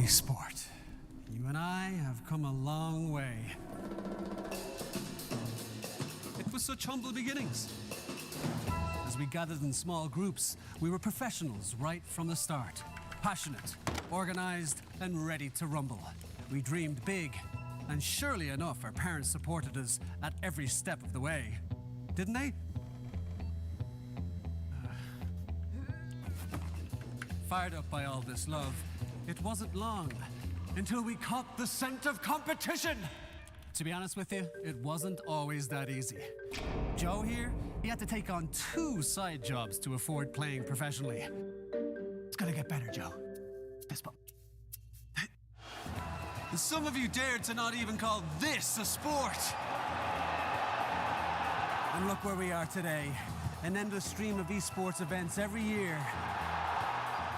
Holy sport. You and I have come a long way. It was such humble beginnings. As we gathered in small groups, we were professionals right from the start. Passionate, organized, and ready to rumble. We dreamed big, and surely enough, our parents supported us at every step of the way. Didn't they? Fired up by all this love, it wasn't long until we caught the scent of competition. To be honest with you, it wasn't always that easy. Joe here, he had to take on 2 side jobs to afford playing professionally. It's gonna get better, Joe. Some of you dared to not even call this a sport. And look where we are today. An endless stream of esports events every year.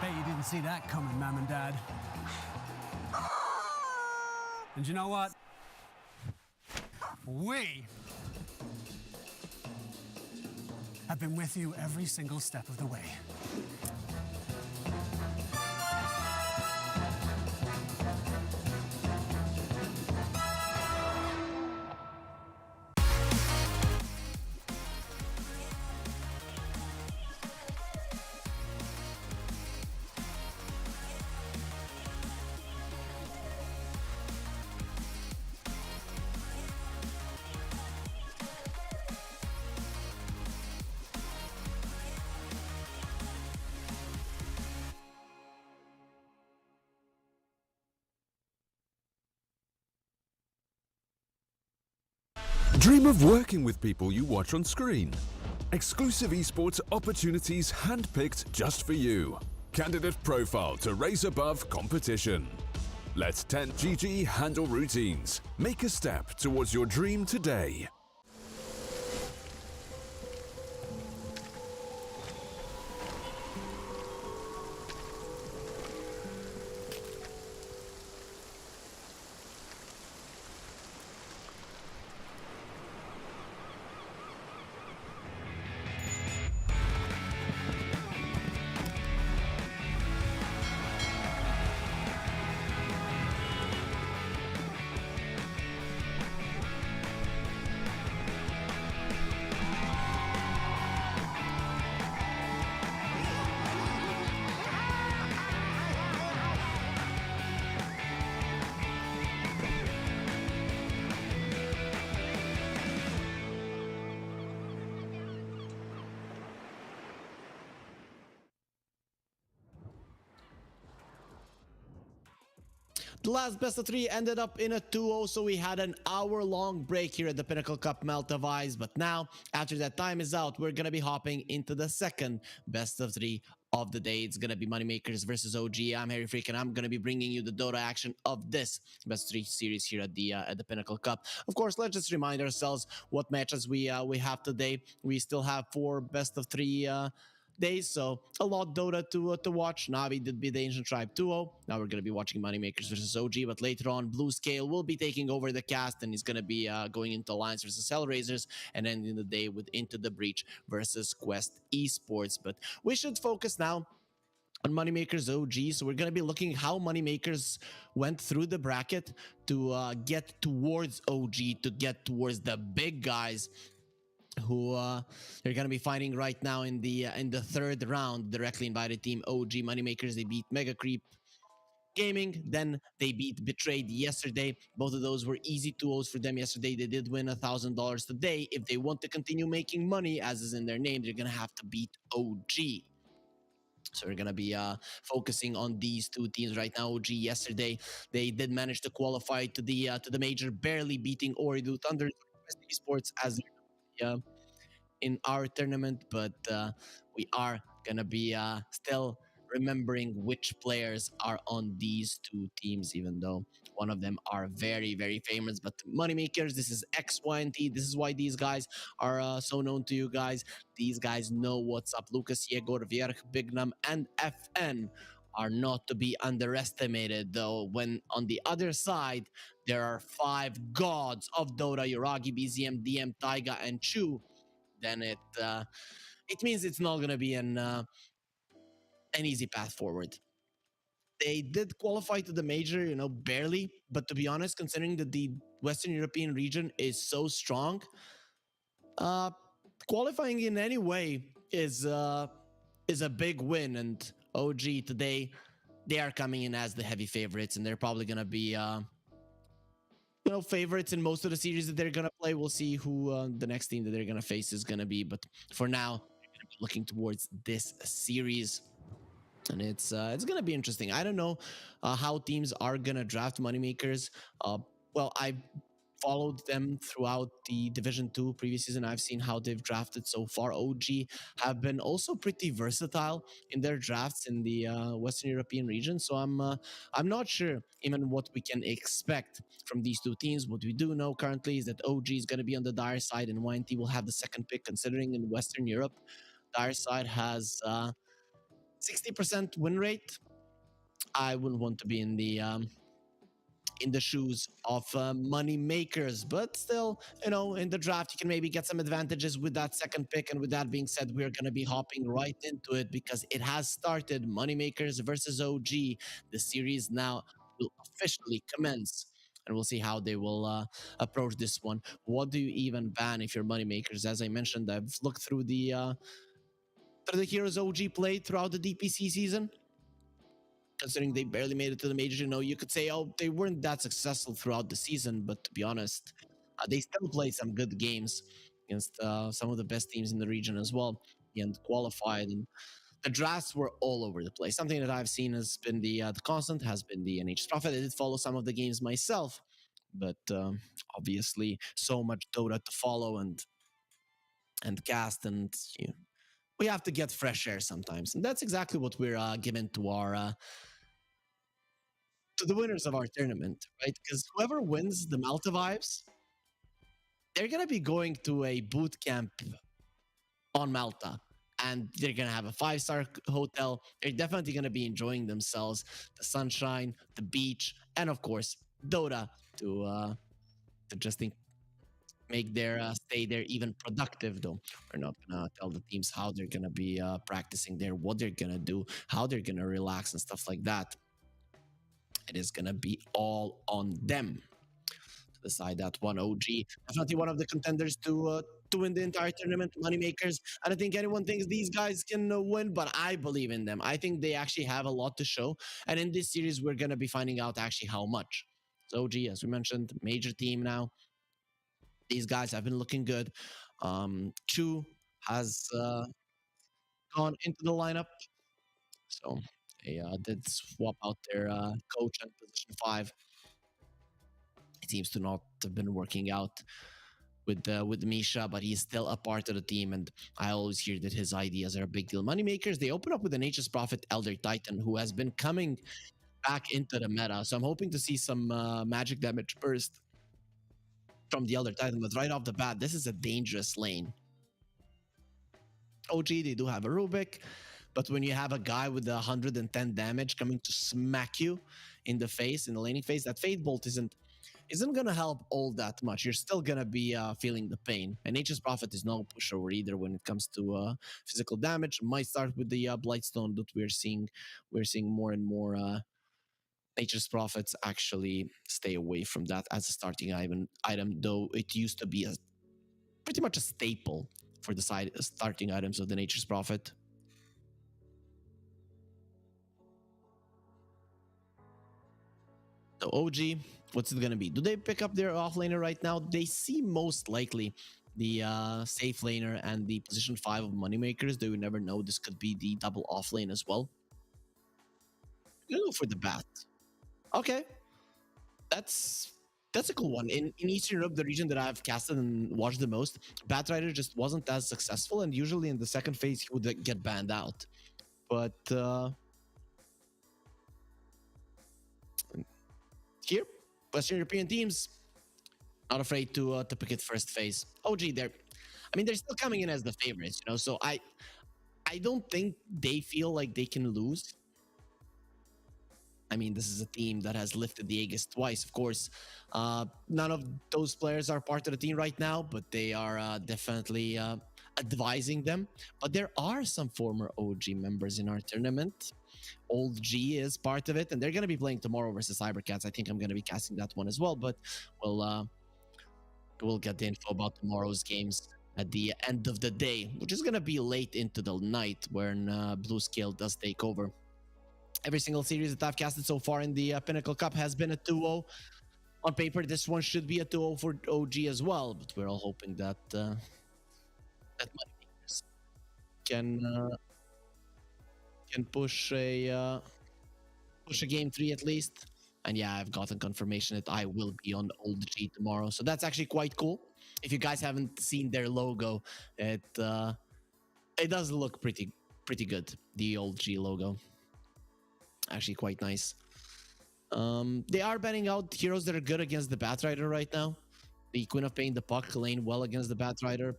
Bet you didn't see that coming, Mom and Dad. And you know what? We have been with you every single step of the way. Dream of working with people you watch on screen. Exclusive esports opportunities handpicked just for you. Candidate profile to raise above competition. Let 10GG handle routines. Make a step towards your dream today. The last best of 3 ended up in a 2-0, so we had an hour-long break here at the Pinnacle Cup Melt of Ice. But now, after that time is out, we're going to be hopping into the second best of 3 of the day. It's going to be Moneymakers versus OG. I'm Harry Freak, and I'm going to be bringing you the Dota action of this best of 3 series here at the Pinnacle Cup. Of course, let's just remind ourselves what matches we have today. We still have 4 best of 3 days, so a lot Dota to watch. Navi did beat the Ancient Tribe 2-0. Now we're going to be watching Moneymakers versus OG, but later on, Blue Scale will be taking over the cast, and he's going to be going into Alliance versus Hellraisers, and ending the day with Into the Breach versus Quest Esports. But we should focus now on Moneymakers OG, so we're going to be looking how Moneymakers went through the bracket to get towards OG, to get towards the big guys who they're going to be fighting right now in the third round. Directly invited team OG Moneymakers, they beat Mega Creep Gaming, then they beat Betrayed yesterday. Both of those were easy 2-0s for them yesterday. They did win $1,000 today. If they want to continue making money, as is in their name, they're going to have to beat OG. So we're going to be focusing on these 2 teams right now. OG yesterday, they did manage to qualify to the major, barely beating Oridu Thunder Esports as in our tournament, but we are gonna be still remembering which players are on these 2 teams, even though one of them are very, very famous. But Moneymakers, this is X, Y, and T. This is why these guys are so known to you guys. These guys know what's up. Lucas, Yegor, Vierch, Bignam, and FN are not to be underestimated, though, when on the other side, there are 5 gods of Dota: Yoragi, BZM, DM, Taiga, and Chu. Then it means it's not going to be an easy path forward. They did qualify to the major, barely. But to be honest, considering that the Western European region is so strong, uh, qualifying in any way is a big win. And OG today, they are coming in as the heavy favorites, and they're probably gonna be favorites in most of the series that they're gonna play. We'll see who the next team that they're gonna face is gonna be, but for now, they're gonna be looking towards this series. And it's gonna be interesting. I don't know how teams are gonna draft moneymakers. Well, I followed them throughout the Division 2 previous season. I've seen how they've drafted so far. OG have been also pretty versatile in their drafts in the Western European region. So I'm not sure even what we can expect from these two teams. What we do know currently is that OG is going to be on the dire side, and YNT will have the second pick. Considering in Western Europe, dire side has 60% win rate. I wouldn't want to be in the shoes of money makers, but still, in the draft, you can maybe get some advantages with that second pick. And with that being said, we're going to be hopping right into it because it has started. Money makers versus OG. The series now will officially commence. And we'll see how they will approach this one. What do you even ban if you're money makers? As I mentioned, I've looked through the heroes OG played throughout the DPC season. Considering they barely made it to the major, you could say, oh, they weren't that successful throughout the season. But to be honest, they still played some good games against some of the best teams in the region as well, and qualified. And the drafts were all over the place. Something that I've seen has been the constant, has been the NH Prophet. I did follow some of the games myself, but obviously so much Dota to follow and cast, and we have to get fresh air sometimes, and that's exactly what we're given to our to the winners of our tournament, right? Because whoever wins the Malta Vibes, they're gonna be going to a boot camp on Malta, and they're gonna have a 5-star hotel. They're definitely gonna be enjoying themselves, the sunshine, the beach, and of course Dota to just make their stay there even productive. Though we're not gonna tell the teams how they're gonna be practicing there, what they're gonna do, how they're gonna relax and stuff like that. It is gonna be all on them to decide that one. OG definitely one of the contenders to win the entire tournament. Moneymakers, I don't think anyone thinks these guys can win, but I believe in them. I think they actually have a lot to show, and in this series we're gonna be finding out actually how much. So OG, as we mentioned, major team now. These guys have been looking good. Chu has gone into the lineup, so they did swap out their coach at position 5. It seems to not have been working out with Misha, but he's still a part of the team, and I always hear that his ideas are a big deal. Moneymakers, they open up with an Nature's Prophet Elder Titan, who has been coming back into the meta, so I'm hoping to see some magic damage burst from the Elder Titan, but right off the bat, this is a dangerous lane. OG, they do have a Rubik, but when you have a guy with 110 damage coming to smack you in the face, in the laning phase, that Fate Bolt isn't gonna help all that much. You're still gonna be feeling the pain. And Nature's Prophet is no pushover either when it comes to physical damage. Might start with the Blightstone that we're seeing more and more Nature's Prophets actually stay away from that as a starting item, though it used to be pretty much a staple for the starting items of the Nature's Prophet. So OG, what's it gonna be? Do they pick up their offlaner right now? They seem most likely the safe laner and the position 5 of Moneymakers. They would never know. This could be the double offlane as well. Go for the bat. Okay, that's a cool one. In Eastern Europe, the region that I've casted and watched the most, Batrider just wasn't as successful, and usually in the second phase he would get banned out. But here, Western European teams not afraid to pick it first phase. OG, they're still coming in as the favorites, So I don't think they feel like they can lose. This is a team that has lifted the Aegis twice. Of course, none of those players are part of the team right now, but they are definitely advising them. But there are some former OG members in our tournament. Old G is part of it, and they're going to be playing tomorrow versus Cybercats. I think I'm going to be casting that one as well, but we'll get the info about tomorrow's games at the end of the day, which is going to be late into the night when Blue Scale does take over. Every single series that I've casted so far in the Pinnacle Cup has been a 2-0. On paper, this one should be a 2-0 for OG as well, but we're all hoping that that Moneymakers can push a game 3 at least. And yeah, I've gotten confirmation that I will be on Old G tomorrow, so that's actually quite cool. If you guys haven't seen their logo, it does look pretty good. The Old G logo, actually quite nice. They are banning out heroes that are good against the Batrider right now. The Queen of Pain, the Puck lane well against the Batrider.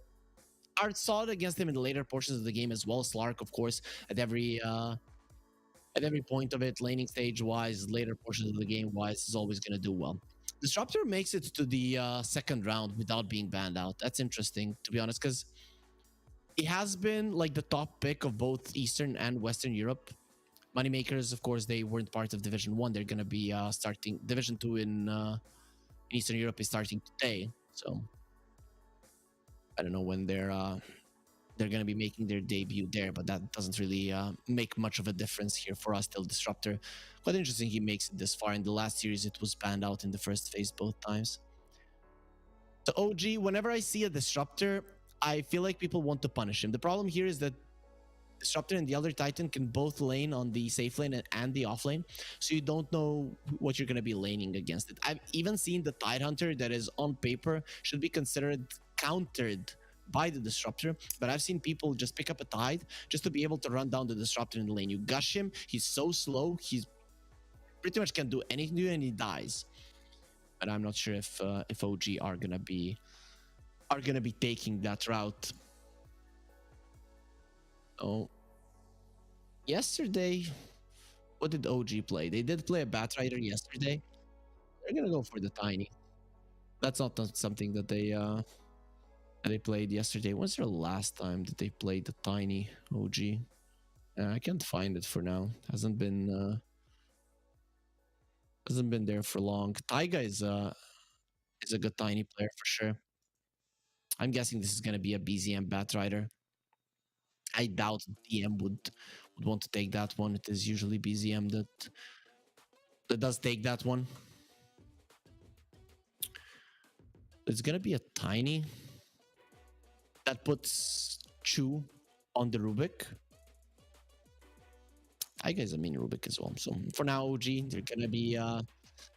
Are solid against him in the later portions of the game as well. Slark, of course, at every point of it, laning stage wise, later portions of the game wise, is always going to do well. Disruptor makes it to the second round without being banned out. That's interesting, to be honest, because he has been like the top pick of both Eastern and Western Europe. Moneymakers, of course, they weren't part of Division 1. They're going to be starting Division 2 in Eastern Europe is starting today. So I don't know when they're going to be making their debut there, but that doesn't really make much of a difference here for us till Disruptor. Quite interesting he makes it this far. In the last series, it was banned out in the first phase both times. So OG, whenever I see a Disruptor, I feel like people want to punish him. The problem here is that Disruptor and the other Titan can both lane on the safe lane and the off lane, so you don't know what you're going to be laning against it. I've even seen the Tide Hunter that is on paper should be considered countered by the Disruptor, but I've seen people just pick up a Tide just to be able to run down the Disruptor in the lane. You gush him, he's so slow, he's pretty much can't do anything to you and he dies. But I'm not sure if OG are gonna be taking that route. Oh, yesterday, what did OG play? They did play a Batrider yesterday. They're gonna go for the Tiny. That's not something that they played yesterday. When's their last time that they played the Tiny OG? I can't find it for now. Hasn't been there for long. Taiga is a good Tiny player for sure. I'm guessing this is gonna be a BZM Batrider. I doubt DM would want to take that one. It is usually BZM that does take that one. It's gonna be a Tiny that puts Chu on the Rubik. I guess a mini Rubik as well. So for now, OG, they're gonna be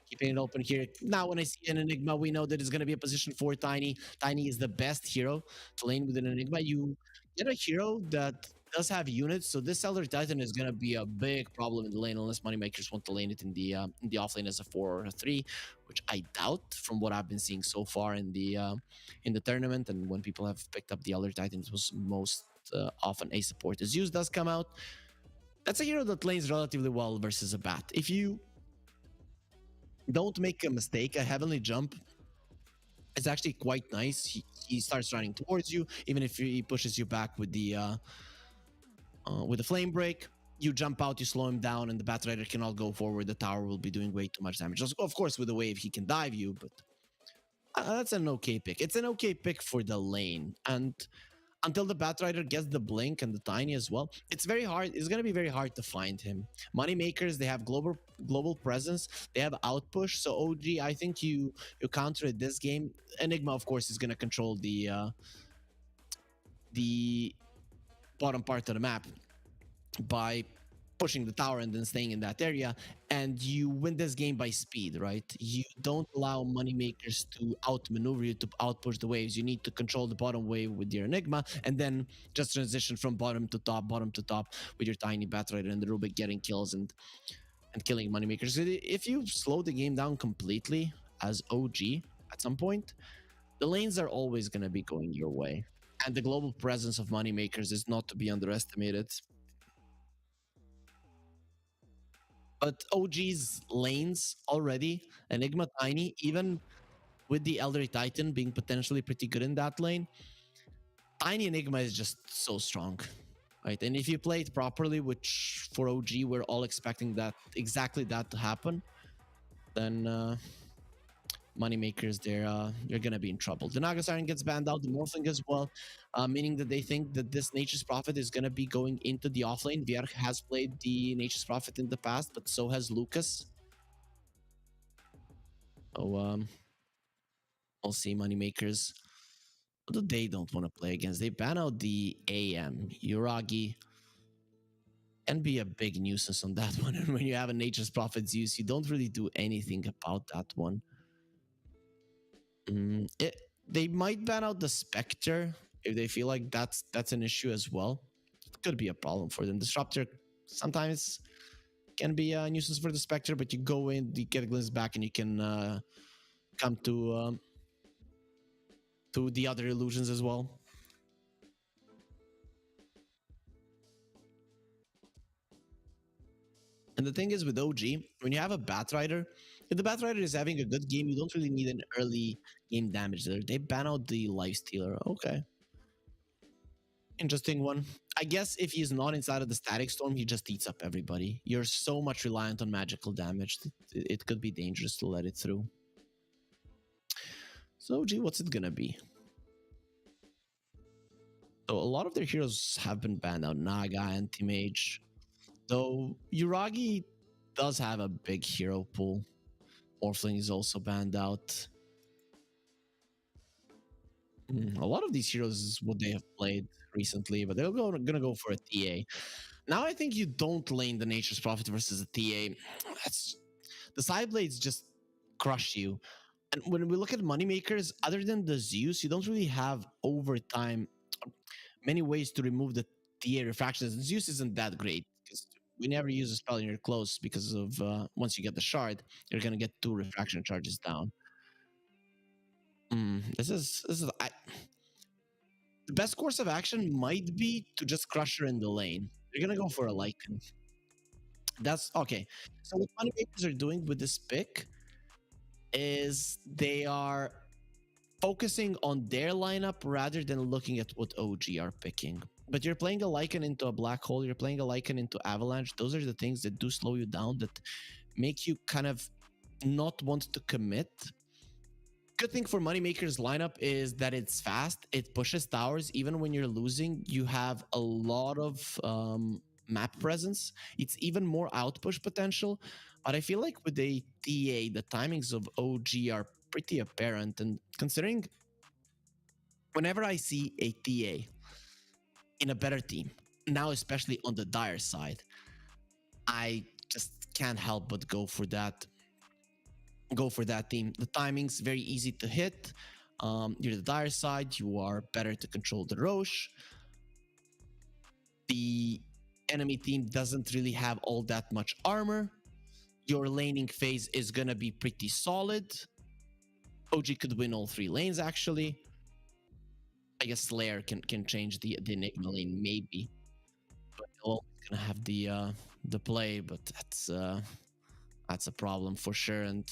keeping it open here. Now, when I see an Enigma, we know that it's gonna be a position for Tiny. Tiny is the best hero to lane with an Enigma. You get a hero that does have units, so this Elder Titan is gonna be a big problem in the lane unless Moneymakers want to lane it in the off lane as a 4 or a 3, which I doubt from what I've been seeing so far in the tournament. And when people have picked up the Elder Titan, it was most often a support. As Zeus does come out, that's a hero that lanes relatively well versus a Bat. If you don't make a mistake, a Heavenly Jump is actually quite nice. He starts running towards you, even if he pushes you back with the Flame Break. You jump out, you slow him down, and the Batrider cannot go forward. The tower will be doing way too much damage. Of course, with the wave, he can dive you, but that's an okay pick. It's an okay pick for the lane. And until the Batrider gets the Blink and the Tiny as well, it's very hard. It's going to be very hard to find him. Moneymakers, they have global presence. They have outpush. So OG, I think you counter it this game. Enigma, of course, is going to control the bottom part of the map by pushing the tower and then staying in that area, and you win this game by speed, right? You don't allow Moneymakers to outmaneuver you, to outpush the waves. You need to control the bottom wave with your Enigma, and then just transition from bottom to top with your Tiny Batrider and the Rubik getting kills and killing Moneymakers. If you slow the game down completely as OG at some point, the lanes are always going to be going your way. And the global presence of Moneymakers is not to be underestimated. But OG's lanes already, Enigma, Tiny, even with the Elder Titan being potentially pretty good in that lane, Tiny Enigma is just so strong. right? And if you play it properly, which for OG we're all expecting that exactly that to happen, then moneymakers, they're gonna be in trouble. The Naga Siren gets banned out, the Morphling as well, meaning that they think that this Nature's Prophet is gonna be going into the offlane. VR has played the Nature's Prophet in the past, but so has Lucas. So we'll see. Moneymakers, what do they don't want to play against? They ban out the AM. Uragi can be a big nuisance on that one. And when you have a Nature's Prophet's use, you don't really do anything about that one. They might ban out the Spectre if they feel like that's an issue as well. It could be a problem for them. Disruptor sometimes can be a nuisance for the Spectre, but you go in, you get a glimpse back, and you can come to the other illusions as well. And the thing is with OG, when you have a Batrider, if the Batrider is having a good game, you don't really need an early game damage there. They ban out the Lifestealer. Okay. Interesting one. I guess if he's not inside of the Static Storm, he just eats up everybody. You're so much reliant on magical damage. It could be dangerous to let it through. So OG, what's it gonna be? So a lot of their heroes have been banned out. Naga, Anti-Mage. Though Uragi does have a big hero pool. Morphling is also banned out. A lot of these heroes is what they have played recently, but they're gonna go for a TA. Now I think you don't lane the Nature's Prophet versus a TA. That's the side blades just crush you. And when we look at moneymakers, other than the Zeus, you don't really have over time many ways to remove the TA refractions. Zeus isn't that great because we never use a spell and you're close because of once you get the shard, you're gonna get 2 refraction charges down. This is the best course of action might be to just crush her in the lane. You're gonna go for a Lycan. That's okay. So what moneymakers are doing with this pick is they are focusing on their lineup rather than looking at what OG are picking. But you're playing a Lycan into a Black Hole, you're playing a Lycan into Avalanche. Those are the things that do slow you down, that make you kind of not want to commit. Good thing for Moneymaker's lineup is that it's fast. It pushes towers. Even when you're losing, you have a lot of map presence. It's even more outpush potential. But I feel like with a TA, the timings of OG are pretty apparent. And considering whenever I see a TA in a better team, now especially on the Dire side, I just can't help but go for that team. The timing's very easy to hit. You're the Dire side, you are better to control the Roche. The enemy team doesn't really have all that much armor. Your laning phase is gonna be pretty solid. OG could win all 3 lanes actually. I guess Slayer can change the Enigma lane maybe, but they're always gonna have the play. But that's a problem for sure. And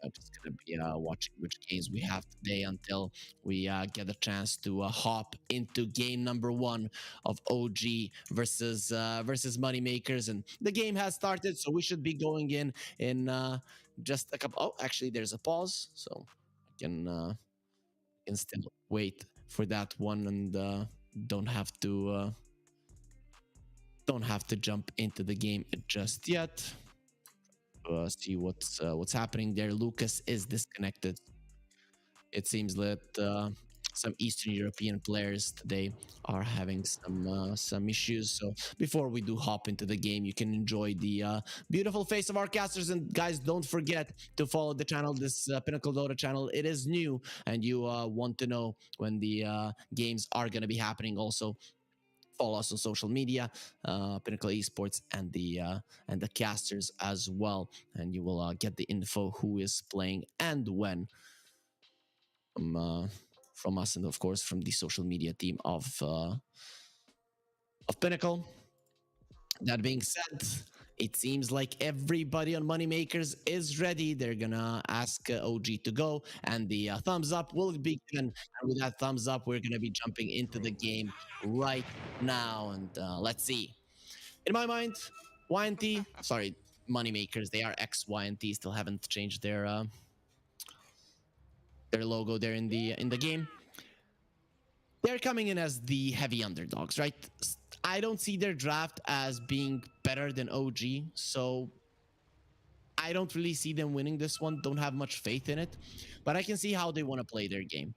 I'm just gonna be watching which games we have today until we get a chance to hop into game number 1 of OG versus Moneymakers. And the game has started, so we should be going in just a couple. Oh, actually, there's a pause, so I can still wait for that one and don't have to jump into the game just yet. See what's happening there. Lucas is disconnected. It seems that some Eastern European players today are having some issues. So before we do hop into the game, you can enjoy the beautiful face of our casters. And guys, don't forget to follow the channel, this Pinnacle Dota channel. It is new, and you want to know when the games are going to be happening. Also, follow us on social media, Pinnacle Esports, and the casters as well, and you will get the info who is playing and when from us, and of course from the social media team of Pinnacle. That being said, It seems like everybody on Moneymakers is ready. They're gonna ask OG to go, and the thumbs up will be given. And with that thumbs up, we're gonna be jumping into the game right now. And let's see. In my mind, YNT, sorry, Moneymakers, they are X YNT, still haven't changed their logo there in the game. They're coming in as the heavy underdogs, right? I don't see their draft as being better than OG, so I don't really see them winning this one. Don't have much faith in it, but I can see how they want to play their game.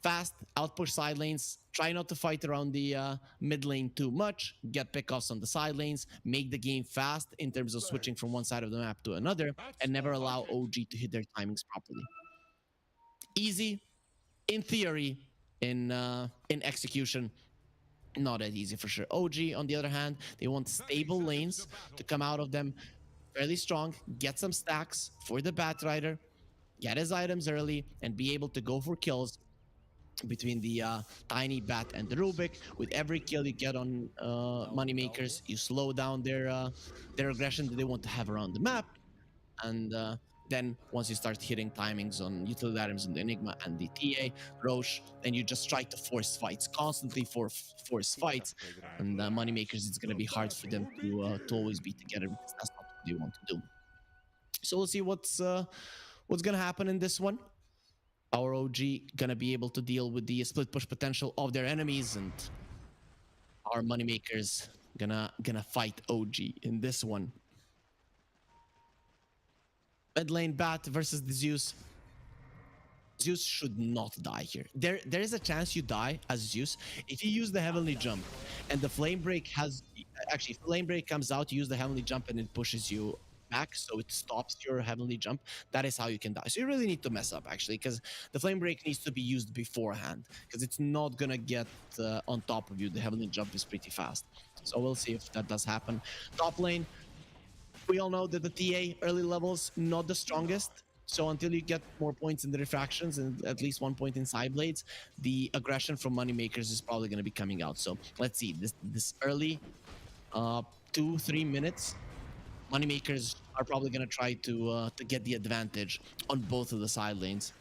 Fast, outpush side lanes, try not to fight around the mid lane too much, get pickoffs on the side lanes, make the game fast in terms of switching from one side of the map to another, and never allow OG to hit their timings properly. Easy, in theory, in execution, not as easy for sure. OG, on the other hand, they want stable lanes to come out of them fairly strong, get some stacks for the Batrider, get his items early, and be able to go for kills between the Tiny Bat and the Rubik. With every kill you get on Moneymakers, you slow down their aggression that they want to have around the map, and then once you start hitting timings on utility items in the Enigma and the TA, Roche, then you just try to force fights, constantly force fights, and Moneymakers, it's going to be hard for them to always be together because that's not what they want to do. So we'll see what's going to happen in this one. Our OG gonna be able to deal with the split push potential of their enemies, and our Moneymakers gonna fight OG in this one. Mid lane Bat versus the Zeus. Zeus should not die here. There is a chance you die as Zeus if you use the Heavenly Jump, and the Flame Break has actually if Flame Break comes out, you use the Heavenly Jump and it pushes you back, so it stops your Heavenly Jump. That is how you can die. So you really need to mess up actually, because the Flame Break needs to be used beforehand, because it's not gonna get on top of you. The Heavenly Jump is pretty fast, so we'll see if that does happen. Top lane, we all know that the TA early levels not the strongest, so until you get more points in the refractions and at least 1 point in side blades, the aggression from Moneymakers is probably going to be coming out. So let's see, this early 2-3 minutes, Moneymakers are probably going to try to get the advantage on both of the side lanes.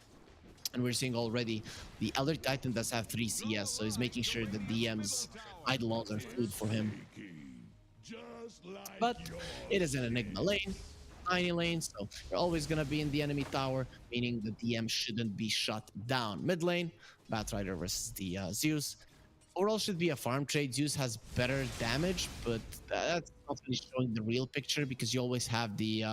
And we're seeing already the Elder Titan does have 3 CS, so he's making sure that DM's Eidolons are food for him. But it is an Enigma lane, tiny lane, so you're always going to be in the enemy tower, meaning the DM shouldn't be shut down. Mid lane, Batrider versus the Zeus. Overall should be a farm trade. Zeus has better damage, but that's not really showing the real picture because you always have the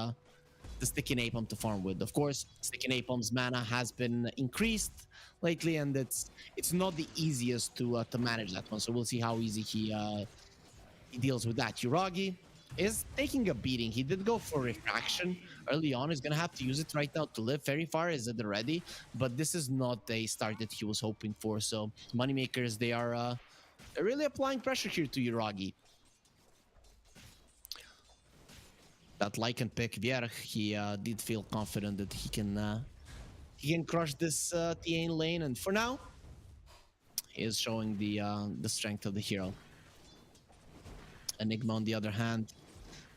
Sticky Napalm to farm with. Of course, Sticky Napalm's mana has been increased lately, and it's not the easiest to manage that one. So we'll see how easy he deals with that. Yuragi is taking a beating. He did go for refraction early on. He's gonna have to use it right now to live. Very far is at the ready, but this is not a start that he was hoping for. So Moneymakers, they're really applying pressure here to Yuragi. That Lycan pick, Vierg, he did feel confident that he can crush this TA lane, and for now, he is showing the strength of the hero. Enigma, on the other hand,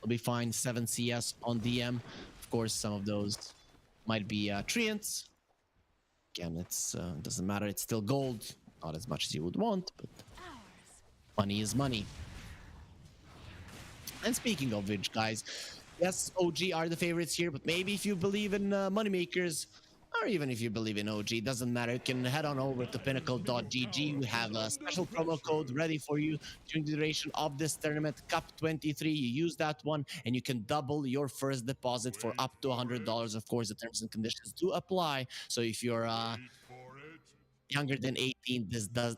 will be fine. 7 CS on DM. Of course, some of those might be treants. Again, it's doesn't matter. It's still gold. Not as much as you would want, but money is money. And speaking of which, guys, yes, OG are the favorites here, but maybe if you believe in Moneymakers, or even if you believe in OG, doesn't matter. You can head on over to pinnacle.gg. We have a special promo code ready for you during the duration of this tournament, Cup 23. You use that one and you can double your first deposit for up to $100. Of course, the terms and conditions do apply. So if you're younger than 18,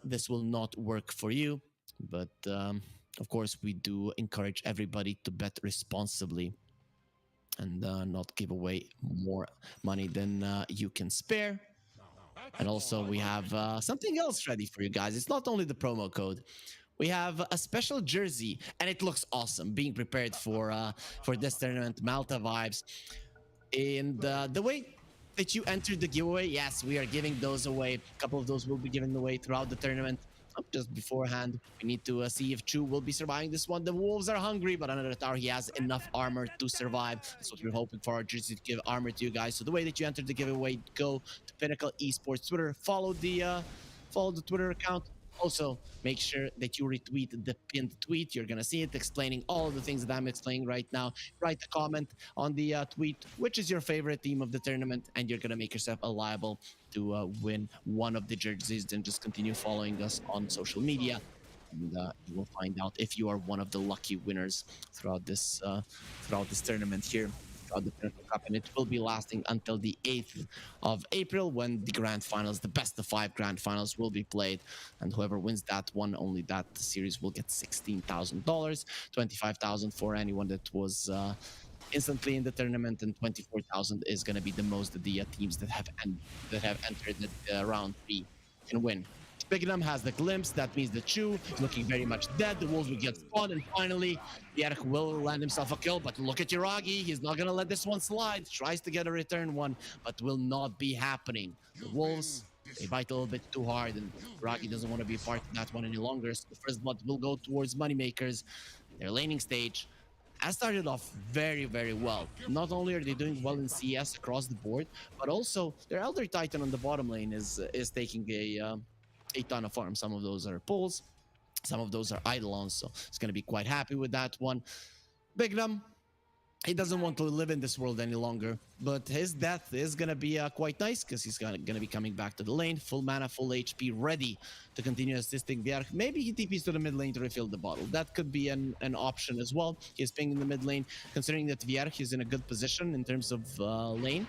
this will not work for you. But of course, we do encourage everybody to bet responsibly and not give away more money than you can spare. And also we have something else ready for you guys. It's not only the promo code. We have a special jersey, and it looks awesome, being prepared for this tournament, Malta vibes. And the way that you entered the giveaway, yes, we are giving those away. A couple of those will be given away throughout the tournament. just beforehand, we need to see if Chu will be surviving this one. The Wolves are hungry, but under the tower, he has enough armor to survive. That's what we're hoping for our jersey to give armor to you guys. So the way that you enter the giveaway, go to Pinnacle Esports Twitter, follow the Twitter account. Also, make sure that you retweet the pinned tweet. You're gonna see it explaining all of the things that I'm explaining right now. Write a comment on the tweet, which is your favorite team of the tournament, and you're gonna make yourself liable to win one of the jerseys. Then just continue following us on social media, and you will find out if you are one of the lucky winners throughout this tournament here. Throughout the Pinnacle Cup, and it will be lasting until the 8th of April when the grand finals, the best of 5 grand finals, will be played. And whoever wins that one, only that series, will get $16,000, $25,000 for anyone that was instantly in the tournament, and 24,000 is going to be the most that the teams that have entered the round 3 can win. Bignum has the glimpse. That means the Chu is looking very much dead. The Wolves will get spawned, and finally, Bjerg will land himself a kill. But look at Yuragi. He's not going to let this one slide. Tries to get a return one, but will not be happening. The Wolves, they bite a little bit too hard, and Yuragi doesn't want to be a part of that one any longer. So the first blood will go towards Moneymakers. Their laning stage has started off very, very well. Not only are they doing well in CS across the board, but also their Elder Titan on the bottom lane is taking a ton of farm. Some of those are pulls, some of those are Eidolons, so it's going to be quite happy with that one. Bignum, he doesn't want to live in this world any longer, but his death is going to be quite nice because he's going to be coming back to the lane, full mana, full HP, ready to continue assisting Bjerg. Maybe he TPs to the mid lane to refill the bottle. That could be an option as well. He's pinging the mid lane, considering that Bjerg is in a good position in terms of lane.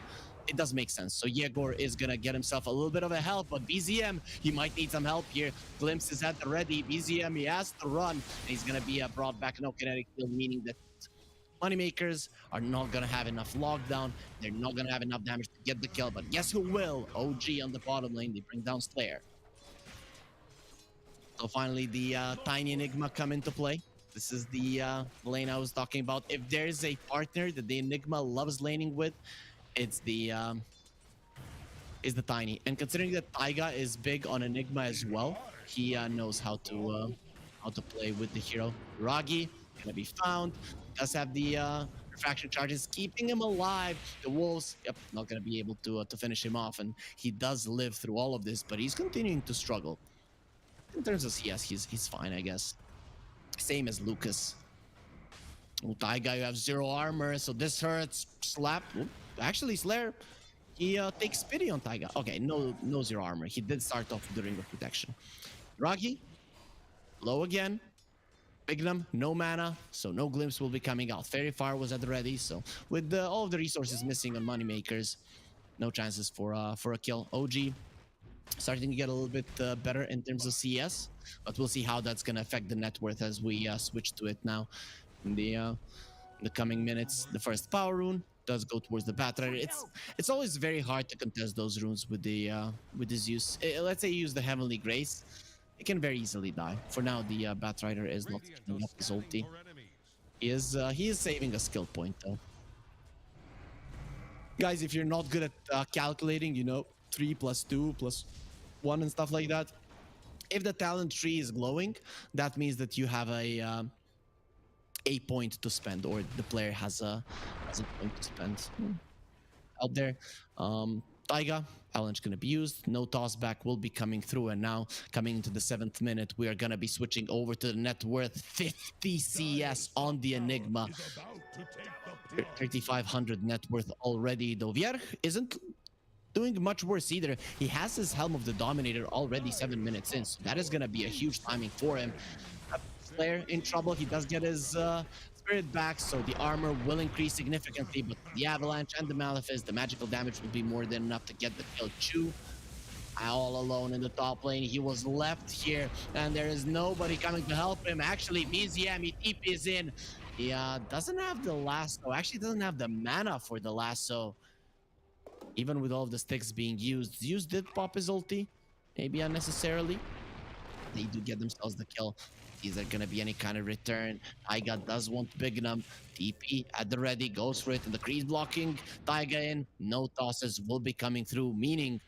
It does make sense. So Yegor is gonna get himself a little bit of a help, but BZM, he might need some help here. Glimpse is at the ready. BZM, he has to run, and he's gonna be brought back. No kinetic field, meaning that Moneymakers are not gonna have enough lockdown. They're not gonna have enough damage to get the kill, but guess who will? OG on the bottom lane. They bring down Slayer. So finally, the Tiny Enigma come into play. This is the lane I was talking about. If there's a partner that the Enigma loves laning with, it's the Tiny. And considering that Taiga is big on Enigma as well, he knows how to play with the hero. Ragi gonna be found. Does have the refraction charges keeping him alive. The Wolves, yep, not gonna be able to finish him off, and he does live through all of this, but he's continuing to struggle. In terms of CS, he's fine, I guess. Same as Lucas. Taiga, you have 0 armor, so this hurts. Slap. Ooh, actually, Slayer, he takes pity on Taiga. Okay, no 0 armor. He did start off with the Ring of Protection. Ragi, low again. Bignum, no mana, so no glimpse will be coming out. Fairy Fire was at the ready, so with all of the resources missing on Moneymakers, no chances for a kill. OG starting to get a little bit better in terms of CS, but we'll see how that's going to affect the net worth as we switch to it now. In the coming minutes, the first power rune does go towards the Batrider. It's always very hard to contest those runes with the Zeus. Let's say you use the Heavenly Grace, it can very easily die. For now, the Batrider is not giving up his ulti. He is saving a skill point though. Guys, if you're not good at calculating, 3 + 2 + 1 and stuff like that, if the talent tree is glowing, that means that you have a point to spend, or the player has a point to spend out there. Taiga, Avalanche gonna be used. No toss back will be coming through, and now coming into the 7th minute, we are gonna be switching over to the net worth 50 CS on the Enigma. 3,500 net worth already. Though Bjerg isn't doing much worse either. He has his Helm of the Dominator already 7 minutes in, so that is gonna be a huge timing for him. Player in trouble. He does get his spirit back, so the armor will increase significantly, but the Avalanche and the Malefice, the magical damage will be more than enough to get the kill. Chu all alone in the top lane. He was left here, and there is nobody coming to help him. Actually, BZM, he TPs in. He doesn't have the lasso. Actually, doesn't have the mana for the lasso. Even with all of the sticks being used, Zeus did pop his ulti, maybe unnecessarily. They do get themselves the kill. Is there gonna be any kind of return? Taiga does want Bignum. TP at the ready, goes for it, and the crease blocking Taiga in. No tosses will be coming through, meaning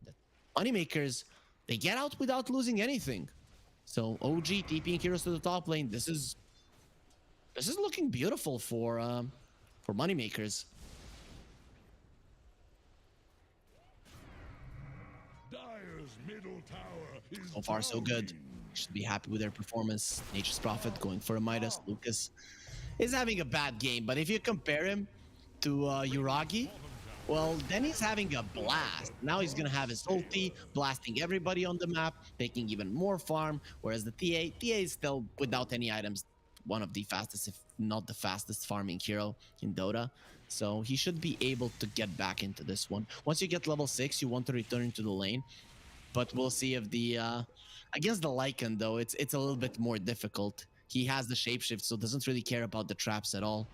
that Moneymakers, they get out without losing anything. So OG TPing heroes to the top lane. This is looking beautiful for moneymakers. Dire's middle tower is So far, so good. Should be happy with their performance. Nature's Prophet going for a Midas. Lucas is having a bad game, but if you compare him to Uragi, well, then he's having a blast. Now he's gonna have his ulti, blasting everybody on the map, taking even more farm, whereas the TA is still, without any items, one of the fastest, if not the fastest farming hero in Dota. So he should be able to get back into this one. Once you get level 6, you want to return to the lane, but we'll see if the against the Lycan though, it's a little bit more difficult. He has the shapeshift, so doesn't really care about the traps at all.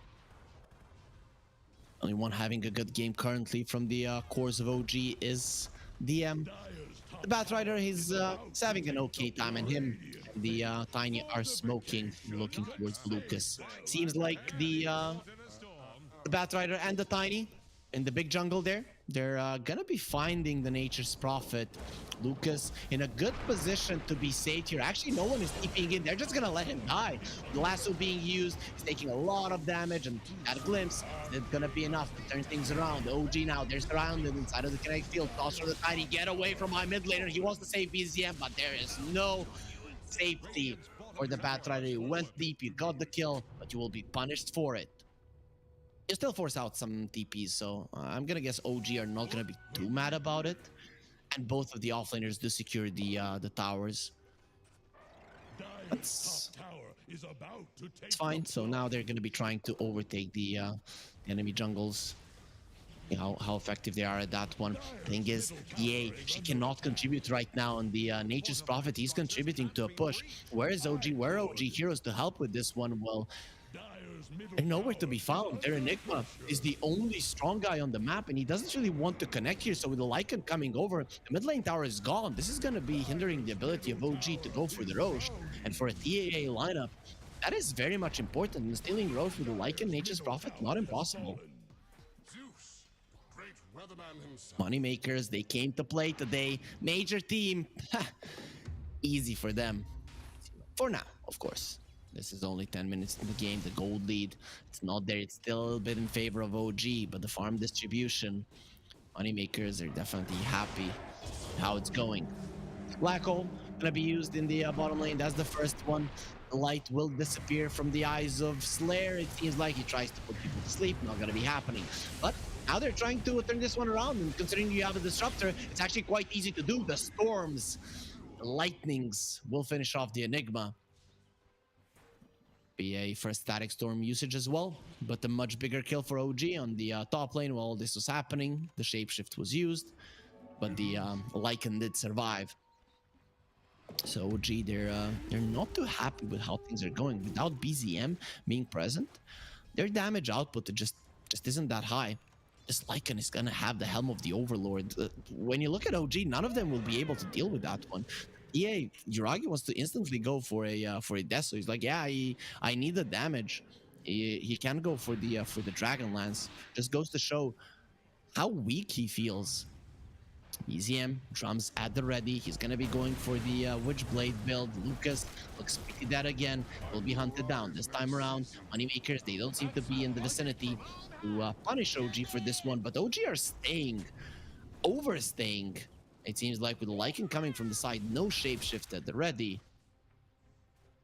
Only one having a good game currently from the cores of OG is DM. The Batrider, he's having an okay time, and him and the Tiny are smoking, looking towards Lucas. Seems like the Batrider and the Tiny in the big jungle there, they're gonna be finding the Nature's Prophet. Lucas in a good position to be saved here. Actually, no one is TPing in. They're just gonna let him die. The lasso being used, he's taking a lot of damage, and at a glimpse, it's gonna be enough to turn things around. OG now, they're surrounded inside of the kinetic field. Toss for the Tiny, get away from my mid laner. He wants to save BZM, but there is no safety for the Batrider. You went deep, you got the kill, but you will be punished for it. You still force out some TPs, so I'm gonna guess OG are not gonna be too mad about it. And both of the offlaners do secure the towers. It's fine. So now they're gonna be trying to overtake the enemy jungles. You know, how effective they are at that one. Thing is, EA, she cannot contribute right now, and the Nature's Prophet, he's contributing to a push. Where is OG? Where are OG heroes to help with this one? Well, they're nowhere to be found. Their Enigma is the only strong guy on the map, and he doesn't really want to connect here. So with the Lycan coming over, the mid lane tower is gone. This is going to be hindering the ability of OG to go for the Roche. And for a TAA lineup, that is very much important. And stealing Roche with the Lycan, Nature's Prophet, not impossible. Moneymakers, they came to play today. Major team, easy for them. For now, of course. This is only 10 minutes in the game. The gold lead, it's not there. It's still a little bit in favor of OG, but the farm distribution, moneymakers are definitely happy how it's going. Black hole gonna be used in the bottom lane. That's the first one. The light will disappear from the eyes of Slayer. It seems like he tries to put people to sleep. Not gonna be happening. But now they're trying to turn this one around, and considering you have a disruptor, it's actually quite easy to do. The storms, the lightnings will finish off the Enigma. Be a first static storm usage as well, but a much bigger kill for OG on the top lane while this was happening. The shapeshift was used, but the Lycan did survive. So OG, they're not too happy with how things are going. Without BZM being present, their damage output just isn't that high. This Lycan is gonna have the helm of the Overlord. When you look at OG, none of them will be able to deal with that one. Yeah, Uragi wants to instantly go for a death, so he's like, yeah, I need the damage. He can't go for the Dragon Lance. Just goes to show how weak he feels. BZM drums at the ready. He's gonna be going for the Witchblade build. Lucas looks pretty dead again. Will be hunted down this time around. Moneymakers, they don't seem to be in the vicinity to punish OG for this one, but OG are staying, overstaying. It seems like with the Lycan coming from the side, no shapeshift at the ready.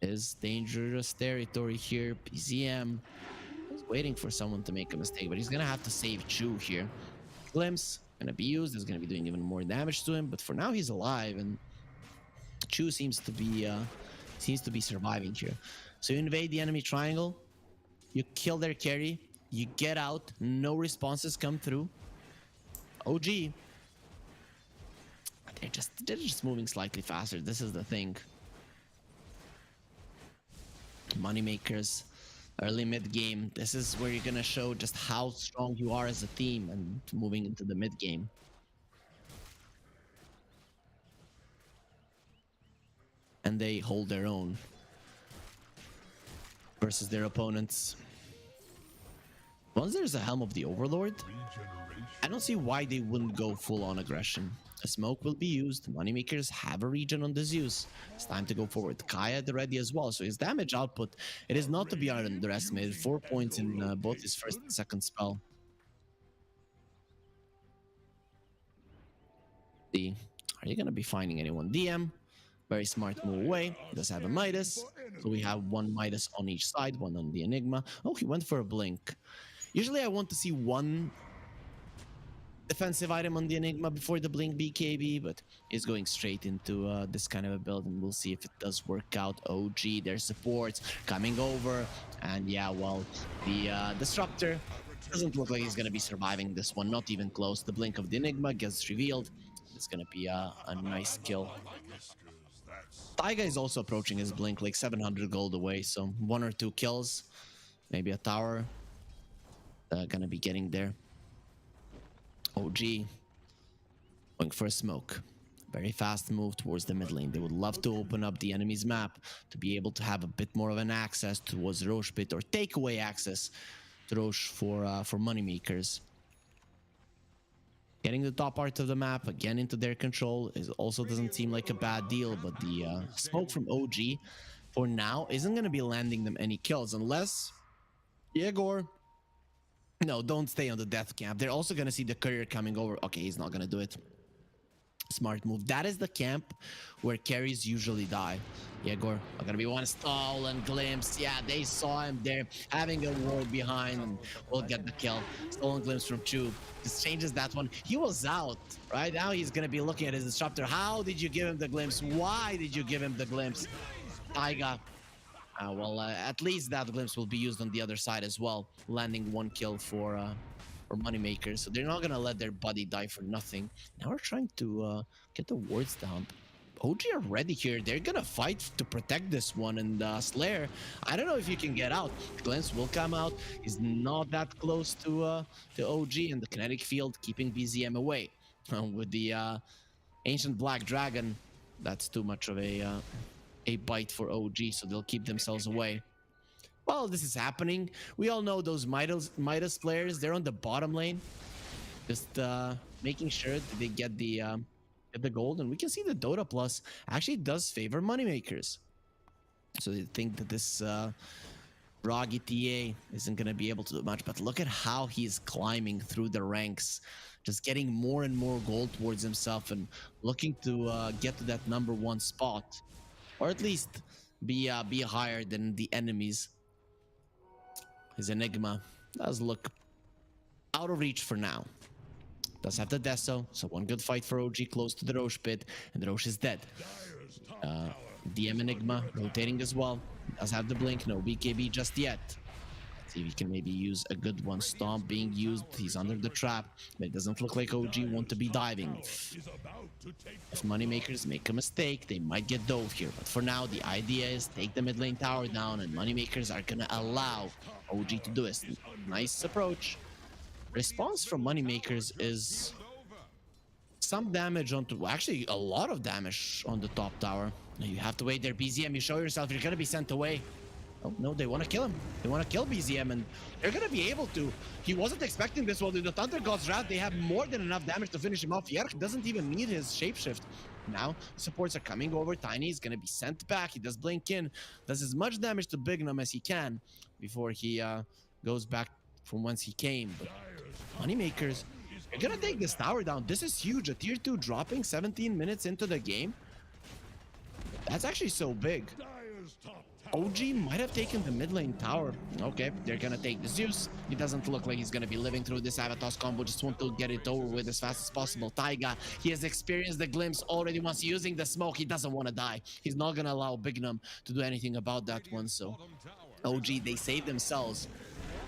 Is dangerous territory here. BZM is waiting for someone to make a mistake, but he's gonna have to save Chu here. Glimpse gonna be used. Is gonna be doing even more damage to him, but for now he's alive, and Chu seems to be surviving here. So you invade the enemy triangle, you kill their carry, you get out, no responses come through. OG, they're just moving slightly faster. This is the thing. Moneymakers, early mid game. This is where you're gonna show just how strong you are as a team, and moving into the mid game. And they hold their own versus their opponents. Once there's a Helm of the Overlord, I don't see why they wouldn't go full-on aggression. A smoke will be used. Moneymakers have a regen on the Zeus. It's time to go forward. Kaya at the ready as well. So his damage output, it is not to be underestimated. 4 points in both his first and second spell. Are you going to be finding anyone? DM, very smart move away. Does have a Midas. So we have one Midas on each side, one on the Enigma. Oh, he went for a blink. Usually I want to see one defensive item on the Enigma before the blink BKB, but he's going straight into this kind of a build, and we'll see if it does work out. OG, their supports coming over, and yeah, well, the Disruptor doesn't look like he's going to be surviving this one, not even close. The blink of the Enigma gets revealed. It's going to be a nice kill. Taiga is also approaching his blink, like 700 gold away, so 1 or 2 kills, maybe a tower. Gonna be getting there. OG going for a smoke. Very fast move towards the mid lane. They would love to open up the enemy's map to be able to have a bit more of an access towards Roche Pit, or take away access to Roche for moneymakers. Getting the top part of the map again into their control also doesn't seem like a bad deal, but the smoke from OG for now isn't going to be landing them any kills unless Yegor. No, don't stay on the death camp. They're also going to see the courier coming over. Okay, he's not going to do it. Smart move. That is the camp where carries usually die. Yegor are going to be one stolen glimpse. Yeah, they saw him there having a ward behind, and we'll get the kill. Stolen glimpse from Chu. This changes that one. He was out. Right now he's going to be looking at his disruptor. How did you give him the glimpse? Why did you give him the glimpse? Taiga. Well, at least that glimpse will be used on the other side as well, landing 1 kill for moneymakers. So they're not gonna let their buddy die for nothing. Now we're trying to get the wards down. OG are ready here. They're gonna fight to protect this one, and Slayer, I don't know if you can get out. Glimpse will come out. He's not that close to OG, and the kinetic field keeping BZM away. With the Ancient Black Dragon, that's too much of a bite for OG, so they'll keep themselves away. While this is happening, we all know those Midas players, they're on the bottom lane, just making sure that they get the gold, and we can see the Dota Plus actually does favor moneymakers. So they think that this Rog ETA isn't going to be able to do much, but look at how he's climbing through the ranks, just getting more and more gold towards himself and looking to get to that #1 spot. Or at least be higher than the enemies. His Enigma does look out of reach for now. Does have the Deso, so one good fight for OG close to the Roche Pit, and the Roche is dead. DM Enigma rotating as well. Does have the blink, no BKB just yet. See if he can maybe use a good one. Stomp being used, he's under the trap, but it doesn't look like OG want to be diving. If moneymakers make a mistake, they might get dove here, but for now the idea is take the mid lane tower down, and moneymakers are gonna allow OG to do it. Nice approach. Response from moneymakers is some damage onto, actually a lot of damage on the top tower. You have to wait there, BZM, you show yourself, you're gonna be sent away. Oh, no, they want to kill him. They want to kill BZM, and they're going to be able to. He wasn't expecting this one. The Thunder God's Wrath, they have more than enough damage to finish him off. Yerk doesn't even need his shapeshift. Now, supports are coming over. Tiny is going to be sent back. He does blink in. Does as much damage to Bignum as he can before he goes back from whence he came. But moneymakers, they're going to take this tower down. This is huge. A tier 2 dropping 17 minutes into the game. That's actually so big. OG might have taken the mid lane tower. Okay, they're gonna take the Zeus. He doesn't look like he's gonna be living through this Avatos combo. Just want to get it over with as fast as possible. Taiga, he has experienced the glimpse already once using the smoke. He doesn't want to die. He's not gonna allow Bignum to do anything about that one. So OG, they save themselves,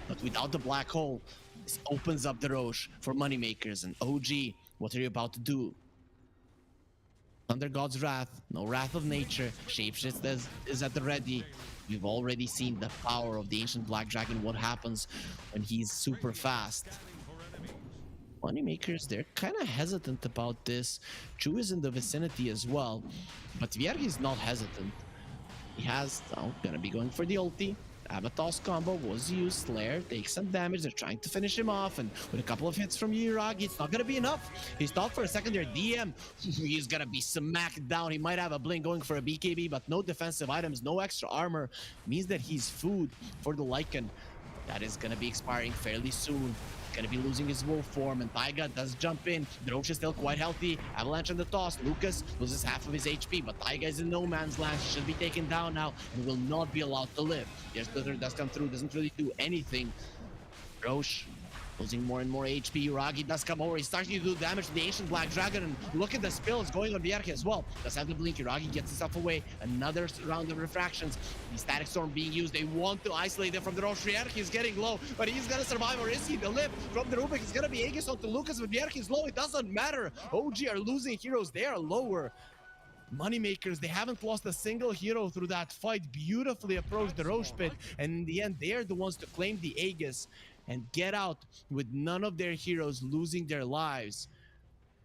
but without the black hole, this opens up the Roche for moneymakers. And OG, what are you about to do? Thunder God's Wrath, no Wrath of Nature, Shapeshift is at the ready. We've already seen the power of the Ancient Black Dragon, what happens when he's super fast. Moneymakers, they're kind of hesitant about this. Chu is in the vicinity as well, but Viergi is not hesitant. He has, gonna be going for the ulti. Avatar's combo was used. Slayer takes some damage. They're trying to finish him off, and with a couple of hits from Yuragi, it's not gonna be enough. He stopped for a second there. DM, he's gonna be smacked down. He might have a blink going for a BKB, but no defensive items, no extra armor. Means that he's food for the Lycan. That is gonna be expiring fairly soon. Gonna be losing his wolf form, and Taiga does jump in. Drosh is still quite healthy. Avalanche on the toss. Lucas loses half of his HP, but Taiga is in no man's land. He should be taken down now and will not be allowed to live. Yes, Glitter does come through, doesn't really do anything. Drosh losing more and more HP. Uragi does come over. He's starting to do damage to the Ancient Black Dragon, and look at the spills going on Bjerke as well. Does have the blink. Uragi gets himself away. Another round of refractions. The Static Storm being used. They want to isolate him from the Roche. Bjerke is getting low, but he's gonna survive, or is he? The lift from the Rubik is gonna be Aegis onto Lucas, but Bjerke is low. It doesn't matter. OG are losing heroes. They are lower. Moneymakers, they haven't lost a single hero through that fight. Beautifully approached the Roche pit, and in the end, they are the ones to claim the Aegis and get out with none of their heroes losing their lives.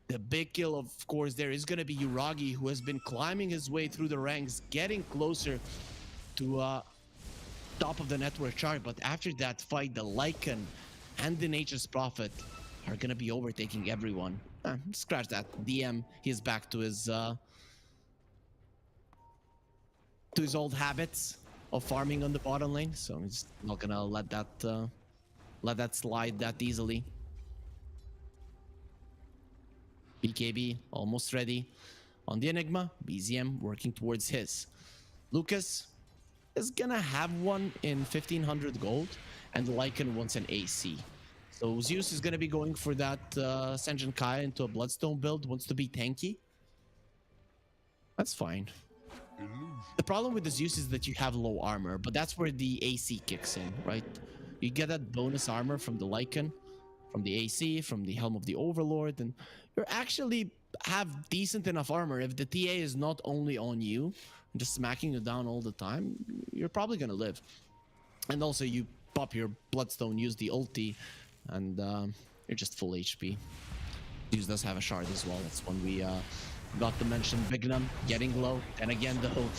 The big kill, of course, there is going to be Uragi, who has been climbing his way through the ranks, getting closer to top of the network chart. But after that fight, the Lycan and the Nature's Prophet are going to be overtaking everyone. Scratch that. DM, he's back to his old habits of farming on the bottom lane, so he's not going to let that slide that easily. BKB almost ready on the Enigma. BZM working towards his. Lucas is gonna have one in 1500 gold, and the Lycan wants an AC. So Zeus is gonna be going for that Senjin Kaya into a Bloodstone build, wants to be tanky. That's fine. The problem with the Zeus is that you have low armor, but that's where the AC kicks in, right? You get that bonus armor from the Lycan, from the AC, from the Helm of the Overlord, and you actually have decent enough armor. If the TA is not only on you, just smacking you down all the time, you're probably gonna live. And also you pop your Bloodstone, use the ulti, and you're just full HP. Zeus does have a shard as well. That's when we got to mention Bignum getting low, and again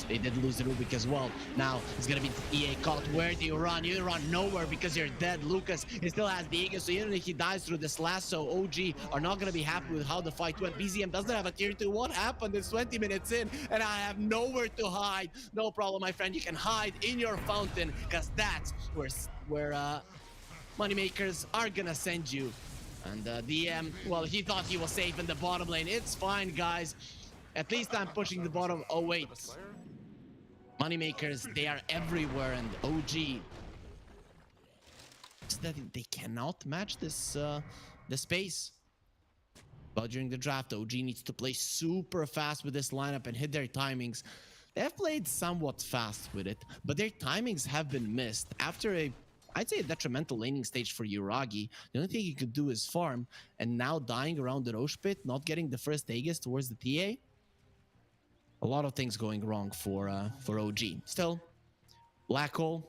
they did lose the Rubik as well. Now it's gonna be EA caught. Where do you run? You run nowhere because you're dead. Lucas, he still has the Aegis, so even if he dies through this lasso, OG are not gonna be happy with how the fight went. BZM doesn't have a tier 2. What happened? It's 20 minutes in, and I have nowhere to hide. No problem, my friend. You can hide in your fountain, because that's where moneymakers are gonna send you. And DM, well, he thought he was safe in the bottom lane. It's fine, guys. At least I'm pushing the bottom. Oh, wait. Moneymakers, they are everywhere, and OG, so that they cannot match this the pace. But during the draft, OG needs to play super fast with this lineup and hit their timings. They have played somewhat fast with it, but their timings have been missed. After I'd say a detrimental laning stage for Uragi, the only thing he could do is farm, and now dying around the Roche pit, not getting the first Aegis towards the TA. A lot of things going wrong for OG. Still, Black Hole,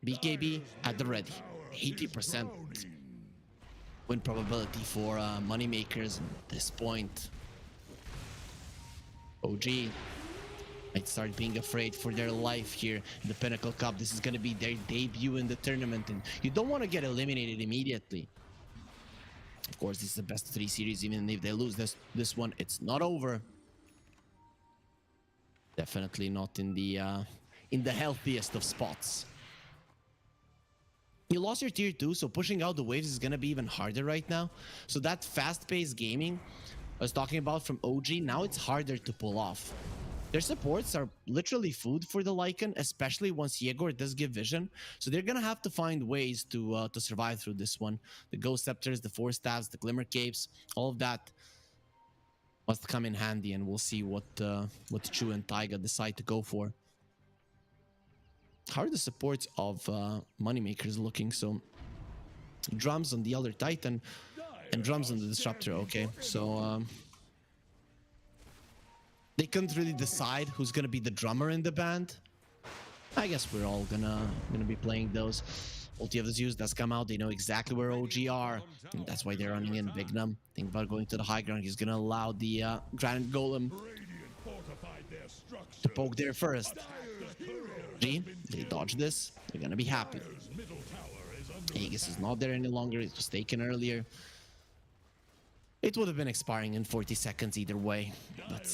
BKB at the ready. 80% win probability for moneymakers at this point. OG might start being afraid for their life here in the Pinnacle Cup. This is going to be their debut in the tournament, and you don't want to get eliminated immediately. Of course, this is the best of 3 series. Even if they lose this one, it's not over. Definitely not in the healthiest of spots. You lost your tier 2, so pushing out the waves is going to be even harder right now. So that fast-paced gaming I was talking about from OG, now it's harder to pull off. Their supports are literally food for the Lycan, especially once Yegor does give vision. So they're gonna have to find ways to survive through this one. The Ghost Scepters, the Force Staves, the Glimmer Capes, all of that must come in handy, and we'll see what Chu and Taiga decide to go for. How are the supports of Moneymakers looking? So drums on the Elder Titan and drums on the Disruptor. Okay, so they couldn't really decide who's gonna be the drummer in the band. I guess we're all gonna be playing those. Ulti of the Zeus does come out. They know exactly where OG are, and that's why they're running in Bignum. Think about going to the high ground. He's gonna allow the Granite Golem to poke there first. G, they dodge this. They're gonna be happy. Aegis is not there any longer. It was taken earlier. It would have been expiring in 40 seconds either way. But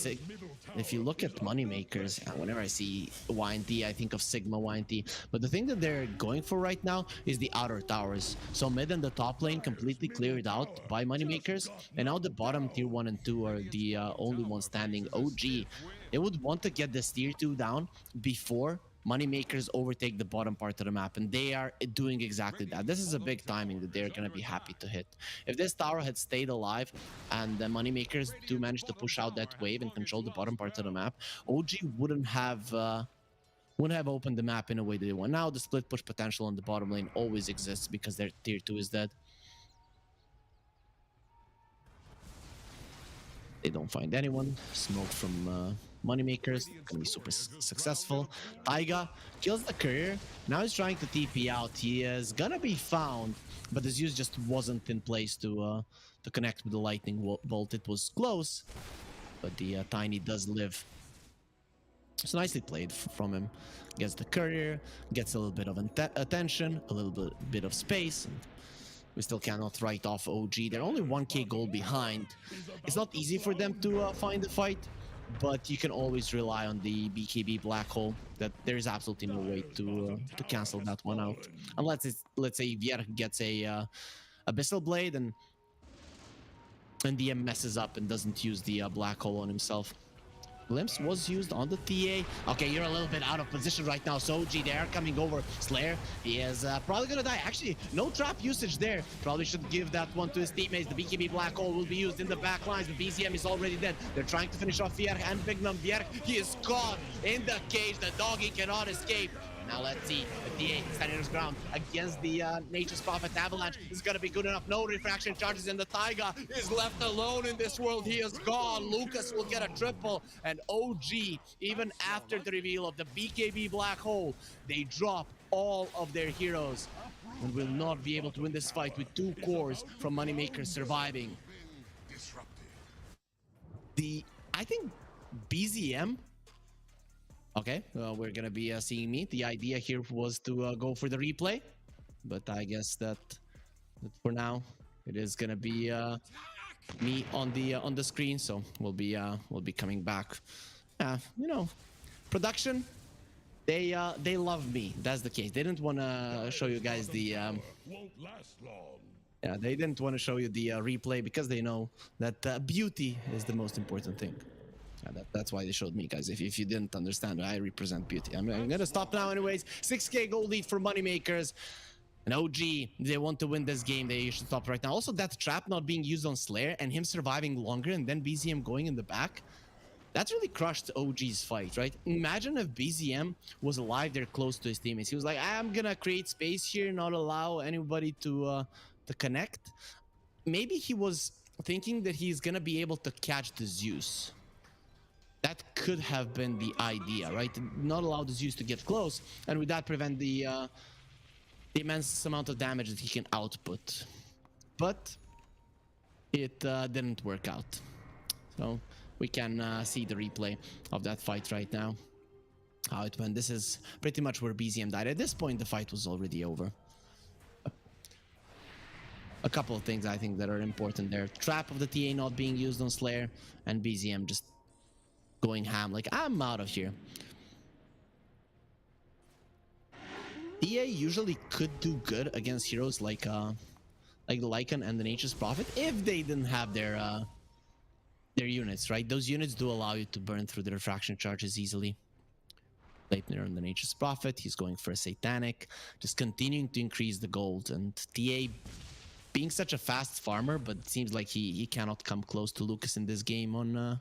if you look at moneymakers, whenever I see YNT, I think of Sigma YNT. But the thing that they're going for right now is the outer towers. So mid and the top lane completely cleared out by moneymakers. And now the bottom tier 1 and 2 are the only ones standing. OG, they would want to get this tier 2 down before moneymakers overtake the bottom part of the map, and they are doing exactly that. This is a big timing that they're going to be happy to hit. If this tower had stayed alive and the moneymakers do manage to push out that wave and control the bottom part of the map, OG wouldn't have opened the map in a way that they want. Now the split push potential on the bottom lane always exists because their tier 2 is dead. They don't find anyone. Smoke from moneymakers, gonna be super successful. Taiga kills the courier. Now he's trying to TP out. He is gonna be found, but the Zeus just wasn't in place to connect with the lightning bolt. It was close, but the Tiny does live. It's nicely played from him. Gets the courier, gets a little bit of attention, a little bit of space. We still cannot write off OG. They're only 1k gold behind. It's not easy for them to find the fight, but you can always rely on the BKB black hole. That there is absolutely no way to cancel that one out, unless let's say Vier gets a abyssal blade and DM messes up and doesn't use the black hole on himself. Glimpse was used on the TA. Okay, you're a little bit out of position right now. So OG, they are coming over. Slayer, he is probably gonna die. Actually, no trap usage there. Probably should give that one to his teammates. The BKB black hole will be used in the back lines. The BZM is already dead. They're trying to finish off Vierk and Bignum. Vierk, he is caught in the cage. The doggy cannot escape. Now let's see, the DA standing his ground against the Nature's Prophet Avalanche. This is gonna be good enough. No refraction charges, and the Taiga is left alone in this world. He is gone. Lucas will get a triple, and OG, even after the reveal of the BKB black hole, they drop all of their heroes and will not be able to win this fight with 2 cores from Moneymakers surviving. I think BZM. Okay, we're gonna be seeing me. The idea here was to go for the replay, but I guess that for now it is gonna be me on the screen. So we'll be coming back. You know, production. They love me. That's the case. They didn't want to show you guys the. Yeah, they didn't want to show you the replay because they know that beauty is the most important thing. That's why they showed me, guys. If you didn't understand, I represent beauty. I'm gonna stop now anyways. 6k gold lead for moneymakers. And OG, they want to win this game. They should stop right now. Also, that trap not being used on Slayer and him surviving longer and then BZM going in the back. That's really crushed OG's fight, right? Imagine if BZM was alive there close to his teammates. He was like, I'm gonna create space here, not allow anybody to connect. Maybe he was thinking that he's gonna be able to catch the Zeus. That could have been the idea, right? Not allow the Zeus to get close, and with that prevent the immense amount of damage that he can output. But it didn't work out. So we can see the replay of that fight right now. How it went. This is pretty much where BZM died. At this point, the fight was already over. A couple of things I think that are important there. Trap of the TA not being used on Slayer, and BZM just going ham, like, I'm out of here. EA usually could do good against heroes like the Lycan and the Nature's Prophet if they didn't have their units, right? Those units do allow you to burn through the refraction charges easily. Leipner on the Nature's Prophet, he's going for a Satanic, just continuing to increase the gold, and TA being such a fast farmer, but it seems like he cannot come close to Lucas in this game on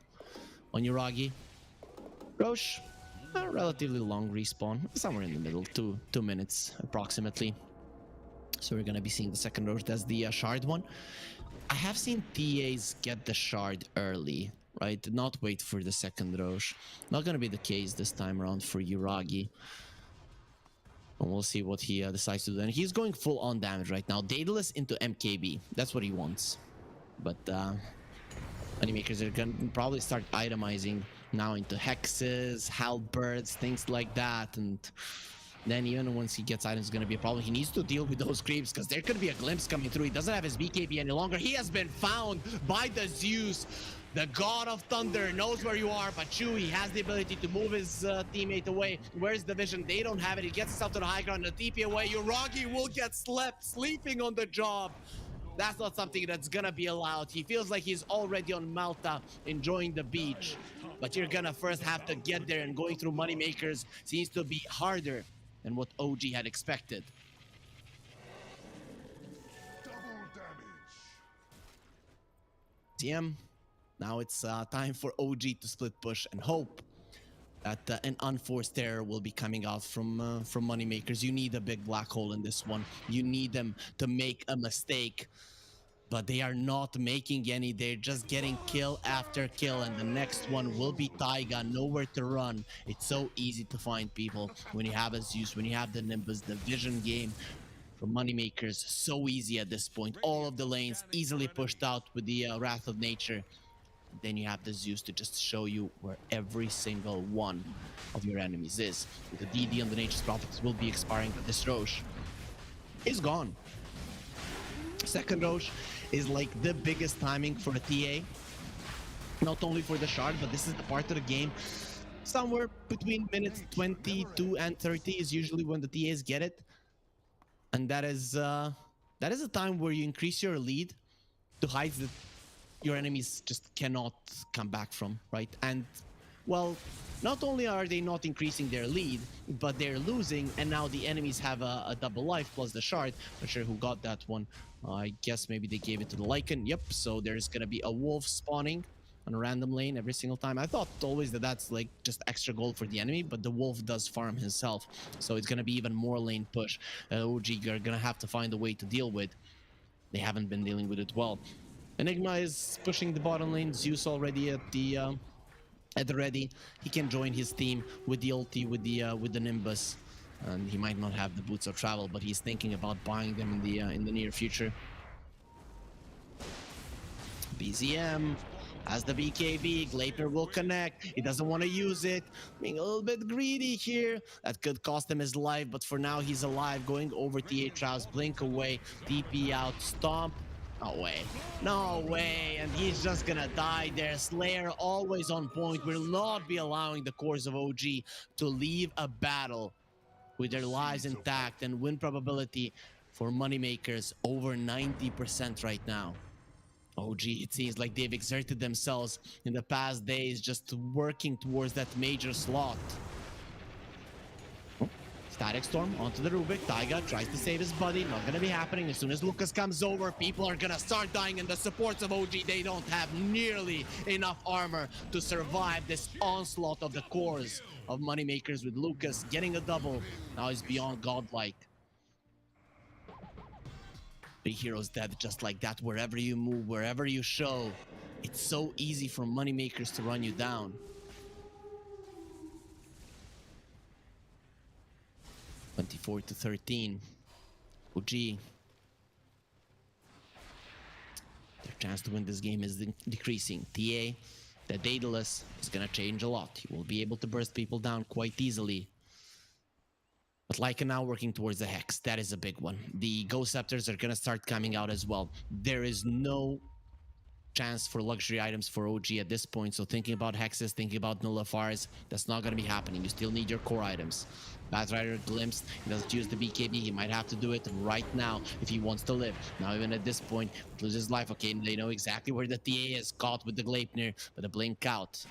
Yuragi. Roche, a relatively long respawn, somewhere in the middle, two minutes approximately. So we're gonna be seeing the second Roche. That's the shard one. I have seen TAs get the shard early, right? Not wait for the second Roche. Not gonna be the case this time around for Yuragi. And we'll see what he decides to do. And he's going full on damage right now. Daedalus into MKB. That's what he wants. But Moneymakers are gonna probably start itemizing now into hexes, halberds, things like that. And then even once he gets items, it's going to be a problem. He needs to deal with those creeps because there could be a glimpse coming through. He doesn't have his BKB any longer. He has been found by the Zeus. The God of Thunder knows where you are, but Chewy has the ability to move his teammate away. Where's the vision? They don't have it. He gets himself to the high ground. The TP away. Uragi will get sleeping on the job. That's not something that's gonna be allowed. He feels like he's already on Malta, enjoying the beach. But you're gonna first have to get there, and going through moneymakers seems to be harder than what OG had expected. Double damage. TM. Now it's time for OG to split push and hope that an unforced error will be coming out from moneymakers. You need a big black hole in this one. You need them to make a mistake, but they are not making any. They're just getting kill after kill, and the next one will be Taiga. Nowhere to run. It's so easy to find people when you have a Zeus, when you have the Nimbus. The vision game for moneymakers so easy at this point. All of the lanes easily pushed out with the Wrath of Nature. Then you have the Zeus to just show you where every single one of your enemies is. The DD on the Nature's Prophets will be expiring, but this Roche is gone. Second Roche is like the biggest timing for the TA. Not only for the shard, but this is the part of the game. Somewhere between minutes 22 and 30 is usually when the TAs get it. And that is a time where you increase your lead to heights that your enemies just cannot come back from, right? And, well, not only are they not increasing their lead, but they're losing, and now the enemies have a double life plus the shard. Not sure who got that one. I guess maybe they gave it to the Lycan. Yep, so there's gonna be a wolf spawning on a random lane every single time. I thought always that that's like just extra gold for the enemy, but the wolf does farm himself, so it's gonna be even more lane push. OG are gonna have to find a way to deal with. They haven't been dealing with it well. Enigma is pushing the bottom lane. Zeus already at the ready. He can join his team with the ulti, with the Nimbus, and he might not have the boots of travel, but he's thinking about buying them in the near future. BZM has the BKB. Gleipnir will connect. He doesn't want to use it. Being a little bit greedy here. That could cost him his life, but for now he's alive. Going over TA Traps. Blink away. DP out. Stomp. No way. No way. And he's just gonna die there. Slayer always on point. Will not be allowing the cores of OG to leave a battle with their lives intact, and win probability for moneymakers over 90% right now. OG, it seems like they've exerted themselves in the past days just working towards that major slot. Static Storm onto the Rubik. Taiga tries to save his buddy. Not gonna be happening. As soon as Lucas comes over, people are gonna start dying, and the supports of OG, they don't have nearly enough armor to survive this onslaught of the cores of moneymakers, with Lucas getting a double. Now he's beyond godlike. Big heroes dead just like that. Wherever you move, wherever you show, it's so easy for moneymakers to run you down. 24-13. OG. Their chance to win this game is decreasing. TA, the Daedalus, is gonna change a lot. He will be able to burst people down quite easily. But Lycan now working towards the Hex. That is a big one. The Ghost Scepters are gonna start coming out as well. There is no chance for luxury items for OG at this point, so thinking about Hexes, thinking about Nullifiers, that's not gonna be happening. You still need your core items. Batrider glimpsed, he doesn't use the BKB, he might have to do it right now if he wants to live. Now even at this point, loses his life. Okay, they know exactly where the TA is, caught with the Gleipnir, but the blink out.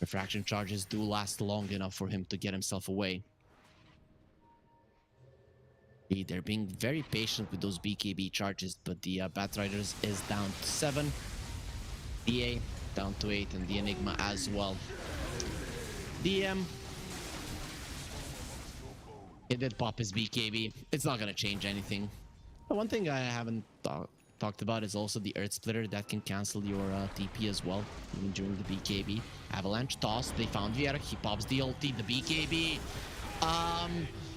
Refraction charges do last long enough for him to get himself away. They're being very patient with those BKB charges, but the Batriders is down to 7. DA down to 8, and the Enigma as well. DM. It did pop his BKB. It's not gonna change anything. But one thing I haven't talked about is also the Earth Splitter that can cancel your TP as well, even during the BKB. Avalanche toss. They found Vieira. He pops the ulti. The BKB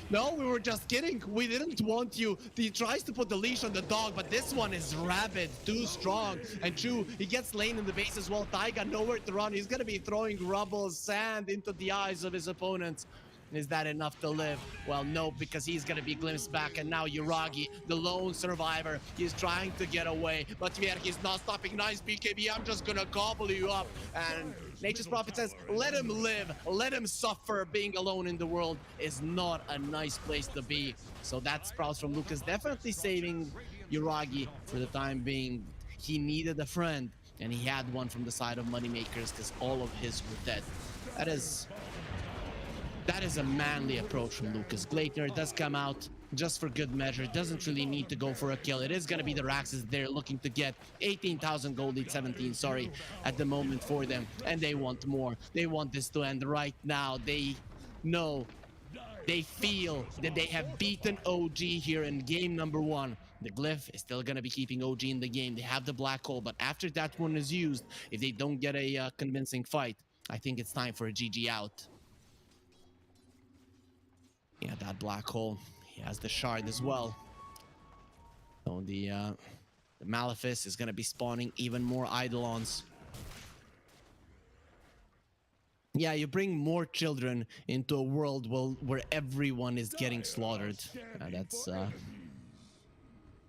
No, we were just kidding. We didn't want you. He tries to put the leash on the dog, but this one is rabid, too strong. And Chu, he gets lane in the base as well. Taiga nowhere to run. He's gonna be throwing rubble, sand into the eyes of his opponents. Is that enough to live? Well, no, because he's gonna be glimpsed back, and now Yuragi, the lone survivor, he's trying to get away, but Vierki's not stopping. Nice BKB, I'm just gonna gobble you up. And Nature's Prophet says, let him live, let him suffer. Being alone in the world is not a nice place to be. So that sprouts from Lucas, definitely saving Yuragi for the time being. He needed a friend, and he had one from the side of Moneymakers because all of his were dead. That is a manly approach from Lucas. Gleitner does come out just for good measure. Doesn't really need to go for a kill. It is going to be the Raxes they're looking to get. 18,000 gold lead, 17, sorry, at the moment for them. And they want more. They want this to end right now. They know, they feel that they have beaten OG here in game number 1. The Glyph is still going to be keeping OG in the game. They have the black hole, but after that one is used, if they don't get a convincing fight, I think it's time for a GG out. Yeah, that black hole. He has the shard as well. So the Malefice is going to be spawning even more Eidolons. Yeah, you bring more children into a world where everyone is getting slaughtered.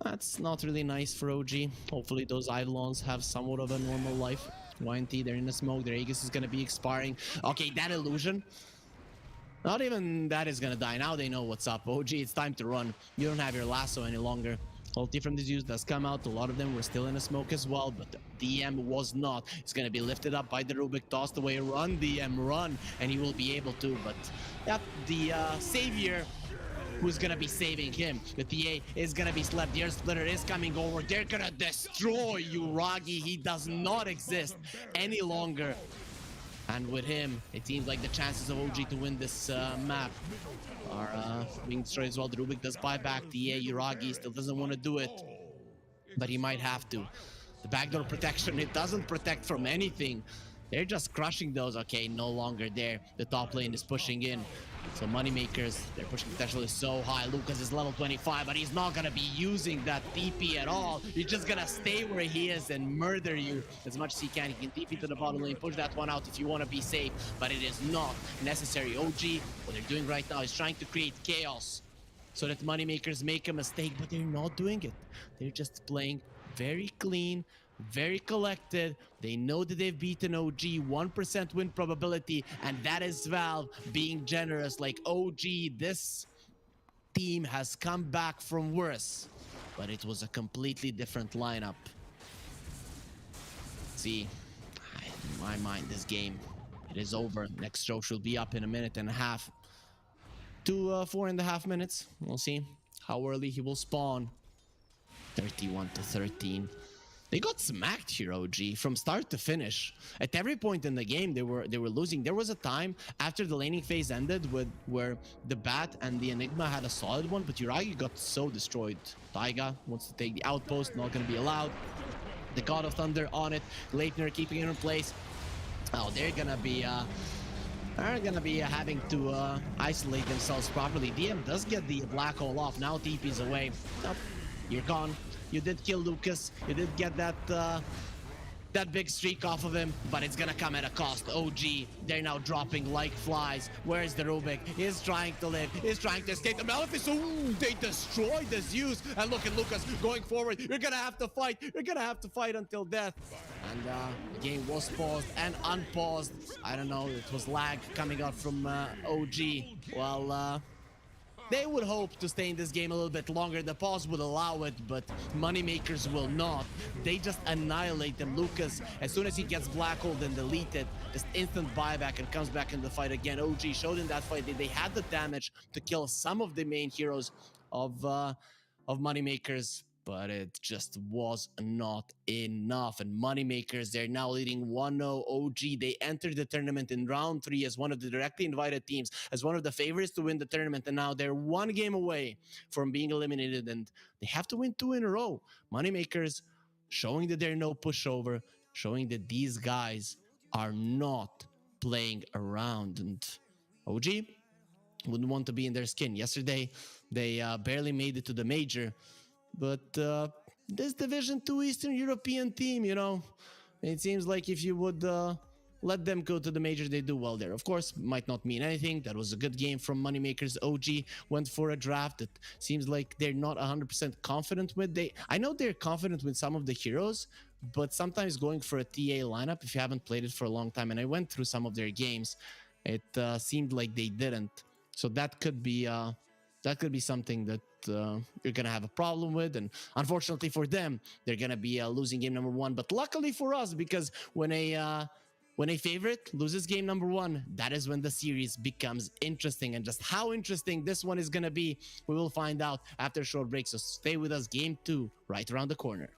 That's not really nice for OG. Hopefully those Eidolons have somewhat of a normal life. YNT, they're in the smoke. Their Aegis is going to be expiring. Okay, that illusion. Not even that is gonna die. Now they know what's up. OG, it's time to run. You don't have your lasso any longer. Ulti from this use does come out. A lot of them were still in the smoke as well, but the DM was not. It's gonna be lifted up by the Rubik, tossed away. Run, DM, run, and he will be able to. But yep, the savior who's gonna be saving him. The TA is gonna be slept. The Air Splitter is coming over. They're gonna destroy Yuragi. He does not exist any longer. And with him, it seems like the chances of OG to win this map are being destroyed as well. The Rubik does buy back the Yuragi, still doesn't want to do it, but he might have to. The backdoor protection, it doesn't protect from anything. They're just crushing those. Okay, no longer there. The top lane is pushing in. So Moneymakers, their pushing potential is so high. Lucas is level 25, but he's not gonna be using that TP at all. He's just gonna stay where he is and murder you as much as he can. He can TP to the bottom lane, push that one out if you want to be safe, but it is not necessary. OG, what they're doing right now is trying to create chaos so that Moneymakers make a mistake, but they're not doing it. They're just playing very clean, very collected. They know that they've beaten OG, 1% win probability, and that is Valve being generous. Like, OG, this team has come back from worse, but it was a completely different lineup. See, in my mind, this game, it is over. Next show should be up in a minute and a half to 4.5 minutes. We'll see how early he will spawn. 31-13. They got smacked here, OG, from start to finish. At every point in the game, they were losing. There was a time after the laning phase ended where the Bat and the Enigma had a solid one, but Yuragi got so destroyed. Taiga wants to take the outpost, not going to be allowed. The God of Thunder on it. Leitner keeping it in place. Oh, they're gonna be having to isolate themselves properly. DM does get the black hole off. Now TP's away. Oh, you're gone. You did kill Lucas. You did get that that big streak off of him, but it's gonna come at a cost. OG, they're now dropping like flies. Where's the Rubik? He's trying to live. He's trying to escape. The Malefice, ooh, they destroyed the Zeus. And look at Lucas going forward. You're gonna have to fight. You're gonna have to fight until death. And the game was paused and unpaused. I don't know, it was lag coming out from OG. Well, they would hope to stay in this game a little bit longer. The pause would allow it, but Moneymakers will not. They just annihilate them. Lucas, as soon as he gets black holed and deleted, just instant buyback and comes back in the fight again. OG showed in that fight that they had the damage to kill some of the main heroes of Moneymakers, but it just was not enough. And Moneymakers, they're now leading 1-0. OG, they entered the tournament in round 3 as one of the directly invited teams, as one of the favorites to win the tournament, and now they're one game away from being eliminated, and they have to win 2 in a row. Moneymakers showing that they're no pushover, showing that these guys are not playing around. And OG, wouldn't want to be in their skin. Yesterday, they barely made it to the major, but this Division 2 Eastern European team, it seems like if you would let them go to the major, they do well there. Of course, might not mean anything. That was a good game from Moneymakers. OG went for a draft that seems like they're not 100% confident with. I know they're confident with some of the heroes, but sometimes going for a TA lineup, if you haven't played it for a long time, and I went through some of their games, it seemed like they didn't. So that could be something that you're gonna have a problem with, and unfortunately for them, they're gonna be losing game number 1. But luckily for us, because when a favorite loses game number 1, that is when the series becomes interesting. And just how interesting this one is gonna be, we will find out after a short break. So stay with us. Game 2 right around the corner.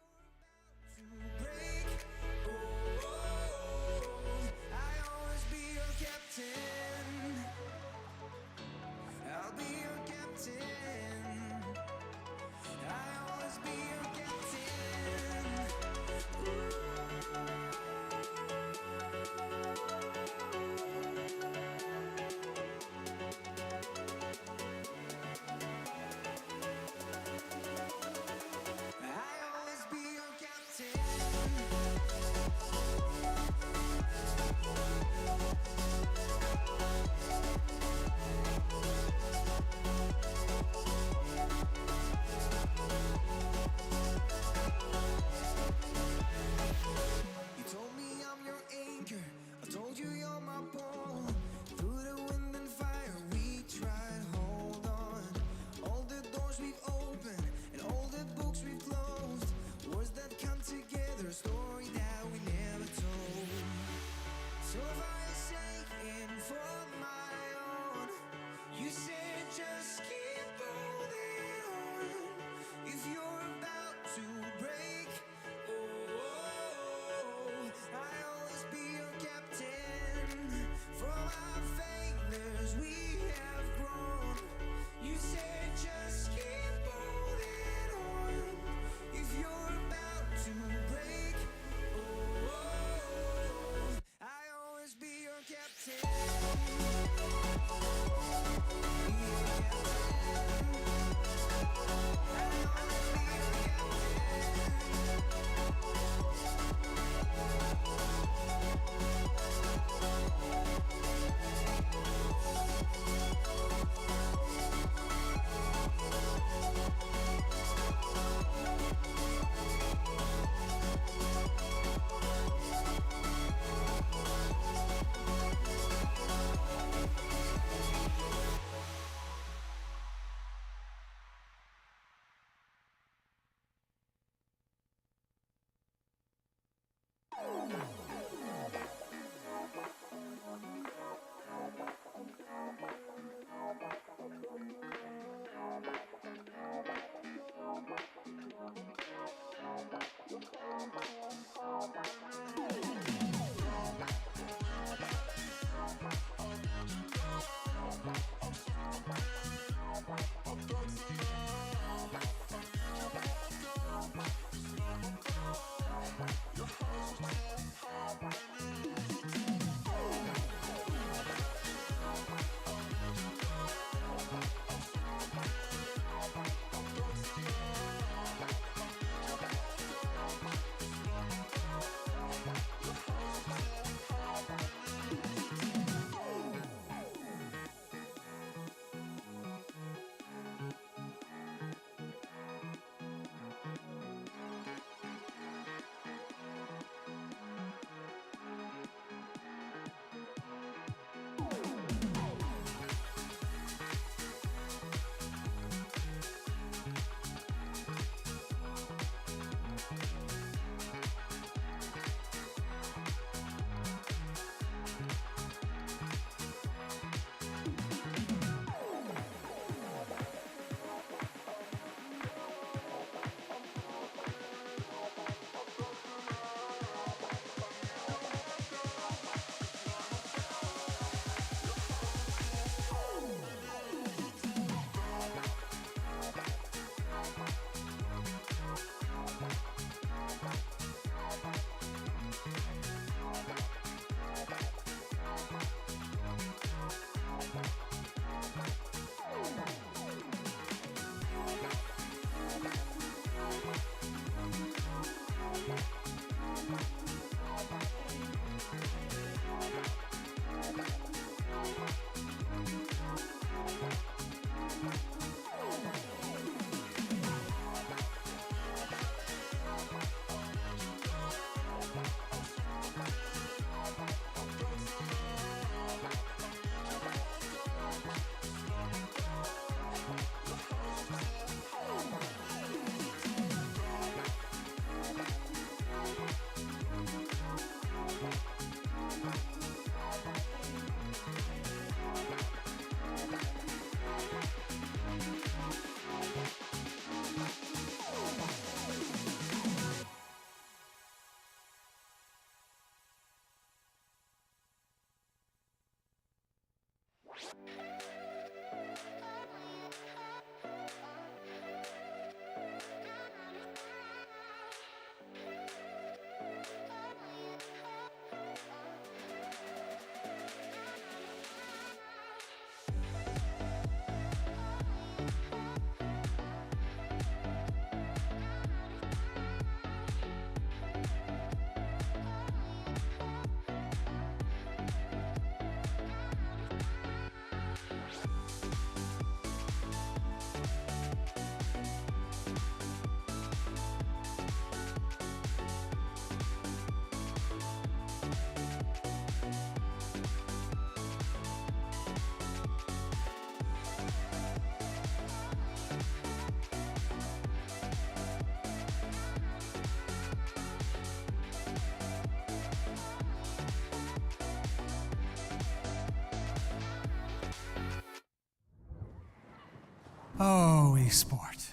Oh, Esport.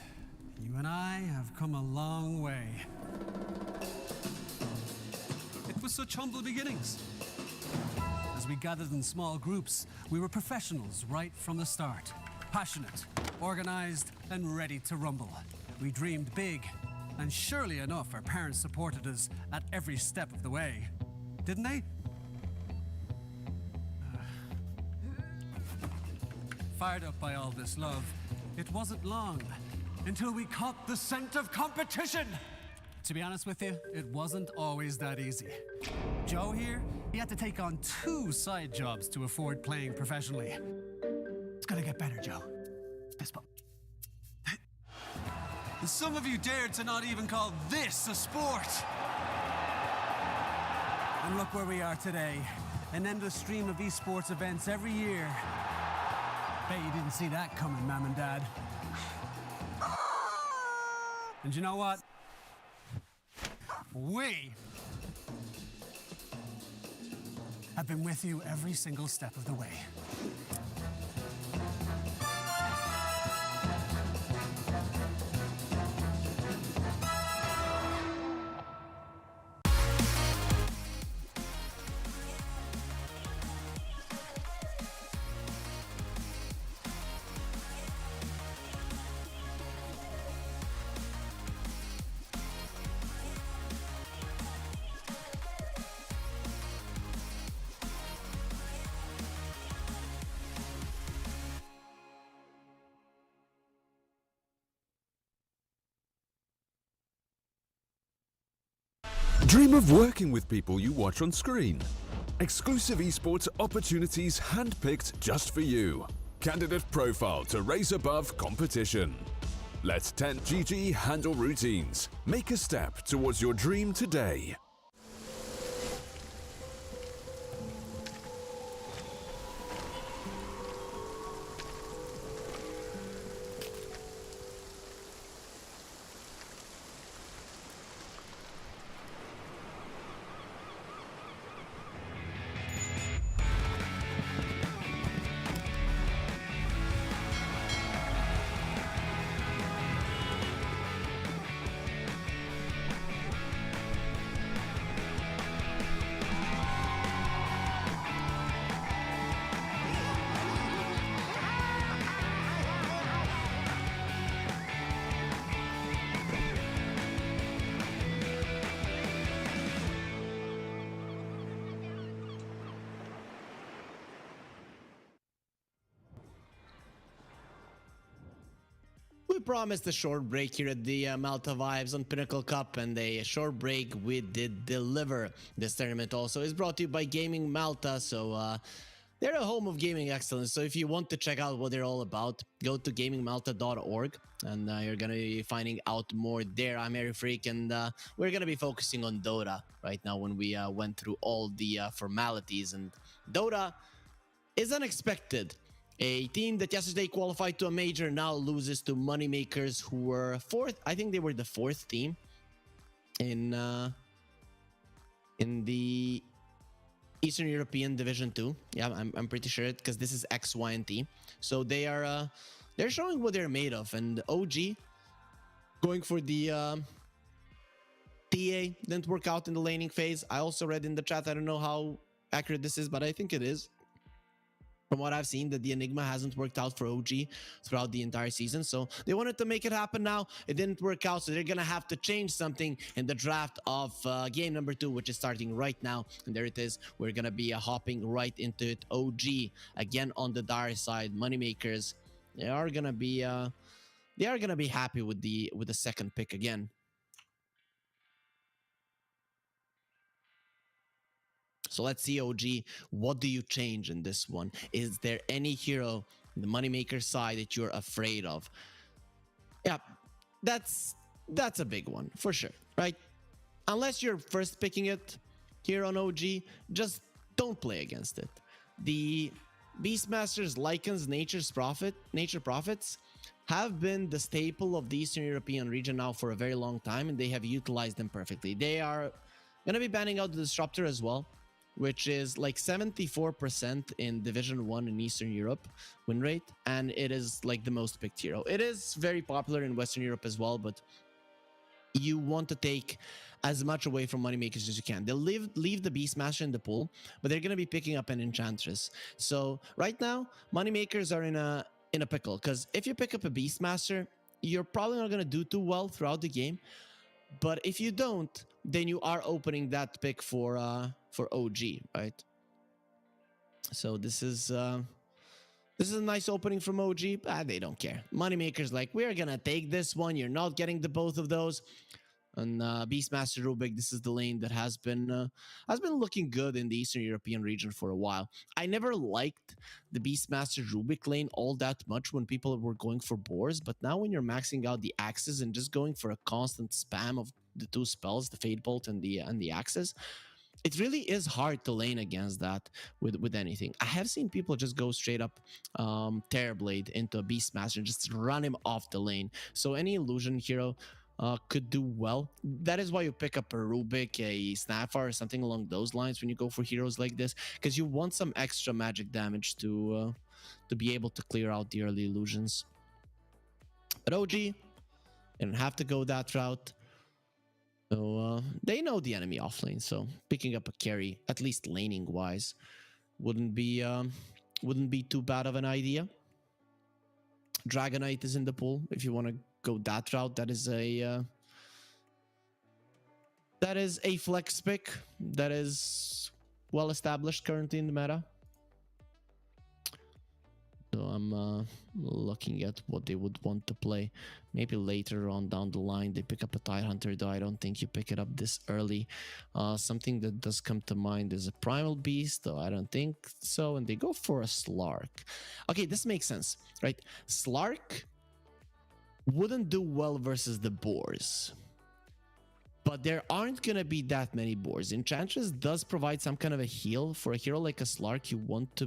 You and I have come a long way. It was such humble beginnings. As we gathered in small groups, we were professionals right from the start. Passionate, organized, and ready to rumble. We dreamed big, and surely enough, our parents supported us at every step of the way. Didn't they? Fired up by all this love, it wasn't long until we caught the scent of competition. To be honest with you, it wasn't always that easy. Joe here, he had to take on 2 side jobs to afford playing professionally. It's gonna get better, Joe. Fist bump. Some of you dared to not even call this a sport. And look where we are today. An endless stream of esports events every year. Bet you didn't see that coming, Mom and Dad. And you know what? We have been with you every single step of the way. Dream of working with people you watch on screen. Exclusive esports opportunities handpicked just for you. Candidate profile to raise above competition. Let 10GG handle routines. Make a step towards your dream today. We promised a short break here at the Malta Vibes on Pinnacle Cup, and a short break we did deliver. This tournament also is brought to you by Gaming Malta, so they're a home of gaming excellence. So if you want to check out what they're all about, go to gamingmalta.org, and you're gonna be finding out more there. I'm Harry Freak, and we're gonna be focusing on Dota right now when we went through all the formalities. And Dota is unexpected. A team that yesterday qualified to a major now loses to Moneymakers, who were fourth. I think they were the 4th team in the Eastern European Division 2. Yeah, I'm pretty sure it, because this is X, Y, and T. So they are they're showing what they're made of. And OG going for the TA didn't work out in the laning phase. I also read in the chat, I don't know how accurate this is, but I think it is. from what I've seen, that the Enigma hasn't worked out for OG throughout the entire season. So they wanted to make it happen now. It didn't work out, so they're going to have to change something in the draft of game number 2, which is starting right now. And there it is. We're going to be hopping right into it. OG, again on the dire side. Moneymakers, they are going to be happy with the second pick again. So let's see, OG, what do you change in this one? Is there any hero in the Moneymaker side that you're afraid of? Yeah, that's a big one for sure, right? Unless you're first picking it here on OG, just don't play against it. The Beastmasters, Lycans, Nature Prophets have been the staple of the Eastern European region now for a very long time, and they have utilized them perfectly. They are going to be banning out the Disruptor as well, which is like 74% in Division 1 in Eastern Europe win rate, and it is like the most picked hero. It is very popular in Western Europe as well, but you want to take as much away from Moneymakers as you can. They'll leave the Beastmaster in the pool, but they're going to be picking up an Enchantress. So right now, Moneymakers are in a pickle, because if you pick up a Beastmaster, you're probably not going to do too well throughout the game. But if you don't, then you are opening that pick for OG, right? So this is a nice opening from OG. They don't care. Moneymakers like, we're gonna take this one. You're not getting the both of those. And Beastmaster Rubik, this is the lane that has been looking good in the Eastern European region for a while. I never liked the Beastmaster Rubik lane all that much when people were going for boars, but now when you're maxing out the axes and just going for a constant spam of the two spells, the Fade Bolt and the axes, it really is hard to lane against that with anything. I have seen people just go straight up Terrorblade into a Beastmaster and just run him off the lane. So any illusion hero could do well. That is why you pick up a Rubik, a Snapfire, or something along those lines when you go for heroes like this, because you want some extra magic damage to be able to clear out the early illusions. But OG, they don't have to go that route. So they know the enemy offlane, so picking up a carry, at least laning wise, wouldn't be too bad of an idea. Dragonite is in the pool if you want to go that route. That is a flex pick that is well established currently in the meta. So I'm looking at what they would want to play. Maybe later on down the line they pick up a Tidehunter, though I don't think you pick it up this early. Something that does come to mind is a Primal Beast, though I don't think so. And they go for a Slark. Okay, this makes sense, right? Slark wouldn't do well versus the boars, but there aren't going to be that many boars. Enchantress does provide some kind of a heal. For a hero like a Slark, you want to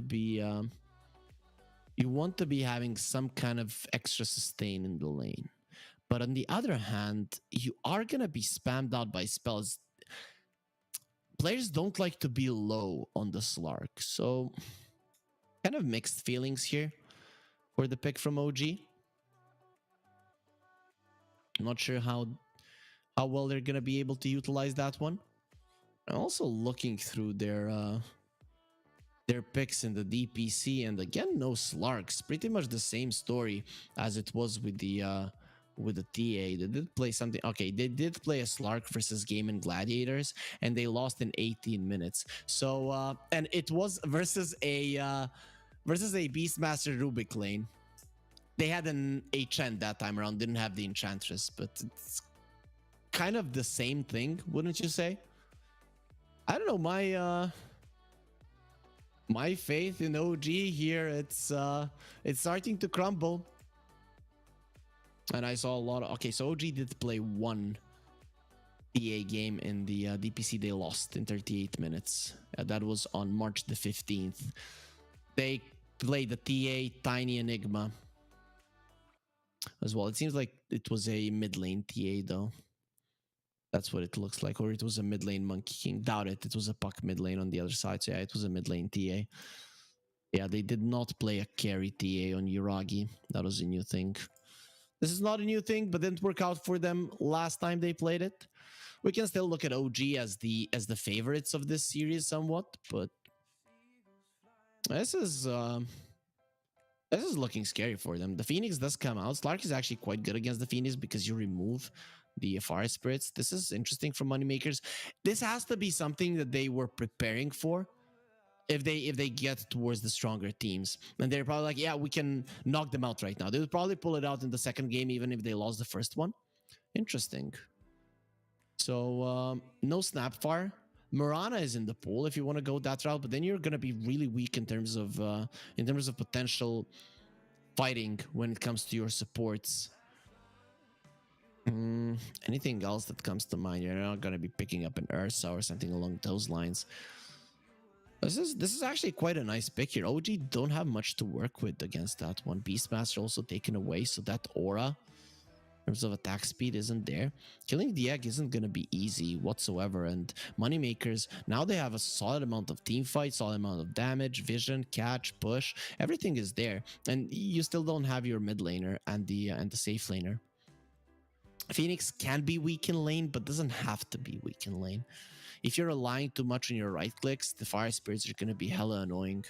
be having some kind of extra sustain in the lane. But on the other hand, you are going to be spammed out by spells. Players don't like to be low on the Slark, so kind of mixed feelings here for the pick from OG. I'm not sure how well they're going to be able to utilize that one. I'm also looking through their picks in the DPC, and again, no Slarks. Pretty much the same story as it was with the TA. They did play something. Okay, they did play a Slark versus Game and Gladiators, and they lost in 18 minutes. So and it was versus a Beastmaster Rubik lane. They had an HN that time around, didn't have the Enchantress, but it's kind of the same thing, wouldn't you say? I don't know, my faith in OG here, it's starting to crumble. And I saw a lot of... Okay, so OG did play one TA game in the DPC. They lost in 38 minutes. That was on March the 15th. They played the TA Tiny Enigma as well. It seems like it was a mid lane TA though. That's what it looks like. Or it was a mid lane Monkey King. Doubt it. It was a Puck mid lane on the other side. So yeah, it was a mid lane TA. Yeah, they did not play a carry TA on Yuragi. That was a new thing. This is not a new thing, but didn't work out for them last time they played it. We can still look at OG as the favorites of this series somewhat, but This is looking scary for them. The Phoenix does come out. Slark is actually quite good against the Phoenix because you remove the Fire Spirits. This is interesting for Moneymakers. This has to be something that they were preparing for if they get towards the stronger teams. And they're probably like, yeah, we can knock them out right now. They would probably pull it out in the second game, even if they lost the first one. Interesting. So no Snapfire. Murana is in the pool if you want to go that route, but then you're gonna be really weak in terms of potential fighting when it comes to your supports. Anything else that comes to mind? You're not gonna be picking up an Ursa or something along those lines. This is actually quite a nice pick here. OG don't have much to work with against that one. Beastmaster also taken away, so that aura in terms of attack speed isn't there. Killing the egg isn't going to be easy whatsoever. And Moneymakers, now they have a solid amount of team fight, solid amount of damage, vision, catch, push. Everything is there. And you still don't have your mid laner and the safe laner. Phoenix can be weak in lane, but doesn't have to be weak in lane. If you're relying too much on your right clicks, the Fire Spirits are going to be hella annoying.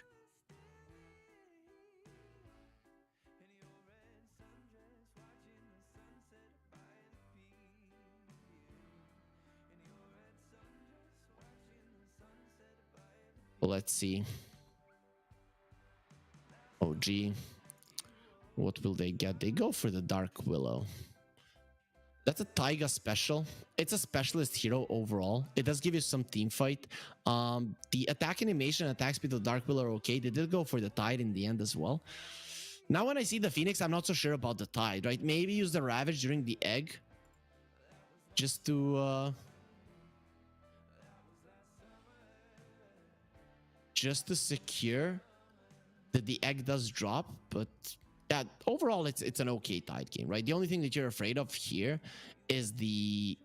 Let's see. OG. What will they get? They go for the Dark Willow. That's a Taiga special. It's a specialist hero overall. It does give you some team fight. The attack animation and attack speed of Dark Willow are okay. They did go for the Tide in the end as well. Now when I see the Phoenix, I'm not so sure about the Tide, right? Maybe use the Ravage during the egg. Just to... just to secure that the egg does drop, but yeah, overall it's an okay Tide game, right? The only thing that you're afraid of here is the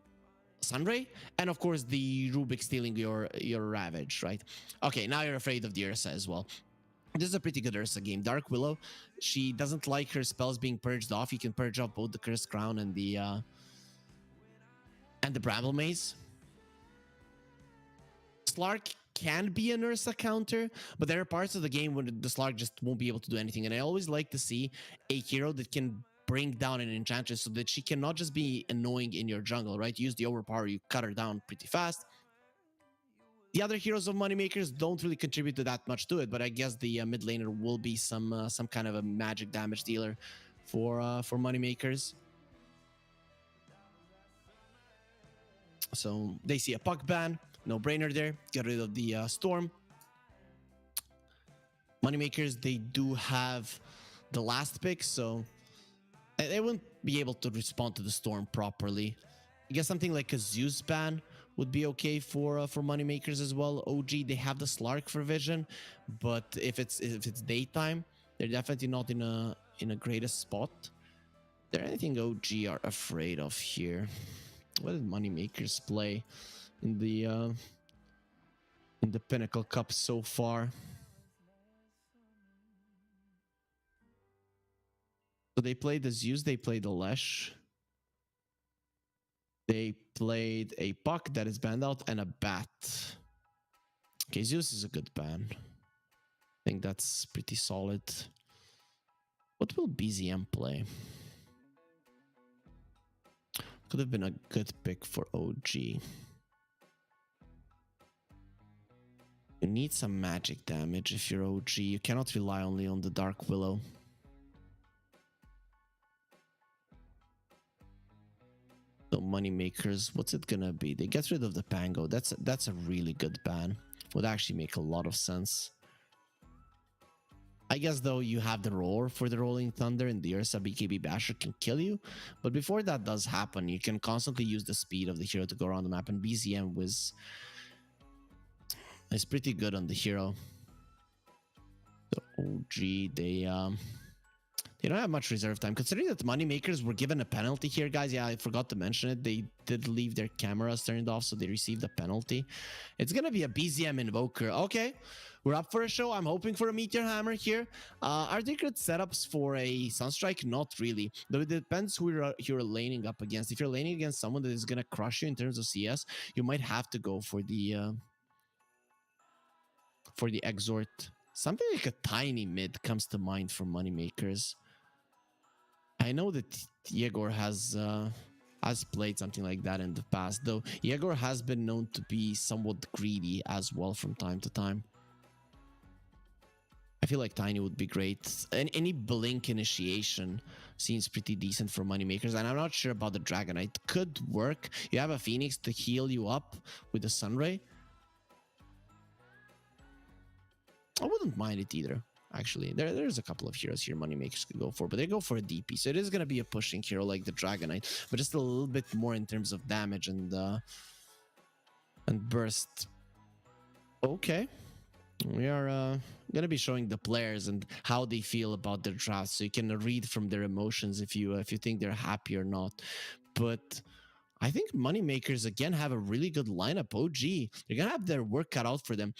Sunray, and of course the Rubik stealing your Ravage, right? Okay, now you're afraid of the Ursa as well. This is a pretty good Ursa game. Dark Willow, she doesn't like her spells being purged off. You can purge off both the Cursed Crown and the Bramble Maze. Slark can be an Ursa counter, but there are parts of the game when the Slark just won't be able to do anything. And I always like to see a hero that can bring down an enchantress so that she cannot just be annoying in your jungle, right? Use the overpower, you cut her down pretty fast. The other heroes of Moneymakers don't really contribute to that much to it, but I guess the mid laner will be some kind of a magic damage dealer for Moneymakers. So they see a puck ban. No brainer there. Get rid of the Storm. Moneymakers, they do have the last pick, so they won't be able to respond to the Storm properly. I guess something like a Zeus ban would be okay for Moneymakers as well. OG, they have the Slark for vision, but if it's daytime, they're definitely not in a greatest spot. Is there anything OG are afraid of here? What did Moneymakers play in the Pinnacle Cup so far? So they played the Zeus, they played the Lesh, they played a Puck that is banned out, and a Bat. Okay, Zeus is a good ban. I think that's pretty solid. What will BZM play? Could have been a good pick for OG. You need some magic damage if you're OG. You cannot rely only on the Dark Willow. So Moneymakers, what's it gonna be? They get rid of the Pango. That's a really good ban. Would actually make a lot of sense. I guess though you have the Roar for the Rolling Thunder, and the Ursa BKB Basher can kill you. But before that does happen, you can constantly use the speed of the hero to go around the map, and BZM is pretty good on the hero. So OG, they don't have much reserve time. Considering that the Moneymakers were given a penalty here, guys. Yeah, I forgot to mention it. They did leave their cameras turned off, so they received a penalty. It's going to be a BZM Invoker. Okay, we're up for a show. I'm hoping for a Meteor Hammer here. Are there good setups for a Sunstrike? Not really. Though it depends who you're laning up against. If you're laning against someone that is going to crush you in terms of CS, you might have to go for the Exort. Something like a tiny mid comes to mind for moneymakers. I know that Yegor has played something like that in the past, though Yegor has been known to be somewhat greedy as well from time to time. I feel like Tiny would be great. Any Blink initiation seems pretty decent for moneymakers, and I'm not sure about the Dragonite. Could work. You have a Phoenix to heal you up with the Sunray. I wouldn't mind it either. Actually, there's a couple of heroes here moneymakers could go for, but they go for a DP, so it is going to be a pushing hero like the Dragonite, but just a little bit more in terms of damage and burst. Okay, we are going to be showing the players and how they feel about their draft, so you can read from their emotions if you think they're happy or not. But I think moneymakers again have a really good lineup. OG, they're gonna have their work cut out for them.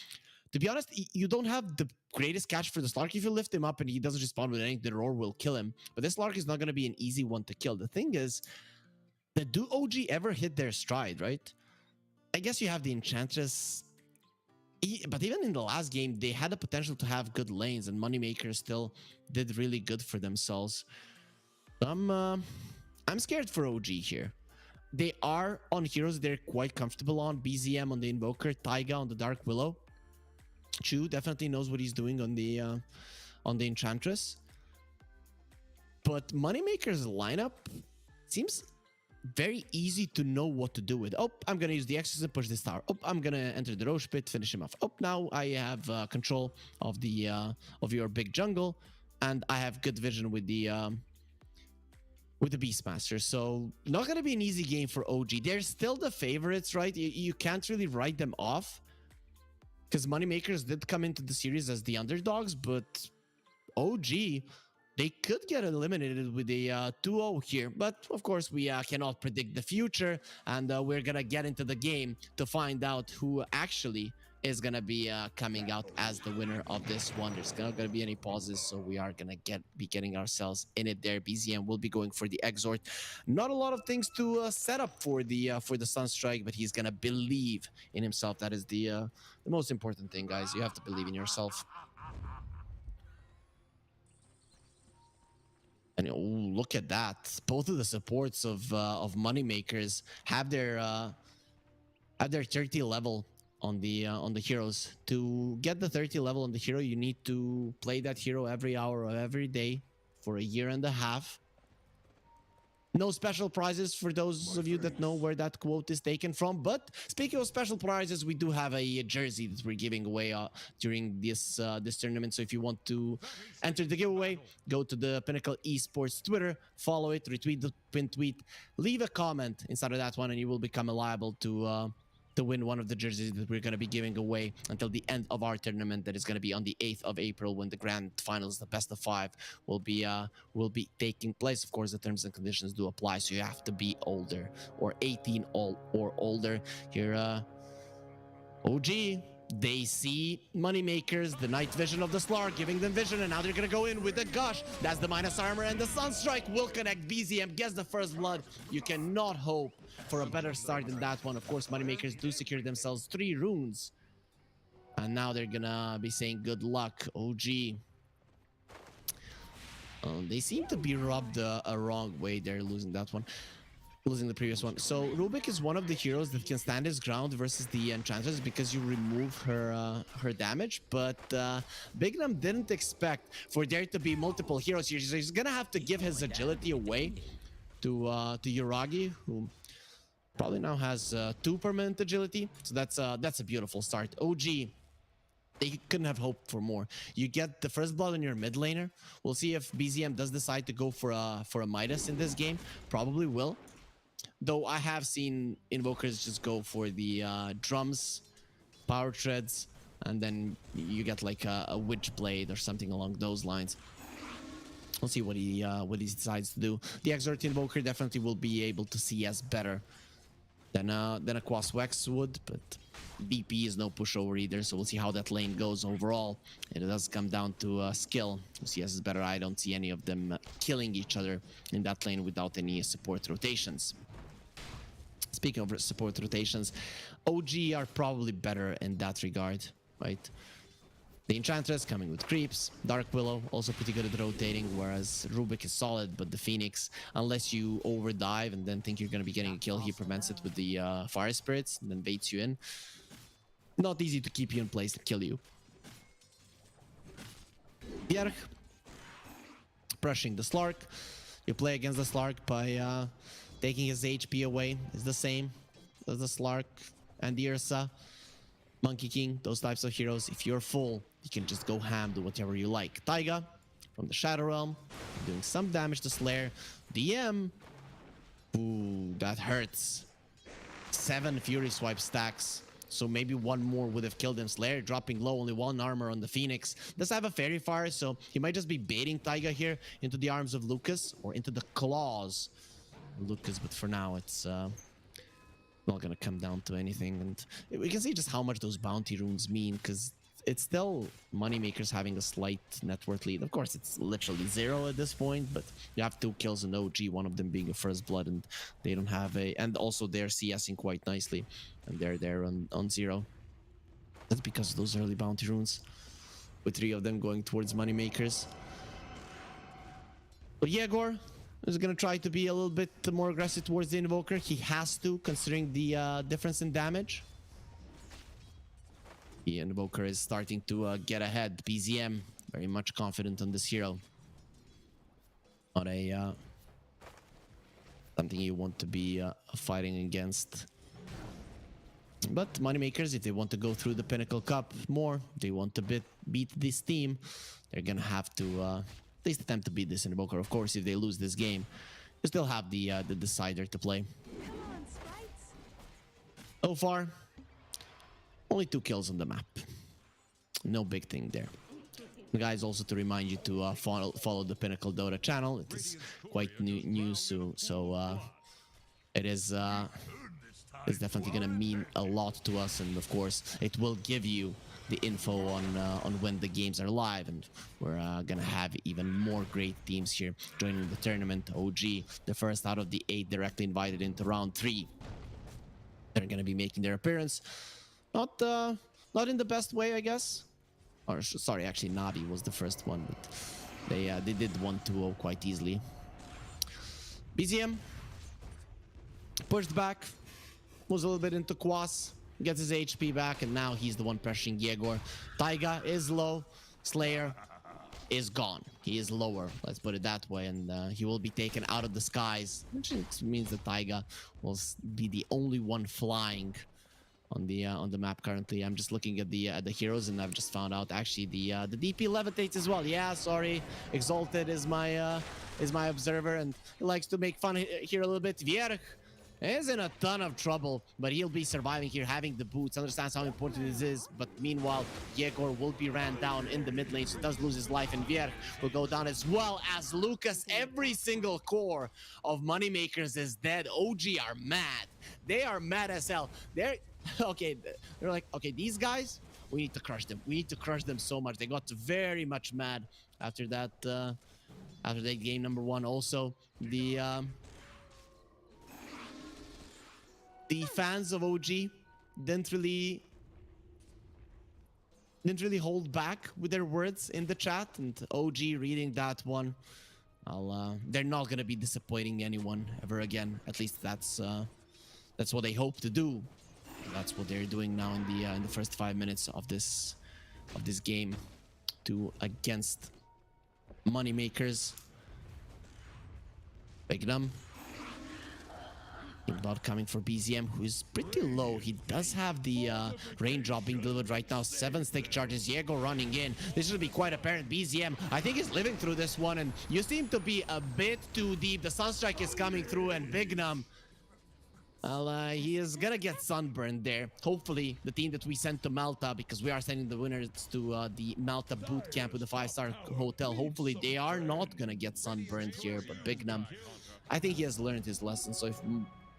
To be honest, you don't have the greatest catch for the Slark. If you lift him up and he doesn't respond with anything, the roar will kill him. But this Slark is not going to be an easy one to kill. The thing is, do OG ever hit their stride, right? I guess you have the Enchantress. But even in the last game, they had the potential to have good lanes, and moneymakers still did really good for themselves. I'm scared for OG here. They are on heroes they're quite comfortable on. BZM on the Invoker, Taiga on the Dark Willow. Chu definitely knows what he's doing on the Enchantress. But moneymaker's lineup seems very easy to know what to do with. Oh, I'm gonna use the Exorcism, push this tower. Oh, I'm gonna enter the Roche Pit, finish him off. Oh, now I have control of the of your big jungle, and I have good vision with the Beastmaster. So not gonna be an easy game for OG. They're still the favorites, right? You can't really write them off, because moneymakers did come into the series as the underdogs, but OG, they could get eliminated with a 2-0 here. But of course, we cannot predict the future, and we're gonna get into the game to find out who actually is gonna be coming out as the winner of this one. There's not gonna be any pauses, so we are gonna be getting ourselves in it there. BZM will be going for the Exort. Not a lot of things to set up for the Sunstrike, but he's gonna believe in himself. That is the most important thing, guys. You have to believe in yourself. And oh, look at that! Both of the supports of moneymakers have their 30 level on the heroes. To get the 30 level on the hero, you need to play that hero every hour of every day for 1.5 years. No special prizes for those of you that know where that quote is taken from. But speaking of special prizes, we do have a jersey that we're giving away during this tournament. So if you want to enter the giveaway, go to the Pinnacle Esports Twitter, follow it, retweet the pin tweet, leave a comment inside of that one, and you will become liable to win one of the jerseys that we're going to be giving away until the end of our tournament. That is going to be on the 8th of April, when the grand finals, the best of 5, will be taking place. Of course, the terms and conditions do apply, so you have to be older, or 18 or older. Here, OG, they see moneymakers, the night vision of the Slark giving them vision, and now they're gonna go in with the Gush. That's the minus armor, and the Sunstrike will connect. BZM gets the first blood. You cannot hope for a better start than that one. Of course, moneymakers do secure themselves 3 runes, and now they're gonna be saying good luck. OG, they seem to be rubbed a wrong way. They're losing that one, losing the previous one. So Rubik is one of the heroes that can stand his ground versus the Enchantress, because you remove her damage. But Bignam didn't expect for there to be multiple heroes here, so he's gonna have to give his agility away to Yuragi, who probably now has 2 permanent agility. So that's a beautiful start. OG, they couldn't have hoped for more. You get the first blood on your mid laner. We'll see if BZM does decide to go for a Midas in this game. Probably will. Though I have seen invokers just go for the drums, power treads, and then you get like a witch blade or something along those lines. We'll see what he decides to do. The Exort Invoker definitely will be able to CS better than a Quaswex would, but BP is no pushover either, so we'll see how that lane goes overall. It does come down to skill. CS is better. I don't see any of them killing each other in that lane without any support rotations. Speaking of support rotations, OG are probably better in that regard, right? The Enchantress coming with creeps. Dark Willow also pretty good at rotating, whereas Rubik is solid, but the Phoenix, unless you overdive and then think you're going to be getting a kill, he prevents it with the Fire Spirits and then baits you in. Not easy to keep you in place and kill you. Bjerg, brushing the Slark. You play against the Slark by taking his HP away. It's the same as the Slark and the Ursa. Monkey King, those types of heroes. If you're full, you can just go ham, do whatever you like. Taiga from the Shadow Realm, doing some damage to Slayer. DM, ooh, that hurts. 7 Fury Swipe stacks. So maybe one more would have killed him. Slayer dropping low, only 1 armor on the Phoenix. Does have a Fairy Fire, so he might just be baiting Taiga here into the arms of Lucas or into the claws of Lucas. But for now, it's not gonna come down to anything. And we can see just how much those bounty runes mean, because it's still Moneymakers having a slight net worth lead. Of course, it's literally 0 at this point, but you have 2 kills in OG, one of them being a first blood, and they don't have a... And also they're CSing quite nicely, and they're there on 0. That's because of those early bounty runes, with 3 of them going towards Moneymakers. But Yegor is going to try to be a little bit more aggressive towards the Invoker. He has to, considering the difference in damage. The Invoker is starting to get ahead. BZM, very much confident on this hero. Not a... something you want to be fighting against. But Moneymakers, if they want to go through the Pinnacle Cup more, they want to beat this team, they're going to have to... at least attempt to beat this Invoker. Of course, if they lose this game, you still have the decider to play. So far, only 2 kills on the map. No big thing there. Guys, also to remind you to follow the Pinnacle Dota channel. It is quite new, so it is it's definitely gonna mean a lot to us, and of course, it will give you the info on when the games are live, and we're gonna have even more great teams here joining the tournament. OG, the first out of the 8 directly invited into round 3. They're gonna be making their appearance, not in the best way, I guess. Or sorry, actually Navi was the first one, but they did 1-2-0 quite easily. BZM pushed back, moves a little bit into Quas, gets his HP back, and now he's the one pressuring Yegor. Taiga is low. Slayer is gone. He is lower, let's put it that way, and he will be taken out of the skies, which means that Taiga will be the only one flying on the map currently. I'm just looking at the heroes, and I've just found out actually the DP levitates as well. Yeah, sorry, Exalted is my observer, and he likes to make fun here a little bit. Vierg is in a ton of trouble, but he'll be surviving here, having the boots, understands how important this is. But meanwhile, Yegor will be ran down in the mid lane, so does lose his life, and Vierg will go down as well as Lucas. Every single core of Moneymakers is dead. OG are mad. They are mad as hell. They're like, okay, these guys, we need to crush them. We need to crush them so much. They got very much mad after that game number 1. Also, the fans of OG didn't really hold back with their words in the chat, and OG reading that one, they're not gonna be disappointing anyone ever again. At least that's what they hope to do. That's what they're doing now in the first 5 minutes of this game, against Moneymakers. Bignum about coming for BZM, who is pretty low. He does have the raindrop being delivered right now. 7 stick charges. Diego running in. This should be quite apparent. BZM, I think, is living through this one, and you seem to be a bit too deep. The Sunstrike is coming through, and Bignum, well, he is gonna get sunburned there. Hopefully, the team that we sent to Malta, because we are sending the winners to the Malta boot camp with the 5-star hotel. Hopefully, they are not gonna get sunburned here. But Bignum, I think he has learned his lesson. So if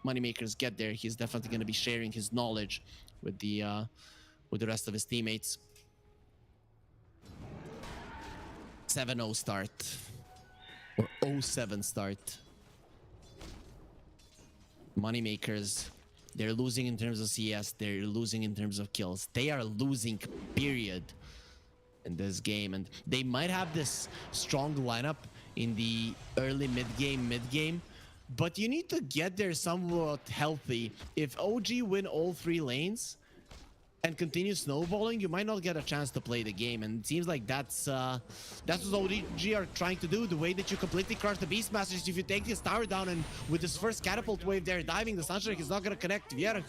Moneymakers get there, he's definitely gonna be sharing his knowledge with the rest of his teammates. 7-0 start, or 0-7 start. Moneymakers, they're losing in terms of CS, they're losing in terms of kills. They are losing, period. in this game, and they might have this strong lineup in the early mid-game, but you need to get there somewhat healthy. If OG win all 3 lanes and continue snowballing, you might not get a chance to play the game, and it seems like that's what OG are trying to do. The way that you completely crush the Beastmasters, if you take this tower down, and with this first catapult wave there diving, the Sunstrike is not going to connect. Vierg,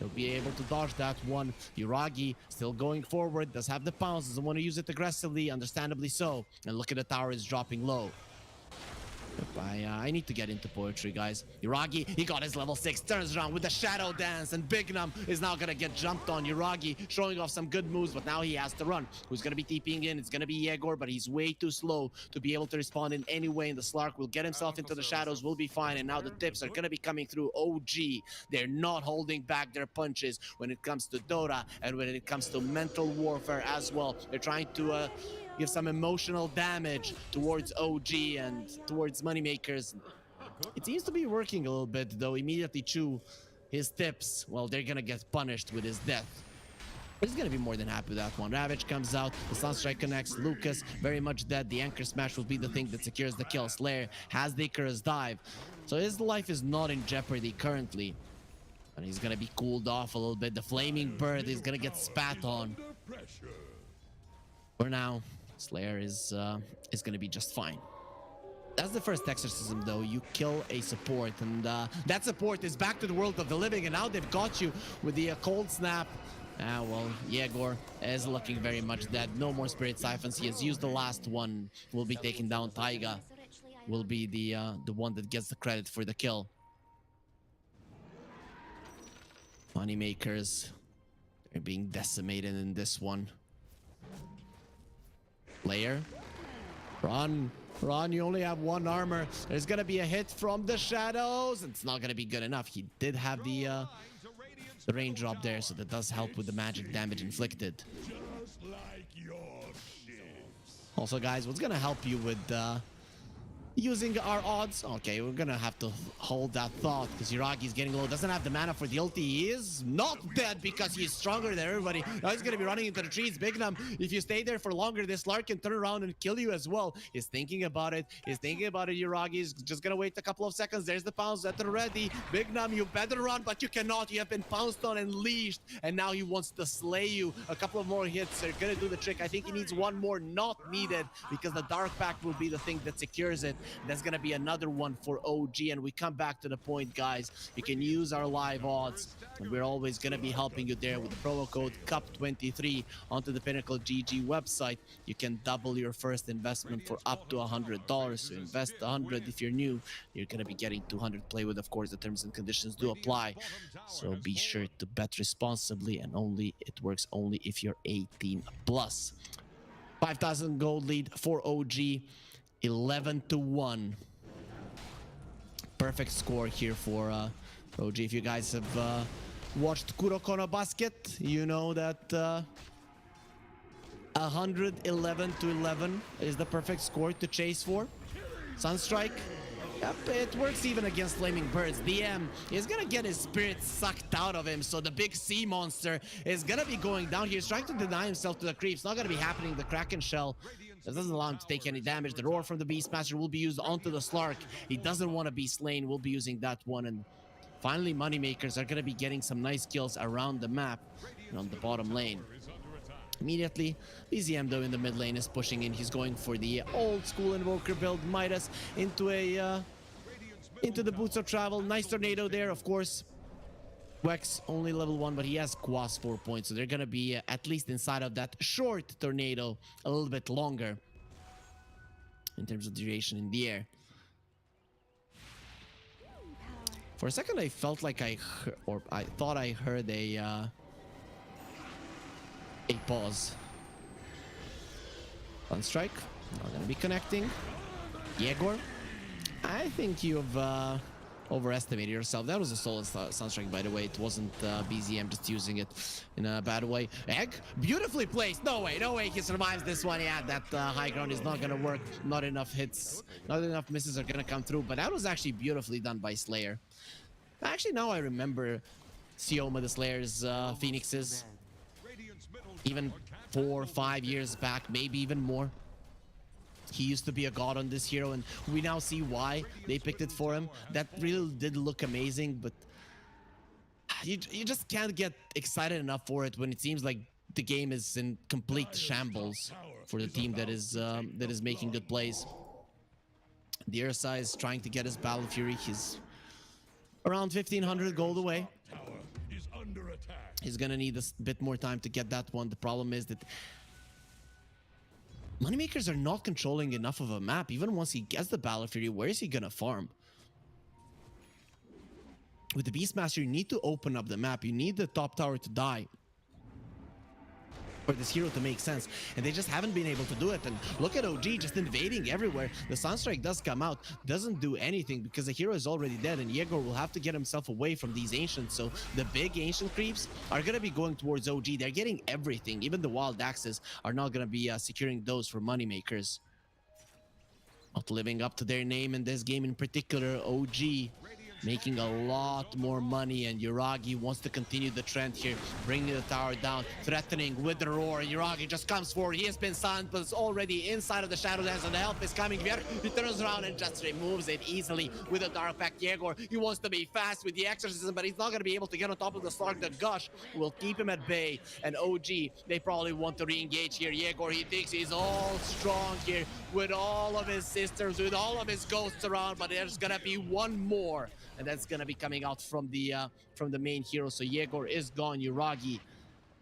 he'll be able to dodge that one. Yuragi still going forward, does have the pounce, doesn't want to use it aggressively, understandably so. And look at the tower is dropping low. I need to get into poetry, guys. Yuragi, he got his level 6, turns around with the Shadow Dance, and Bignum is now gonna get jumped on. Yuragi showing off some good moves, but now he has to run. Who's gonna be TPing in? It's gonna be Yegor, but he's way too slow to be able to respond in any way, and the Slark will get himself into the shadows, will be fine, and now the tips are gonna be coming through OG. They're not holding back their punches when it comes to Dota, and when it comes to mental warfare as well. They're trying to give some emotional damage towards OG and towards Moneymakers. It seems to be working a little bit, though. Immediately Chu, his tips, well, they're gonna get punished with his death. He's gonna be more than happy with that one. Ravage comes out, the Sunstrike connects, Lucas very much dead. The Anchor Smash will be the thing that secures the kill. Slayer has the Icarus dive, so his life is not in jeopardy currently. And he's gonna be cooled off a little bit. The Flaming Bird is gonna get spat on. For now, Slayer is gonna be just fine. That's the first exorcism, though. You kill a support, and that support is back to the world of the living, and now they've got you with the cold snap. Well, Yegor is looking very much dead. No more Spirit Siphons. He has used the last one. Will be taking down Taiga. Will be the one that gets the credit for the kill. Moneymakers, they're being decimated in this one. Player, run, you only have 1 armor. There's gonna be a hit from the shadows. It's not gonna be good enough. He did have the raindrop there, so that does help with the magic damage inflicted. Also, guys, what's gonna help you with using our odds? Okay, we're gonna have to hold that thought because Yuragi's getting low, doesn't have the mana for the ulti. He is not dead because he's stronger than everybody. Now he's gonna be running into the trees. Bignum, if you stay there for longer, this Lark can turn around and kill you as well. He's thinking about it. Yuragi's just gonna wait a couple of seconds. There's the pounce at the ready. Bignum, you better run, but you cannot. You have been pounced on and leashed, and now he wants to slay you. A couple of more hits are gonna do the trick. I think he needs 1 more, not needed, because the Dark Pact will be the thing that secures it. That's gonna be another one for OG, and we come back to the point, guys. You can use our live odds, and we're always gonna be helping you there with the promo code CUP23 onto the Pinnacle GG website. You can double your first investment for up to $100. So invest 100 if you're new. You're gonna be getting 200. Play with, of course, the terms and conditions do apply. So be sure to bet responsibly, and it works only if you're 18 plus. 5,000 gold lead for OG. 11-1. Perfect score here for OG. If you guys have watched Kurokono Basket, you know that 111-11 is the perfect score to chase for. Sunstrike, yep, it works even against Flaming Birds. DM is gonna get his spirit sucked out of him, so the big sea monster is gonna be going down here. He's trying to deny himself to the creeps. Not gonna be happening. The Kraken Shell, that doesn't allow him to take any damage. The roar from the Beastmaster will be used onto the Slark. He doesn't want to be slain. We'll be using that one. And finally, Moneymakers are going to be getting some nice kills around the map and on the bottom lane. Immediately, BZM, though, in the mid lane is pushing in. He's going for the old school Invoker build, Midas, into the Boots of Travel. Nice tornado there, of course. Wex only level 1, but he has Quas 4 points, so they're gonna be at least inside of that short tornado a little bit longer in terms of duration in the air. For a second, I felt like I thought I heard a pause. Sunstrike, not gonna be connecting. Yegor, I think you've overestimated yourself. That was a solid Sunstrike, by the way. It wasn't BZM just using it in a bad way. Egg, beautifully placed. No way he survives this one. Yeah, that high ground is not gonna work. Not enough hits, not enough misses are gonna come through, but that was actually beautifully done by Slayer. Actually, now I remember Sioma the Slayer's Phoenixes. Even 4 or 5 years back, maybe even more. He used to be a god on this hero, and we now see why they picked it for him. That really did look amazing, but you just can't get excited enough for it when it seems like the game is in complete shambles for the team that is making good plays. The Ursa is trying to get his Battle Fury. He's around 1,500 gold away. He's gonna need a bit more time to get that one. The problem is that Moneymakers are not controlling enough of a map. Even once he gets the Battle Fury, where is he gonna farm? With the Beastmaster, you need to open up the map. You need the top tower to die for this hero to make sense, and they just haven't been able to do it. And look at OG just invading everywhere. The Sunstrike does come out, doesn't do anything because the hero is already dead, and Yegor will have to get himself away from these ancients. So the big ancient creeps are going to be going towards OG. They're getting everything. Even the wild axes are not going to be securing those for Moneymakers. Not living up to their name in this game in particular. OG making a lot more money, and Yuragi wants to continue the trend here, bringing the tower down, threatening with the roar. Yuragi just comes forward. He has been stunned, but it's already inside of the Shadowlands, and the help is coming. He turns around and just removes it easily with a Dark Pact. Yegor, he wants to be fast with the Exorcism, but he's not going to be able to get on top of the Slark. The Gush will keep him at bay, and OG, they probably want to re-engage here. Yegor, he thinks he's all strong here with all of his sisters, with all of his ghosts around, but there's going to be one more, and that's gonna be coming out from the main hero. So Yegor is gone. Yuragi,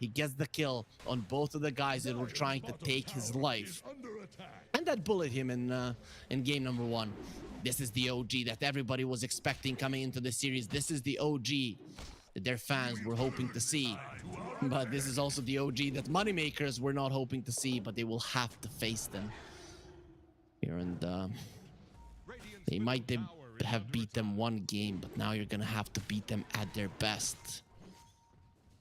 he gets the kill on both of the guys that were trying to take his life, and that bullet him in game number 1. This is the OG that everybody was expecting coming into the series. This is the OG that their fans were hoping to see, but this is also the OG that Moneymakers were not hoping to see, but they will have to face them here. And they might have beat them one game, but now you're gonna have to beat them at their best.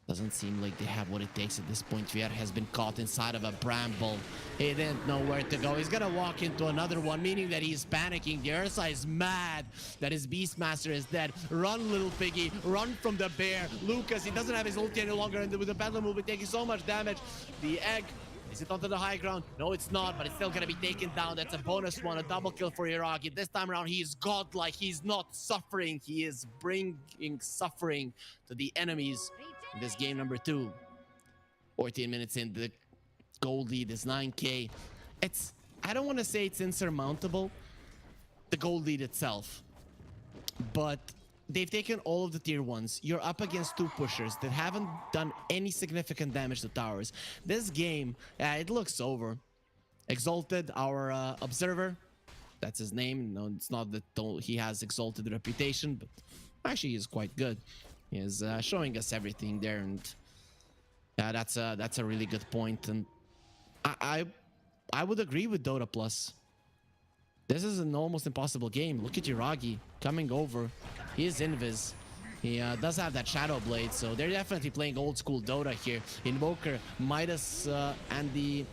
Doesn't seem like they have what it takes at this point. Vier has been caught inside of a bramble. He didn't know where to go. He's gonna walk into another one, meaning that he's panicking. The Ursa is mad that his Beastmaster is dead. Run, little piggy. Run from the bear. Lucas, he doesn't have his ulti any longer, and with the battle move, taking so much damage. The egg, is it onto the high ground? No, it's not, but it's still gonna be taken down. That's a bonus one, a double kill for Yuragi. This time around, he is godlike. He's not suffering. He is bringing suffering to the enemies in this game number 2. 14 minutes in, the gold lead is 9k. I don't want to say it's insurmountable, the gold lead itself, but they've taken all of the tier 1s. You're up against 2 pushers that haven't done any significant damage to towers. This game, it looks over. Exalted, our observer, that's his name. No, it's not that he has exalted reputation, but actually he's quite good. He is showing us everything there, and that's a really good point. And I would agree with Dota Plus. This is an almost impossible game. Look at Yuragi coming over. He is invis. He does have that Shadow Blade, so they're definitely playing old school Dota here. Invoker, Midas, and the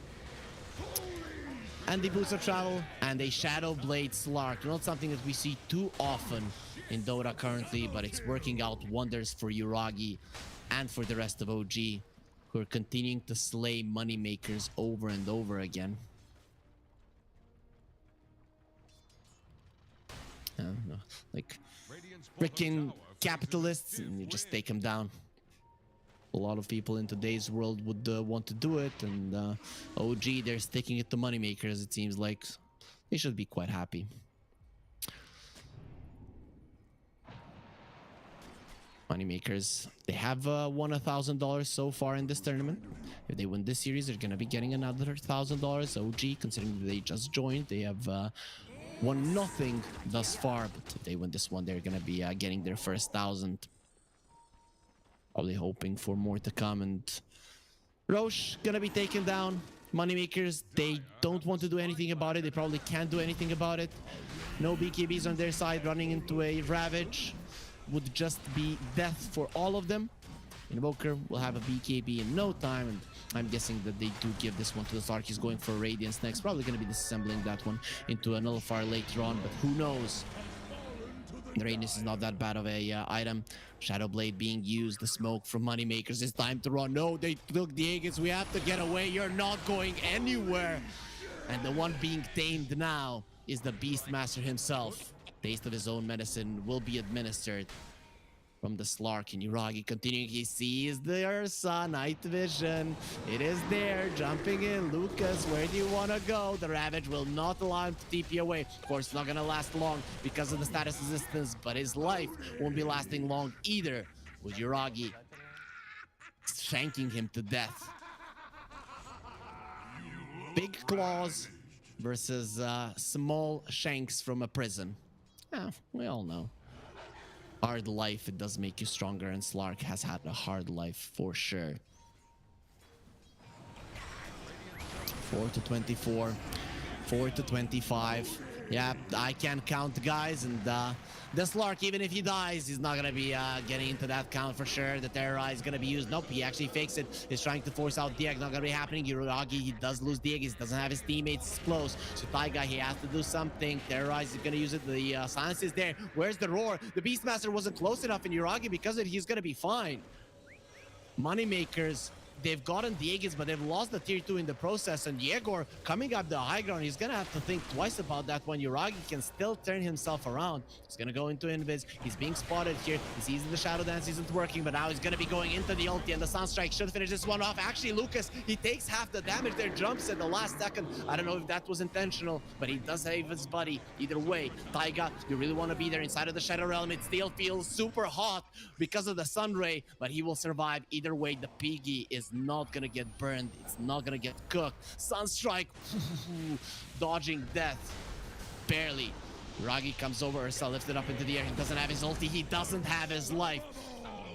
Boots of Travel, and a Shadow Blade Slark. Not something that we see too often in Dota currently, but it's working out wonders for Yuragi and for the rest of OG, who are continuing to slay Moneymakers over and over again. Like freaking capitalists, and you just take them down. A lot of people in today's world would want to do it, and OG, they're sticking it to Moneymakers. It seems like they should be quite happy. Moneymakers, they have won $1,000 so far in this tournament. If they win this series, they're gonna be getting another $1,000. OG, considering they just joined, they have won nothing thus far, but if they win this one, they're gonna be getting their first 1,000. Probably hoping for more to come. And Roche gonna be taken down. Moneymakers, they don't want to do anything about it. They probably can't do anything about it. No BKBs on their side. Running into a Ravage would just be death for all of them. Invoker will have a BKB in no time, and I'm guessing that they do give this one to the Slark. He's going for Radiance next. Probably going to be disassembling that one into a Nullifier later on, but who knows? The radius is not that bad of a item. Shadow Blade being used. The smoke from Moneymakers. It's time to run. No, they took the Aegis. We have to get away. You're not going anywhere. And the one being tamed now is the Beastmaster himself. Taste of his own medicine will be administered from the Slark. And Yuragi continuing. He sees the Ursa. Night vision. It is there. Jumping in. Lucas, where do you want to go? The Ravage will not allow him to TP away. Of course, it's not going to last long because of the status resistance. But his life won't be lasting long either. With Yuragi shanking him to death. Big claws versus small shanks from a prison. Yeah, we all know. Hard life, it does make you stronger, and Slark has had a hard life for sure. 4 to 24, 4 to 25. Yeah, I can count, guys, and the Slark, even if he dies, he's not gonna be getting into that count for sure. The Terrorize is gonna be used. Nope, he actually fakes it. He's trying to force out the egg. Not gonna be happening. Yuragi, he does lose the egg. He doesn't have his teammates close. So Taiga, he has to do something. Terrorize is gonna use it. The silence is there. Where's the roar? The Beastmaster wasn't close enough, and Yuragi, because of it, he's gonna be fine. Moneymakers, they've gotten the Aegis, but they've lost the tier 2 in the process. And Yegor coming up the high ground, he's gonna have to think twice about that when Yuragi can still turn himself around. He's gonna go into Invis. He's being spotted here. He sees the Shadow Dance isn't working, but now he's gonna be going into the ulti, and the Sunstrike should finish this one off. Actually, Lucas, he takes half the damage there, jumps at the last second. I don't know if that was intentional, but he does save his buddy. Either way, Taiga, you really want to be there inside of the Shadow Realm. It still feels super hot because of the Sun Ray, but he will survive. Either way, the Piggy is not gonna get burned. It's not gonna get cooked. Sunstrike dodging death barely. Ragi comes over. Ursa lifted up into the air. He doesn't have his ulti. He doesn't have his life.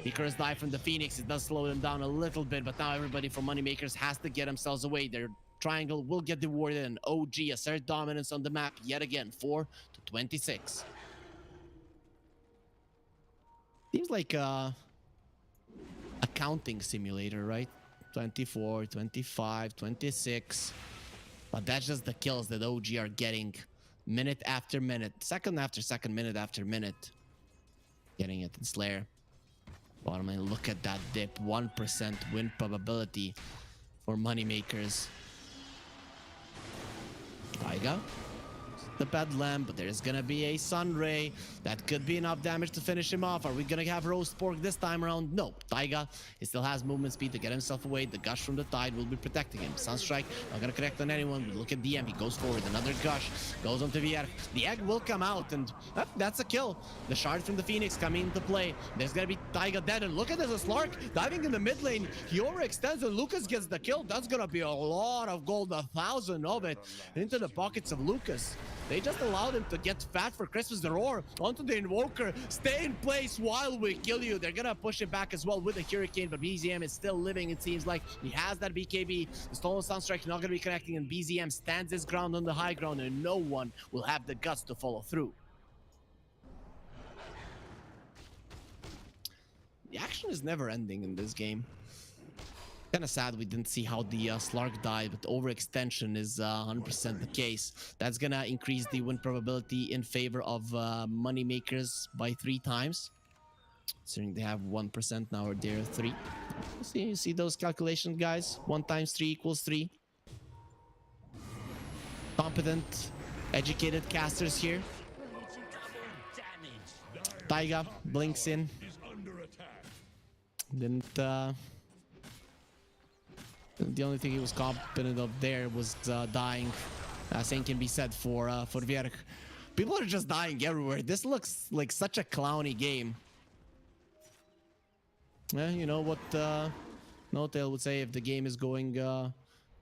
Icarus died from the Phoenix. It does slow them down a little bit, but now everybody from Moneymakers has to get themselves away. Their triangle will get rewarded, and OG assert dominance on the map yet again. 4 to 26. Seems like a counting simulator, right? 24, 25, 26. But that's just the kills that OG are getting minute after minute, second after second, minute after minute. Getting it in Slayer. Bottom line, look at that dip. 1% win probability for Moneymakers. Taiga. The Bedlam, but there's gonna be a Sun Ray. That could be enough damage to finish him off. Are we gonna have Roast Pork this time around? No. Taiga, he still has movement speed to get himself away. The Gush from the Tide will be protecting him. Sunstrike, not gonna connect on anyone. We look at DM, he goes forward. Another Gush, goes onto VR. The egg will come out, and that's a kill. The Shard from the Phoenix coming into play. There's gonna be Taiga dead, and look at this, Slark diving in the mid lane. He overextends, and Lucas gets the kill. That's gonna be a lot of gold, 1,000 of it, into the pockets of Lucas. They just allowed him to get fat for Christmas. The roar onto the Invoker. Stay in place while we kill you. They're gonna push it back as well with the Hurricane, but BZM is still living. It seems like he has that BKB. The Stolen Sunstrike not gonna be connecting, and BZM stands his ground on the high ground, and no one will have the guts to follow through. The action is never ending in this game. Kind of sad we didn't see how the Slark died, but overextension is 100% the case. That's gonna increase the win probability in favor of Moneymakers by 3 times. Considering they have 1% now, or they're 3. You see those calculations, guys? 1 times 3 equals 3. Competent, educated casters here. Taiga blinks in. Didn't the only thing he was competent of there was dying. Same can be said for Vierk. People are just dying everywhere. This looks like such a clowny game. Yeah, you know what No-Tail would say, if the game is going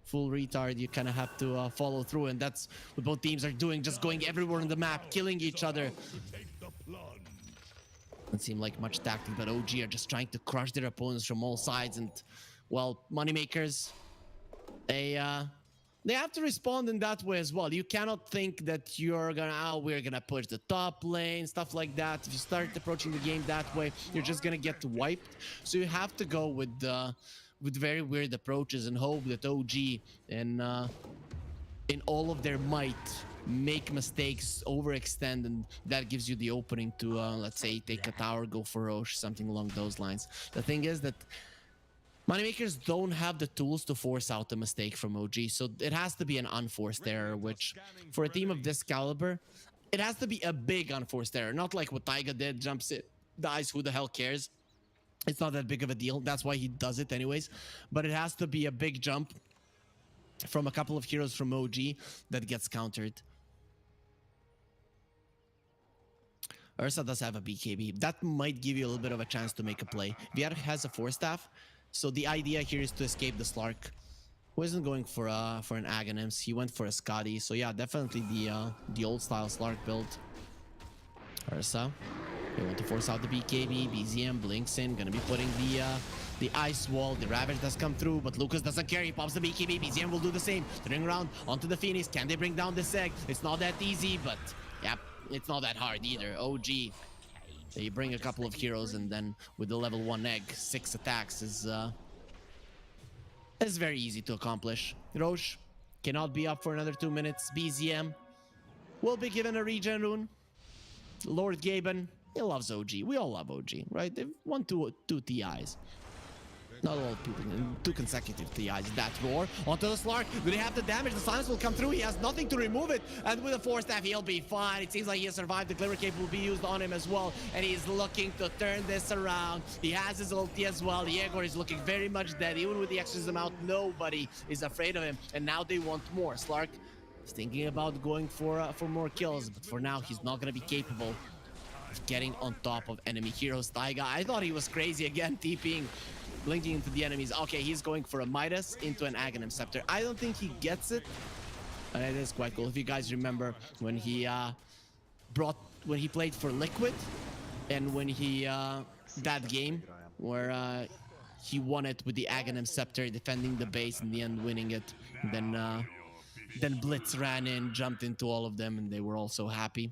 full retard, you kind of have to follow through, and that's what both teams are doing, just going everywhere on the map, killing each other. Doesn't seem like much tactic, but OG are just trying to crush their opponents from all sides, and well, Moneymakers, they have to respond in that way as well. You cannot think that we're gonna push the top lane, stuff like that. If you start approaching the game that way, you're just gonna get wiped. So you have to go with very weird approaches and hope that OG in all of their might make mistakes, overextend, and that gives you the opening to, let's say, take a tower, go for Roche, something along those lines. The thing is that moneymakers don't have the tools to force out a mistake from OG, so it has to be an unforced error, which for a team of this caliber, it has to be a big unforced error, not like what Taiga did, jumps it, dies, who the hell cares? It's not that big of a deal. That's why he does it anyways. But it has to be a big jump from a couple of heroes from OG that gets countered. Ursa does have a BKB. That might give you a little bit of a chance to make a play. VR has a 4-staff. So the idea here is to escape the Slark, who isn't going for an Aghanims. He went for a Scotty. So yeah, definitely the old style Slark build. Ursa. They want to force out the BKB. BZM blinks in. Gonna be putting the ice wall. The Ravage does come through, but Lucas doesn't care. He pops the BKB. BZM will do the same. Turning around onto the Phoenix. Can they bring down this egg? It's not that easy, but yeah, it's not that hard either. OG. They bring a couple of heroes, and then with the level 1 egg, 6 attacks is very easy to accomplish. Roche cannot be up for another 2 minutes. BZM will be given a regen rune. Lord Gaben, he loves OG. We all love OG, right? They've won two TIs. Not all two consecutive TIs. That roar onto the Slark. Do they have the damage? The silence will come through. He has nothing to remove it. And with a 4-staff, he'll be fine. It seems like he has survived. The Glimmer Cape will be used on him as well. And he's looking to turn this around. He has his ulti as well. Yegor is looking very much dead. Even with the exorcism out, nobody is afraid of him. And now they want more. Slark is thinking about going for more kills. But for now, he's not going to be capable of getting on top of enemy heroes. Taiga, I thought he was crazy again, TPing. Blinking into the enemies. Okay, he's going for a Midas into an Aghanim Scepter. I don't think he gets it, and it is quite cool. If you guys remember when he played for Liquid, and when he that game where he won it with the Aghanim Scepter, defending the base, in the end winning it. Then Blitz ran in, jumped into all of them, and they were all so happy.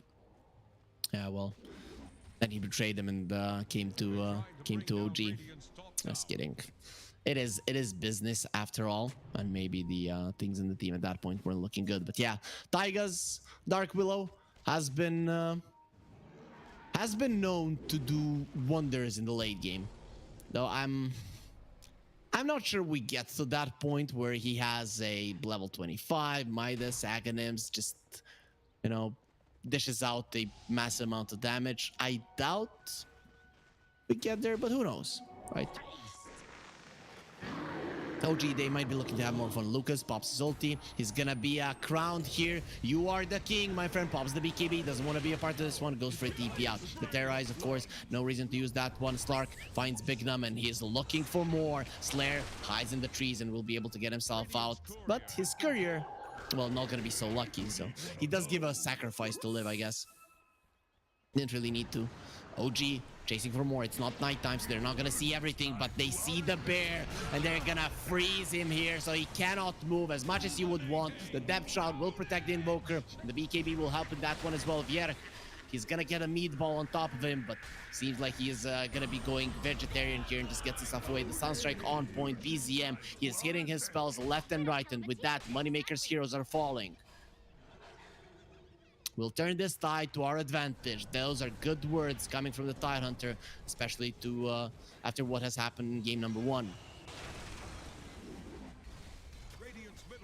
Yeah, well, then he betrayed them and came to OG. Just kidding. It is business after all, and maybe the things in the team at that point weren't looking good. But yeah, Taiga's Dark Willow has been known to do wonders in the late game. Though I'm not sure we get to that point where he has a level 25 Midas Aghanims, just, you know, dishes out a massive amount of damage. I doubt we get there, but who knows, right? OG, they might be looking to have more fun. Lucas pops his ulti. He's gonna be crowned here. You are the king, my friend. Pops the BKB. Doesn't want to be a part of this one. Goes for a TP out. The Terrorize, of course. No reason to use that one. Slark finds Big Num, and he is looking for more. Slayer hides in the trees and will be able to get himself out. But his courier, well, not gonna be so lucky. So he does give a sacrifice to live, I guess. Didn't really need to. OG chasing for more. It's not nighttime, so they're not gonna see everything, but they see the bear, and they're gonna freeze him here, so he cannot move as much as you would want. The Depth Shroud will protect the Invoker. The BKB will help with that one as well. Vierk, he's gonna get a meatball on top of him, but seems like he is gonna be going vegetarian here and just gets himself away. The Sunstrike on point. BZM, he is hitting his spells left and right, and with that, Moneymaker's heroes are falling. We'll turn this tide to our advantage. Those are good words coming from the Tidehunter, especially to after what has happened in game number 1.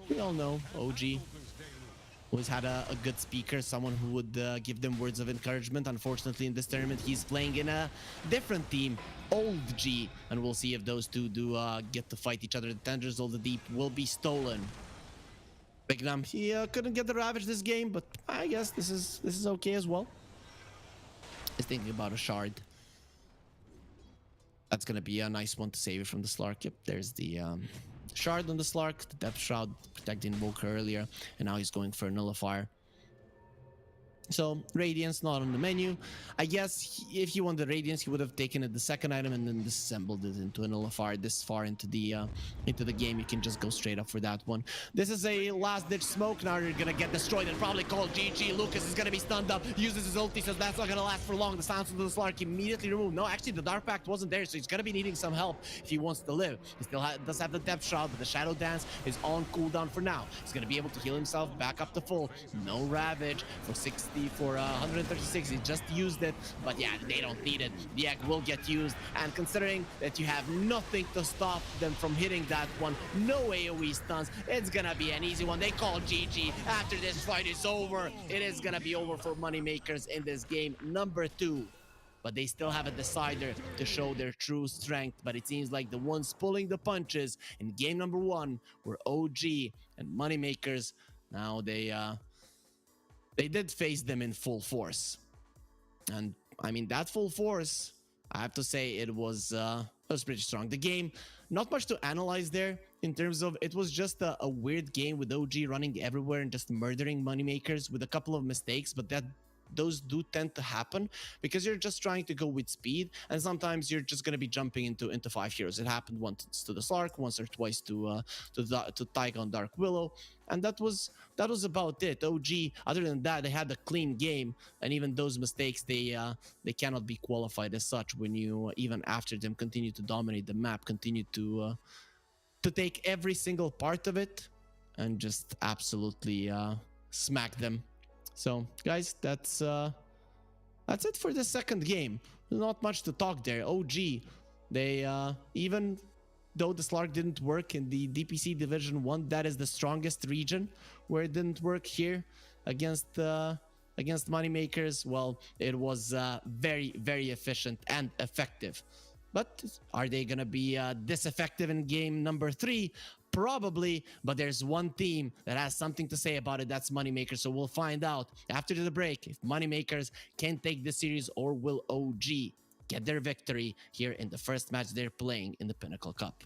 We all know OG always had a good speaker, someone who would give them words of encouragement. Unfortunately, in this tournament, he's playing in a different team, Old G, and we'll see if those two do get to fight each other. The Tendrils of the Deep will be stolen. Big Num, he couldn't get the Ravage this game, but I guess this is okay as well. He's thinking about a shard. That's gonna be a nice one to save it from the Slark. Yep, there's the shard on the Slark, the Depth Shroud protecting Invoker earlier, and now he's going for a Nullifier. So Radiance not on the menu. I guess if he wanted Radiance, he would have taken it the second item and then disassembled it into an LFR this far into the game. You can just go straight up for that one. This is a last ditch smoke. Now you're gonna get destroyed and probably called GG. Lucas is gonna be stunned up. Uses his ulti, so that's not gonna last for long. The silence of the Slark immediately removed. No, actually the Dark Pact wasn't there, so he's gonna be needing some help if he wants to live. He still does have the Depth Shroud, but the Shadow Dance is on cooldown for now. He's gonna be able to heal himself back up to full. No Ravage for 60. For 136, he just used it, but yeah, they don't need it. The egg will get used, and considering that you have nothing to stop them from hitting that one, no AoE stuns, it's gonna be an easy one. They call GG. After this fight is over, it is gonna be over for Moneymakers in this game number 2. But they still have a decider to show their true strength. But it seems like the ones pulling the punches in game number 1 were OG and Moneymakers. Now they did face them in full force. And I mean, that full force, I have to say it was pretty strong. The game, not much to analyze there in terms of, it was just a weird game with OG running everywhere and just murdering Moneymakers with a couple of mistakes, but those do tend to happen because you're just trying to go with speed, and sometimes you're just going to be jumping into 5 heroes. It happened once to the Slark, once or twice to Taiga on Dark Willow, and that was about it. OG, other than that, they had a clean game, and even those mistakes, they cannot be qualified as such when you, even after them, continue to dominate the map, continue to take every single part of it and just absolutely smack them. So, guys, that's it for the second game. Not much to talk there. OG, they even though the Slark didn't work in the DPC Division 1, that is the strongest region where it didn't work here against Moneymakers. Well, it was very, very efficient and effective. But are they gonna be this effective in game number 3? Probably, but there's one team that has something to say about it. That's Moneymakers. So we'll find out after the break if Moneymakers can take this series or will OG get their victory here in the first match they're playing in the Pinnacle Cup.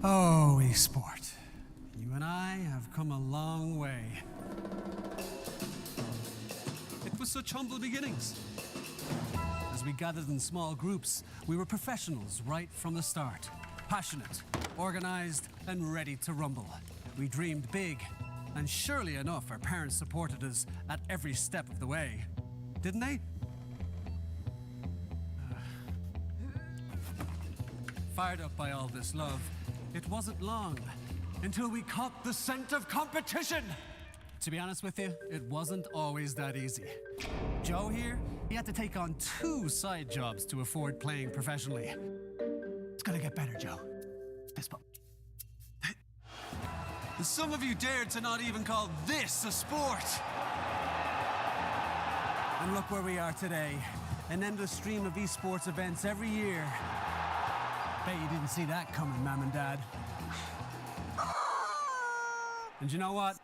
Oh, Esport. You and I have come a long way. It was such humble beginnings. As we gathered in small groups, we were professionals right from the start. Passionate, organized, and ready to rumble. We dreamed big, and surely enough, our parents supported us at every step of the way. Didn't they? Fired up by all this love, it wasn't long until we caught the scent of competition. To be honest with you, it wasn't always that easy. Joe here, he had to take on 2 side jobs to afford playing professionally. It's gonna get better, Joe. Fist bump. Some of you dared to not even call this a sport. And look where we are today. An endless stream of esports events every year. Bet you didn't see that coming, Mom and Dad. And you know what?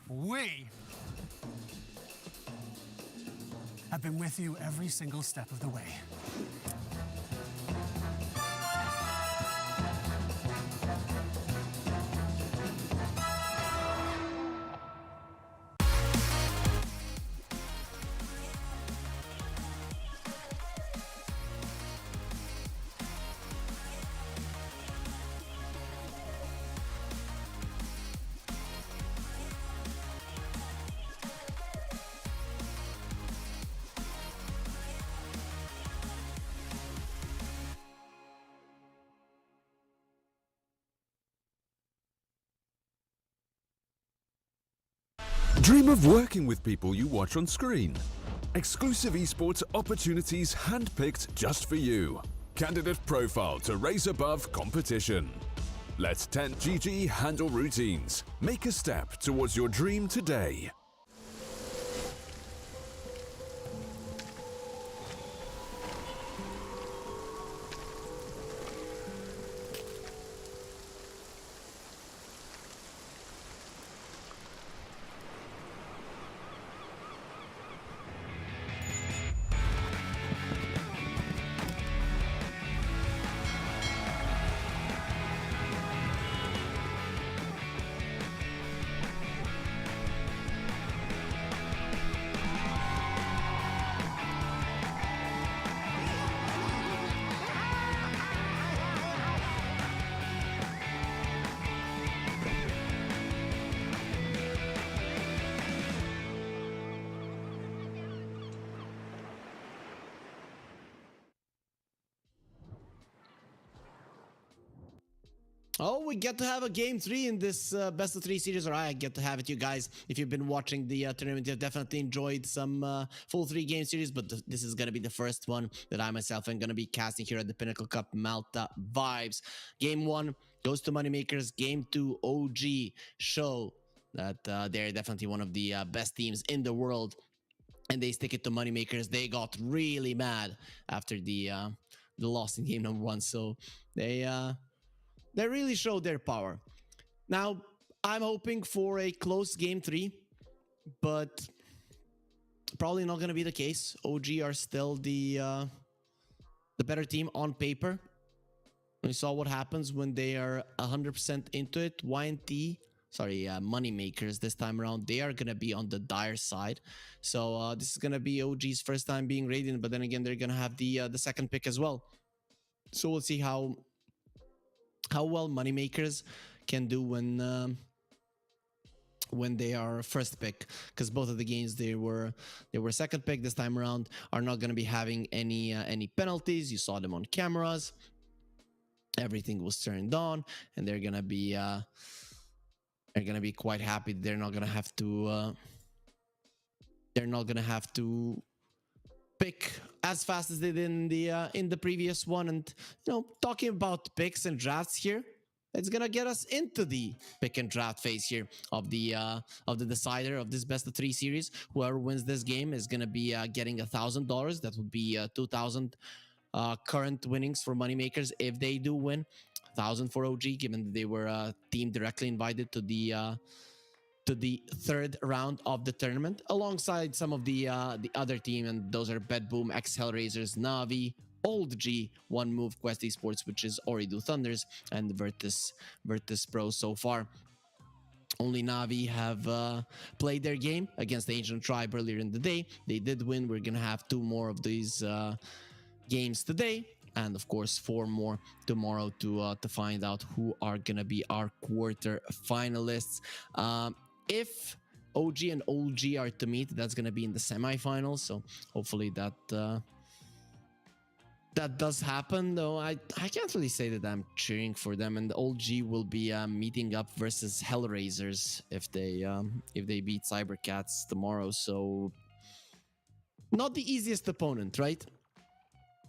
We have been with you every single step of the way. Dream of working with people you watch on screen. Exclusive esports opportunities handpicked just for you. Candidate profile to raise above competition. Let 10GG handle routines. Make a step towards your dream today. Oh, we get to have a game 3 in this best of 3 series, or I get to have it, you guys. If you've been watching the tournament, you've definitely enjoyed some full 3 game series, but this is going to be the first one that I myself am going to be casting here at the Pinnacle Cup Malta Vibes. Game 1 goes to Moneymakers. Game 2, OG show that they're definitely one of the best teams in the world, and they stick it to Moneymakers. They got really mad after the loss in game number 1, so they really showed their power. Now, I'm hoping for a close game 3, but probably not going to be the case. OG are still the better team on paper. We saw what happens when they are 100% into it. Moneymakers this time around, they are going to be on the dire side. So this is going to be OG's first time being Radiant, but then again, they're going to have the second pick as well. So we'll see how well Moneymakers can do when they are first pick, because both of the games they were second pick. This time around are not going to be having any penalties. You saw them on cameras. Everything was turned on, and they're gonna be quite happy. They're not gonna have to pick as fast as they did in the previous one. And talking about picks and drafts here, it's gonna get us into the pick and draft phase here of the decider of this best of 3 series. Whoever wins this game is gonna be getting $1,000. That would be 2,000 current winnings for Moneymakers if they do win. 1,000 for OG, given that they were a team directly invited to the third round of the tournament, alongside some of the other team, and those are Bedboom, X Hellraisers, Navi, old G, one move Quest Esports, which is Oridu Thunders and Virtus Pro so far. Only Navi have played their game against the Ancient Tribe earlier in the day. They did win. We're gonna have 2 more of these games today, and of course 4 more tomorrow to find out who are gonna be our quarter finalists. If OG and OG are to meet, that's gonna be in the semifinals. So hopefully that does happen, though I can't really say that I'm cheering for them. And the OG will be meeting up versus Hellraisers if they beat Cybercats tomorrow. So not the easiest opponent, right?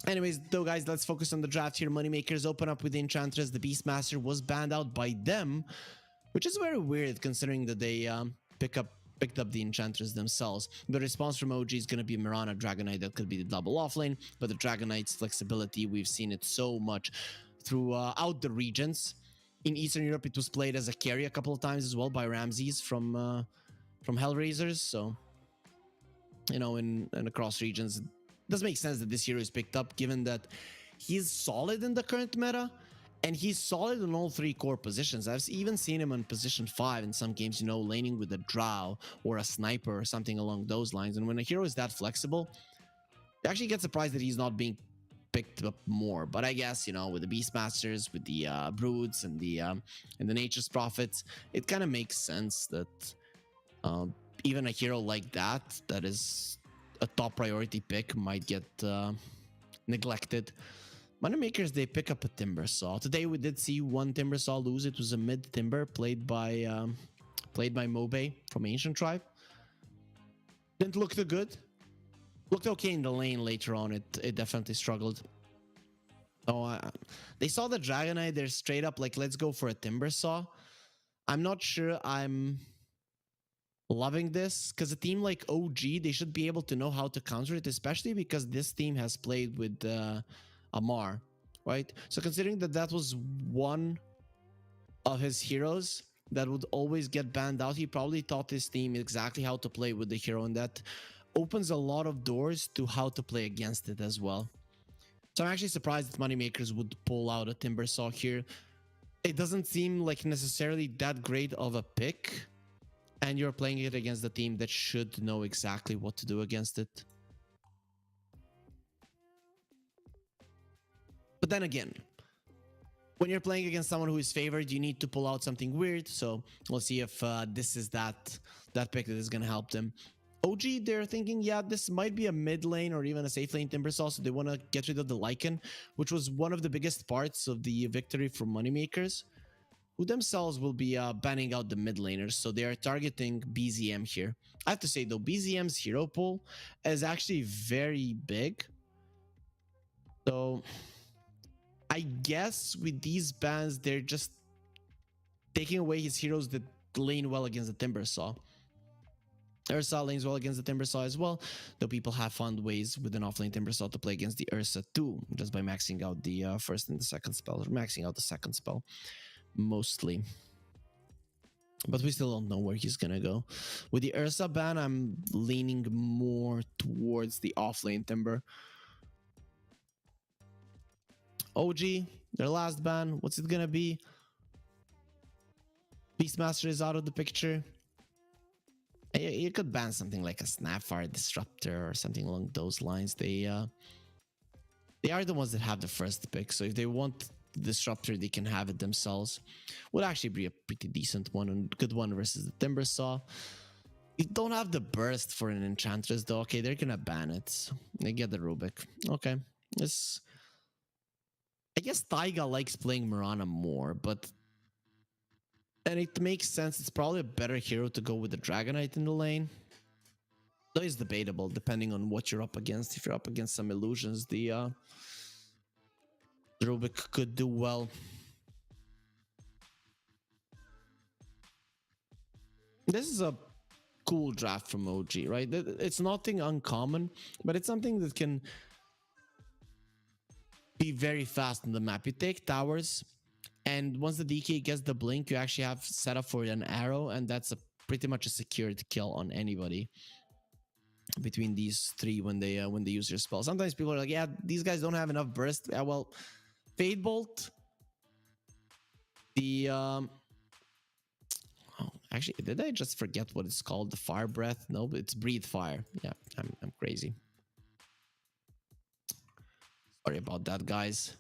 Anyways, though, guys, let's focus on the draft here. Moneymakers open up with the Enchantress. The Beastmaster was banned out by them, which is very weird considering that they picked up the Enchantress themselves. The response from OG is going to be Mirana Dragonite. That could be the double offlane, but the Dragonite's flexibility, we've seen it so much throughout the regions. In Eastern Europe, it was played as a carry a couple of times as well by Ramses from Hellraisers. So, you know, in across regions, it does make sense that this hero is picked up, given that he's solid in the current meta. And he's solid in all 3 core positions. I've even seen him on position 5 in some games, you know, laning with a drow or a sniper or something along those lines. And when a hero is that flexible, you actually get surprised that he's not being picked up more. But I guess, you know, with the Beastmasters, with the Broods and the Nature's Prophets, it kind of makes sense that even a hero like that is a top priority pick, might get neglected. Moneymakers, they pick up a Timbersaw. Today we did see one Timbersaw lose. It was a mid Timber played by Mobe from Ancient Tribe. Didn't look too good. Looked okay in the lane later on. It definitely struggled. Oh, they saw the Dragonite. They're straight up like, let's go for a Timbersaw. I'm not sure I'm loving this, because a team like OG, they should be able to know how to counter it, especially because this team has played with Amar, right? So considering that was one of his heroes that would always get banned out, he probably taught his team exactly how to play with the hero, and that opens a lot of doors to how to play against it as well. So I'm actually surprised that Moneymakers would pull out a Timbersaw here. It doesn't seem like necessarily that great of a pick, and you're playing it against the team that should know exactly what to do against it. But then again, when you're playing against someone who is favored, you need to pull out something weird. So we'll see if this is that pick that is going to help them. OG, they're thinking, yeah, this might be a mid lane or even a safe lane Timbersaw, so they want to get rid of the Lycan, which was one of the biggest parts of the victory for Moneymakers, who themselves will be banning out the mid laners. So they are targeting BZM here. I have to say, though, BZM's hero pool is actually very big. So I guess with these bans, they're just taking away his heroes that lane well against the Timbersaw. Ursa lanes well against the Timbersaw as well, though people have found ways with an offlane Timbersaw to play against the Ursa too, just by maxing out the first and the second spell, or maxing out the second spell, mostly. But we still don't know where he's gonna go. With the Ursa ban, I'm leaning more towards the offlane Timber. OG, their last ban, what's it gonna be? Beastmaster is out of the picture. You could ban something like a Snapfire Disruptor or something along those lines. They are the ones that have the first pick, so if they want the Disruptor, they can have it themselves. Would actually be a pretty decent one and good one versus the Timbersaw. You don't have the burst for an Enchantress though. Okay, they're gonna ban it. They get the Rubik. Okay, I guess Taiga likes playing Mirana more, and it makes sense. It's probably a better hero to go with the Dragonite in the lane. Though it's debatable depending on what you're up against. If you're up against some illusions, the Rubik could do well. This is a cool draft from OG, right? It's nothing uncommon, but it's something that can be very fast on the map. You take towers, and once the DK gets the blink, you actually have set up for an arrow, and that's pretty much a secured kill on anybody. between these three when they use their spell. Sometimes people are like, yeah, these guys don't have enough burst. Yeah, well, Fade Bolt, the oh, actually, did I just forget what it's called? The Fire Breath? No, but it's Breathe Fire. Yeah, I'm crazy. Sorry about that, guys.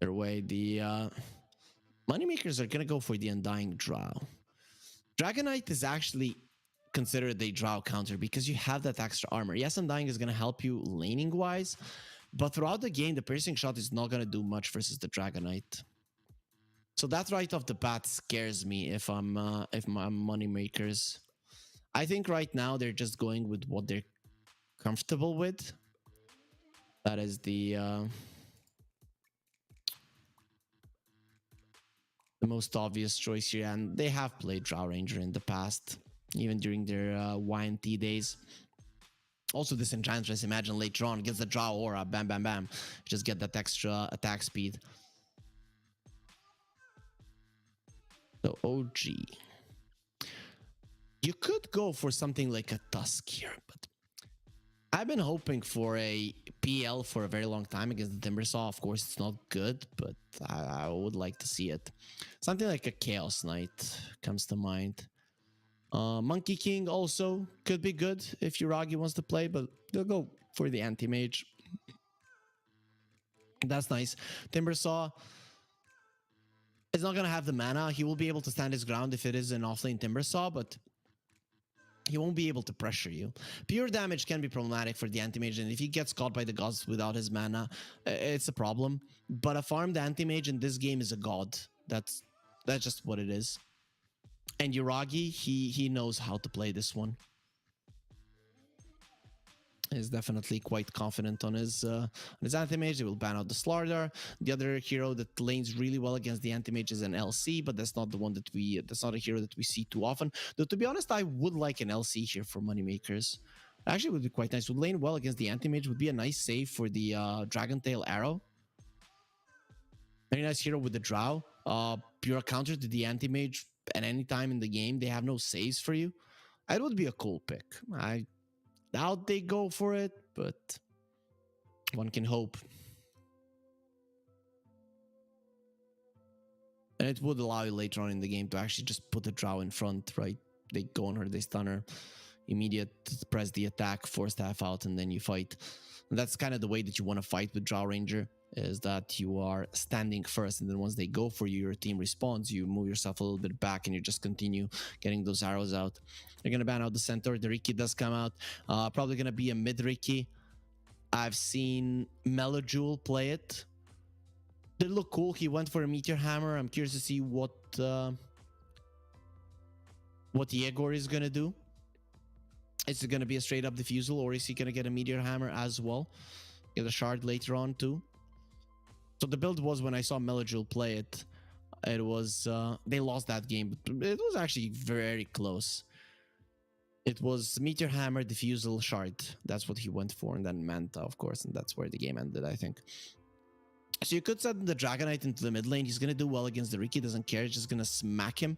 Either way, the moneymakers are gonna go for the Undying Drow. Dragonite is actually considered a Drow counter because you have that extra armor. Yes, Undying is gonna help you laning wise, but throughout the game, the piercing shot is not gonna do much versus the Dragonite. So that right off the bat scares me if I'm moneymakers. I think right now they're just going with what they're comfortable with. That is the most obvious choice here, and they have played Drow Ranger in the past, even during their YNT days. Also, this Enchantress, imagine later on, gets the Drow aura, bam, bam, bam. Just get that extra attack speed. So OG. You could go for something like a Tusk here, but I've been hoping for a PL for a very long time against the Timbersaw. Of course, it's not good, but I would like to see it. Something like a Chaos Knight comes to mind. Monkey King also could be good if Yuragi wants to play, but they'll go for the Anti-Mage. That's nice. Timbersaw is not going to have the mana. He will be able to stand his ground if it is an offlane Timbersaw, but he won't be able to pressure you. Pure damage can be problematic for the Anti-Mage, and if he gets caught by the gods without his mana, it's a problem. But a farmed Anti-Mage in this game is a god. That's just what it is. And Yuragi, he knows how to play this one. He's definitely quite confident on his Anti-Mage. He will ban out the Slardar. The other hero that lanes really well against the Anti-Mage is an LC, but that's not the one that that's not a hero that we see too often. Though to be honest, I would like an LC here for moneymakers. Actually, it would be quite nice. Would lane well against the Anti-Mage, would be a nice save for the Dragon Tail Arrow. Very nice hero with the Drow. Pure counter to the Anti-Mage at any time in the game. They have no saves for you. It would be a cool pick. I doubt they go for it, but one can hope. And it would allow you later on in the game to actually just put the Drow in front, right? They go on her, they stun her, immediate press the attack, force staff out, and then you fight. And that's kind of the way that you want to fight with Drow Ranger, is that you are standing first, and then once they go for you, your team responds, you move yourself a little bit back, and you just continue getting those arrows out. They're going to ban out the Centaur. The Riki does come out. Probably going to be a mid Riki. I've seen Melojule play it. Did look cool. He went for a Meteor Hammer. I'm curious to see what Yegor is going to do. Is it going to be a straight up diffusal, or is he going to get a Meteor Hammer as well? Get a shard later on too. So the build was, when I saw Melojule play it, it was they lost that game, but it was actually very close. It was Meteor Hammer, Diffusal, Shard. That's what he went for, and then Manta, of course, and that's where the game ended, I think. So you could send the Dragonite into the mid lane. He's going to do well against the Riki, doesn't care. He's just going to smack him.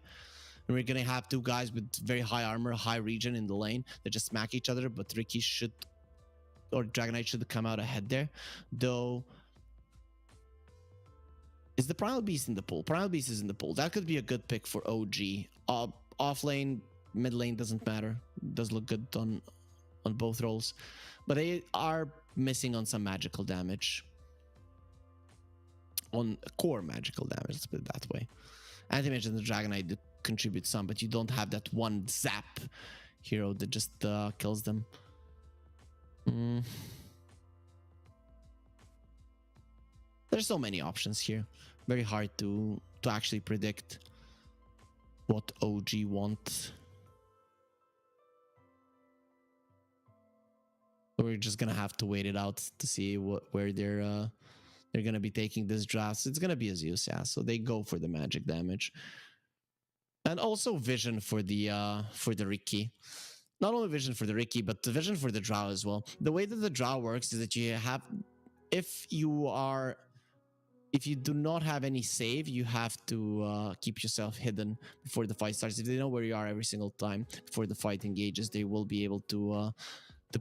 And we're going to have two guys with very high armor, high regen in the lane that just smack each other, but Riki should, or Dragonite should come out ahead there. Though, is the Primal Beast in the pool? Primal Beast is in the pool. That could be a good pick for OG. Off lane, mid lane, doesn't matter. Does look good on both roles. But they are missing on some magical damage. On core magical damage, let's put it that way. Anti-Mage and the Dragonite do contribute some, but you don't have that one zap hero that just kills them. There's so many options here. Very hard to actually predict what OG wants. We're just gonna have to wait it out to see where they're gonna be taking this draft. It's gonna be a Zeus, yeah. So they go for the magic damage, and also vision for the Riki. Not only vision for the Riki, but the vision for the Drow as well. The way that the Drow works is that you have, if you if you do not have any save, you have to keep yourself hidden before the fight starts. If they know where you are every single time before the fight engages, they will be able to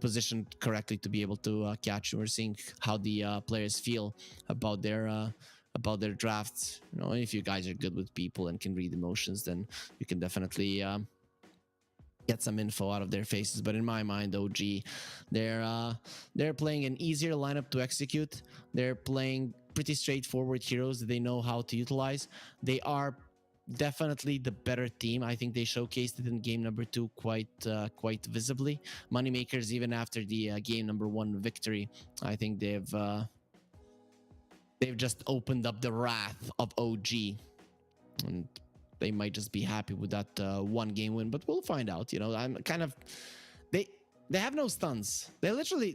position correctly to be able to catch you. We're seeing how the players feel about their drafts. You know, if you guys are good with people and can read emotions, then you can definitely get some info out of their faces. But in my mind, OG, they're playing an easier lineup to execute. They're playing pretty straightforward heroes that they know how to utilize. They are definitely the better team. I think they showcased it in game number 2 quite visibly. Moneymakers, even after the game number 1 victory, I think they've just opened up the wrath of OG, and they might just be happy with that 1 game win, but we'll find out. You know, I'm kind of they have no stuns. They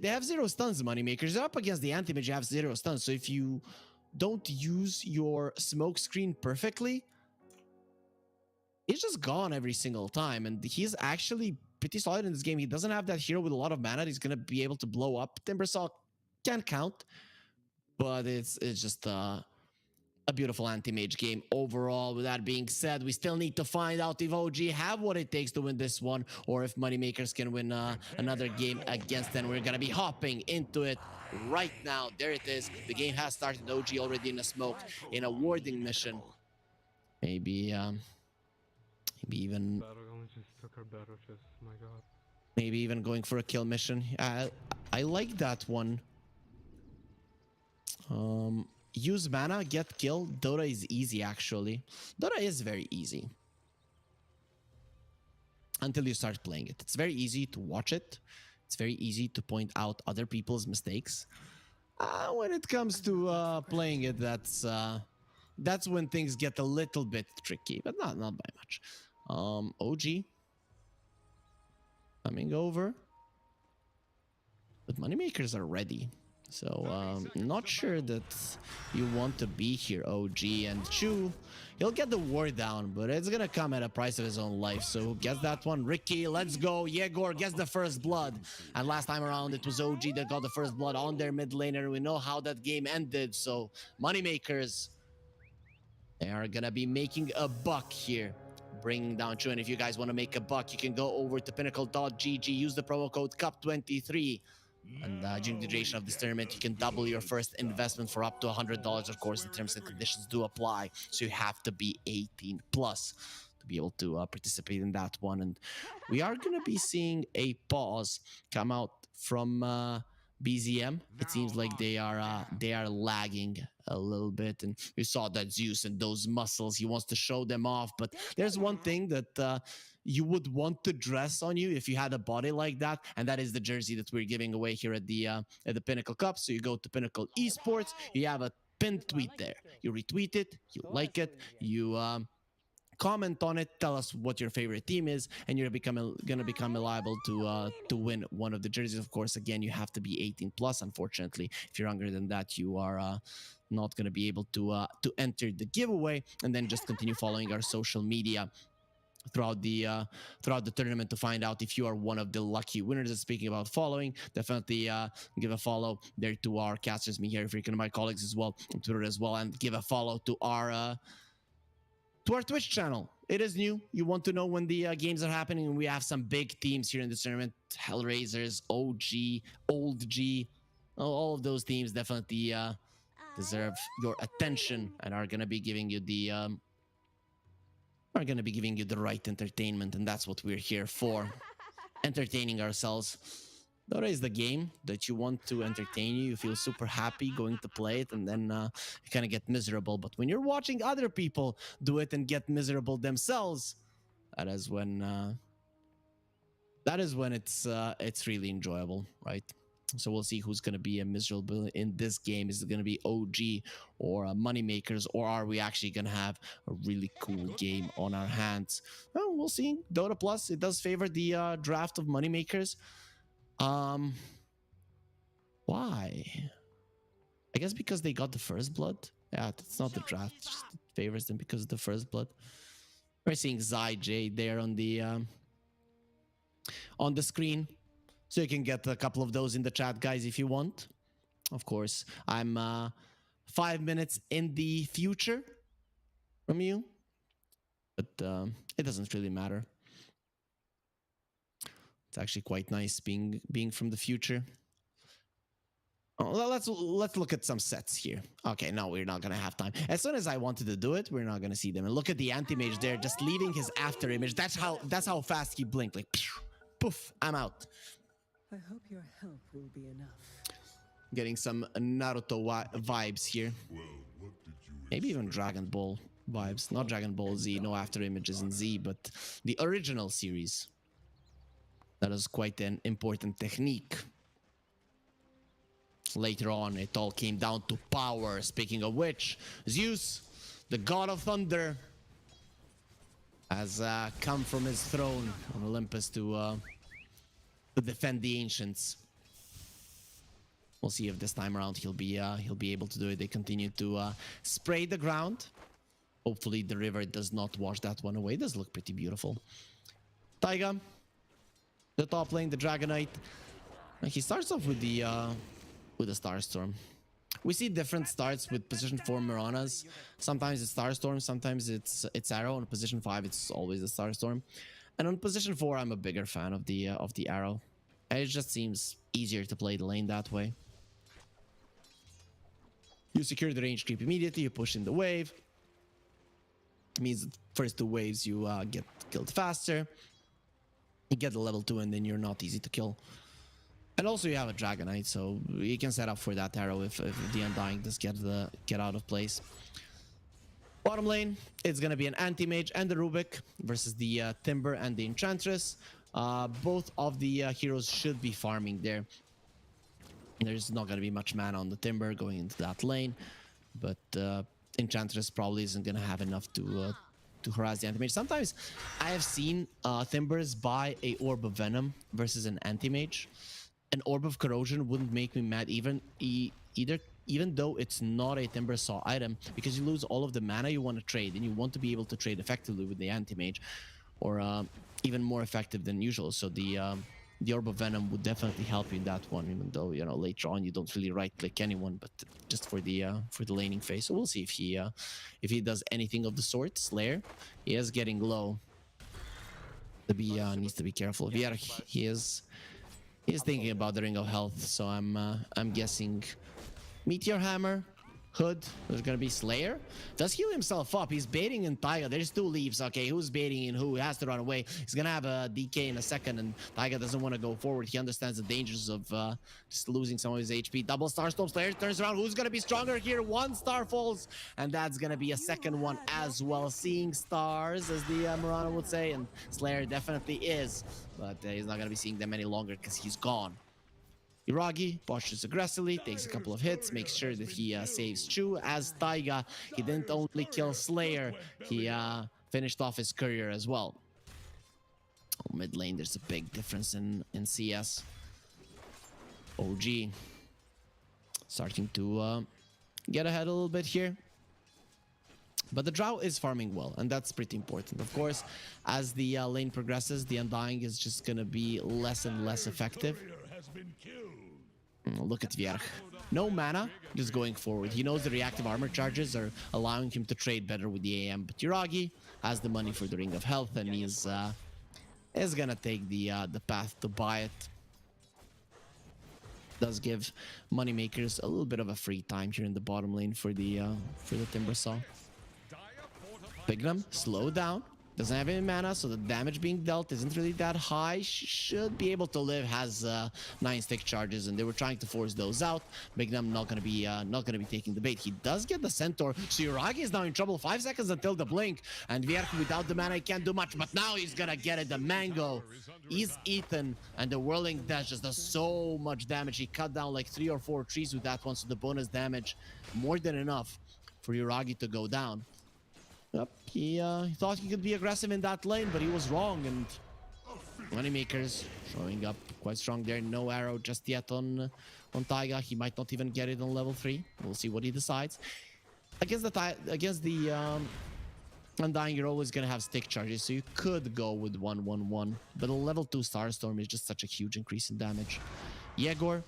have 0 stuns. Moneymakers, they're up against the anti-mage, you have 0 stuns. So if you don't use your smoke screen perfectly, he's just gone every single time, and he's actually pretty solid in this game. He doesn't have that hero with a lot of mana. He's gonna be able to blow up. Timbersaw can count, but it's just a beautiful anti-mage game overall. With that being said, we still need to find out if OG have what it takes to win this one, or if Moneymakers can win another game against them. We're gonna be hopping into it right now. There it is. The game has started. OG already in a smoke, in a warding mission. Maybe even Battleground just took our battle chest. My god. maybe even going for a kill mission. I like that one. Use mana, get kill. Dota is easy, actually. Dota is very easy until you start playing it. It's very easy to watch it. It's very easy to point out other people's mistakes. When it comes to playing it, that's when things get a little bit tricky, but not by much. OG coming over, but Moneymakers are ready. So not sure that you want to be here, OG. And Chu, he'll get the war down, but it's gonna come at a price of his own life. So who gets that one? Ricky, let's go. Yegor gets the first blood, and last time around it was OG that got the first blood on their mid laner. We know how that game ended. So Moneymakers, they are gonna be making a buck here, bringing down Chu. And if you guys want to make a buck, you can go over to pinnacle.gg, use the promo code CUP23. And during the duration of this tournament, you can double your first investment for up to $100. Of course, the terms and conditions do apply, so you have to be 18 plus to be able to participate in that one. And we are going to be seeing a pause come out from BZM. It seems like they are lagging a little bit, and we saw that Zeus and those muscles, he wants to show them off. But there's one thing that you would want to dress on you if you had a body like that, and that is the jersey that we're giving away here at the Pinnacle Cup. So you go to Pinnacle Esports, you have a pinned tweet there, you retweet it, you like it, you comment on it, tell us what your favorite team is, and you're gonna become liable to win one of the jerseys. Of course, again, you have to be 18 plus. Unfortunately, if you're younger than that, you are not gonna be able to enter the giveaway. And then just continue following our social media throughout the tournament to find out if you are one of the lucky winners. And speaking about following, definitely give a follow there to our casters, me here, freaking my colleagues as well on Twitter as well, and give a follow to our Twitch channel. It is new. You want to know when the games are happening, and we have some big teams here in this tournament. Hellraisers, OG, Old G, all of those teams definitely deserve your attention and are gonna be giving you the right entertainment, and that's what we're here for, entertaining ourselves. Dota is the game that you want to entertain you. You feel super happy going to play it, and then you kind of get miserable. But when you're watching other people do it and get miserable themselves, that is when it's really enjoyable, right? So we'll see who's going to be a miserable in this game. Is it going to be OG or Moneymakers, or are we actually going to have a really cool game on our hands? Well, we'll see. Dota Plus, it does favor the draft of Moneymakers. Why? I guess because they got the first blood. Yeah, it's not the draft. It just favors them because of the first blood. We're seeing J there on the screen. So you can get a couple of those in the chat, guys, if you want. Of course, I'm 5 minutes in the future from you. But it doesn't really matter. It's actually quite nice being from the future. Oh, well, let's look at some sets here. Okay, no, we're not gonna have time. As soon as I wanted to do it, we're not gonna see them. And look at the anti-mage there, just leaving his after image. That's how fast he blinked. Like, poof, I'm out. I hope your help will be enough. Getting some Naruto vibes here. Maybe even Dragon Ball vibes. Not Dragon Ball Z, no after images in Z, but the original series. That is quite an important technique. Later on, it all came down to power. Speaking of which, Zeus, the god of thunder, has come from his throne on Olympus to defend the ancients. We'll see if this time around he'll be able to do it. They continue to spray the ground. Hopefully the river does not wash that one away. It does look pretty beautiful. Taiga, the top lane, the Dragonite. He starts off with the Starstorm. We see different starts with position 4 Miranas. Sometimes it's Starstorm, sometimes it's Arrow. On position 5, it's always the Starstorm. And on position 4, I'm a bigger fan of the Arrow. It just seems easier to play the lane that way. You secure the range creep immediately, you push in the wave. It means the first 2 waves you get killed faster. You get the level 2 and then you're not easy to kill. And also you have a Dragonite, so you can set up for that arrow if the Undying does get out of place. Bottom lane, it's gonna be an Anti-Mage and the Rubik versus the Timber and the Enchantress. Both of the heroes should be farming there. There's not gonna be much mana on the Timber going into that lane, but Enchantress probably isn't gonna have enough to harass the Anti-Mage. Sometimes I have seen Timbers buy a Orb of Venom versus an Anti-Mage. An Orb of Corrosion wouldn't make me mad even though it's not a Timber Saw item, because you lose all of the mana you want to trade, and you want to be able to trade effectively with the Anti-Mage, or even more effective than usual. So the Orb of Venom would definitely help you in that one, even though, you know, later on you don't really right-click anyone, but just for the laning phase. So we'll see if he does anything of the sort. Slayer, he is getting low. Needs to be careful. Vierk, he's thinking about the Ring of Health, so I'm guessing Meteor Hammer, Hood. There's gonna be Slayer. Does heal himself up. He's baiting in Taiga. There's 2 leaves. Okay, who's baiting in who? He has to run away. He's gonna have a DK in a second, and Taiga doesn't want to go forward. He understands the dangers of just losing some of his HP. Double Starstorm. Slayer turns around. Who's gonna be stronger here? 1 star falls, and that's gonna be a second one as well. Seeing stars, as the Murano would say, and Slayer definitely is, but he's not gonna be seeing them any longer because he's gone. Iragi postures aggressively, takes a couple of hits, makes sure that he saves Chu. As Taiga, he didn't only kill Slayer, he finished off his courier as well. Oh, mid lane, there's a big difference in CS. OG starting to get ahead a little bit here. But the Drow is farming well, and that's pretty important. Of course, as the lane progresses, the Undying is just gonna be less and less effective. Look at Vierk. No mana, just going forward. He knows the reactive armor charges are allowing him to trade better with the AM. But Yuragi has the money for the Ring of Health, and he's gonna take the path to buy it. Does give moneymakers a little bit of a free time here in the bottom lane for the Timber Saw. Bignum, slow down. Doesn't have any mana, so the damage being dealt isn't really that high. Should be able to live. Has 9 stick charges, and they were trying to force those out. Bignum not gonna be taking the bait. He does get the Centaur, so Yuragi is now in trouble. 5 seconds until the blink, and Vierk without the mana he can't do much. But now he's gonna get it. The Mango is eaten, and the Whirling Dash just does so much damage. He cut down like 3 or 4 trees with that one, so the bonus damage more than enough for Yuragi to go down. Yep, he thought he could be aggressive in that lane, but he was wrong, and Moneymakers showing up quite strong there. No arrow just yet on Taiga. He might not even get it on level 3. We'll see what he decides. Against the Undying, you're always gonna have stick charges, so you could go with 1-1-1, but a level 2 Starstorm is just such a huge increase in damage. Yegor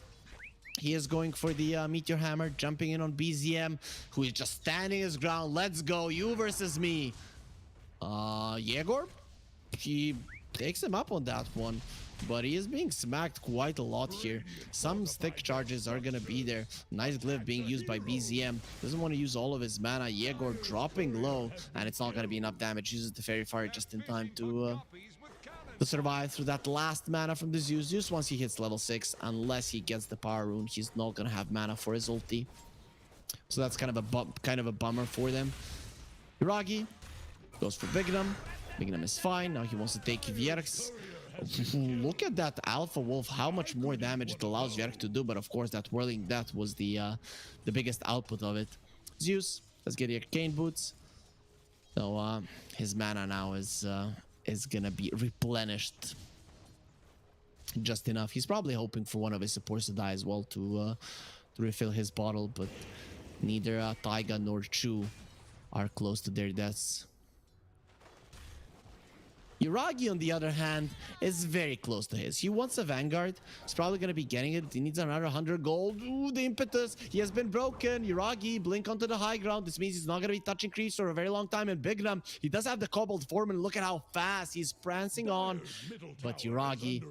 He is going for the Meteor Hammer, jumping in on BZM, who is just standing his ground. Let's go, you versus me. Yegor, he takes him up on that one, but he is being smacked quite a lot here. Some stick charges are gonna be there. Nice glyph being used by BZM. Doesn't want to use all of his mana. Yegor dropping low, and it's not gonna be enough damage. Uses the Fairy Fire just in time to survive through that last mana from the Zeus. Zeus, once he hits level 6, unless he gets the Power Rune, he's not gonna have mana for his ulti. So that's kind of a bummer for them. Hiragi goes for Bignum. Bignum is fine. Now he wants to take Vierx. Look at that Alpha Wolf, how much more damage it allows Vierx to do. But of course, that Whirling Death was the biggest output of it. Zeus, let's get the Arcane Boots. So his mana now is gonna be replenished just enough. He's probably hoping for one of his supports to die as well to refill his bottle, but neither Taiga nor Chu are close to their deaths. Yuragi, on the other hand, is very close to his. He wants a Vanguard. He's probably going to be getting it. He needs another 100 gold. Ooh, the impetus. He has been broken. Yuragi, blink onto the high ground. This means he's not going to be touching creeps for a very long time. And Bignum, he does have the Cobalt form, and look at how fast he's prancing on. But Yuragi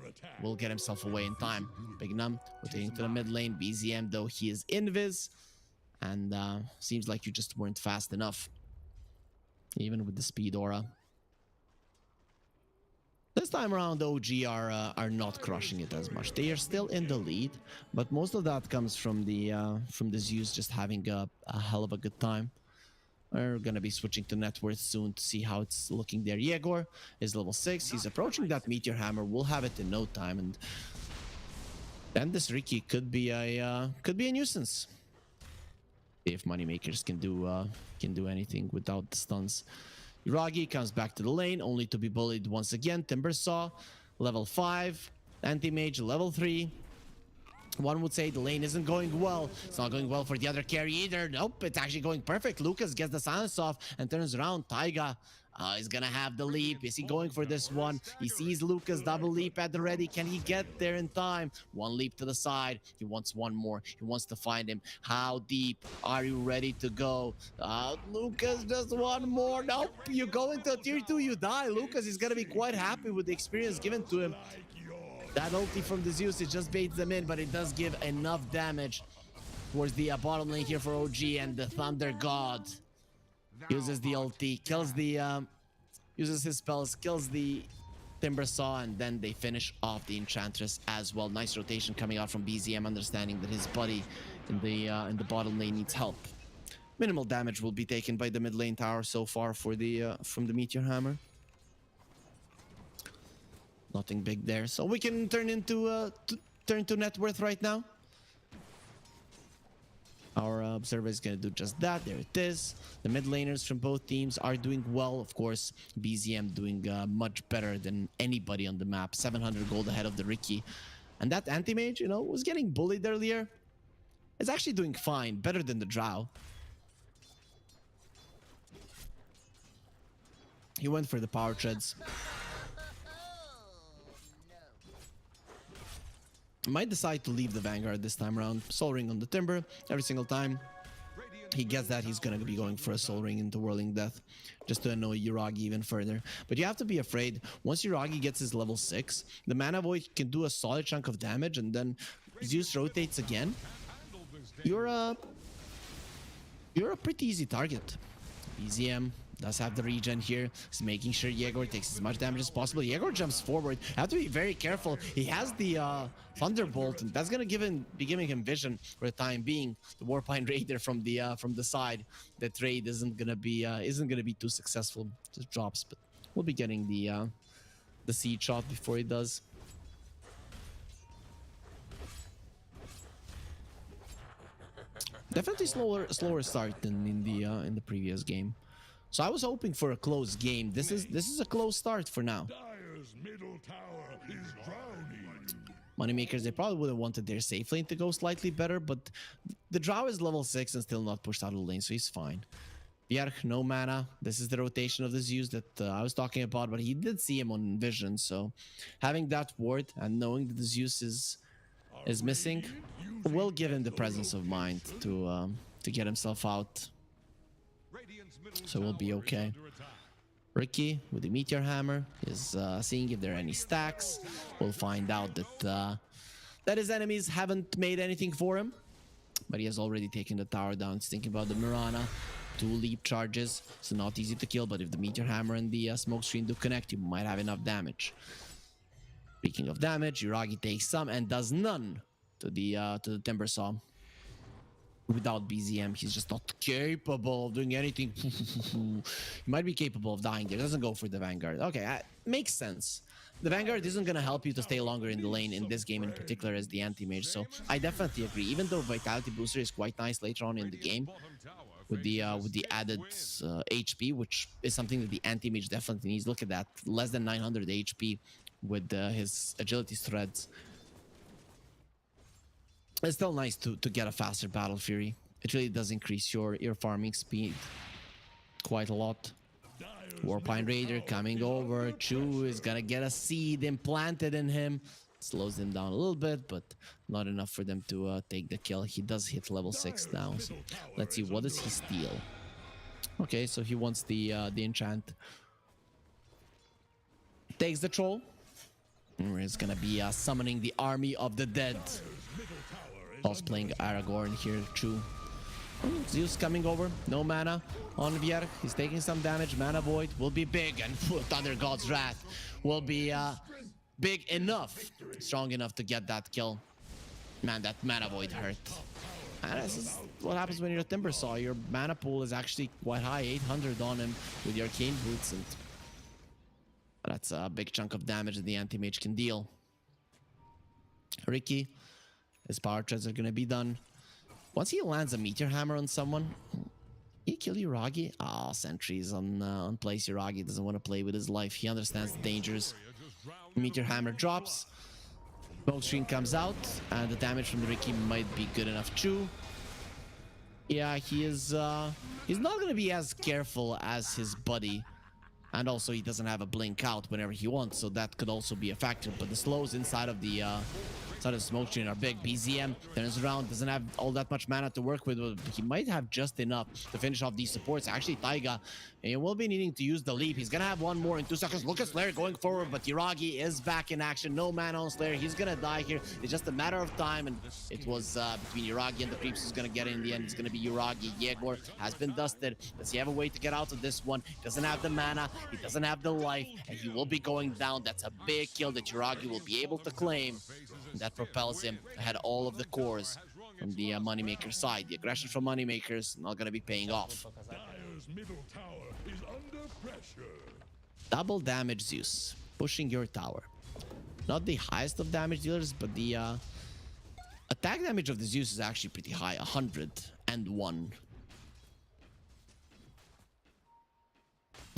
will get himself away in time. Bignum rotating to the mid lane. BZM, though, he is invis. And seems like you just weren't fast enough. Even with the speed aura. This time around, OG are not crushing it as much. They are still in the lead, but most of that comes from the Zeus just having a hell of a good time. We're gonna be switching to net worth soon to see how it's looking there. Yegor is level 6. He's approaching that Meteor Hammer. We'll have it in no time, and then this Riki could be a nuisance if Moneymakers can do anything without the stuns. Yuragi comes back to the lane, only to be bullied once again. Timbersaw, level 5. Anti-Mage, level 3. One would say the lane isn't going well. It's not going well for the other carry either. Nope, it's actually going perfect. Lucas gets the silence off and turns around. Taiga is gonna have the leap. Is he going for this one? He sees Lucas double leap at the ready. Can he get there in time? One leap to the side. He wants one more. He wants to find him. How deep are you ready to go? Lucas, just one more. Nope, you go into tier 2, you die. Lucas is gonna be quite happy with the experience given to him. That ulti from the Zeus, it just baits them in, but it does give enough damage towards the bottom lane here for OG, and the Thunder God uses the ulti, kills the uses his spells, kills the Timbersaw, and then they finish off the Enchantress as well. Nice rotation coming out from BZM, understanding that his buddy in the bottom lane needs help. Minimal damage will be taken by the mid lane tower so far for the from the Meteor Hammer. Nothing big there, so we can turn to net worth right now. Our observer is going to do just that. There it is. The mid laners from both teams are doing well. Of course, BZM doing much better than anybody on the map. 700 gold ahead of the Riki. And that anti-mage, you know, was getting bullied earlier. It's actually doing fine. Better than the Drow. He went for the power treads. Might decide to leave the Vanguard this time around. Soul Ring on the Timber every single time he gets that, he's gonna be going for a Soul Ring into Whirling Death just to annoy Yuragi even further. But you have to be afraid, once Yuragi gets his level 6, the Mana Void can do a solid chunk of damage, and then Zeus rotates again. You're a pretty easy target. BZM does have the regen here. He's making sure Yegor takes as much damage as possible. Yegor jumps forward. Have to be very careful. He has the Thunderbolt, and that's gonna be giving him vision for the time being. The Warpine Raider from the side. That raid isn't gonna be too successful. Just drops, but we'll be getting the seed shot before he does. Definitely slower start than in the previous game. So I was hoping for a close game. This is a close start for now. Dire's middle tower is drowning. Moneymakers, they probably would have wanted their safe lane to go slightly better, but the Drow is level 6 and still not pushed out of the lane, so he's fine. Bjerg, no mana. This is the rotation of the Zeus that I was talking about, but he did see him on vision, so having that ward and knowing that the Zeus is is missing. We'll give him the presence of mind to get himself out, so we'll be okay. Ricky with the meteor hammer is seeing if there are any stacks. We'll find out that his enemies haven't made anything for him, but he has already taken the tower down. He's thinking about the Mirana. 2 leap charges, so not easy to kill, but if the meteor hammer and the smoke screen do connect, you might have enough damage. Speaking of damage, Yuragi takes some and does none to the timber saw. Without BZM, he's just not capable of doing anything. He might be capable of dying there. Doesn't go for the Vanguard. Okay, makes sense. The Vanguard isn't going to help you to stay longer in the lane in this game in particular as the anti-mage, so I definitely agree. Even though Vitality Booster is quite nice later on in the game, with the added HP, which is something that the anti-mage definitely needs. Look at that, less than 900 HP with his agility threads. It's still nice to get a faster Battle Fury. It really does increase your farming speed quite a lot. Warpine Raider coming over. Chu is gonna get a seed implanted in him. Slows him down a little bit, but not enough for them to take the kill. He does hit level 6 now. So let's see, what does he steal? Okay, so he wants the enchant. Takes the troll. It's gonna be summoning the army of the dead. Also playing Aragorn here, Chu. Zeus coming over, no mana on Vierg. He's taking some damage. Mana Void will be big, and Thunder God's Wrath will be big enough, strong enough to get that kill. Man, that Mana Void hurt. And this is what happens when you're a Timber Saw. Your mana pool is actually quite high, 800 on him with your Arcane Boots, and that's a big chunk of damage that the Anti-Mage can deal. Ricky, his power treads are gonna be done. Once he lands a Meteor Hammer on someone, he kill Yuragi. Ah, sentries on place. Yuragi doesn't want to play with his life. He understands the dangers. Meteor Hammer drops. Smoke screen comes out, and the damage from the Ricky might be good enough. Chu, yeah, he's not gonna be as careful as his buddy, and also he doesn't have a blink out whenever he wants, so that could also be a factor. But the slows inside of the smoke screen are big. BZM turns around, doesn't have all that much mana to work with, but he might have just enough to finish off these supports. Actually, Taiga, he will be needing to use the leap. He's gonna have one more in 2 seconds. Look at Slayer going forward, but Yuragi is back in action. No mana on Slayer. He's gonna die here. It's just a matter of time, and it was between Yuragi and the creeps who's gonna get it in the end. It's gonna be Yuragi. Yegor has been dusted. Does he have a way to get out of this one? He doesn't have the mana. He doesn't have the life, and he will be going down. That's a big kill that Yuragi will be able to claim. That propels him ahead all of the cores from the Moneymaker side. The aggression from Moneymakers not going to be paying off. Dire's middle tower is under pressure. Double damage Zeus, pushing your tower. Not the highest of damage dealers, but the attack damage of the Zeus is actually pretty high, 101.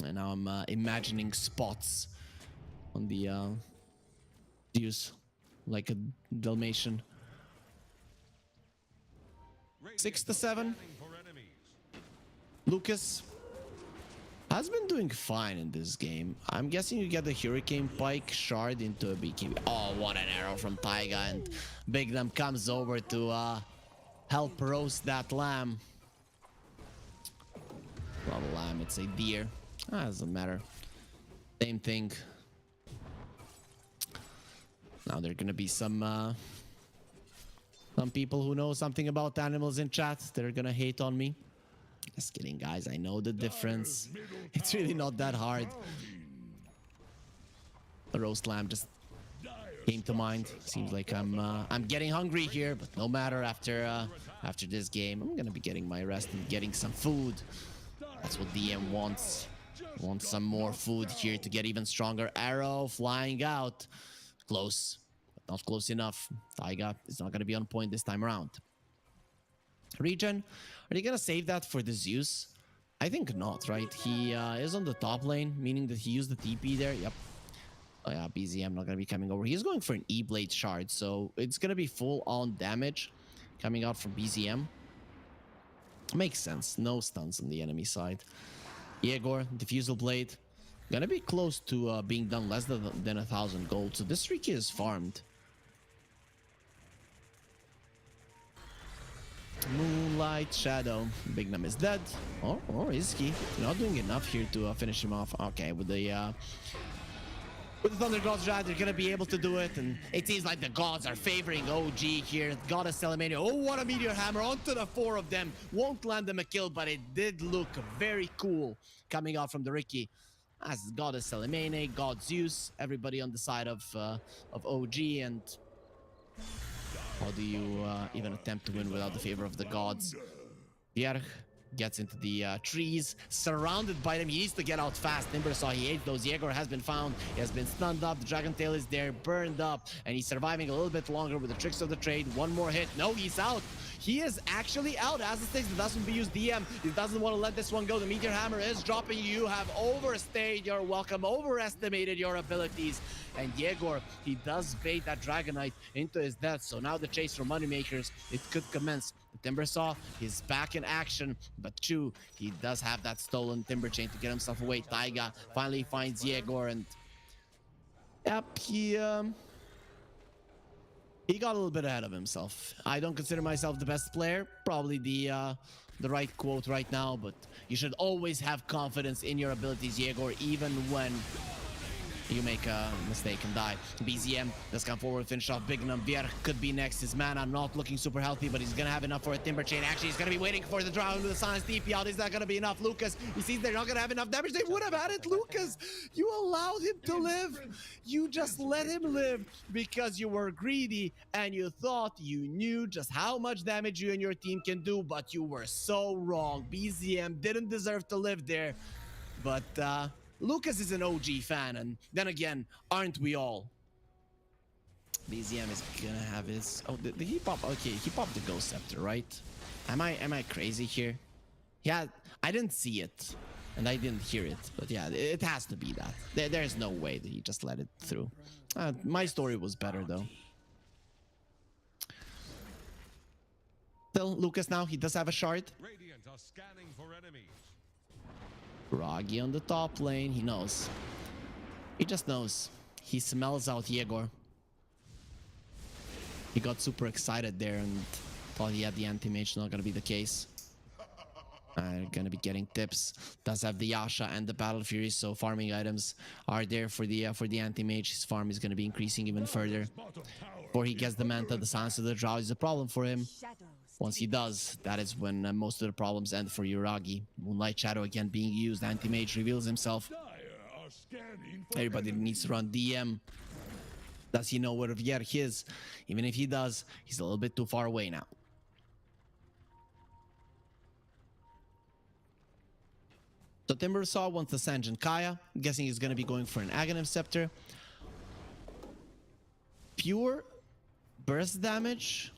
And now I'm imagining spots on the Zeus. Like a Dalmatian. 6 to 7. Lucas has been doing fine in this game. I'm guessing you get the Hurricane Pike shard into a BKB. Oh, what an arrow from Taiga, and Big Lamb comes over to help roast that lamb. Not a lamb, it's a deer. Doesn't matter. Same thing. Now there are gonna be some people who know something about animals in chat. They're gonna hate on me. Just kidding, guys. I know the difference. It's really not that hard. The roast lamb just came to mind. Seems like I'm getting hungry here, but no matter. After this game, I'm gonna be getting my rest and getting some food. That's what DM wants. Wants some more food here to get even stronger. Arrow flying out. Close, but not close enough. Taiga is not going to be on point this time around. Regen, are they going to save that for the Zeus? I think not, right? He is on the top lane, meaning that he used the TP there. Yep. Oh yeah, BZM not going to be coming over. He's going for an E-Blade shard, so it's going to be full-on damage coming out from BZM. Makes sense. No stuns on the enemy side. Yegor, Diffusal Blade. Gonna be close to being done less than 1,000 gold. So this Riki is farmed. Moonlight Shadow. Bignum is dead. Or is he? Not doing enough here to finish him off. Okay, with the Thunder Gods Drive, they're gonna be able to do it, and it seems like the gods are favoring OG here. Goddess Celemania. Oh, what a Meteor Hammer onto the 4 of them. Won't land them a kill, but it did look very cool coming out from the Ricky. As Goddess Celemania, God Zeus, everybody on the side of OG, and how do you even attempt to win without the favor of the gods? Vierch gets into the trees, surrounded by them. He needs to get out fast. Timber saw he hates those. Yegor has been found. He has been stunned up. The Dragon Tail is there, burned up, and he's surviving a little bit longer with the tricks of the trade. One more hit. No, he's out. He is actually out. As it stays, the doesn't be used DM. He doesn't want to let this one go. The Meteor Hammer is dropping. You have overstayed your welcome, overestimated your abilities. And Yegor, he does bait that Dragonite into his death. So now the chase for Moneymakers, it could commence. The Timbersaw is back in action, but Chu, he does have that stolen Timber Chain to get himself away. Taiga finally finds Yegor, and yep, he got a little bit ahead of himself. I don't consider myself the best player, probably the right quote right now, but you should always have confidence in your abilities, Yegor, even when you make a mistake and die. BZM does come forward, finish off Bignum. Vierch could be next. His mana not looking super healthy, but he's gonna have enough for a Timber Chain. Actually, he's gonna be waiting for the draw into the Silence TP out. Is that gonna be enough? Lucas, he sees they're not gonna have enough damage. They would have had it, Lucas. You allowed him to live. You just let him live because you were greedy and you thought you knew just how much damage you and your team can do, but you were so wrong. BZM didn't deserve to live there, but Lucas is an OG fan, and then again, aren't we all? BZM is gonna have his... Oh, did he pop? Okay, he popped the Ghost Scepter, right? Am I crazy here? Yeah, I didn't see it, and I didn't hear it, but yeah, it has to be that. There's no way that he just let it through. My story was better, though. Still, Lucas now, he does have a shard. Radiant are scanning for enemies. Roggy on the top lane. He knows. He just knows. He smells out Yegor. He got super excited there and thought he had the anti-mage. Not gonna be the case. Gonna be getting tips. Does have the Yasha and the Battle Fury, so farming items are there for the anti-mage. His farm is gonna be increasing even further. Before he gets the Manta, the Silence of the Drow is a problem for him. Once he does, that is when most of the problems end for Yuragi. Moonlight Shadow again being used. Anti-mage reveals himself. Everybody needs to run DM. Does he know where Vierch is? Even if he does, he's a little bit too far away now. So Timbersaw wants the Sanjin Kaya. I'm guessing he's going to be going for an Aghanim Scepter. Pure burst damage.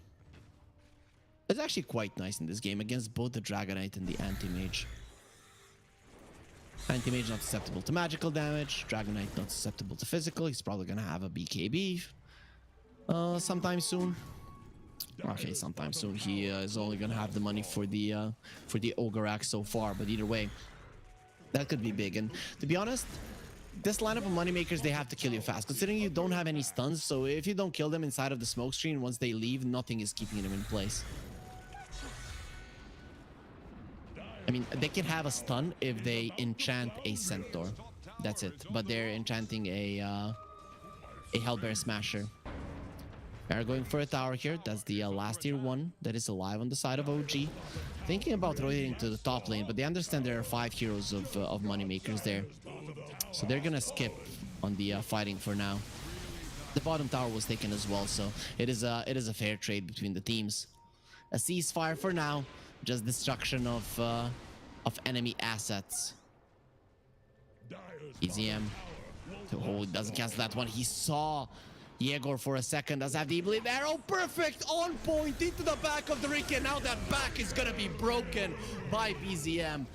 It's actually quite nice in this game against both the Dragonite and the Anti-Mage. Anti-Mage not susceptible to magical damage. Dragonite not susceptible to physical. He's probably gonna have a BKB sometime soon. Okay, sometime soon. He is only gonna have the money for the Ogre Axe so far, but either way, that could be big. And to be honest, this lineup of Moneymakers, they have to kill you fast, considering you don't have any stuns. So if you don't kill them inside of the smoke screen, once they leave, nothing is keeping them in place. I mean, they can have a stun if they enchant a Centaur. That's it. But they're enchanting a Hellbear Smasher. They're going for a tower here. That's the last tier 1 that is alive on the side of OG. Thinking about rotating to the top lane, but they understand there are 5 heroes of Moneymakers there. So they're gonna skip on the fighting for now. The bottom tower was taken as well, so it is a fair trade between the teams. A ceasefire for now. Just destruction of enemy assets. EZM. Oh, he doesn't cancel that one. He saw Yegor for a second. Does have the Bleed Arrow. Perfect! On point into the back of the Ricky. Now that back is gonna be broken by BZM.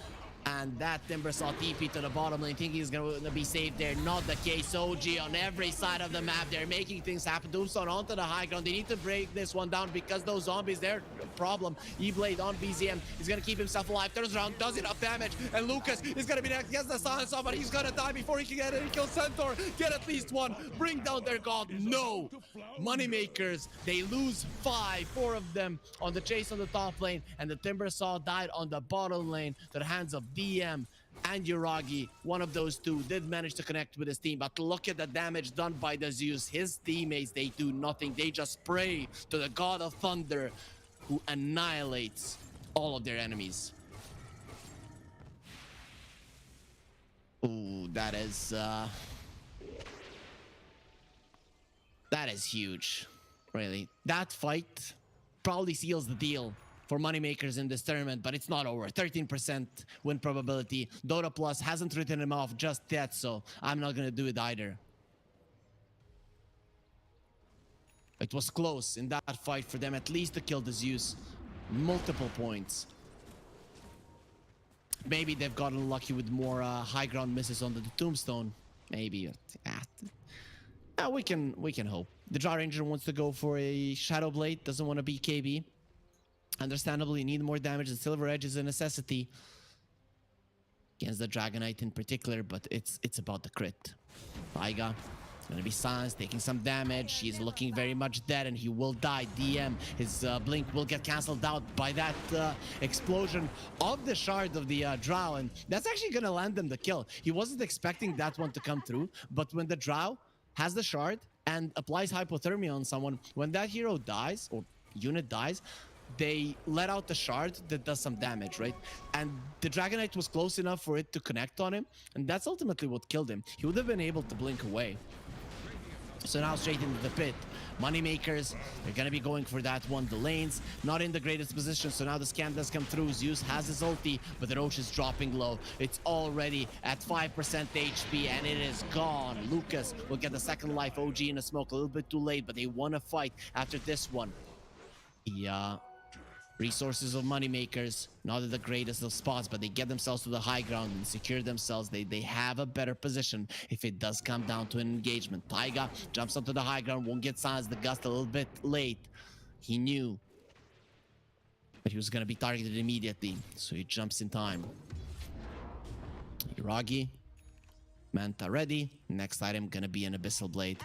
And that Timber saw TP to the bottom lane, thinking he's gonna be safe there. Not the case. OG on every side of the map. They're making things happen. Tombstone onto the high ground. They need to break this one down because those zombies, they're a problem. E-Blade on BZM. He's gonna keep himself alive. Turns around, does enough damage. And Lucas is gonna be next. Gets the silence off, but he's gonna die before he can get it. He kills Centaur. Get at least one. Bring down their god. No. Moneymakers. They lose 4 of them on the chase on the top lane. And the Timbersaw died on the bottom lane to the hands of DM and Yuragi. One of those two did manage to connect with his team, but look at the damage done by the Zeus. His teammates, they do nothing. They just pray to the god of thunder, who annihilates all of their enemies. Ooh, that is huge, really. That fight probably seals the deal for moneymakers in this tournament, but it's not over. 13% win probability. Dota Plus hasn't written him off just yet, so I'm not gonna do it either. It was close in that fight for them at least to kill the Zeus. Multiple points. Maybe they've gotten lucky with more high ground misses on the Tombstone. Maybe. We can hope. The Draw Ranger wants to go for a Shadow Blade. Doesn't want to be KB. Understandably, need more damage, and Silver Edge is a necessity against the Dragonite in particular, but it's about the crit. Taiga is gonna be silenced, taking some damage. He's looking very much dead, and he will die. DM, his blink will get cancelled out by that explosion of the shard of the Drow, and that's actually gonna land them the kill. He wasn't expecting that one to come through, but when the Drow has the shard and applies hypothermia on someone, when that hero dies or unit dies, they let out the shard that does some damage, right? And the Dragonite was close enough for it to connect on him, and that's ultimately what killed him. He would have been able to blink away. So now straight into the pit. Moneymakers, they're gonna be going for that one. The lanes, not in the greatest position, so now the scan does come through. Zeus has his ulti, but the Roche is dropping low. It's already at 5% HP, and it is gone. Lucas will get the second life. OG in the smoke, a little bit too late, but they want to fight after this one. Yeah. Resources of moneymakers, not at the greatest of spots, but they get themselves to the high ground and secure themselves. They have a better position if it does come down to an engagement. Taiga jumps onto the high ground, won't get silenced. The gust a little bit late. He knew, but he was going to be targeted immediately, so he jumps in time. Yuragi, Manta ready. Next item going to be an Abyssal Blade.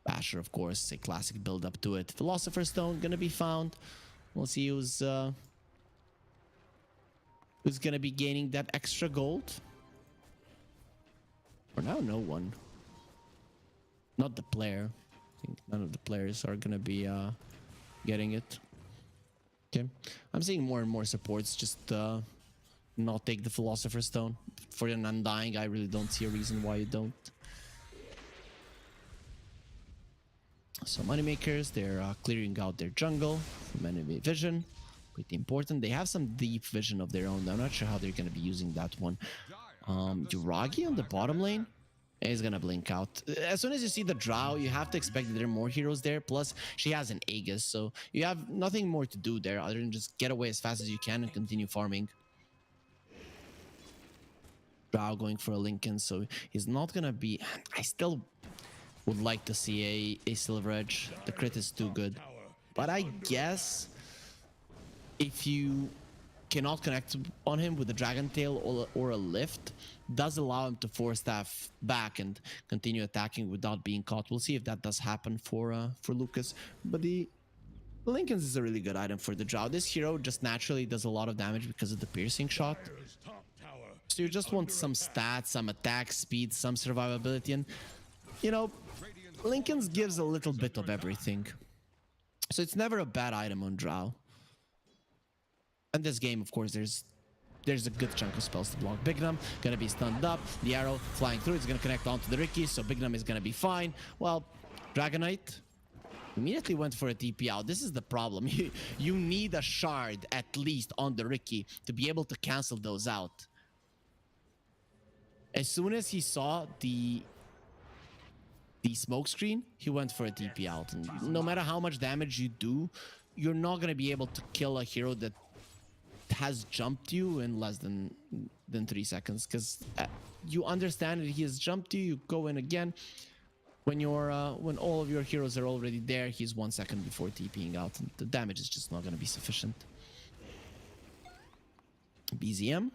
Basher, of course, a classic build up to it. Philosopher's Stone going to be found. We'll see who's gonna be gaining that extra gold. For now, no one. Not the player. I think none of the players are gonna be getting it. Okay, I'm seeing more and more supports just not take the Philosopher's Stone. For an Undying, I really don't see a reason why you don't. So moneymakers, they're clearing out their jungle from enemy vision. Pretty important. They have some deep vision of their own. I'm not sure how they're going to be using that one. Yuragi on the bottom lane is going to blink out. As soon as you see the Drow, you have to expect that there are more heroes there. Plus, she has an Aegis, so you have nothing more to do there other than just get away as fast as you can and continue farming. Drow going for a Lincoln, so he's not going to be... I still... would like to see a Silver Edge. The crit is too good, but I guess if you cannot connect on him with a Dragon Tail or a lift, does allow him to force staff back and continue attacking without being caught. We'll see if that does happen for Lucas, but the Lincoln's is a really good item for the Drow. This hero just naturally does a lot of damage because of the piercing shot, so you just want some stats, some attack speed, some survivability, and you know, Lincoln's gives a little bit of everything. So it's never a bad item on Drow. And this game, of course, there's a good chunk of spells to block. Bignum gonna be stunned up. The arrow flying through, it's gonna connect onto the Ricky, so Bignum is gonna be fine. Well, Dragonite immediately went for a TP out. This is the problem. You need a shard at least on the Ricky to be able to cancel those out. As soon as he saw the smoke screen, he went for a TP out, and no matter how much damage you do, you're not going to be able to kill a hero that has jumped you in less than 3 seconds, because you understand that he has jumped you. You go in again. When all of your heroes are already there, he's 1 second before TPing out, and the damage is just not going to be sufficient. BZM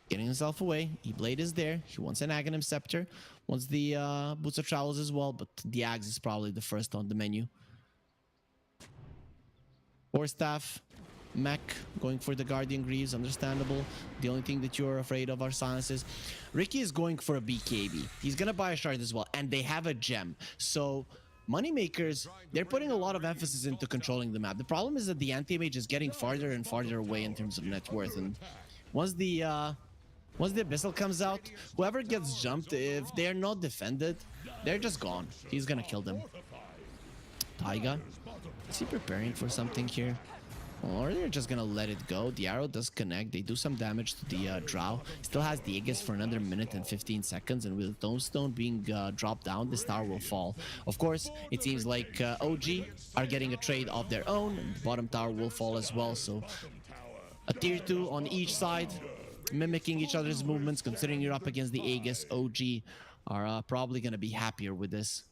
getting himself away. E-Blade is there. He wants an Aghanim Scepter. Wants the Boots of Travels as well, but the Axe is probably the first on the menu. Or Staff, Mech going for the Guardian Greaves, understandable. The only thing that you're afraid of are silences. Ricky is going for a BKB. He's gonna buy a shard as well, and they have a gem. So Moneymakers, they're putting a lot of emphasis into controlling the map. The problem is that the anti-mage is getting farther and farther away in terms of net worth, and once the Abyssal comes out, whoever gets jumped, if they're not defended, they're just gone. He's gonna kill them. Taiga, is he preparing for something here? Or they're just gonna let it go. The arrow does connect. They do some damage to the Drow. Still has the Aegis for another minute and 15 seconds. And with Tombstone being dropped down, this tower will fall. Of course, it seems like OG are getting a trade of their own. And the bottom tower will fall as well. So a tier 2 on each side, mimicking each other's movements. Considering you're up against the Aegis, OG are probably gonna be happier with this.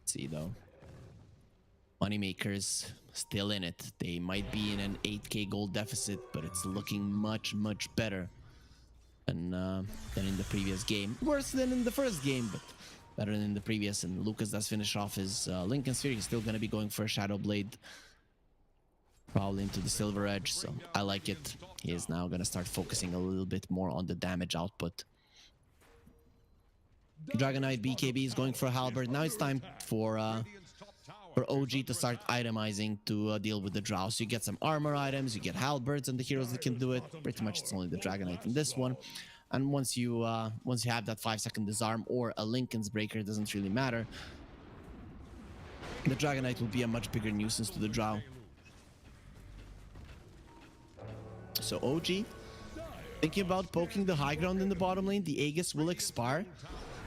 Let's see though. Moneymakers still in it. They might be in an 8k gold deficit, but it's looking much better than in the previous game. Worse than in the first game, but better than in the previous. And Lucas does finish off his Lincoln Sphere. He's still going to be going for a Shadow Blade, probably into the Silver Edge, so I like it. He is now going to start focusing a little bit more on the damage output. Dragon Knight BKB is going for a Halberd. Now it's time for OG to start itemizing to deal with the Drow. So you get some armor items, you get halberds and the heroes that can do it. Pretty much it's only the Dragon Knight in this one. And once you have that 5-second disarm or a Lincoln's Breaker, it doesn't really matter. The Dragon Knight will be a much bigger nuisance to the Drow. So OG thinking about poking the high ground in the bottom lane. The Aegis will expire.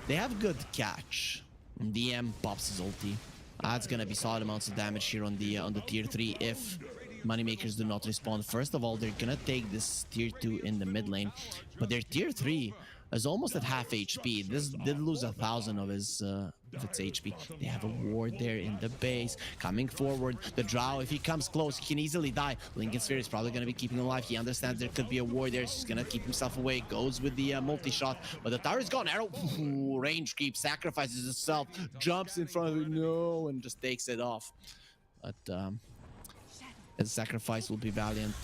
They have good catch. DM pops his ulti. That's gonna be solid amounts of damage here on the tier 3 if Moneymakers do not respond. First of all, they're gonna take this tier 2 in the mid lane, but their tier 3 is almost at half HP. This did lose 1,000 of its HP. They have a ward there in the base. Coming forward, the Drow, if he comes close, he can easily die. Lincoln Sphere is probably going to be keeping him alive. He understands there could be a ward there, so he's going to keep himself away. Goes with the multi-shot, but the tower is gone. Arrow, range creep, sacrifices itself, jumps in front of it, no, and just takes it off. But his sacrifice will be valiant.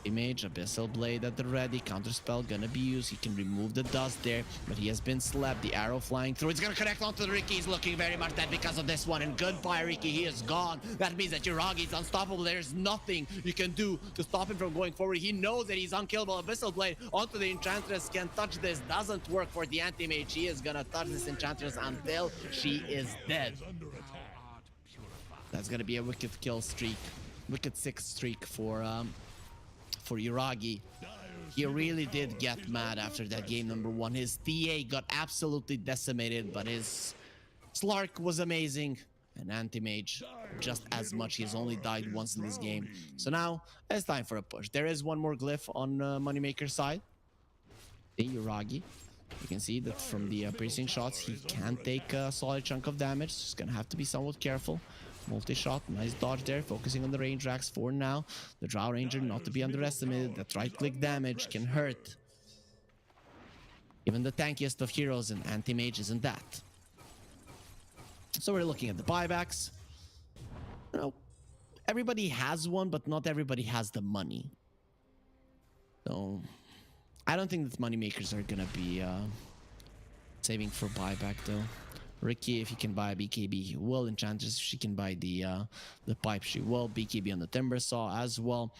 Image, Abyssal Blade at the ready, counterspell gonna be used. He can remove the dust there, but he has been slapped. The arrow flying through, it's gonna connect onto the Ricky. He's looking very much dead because of this one, and goodbye Ricky, he is gone. That means that Yuragi is unstoppable. There's nothing you can do to stop him from going forward. He knows that he's unkillable. Abyssal Blade onto the Enchantress, can touch this, doesn't work for the anti-mage. She is gonna touch this Enchantress until she is dead. That's gonna be a wicked kill streak, wicked 6 streak for Yuragi. He really did get mad after that game number 1. His TA got absolutely decimated, but his Slark was amazing. And Anti-Mage just as much. He's only died once in this game. So now it's time for a push. There is one more glyph on Moneymaker's side. The Yuragi. You can see that from the piercing shots, he can take a solid chunk of damage. Just gonna have to be somewhat careful. Multi-shot, nice dodge there, focusing on the range racks for now. The Drow Ranger not to be underestimated. That right-click damage can hurt even the tankiest of heroes, and anti-mage isn't that. So we're looking at the buybacks. You know, everybody has one, but not everybody has the money. So I don't think that Moneymakers are gonna be saving for buyback though. Ricky, if he can buy a BKB, he will. Enchantress, if she can buy the pipe, she will. BKB on the Timber Saw as well.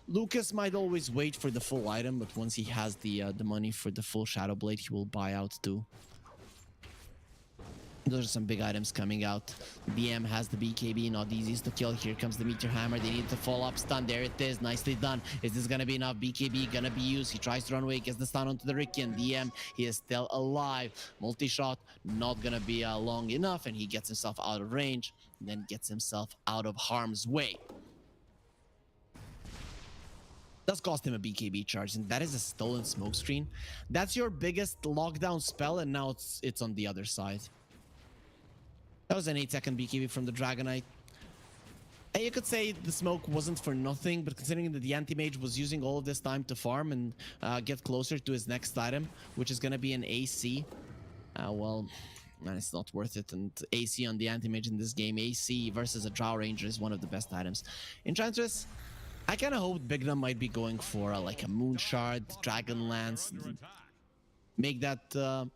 Lucas might always wait for the full item, but once he has the money for the full Shadow Blade, he will buy out too. Those are some big items coming out. DM has the BKB, not the easiest to kill. Here comes the Meteor Hammer. They need to follow up stun. There it is. Nicely done. Is this gonna be enough? BKB gonna be used. He tries to run away, gets the stun onto the Ricky, and DM, he is still alive. Multi-shot, not gonna be long enough, and he gets himself out of range, and then gets himself out of harm's way. Does cost him a BKB charge, and that is a stolen smoke screen. That's your biggest lockdown spell, and now it's on the other side. That was an 8-second BKB from the Dragonite. And you could say the smoke wasn't for nothing, but considering that the Anti-Mage was using all of this time to farm and get closer to his next item, which is going to be an AC, well, man, it's not worth it. And AC on the Anti-Mage in this game, AC versus a Drow Ranger is one of the best items. Enchantress, I kind of hoped Bignum might be going for like a Moon Shard, Dragon Lance, make that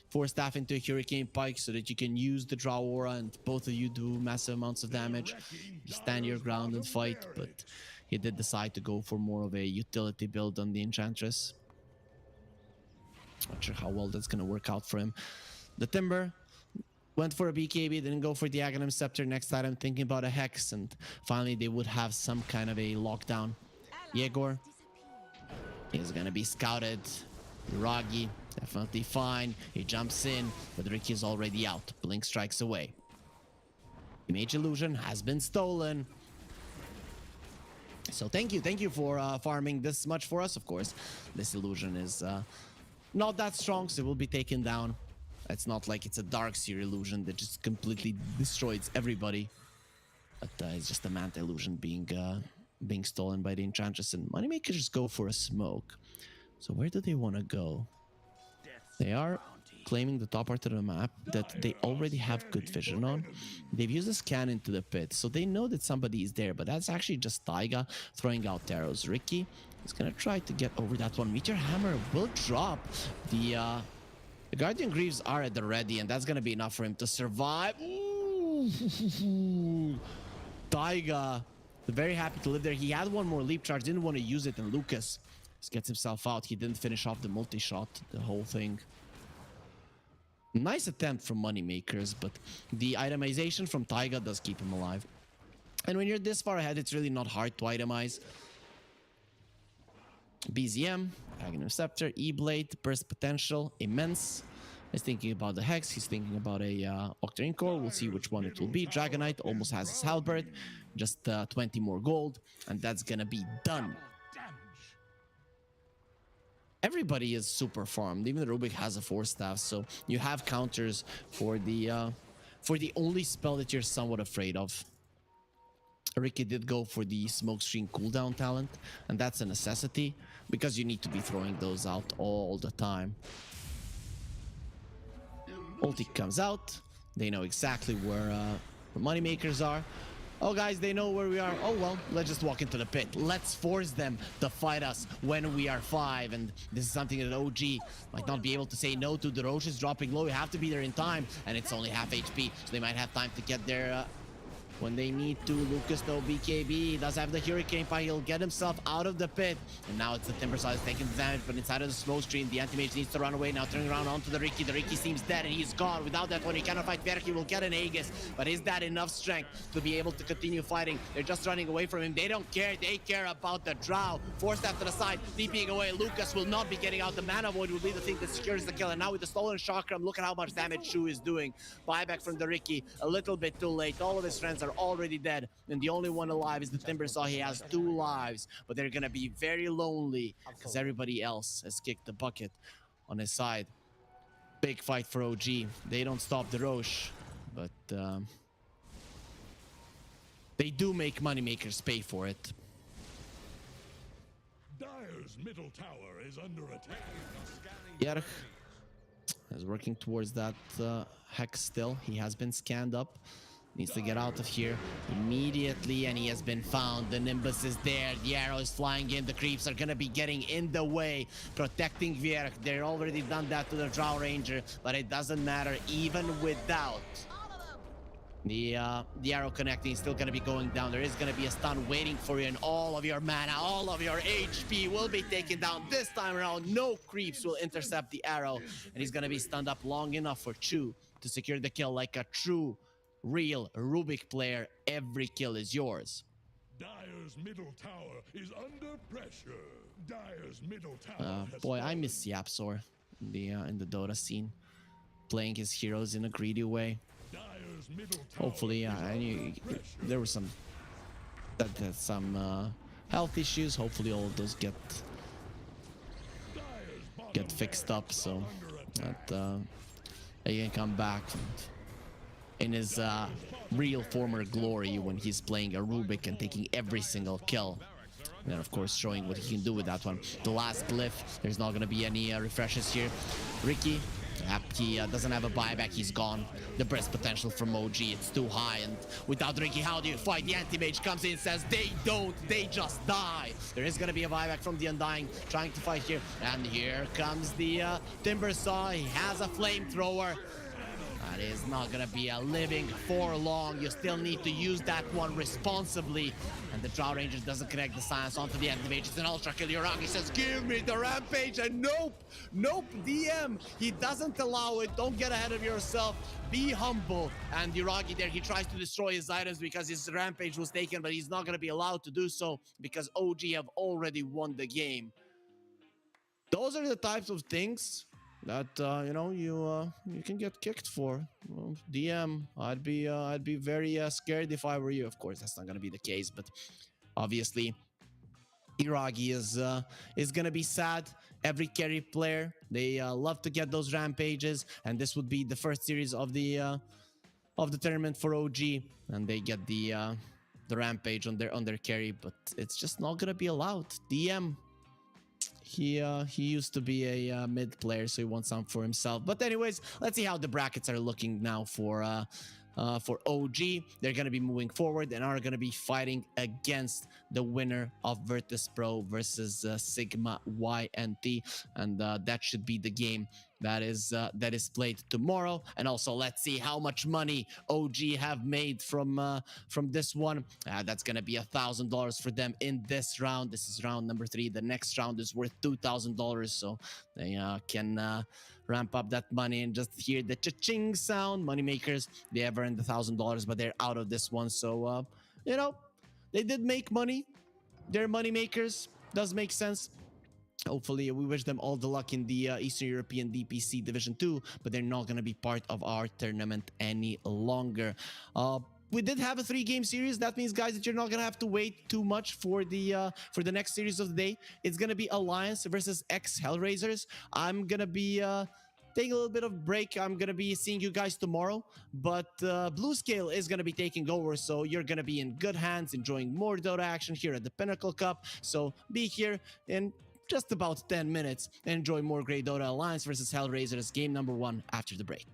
Force Staff into a Hurricane Pike so that you can use the Drow Aura and both of you do massive amounts of damage. You stand your ground and fight, but he did decide to go for more of a utility build on the Enchantress. Not sure how well that's going to work out for him. The Timber went for a BKB, didn't go for the Aghanim Scepter. Next item, thinking about a Hex, and finally they would have some kind of a lockdown. Yegor is going to be scouted. Ragi, definitely fine. He jumps in, but Ricky is already out. Blink strikes away. Mage Illusion has been stolen. So thank you for farming this much for us. Of course, this illusion is not that strong, so it will be taken down. It's not like it's a Darkseer illusion that just completely destroys everybody. But it's just a Manta illusion being stolen by the Enchantress, and Moneymakers just go for a smoke. So where do they want to go? They are claiming the top part of the map that they already have good vision on. They've used a scan into the pit, so they know that somebody is there, but that's actually just Taiga throwing out arrows. Ricky is gonna try to get over that one. Meteor Hammer will drop. The Guardian Greaves are at the ready, and that's gonna be enough for him to survive. Ooh. Taiga, very happy to live there. He had one more leap charge, didn't want to use it, and Lucas just gets himself out. He didn't finish off the multi-shot, the whole thing. Nice attempt from Moneymakers, but the itemization from Taiga does keep him alive. And when you're this far ahead, it's really not hard to itemize. BZM, Aghanim Scepter, E-Blade, Burst Potential, Immense. He's thinking about the Hex, he's thinking about a Octarine Core. We'll see which one it will be. Dragonite almost has his Halberd, just 20 more gold, and that's gonna be done. Everybody is super farmed. Even Rubik has a Force Staff, so you have counters for the only spell that you're somewhat afraid of. Ricky did go for the Smokescreen cooldown talent, and that's a necessity because you need to be throwing those out all the time. Ulti comes out. They know exactly where Moneymakers are. Oh, guys, they know where we are. Oh, well, let's just walk into the pit. Let's force them to fight us when we are 5. And this is something that OG might not be able to say no to. The Roche is dropping low. You have to be there in time. And it's only half HP, so they might have time to get there when they need to. Lucas, though, BKB, he does have the Hurricane Pie. He'll get himself out of the pit. And now it's the Timber side taking the damage, but inside of the smoke screen, the Anti-Mage needs to run away. Now turning around onto the Ricky. The Ricky seems dead, and he's gone. Without that one, he cannot fight Verk. He will get an Aegis, but is that enough strength to be able to continue fighting? They're just running away from him. They don't care. They care about the Drow. Forced after the side, TPing away. Lucas will not be getting out. The Mana Void will be the thing that secures the kill. And now with the stolen Chakram, look at how much damage Shu is doing. Buyback from the Ricky, a little bit too late. All of his friends are already dead, and the only one alive is the Timbersaw. He has 2 lives, but they're gonna be very lonely because everybody else has kicked the bucket on his side. Big fight for OG. They don't stop the Roche, but they do make Moneymakers pay for it. Dire's middle tower is under attack. Yerch is working towards that Hex still. He has been scanned up. Needs to get out of here immediately, and he has been found. The Nimbus is there. The arrow is flying in. The creeps are gonna be getting in the way, protecting Vierk. They're already done that to the Drow Ranger, but it doesn't matter even without the arrow connecting. Is still gonna be going down. There is gonna be a stun waiting for you, and all of your mana, all of your HP will be taken down. This time around, no creeps will intercept the arrow, and he's gonna be stunned up long enough for Chu to secure the kill like a true, real Rubik player. Every kill is yours. Dire's middle tower is under pressure. Dire's middle tower has Boy, I fallen. miss Yapsor in the Dota scene, playing his heroes in a greedy way. Dire's middle tower Hopefully, is I under knew pressure. there were some health issues. Hopefully, all of those get Dire's bottom fixed up so under attack. that he can come back in his real former glory when he's playing a Rubik and taking every single kill. And then, of course, showing what he can do with that one. The last glyph, there's not going to be any refreshes here. Ricky, he doesn't have a buyback, he's gone. The burst potential from OG, it's too high. And without Ricky, how do you fight? The anti-mage comes in and says, they don't, they just die. There is going to be a buyback from the Undying, trying to fight here. And here comes the Timber Saw. He has a flamethrower. That is not gonna be a living for long. You still need to use that one responsibly. And the Drow Ranger doesn't connect the silence onto the activate. It's an ultra kill. Yuragi says, give me the rampage. And nope, DM. He doesn't allow it. Don't get ahead of yourself. Be humble. And Yuragi there, he tries to destroy his items because his rampage was taken, but he's not gonna be allowed to do so because OG have already won the game. Those are the types of things that you can get kicked for. Well, DM, I'd be very scared if I were you. Of course, that's not gonna be the case, but obviously, Iragi is gonna be sad. Every carry player, they love to get those rampages, and this would be the first series of the tournament for OG, and they get the rampage on their carry, but it's just not gonna be allowed. DM. He used to be a mid player, so he wants some for himself. But anyways, let's see how the brackets are looking now for OG. They're going to be moving forward and are going to be fighting against the winner of Virtus Pro versus Sigma YNT, and that should be the game that is played tomorrow. And also, let's see how much money OG have made from this one. That's gonna be $1,000 for them in this round. This is round number 3. The next round is worth $2,000, so they can ramp up that money and just hear the cha-ching sound. Moneymakers, they have earned $1,000, but they're out of this one. So they did make money. They're moneymakers. Does make sense. Hopefully, we wish them all the luck in the Eastern European DPC Division 2, but they're not going to be part of our tournament any longer. We did have a 3-game series. That means, guys, that you're not going to have to wait too much for the next series of the day. It's going to be Alliance versus Hellraisers. I'm going to be taking a little bit of break. I'm going to be seeing you guys tomorrow, but Bluescale is going to be taking over, so you're going to be in good hands, enjoying more Dota action here at the Pinnacle Cup. So be here in just about 10 minutes and enjoy more great Dota. Alliance versus Hellraisers, game number 1 after the break.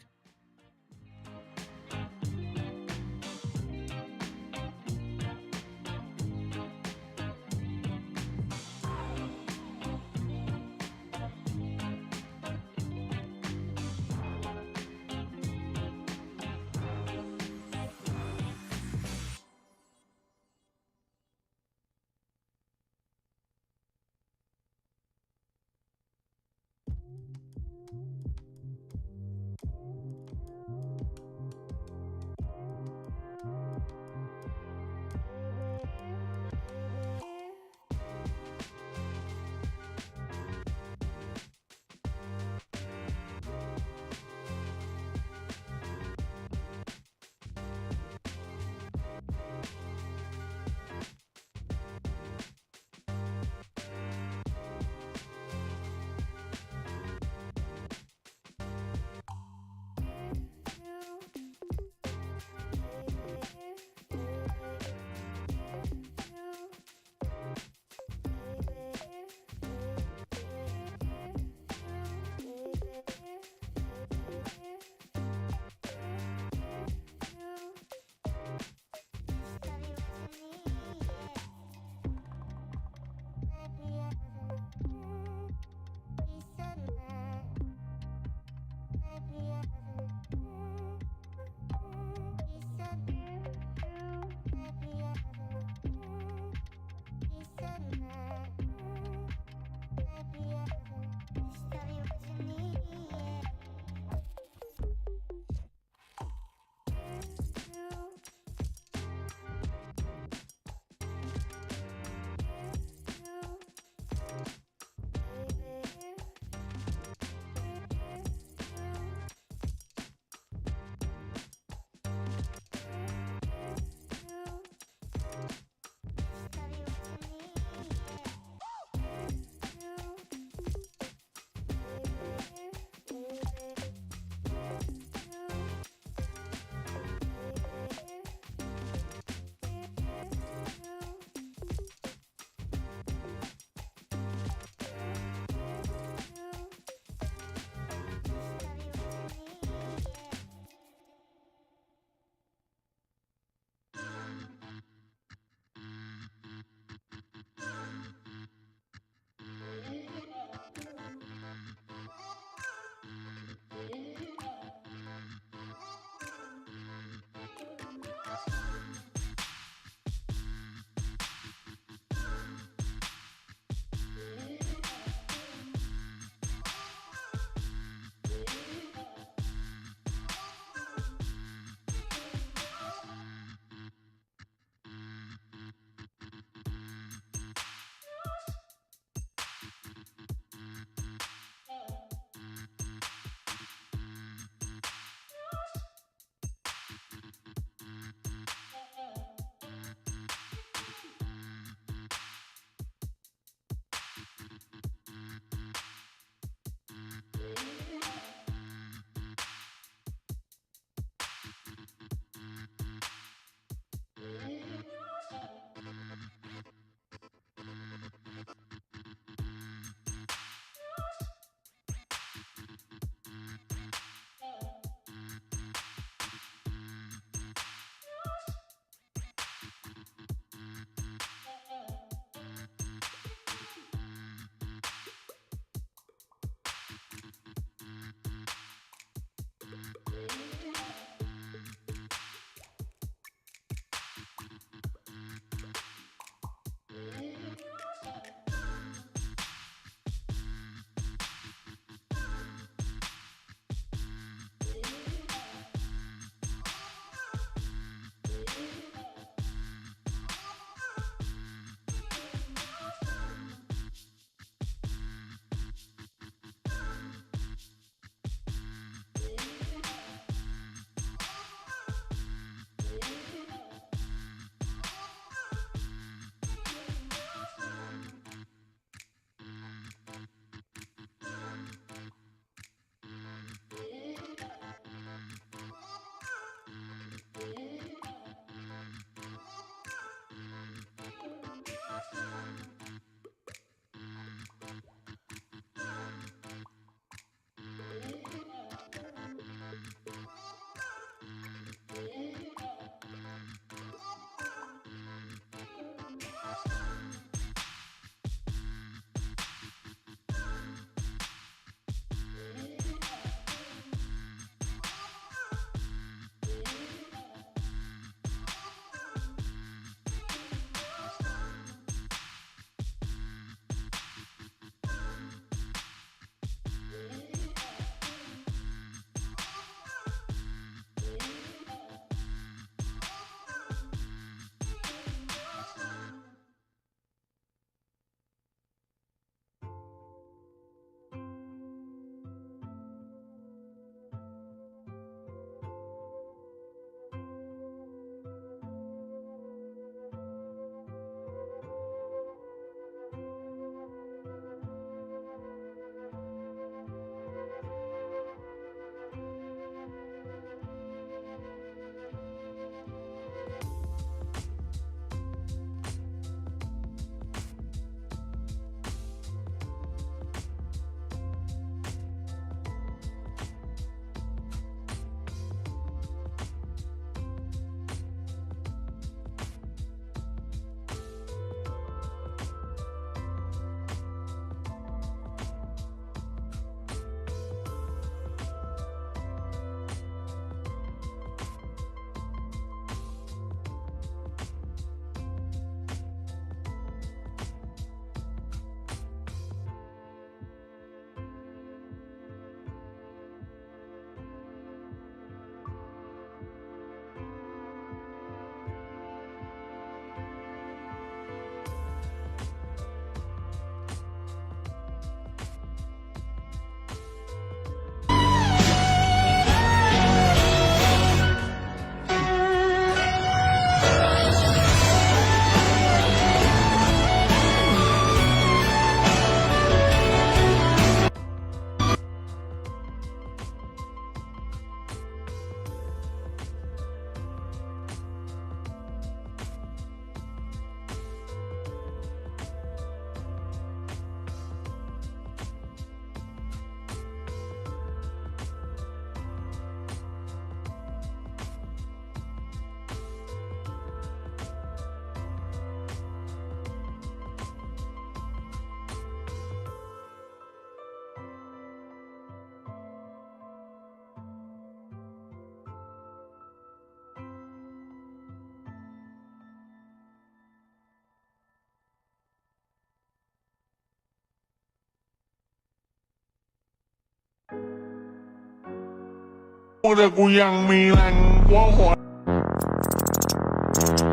แต่กูยังมีแรงว่าหัว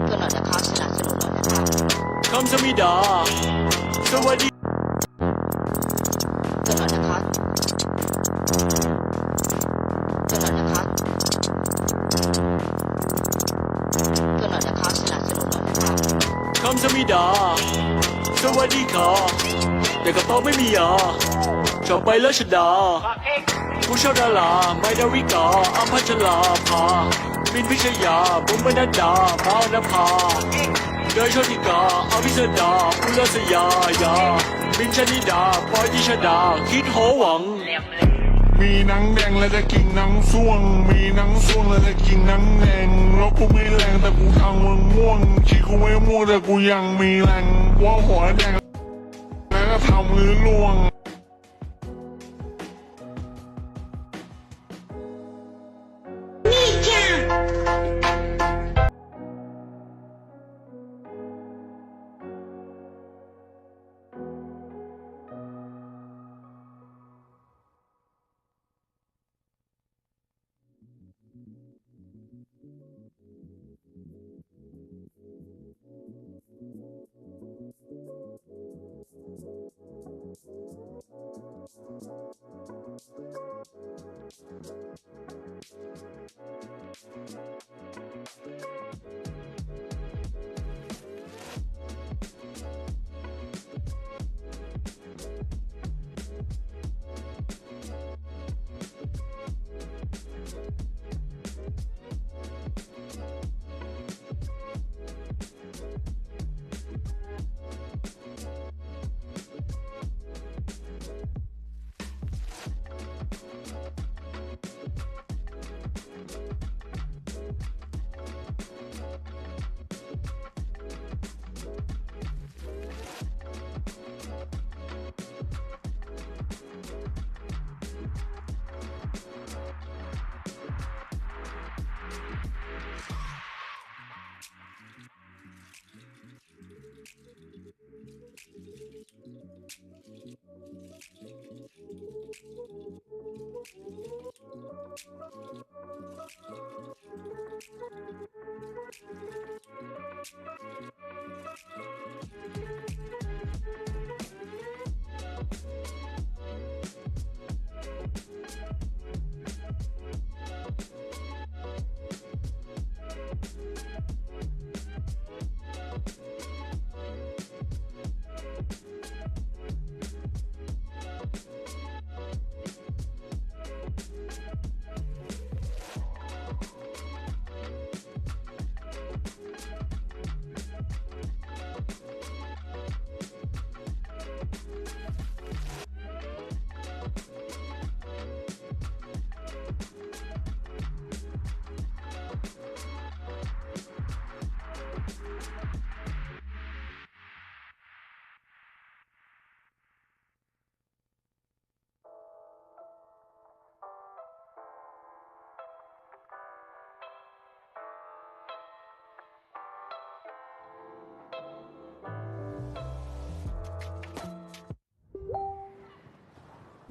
เพื่อนเรานะครับสนับสนุนเรานะครับ คำสมิดาสวัสดี เพื่อนเรานะครับเพื่อนเรานะครับเพื่อนเรานะครับสนับสนุนเรานะครับ คำสมิดาสวัสดีค่ะแต่กระเป๋าไม่มียา ชอบไปรัชดาผู้ชอบดาราไม่ดาวิกาอัมพัชราภามินพิชยาบุ๋มบรรดาพาวนภาเดยโชติกาอภิสดาอุลสยายามินชนิดาปอยยิชดาคิดโหวัง มีหนังแดงและจะกินหนังส่วงมีหนังส่วงและจะกินหนังแดงแล้วกูไม่แรงแต่กูทางมึงม่วงชีกูไม่ม่วงแต่กูยังมีแรงว่าหัวแดงแล้วก็ทำลื้อล่วง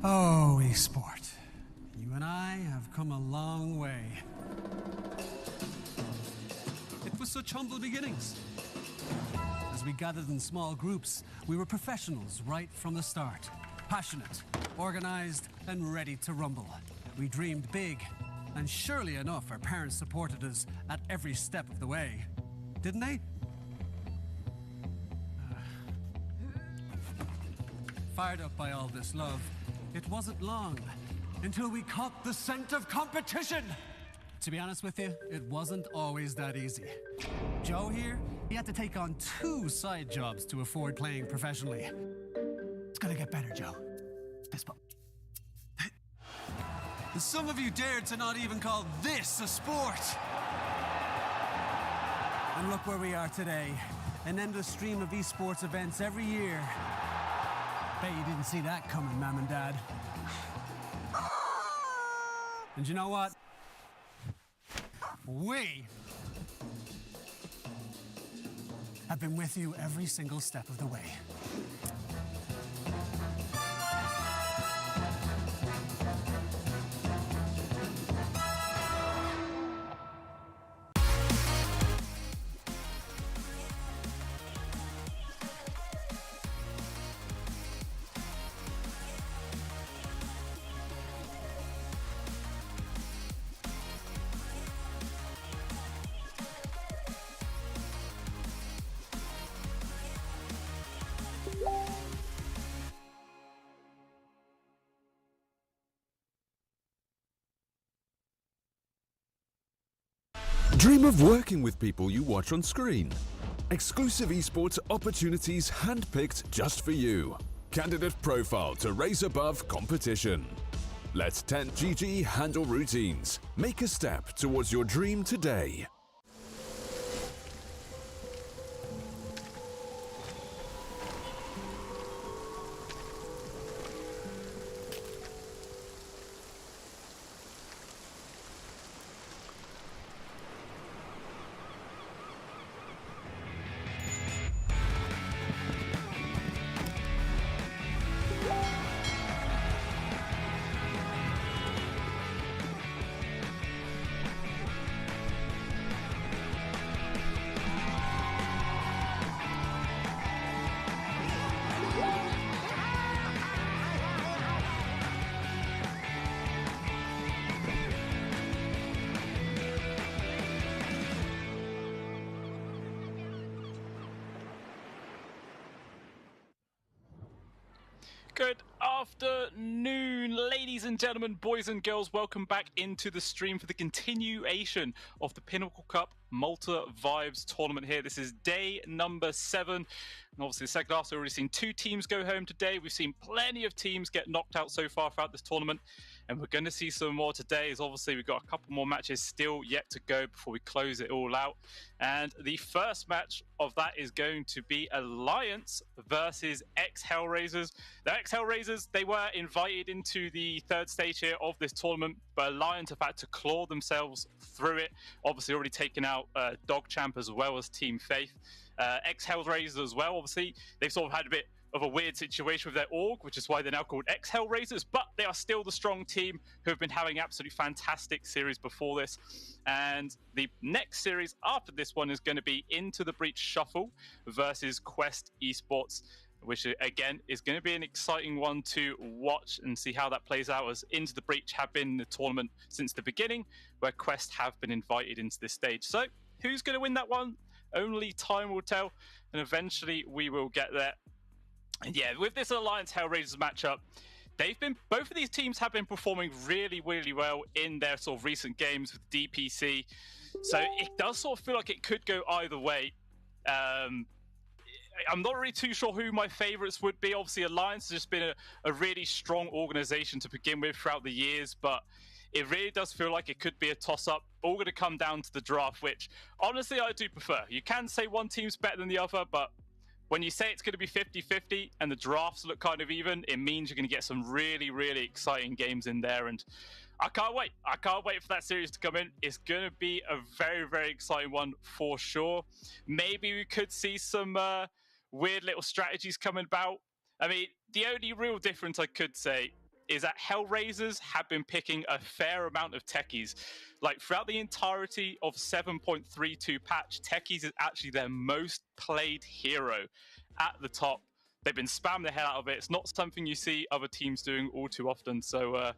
Oh, Esport. You and I have come a long way. It was such humble beginnings. As we gathered in small groups, we were professionals right from the start. Passionate, organized, and ready to rumble. We dreamed big, and surely enough, our parents supported us at every step of the way. Didn't they? Fired up by all this love, it wasn't long until we caught the scent of competition. To be honest with you, it wasn't always that easy. Joe here, he had to take on 2 side jobs to afford playing professionally. It's gonna get better, Joe. Fist bump. Some of you dared to not even call this a sport. And look where we are today. An endless stream of esports events every year. Bet you didn't see that coming, Mom and Dad. And you know what? We have been with you every single step of the way. Dream of working with people you watch on screen. Exclusive esports opportunities handpicked just for you. Candidate profile to raise above competition. Let 10GG handle routines. Make a step towards your dream today. Good afternoon, ladies and gentlemen, boys and girls. Welcome back into the stream for the continuation of the Pinnacle Cup Malta Vibes tournament here. This is day number 7. And obviously, the second half, we've already seen 2 teams go home today. We've seen plenty of teams get knocked out so far throughout this tournament. And we're going to see some more today, as obviously we've got a couple more matches still yet to go before we close it all out. And the first match of that is going to be Alliance versus ex-Hellraisers. The ex-Hellraisers, they were invited into the third stage here of this tournament, but Alliance have had to claw themselves through it. Obviously already taken out Dogchamp as well as Team Faith. Ex-Hellraisers as well, obviously. They've sort of had a bit of a weird situation with their org, which is why they're now called ex-Hellraisers, but they are still the strong team who have been having absolutely fantastic series before this. And the next series after this one is going to be Into the Breach Shuffle versus Quest Esports, which again is going to be an exciting one to watch and see how that plays out, as Into the Breach have been in the tournament since the beginning, where Quest have been invited into this stage. So who's going to win that one? Only time will tell, and eventually we will get there. And yeah, with this Alliance Hellraisers matchup, both of these teams have been performing really, really well in their sort of recent games with DPC. So it does sort of feel like it could go either way. I'm not really too sure who my favorites would be. Obviously, Alliance has just been a really strong organization to begin with throughout the years, but it really does feel like it could be a toss-up. All going to come down to the draft, which honestly I do prefer. You can say one team's better than the other, but when you say it's going to be 50-50 and the drafts look kind of even, it means you're going to get some really, really exciting games in there. And I can't wait. I can't wait for that series to come in. It's going to be a very, very exciting one for sure. Maybe we could see some weird little strategies coming about. I mean, the only real difference I could say is that Hellraisers have been picking a fair amount of techies. Like, throughout the entirety of 7.32 patch, techies is actually their most played hero at the top. They've been spamming the hell out of it. It's not something you see other teams doing all too often. So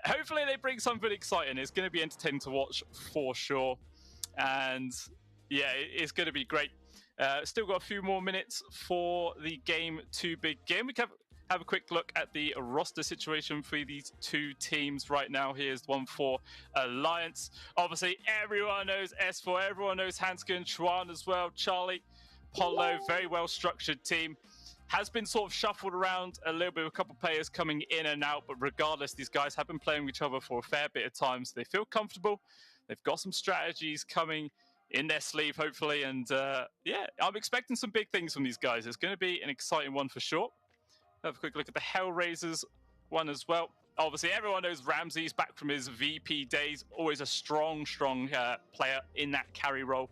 hopefully they bring something exciting. It's going to be entertaining to watch for sure. And yeah, it's going to be great. Still got a few more minutes for the game to begin. We can have a quick look at the roster situation for these 2 teams right now. Here's one for Alliance. Obviously, everyone knows S4, everyone knows Hanskin, Chuan as well, Charlie, Polo, very well-structured team. Has been sort of shuffled around a little bit with a couple of players coming in and out, but regardless, these guys have been playing with each other for a fair bit of time, so they feel comfortable. They've got some strategies coming in their sleeve, hopefully, and yeah, I'm expecting some big things from these guys. It's going to be an exciting one for sure. Have a quick look at the Hellraisers one as well. Obviously, everyone knows Ramsey's back from his VP days. Always a strong player in that carry role.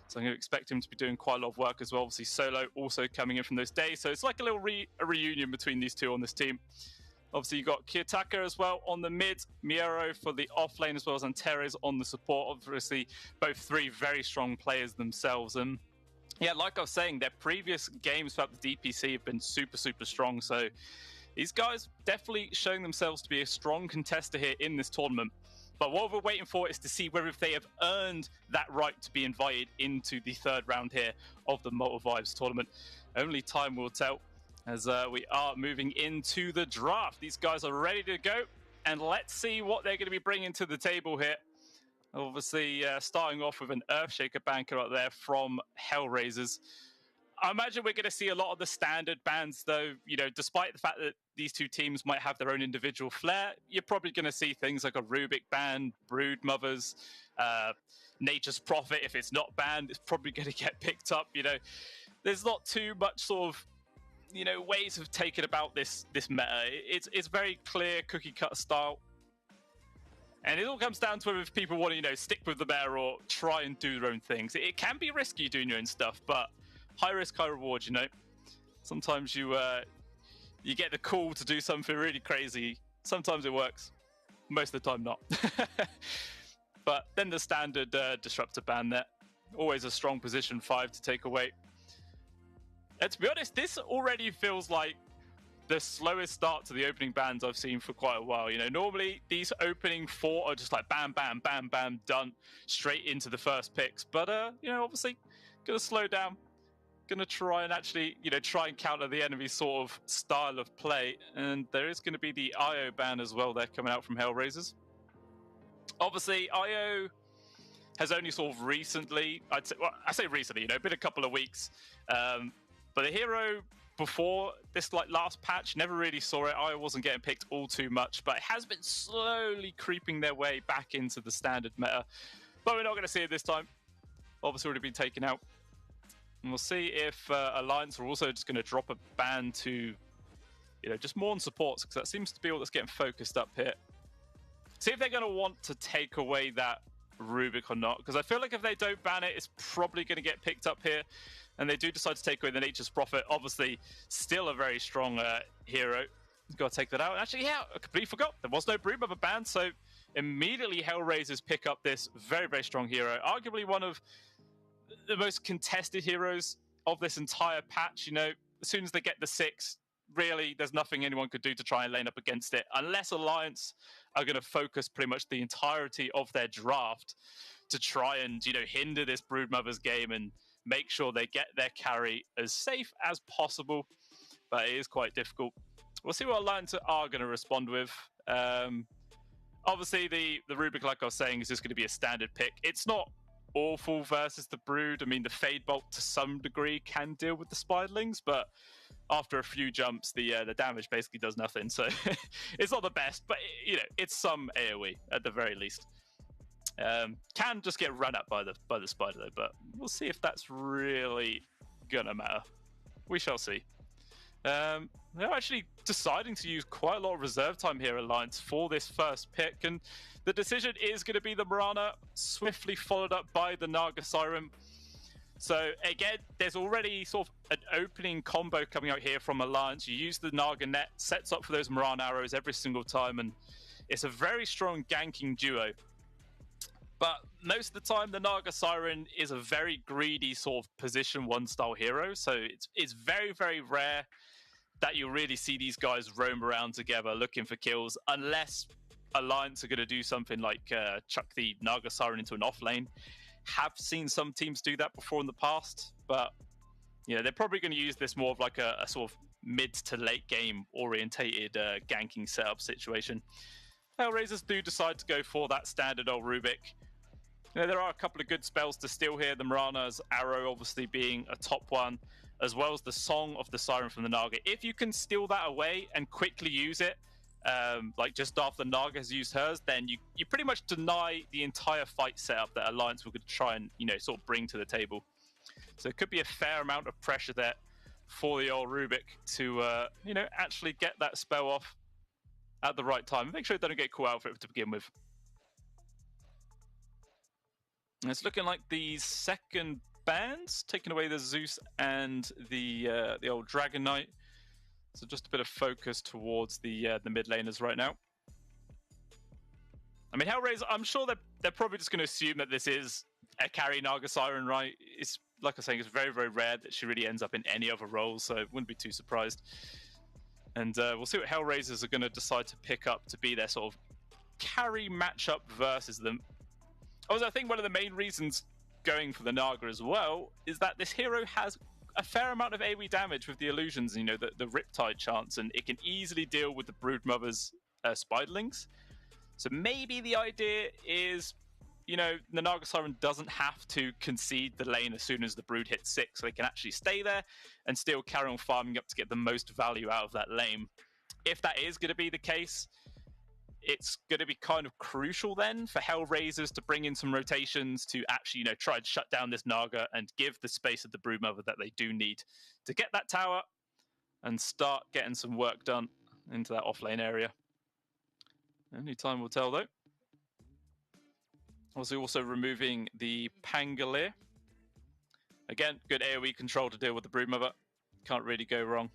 So I'm going to expect him to be doing quite a lot of work as well. Obviously, Solo also coming in from those days. So it's like a little reunion between these two on this team. Obviously, you've got Kiyotaka as well on the mid, Miero for the off lane, as well as Antares on the support. Obviously, both 3 very strong players themselves. And yeah, like I was saying, their previous games throughout the DPC have been super, super strong. So these guys definitely showing themselves to be a strong contester here in this tournament. But what we're waiting for is to see whether if they have earned that right to be invited into the 3rd round here of the Malta Vibes tournament. Only time will tell, as we are moving into the draft. These guys are ready to go, and let's see what they're going to be bringing to the table here. Obviously, starting off with an Earthshaker banker up there from Hellraisers. I imagine we're going to see a lot of the standard bans, though. You know, despite the fact that these two teams might have their own individual flair, you're probably going to see things like a Rubik ban, Brood Mothers, Nature's Prophet. If it's not banned, it's probably going to get picked up. You know, there's not too much sort of, you know, ways of taking about this meta. It's very clear cookie cutter style. And it all comes down to whether people want to, you know, stick with the meta or try and do their own things. It can be risky doing your own stuff, but high risk, high reward, you know. Sometimes you get the call to do something really crazy. Sometimes it works. Most of the time not. But then the standard disruptor ban there. Always a strong position 5 to take away. And to be honest, this already feels like the slowest start to the opening bans I've seen for quite a while. You know, normally these opening 4 are just like bam, bam, bam, bam, done straight into the first picks. But, you know, obviously going to slow down. Going to try and actually, you know, try and counter the enemy's sort of style of play. And there is going to be the IO ban as well there coming out from Hellraisers. Obviously, IO has only sort of recently, I say recently, you know, been a couple of weeks. But the hero before this like last patch never really saw it. IO wasn't getting picked all too much, but it has been slowly creeping their way back into the standard meta. But we're not going to see it this time. Obviously already been taken out. And we'll see if Alliance are also just going to drop a ban to, you know, just more on supports, because that seems to be all that's getting focused up here. See if they're going to want to take away that Rubik or not, because I feel like if they don't ban it, it's probably going to get picked up here. And they do decide to take away the Nature's Prophet. Obviously, still a very strong hero. Got to take that out. Actually, yeah, I completely forgot. There was no Brood Mother ban, so immediately Hellraisers pick up this very, very strong hero. Arguably one of the most contested heroes of this entire patch. You know, as soon as they get the 6, really, there's nothing anyone could do to try and lane up against it, unless Alliance are going to focus pretty much the entirety of their draft to try and, you know, hinder this Brood Mother's game and make sure they get their carry as safe as possible. But it is quite difficult. We'll see what Alliance are going to respond with. Obviously, the Rubik, like I was saying, is just going to be a standard pick. It's not awful versus the Brood. I mean, the Fade Bolt to some degree can deal with the Spiderlings, but after a few jumps, the damage basically does nothing. So it's not the best, but, you know, it's some AoE at the very least. Can just get run up by the spider though, but we'll see if that's really gonna matter. We shall see. They're actually deciding to use quite a lot of reserve time here, Alliance, for this first pick, and the decision is going to be the Mirana, swiftly followed up by the Naga Siren. So again, there's already sort of an opening combo coming out here from Alliance. You use the Naga net, sets up for those Mirana arrows every single time, and it's a very strong ganking duo. But most of the time, the Naga Siren is a very greedy sort of position 1 style hero. So it's very, very rare that you really see these guys roam around together looking for kills, unless Alliance are going to do something like chuck the Naga Siren into an off lane. Have seen some teams do that before in the past, but you know, they're probably going to use this more of like a sort of mid to late game orientated ganking setup situation. Hellraisers do decide to go for that standard old Rubik. You know, there are a couple of good spells to steal here. The Mirana's Arrow obviously being a top one, as well as the Song of the Siren from the Naga. If you can steal that away and quickly use it, like just after Naga has used hers, then you pretty much deny the entire fight setup that Alliance will try and, you know, sort of bring to the table. So it could be a fair amount of pressure there for the old Rubik to, you know, actually get that spell off at the right time. Make sure it doesn't get caught out for it to begin with. And it's looking like the second bans, taking away the Zeus and the old Dragon Knight. So just a bit of focus towards the mid laners right now. I mean, Hellraiser, I'm sure they're probably just going to assume that this is a carry Naga Siren, right? It's like I was saying, it's very, very rare that she really ends up in any other role, so I wouldn't be too surprised. And we'll see what Hellraisers are going to decide to pick up to be their sort of carry matchup versus them. Also, I think one of the main reasons going for the Naga as well is that this hero has a fair amount of AoE damage with the illusions, you know, the Riptide chance, and it can easily deal with the Brood Mother's Spiderlings. So maybe the idea is you know, the Naga Siren doesn't have to concede the lane as soon as the Brood hits 6. So they can actually stay there and still carry on farming up to get the most value out of that lane. If that is going to be the case, it's going to be kind of crucial then for Hellraisers to bring in some rotations to actually, you know, try and shut down this Naga and give the space of the Broodmother that they do need to get that tower and start getting some work done into that off-lane area. Only time will tell, though. Also removing the Pangolier. Again, good AoE control to deal with the Broodmother. Can't really go wrong.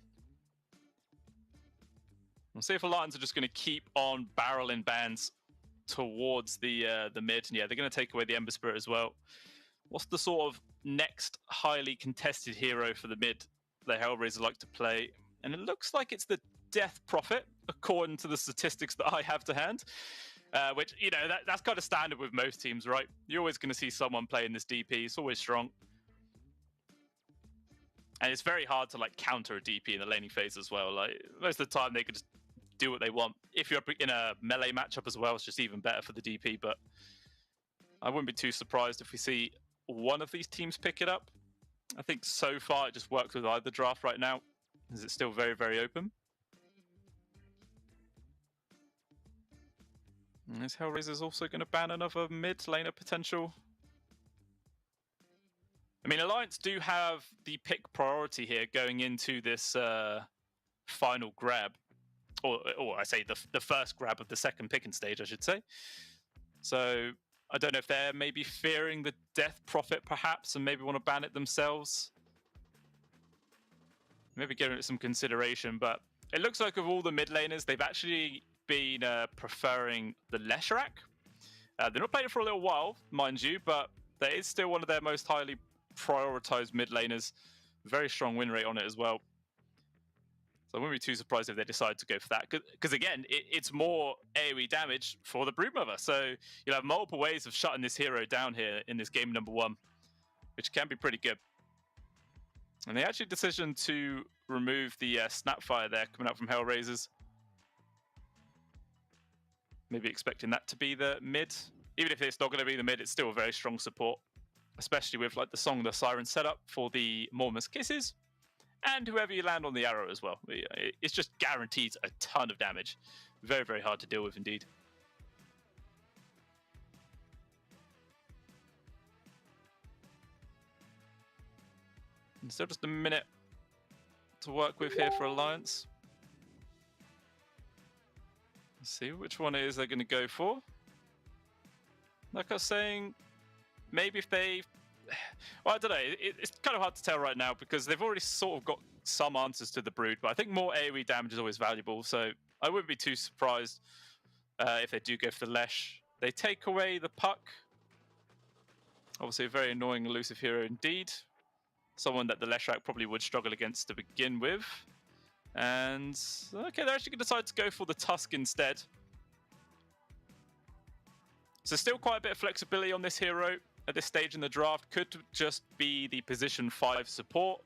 We'll see if Alliance are just going to keep on barreling bans towards the mid. And yeah, they're going to take away the Ember Spirit as well. What's the sort of next highly contested hero for the mid that Hellraiser like to play? And it looks like it's the Death Prophet, according to the statistics that I have to hand. Which, you know, that's kind of standard with most teams, right? You're always going to see someone playing this DP. It's always strong. And it's very hard to, like, counter a DP in the laning phase as well. Like, most of the time, they could just do what they want. If you're in a melee matchup as well, it's just even better for the DP. But I wouldn't be too surprised if we see one of these teams pick it up. I think so far it just works with either draft right now, as it's still very, very open. And this Hellraiser's also going to ban another mid laner potential. I mean, Alliance do have the pick priority here going into this final grab. Or I say the first grab of the second picking stage, I should say. So I don't know if they're maybe fearing the Death Prophet perhaps and maybe want to ban it themselves. Maybe giving it some consideration, but it looks like of all the mid laners, they've actually been preferring the Leshrac. They've not played it for a little while, mind you, but that is still one of their most highly prioritized mid laners. Very strong win rate on it as well. So I wouldn't be too surprised if they decide to go for that. Because again, it's more AoE damage for the Broodmother. So you'll have multiple ways of shutting this hero down here in this game number 1, which can be pretty good. And they actually decision to remove the Snapfire there coming out from Hellraisers. Maybe expecting that to be the mid. Even if it's not going to be the mid, it's still a very strong support. Especially with like the Song the Siren setup for the Mormons Kisses. And whoever you land on the arrow as well. It's just guarantees a ton of damage. Very, very hard to deal with indeed. And still just a minute to work with here for Alliance. Let's see which one it is they're going to go for. Like I was saying, maybe if they... Well, I don't know. It's kind of hard to tell right now because they've already sort of got some answers to the Brood, but I think more AoE damage is always valuable, so I wouldn't be too surprised if they do go for the Lesh. They take away the Puck. Obviously a very annoying elusive hero indeed. Someone that the Leshrac probably would struggle against to begin with. And, okay, they're actually going to decide to go for the Tusk instead. So still quite a bit of flexibility on this hero at this stage in the draft. Could just be the position 5 support,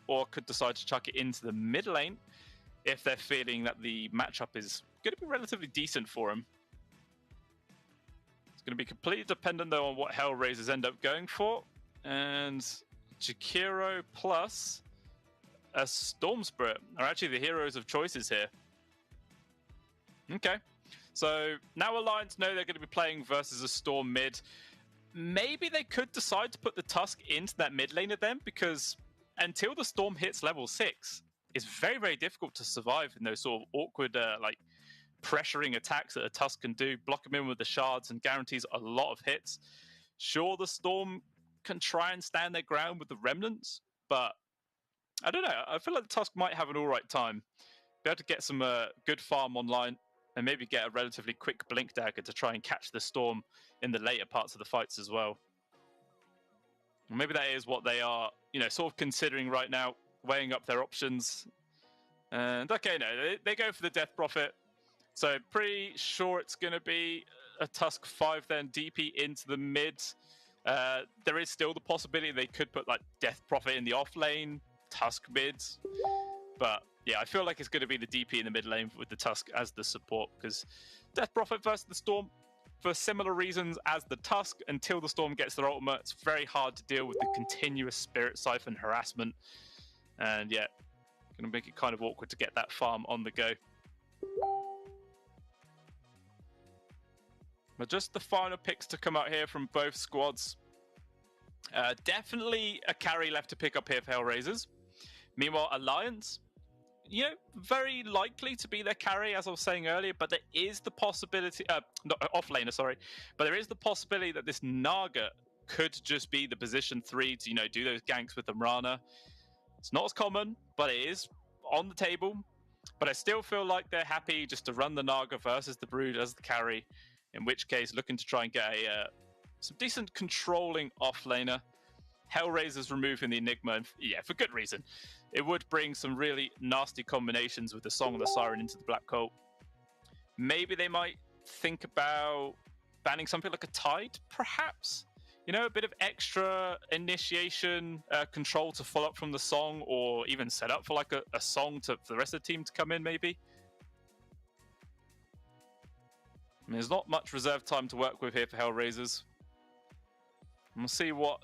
or could decide to chuck it into the mid lane if they're feeling that the matchup is going to be relatively decent for him. It's going to be completely dependent though on what Hellraisers end up going for. And Jakiro plus a Storm Spirit are actually the heroes of choices here. Okay, so now Alliance know they're going to be playing versus a Storm mid. Maybe they could decide to put the Tusk into that mid lane of them, because until the Storm hits level 6, it's very, very difficult to survive in those sort of awkward, like, pressuring attacks that a Tusk can do. Block them in with the shards and guarantees a lot of hits. Sure, the Storm can try and stand their ground with the Remnants, but I don't know. I feel like the Tusk might have an alright time. Be able to get some good farm online and maybe get a relatively quick Blink Dagger to try and catch the Storm in the later parts of the fights as well. And maybe that is what they are, you know, sort of considering right now, weighing up their options. And okay, no, they go for the Death Prophet. So pretty sure it's going to be a Tusk 5 then, DP into the mid. There is still the possibility they could put like Death Prophet in the off lane, Tusk mid. But yeah, I feel like it's going to be the DP in the mid lane with the Tusk as the support, because Death Prophet versus the Storm, for similar reasons as the Tusk, until the Storm gets their ultimate, it's very hard to deal with the continuous Spirit Siphon harassment. And yeah, going to make it kind of awkward to get that farm on the go. But just the final picks to come out here from both squads. Definitely a carry left to pick up here for Hellraisers. Meanwhile, Alliance, you know, very likely to be their carry, as I was saying earlier, but there is the possibility, not offlaner, sorry, but there is the possibility that this Naga could just be the position 3 to, you know, do those ganks with the Mrana. It's not as common, but it is on the table. But I still feel like they're happy just to run the Naga versus the Brood as the carry, in which case looking to try and get some decent controlling offlaner. Hellraisers removing the Enigma, and yeah, for good reason. It would bring some really nasty combinations with the Song of the Siren into the Black Cult. Maybe they might think about banning something like a Tide, perhaps? You know, a bit of extra initiation control to follow up from the Song, or even set up for like a Song for the rest of the team to come in, maybe? I mean, there's not much reserve time to work with here for Hellraisers. We'll see what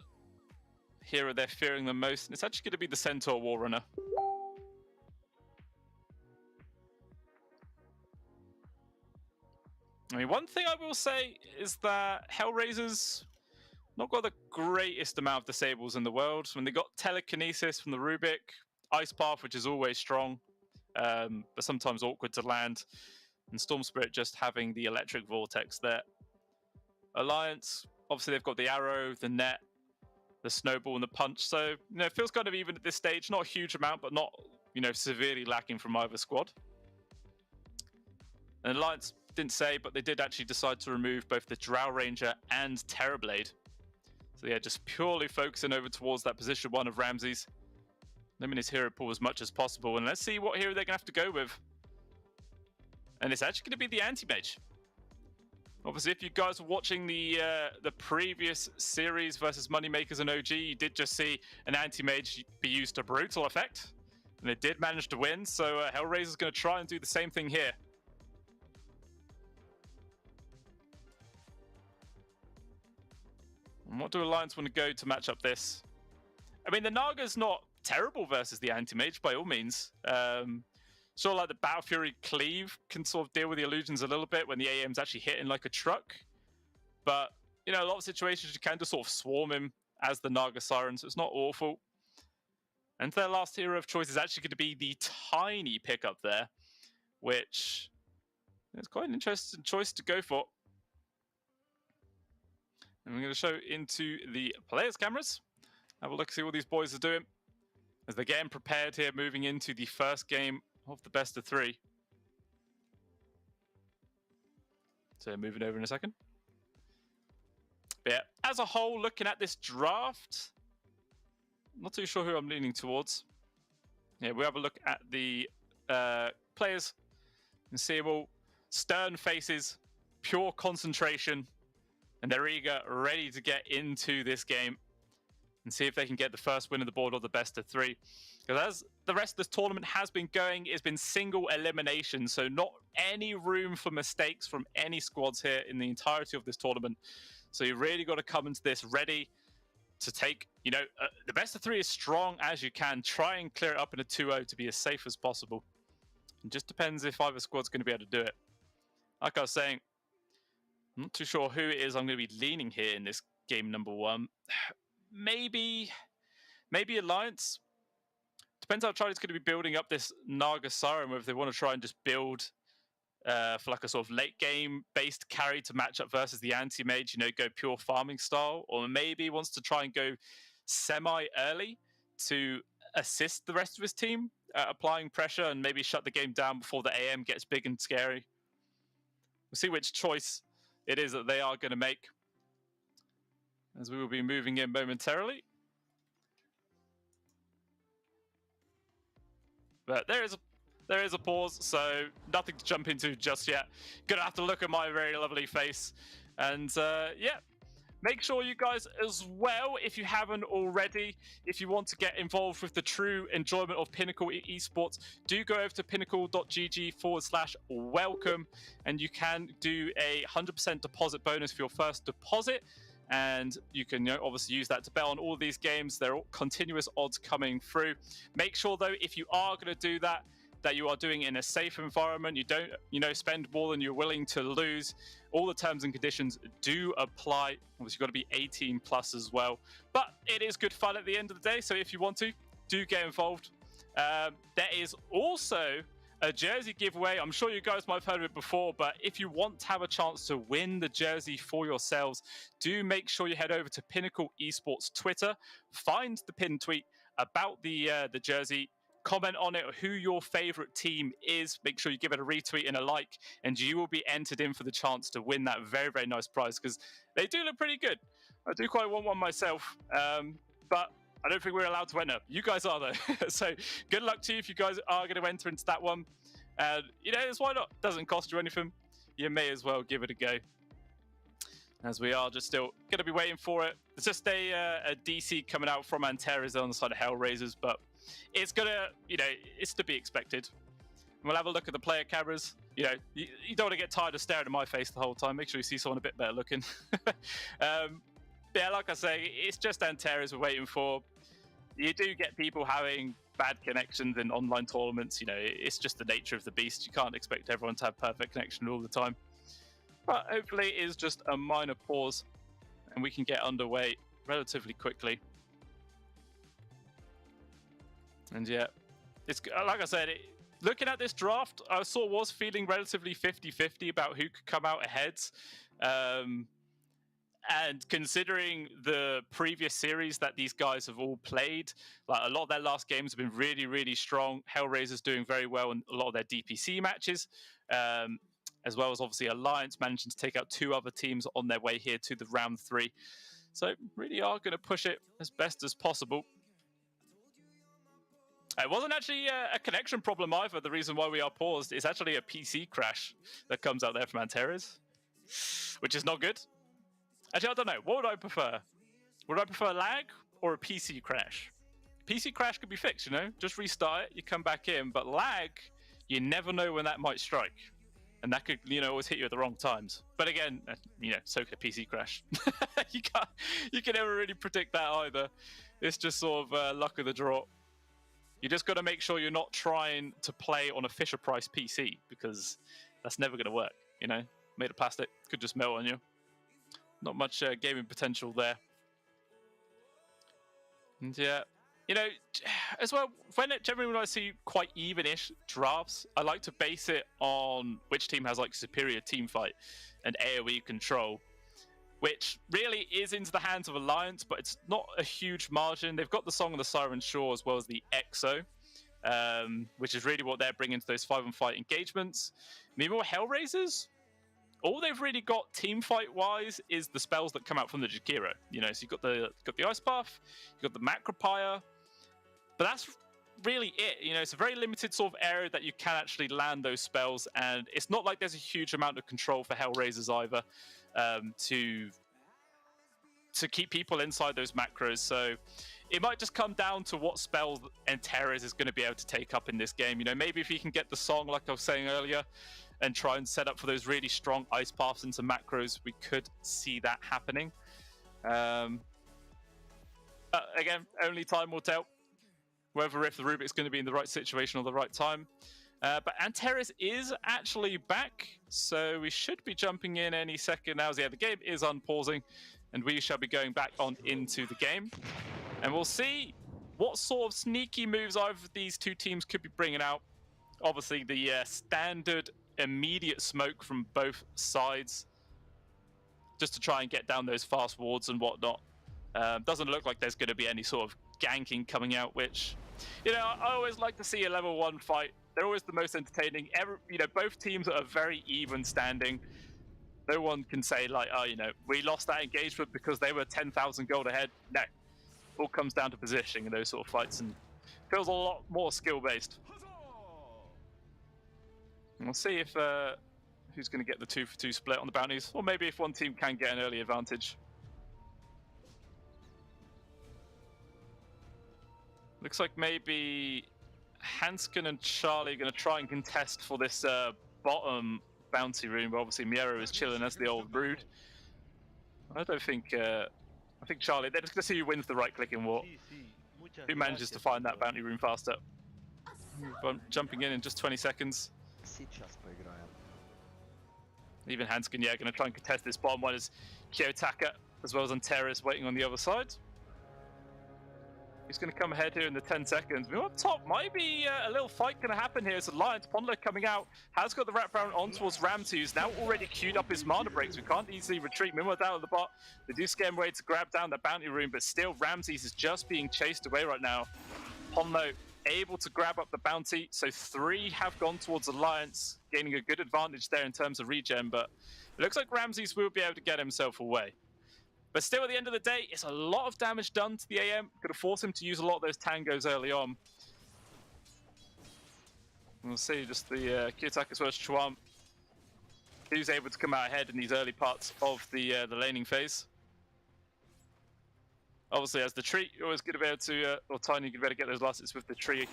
hero they're fearing the most. And it's actually going to be the Centaur Warrunner. I mean, one thing I will say is that Hellraisers not got the greatest amount of disables in the world. I mean, they got Telekinesis from the Rubik, Ice Path, which is always strong, but sometimes awkward to land, and Storm Spirit just having the Electric Vortex there. Alliance, obviously they've got the Arrow, the Net, the Snowball, and the Punch. So, you know, it feels kind of even at this stage. Not a huge amount, but not, you know, severely lacking from either squad. And Alliance didn't say, but they did actually decide to remove both the Drow Ranger and Terrorblade. So yeah, just purely focusing over towards that position 1 of Ramses. Limiting his hero pool as much as possible. And let's see what hero they're going to have to go with. And it's actually going to be the Anti-Mage. Obviously, if you guys were watching the previous series versus Moneymakers and OG, you did just see an Anti-Mage be used to brutal effect. And it did manage to win, so Hellraiser's going to try and do the same thing here. And what do Alliance want to go to match up this? I mean, the Naga's not terrible versus the Anti-Mage, by all means. Sort of like the Battle Fury Cleave can sort of deal with the illusions a little bit when the AM's actually hitting like a truck. But, you know, a lot of situations you can just sort of swarm him as the Naga Siren, so it's not awful. And their last hero of choice is actually going to be the tiny pickup there, which is quite an interesting choice to go for. And we're going to show into the players' cameras. Have a look, see what these boys are doing as they're getting prepared here, moving into the first game of the best of 3. So moving over in a second. But yeah, as a whole, looking at this draft, not too sure who I'm leaning towards. Yeah, we have a look at the players and see them all stern faces, pure concentration, and they're eager, ready to get into this game and see if they can get the first win of the board or the best of 3. Because as the rest of this tournament has been going, it's been single elimination, so not any room for mistakes from any squads here in the entirety of this tournament. So you really got to come into this ready to take, you know, the best of 3 as strong as you can. Try and clear it up in a 2-0 to be as safe as possible. It just depends if either squad's going to be able to do it. Like I was saying, I'm not too sure who it is I'm going to be leaning here in this game number 1. Maybe Alliance. Depends how Charlie's going to be building up this Naga Siren, whether they want to try and just build for like a sort of late game based carry to match up versus the Anti-Mage, you know, go pure farming style, or maybe wants to try and go semi-early to assist the rest of his team, applying pressure and maybe shut the game down before the AM gets big and scary. We'll see which choice it is that they are going to make as we will be moving in momentarily. But there is a pause, so nothing to jump into just yet. Gonna have to look at my very lovely face. And yeah, make sure you guys as well, if you haven't already, if you want to get involved with the true enjoyment of Pinnacle Esports, do go over to pinnacle.gg/welcome, and you can do a 100% deposit bonus for your first deposit. And you can obviously use that to bet on all these games. There are continuous odds coming through. Make sure, though, if you are going to do that, that you are doing it in a safe environment. You don't, spend more than you're willing to lose. All the terms and conditions do apply. Obviously, you've got to be 18 plus as well. But it is good fun at the end of the day. So if you want to, do get involved. There is also a jersey giveaway. I'm sure you guys might have heard of it before, but if you want to have a chance to win the jersey for yourselves, do make sure you head over to Pinnacle Esports Twitter, find the pinned tweet about the jersey, comment on it, who your favorite team is. Make sure you give it a retweet and a like, and you will be entered in for the chance to win that very, very nice prize, because they do look pretty good. I do quite want one myself, but I don't think we're allowed to enter. You guys are, though. So good luck to you if you guys are going to enter into that one. And, why not? Doesn't cost you anything. You may as well give it a go. As we are just still going to be waiting for it. It's just a DC coming out from Antares on the side of Hellraisers, but it's going to, it's to be expected. We'll have a look at the player cameras. You don't want to get tired of staring at my face the whole time. Make sure you see someone a bit better looking. Yeah, like I say, it's just Antares we're waiting for. You do get people having bad connections in online tournaments. It's just the nature of the beast. You can't expect everyone to have perfect connection all the time. But hopefully it is just a minor pause and we can get underway relatively quickly. And yeah, it's like I said, looking at this draft, I was feeling relatively 50-50 about who could come out ahead. And considering the previous series that these guys have all played, like a lot of their last games have been really, really strong. Hellraisers doing very well in a lot of their DPC matches, as well as obviously Alliance managing to take out 2 other teams on their way here to the round 3. So really are going to push it as best as possible. It wasn't actually a connection problem either. The reason why we are paused is actually a PC crash that comes out there from Antares, which is not good. Actually, I don't know. What would I prefer? Would I prefer lag or a PC crash? PC crash could be fixed, Just restart it, you come back in. But lag, you never know when that might strike. And that could, always hit you at the wrong times. But again, so could a PC crash. You can never really predict that either. It's just sort of luck of the draw. You just got to make sure you're not trying to play on a Fisher Price PC, because that's never going to work, Made of plastic, could just melt on you. Not much gaming potential there. And yeah, as well, generally when I see quite even-ish drafts, I like to base it on which team has superior team fight and AoE control, which really is into the hands of Alliance, but it's not a huge margin. They've got the Song of the Siren Shore as well as the EXO, which is really what they're bringing to those 5-on-5 engagements. Meanwhile, Hellraisers, all they've really got team fight wise is the spells that come out from the Jakiro. So you've got the Ice Buff, you've got the Macropire, but that's really it. It's a very limited sort of area that you can actually land those spells, and it's not like there's a huge amount of control for Hellraisers either to keep people inside those macros. So it might just come down to what spells Antares is going to be able to take up in this game. Maybe if he can get the song, like I was saying earlier, and try and set up for those really strong ice paths into macros, we could see that happening. Again, only time will tell whether if the Rubik's going to be in the right situation or the right time. But Antares is actually back, so we should be jumping in any second now. Yeah, the game is unpausing, and we shall be going back on into the game. And we'll see what sort of sneaky moves either of these two teams could be bringing out. Obviously, the standard immediate smoke from both sides, just to try and get down those fast wards and whatnot. Doesn't look like there's going to be any sort of ganking coming out, which, I always like to see a level 1 fight. They're always the most entertaining. Both teams are very even standing. No one can say we lost that engagement because they were 10,000 gold ahead. No, all comes down to positioning in those sort of fights, and feels a lot more skill based. We'll see if who's going to get the 2-for-2 split on the bounties, or maybe if one team can get an early advantage. Looks like maybe Hansken and Charlie are going to try and contest for this bottom bounty room, but obviously Miero is chilling as the old brood. I don't think... I think Charlie, they're just going to see who wins the right-clicking war. Who manages to find that bounty room faster. Jumping in just 20 seconds. Even Hansken, yeah, going to try and contest this bottom one as Kiyotaka, as well as Antares, waiting on the other side. He's going to come ahead here in the 10 seconds. Up top, might be a little fight going to happen here. It's Alliance. Pondler coming out. Has got the wraparound on towards Ramsey, who's now already queued up his mana breaks. We can't easily retreat. Meanwhile, down at the bot, they do scare away to grab down the bounty room, but still, Ramses is just being chased away right now. Pondler able to grab up the bounty, so 3 have gone towards Alliance, gaining a good advantage there in terms of regen, but it looks like Ramses will be able to get himself away. But still, at the end of the day, it's a lot of damage done to the AM. Could have forced him to use a lot of those tangos early on. We'll see just the Kiyotaka as well as Chuam, who's able to come out ahead in these early parts of the laning phase. Obviously, as the tree, you're always good to be able to, or Tiny, good to be able to get those last hits with the tree.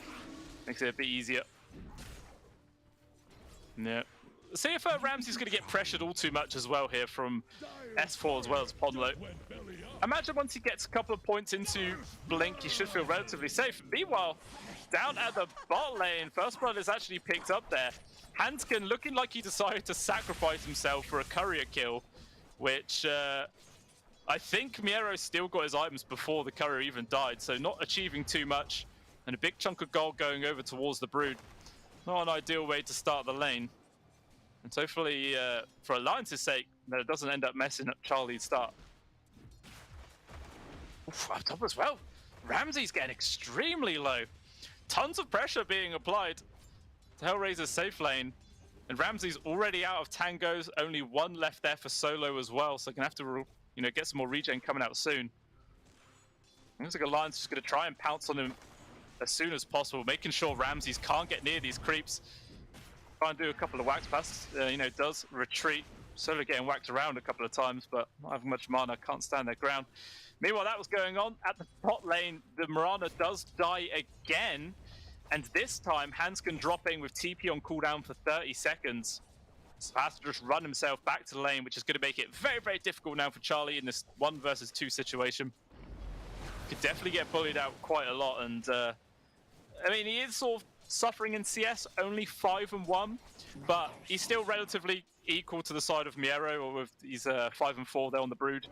Makes it a bit easier. Yeah. See if Ramsey's going to get pressured all too much as well here from S4 as well as Podlo. Imagine once he gets a couple of points into Blink, he should feel relatively safe. Meanwhile, down at the bot lane, First Blood is actually picked up there. Hansken looking like he decided to sacrifice himself for a courier kill, which I think Miero still got his items before the courier even died, so not achieving too much. And a big chunk of gold going over towards the Brood. Not an ideal way to start the lane. And hopefully, for Alliance's sake, that it doesn't end up messing up Charlie's start. Oof, up top as well. Ramsey's getting extremely low. Tons of pressure being applied to Hellraiser's safe lane. And Ramsey's already out of tangos. Only 1 left there for solo as well. So gonna have to, get some more regen coming out soon. Looks like Alliance is going to try and pounce on him as soon as possible, making sure Ramses can't get near these creeps. Try and do a couple of wax passes, does retreat. Solo getting whacked around a couple of times, but not having much mana, can't stand their ground. Meanwhile, that was going on at the bot lane. The Mirana does die again, and this time Hansken dropping with TP on cooldown for 30 seconds. So has to just run himself back to the lane, which is going to make it very, very difficult now for Charlie in this 1 versus 2 situation. Could definitely get bullied out quite a lot, and he is sort of suffering in CS, only 5-1, but he's still relatively equal to the side of Miero, or with these 5-4 there on the Brood.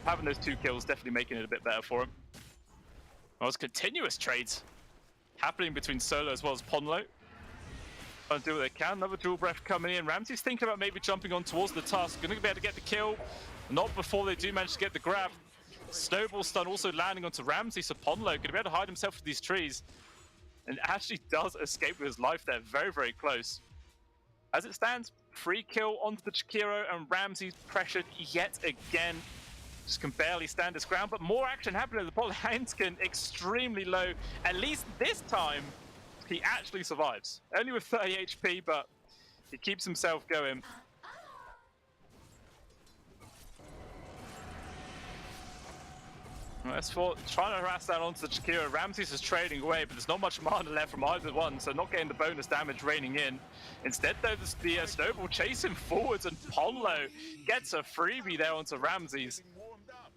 Having those 2 kills definitely making it a bit better for him. Well, it's continuous trades happening between Solo as well as Ponlo. Trying to do what they can. Another dual breath coming in. Ramsey's thinking about maybe jumping on towards the tusk. Going to be able to get the kill. Not before they do manage to get the grab. Snowball stun also landing onto Ramsey, so Ponlo going to be able to hide himself in these trees. And actually does escape with his life there. Very, very close. As it stands, free kill onto the Chikiro, and Ramsey's pressured yet again. Just can barely stand his ground, but more action happening at the ball. Hansken extremely low. At least this time, he actually survives. Only with 30 HP, but he keeps himself going. S4 trying to harass that onto the Chikiro. Ramses is trading away, but there's not much mana left from either one, so not getting the bonus damage raining in. Instead, though, the Snowball chasing forwards, and Ponlo gets a freebie there onto Ramses.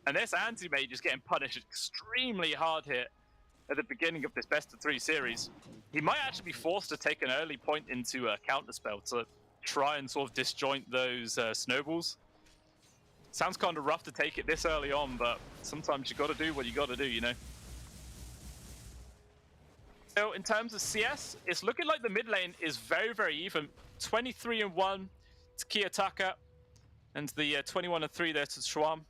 And this anti-mage is getting punished extremely hard here at the beginning of this best-of-3 series. He might actually be forced to take an early point into a counterspell to try and sort of disjoint those snowballs. Sounds kind of rough to take it this early on, but sometimes you got to do what you got to do, So in terms of CS, it's looking like the mid lane is very, very even. 23-1 to Kiyotaka, and the 21-3 there to Schwam.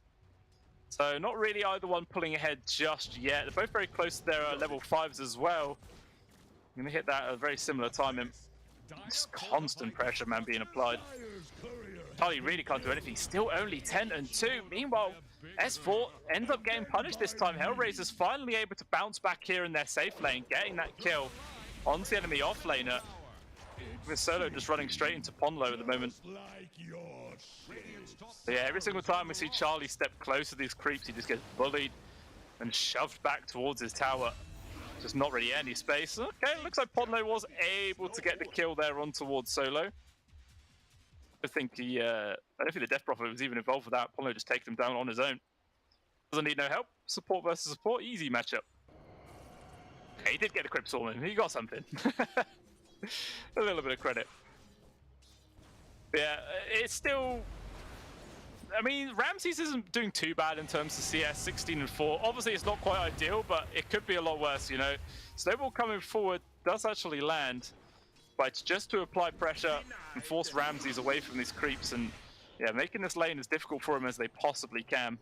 So not really either one pulling ahead just yet. They're both very close to their level 5s as well. I'm going to hit that at a very similar timing. Just constant pressure, man, being applied. Charlie really can't do anything. Still only 10-2. Meanwhile, S4 ends up getting punished this time. Hellraiser's finally able to bounce back here in their safe lane, getting that kill onto the enemy offlaner. With Solo just running straight into Ponlo at the moment. But yeah, every single time we see Charlie step close to these creeps, he just gets bullied and shoved back towards his tower. Just not really any space. Okay, looks like Podlo was able to get the kill there on towards Solo. I think he, I don't think the Death Prophet was even involved with that. Podlo just taking him down on his own. Doesn't need no help. Support versus support, easy matchup. Okay, he did get a Crypt Storm in. He got something. A little bit of credit. But yeah, it's still... I mean, Ramses isn't doing too bad in terms of CS, 16-4. Obviously, it's not quite ideal, but it could be a lot worse, you know. Snowball coming forward does actually land, but it's just to apply pressure and force Ramses away from these creeps and, yeah, making this lane as difficult for him as they possibly can.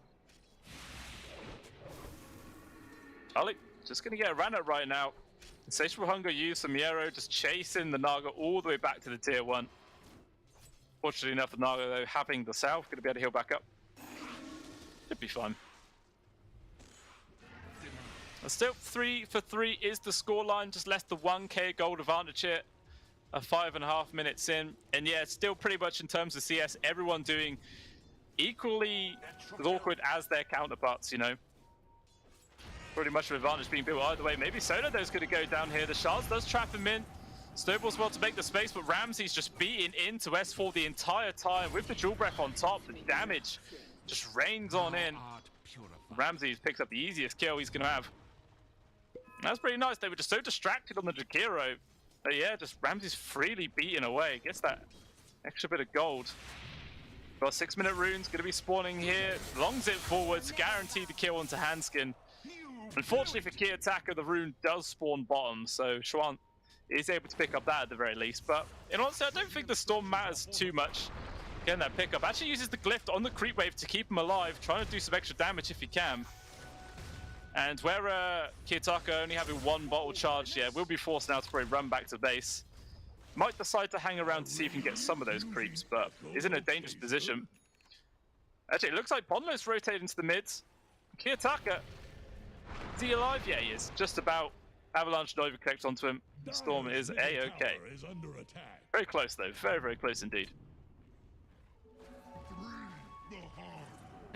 Charlie, just going to get a ran at right now. Insatiable Hunger used Miero, just chasing the Naga all the way back to the tier 1. Fortunately enough, the Naga, though, having the South, going to be able to heal back up. Should be fine. And still, 3 for 3 is the scoreline, just less the 1k gold advantage here. 5.5 minutes in. And yeah, still pretty much in terms of CS, everyone doing equally as awkward as their counterparts, you know. Pretty much an advantage being built either way. Maybe Soda, though, is going to go down here. The Shards does trap him in. Snowball's well to make the space, but Ramsey's just beating into S4 the entire time with the dual breath on top. The damage just rains on in. Ramsey picks up the easiest kill he's going to have. That's pretty nice. They were just so distracted on the Jakiro. But yeah, just Ramsey's freely beating away. Gets that extra bit of gold. Got 6-minute runes, going to be spawning here. Longs it forwards, guarantee the kill onto Hanskin. Unfortunately for Kiyotaka, the rune does spawn bottom, so Schwan is able to pick up that at the very least. But in honesty, I don't think the storm matters too much. Getting that pickup. Actually uses the glyph on the creep wave to keep him alive, trying to do some extra damage if he can. And where Kiyotaka only having 1 bottle charged, yeah, will be forced now to probably run back to base. Might decide to hang around to see if he can get some of those creeps, but is in a dangerous position. Actually, it looks like Ponlo's rotated into the mids. Kiyotaka, is he alive? Yeah, he is. Just about. Avalanche Nova connects onto him. The Storm is A-okay. Very close, though. Very, very close indeed.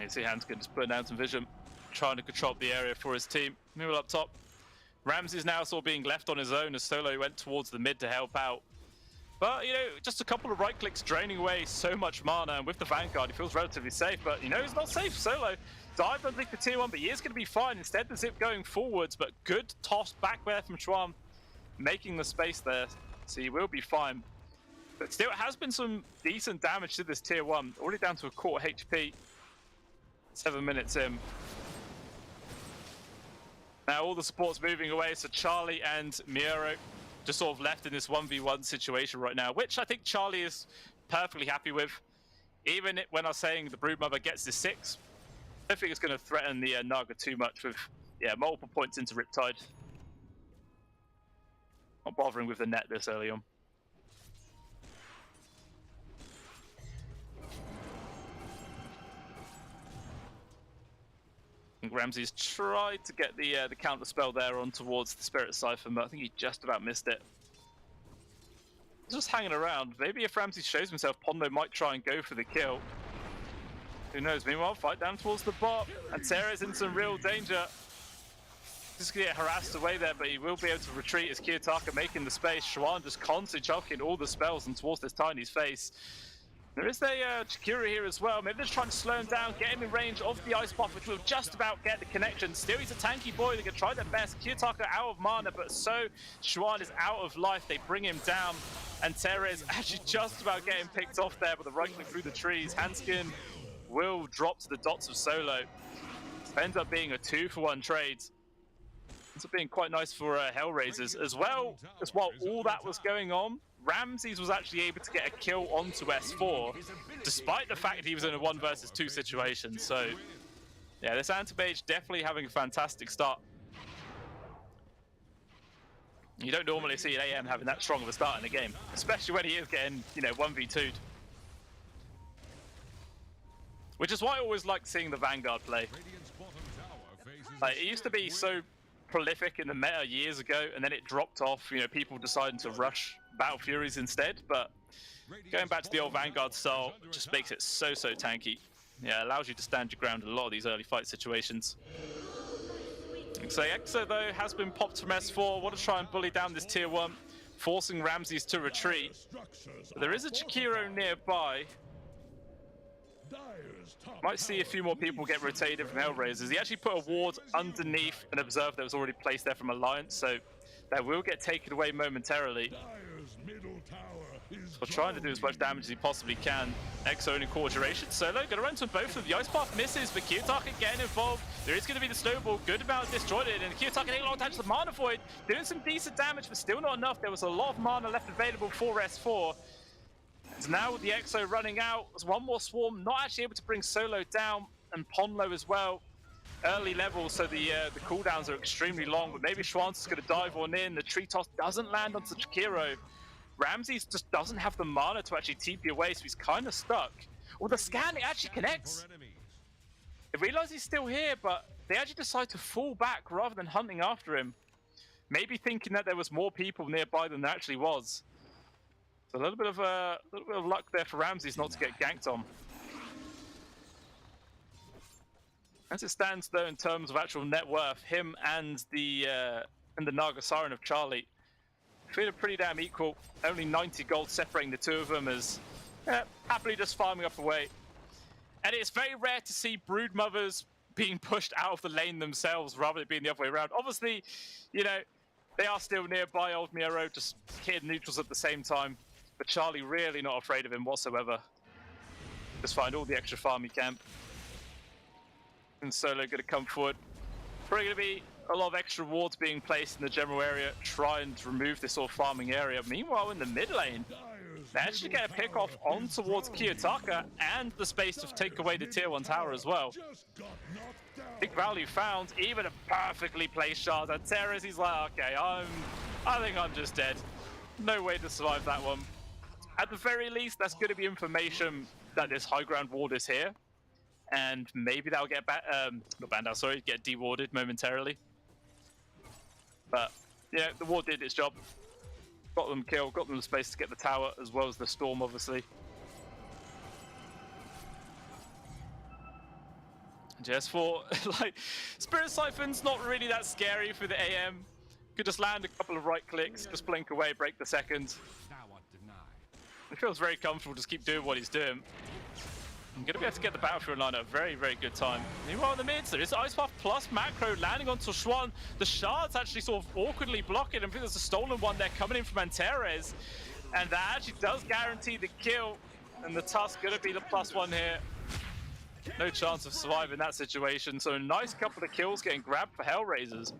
You see Hanskin just putting down some vision, trying to control the area for his team. Meanwhile, up top, Ramsey's now sort of being left on his own as Solo went towards the mid to help out. But, you know, just a couple of right clicks draining away so much mana, and with the Vanguard, he feels relatively safe. But, you know, he's not safe. Solo dived underneath the tier 1, but he is going to be fine. Instead, the zip going forwards, but good toss back there from Schwam, making the space there. So he will be fine. But still, it has been some decent damage to this tier 1. Already down to a quarter HP. 7 minutes in. Now all the support's moving away, so Charlie and Miero just sort of left in this 1v1 situation right now, which I think Charlie is perfectly happy with. Even when I was saying the Broodmother gets the 6, I don't think it's going to threaten the Naga too much with, yeah, multiple points into Riptide. Not bothering with the net this early on. I think Ramsey's tried to get the counter spell there on towards the Spirit Siphon, but I think he just about missed it. Just hanging around. Maybe if Ramsey shows himself, Pondo might try and go for the kill. Who knows? Meanwhile, fight down towards the bot, and Sarah's in some real danger. Just gonna get harassed away there, but he will be able to retreat as Kiyotaka making the space. Schwan just constantly chucking all the spells and towards this Tiny's face. There is a Chikura here as well. Maybe they're just trying to slow him down, get him in range of the Ice Buff, which will just about get the connection. Still, he's a tanky boy. They're going to try their best. Kiyotaka out of mana, but so Schwan is out of life. They bring him down, and Terra is actually just about getting picked off there, but the right click through the trees. Hanskin will drop to the dots of Solo. Ends up being a 2-for-1 trade. Ends up being quite nice for Hellraisers. As well as while all that was going on, Ramses was actually able to get a kill onto S4, despite the fact he was in a 1 versus 2 situation. So, yeah, this Anti-Mage definitely having a fantastic start. You don't normally see an AM having that strong of a start in a game, especially when he is getting, you know, 1v2'd. Which is why I always like seeing the Vanguard play. Like, it used to be so prolific in the meta years ago, and then it dropped off, you know, people deciding to rush Battle Furies instead, but going back to the old Vanguard style just makes it so tanky. Yeah, it allows you to stand your ground in a lot of these early fight situations. So Exo, though, has been popped from S4. Want to try and bully down this tier 1, forcing Ramses to retreat. But there is a Chikiro nearby. Might see a few more people get rotated from Hellraisers. He actually put a ward underneath an observer that was already placed there from Alliance, so that will get taken away momentarily. So trying to do as much damage as he possibly can. Exo in core duration. Solo gonna run to both of them. The Ice Path misses, but Kiyotaka getting involved. There is gonna be the snowball. Good amount of disjointed, and Kiyotaka taking a long time to the Mana Void. Doing some decent damage, but still not enough. There was a lot of mana left available for S4. And now with the Exo running out, there's one more swarm, not actually able to bring Solo down, and Ponlo as well. Early levels, so the cooldowns are extremely long, but maybe Schwantz is going to dive on in. The tree toss doesn't land onto Chikiro. Ramses just doesn't have the mana to actually TP away, so he's kind of stuck. Well, the scan, it actually connects. They realize he's still here, but they actually decide to fall back rather than hunting after him. Maybe thinking that there was more people nearby than there actually was. So a little bit of luck there for Ramses not to get ganked on. As it stands, though, in terms of actual net worth, him and the Naga Siren of Charlie feeling pretty damn equal. Only 90 gold separating the two of them, as happily just farming up away. And it's very rare to see brood mothers being pushed out of the lane themselves rather than being the other way around. Obviously, you know, they are still nearby old Miero, just hitting neutrals at the same time. But Charlie really not afraid of him whatsoever. Just find all the extra farm he can. And Solo going to come forward. Probably going to be a lot of extra wards being placed in the general area, trying to remove this sort of farming area. Meanwhile, in the mid lane, they actually get a pick off on towards Kiyotaka and the space to take away the tier 1 tower as well. Big value found, even a perfectly placed shard. And Teres, he's like, okay, I think I'm just dead. No way to survive that one. At the very least, that's going to be information that this high ground ward is here. And maybe that'll get not banned out, sorry, get dewarded momentarily. But yeah, the ward did its job. Got them killed, got them the space to get the tower, as well as the storm, obviously. And just for, like, Spirit Siphon's not really that scary for the AM. Could just land a couple of right clicks, just blink away, break the second. It feels very comfortable, just keep doing what he's doing. I'm going to be able to get the Battlefield line at a very, very good time. Meanwhile, in the mids, there is Ice Path plus Macro landing onto Schwan. The shards actually sort of awkwardly block it. I think there's a stolen one there coming in from Antares. And that actually does guarantee the kill. And the Tusk going to be the +1 here. No chance of surviving that situation. So a nice couple of kills getting grabbed for Hellraisers.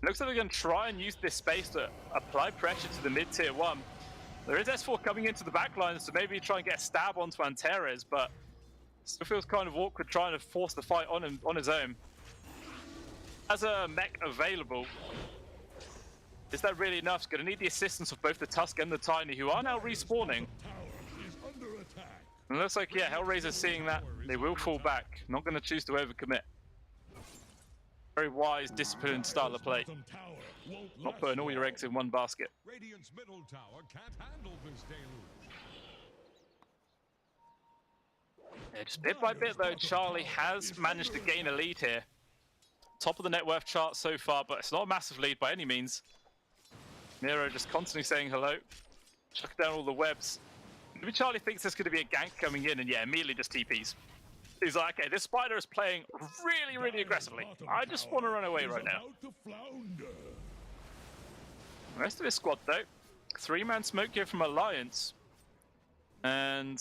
Looks like they're going to try and use this space to apply pressure to the mid-tier 1. There is S4 coming into the backline, so maybe try and get a stab onto Antares, but still feels kind of awkward trying to force the fight on him on his own. As a mech available, is that really enough? It's going to need the assistance of both the Tusk and the Tiny, who are now respawning. And it looks like, yeah, Hellraiser seeing that, they will fall back. Not going to choose to overcommit. Very wise, disciplined style of play. Not putting all your eggs in one basket. Radiant's middle tower can't handle this deluge. Yeah, just bit by bit though, Charlie has managed to gain a lead here. Top of the net worth chart so far, but it's not a massive lead by any means. Nero just constantly saying hello, chucking down all the webs. Maybe Charlie thinks there's going to be a gank coming in, and yeah, immediately just TPs. He's like, okay, this spider is playing really, really aggressively. I just want to run away right now. The rest of his squad, though, 3-man smoke here from Alliance. And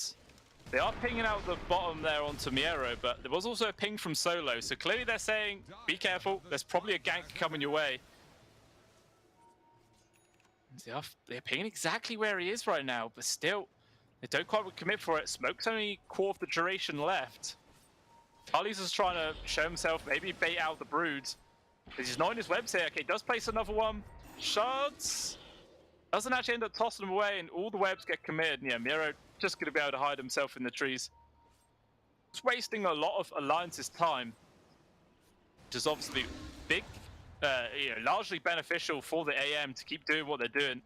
they are pinging out the bottom there onto Miero, but there was also a ping from Solo. So clearly they're saying, be careful, there's probably a gank coming your way. They're pinging exactly where he is right now, but still, they don't quite commit for it. Smoke's only core of the duration left. Charlie's just trying to show himself, maybe bait out the broods. Because he's not in his webs here. Okay, does place another one. Shards doesn't actually end up tossing them away, and all the webs get committed. And yeah, Miro just going to be able to hide himself in the trees. It's wasting a lot of Alliance's time, which is obviously big, largely beneficial for the AM to keep doing what they're doing.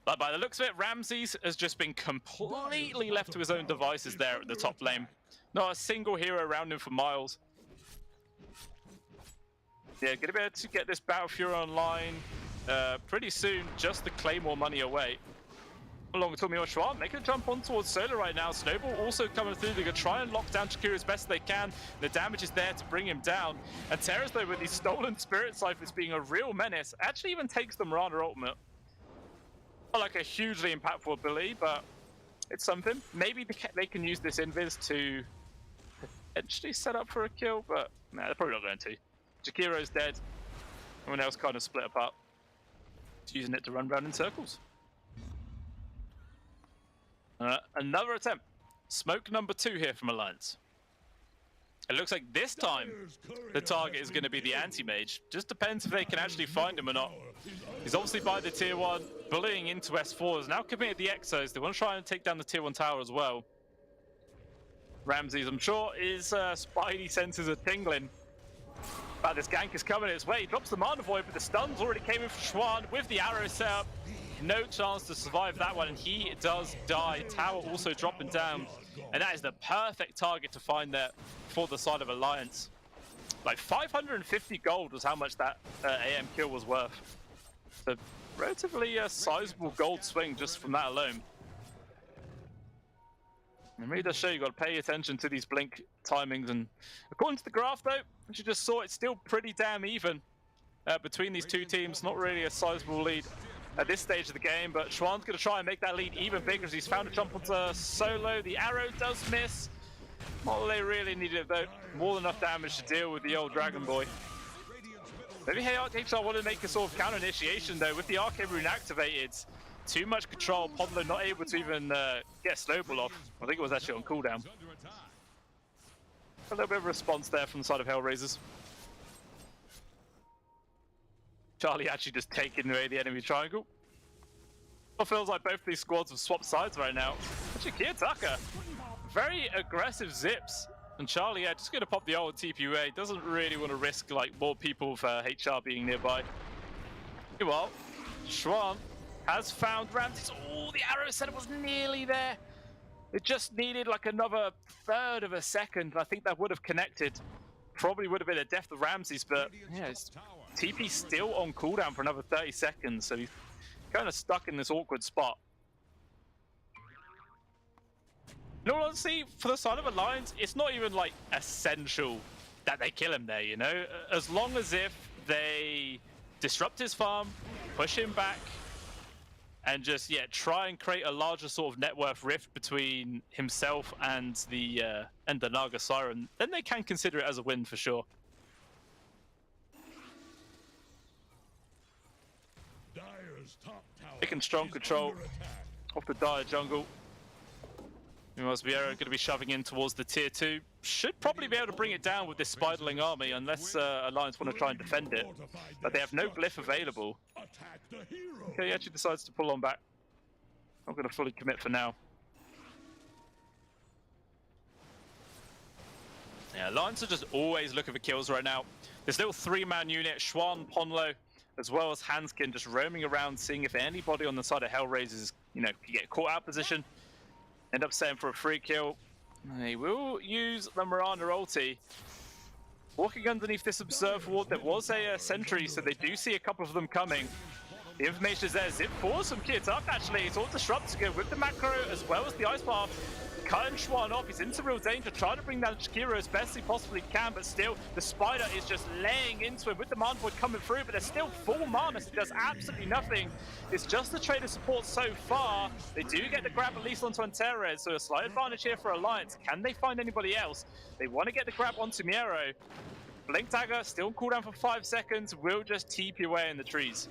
But by the looks of it, Ramses has just been completely left to his own devices there at the top lane. Not a single hero around him for miles. Yeah, gonna be able to get this Battle Fury online pretty soon, just the Claymore money away. Along with Tommy Oshua, making a jump on towards Solar right now. Snowball also coming through. They're going to try and lock down Shakira as best they can. The damage is there to bring him down. And Terrace, though, with these stolen Spirit Ciphers being a real menace, actually even takes the Mirana ultimate. Not like a hugely impactful ability, but it's something. Maybe they can use this invis to potentially set up for a kill, but nah, they're probably not going to. Jakiro's dead. Everyone else kind of split apart. Just using it to run around in circles. Another attempt. Smoke number 2 here from Alliance. It looks like this time the target is going to be the anti-mage. Just depends if they can actually find him or not. He's obviously by the tier 1, bullying into S4s. Now committed the Exos. They want to try and take down the tier 1 tower as well. Ramses, I'm sure his spidey senses are tingling. But this gank is coming his way. He drops the Mana Void, but the stuns already came in for Schwan with the arrow set up. No chance to survive that one, and he does die. Tower also dropping down, and that is the perfect target to find there for the side of Alliance. Like 550 gold was how much that AM kill was worth. So relatively sizable gold swing just from that alone. It really does show you got to pay attention to these blink timings, and according to the graph though, as you just saw, it's still pretty damn even between these two teams. Not really a sizable lead at this stage of the game, but Schwan's going to try and make that lead even bigger as he's found a jump onto Solo. The arrow does miss. Not what they really needed though. More than enough damage to deal with the old Dragon Boy. Maybe HR wanted to make a sort of counter initiation though. With the Arcane Rune activated, too much control. Podlo not able to even get Snowball off. I think it was actually on cooldown. A little bit of a response there from the side of Hellraisers. Charlie actually just taking away the enemy triangle. It feels like both these squads have swapped sides right now. Actually, Kiyotaka, very aggressive zips. And Charlie, yeah, just going to pop the old TPUA. Doesn't really want to risk like more people for HR being nearby. Well, Schwan has found Ramses. Oh, the arrow setup was nearly there. It just needed like another third of a second. I think that would have connected. Probably would have been a death of Ramses, but yeah, his TP still on cooldown for another 30 seconds, so he's kind of stuck in this awkward spot. In all honesty, for the side of Alliance, it's not even like essential that they kill him there, you know? As long as if they disrupt his farm, push him back, and just, yeah, try and create a larger sort of net worth rift between himself and the Naga Siren, then they can consider it as a win for sure. Taking strong control of the Dire jungle. Vieira going to be shoving in towards the tier 2. Should probably be able to bring it down with this Spiderling army, unless Alliance want to try and defend it. But they have no glyph available. Okay, he actually decides to pull on back. Not going to fully commit for now. Yeah, Alliance are just always looking for kills right now. This little 3-man unit, Schwan, Ponlo, as well as Hanskin, just roaming around, seeing if anybody on the side of Hellraisers, you know, can get caught out position. End up setting for a free kill. He will use the Miranda ulti. Walking underneath this observer ward, there was a sentry, so they do see a couple of them coming. The information is there. Zip force from Kiyotaka actually. It's all disrupted with the macro as well as the ice path. Cutting Schwan off. He's into real danger. Trying to bring down Shakira as best he possibly can, but still the spider is just laying into him with the Mana Void coming through, but there's still full mana, so it does absolutely nothing. It's just the trader support so far. They do get the grab at least onto Antares, so a slight advantage here for Alliance. Can they find anybody else? They want to get the grab onto Miero. Blink Dagger still on cooldown for 5 seconds. Will just TP away in the trees.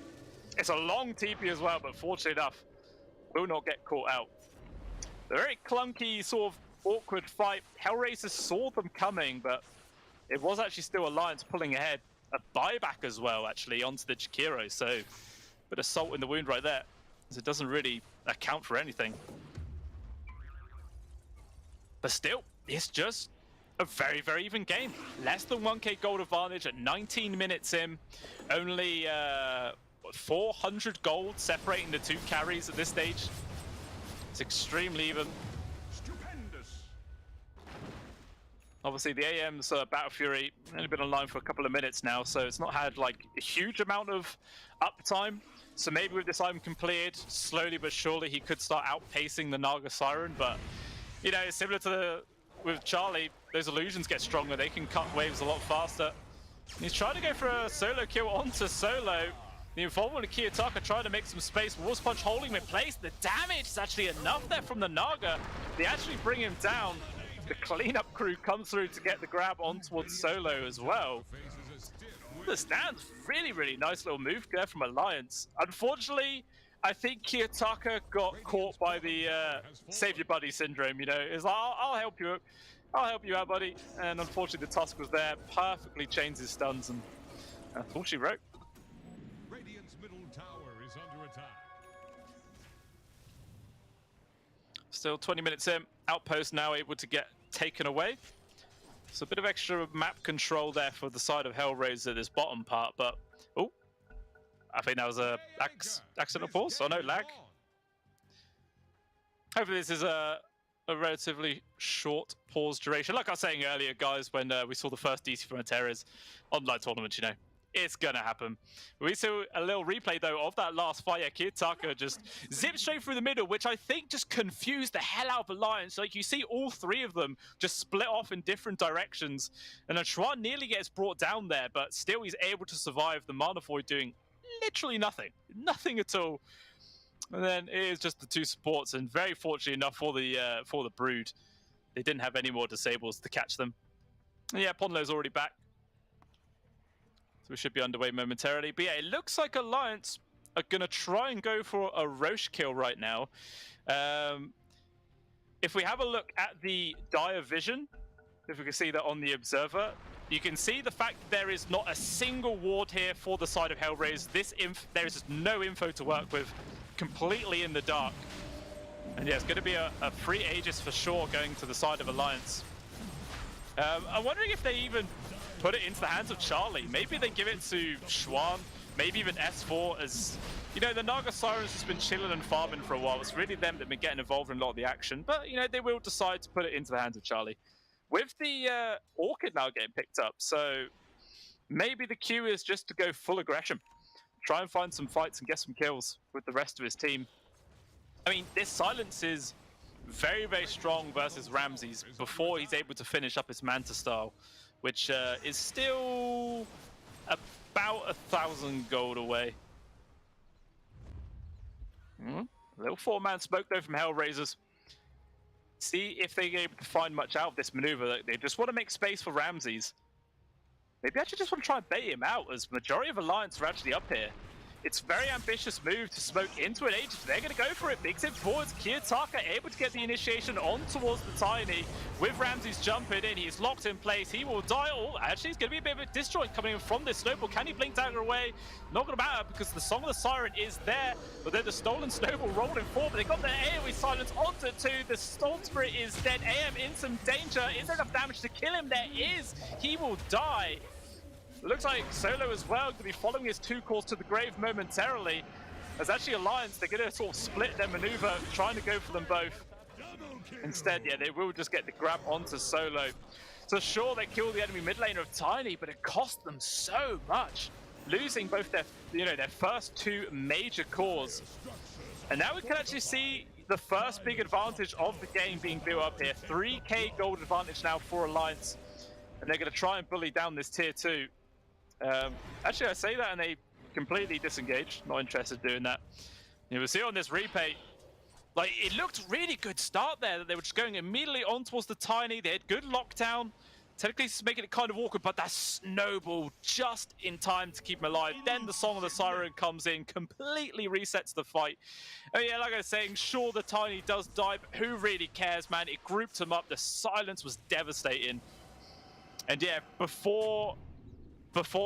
It's a long TP as well, but fortunately enough, will not get caught out. A very clunky, sort of awkward fight. Hellraisers saw them coming, but it was actually still Alliance pulling ahead. A buyback as well, actually, onto the Jakiro, so bit of salt in the wound right there, as it doesn't really account for anything. But still, it's just a very, very even game. Less than 1k gold advantage at 19 minutes in. Only 400 gold separating the two carries at this stage. It's extremely even. Stupendous. Obviously, the AM's Battle Fury only been online for a couple of minutes now, so it's not had like a huge amount of uptime. So maybe with this item completed, slowly but surely he could start outpacing the Naga Siren. But you know, it's similar to with Charlie, those illusions get stronger. They can cut waves a lot faster. He's trying to go for a solo kill onto Solo. The involvement of Kiyotaka trying to make some space. War's Punch holding him in place. The damage is actually enough there from the Naga. They actually bring him down. The cleanup crew comes through to get the grab on towards Solo as well. Understands, really nice little move there from Alliance. Unfortunately, I think Kiyotaka got caught by the save your buddy syndrome, you know. It's like, I'll help you. I'll help you out, buddy. And unfortunately, the Tusk was there, perfectly changed his stuns, and that's all she wrote. Radiant's middle tower is under attack. Still 20 minutes in, Outpost now able to get taken away. So a bit of extra map control there for the side of Hellraiser, this bottom part, but oh, I think that was a accidental pause. Oh no, lag. Hopefully this is a relatively short pause duration. Like I was saying earlier, guys, when we saw the first DC Frontiers online tournament, you know, it's gonna happen. We saw a little replay though of that last fight. Yeah, Kiyotaka just zipped straight through the middle, which I think just confused the hell out of Alliance. Like you see all three of them just split off in different directions, and Schwan nearly gets brought down there, but still he's able to survive. The Mana Void doing literally nothing at all. And then it is just the two supports, and very fortunately enough for the Brood, they didn't have any more disables to catch them. And yeah, Ponlo's already back. So we should be underway momentarily. But yeah, it looks like Alliance are going to try and go for a Roche kill right now. If we have a look at the Dire Vision, if we can see that on the Observer, you can see the fact that there is not a single ward here for the side of Hellraise. There is no info to work with, completely in the dark. And yeah, it's going to be a free Aegis for sure going to the side of Alliance. I'm wondering if they even put it into the hands of Charlie. Maybe they give it to Schwan, maybe even S4, as you know, the Naga Siren's just been chilling and farming for a while. It's really them that have been getting involved in a lot of the action, but you know, they will decide to put it into the hands of Charlie. With the Orchid now getting picked up, so maybe the cue is just to go full aggression. Try and find some fights and get some kills with the rest of his team. I mean, this silence is very strong versus Ramses before he's able to finish up his Manta style, which is still about 1,000 gold away. A little 4-man smoke though from Hellraisers. See if they're able to find much out of this maneuver. They just want to make space for Ramses. Maybe actually just want to try and bait him out, as majority of Alliance are actually up here. It's a very ambitious move to smoke into an Aegis. They're going to go for it. Big zip forwards. Kiyotaka able to get the initiation on towards the Tiny. With Ramses jumping in, he's locked in place. He will die. Oh, actually, it's going to be a bit of a disjoint coming in from this Snowball. Can he blink dagger away? Not going to matter, because the Song of the Siren is there. But then the stolen Snowball rolling forward. They got the AoE silence onto it too. The Storm Spirit is dead. AM in some danger. Is there enough damage to kill him? There is. He will die. Looks like Solo as well going to be following his 2 calls to the grave momentarily. As actually Alliance, they're going to sort of split their maneuver, trying to go for them both. Instead, yeah, they will just get the grab onto Solo. So sure, they kill the enemy mid laner of Tiny, but it cost them so much, losing both their, their first 2 major cores. And now we can actually see the first big advantage of the game being built up here. 3k gold advantage now for Alliance, and they're going to try and bully down this tier 2. Actually, I say that and they completely disengage. Not interested in doing that. You will see on this replay, like, it looked really good start there, that they were just going immediately on towards the Tiny. They had good lockdown. Technically, it's making it kind of awkward, but that snowball just in time to keep him alive. Then the Song of the Siren comes in, completely resets the fight. Oh yeah, like I was saying, sure, the Tiny does die, but who really cares, man? It grouped him up. The silence was devastating. And yeah, before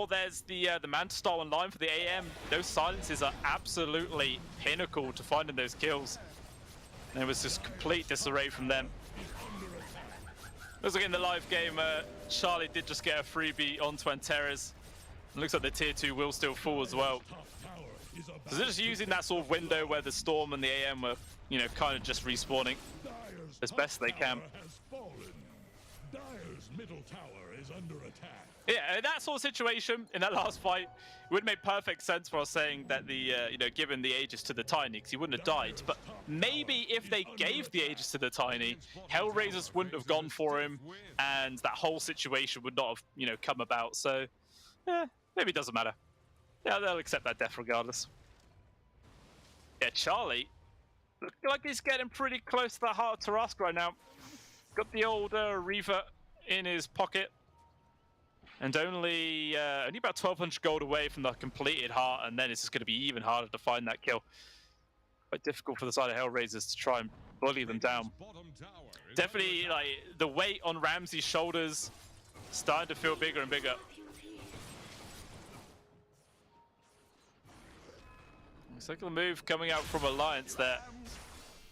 there's the Manta style online for the AM, those silences are absolutely pinnacle to finding those kills. And it was just complete disarray from them. Looks like in the live game, Charlie did just get a freebie onto Antares. Looks like the tier 2 will still fall as well. So they're just using that sort of window where the Storm and the AM were, kind of just respawning as best they can. Dire's middle tower is under attack. Yeah, in that sort of situation, in that last fight, it would make perfect sense for us saying that the, given the Aegis to the Tiny, because he wouldn't have died. But maybe if they gave the Aegis to the Tiny, Hellraisers wouldn't have gone for him, and that whole situation would not have, come about. So, yeah, maybe it doesn't matter. Yeah, they'll accept that death regardless. Yeah, Charlie, looks like he's getting pretty close to the heart of Tarask right now. Got the old Reaver in his pocket. And only about 1,200 gold away from the completed heart, and then it's just going to be even harder to find that kill. Quite difficult for the side of Hellraisers to try and bully them down. Definitely, like, the weight on Ramsey's shoulders starting to feel bigger and bigger. Second move coming out from Alliance there.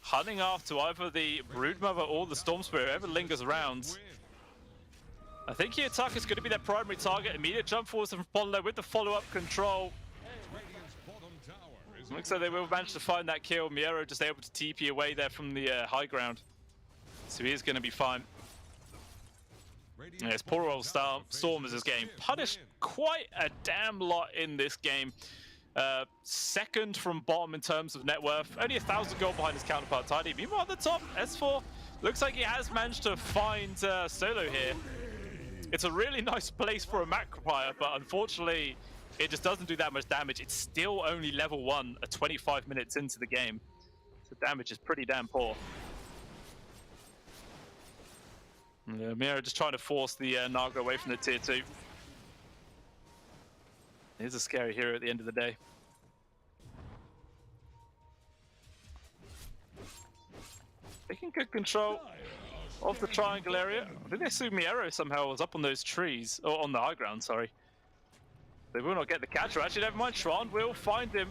Hunting after either the Broodmother or the Storm Spirit, whoever lingers around. I think Kiyotaka is going to be their primary target. Immediate jump forwards from Apollo with the follow-up control. Looks like they will manage to find that kill. Miero just able to TP away there from the high ground. So he is going to be fine. Yes, poor old Storm is just getting punished quite a damn lot in this game. Second from bottom in terms of net worth. Only 1,000 gold behind his counterpart Tidy. Meanwhile at the top, S4 looks like he has managed to find Solo here. It's a really nice place for a Macropier, but unfortunately, it just doesn't do that much damage. It's still only level 1 at 25 minutes into the game. So the damage is pretty damn poor. Mira just trying to force the Naga away from the tier 2. He's a scary hero at the end of the day. Taking good control of the triangle area. I think they assume Miero somehow was up on those trees, or on the high ground, sorry. They will not get the catcher. Actually, never mind. Schwan will find him.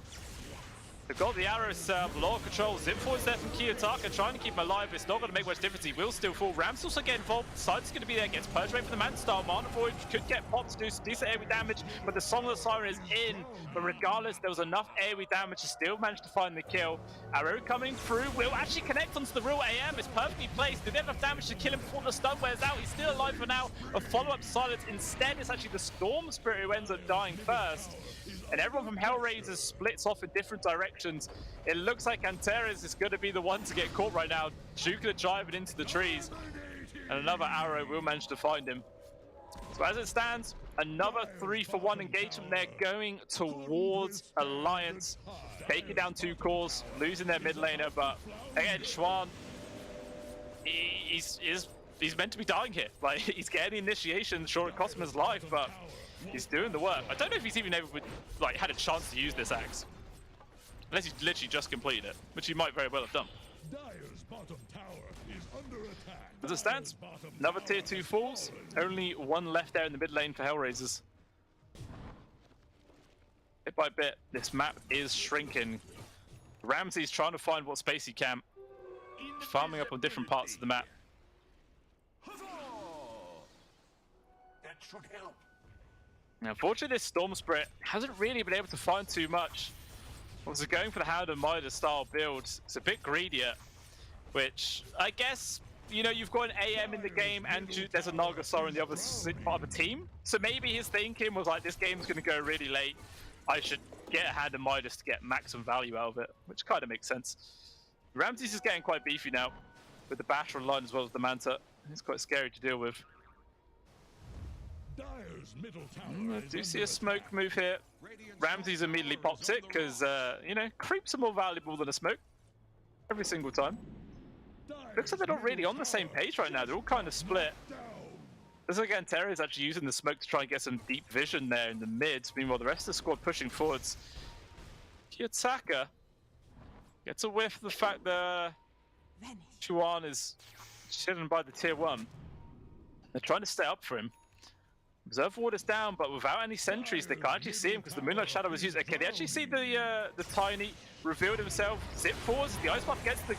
They've got the arrows set up, low control. Zip forwards there from Kiyotaka, trying to keep him alive. It's not going to make much difference. He will still fall. Rams also get involved. Side's going to be there. Gets purged away from the Man-Star. Mana Void could get popped to do some decent AoE damage, but the Song of the Siren is in. But regardless, there was enough AoE damage to still manage to find the kill. Arrow coming through will actually connect onto the real AM. It's perfectly placed. Did enough damage to kill him before the stun wears out. He's still alive for now. A follow-up silence. Instead, it's actually the Storm Spirit who ends up dying first. And everyone from Hellraisers splits off in different directions. It looks like Antares is going to be the one to get caught right now. Juka driving into the trees. And another arrow will manage to find him. So as it stands, another 3-for-1 engagement there going towards Alliance. Taking down 2 cores, losing their mid laner. But again, Schwan, he's meant to be dying here. Like, he's getting the initiation. Sure, it cost him his life, but he's doing the work. I don't know if he's even able to, like, had a chance to use this axe. Unless he's literally just completed it, which he might very well have done. Dire's bottom tower is under attack. As it stands, another tier 2 falls. Only 1 left there in the mid lane for Hellraisers. Bit by bit, this map is shrinking. Ramsey's trying to find what space he can. Farming up on different parts of the map. That should help. Now, unfortunately, this Storm Spirit hasn't really been able to find too much. Also, going for the Hound and Midas style build, it's a bit greedier, which I guess, you've got an AM in the game and there's a Nagasar in the other part of the team. So maybe his thinking was like, this game's going to go really late. I should get a Hand and Midas to get maximum value out of it, which kind of makes sense. Ramses is getting quite beefy now with the Basher online as well as the Manta. It's quite scary to deal with. Dire's middle tower I do see a smoke move here. Ramses immediately pops it because, creeps are more valuable than a smoke. Every single time. Looks like they're not really on the same page right now. They're all kind of split. Looks like Antero is actually using the smoke to try and get some deep vision there in the mid. Meanwhile, the rest of the squad pushing forwards. Kiyotaka gets a whiff of the fact that Chuan is chilling by the tier 1. They're trying to stay up for him. Observe Ward is down, but without any sentries, they can't actually see him because the Moonlight Shadow was used. Okay, they actually see the Tiny revealed himself. Zip forwards, the Ice Buff gets the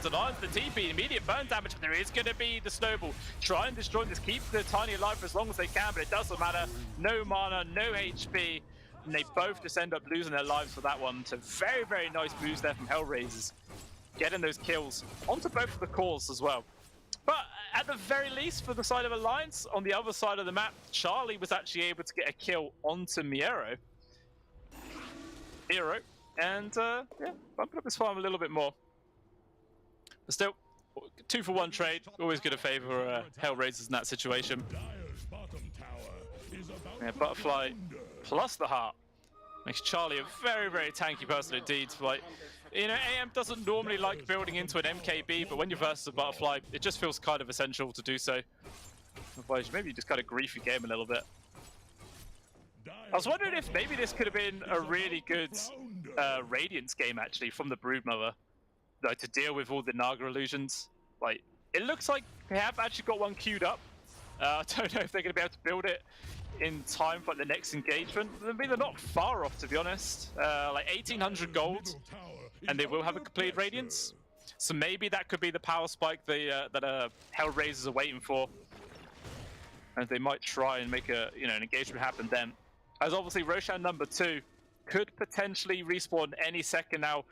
denial to the TP, immediate burn damage, but there is going to be the Snowball. Try and destroy this, keep the Tiny alive for as long as they can, but it doesn't matter. No mana, no HP, and they both just end up losing their lives for that one. So very, very nice moves there from Hellraisers. Getting those kills onto both of the cores as well. But at the very least, for the side of Alliance, on the other side of the map, Charlie was actually able to get a kill onto Miero. And yeah, bumping up his farm a little bit more. But still, 2-for-1 trade, always going to favor Hellraisers in that situation. Yeah, Butterfly plus the heart makes Charlie a very, very tanky person indeed. Like, you know, AM doesn't normally like building into an MKB, but when you're versus a Butterfly, it just feels kind of essential to do so. Otherwise, maybe you just kind of grief your game a little bit. I was wondering if maybe this could have been a really good Radiance game, actually, from the Broodmother, like, to deal with all the Naga illusions. Like, it looks like they have actually got one queued up. I don't know if they're going to be able to build it in time for the next engagement. I mean, they're not far off, to be honest. Like 1,800 gold, and they will have a complete Radiance. So maybe that could be the power spike that Hellraisers are waiting for, and they might try and make an engagement happen then. As obviously Roshan number 2 could potentially respawn any second now,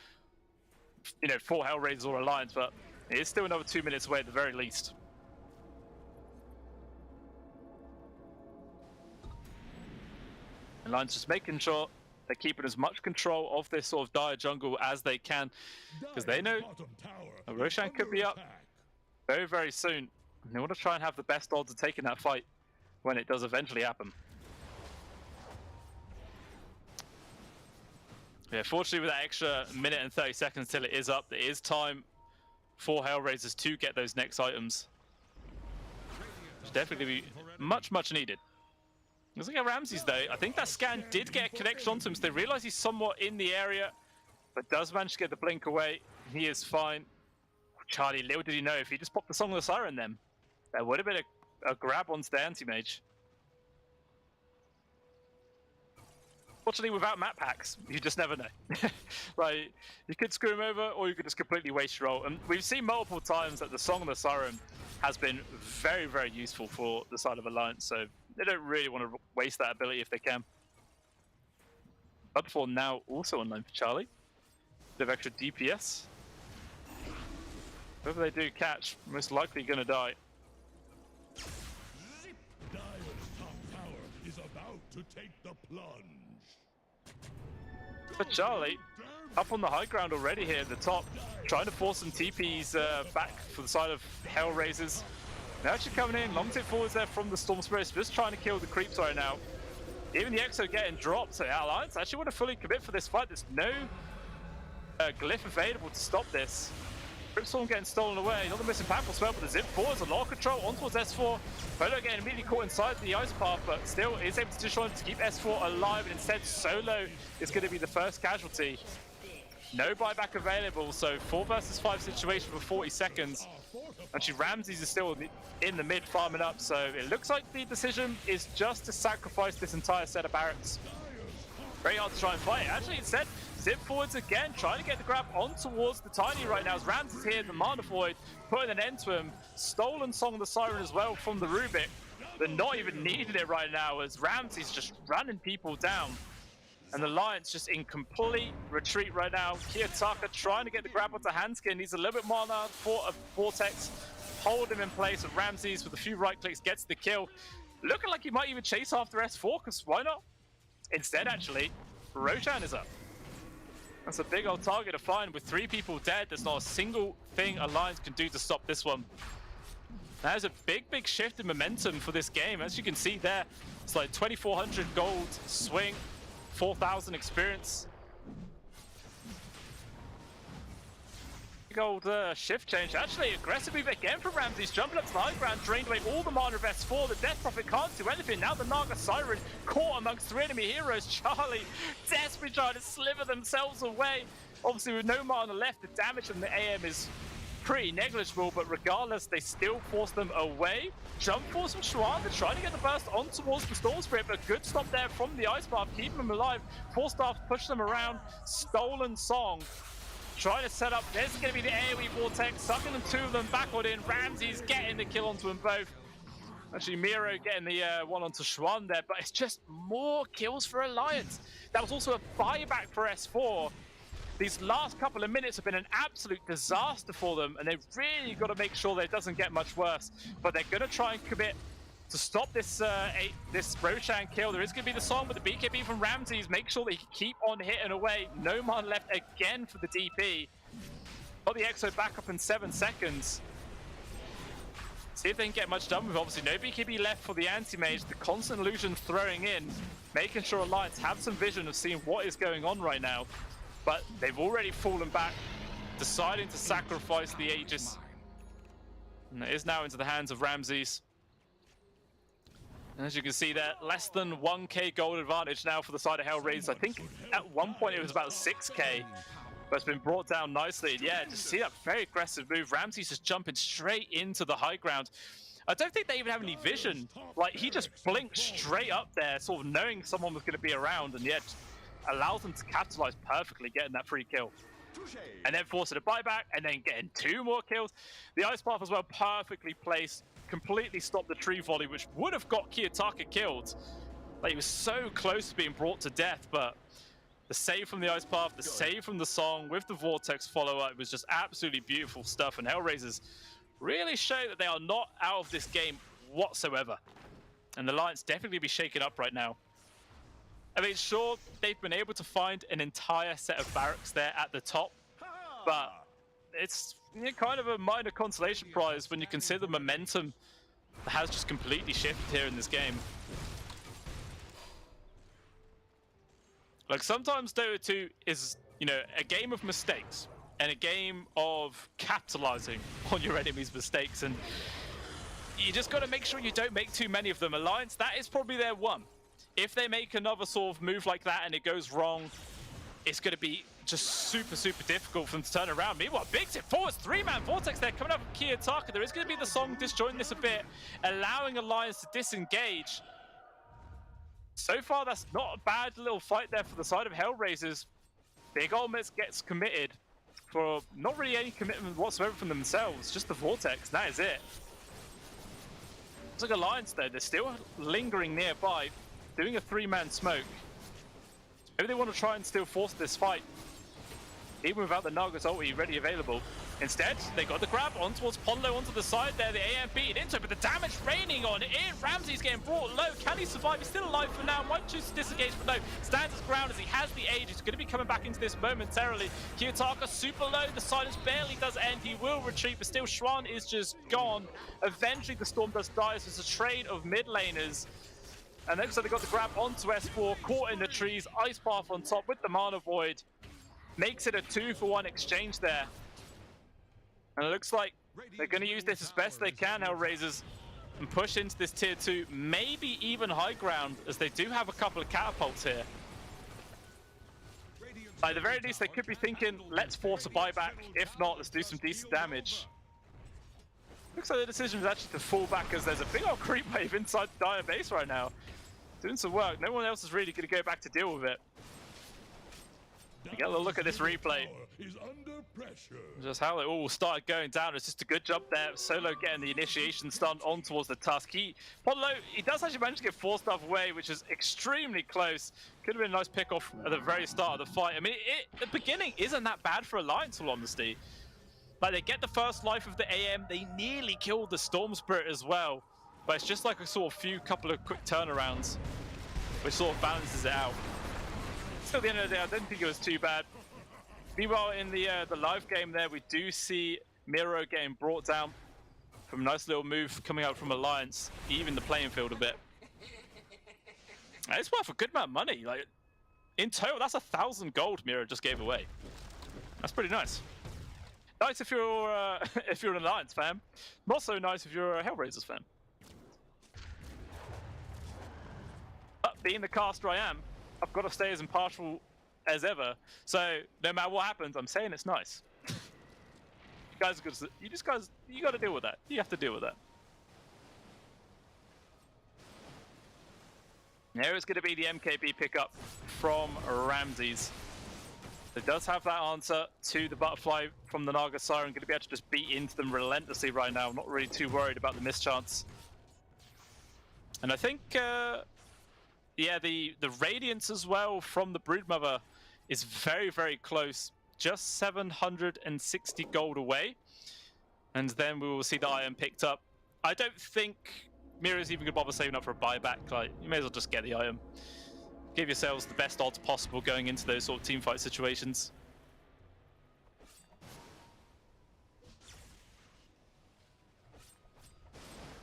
for Hellraisers or Alliance, but it is still another 2 minutes away at the very least. Alliance just making sure they're keeping as much control of this sort of dire jungle as they can, because they know Roshan could be up very, very soon. And they want to try and have the best odds of taking that fight when it does eventually happen. Yeah, fortunately with that extra minute and 30 seconds till it is up, there is time for Hellraisers to get those next items. Which definitely be much, much needed. Looks like at Ramses though, I think that scan did get a connection onto him, so they realize he's somewhat in the area, but does manage to get the blink away. He is fine. Charlie, little did he know, if he just popped the Song of the Siren then, there would have been a grab onto the anti-mage. Fortunately, without map packs, you just never know. Like, you could screw him over, or you could just completely waste your ult. And we've seen multiple times that the Song of the Siren has been very, very useful for the side of Alliance, so they don't really want to waste that ability if they can. Bloodfall now also online for Charlie. Bit of extra DPS. Whoever they do catch, most likely going to die. Dire's top tower is about to take the plunge. But Charlie, up on the high ground already here at the top, trying to force some TPs back for the side of Hellraisers. They're actually coming in, long tip forwards there from the Storm Spirits, just trying to kill the creeps right now. Even the Exo getting dropped, so Alliance actually want to fully commit for this fight. There's no glyph available to stop this. Cryptstorm getting stolen away, another missing Packle spell, but the zip forwards, a lot of control on towards S4. Polo getting immediately caught inside the ice path, but still is able to destroy to keep S4 alive, and instead Solo is going to be the first casualty. No buyback available, so 4 versus 5 situation for 40 seconds. Actually, Ramses is still in the mid farming up, so it looks like the decision is just to sacrifice this entire set of barracks. Very hard to try and fight. Actually, instead, zip forwards again, trying to get the grab on towards the Tiny right now as Ramses here, the Mana Void, putting an end to him. Stolen Song of the Siren as well from the Rubik. They're not even needing it right now as Ramses just running people down. And the Alliance just in complete retreat right now. Kiyotaka trying to get the grab onto Handskin. Needs a little bit more now for a Vortex. Hold him in place, and Ramses with a few right clicks gets the kill. Looking like he might even chase after S4, because why not? Instead, actually, Roshan is up. That's a big old target to find. With 3 people dead, there's not a single thing Alliance can do to stop this one. That is a big, big shift in momentum for this game. As you can see there, it's like 2,400 gold swing, 4,000 experience. Big old shift change. Actually, aggressive move again from Ramses, jumping up to the high ground, drained away all the mana of S4. The Death Prophet can't do anything. Now the Naga Siren caught amongst 3 enemy heroes. Charlie desperately trying to sliver themselves away. Obviously, with no mana left, the damage from the AM is pretty negligible, but regardless, they still force them away. Jump force from Schwan, they're trying to get the burst on towards the Storm Spirit, but good stop there from the Ice Path, keeping them alive. 4 staff push them around. Stolen Song trying to set up. There's going to be the AoE Vortex, sucking them 2 of them backward in. Ramses getting the kill onto them both. Actually, Miro getting the one onto Schwan there, but it's just more kills for Alliance. That was also a buyback for S4. These last couple of minutes have been an absolute disaster for them, and they've really got to make sure that it doesn't get much worse. But they're going to try and commit to stop this this Roshan kill. There is going to be the song with the BKB from Ramses. Make sure that he can keep on hitting away. No man left again for the DP. Got the Exo back up in 7 seconds. See if they can get much done with. Obviously, no BKB left for the anti-mage. The constant illusions throwing in, making sure Alliance have some vision of seeing what is going on right now. But they've already fallen back, deciding to sacrifice the Aegis. And it is now into the hands of Ramses. And as you can see there, less than 1k gold advantage now for the side of Hellraisers. I think at one point it was about 6k, but it's been brought down nicely. And yeah, just see that very aggressive move. Ramses just jumping straight into the high ground. I don't think they even have any vision. Like, he just blinked straight up there, sort of knowing someone was going to be around, and yet allows them to capitalize perfectly, getting that free kill. And then forcing a buyback, and then getting 2 more kills. The Ice Path as well, perfectly placed. Completely stopped the tree volley, which would have got Kiyotaka killed. Like, he was so close to being brought to death, but the save from the Ice Path, the save from the song with the Vortex follow-up, it was just absolutely beautiful stuff. And Hellraisers really show that they are not out of this game whatsoever. And the Alliance definitely be shaken up right now. I mean, sure, they've been able to find an entire set of barracks there at the top, but it's kind of a minor consolation prize when you consider the momentum that has just completely shifted here in this game. Like, sometimes Dota 2 is, you know, a game of mistakes and a game of capitalizing on your enemy's mistakes, and you just got to make sure you don't make too many of them. Alliance, that is probably their one. If they make another sort of move like that and it goes wrong, it's going to be just super, super difficult for them to turn around. Meanwhile, big tip forwards, 3-man Vortex there coming up from Kiyotaka. There is going to be the song disjoin this a bit, allowing Alliance to disengage. So far, that's not a bad little fight there for the side of Hellraisers. Big Ultimates gets committed for not really any commitment whatsoever from themselves, just the Vortex, that is it. It's like Alliance though, they're still lingering nearby, doing a 3-man smoke. Maybe they want to try and still force this fight, even without the Naga's ulti ready available. Instead, they got the grab on towards Ponlo onto the side there. The AM beat it into it, but the damage raining on it. Ramsey's getting brought low. Can he survive? He's still alive for now. Might choose to disengage, but no. Stands his ground as he has the age. He's going to be coming back into this momentarily. Kiyotaka super low. The silence barely does end. He will retreat, but still Schwan is just gone. Eventually, the Storm does die. So it's a trade of mid laners. And then so they got the grab onto S4, caught in the trees. Ice Path on top with the Mana Void. Makes it a 2-for-1 exchange there. And it looks like they're going to use this as best they can, Hellraisers, and push into this tier 2, maybe even high ground, as they do have a couple of catapults here. At the very least, they could be thinking, let's force a buyback. If not, let's do some decent damage. Looks like the decision is actually to fall back, as there's a big old creep wave inside the Dire base right now. Doing some work. No one else is really going to go back to deal with it. Get a look at this replay. Just how it all started going down. It's just a good job there. Solo getting the initiation stun on towards the Tusk. Ponlo, he does actually manage to get 4-star away, which is extremely close. Could have been a nice pick-off at the very start of the fight. I mean, the beginning isn't that bad for Alliance, in all honesty. Like, they get the first life of the AM. They nearly killed the Storm Spirit as well. But it's just like a sort of couple of quick turnarounds, which sort of balances it out. Still, at the end of the day, I didn't think it was too bad. Meanwhile, in the live game there, we do see Miro getting brought down from a nice little move coming out from Alliance, even the playing field a bit. It's worth a good amount of money. Like, in total, that's 1,000 gold Miro just gave away. That's pretty nice. Nice if you're if you're an Alliance fan. Not so nice if you're a Hellraisers fan. But being the caster I am, I've got to stay as impartial as ever. So no matter what happens, I'm saying it's nice. You guys are good. You got to deal with that. You have to deal with that. There is going to be the MKB pickup from Ramses. It does have that answer to the butterfly from the Naga Siren. Going to be able to just beat into them relentlessly right now. I'm not really too worried about the mischance. And I think, yeah, the Radiance as well from the Broodmother is very, very close just 760 gold away. And then we will see the item picked up. I don't think Mira's even going to bother saving up for a buyback. Like, you may as well just get the item. Give yourselves the best odds possible going into those sort of team fight situations.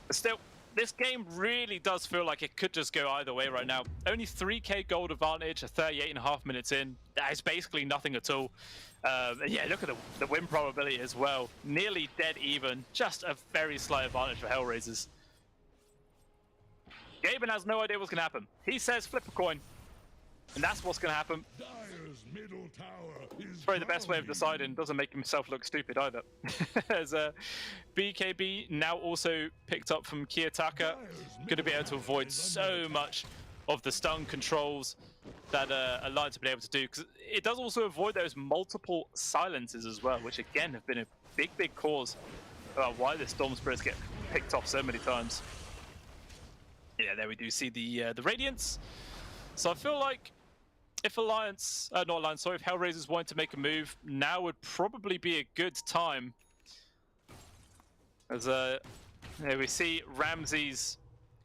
But still, this game really does feel like it could just go either way right now. Only 3k gold advantage at 38.5 minutes in. That is basically nothing at all. And yeah, look at the win probability as well. Nearly dead even. Just a very slight advantage for Hellraisers. Gaben has no idea what's going to happen. He says flip a coin. And that's what's going to happen. It's probably the best way of deciding. Doesn't make himself look stupid either. As BKB now also picked up from Kiyotaka. Going to be able to avoid so much of the stun controls that Alliance have been able to do. Because it does also avoid those multiple silences as well, which again have been a big cause about why the Storm Spirits get picked off so many times. Yeah, there we do see the Radiance. So I feel like if Alliance, not Alliance, sorry, if Hellraisers wanted to make a move, now would probably be a good time. As we see Ramsey's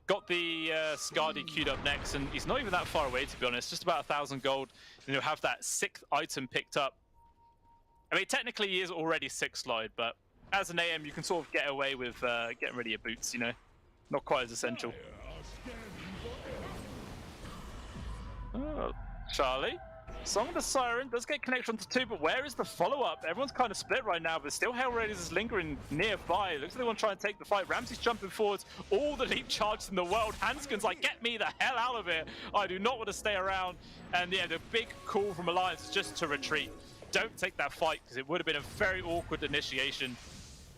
got the Skadi queued up next, and he's not even that far away, to be honest. Just about 1,000 gold, and he'll have that 6th item picked up. I mean, technically he is already 6th slide, but as an AM, you can sort of get away with getting rid of your boots, you know? Not quite as essential. Oh, Charlie. Song of the Siren does get connection to 2, but where is the follow-up? Everyone's kind of split right now, but still Hellraisers is lingering nearby. Looks like they want to try and take the fight. Ramsey's jumping forwards. All the leap charges in the world. Hanskin's like, get me the hell out of here. I do not want to stay around. And yeah, the big call from Alliance is just to retreat. Don't take that fight, because it would have been a very awkward initiation.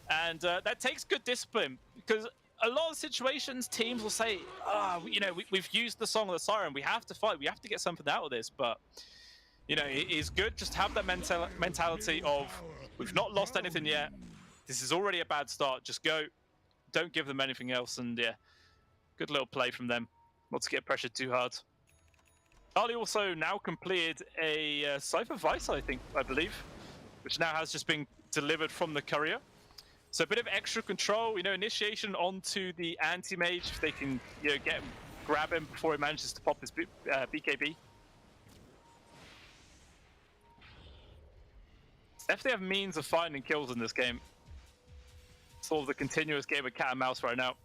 And that takes good discipline, because a lot of situations, teams will say, you know, we've used the Song of the Siren. We have to fight. We have to get something out of this. But, you know, it is good just to have that mentality of, we've not lost anything yet. This is already a bad start. Just go. Don't give them anything else. And, yeah, good little play from them. Not to get pressured too hard. Ali also now completed a Cypher Vice, I believe, which now has just been delivered from the courier. So a bit of extra control, you know, initiation onto the anti-mage if they can, you know, grab him before he manages to pop his BKB. Definitely have means of finding kills in this game. Sort of the continuous game of cat and mouse right now.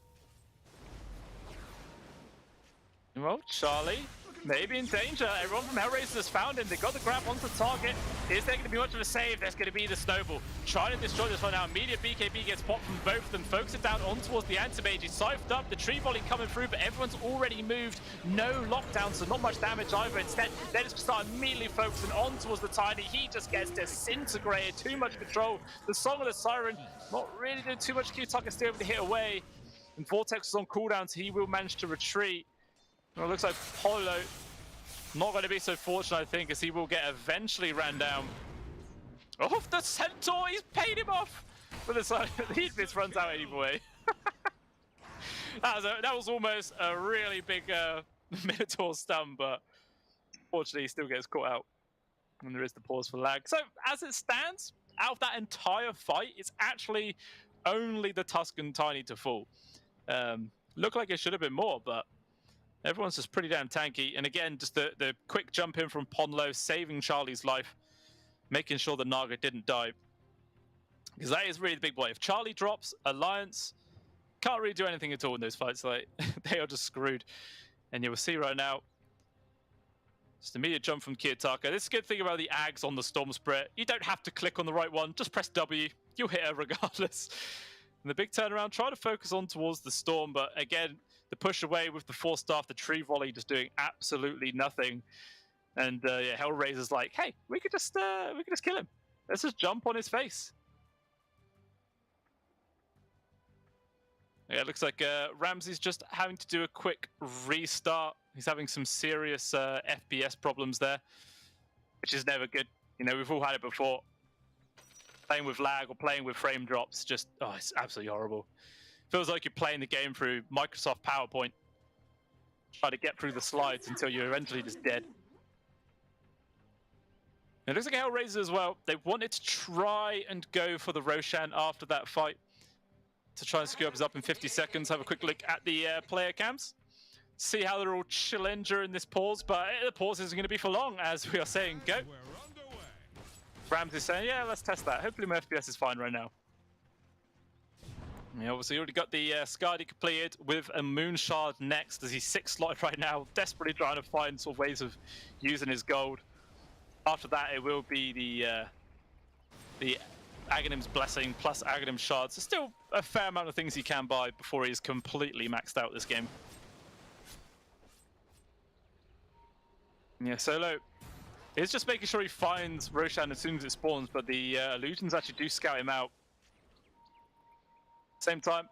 Well, Charlie, maybe in danger. Everyone from Hellraisers has found him. They got the grab onto target. Is there going to be much of a save? There's going to be the snowball. Trying to destroy this one now. Immediate BKB gets popped from both of them. Focus it down on towards the anti-mage. He's scythed up. The tree volley coming through, but everyone's already moved. No lockdown, so not much damage either. Instead, they just start immediately focusing on towards the Tiny. He just gets disintegrated. Too much control. The Song of the Siren not really doing too much. Kiyotaka still able to hit away. And Vortex is on cooldown, so he will manage to retreat. Well, it looks like Polo not going to be so fortunate, I think, as he will get eventually ran down. Oh, the Centaur! He's paid him off! But the heat bits runs out anyway. that was almost a really big Minotaur stun, but fortunately he still gets caught out. And there is the pause for lag. So, as it stands, out of that entire fight, it's actually only the Tuscan Tiny to fall. Looked like it should have been more, but everyone's just pretty damn tanky. And again, just the quick jump in from Ponlo, saving Charlie's life, making sure that Naga didn't die. Because that is really the big boy. If Charlie drops, Alliance can't really do anything at all in those fights. Like, they are just screwed. And you will see right now, just immediate jump from Kiyotaka. This is a good thing about the Ags on the Storm Spirit. You don't have to click on the right one. Just press W. You'll hit her regardless. And the big turnaround, try to focus on towards the Storm. But again, the push away with the Force Staff, the tree volley just doing absolutely nothing. And yeah, Hellraiser's like, hey, we could just kill him. Let's just jump on his face. Yeah, it looks like Ramsey's just having to do a quick restart. He's having some serious FPS problems there, which is never good. You know, we've all had it before. Playing with lag or playing with frame drops, just, oh, it's absolutely horrible. Feels like you're playing the game through Microsoft PowerPoint. Try to get through the slides until you're eventually just dead. It looks like Hellraiser as well. They wanted to try and go for the Roshan after that fight to try and scoop us up in 50 seconds. Have a quick look at the player cams. See how they're all chilling during this pause, but the pause isn't going to be for long as we are saying go. Rams is saying, yeah, let's test that. Hopefully my FPS is fine right now. Yeah, obviously already got the Skadi completed with a Moon Shard next as he's 6 slotted right now, desperately trying to find sort of ways of using his gold. After that, it will be the Aghanim's Blessing plus Aghanim Shards. There's still a fair amount of things he can buy before he's completely maxed out this game. Yeah, Solo is just making sure he finds Roshan as soon as it spawns, but the illusions actually do scout him out. Same time,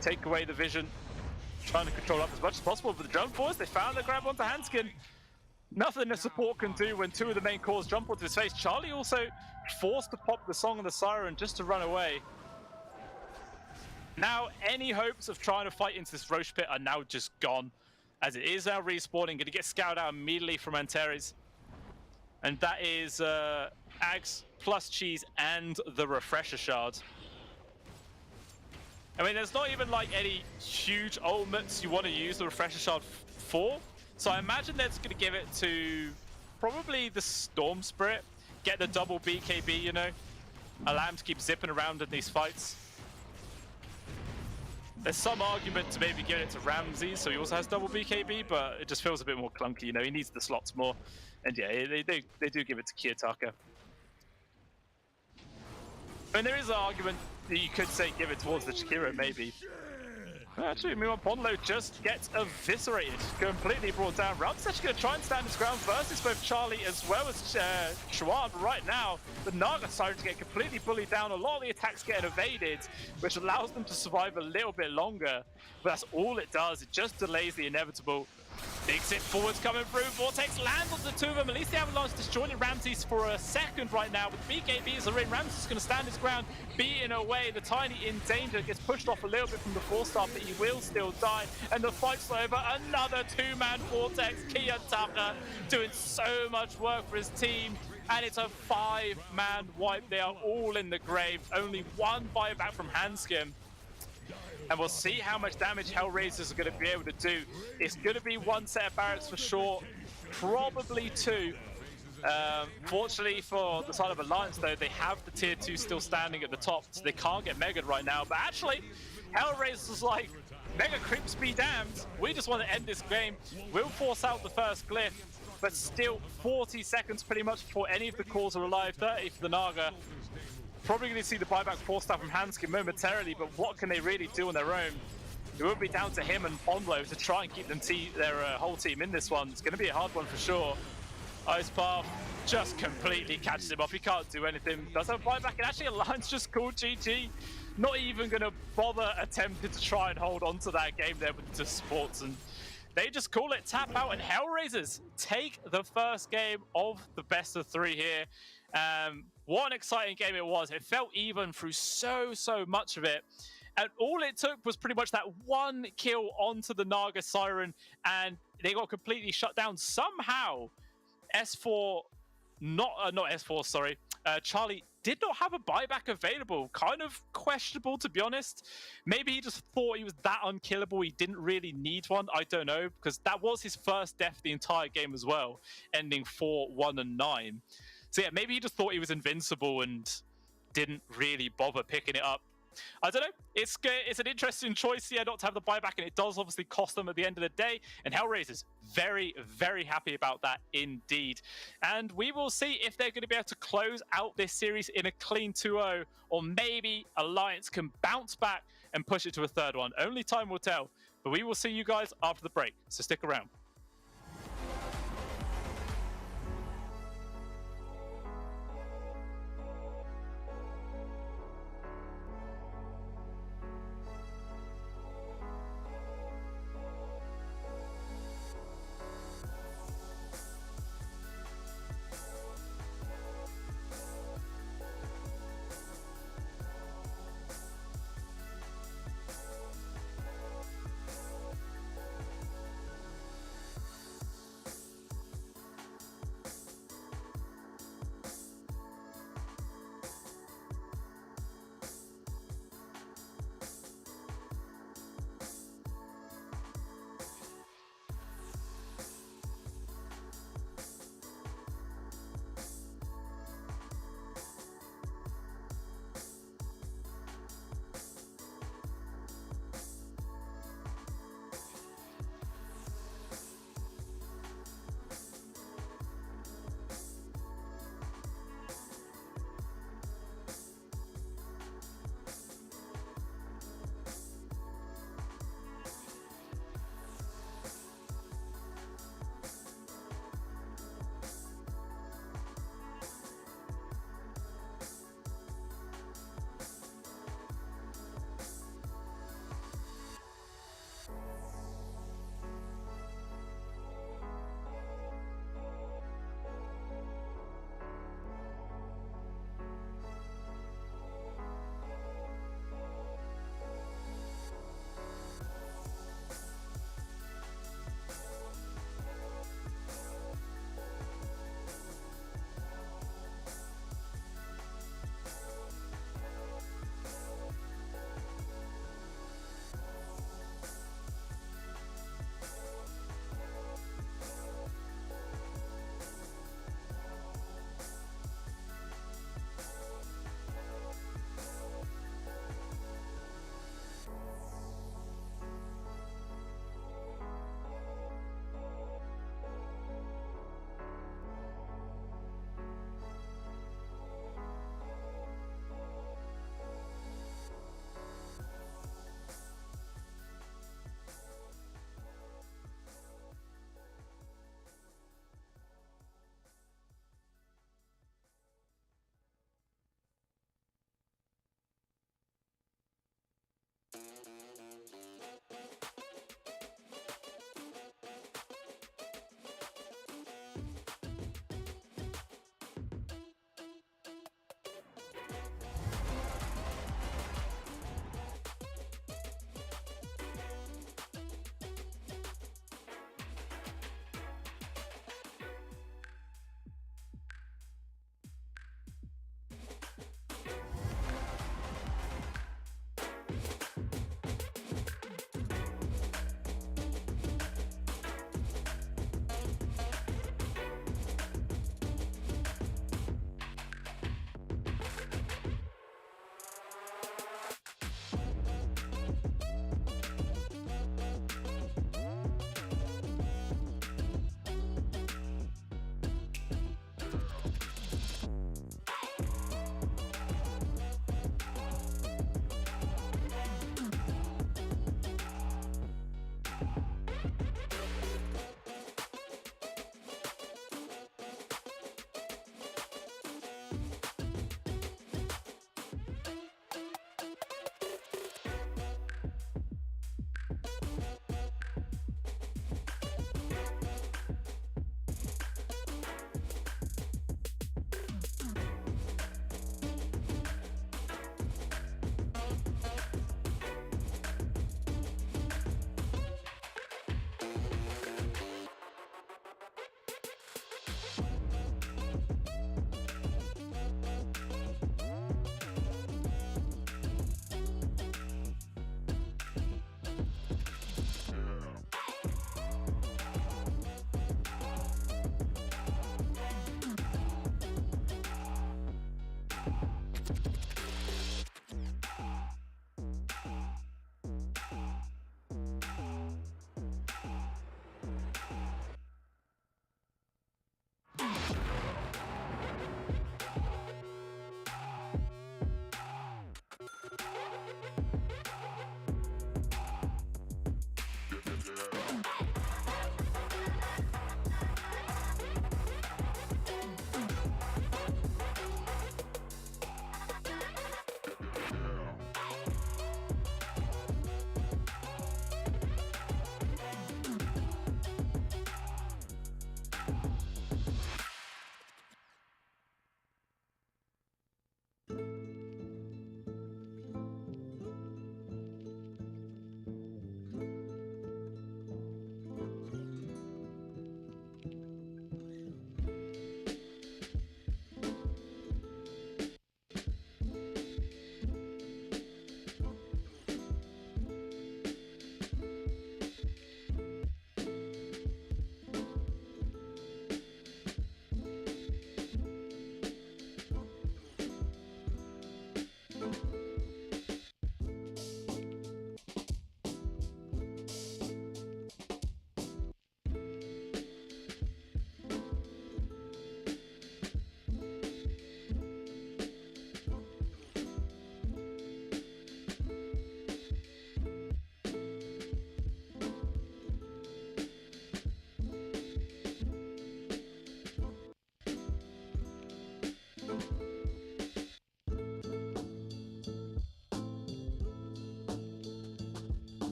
take away the vision, trying to control up as much as possible. But the Jump Force, they found the grab onto Hanskin. Nothing the support can do when 2 of the main cores jump onto his face. Charlie also forced to pop the Song of the Siren just to run away. Now, any hopes of trying to fight into this Roche pit are now just gone, as it is now respawning, going to get scouted out immediately from Antares. And that is Ags plus Cheese and the Refresher Shard. I mean, there's not even like any huge ultimates you want to use the Refresher Shard for. So I imagine they're just going to give it to probably the Storm Spirit. Get the double BKB, you know. Allow him to keep zipping around in these fights. There's some argument to maybe give it to Ramsey, so he also has double BKB, but it just feels a bit more clunky, you know. He needs the slots more. And yeah, they do give it to Kiyotaka. I mean, there is an argument that you could say give it towards the Shakira, maybe. Actually, meanwhile, Ponlo just gets eviscerated, completely brought down. Ram's actually going to try and stand his ground versus both Charlie as well as Chuan. But right now, the Naga starting to get completely bullied down. A lot of the attacks get evaded, which allows them to survive a little bit longer. But that's all it does. It just delays the inevitable. Big zip forwards coming through. Vortex lands on the 2 of them. At least the Avalanche disjointed Ramses for a second right now. With BKB as a ring, Ramses is going to stand his ground, beating away. The Tiny in danger, gets pushed off a little bit from the 4-star, but he will still die. And the fight's over. Another 2-man Vortex. Kiyotaka doing so much work for his team. And it's a 5-man wipe. They are all in the grave. Only 1 buyback from Hanskin. And we'll see how much damage Hellraisers are going to be able to do. It's going to be 1 set of barracks for sure, probably 2. Fortunately for the side of Alliance, though, they have the tier 2 still standing at the top, so they can't get Mega'd right now. But actually, Hellraisers like, Mega Creeps be damned. We just want to end this game. We'll force out the first glyph, but still 40 seconds pretty much before any of the cores are alive. 30 for the Naga. Probably going to see the buyback 4-star from Hanskin momentarily, but what can they really do on their own? It will be down to him and Ponlo to try and keep them their whole team in this one. It's going to be a hard one for sure. Ice Path just completely catches him off. He can't do anything. Does have a buyback, and actually Alliance just called GG. Not even going to bother attempting to try and hold on to that game there with the sports, and they just call it tap out, and Hellraisers take the first game of the best of 3 here. What an exciting game it was. It felt even through so much of it. And all it took was pretty much that 1 kill onto the Naga Siren, and they got completely shut down. Somehow, S4, not S4, sorry, Charlie did not have a buyback available. Kind of questionable, to be honest. Maybe he just thought he was that unkillable. He didn't really need one. I don't know, because that was his first death the entire game as well, ending 4-1-9. So yeah, maybe he just thought he was invincible and didn't really bother picking it up. I don't know. It's an interesting choice here not to have the buyback, and it does obviously cost them at the end of the day. And Hellraisers, very happy about that indeed. And we will see if they're going to be able to close out this series in a clean 2-0, or maybe Alliance can bounce back and push it to a 3rd one. Only time will tell. But we will see you guys after the break, so stick around.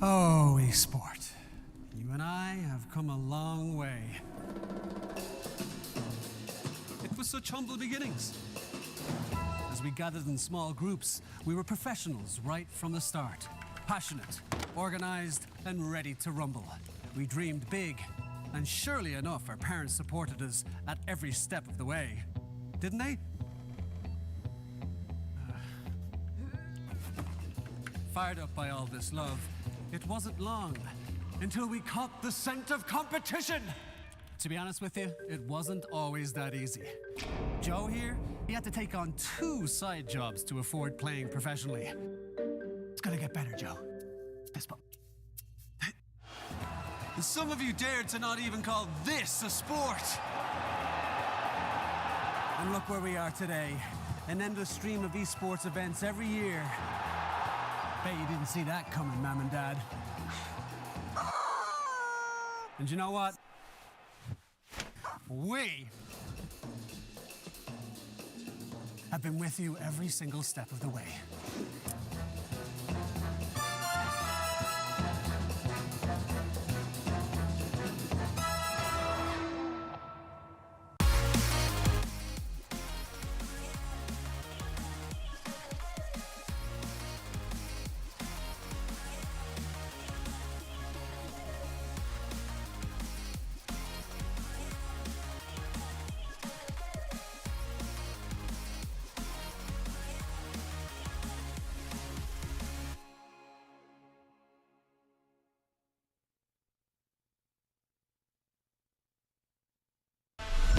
Oh, Esport. You and I have come a long way. It was such humble beginnings. As we gathered in small groups, we were professionals right from the start. Passionate, organized, and ready to rumble. We dreamed big, and surely enough, our parents supported us at every step of the way. Didn't they? Fired up by all this love, it wasn't long until we caught the scent of competition. To be honest with you, it wasn't always that easy. Joe here, he had to take on 2 side jobs to afford playing professionally. It's gonna get better, Joe. Fist bump. Some of you dared to not even call this a sport. And look where we are today. An endless stream of esports events every year. Bet you didn't see that coming, Mom and Dad. And you know what? we have been with you every single step of the way.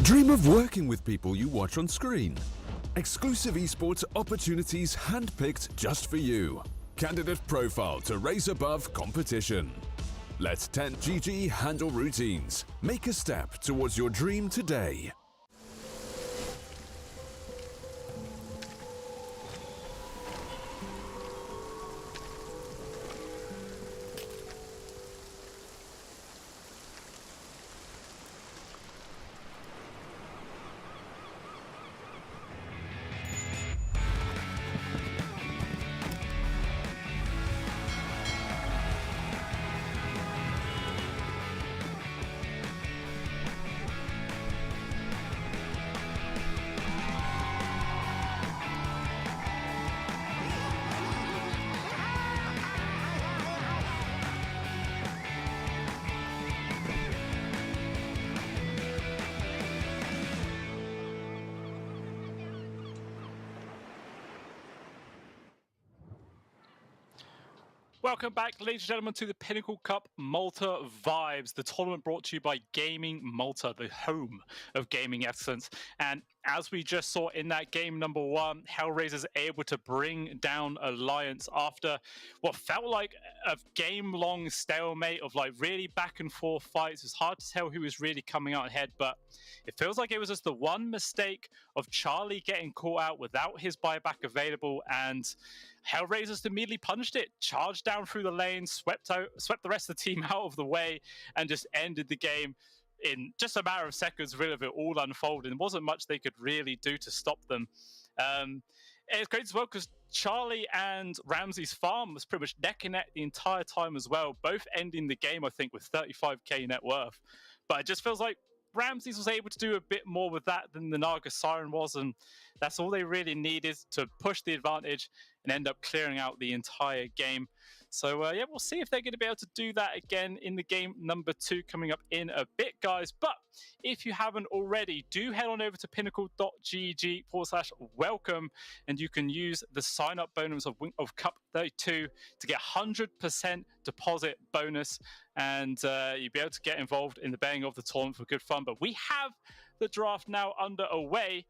Dream of working with people you watch on screen. Exclusive esports opportunities handpicked just for you. Candidate profile to raise above competition. Let 10GG handle routines. Make a step towards your dream today. Welcome back, ladies and gentlemen, to the Pinnacle Cup Malta Vibes, the tournament brought to you by Gaming Malta, the home of gaming excellence. And as we just saw in that game number one, Hellraisers able to bring down Alliance after what felt like a game-long stalemate of like really back and forth fights. It's hard to tell who was really coming out ahead, but it feels like it was just the one mistake of Charlie getting caught out without his buyback available, and Hellraisers immediately punished it, charged down through the lane, swept the rest of the team out of the way, and just ended the game in just a matter of seconds. Really, of it all unfolded. There wasn't much they could really do to stop them. It's great as well because Charlie and Ramsey's farm was pretty much neck and neck the entire time as well, both ending the game, I think, with 35k net worth. But it just feels like Ramses was able to do a bit more with that than the Naga Siren was, and that's all they really needed to push the advantage and end up clearing out the entire game. So yeah, we'll see if they're going to be able to do that again in the game number 2 coming up in a bit, guys. But if you haven't already, do head on over to pinnacle.gg/welcome, and you can use the sign-up bonus of Cup 32 to get 100% deposit bonus, and you'll be able to get involved in the betting of the tournament for good fun. But we have the draft now underway,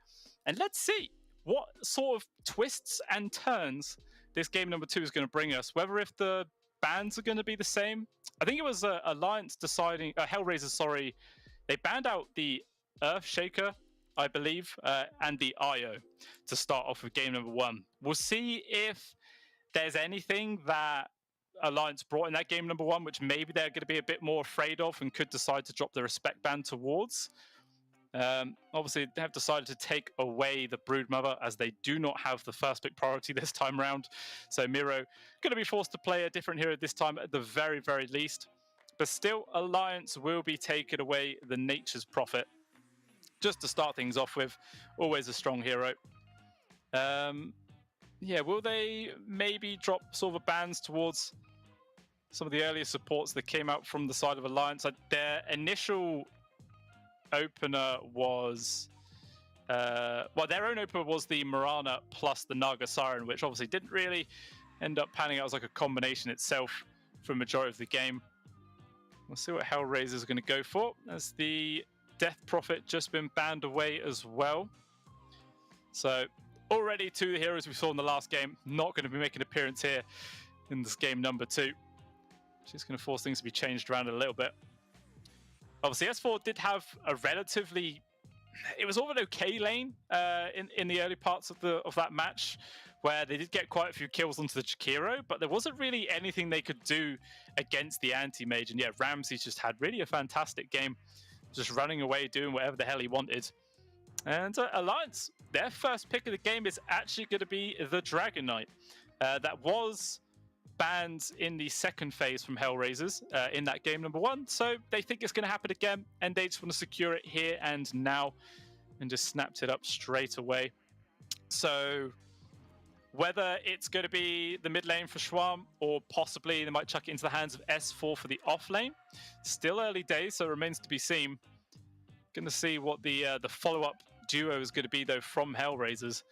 and let's see what sort of twists and turns this game number 2 is going to bring us. Whether if the bans are going to be the same. I think it was Alliance deciding, Hellraisers, sorry, they banned out the Earthshaker, I believe, and the IO to start off with game number 1. We'll see if there's anything that Alliance brought in that game number 1, which maybe they're going to be a bit more afraid of and could decide to drop the respect ban towards. Obviously, they have decided to take away the Broodmother as they do not have the first pick priority this time around. So Miro going to be forced to play a different hero this time at the very, very least. But still, Alliance will be taking away the Nature's Prophet. Just to start things off with, always a strong hero. Yeah, will they maybe drop sort of bans towards some of the earlier supports that came out from the side of Alliance? Their initial opener was well, their own opener was the Marana plus the Naga Siren, which obviously didn't really end up panning out as like a combination itself for a majority of the game. We'll see what Hellraiser is going to go for, as the Death Prophet just been banned away as well. So already 2 of the heroes we saw in the last game not going to be making an appearance here in this game number 2. Just going to force things to be changed around a little bit. Obviously, S4 did have a relatively, it was all an okay lane in the early parts of that match, where they did get quite a few kills onto the Chikiro, but there wasn't really anything they could do against the anti-mage. And yeah, Ramsey just had really a fantastic game just running away, doing whatever the hell he wanted. And Alliance, their first pick of the game is actually going to be the Dragon Knight. That was banned in the second phase from Hellraisers in that game number 1. So they think it's going to happen again, and they just want to secure it here and now, and just snapped it up straight away. So whether it's going to be the mid lane for Schwarm, or possibly they might chuck it into the hands of S4 for the off lane, still early days, so it remains to be seen. Going to see what the follow-up duo is going to be, though, from Hellraisers.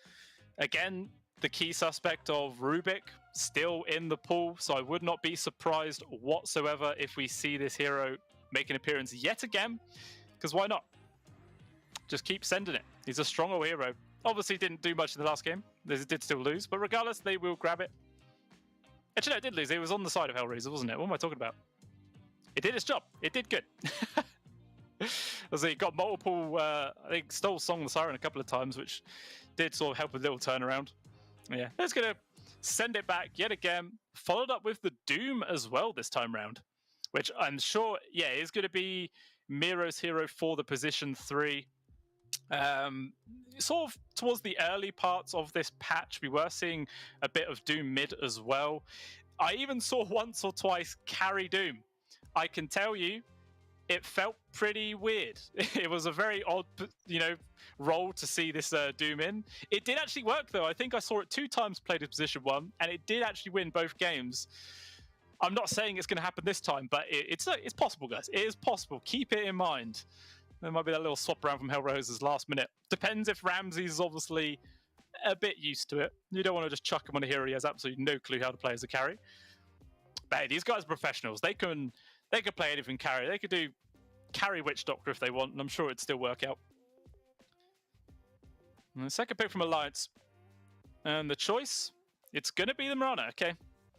Again, the key suspect of Rubik still in the pool, so I would not be surprised whatsoever if we see this hero make an appearance yet again, because why not? Just keep sending it. He's a stronger hero. Obviously didn't do much in the last game. They did still lose, but regardless, they will grab it. Actually, no, it did lose. It was on the side of Hellraiser, wasn't it? What am I talking about? It did its job. It did good. As he got multiple, I think, stole Song the Siren a couple of times, which did sort of help with a little turnaround. Yeah, it's going to send it back yet again, followed up with the Doom as well this time round, which I'm sure, yeah, is going to be Miro's hero for the position 3. Sort of towards the early parts of this patch, we were seeing a bit of Doom mid as well. I even saw once or twice carry Doom. I can tell you, it felt pretty weird. It was a very odd, role to see this Doom in. It did actually work, though. I think I saw it 2 times played in position 1, and it did actually win both games. I'm not saying it's going to happen this time, but it's possible, guys. It is possible. Keep it in mind. There might be that little swap around from Hellraiser's last minute. Depends if Ramsey's is obviously a bit used to it. You don't want to just chuck him on a hero he has absolutely no clue how to play as a carry. But hey, these guys are professionals. They can play anything carry. They could do carry Witch Doctor if they want, and I'm sure it'd still work out. And the second pick from Alliance. And the choice, it's going to be the Mirana, okay?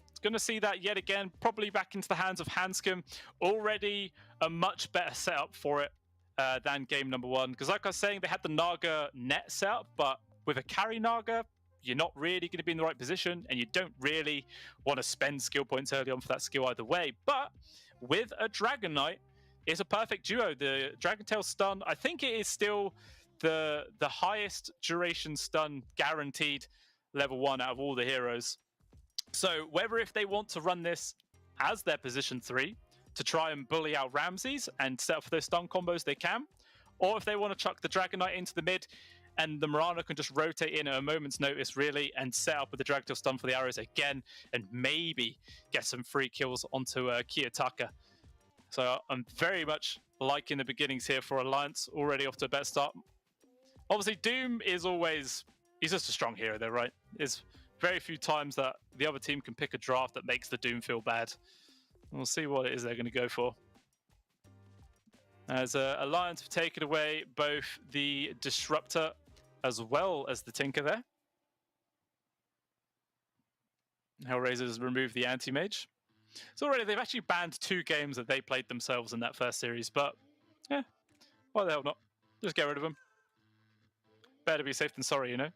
It's going to see that yet again, probably back into the hands of Hanscom. Already a much better setup for it than game number 1. Because like I was saying, they had the Naga net setup, but with a carry Naga, you're not really going to be in the right position, and you don't really want to spend skill points early on for that skill either way. But with a Dragon Knight, it's a perfect duo. The Dragon Tail stun, I think it is still the highest duration stun guaranteed level 1 out of all the heroes. So whether if they want to run this as their position 3 to try and bully out Ramses and set up for those stun combos, they can. Or if they want to chuck the Dragon Knight into the mid, and the Mirana can just rotate in at a moment's notice, really, and set up with the Dragon Tail stun for the arrows again, and maybe get some free kills onto Kiyotaka. So I'm very much liking the beginnings here for Alliance, already off to a better start. Obviously, Doom is always... He's just a strong hero, though, right? There's very few times that the other team can pick a draft that makes the Doom feel bad. We'll see what it is they're going to go for. As Alliance have taken away both the Disruptor as well as the Tinker there. Hellraisers removed the Anti-Mage. So already they've actually banned 2 games that they played themselves in that first series, but yeah, why the hell not? Just get rid of them. Better be safe than sorry, you know?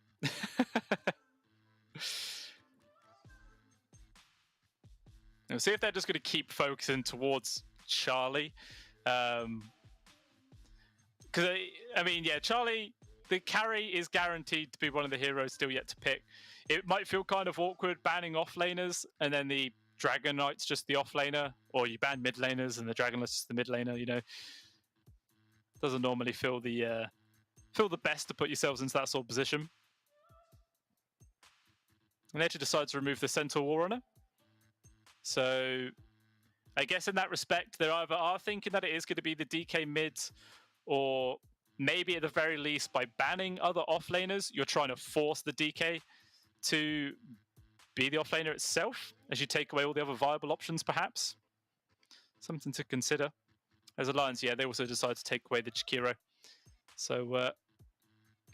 We'll see if they're just going to keep focusing towards Charlie. Because, I mean, yeah, Charlie, the carry is guaranteed to be one of the heroes still yet to pick. It might feel kind of awkward banning off laners and then the Dragon Knight's just the off laner, or you ban mid laners and the Dragon Knight's just the mid laner, you know. Doesn't normally feel the best to put yourselves into that sort of position. And they actually decide to remove the Centaur Warrunner. So I guess in that respect, they either are thinking that it is going to be the DK mids, or maybe at the very least by banning other offlaners, you're trying to force the DK to be the offlaner itself as you take away all the other viable options, perhaps. Something to consider. As Alliance, yeah, they also decide to take away the Chikiro. So going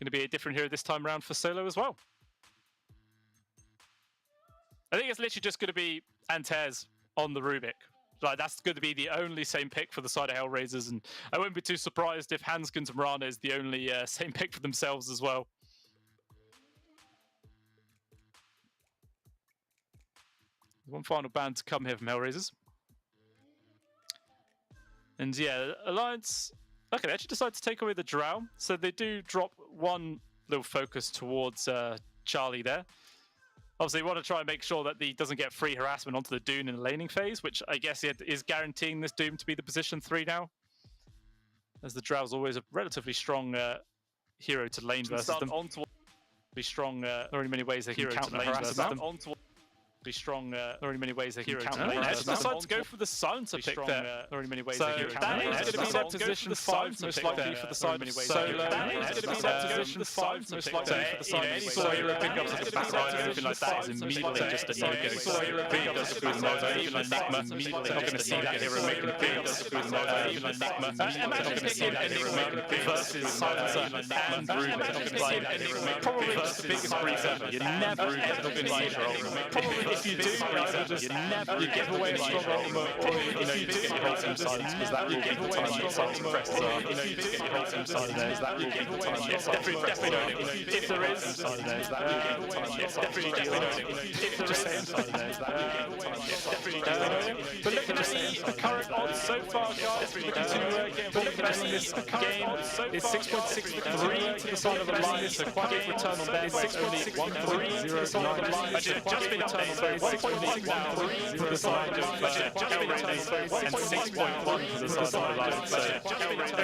to be a different hero this time around for solo as well. I think it's literally just going to be Antez on the Rubik. Like, that's going to be the only same pick for the side of Hellraisers, and I wouldn't be too surprised if Hanscom and Mirana is the only same pick for themselves as well. One final ban to come here from Hellraisers. And yeah, Alliance, Okay, they actually decide to take away the Drow. So they do drop one little focus towards Charlie there. Obviously, you want to try and make sure that he doesn't get free harassment onto the Dune in the laning phase, which I guess is guaranteeing this Doom to be the position 3 now. As the Drow's always a relatively strong hero to lane versus them. Be strong. There are many ways they can counter lane versus them. Be strong. There are many ways they can counter lane versus them. Decide to go for the silencer pick there. There are many ways they can counter lane versus them. That is going to be their position 5 most likely for the side of Solo. That is going to be their position 5 most likely for the side of Solo. Any hero pickups at the back line or anything like that is immediately just a no-go. Pickups through the Nova, even Enigma, immediately not going to see that hero making a pickups through the Nova, even Enigma, immediately not going to see that hero making a pickups versus Silencer and Ruben. Probably the biggest brief ever. You're never going to see that. Probably if you do, you give away a strong ultimate, or you just get your whole team silence, because that will give the time that silence presses are. You just get your whole team silence, that will give the time that silence presses are. If there is, that will give the time that silence presses are. If there is, that will give the time that silence presses are. But look at the current odds so far, guys. Looking to get involved in this game is 6.63 to the side of the line. So quite a big return on there. It's 6.63 to the side of the line. Just been updated. 6.13 to the side of and 6.1 to the side of the line. So a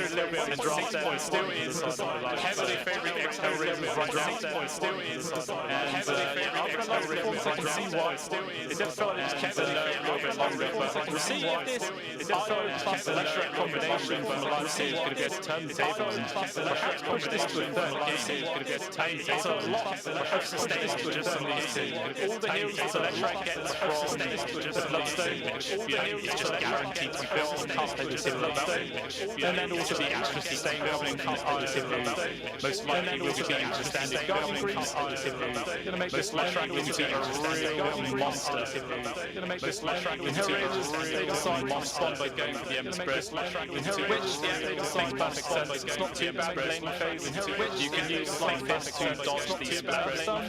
little bit on the drop there. Still is heavily favouring Exhale Rivers right now. Still is heavily favouring Exhale Rivers. I can see why. It does feel like it's kept a little bit longer, but we'll see if this IO plus Electric combination from the line C is going to be able to turn the table. Perhaps push this to a third line C is going to be able to turn the table. It's a lot of sustains just on these two. All the heals that Electric gets from just Bloodstone, it's just guaranteed to be built on cast negative Bloodstone. And then also the extra sustain building cast negative most likely will be the extra standard Guardian Greens. Going to make this Electric into a real monster. Going to make this Electric into a real monster by going for the Ember Spread. Which makes perfect sense. It's not too bad lane phase. You can use Flame Fist to dodge the Ember Spread.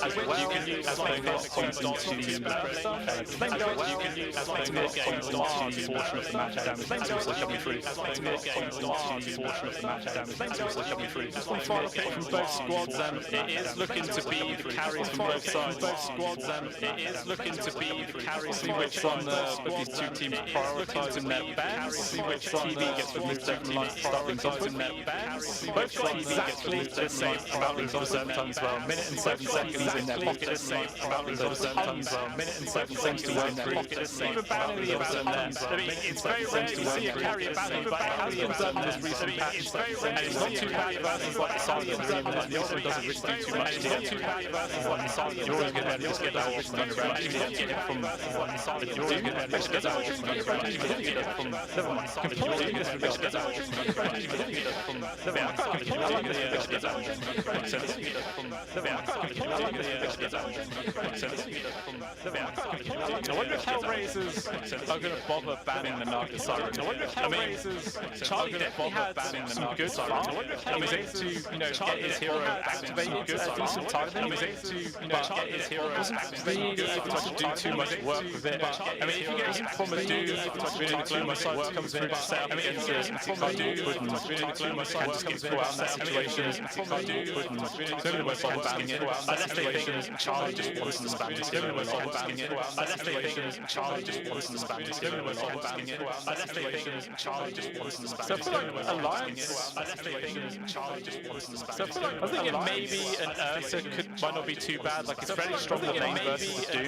As well, you can use Flame Fist to dodge the Ember Spread. You can use Flame Fist to dodge the portion of the magic damage. That's also coming through. Flame Fist to dodge the portion of the magic damage. That's also coming through. Just one final pick from both squads. It is looking to be the carries from both sides. Both squads. It is looking to be the carries. See which one of these two teams prioritising their bans. See which TV gets removed from the line to start things off in their bans. Both got exactly the same amount of reserve time as well. Minute and 7 seconds in their pocket. The same amount of reserve time as well. Minute and 7 seconds to work through. Even banning the observe there. I mean, it's very rare to see a carrier banning, but it has been done in this recent patch. It's very rare. And it's not too bad versus like the silent observe. The other doesn't really do too much. It's not too bad versus like the silent. You're always going to be able to get that option underground. You don't get it from the silent. You're always going to be able to get that option underground. You don't get it from completely disregard that option. I wonder if Hellraisers are going to bother banning the Narca Siren. I wonder if Hellraisers Charlie definitely had some good fun. I wonder if Hellraisers get his hero activated good at decent timing. Get his hero activated. He doesn't do too much work with it. I mean, if you get from a dude, really too much work comes through to set up against it. Dude wouldn't really too much work comes through out in that situation. Dude wouldn't really work on banning it. Unless they think Charlie just wants to spam it. Really work on banning it. Unless they think Charlie just wants to spam it. Really work on banning it. Unless they think Charlie just wants to spam it. So I feel like Alliance. Unless they think Charlie just wants to spam it. So I feel like I think maybe an Ursa might not be too bad. Like it's very strong in the lane versus the Doom,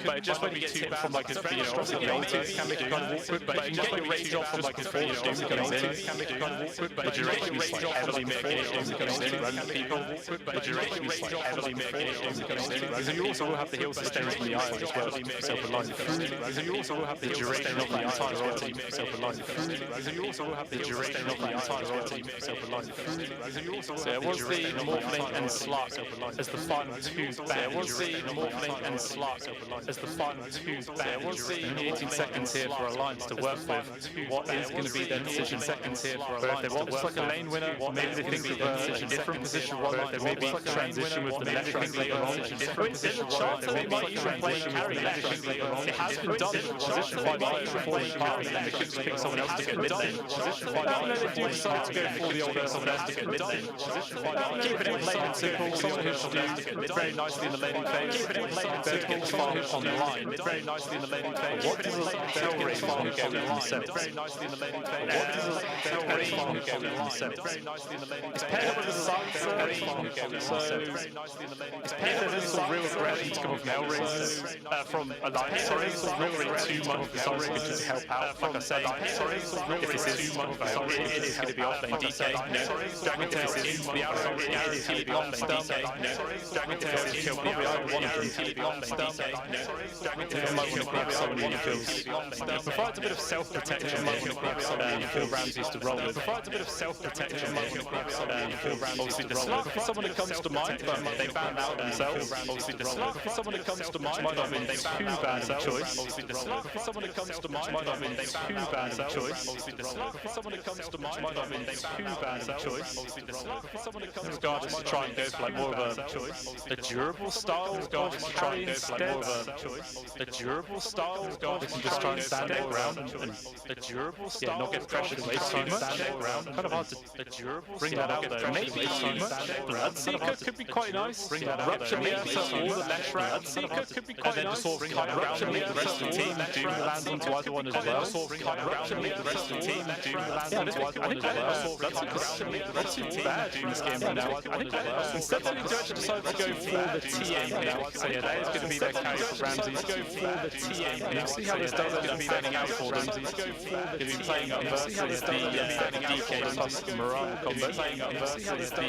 but it just won't be too bad from like a very strong in the lane too. Can make it kind of awkward, but if you can get your rage off from like a force Doom comes in, can make it kind of awkward, but the duration is like heavily mitigated Doom comes in, run people, but the duration is like heavily mitigated Doom comes in. So you also will have the heal sustain from the IO as well, self-aligned through. So you also will have the duration of the entire team self-aligned through. So you also will have the duration of the entire team self-aligned through. So it was the Morphling and Slark as the final two banned. It was the Morphling and Slark as the final two banned. It was the 18 seconds here for Alliance to work with. What is going to be their decision? Seconds here for Alliance. They want just like a lane winner. Maybe they think of a different position. They maybe transition with the electric later on. Different position. There's a chance that they might It has been done in position 5-5 before you pass, and they could pick someone else to get mid lane. Position 5-5. They do decide to go for the older someone else to get mid lane. Position 5-5. Keep it in plain and simple. Someone who should do very nicely in the laning phase. Keep it in plain and simple. Someone who's on the line very nicely in the laning phase. What does a tell rate farm go in themselves? Very nicely in the laning phase. What does a tell rate farm go in themselves? Very nicely in the laning phase. It's paired up with a silencer, so it's paired up with some real aggression to come off Nail Raisers from Alliance. Sorry, some real too much for something to help out. Like I say, if this is too much for it is going to be off lane DK. Dragon Tail is the outside, it is going to be off lane DK. Dragon Tail is kill probably either one of them to be off lane DK. Dragon Tail might want to grab someone who kills. It provides a bit of self-protection. Might want to grab someone before Ramses to roll. It provides a bit of self-protection. Might want to grab someone before Ramses to roll. For someone who comes to mind, but they banned out themselves. Obviously, the slug for someone who comes to mind, might not mean they too bad of choice. Obviously, the slug for someone who comes to mind, might not mean they too bad of choice. Obviously, the slug for someone who comes to mind, might not mean they too bad of choice. Obviously, the slug for someone who comes regardless to try and go for like more of a durable style. Regardless to try and go for like more of a durable style. Regardless to just try and stand their ground and a durable style. Not get pressured way too much. Kind of hard to a durable bring that out there. Maybe too much. Bloodseeker could be quite nice. Bring that out there. Maybe all the left round. Bloodseeker could be quite nice. And then just sort of kite around and make the rest of the team do land onto either one as well. Sort of kite around and make the rest of the team do land onto either one as well. Bloodseeker's not too bad in this game right now. Instead, they do actually decide to go for the TA now. So yeah, that is going to be their carry for Ramses. Go for the TA. You see how this does going to be standing out for them. Going to be playing up versus the DK plus Morale combo. Playing up versus the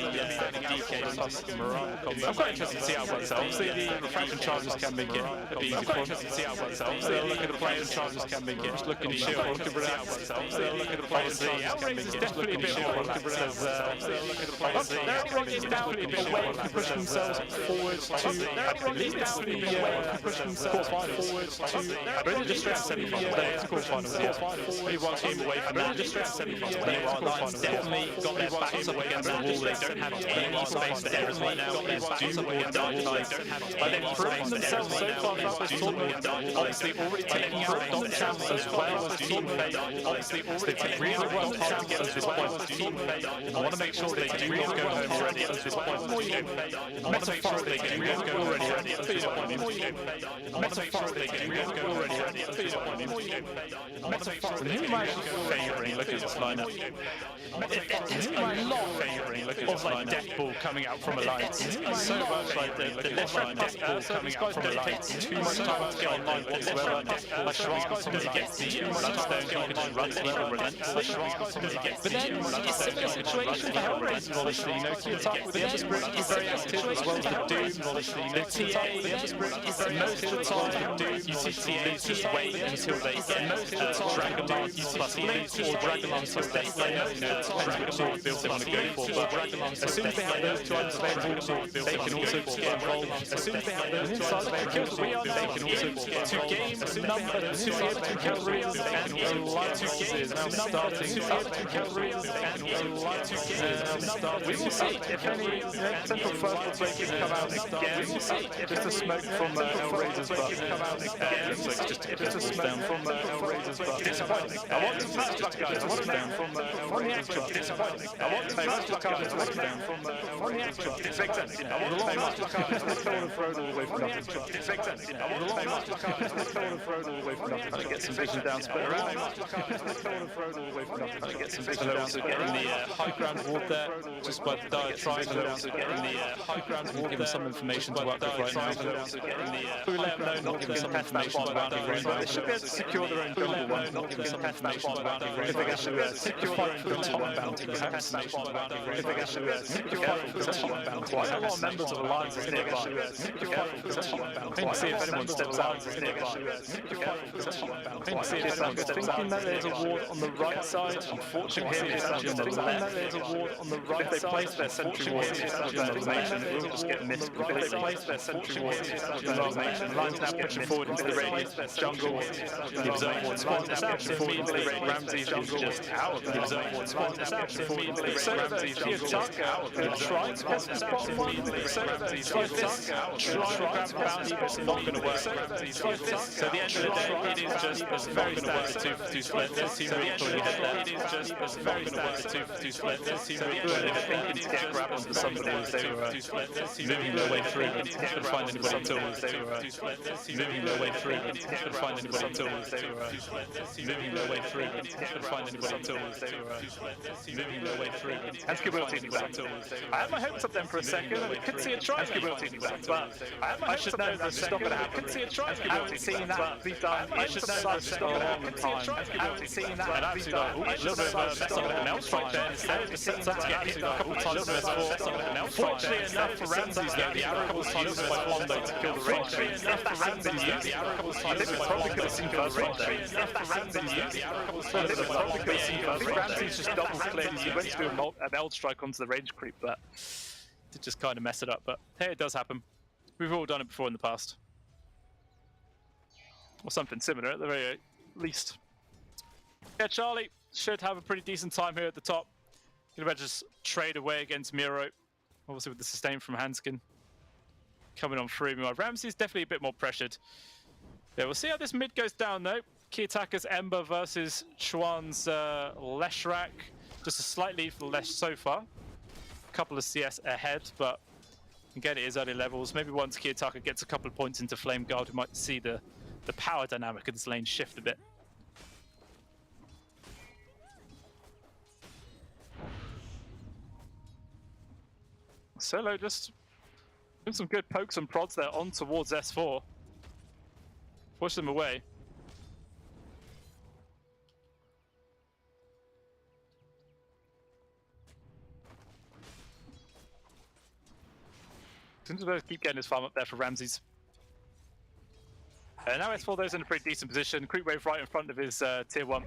DK plus Morale combo. I'm quite interested to see how it works out. Obviously, the refraction charges can make it a bit easy for them. I'm quite interested to see how it works out. Obviously, look at the players charges can make it. Just look at the shield. Look at the results. Obviously, look at the players charges can make it. Just look at the shield. Look at the results. Look at the players. They're running down a bit away to push themselves forward to. I believe it's the push themselves forward to. I believe it's just semi-finals. It's quarterfinals. Only one team away from that. Just semi-finals. They are definitely got their backs up against the wall. They don't have any space for errors right now. There's Doom or Dark. But they've proven themselves so far throughout this tournament. Obviously, already taking out Dom Champs as well as Team Fate. Obviously, already really well hard to get to this point with Team Fate. I want to make sure they do not go home already at this point with Team Fate. I want to make sure they do not go already at this point with Team Fate. I want to make sure they do not go already at this point with Team Fate. I want to make sure they do not go favouring. Look at this lineup. There's a lot favouring. Look at this like Death Ball coming out from Alliance. So much like the left line Death Ball coming out from Alliance. Too much time to get online whatsoever. A Shran, somebody gets the Bloodstone, he can just run to them relentlessly. Somebody gets but then it's a similar situation for Hellraiser, obviously. You know, Key Attack with the Ember Spirit is very active as well as the Doom, obviously. The TA with the Ember Spirit is very active as well as the Doom. You see TAs just wait until they get Dragonlance plus Fleet or Dragonlance plus Deathlane. Dragonlance built they want to go for, but as soon as they have those two items available, they can also get involved. As soon as they have those two items available, they can also get to game number 2 to Calrias and Alliance is now starting. 2 to Calrias and Alliance is now starting. We will see if any central first breakers come out again. We will see just a smoke from Hellraiser's butt. Just a smoke from Hellraiser's butt. Disappointing. I want to match that guy. I want to down from the actual. Disappointing. I want to match that guy. I want to down from the actual. Disappointing. I want to match that guy. Let's go and throw it all the way from nothing. Disappointing. I want to match that guy. Let's go and throw it all the way from nothing. Trying to get some vision down, split around. Let's go and throw it all the way from nothing. Trying to get some vision down. Also getting the high ground ward there, just by the dire triangle. Also getting the high ground ward. Give some information to work with right now. Also getting the who let them know, not giving some information to work with right now. They should be able to secure their own jungle one, not giving some information to work with right now. They should be able to secure their own top bounty. Perhaps if they get secure the top bounty. A lot of members of Alliance is nearby. I can see if anyone steps out. I can see if anyone steps out. Thinking that there's a ward on the right side. Unfortunately, it's actually on the left. There's a ward on the right side. If they place their sentry ward, it's actually on the nation. It will just get missed completely. If they place their sentry ward, it's actually on the nation. Lines now pushing forward into the radius. Jungle. The observer ward spawns now pushing forward into the radius. Ramsey's jungle just out. The observer ward spawns now pushing forward into the radius. Ramsey's jungle just out. Trying to get the spot one. So this trying to grab the bounty, but it's not going to work. So at the end of the day, it is just a very standard 2-for-2 split. This team really clearly had that. It is just a very standard 2-for-2 split. This team really clearly thinking to get grab onto somebody as they were moving their way through, but couldn't find anybody until they were moving their way through, but couldn't find anybody until they were moving their way through, but couldn't find anybody until they were moving their way through. And Skibble back. I had my hopes up then for a second, and I could see a try. Skibble back, but I should know that's not going to happen. I could see a try. I haven't seen that be done. I should know that's not going to happen. I haven't seen that be done. A little bit of an else right there. It seems to get hit a couple of times with S4. Fortunately enough for Ramses, the arrow couple of times by Pondo to kill the range. If that hadn't been used, the arrow couple of times by probably could have seen first range there. If that hadn't been used, the arrow couple of times probably could have seen first range. Ramses just double clicked. He went to do an Eld strike onto the range creep, but to just kind of mess it up. But hey, it does happen. We've all done it before in the past. Or something similar at the very least. Yeah, Charlie should have a pretty decent time here at the top. Gonna just trade away against Miro. Obviously with the sustain from Hanskin coming on through. Meanwhile, Ramsey's definitely a bit more pressured. Yeah, we'll see how this mid goes down though. Kiyotaka's Ember versus Chuan's Leshrak. Just a slight lead for Lesh so far. A couple of CS ahead, but again, it is early levels. Maybe once Kiyotaka gets a couple of points into Flame Guard, we might see the power dynamic of this lane shift a bit. Solo just doing some good pokes and prods there on towards S4. Push them away. Seems to keep getting his farm up there for Ramses. Now S4 though is in a pretty decent position. Creep wave right in front of his tier 1.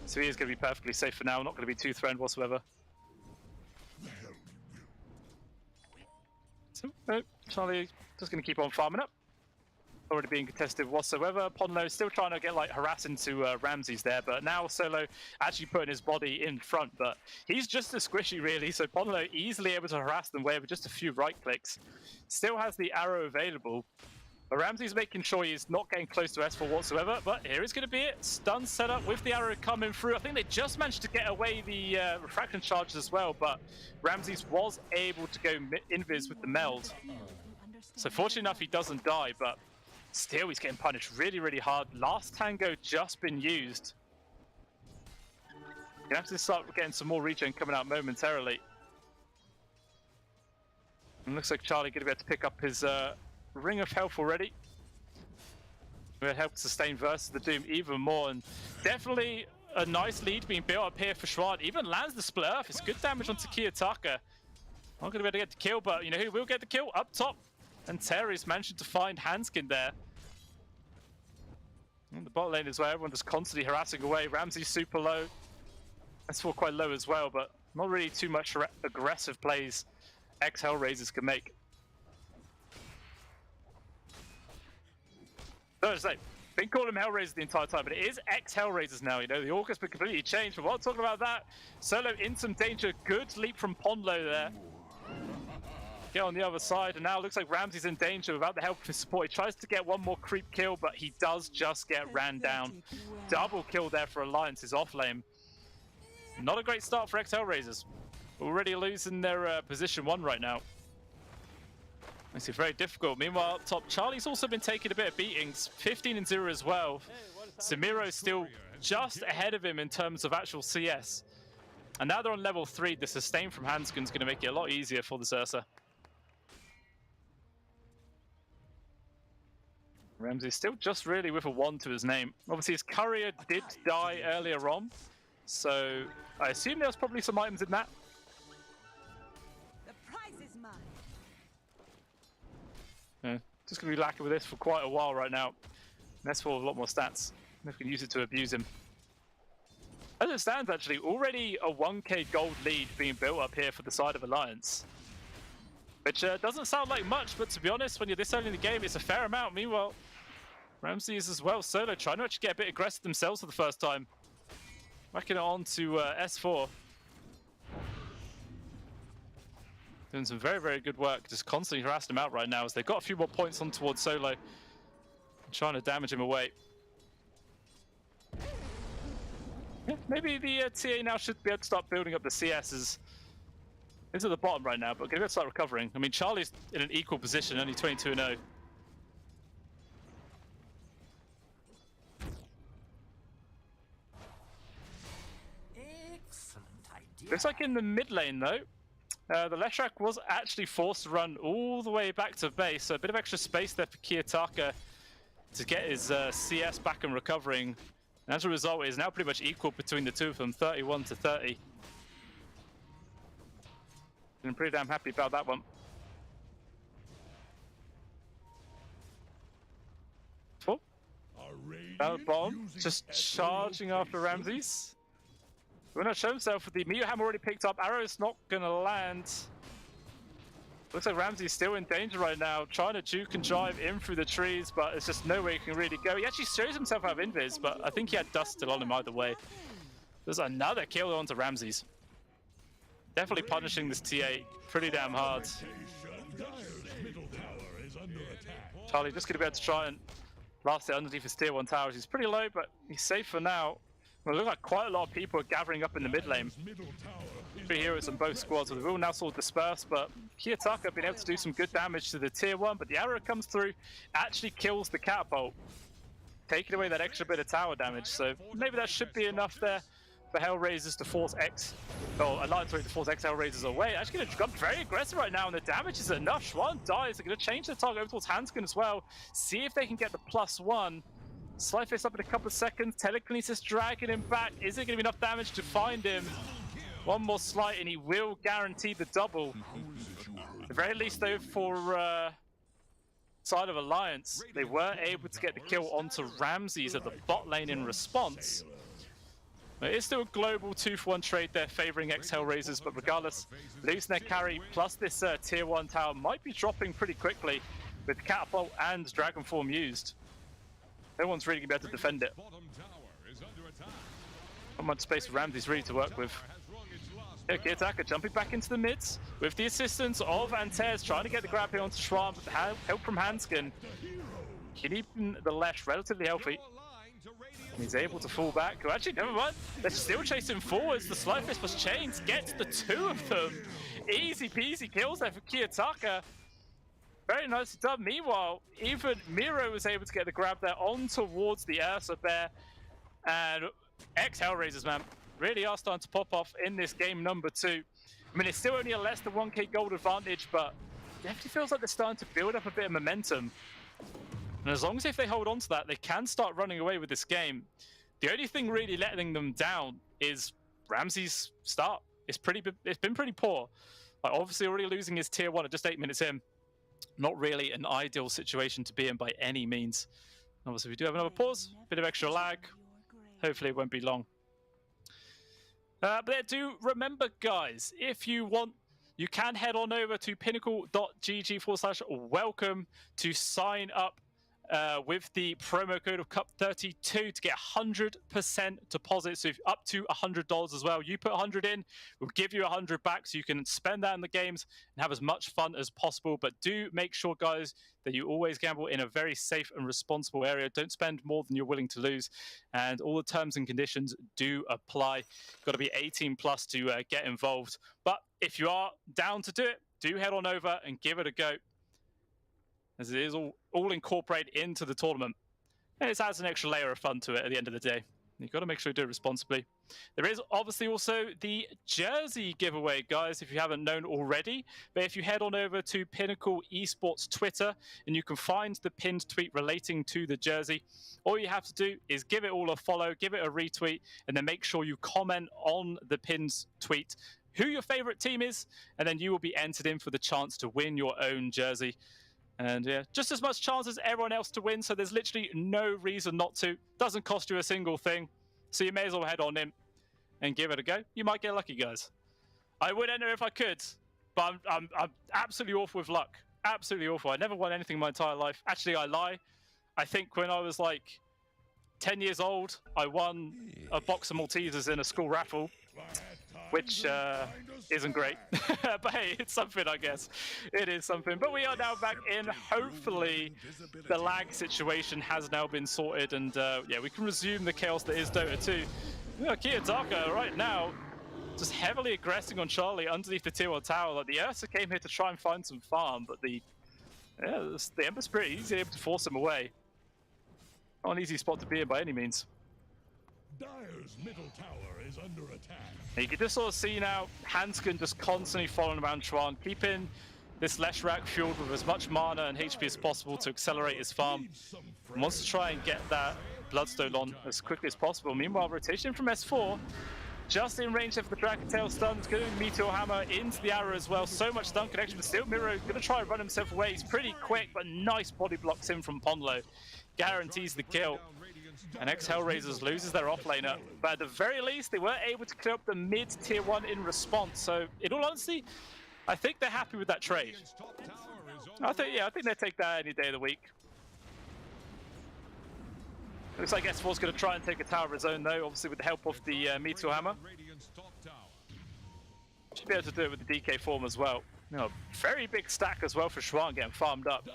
So he is going to be perfectly safe for now, not going to be too threatened whatsoever. So Charlie just going to keep on farming up. Already being contested whatsoever. Ponlo still trying to get like harass into Ramses there, but now Solo actually putting his body in front, but he's just as squishy really, so Ponlo easily able to harass them away with just a few right clicks. Still has the arrow available, but Ramsey's making sure he's not getting close to S4 whatsoever, but here is going to be it. Stun set up with the arrow coming through. I think they just managed to get away the refraction charges as well, but Ramses was able to go invis with the meld. So fortunately enough, he doesn't die, but still he's getting punished really, really hard. Last Tango just been used. You have to start getting some more regen coming out momentarily. And looks like Charlie going to be able to pick up his Ring of Health already. It helped sustain versus the Doom even more, and definitely a nice lead being built up here for Schwad. Even lands the split earth. It's good damage onto Kiyotaka. Not going to be able to get the kill, but you know who will get the kill? Up top. And Terry's managing to find Hanskin there. And the bot lane as well, everyone just constantly harassing away. Ramsey's super low. S4 quite low as well, but not really too much aggressive plays ex-Hellraisers can make. So to say, been calling them Hellraisers the entire time, but it is ex-Hellraisers now, you know, the org has been completely changed. But while talking about that, Solo in some danger, good leap from Ponlo there. Get on the other side, and now it looks like Ramsey's in danger without the help of his support. He tries to get one more creep kill, but he does just get ran down. Double kill there for Alliance's off lane. Not a great start for ex-Hellraisers. Already losing their position 1 right now. Makes it very difficult. Meanwhile, up top, Charlie's also been taking a bit of beatings. 15-0 as well. Samiro's still just ahead of him in terms of actual CS. And now they're on level 3. The sustain from Hanskin's going to make it a lot easier for the Sursa. Ramsey still just really with a 1 to his name. Obviously his courier did die earlier on, so I assume there's probably some items in that. The prize is mine. Yeah, just going to be lacking with this for quite a while right now. S4 with a lot more stats. They can use it to abuse him. As it stands actually, already a 1k gold lead being built up here for the side of Alliance. Which doesn't sound like much, but to be honest, when you're this early in the game, it's a fair amount. Meanwhile, Ramsey is as well Solo trying to actually get a bit aggressive themselves for the first time. Backing it on to S4. Doing some very, very good work, just constantly harassing him out right now as they've got a few more points on towards Solo. Trying to damage him away. Yeah, maybe the TA now should be able to start building up the CSs. It's at the bottom right now, but gonna start recovering. I mean, Charlie's in an equal position, only 22-0. Looks like in the mid lane though, the Leshrac was actually forced to run all the way back to base, so a bit of extra space there for Kiyotaka to get his CS back and recovering. And as a result, it is now pretty much equal between the two of them, 31-30. I'm pretty damn happy about that one. Oh. Down the bottom, just charging after Ramses. Will not show himself with the Meteor Hammer already picked up. Arrow's not gonna land. Looks like Ramsey's still in danger right now, trying to juke and drive in through the trees, but it's just no way he can really go. He actually shows himself out of invis, but I think he had dust still on him either way. There's another kill onto Ramses. Definitely punishing this TA pretty damn hard. Charlie just gonna be able to try and last it underneath his tier 1 towers. He's pretty low, but he's safe for now. Well, it looks like quite a lot of people are gathering up in the mid lane. 3 heroes on both squads. We will now sort of disperse, but Kiyotaka been able to do some good damage to the tier 1, but the arrow comes through, actually kills the catapult, taking away that extra bit of tower damage. So maybe that should be enough there for Hellraisers to force X, or Alliance to force X Hellraisers away. Actually going to jump very aggressive right now, and the damage is enough. Schwan dies. They're going to change the target over towards Hanskin as well. See if they can get the +1. Slideface up in a couple of seconds. Telekinesis dragging him back. Is it going to be enough damage to find him? One more slight and he will guarantee the double. At the very least though, for side of Alliance, they were able to get the kill onto Ramses at the bot lane in response. It is still a global 2-for-1 trade there, favouring ex-Hellraisers, but regardless, losing their carry plus this tier 1 tower might be dropping pretty quickly with Catapult and Dragon Form used. No one's really going to be able to defend it. Not much space for Ramses really to work with. Okay, attacker jumping back into the mids with the assistance of Antez, trying to get the grab here onto Schwan, but the help from Hanskin. Keeping the Lesh relatively healthy. He's able to fall back. Oh, actually, never mind. They're still chasing forwards. The Slideface plus Chains gets the 2 of them. Easy peasy kills there for Kiyotaka. Very nicely done. Meanwhile, even Miro was able to get the grab there on towards the Ursa Bear. And ex-Hellraisers, man, really are starting to pop off in this game number 2. I mean, it's still only a less than 1k gold advantage, but it definitely feels like they're starting to build up a bit of momentum. And as long as if they hold on to that, they can start running away with this game. The only thing really letting them down is Ramses' start. It's been pretty poor. Like, obviously already losing his tier 1 at just 8 minutes in. Not really an ideal situation to be in by any means. Obviously we do have another pause, bit of extra lag. Hopefully it won't be long. But do remember, guys, if you want, you can head on over to pinnacle.gg/welcome to sign up with the promo code of CUP32 to get 100% deposit, so up to $100 as well. You put 100 in, we'll give you 100 back, so you can spend that in the games and have as much fun as possible. But do make sure, guys, that you always gamble in a very safe and responsible area. Don't spend more than you're willing to lose, and all the terms and conditions do apply. Got to be 18 plus to get involved. But if you are down to do it, do head on over and give it a go, as it is all incorporated into the tournament. And it adds an extra layer of fun to it at the end of the day. You've got to make sure you do it responsibly. There is obviously also the jersey giveaway, guys, if you haven't known already. But if you head on over to Pinnacle Esports Twitter, and you can find the pinned tweet relating to the jersey, all you have to do is give it all a follow, give it a retweet, and then make sure you comment on the pinned tweet who your favorite team is, and then you will be entered in for the chance to win your own jersey. And yeah, just as much chance as everyone else to win, so there's literally no reason not to. Doesn't cost you a single thing, so you may as well head on in and give it a go. You might get lucky, guys. I would enter if I could, but I'm absolutely awful with luck. Absolutely awful. I never won anything in my entire life. Actually, I lie. I think when I was like 10 years old, I won a box of Maltesers in a school raffle. which isn't great. But hey, it's something, I guess. It is something. But we are now back in. Hopefully, the lag situation has now been sorted, and yeah, we can resume the chaos that is Dota 2. Kiyotaka right now just heavily aggressing on Charlie underneath the tier 1 tower. Like, the Ursa came here to try and find some farm, but the Ember Spirit, he's able to force him away. Not an easy spot to be in by any means. Dire's middle tower is under attack. And you can just sort of see now Hanskin just constantly following around Chuan, keeping this Leshrac fueled with as much mana and HP as possible to accelerate his farm. And wants to try and get that Bloodstone on as quickly as possible. Meanwhile, rotation from S4, just in range there for the Dragon Tail stuns, going Meteor Hammer into the arrow as well. So much stun connection, but still Miro going to try and run himself away. He's pretty quick, but nice body blocks in from Ponlo. Guarantees the kill. And ex-Hellraisers loses their offlaner. But at the very least, they were able to clear up the mid tier 1 in response. So, in all honesty, I think they're happy with that trade. I think they take that any day of the week. Looks like S4's going to try and take a tower of his own, though, obviously with the help of the Meteor Hammer. Should be able to do it with the DK form as well. You know, very big stack as well for Schwan getting farmed up.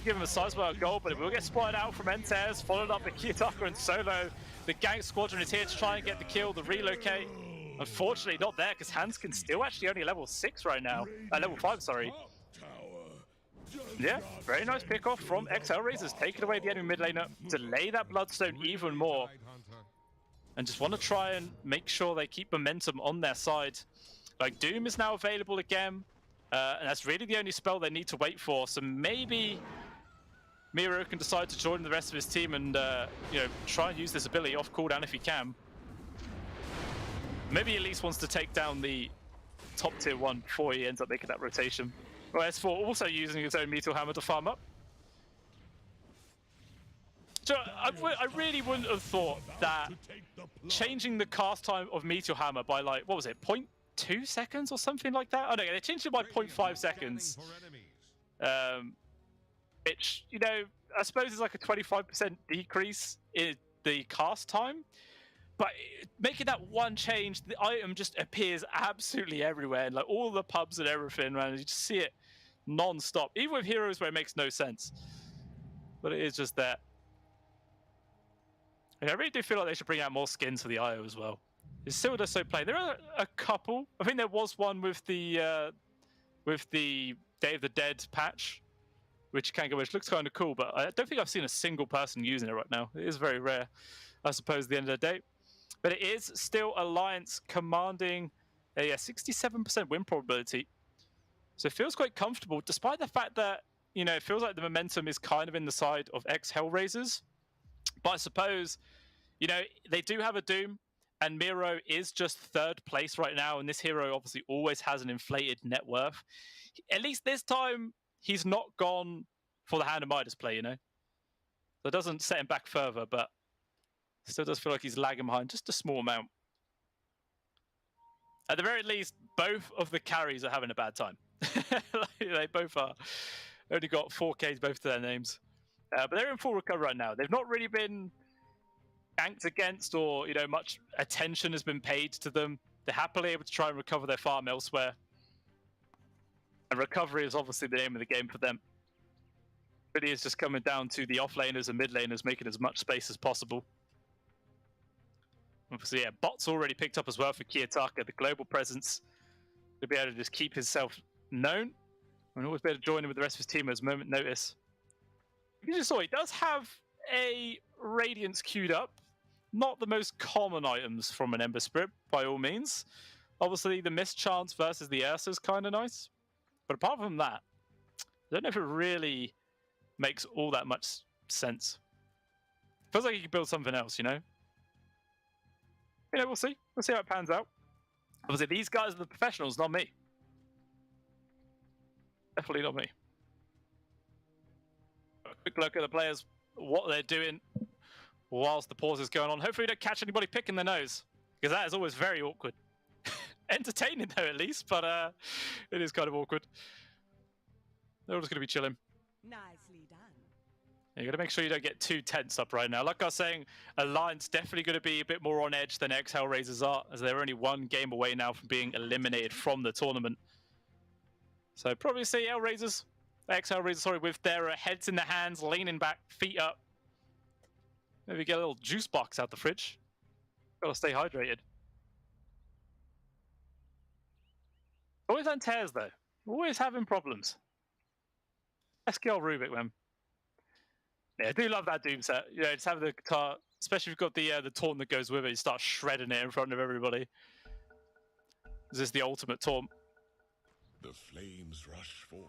Give him a sizable goal, but it will get spotted out from Entez, followed up by Kiyotaka and Solo. The gang squadron is here to try and get the kill, the relocate. Unfortunately, not there, because Hanskin's still actually only level 6 right now. Level 5, sorry. Yeah, very nice pick off from ex-Hellraisers, taking away the enemy mid laner, delay that Bloodstone even more. And just want to try and make sure they keep momentum on their side. Like, Doom is now available again, and that's really the only spell they need to wait for. So maybe Miro can decide to join the rest of his team and you know, try and use this ability off cooldown if he can. Maybe he at least wants to take down the top tier 1 before he ends up making that rotation. Well, S4 also using his own Meteor Hammer to farm up. So I really wouldn't have thought that changing the cast time of Meteor Hammer by, like, what was it, 0.2 seconds or something like that? Oh no, they changed it by 0.5 seconds. Which, you know, I suppose is like a 25% decrease in the cast time. But making that one change, the item just appears absolutely everywhere. And like all the pubs and everything, man, you just see it non-stop. Even with heroes where it makes no sense. But it is just there. And I really do feel like they should bring out more skins for the IO as well. It's still just so plain. There are a couple. I think there was one with the Day of the Dead patch, which looks kind of cool, but I don't think I've seen a single person using it right now. It is very rare, I suppose, at the end of the day. But it is still Alliance commanding a 67% win probability. So it feels quite comfortable, despite the fact that, you know, it feels like the momentum is kind of in the side of ex-Hellraisers. But I suppose, you know, they do have a Doom, and Miro is just 3rd place right now, and this hero obviously always has an inflated net worth. At least this time, he's not gone for the Hand of Midas play, you know? So it doesn't set him back further, but still does feel like he's lagging behind just a small amount. At the very least, both of the carries are having a bad time. They both are. Only got 4Ks both to their names. But they're in full recovery right now. They've not really been ganked against, or, you know, much attention has been paid to them. They're happily able to try and recover their farm elsewhere. And recovery is obviously the name of the game for them. Really is just coming down to the offlaners and mid laners making as much space as possible. Obviously, yeah, bot's already picked up as well for Kiyotaka, the global presence. To be able to just keep himself known and always be able to join in with the rest of his team at a moment's notice. You just saw he does have a Radiance queued up. Not the most common items from an Ember Spirit, by all means. Obviously, the Mist Chance versus the Ursa is kind of nice. But apart from that, I don't know if it really makes all that much sense. Feels like you could build something else, you know? You know, we'll see. We'll see how it pans out. Obviously, these guys are the professionals, not me. Definitely not me. A quick look at the players, what they're doing whilst the pause is going on. Hopefully we don't catch anybody picking their nose, because that is always very awkward. Entertaining, though, at least, but it is kind of awkward. They're all just going to be chilling. Nicely done. You got to make sure you don't get too tense up right now. Like I was saying, Alliance definitely going to be a bit more on edge than ex-Hellraisers are, as they're only one game away now from being eliminated from the tournament. So probably see Hellraisers, ex-Hellraisers, sorry, with their heads in their hands, leaning back, feet up. Maybe get a little juice box out the fridge. Got to stay hydrated. Always on tears though. Always having problems. SKL Rubik, man. Yeah, I do love that Doom set. You know, just have the guitar, especially if you've got the taunt that goes with it. You start shredding it in front of everybody. This is the ultimate taunt. The flames rush forth.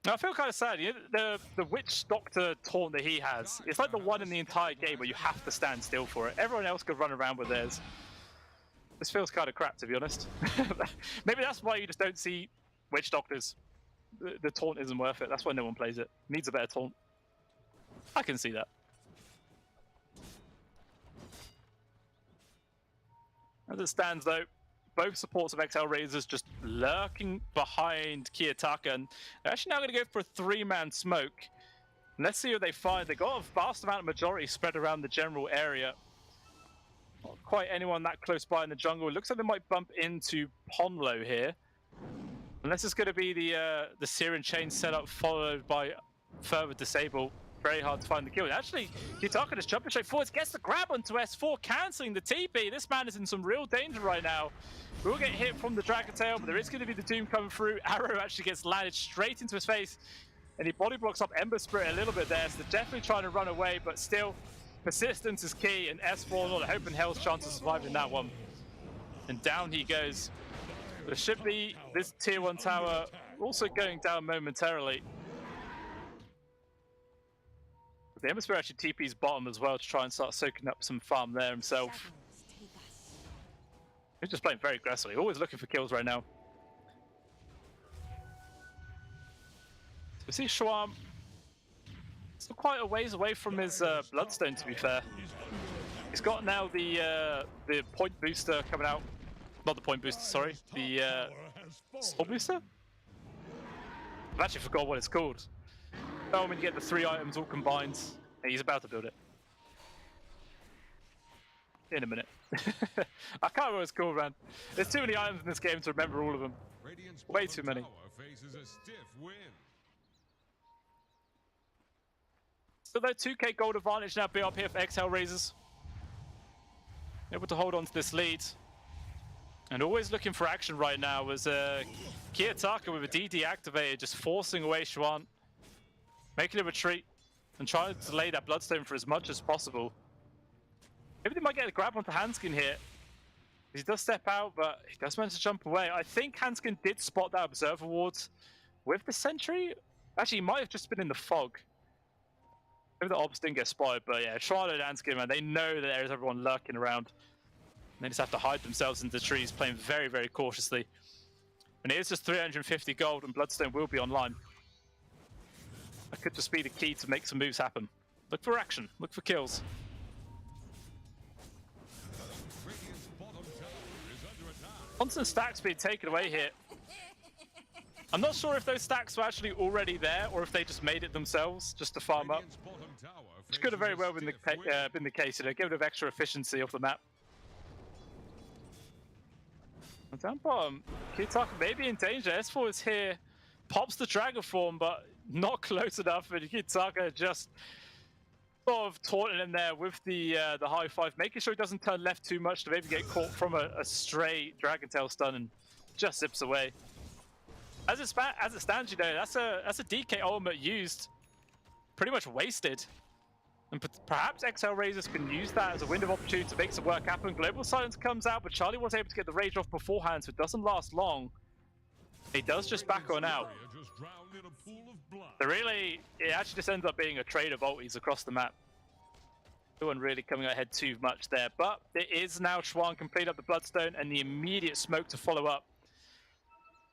Now, I feel kind of sad. You know, the Witch Doctor taunt that he has, it's like the one in the entire game where you have to stand still for it. Everyone else could run around with theirs. This feels kind of crap, to be honest. Maybe that's why you just don't see Witch Doctors. The taunt isn't worth it. That's why no one plays it. Needs a better taunt. I can see that. As it stands, though, both supports of ex-Hellraisers just lurking behind Kiyotaka, and they're actually now going to go for a three-man smoke. And let's see what they find. They got a vast amount of majority spread around the general area. Not quite anyone that close by in the jungle. It looks like they might bump into Ponlo here. Unless it's going to be the Syrian chain setup followed by further disable. Very hard to find the kill. And actually, Kiyotaka just jumping straight forwards, gets the grab onto S4, cancelling the TP. This man is in some real danger right now. We'll get hit from the Dragon Tail, but there is going to be the Doom coming through. Arrow actually gets landed straight into his face, and he body blocks up Ember Spirit a little bit there, so they're definitely trying to run away, but still, persistence is key, and S4 not a hope in hell's chance of surviving that one. And down he goes. There should be this tier 1 tower also going down momentarily. The Ember Spirit actually TP's bottom as well to try and start soaking up some farm there himself. He's just playing very aggressively, always looking for kills right now. So we see Schwam still quite a ways away from his Bloodstone, to be fair. He's got now the point booster coming out. Not the point booster, sorry. The soul booster? I've actually forgot what it's called. Oh, when you get the 3 items all combined. Hey, he's about to build it. In a minute. I can't remember what it's called, man. There's too many items in this game to remember all of them. Way too many. So that 2k gold advantage now built up here for ex-Hellraisers. Able to hold on to this lead. And always looking for action right now was Kiyotaka with a DD activated, just forcing away Schwan. Making a retreat and trying to delay that Bloodstone for as much as possible. Maybe they might get a grab onto Hanskin here. He does step out, but he does manage to jump away. I think Hanskin did spot that Observer Ward with the Sentry. Actually, he might have just been in the fog. Maybe the Obs didn't get spotted, but yeah, Charlotte and Hanskin, man, they know that there is everyone lurking around. And they just have to hide themselves into the trees, playing very, very cautiously. And it is just 350 gold, and Bloodstone will be online. That could just be the key to make some moves happen. Look for action, look for kills. Constant stacks being taken away here. I'm not sure if those stacks were actually already there or if they just made it themselves just to farm up. Which could have very well been the case, you know, give it a bit of extra efficiency off the map. And down bottom, Kiyotaka may be in danger. S4 is here, pops the Dragon form, but not close enough, and Kiyotaka just sort of taunting him there with the high five, making sure he doesn't turn left too much to maybe get caught from a stray Dragon Tail stun and just zips away. As it stands, you know, that's a DK ultimate used, pretty much wasted. And perhaps ex-Hellraisers can use that as a window of opportunity to make some work happen. Global Silence comes out, but Charlie was able to get the rage off beforehand, so it doesn't last long. He does just back on out. So really, it actually just ends up being a trade of ultis across the map. No one really coming ahead too much there, but it is now Schwan complete up the Bloodstone and the immediate smoke to follow up.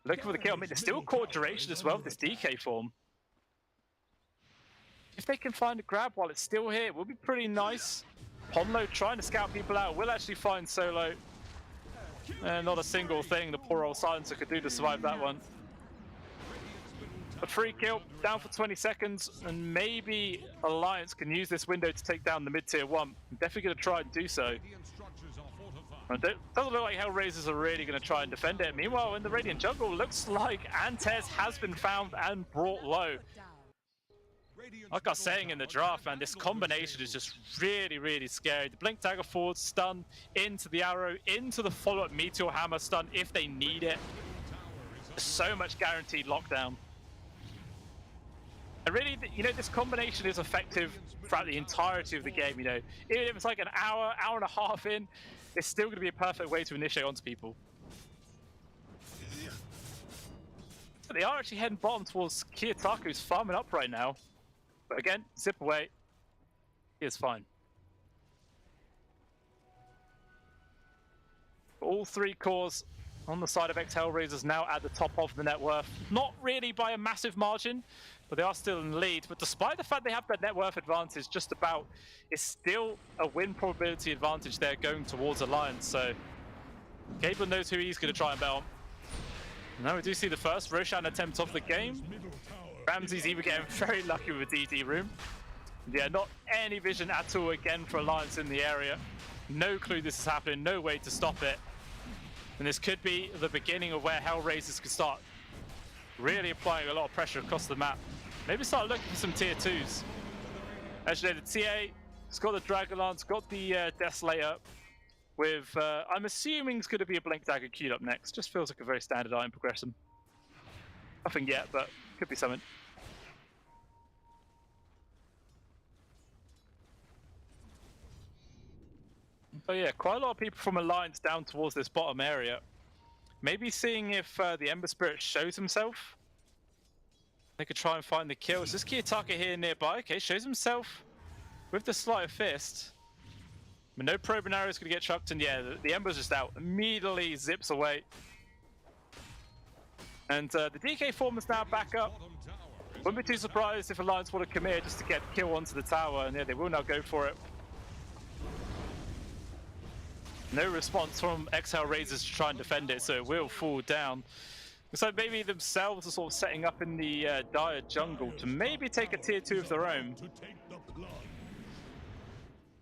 Looking for the kill. I mean, there's still core duration as well with this DK form. If they can find a grab while it's still here, it will be pretty nice. Ponlo trying to scout people out will actually find Solo. Not a single thing the poor old Silencer could do to survive that one. a free kill, down for 20 seconds, and maybe Alliance can use this window to take down the mid-tier 1. I'm definitely going to try and do so. It doesn't look like Hellraisers are really going to try and defend it. Meanwhile, in the Radiant jungle, looks like Antes has been found and brought low. Like I was saying in the draft, man, this combination is just really, really scary. The Blink Dagger forward stun into the arrow, into the follow-up Meteor Hammer stun if they need it. There's so much guaranteed lockdown. And really, you know, this combination is effective throughout the entirety of the game, you know. Even if it's like an hour, hour and a half in, it's still going to be a perfect way to initiate onto people. But they are actually heading bottom towards Kiyotaka, who's farming up right now. But again, zip away. He is fine. All three cores on the side of Hellraisers now at the top of the net worth. Not really by a massive margin, but they are still in the lead. But despite the fact they have that net worth advantage just about, it's still a win probability advantage there going towards Alliance. So Gable knows who he's going to try and bet on. Now we do see the first Roshan attempt of the game. Ramsey's even getting very lucky with a DD room. Yeah, not any vision at all again for Alliance in the area. No clue this is happening, no way to stop it. And this could be the beginning of where Hellraisers could start really applying a lot of pressure across the map. Maybe start looking for some tier 2s. As you know, the TA, it's got the Dragonlance, got the Desolator, with, I'm assuming it's going to be a Blink Dagger queued up next. Just feels like a very standard item progression. Nothing yet, but could be something. But yeah, quite a lot of people from Alliance down towards this bottom area. Maybe seeing if the Ember Spirit shows himself. They could try and find the kills. This Kiyotaka here nearby. Okay, shows himself with the Sleight of Fist. But no probing arrow is going to get chucked, and yeah, the Ember's just out. Immediately zips away. And the DK form is now back up. Wouldn't be too surprised if Alliance want to come here just to get the kill onto the tower, and yeah, they will now go for it. No response from Hellraisers to try and defend it, so it will fall down. So maybe themselves are sort of setting up in the dire jungle to maybe take a tier 2 of their own.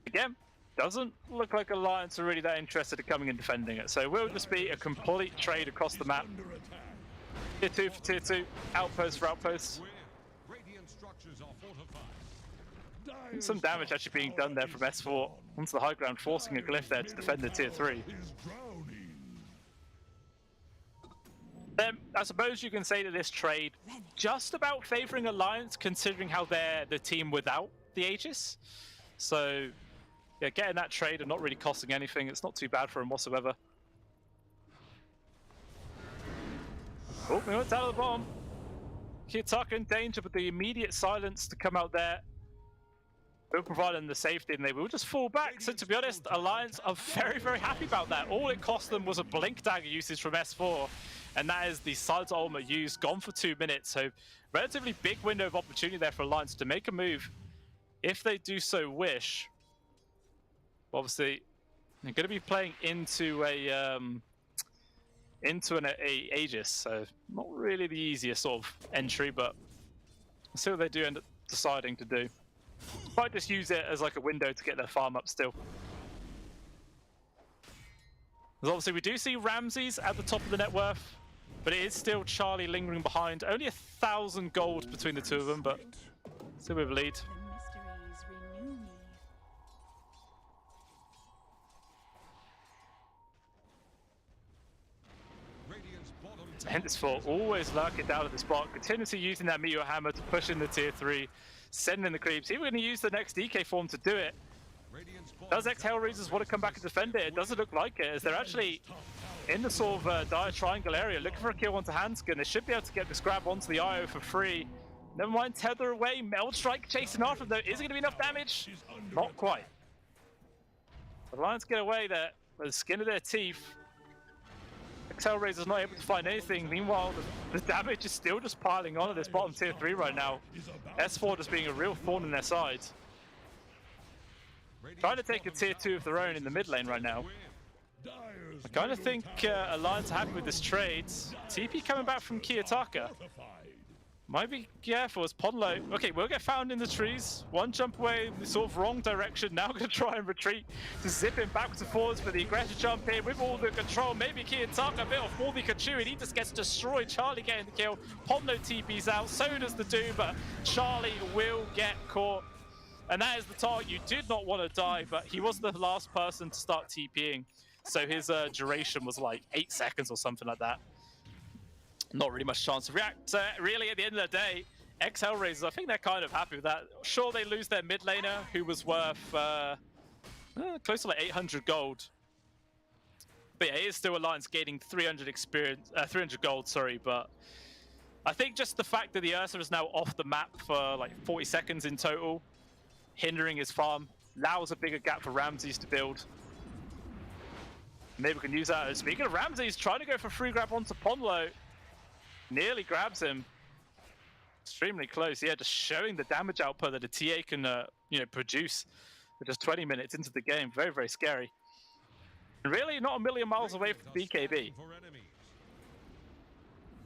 Again, doesn't look like Alliance are really that interested in coming and defending it, so it will just be a complete trade across the map. Tier 2 for tier 2, outpost for outpost. Some damage actually being done there from S4 onto the high ground, forcing a glyph there to defend the tier 3. Then I suppose you can say that this trade just about favoring Alliance, considering how they're the team without the Aegis. So yeah, getting that trade and not really costing anything, it's not too bad for him whatsoever. Oh, we went down to the bottom. Kiyotaka in danger, but the immediate silence to come out there will provide them the safety, and they will just fall back. So to be honest, Alliance are very, very happy about that. All it cost them was a Blink Dagger usage from S4, and that is the Silence Ultimate used, gone for 2 minutes. So relatively big window of opportunity there for Alliance to make a move if they do so wish. Obviously, they're going to be playing into an Aegis, so not really the easiest sort of entry, but let's see what they do end up deciding to do. Might just use it as like a window to get their farm up still. Because obviously we do see Ramses at the top of the net worth, but it is still Charlie lingering behind. Only 1,000 gold between the two of them, but still with a lead. Hendersford always lurking down at the spot, continuously using that Meteor Hammer to push in the tier 3, sending the creeps. Even going to use the next DK form to do it. Does Hellraisers want to come back and defend it? It doesn't look like it, as they're actually in the sort of dire triangle area, looking for a kill onto Hanskin. They should be able to get this grab onto the IO for free. Never mind, tether away, Meld Strike chasing after them though. Is it going to be enough damage? Not quite. The Lions get away there with the skin of their teeth. Hellraiser's not able to find anything. Meanwhile, the damage is still just piling on at this bottom tier 3 right now. S4 just being a real thorn in their side. Trying to take a tier 2 of their own in the mid lane right now. I kind of think Alliance are happy with this trade. TP coming back from Kiyotaka. Might be careful as Ponlo. Okay, we'll get found in the trees. One jump away, the sort of wrong direction. Now going to try and retreat to zip him backwards and forwards for the aggressive jump here with all the control. Maybe Kiyotaka a bit off all the Kachu, and he just gets destroyed. Charlie getting the kill. Ponlo TP's out, so does the Doom, but Charlie will get caught. And that is the target. You did not want to die, but he was the last person to start TPing. So his duration was like 8 seconds or something like that. Not really much chance to react. Really, at the end of the day, Hellraisers, I think they're kind of happy with that. Sure, they lose their mid laner, who was worth close to like 800 gold. But yeah, it is still Alliance gaining 300 gold, sorry. But I think just the fact that the Ursa is now off the map for like 40 seconds in total, hindering his farm, allows a bigger gap for Ramses to build. Maybe we can use that. Speaking of Ramses, trying to go for free grab onto Ponlo. Nearly grabs him. Extremely close. Yeah, just showing the damage output that a TA can produce for just 20 minutes into the game. Very, very scary. And really not a million miles away from BKB.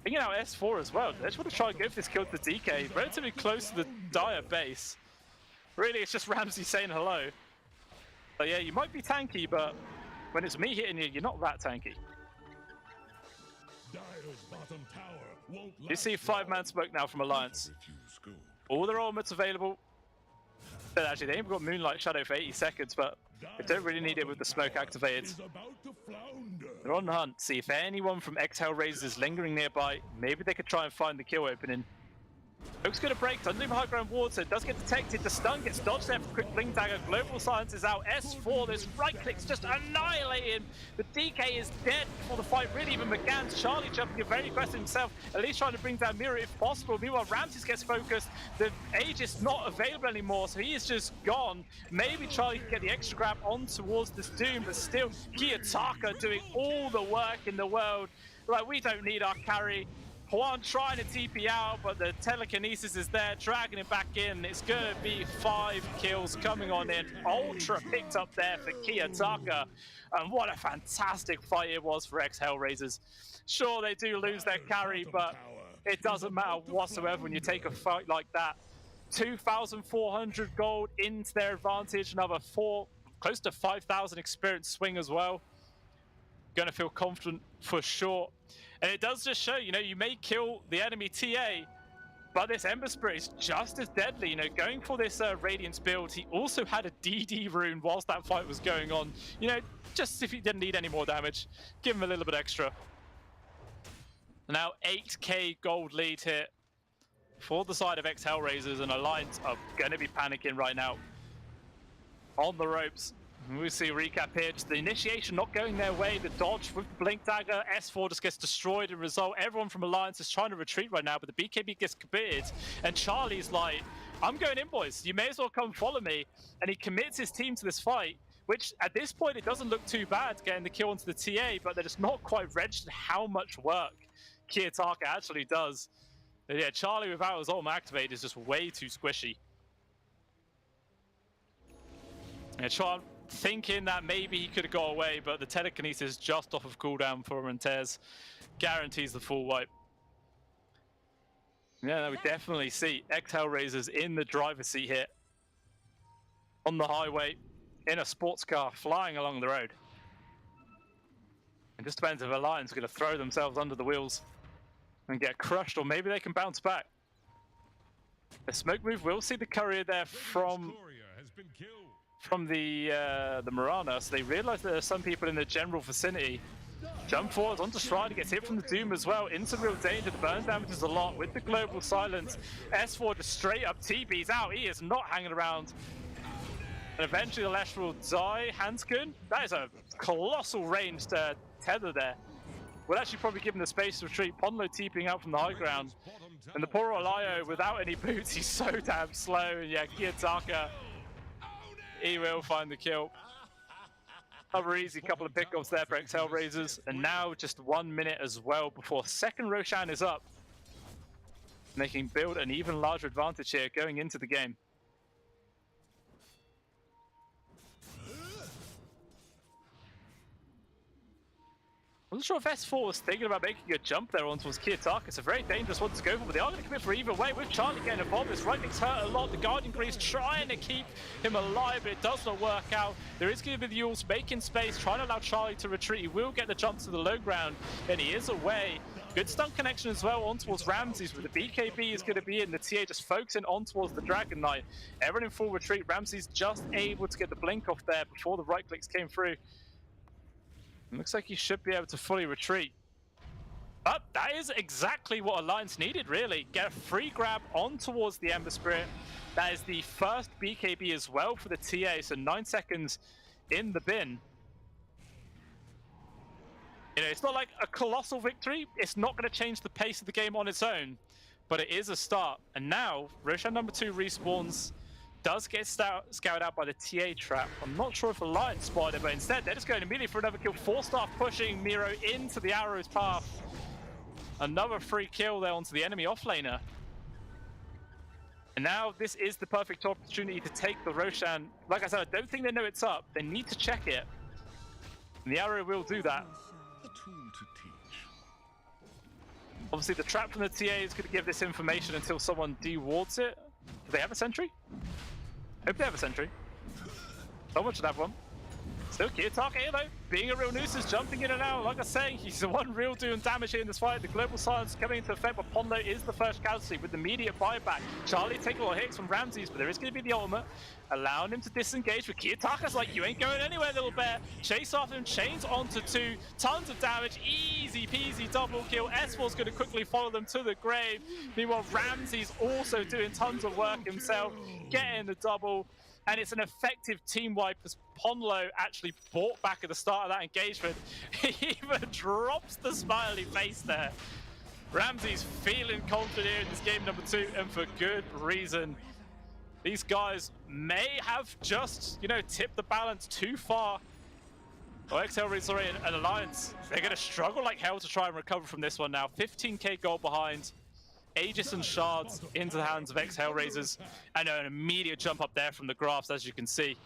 Thinking out S4 as well. They just want to try and go for this kill to DK. Relatively close to the Dire base. Really, it's just Ramsey saying hello. But yeah, you might be tanky, but when it's me hitting you, you're not that tanky. You see 5-man smoke now from Alliance. All their ultimates available. But actually, they ain't got Moonlight Shadow for 80 seconds, but they don't really need it with the smoke activated. They're on the hunt. See if anyone from Hellraisers is lingering nearby. Maybe they could try and find the kill opening. Smoke's going to break. Doesn't leave high ground ward, so it does get detected. The stun gets dodged there for quick blink dagger. Global Silence is out. S4, those right clicks just annihilate him. The DK is dead before the fight really even began. Charlie jumping very aggressive himself, at least trying to bring down Mirror if possible. Meanwhile, Ramses gets focused. The Aegis not available anymore, so he is just gone. Maybe Charlie can get the extra grab on towards this Doom, but still, Kiyotaka doing all the work in the world. Like, we don't need our carry. Juan trying to TP out, but the telekinesis is there, dragging it back in. It's going to be 5 kills coming on in. Ultra picked up there for Kiyotaka. And what a fantastic fight it was for Hellraisers. Sure, they do lose their carry, but it doesn't matter whatsoever when you take a fight like that. 2,400 gold into their advantage, another close to 5,000 experience swing as well. Gonna feel confident for sure. And it does just show, you may kill the enemy TA, but this Ember Spirit is just as deadly. Going for this Radiance build, he also had a DD rune whilst that fight was going on. Just if he didn't need any more damage, give him a little bit extra. Now 8k gold lead here for the side of Hellraisers, and Alliance are going to be panicking right now. On the ropes. We see a recap here. Just the initiation not going their way. The dodge with the blink dagger. S4 just gets destroyed and result. Everyone from Alliance is trying to retreat right now, but the BKB gets committed. And Charlie's like, I'm going in, boys. You may as well come follow me. And he commits his team to this fight, which at this point, it doesn't look too bad getting the kill onto the TA, but they're just not quite registered how much work Kiyotaka actually does. And yeah, Charlie without his ultimate activated is just way too squishy. And Charlie thinking that maybe he could have got away, but the telekinesis just off of cooldown for Rentez guarantees the full wipe. Yeah, we definitely see Hellraisers in the driver's seat here. On the highway, in a sports car, flying along the road. It just depends if Alliance are going to throw themselves under the wheels and get crushed, or maybe they can bounce back. The smoke move, we'll see the courier there from the Mirana, so they realize that there's some people in the general vicinity. Jump forward onto Strider, gets hit from the Doom as well. Into real danger, the burn damage is a lot with the Global Silence. S4 just straight up TP's out, he is not hanging around. And eventually the Lesh will die. Hanskun, that is a colossal ranged tether there. Will actually probably give him the space to retreat. Ponlo TPing out from the high ground. And the poor Olayo, without any boots, he's so damn slow. And yeah, Kiyotaka, he will find the kill. Another easy couple of pickups there for Hellraisers. And now just 1 minute as well before second Roshan is up. And they can build an even larger advantage here going into the game. Wasn't sure if S4 was thinking about making a jump there on towards Kiyotaka. It's a very dangerous one to go for, but they are going to commit for either way. With Charlie getting involved, his right leg's hurt a lot. The Guardian Grease trying to keep him alive, but it does not work out. There is going to be the Yules making space, trying to allow Charlie to retreat. He will get the jump to the low ground, and he is away. Good stun connection as well on towards Ramses, but the BKB is going to be in. The TA just focusing on towards the Dragon Knight. Everyone in full retreat. Ramses just able to get the blink off there before the right clicks came through. It looks like he should be able to fully retreat. But that is exactly what Alliance needed, really. Get a free grab on towards the Ember Spirit. That is the first BKB as well for the TA, so 9 seconds in the bin. You know, it's not like a colossal victory. It's not going to change the pace of the game on its own, but it is a start. And now, Roshan number 2 respawns. Does get scouted out by the TA trap. I'm not sure if Alliance spotted it, but instead they're just going immediately for another kill. 4-star pushing Miro into the arrow's path. Another free kill there onto the enemy offlaner. And now this is the perfect opportunity to take the Roshan. Like I said, I don't think they know it's up. They need to check it. And the arrow will do that. Obviously the trap from the TA is going to give this information until someone dewards it. Do they have a sentry? Hope they have a sentry. Someone should have one. Still Kiyotaka here though, being a real nuisance, jumping in and out. Like I say, he's the one real doing damage here in this fight. The global silence coming into effect, but Ponlo is the first casualty with the immediate buyback. Charlie taking a lot of hits from Ramses, but there is going to be the ultimate, allowing him to disengage. But Kiyotaka's like, you ain't going anywhere, little bear. Chase after him, chains onto 2, tons of damage, easy peasy double kill. S4's going to quickly follow them to the grave. Meanwhile, Ramses also doing tons of work himself, getting the double. And it's an effective team wipe as Ponlo actually bought back at the start of that engagement. He even drops the smiley face there. Ramses feeling confident here in this game number 2, and for good reason. These guys may have just, you know, tipped the balance too far. Oh, XL, sorry, an Alliance. They're going to struggle like hell to try and recover from this one now. 15k gold behind. Aegis and Shards into the hands of Hellraisers, and an immediate jump up there from the graphs, as you can see.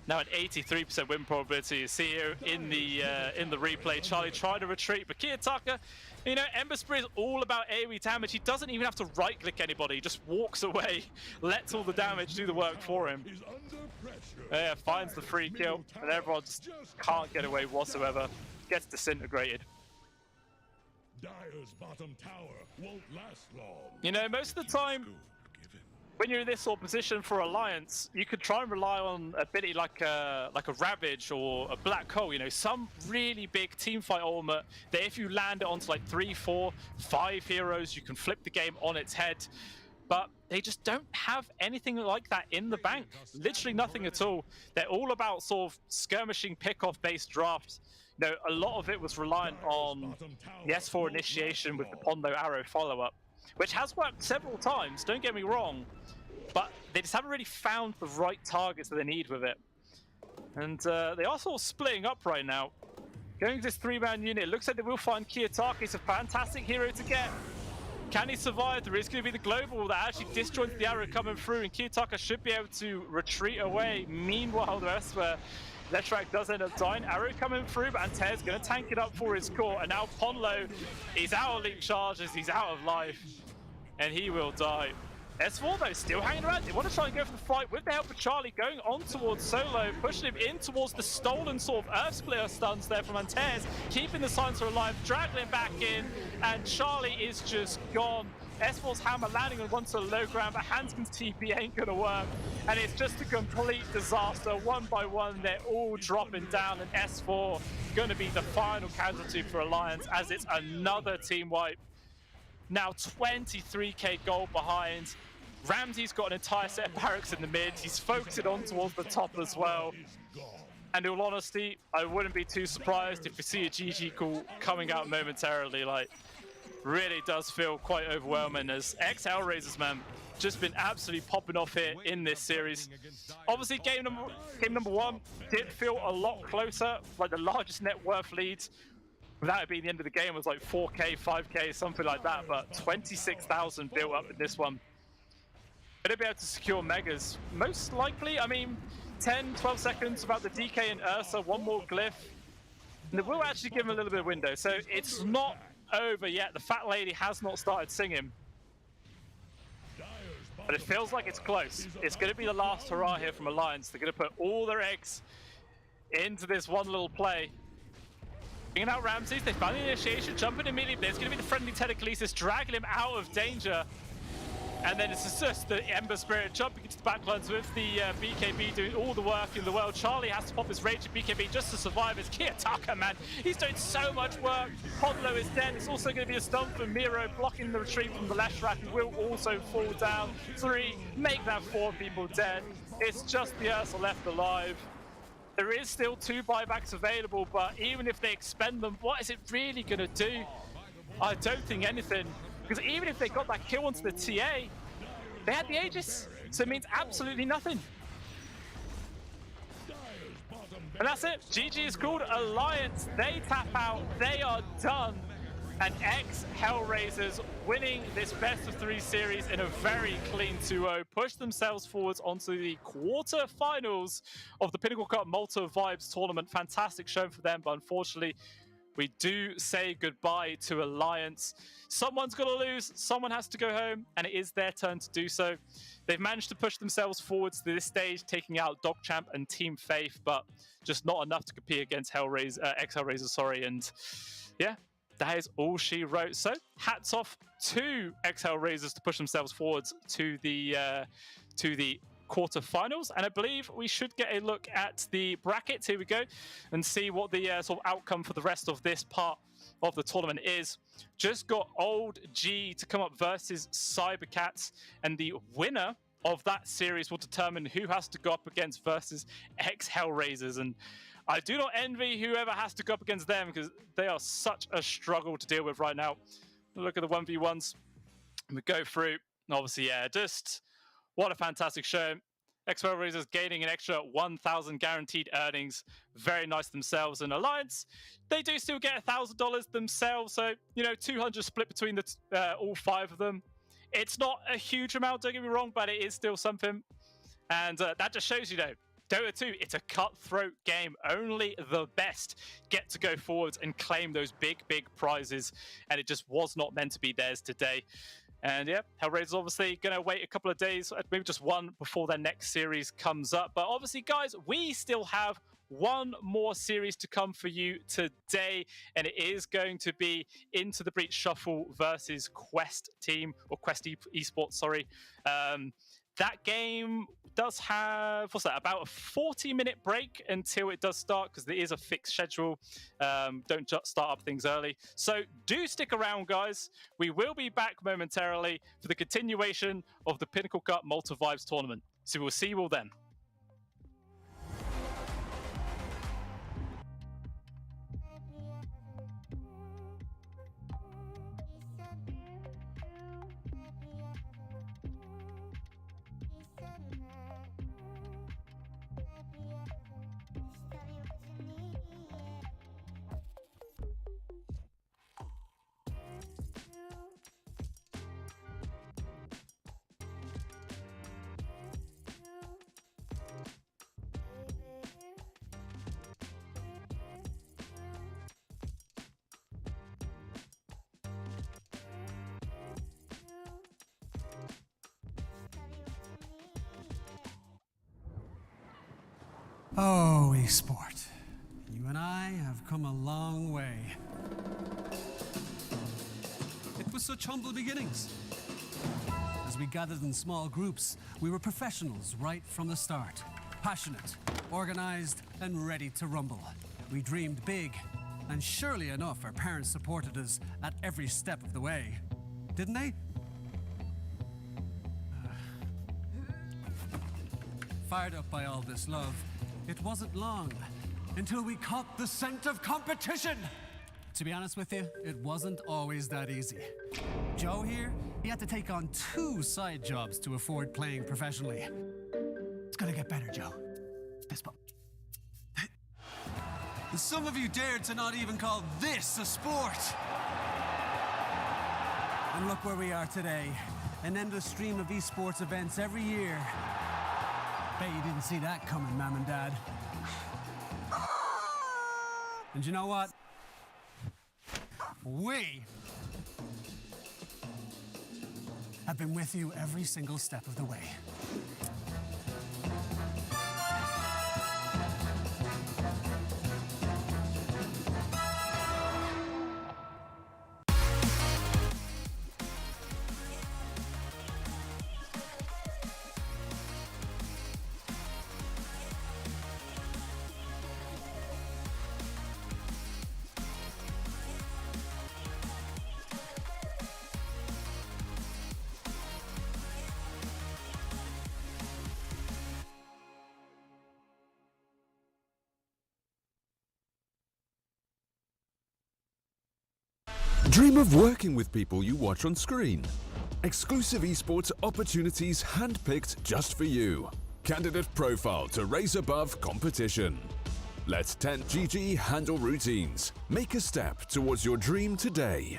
Now an 83% win probability. You see here in the replay, Charlie trying to retreat, but Kiyotaka, you know, Ember Spirit is all about AoE damage. He doesn't even have to right-click anybody. He just walks away, lets all the damage do the work for him. Yeah, finds the free kill, and everyone just can't get away whatsoever. Gets disintegrated. Dire's bottom tower won't last long. You know, most of the time, when you're in this sort of position for Alliance, you could try and rely on a ability like a Ravage or a Black Hole, you know, some really big teamfight ultimate that if you land it onto like 3, 4, 5 heroes, you can flip the game on its head. But they just don't have anything like that in the bank. Literally nothing at all. They're all about sort of skirmishing, pick-off based drafts. You know, a lot of it was reliant on the S4 initiation with the Pondo Arrow follow-up, which has worked several times, don't get me wrong, but they just haven't really found the right targets that they need with it. And they are sort of splitting up right now. Going to this 3-man unit, it looks like they will find Kiyotaka. He's a fantastic hero to get. Can he survive? There is going to be the global that actually disjoints the arrow coming through, and Kiyotaka should be able to retreat away. Meanwhile, the rest were Letrak does end up dying. Arrow coming through, but Antez going to tank it up for his core. And now Ponlo, he's out of link charges, he's out of life, and he will die. S4 though, still hanging around. They want to try and go for the fight with the help of Charlie, going on towards Solo, pushing him in towards the stolen sort of Earth Splitter stuns there from Antez, keeping the Silencer alive, dragging him back in, and Charlie is just gone. S4's hammer landing on one to the low ground, but Hansman's TP ain't gonna work, and it's just a complete disaster. One by one, they're all dropping down, and S4 gonna be the final casualty for Alliance as it's another team wipe. Now 23k gold behind. Ramsey's got an entire set of barracks in the mid. He's focusing on towards the top as well. And in all honesty, I wouldn't be too surprised if we see a GG call coming out momentarily. Like, really does feel quite overwhelming as Hellraisers, man, just been absolutely popping off here in this series. Obviously, game number 1 did feel a lot closer. Like the largest net worth lead, without it being the end of the game, was like 4k, 5k, something like that. But 26,000 built up in this one. Gonna be able to secure megas, most likely. I mean, 10, 12 seconds about the DK and Ursa, one more glyph. We'll actually give him a little bit of window. So it's not over yet. The fat lady has not started singing. But it feels like it's close. It's going to be the last hurrah here from Alliance. They're going to put all their eggs into this one little play. Bringing out Ramses, they found the initiation, jumping immediately. There's going to be the friendly telekinesis, dragging him out of danger. And then it's just the Ember Spirit jumping into the backlines with the BKB doing all the work in the world. Charlie has to pop his rage at BKB just to survive. It's Kiyotaka, man. He's doing so much work. Podlo is dead. It's also going to be a stomp for Miro, blocking the retreat from the Lashrak, who will also fall down. 3, make that 4 people dead. It's just the Ursa left alive. There is still 2 buybacks available, but even if they expend them, what is it really going to do? I don't think anything. Because even if they got that kill onto the TA, they had the Aegis, so it means absolutely nothing. And that's it. GG is called Alliance. They tap out. They are done. And ex-Hellraisers winning this best-of-3 series in a very clean 2-0, push themselves forwards onto the quarter-finals of the Pinnacle Cup Malta Vibes tournament. Fantastic show for them, but unfortunately, we do say goodbye to Alliance. Someone's got to lose, someone has to go home, and it is their turn to do so. They've managed to push themselves forwards to this stage, taking out DocChamp and Team Faith, but just not enough to compete against ex-Hellraisers, sorry. And yeah, that is all she wrote. So hats off to ex-Hellraisers to push themselves forwards to the quarterfinals, and I believe we should get a look at the brackets. Here we go, and see what the sort of outcome for the rest of this part of the tournament is. Just got Old G to come up versus Cybercats, and the winner of that series will determine who has to go up against versus ex-Hellraisers. And I do not envy whoever has to go up against them, because they are such a struggle to deal with right now. Look at the 1v1s. We go through, and obviously, yeah, just what a fantastic show. Ex-Hellraisers gaining an extra 1,000 guaranteed earnings. Very nice themselves. And Alliance, they do still get $1,000 themselves. So, you know, 200 split between the all 5 of them. It's not a huge amount, don't get me wrong, but it is still something. And that just shows you, though, Dota 2, it's a cutthroat game. Only the best get to go forwards and claim those big, big prizes. And it just was not meant to be theirs today. And yeah, Hellraisers obviously going to wait a couple of days, maybe just one, before their next series comes up. But obviously, guys, we still have one more series to come for you today, and it is going to be Into the Breach Shuffle versus Quest Team, or Quest Esports, sorry. That game does have, what's that, about a 40-minute break until it does start, because there is a fixed schedule. Don't just start up things early. So do stick around, guys. We will be back momentarily for the continuation of the Pinnacle Cup Malta Vibes tournament. So we'll see you all then. Oh, Esport. You and I have come a long way. It was such humble beginnings. As we gathered in small groups, we were professionals right from the start. Passionate, organized, and ready to rumble. We dreamed big, and surely enough, our parents supported us at every step of the way. Didn't they? Fired up by all this love, it wasn't long until we caught the scent of competition. To be honest with you, it wasn't always that easy. Joe here, he had to take on 2 side jobs to afford playing professionally. It's gonna get better, Joe. Fist bump. Some of you dared to not even call this a sport. And look where we are today. An endless stream of esports events every year. Bet you didn't see that coming, Mom and Dad. And you know what? We have been with you every single step of the way. Dream of working with people you watch on screen. Exclusive esports opportunities handpicked just for you. Candidate profile to raise above competition. Let 10GG handle routines. Make a step towards your dream today.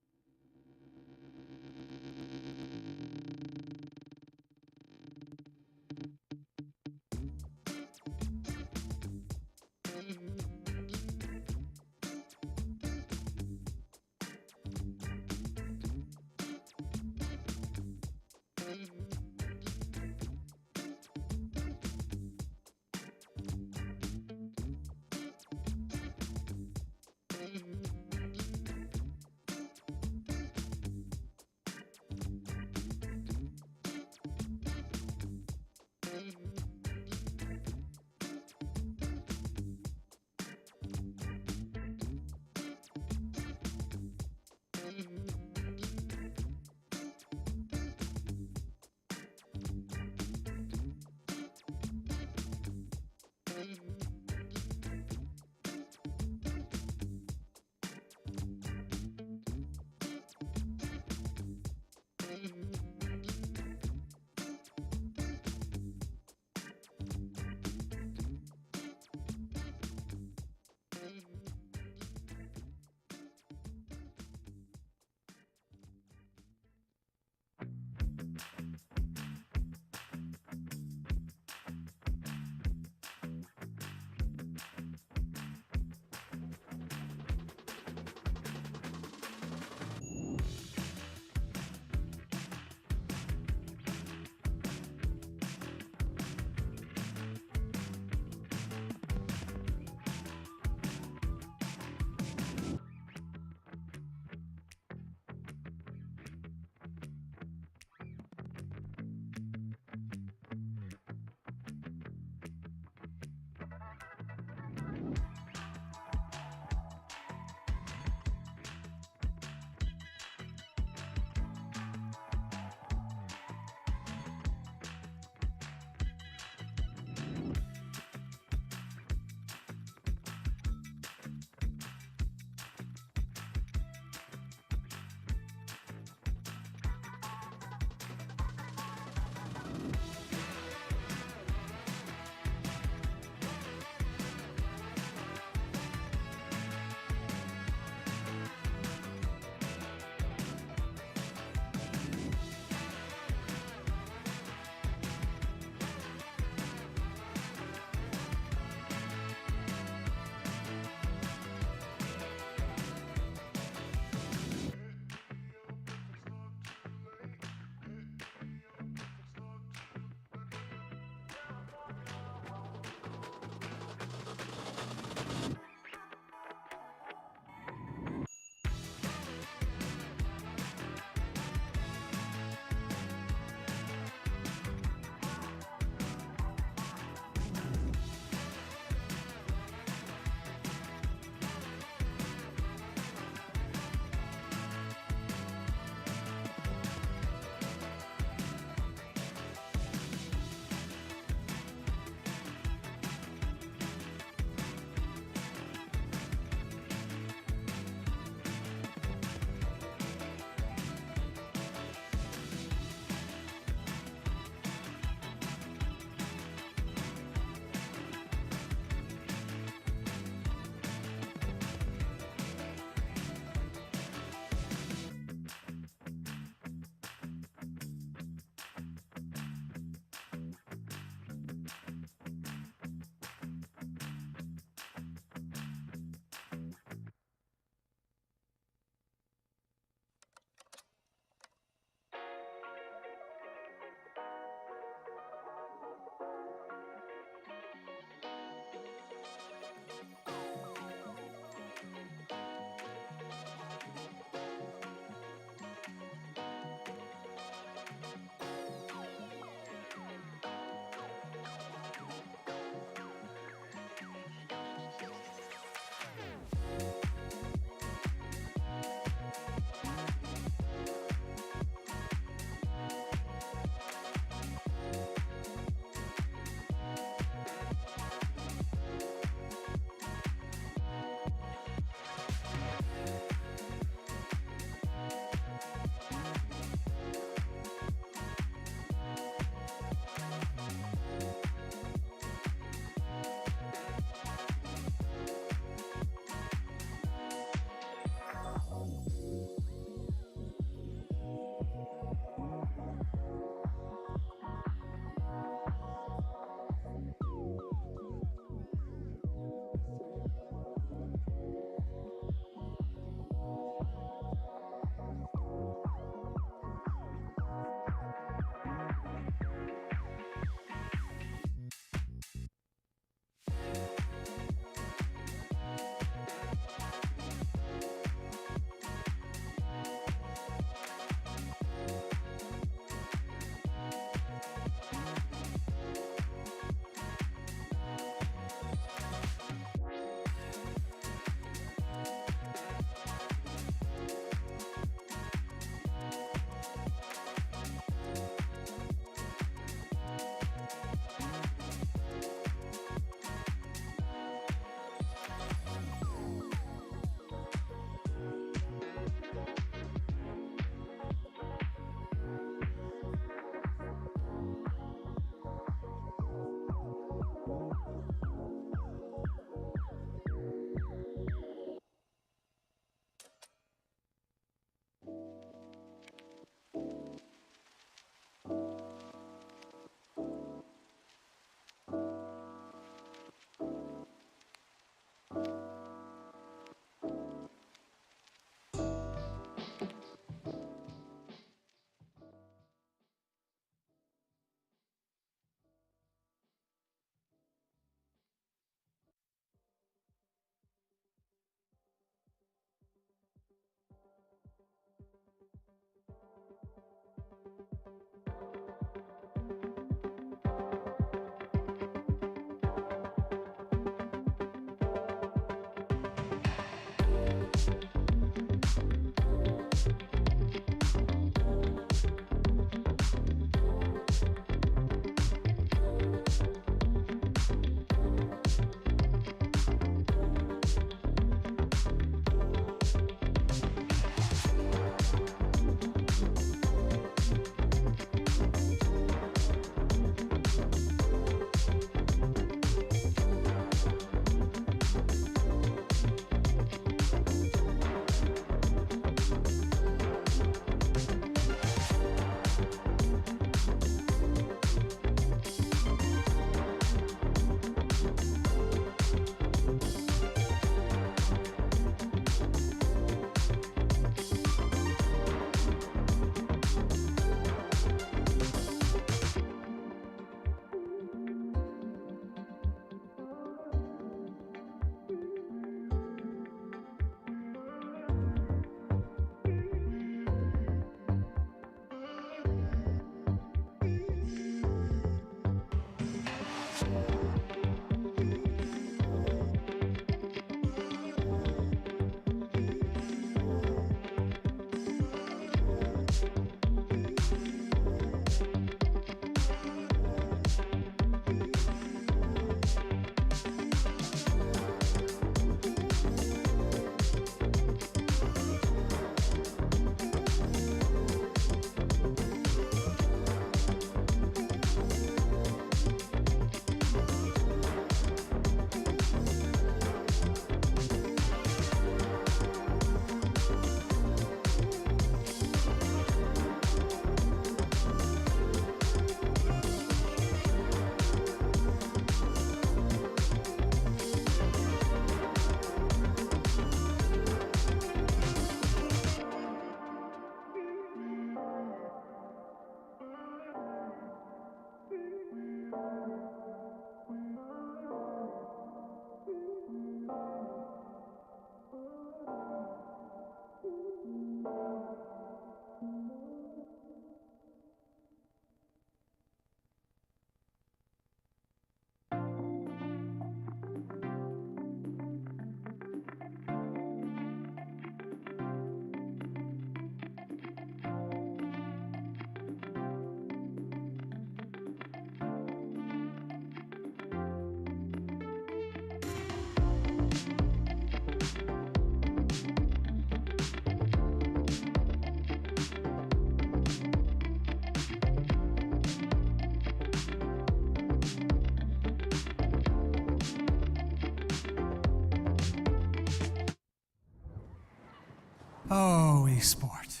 Oh, Esport.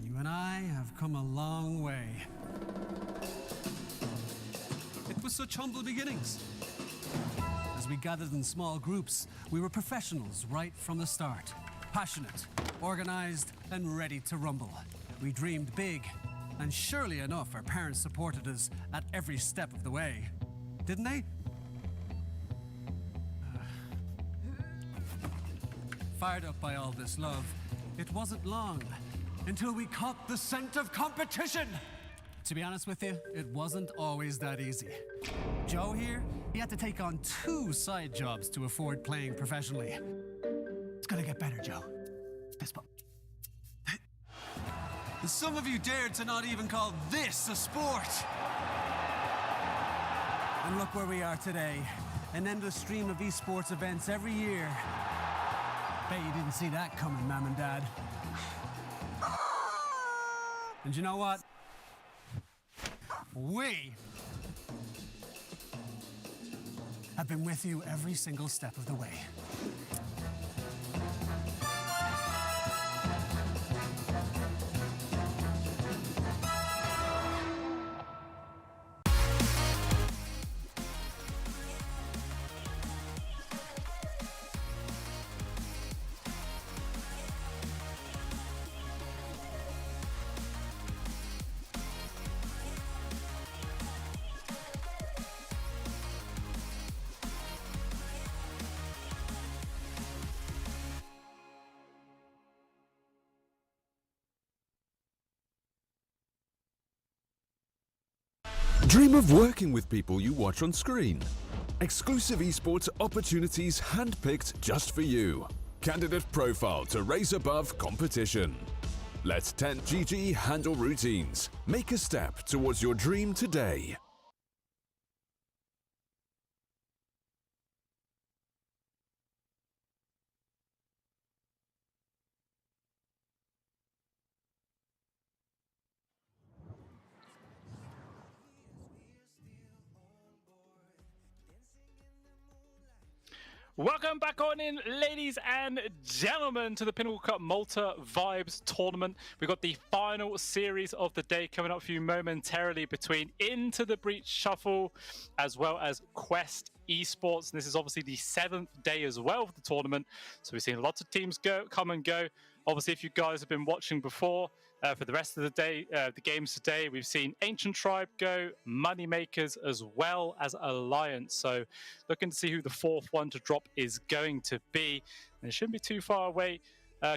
You and I have come a long way. It was such humble beginnings. As we gathered in small groups, we were professionals right from the start. Passionate, organized, and ready to rumble. We dreamed big, and surely enough, our parents supported us at every step of the way. Didn't they? Fired up by all this love, it wasn't long until we caught the scent of competition. To be honest with you, it wasn't always that easy. Joe here, he had to take on 2 side jobs to afford playing professionally. It's gonna get better, Joe. Some of you dared to not even call this a sport. And look where we are today. An endless stream of esports events every year. Bet you didn't see that coming, Mom and Dad. And you know what? We have been with you every single step of the way. Dream of working with people you watch on screen. Exclusive esports opportunities handpicked just for you. Candidate profile to raise above competition. Let 10GG handle routines. Make a step towards your dream today. Welcome back on in, ladies and gentlemen, to the Pinnacle Cup Malta Vibes Tournament. We've got the final series of the day coming up for you momentarily between Into the Breach Shuffle as well as Quest Esports. And this is obviously the 7th day as well of the tournament. So we've seen lots of teams come and go. Obviously, if you guys have been watching before, for the rest of the day, the games today, we've seen Ancient Tribe go, Moneymakers, as well as Alliance. So looking to see who the 4th one to drop is going to be. And it shouldn't be too far away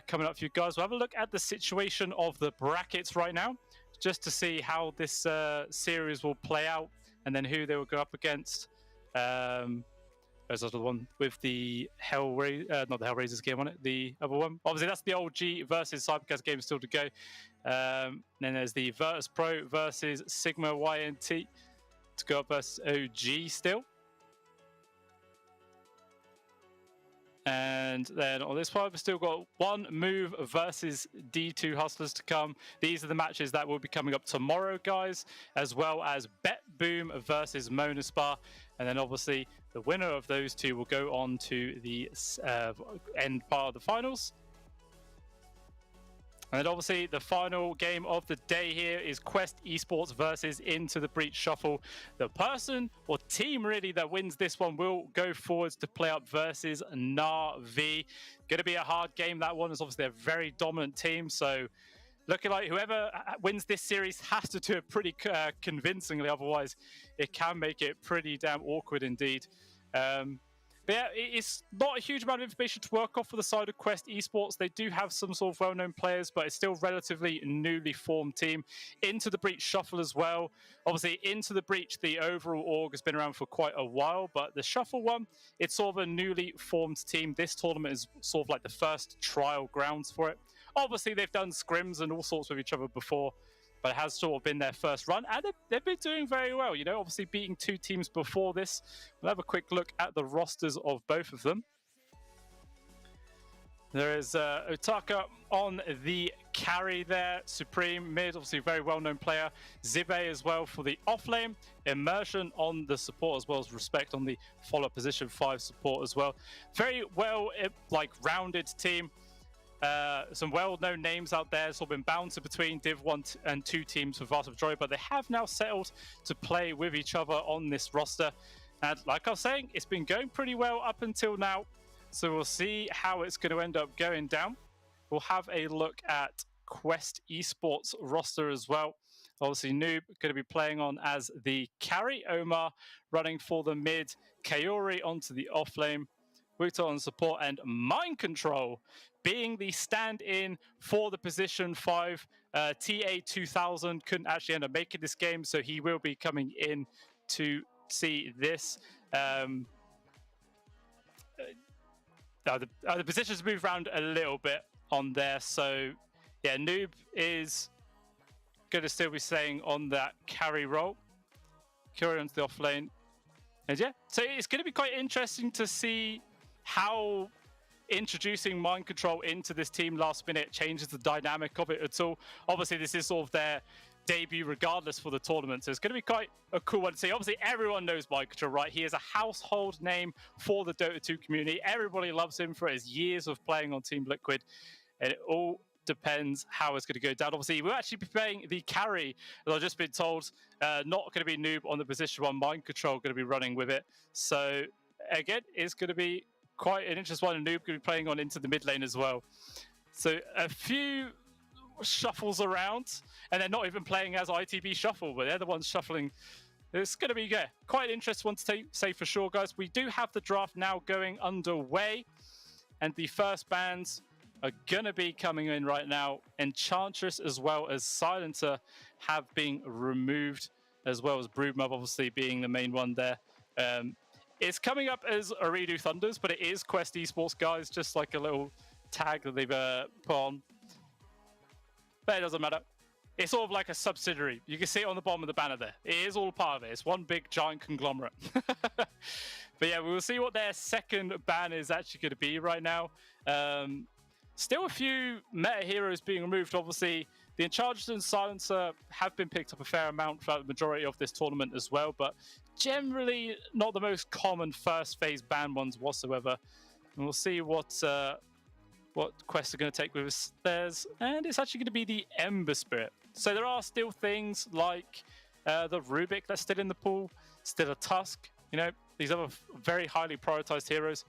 coming up for you guys. We'll have a look at the situation of the brackets right now, just to see how this series will play out and then who they will go up against. There's another one with the not the Hellraisers game on it, the other one. Obviously, that's the old G versus Cybercast game still to go. Then there's the Virtus Pro versus Sigma YNT to go up versus OG still. And then on this part, we've still got One Move versus D2 Hustlers to come. These are the matches that will be coming up tomorrow, guys, as well as Bet Boom versus Monaspar. And then obviously the winner of those two will go on to the end part of the finals. And then obviously the final game of the day here is Quest Esports versus Into the Breach Shuffle. The person or team really that wins this one will go forwards to play up versus Na'Vi. Going to be a hard game, that one. Is obviously a very dominant team. So looking like whoever wins this series has to do it pretty convincingly. Otherwise, it can make it pretty damn awkward indeed. But yeah, it's not a huge amount of information to work off for the side of Quest Esports. They do have some sort of well-known players, but it's still relatively newly formed team. Into the Breach Shuffle as well. Obviously, Into the Breach, the overall org has been around for quite a while, but the Shuffle one, it's sort of a newly formed team. This tournament is sort of like the first trial grounds for it. Obviously, they've done scrims and all sorts with each other before, but it has sort of been their first run, and they've been doing very well. You know, obviously beating 2 teams before this. We'll have a quick look at the rosters of both of them. There is Otaka on the carry there, Supreme mid, obviously a very well-known player. Zibe as well for the offlane. Immersion on the support as well as Respect on the follow position 5 support as well. Very well, rounded team. some well-known names out there. It's all been bouncing between Div 1 and 2 teams for the vast majority, but they have now settled to play with each other on this roster. And like I was saying, it's been going pretty well up until now. So we'll see how it's going to end up going down. We'll have a look at Quest Esports roster as well. Obviously, Noob going to be playing on as the carry, Omar running for the mid, Kaori onto the off lane, Victor on support, and Mind Control being the stand-in for the position 5. TA2000 couldn't actually end up making this game, so he will be coming in to see this. The positions move around a little bit on there, so yeah, Noob is going to still be staying on that carry role. Carry onto the off lane. And yeah, so it's going to be quite interesting to see how introducing Mind Control into this team last minute changes the dynamic of it at all. Obviously, this is sort of their debut regardless for the tournament, so it's going to be quite a cool one to see. Obviously, everyone knows Mind Control, right? He is a household name for the Dota 2 community. Everybody loves him for his years of playing on Team Liquid, and it all depends how it's going to go down. Obviously, we'll actually be playing the carry, as I've just been told. Not going to be Noob on the position 1, Mind Control going to be running with it. So again, it's going to be quite an interesting one, and Noob going to be playing on into the mid lane as well. So a few shuffles around, and they're not even playing as ITB shuffle, but they're the ones shuffling. It's going to be quite an interesting one to say for sure, guys. We do have the draft now going underway, and the first bans are going to be coming in right now. Enchantress as well as Silencer have been removed, as well as Broodmob obviously being the main one there. It's coming up as Aridu Thunders, but it is Quest Esports, guys, just like a little tag that they've put on. But it doesn't matter. It's sort of like a subsidiary. You can see it on the bottom of the banner there. It is all part of it. It's one big giant conglomerate. But yeah, we'll see what their second ban is actually going to be right now. Still a few meta heroes being removed. Obviously, the Enchantress and Silencer have been picked up a fair amount throughout the majority of this tournament as well, but generally not the most common first phase ban ones whatsoever. And we'll see what quests are going to take with us theirs, and it's actually going to be the Ember Spirit. So there are still things like the Rubik that's still in the pool, still a Tusk, these other very highly prioritized heroes.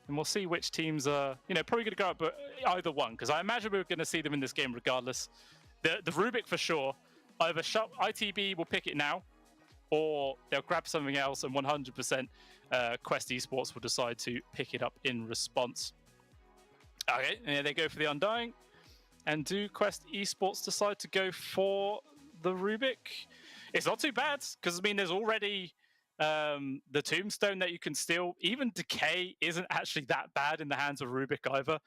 And we'll see which teams are, probably going to go up, but either one, because I imagine we're going to see them in this game regardless. The Rubik for sure, either ITB will pick it now, or they'll grab something else, and 100% Quest Esports will decide to pick it up in response. Okay, and they go for the Undying. And do Quest Esports decide to go for the Rubik? It's not too bad, because, there's already the Tombstone that you can steal. Even Decay isn't actually that bad in the hands of Rubik either.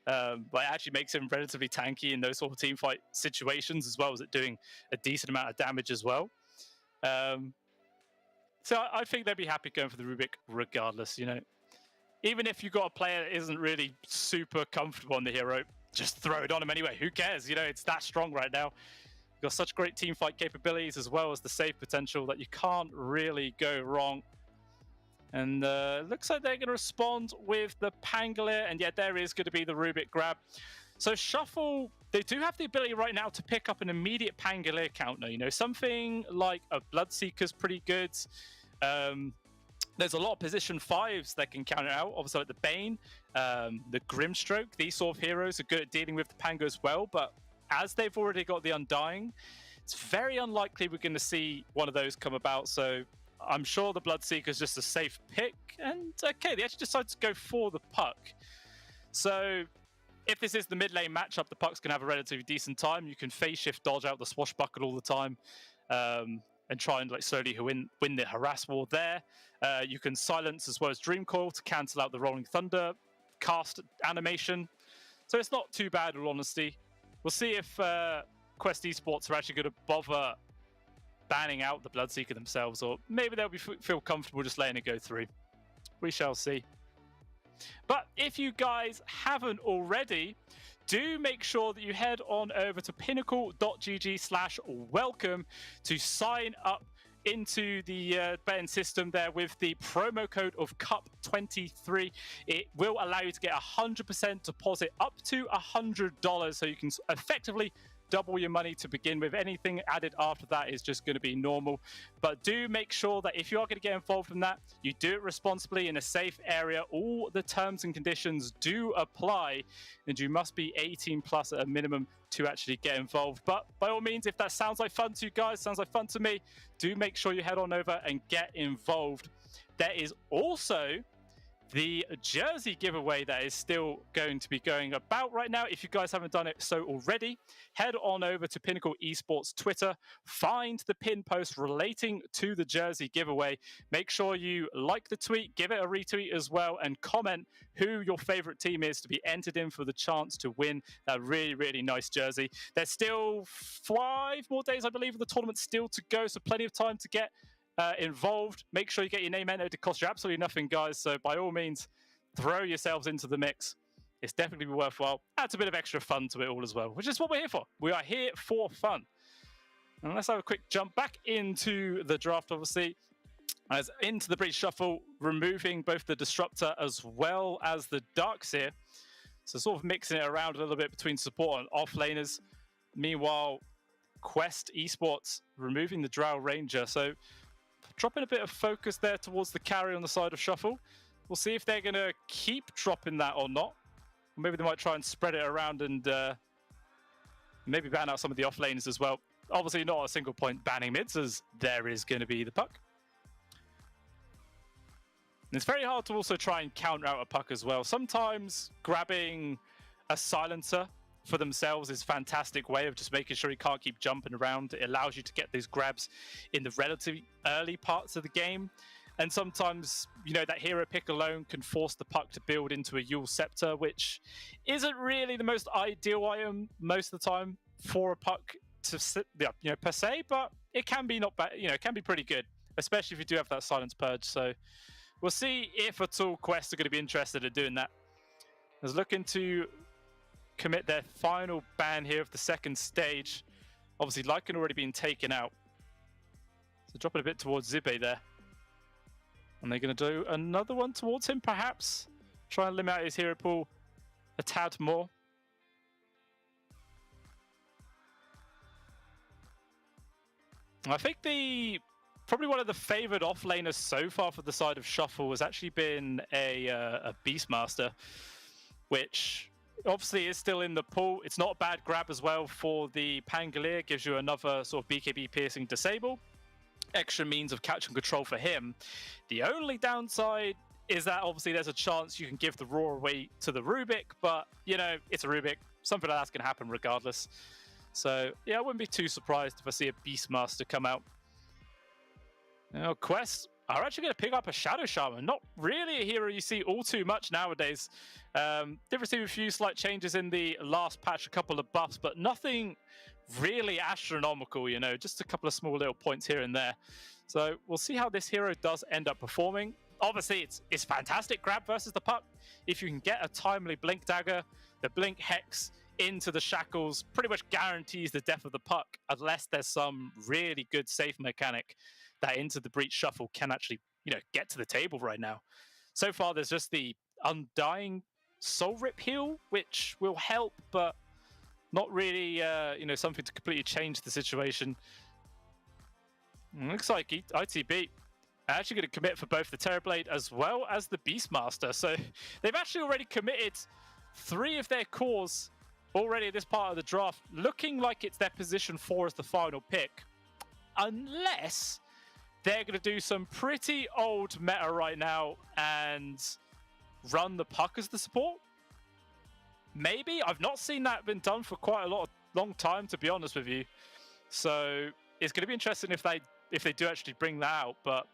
But it actually makes him relatively tanky in those sort of team fight situations, as well as it doing a decent amount of damage as well. So I think they'd be happy going for the Rubik regardless, Even if you've got a player that isn't really super comfortable on the hero, just throw it on him anyway. Who cares? It's that strong right now. You've got such great team fight capabilities, as well as the save potential, that you can't really go wrong. And looks like they're going to respond with the Pangolier, and yet there is going to be the Rubik grab. So Shuffle, they do have the ability right now to pick up an immediate Pangolier counter. Something like a Bloodseeker's pretty good. There's a lot of position 5s that can counter out. Obviously, like the Bane, the Grimstroke. These sort of heroes are good at dealing with the Pango as well. But as they've already got the Undying, it's very unlikely we're going to see one of those come about. So I'm sure the Bloodseeker is just a safe pick. And okay, they actually decide to go for the Puck. So if this is the mid lane matchup, the Puck's going to have a relatively decent time. You can phase shift dodge out the Swashbuckle all the time. And try and slowly win the harass war there. You can silence as well as Dream Coil to cancel out the Rolling Thunder cast animation. So it's not too bad, in all honesty. We'll see if Quest Esports are actually going to bother banning out the Bloodseeker themselves, or maybe they'll feel comfortable just letting it go through. We shall see. But if you guys haven't already, do make sure that you head on over to pinnacle.gg/welcome to sign up into the betting system there with the promo code of CUP23. It will allow you to get 100% deposit up to $100, so you can effectively double your money to begin with. Anything added after that is just going to be normal. But do make sure that if you are going to get involved in that, you do it responsibly in a safe area. All the terms and conditions do apply, and you must be 18 plus at a minimum to actually get involved. But by all means, if that sounds like fun to you guys, sounds like fun to me, do make sure you head on over and get involved. There is also the jersey giveaway that is still going to be going about right now. If you guys haven't done it so already, head on over to Pinnacle Esports Twitter, find the pin post relating to the jersey giveaway. Make sure you like the tweet, give it a retweet as well, and comment who your favorite team is to be entered in for the chance to win that really, really nice jersey. There's still 5 more days, I believe, of the tournament still to go, so plenty of time to get involved. Make sure you get your name entered. It costs you absolutely nothing, guys, so by all means throw yourselves into the mix. It's definitely worthwhile. Adds a bit of extra fun to it all as well, which is what we're here for. We are here for fun. And let's have a quick jump back into the draft, obviously, as into the Breach Shuffle, removing both the Disruptor as well as the Darkseer, so sort of mixing it around a little bit between support and offlaners. Meanwhile, Quest Esports removing the Drow Ranger, so dropping a bit of focus there towards the carry on the side of Shuffle. We'll see if they're going to keep dropping that or not. Maybe they might try and spread it around and maybe ban out some of the offlaners as well. Obviously not a single point banning mids, as there is going to be the puck. And it's very hard to also try and counter out a puck as well. Sometimes grabbing a silencer for themselves is a fantastic way of just making sure you can't keep jumping around. It allows you to get those grabs in the relatively early parts of the game. And sometimes, you know, that hero pick alone can force the puck to build into a Yule Scepter, which isn't really the most ideal item most of the time for a puck to sit, you know, per se, but it can be not bad, you know, it can be pretty good, especially if you do have that Silence Purge. So we'll see if at all Quest are going to be interested in doing that. I was looking to commit their final ban here of the second stage. Obviously, Lycan already been taken out. So dropping a bit towards Zibe there. And they're going to do another one towards him, perhaps. Try and limit out his hero pool a tad more. I think probably one of the favoured offlaners so far for the side of Shuffle has actually been a Beastmaster, which obviously is still in the pool. It's not a bad grab as well for the Pangolier. Gives you another sort of BKB piercing disable. Extra means of catch and control for him. The only downside is that obviously there's a chance you can give the Roar away to the Rubik, but you know, it's a Rubik. Something like that's going to happen regardless. So yeah, I wouldn't be too surprised if I see a Beastmaster come out. Now, Quest are actually going to pick up a Shadow Shaman. Not really a hero you see all too much nowadays. Did receive a few slight changes in the last patch, a couple of buffs, but nothing really astronomical, you know, just a couple of small little points here and there. So we'll see how this hero does end up performing. Obviously, it's fantastic grab versus the puck. If you can get a timely Blink Dagger, the Blink Hex into the shackles pretty much guarantees the death of the puck, unless there's some really good safe mechanic that Into the Breach Shuffle can actually, you know, get to the table right now. So far, there's just the Undying Soul Rip heal, which will help, but not really, you know, something to completely change the situation. Looks like ITB are actually going to commit for both the Terrorblade as well as the Beastmaster. So they've actually already committed 3 of their cores already at this part of the draft, looking like it's their position 4 as the final pick. Unless they're going to do some pretty old meta right now and run the puck as the support. Maybe. I've not seen that been done for quite a long time, to be honest with you. So it's going to be interesting if they do actually bring that out. But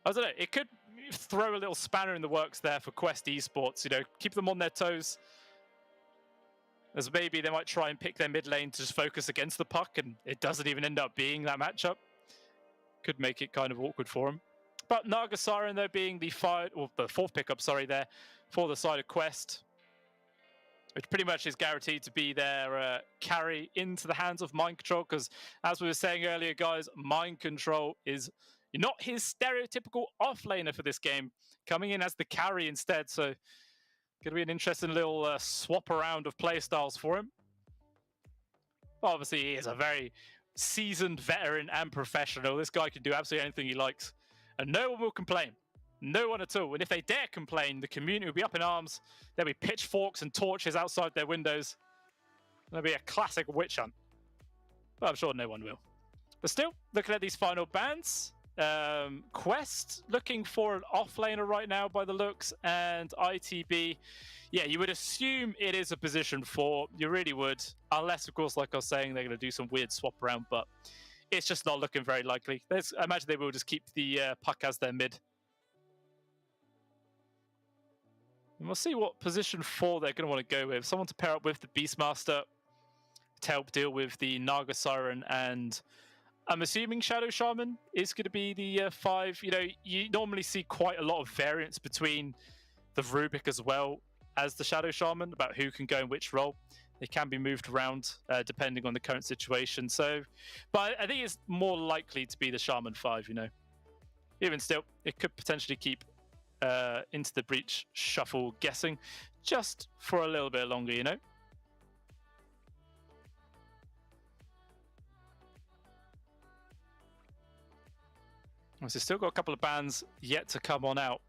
I don't know. It could throw a little spanner in the works there for Quest Esports. You know, keep them on their toes. As maybe they might try and pick their mid lane to just focus against the puck, and it doesn't even end up being that matchup. Could make it kind of awkward for them. But Naga Siren, though, being the 4th pickup, sorry, there for the side of Quest. which pretty much is guaranteed to be their carry into the hands of Mind Control, because as we were saying earlier, guys, Mind Control is not his stereotypical offlaner for this game, coming in as the carry instead. So going to be an interesting little swap around of playstyles for him. Obviously, he is a very seasoned veteran and professional. This guy can do absolutely anything he likes, and no one will complain. No one at all. And if they dare complain, the community will be up in arms. There'll be pitchforks and torches outside their windows. There'll be a classic witch hunt. But I'm sure no one will. But still, looking at these final bans, Quest looking for an offlaner right now by the looks, and ITB, yeah, you would assume it is a position 4. You really would, unless, of course, like I was saying, they're going to do some weird swap around, but it's just not looking very likely. I imagine they will just keep the puck as their mid. And we'll see what position 4 they're going to want to go with. Someone to pair up with the Beastmaster to help deal with the Naga Siren, and I'm assuming Shadow Shaman is going to be the 5. You know, you normally see quite a lot of variance between the Rubik as well as the Shadow Shaman about who can go in which role. They can be moved around depending on the current situation. So, but I think it's more likely to be the Shaman 5, you know. Even still, it could potentially keep Into the Breach shuffle guessing just for a little bit longer, you know. So still got a couple of bans yet to come on out.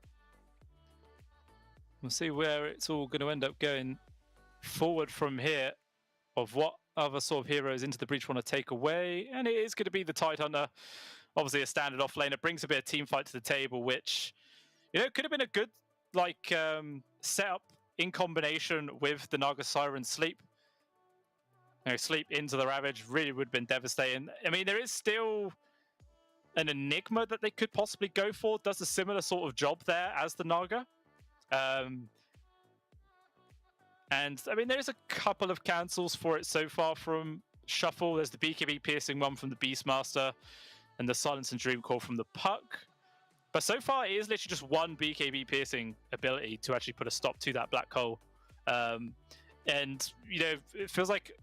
We'll see where it's all going to end up going forward from here, of what other sort of heroes Into the Breach want to take away. And it is going to be the Tidehunter, obviously a standard offlaner, brings a bit of team fight to the table, which, you know, could have been a good like setup in combination with the Naga Siren Sleep. You know, Sleep into the Ravage really would have been devastating. I mean, there is still an Enigma that they could possibly go for. Does a similar sort of job there as the Naga. And I mean, there's a couple of cancels for it so far from Shuffle. There's the BKB piercing one from the Beastmaster and the Silence and Dream Core from the Puck. But so far, it is literally just one BKB piercing ability to actually put a stop to that black hole. And, you know, it feels like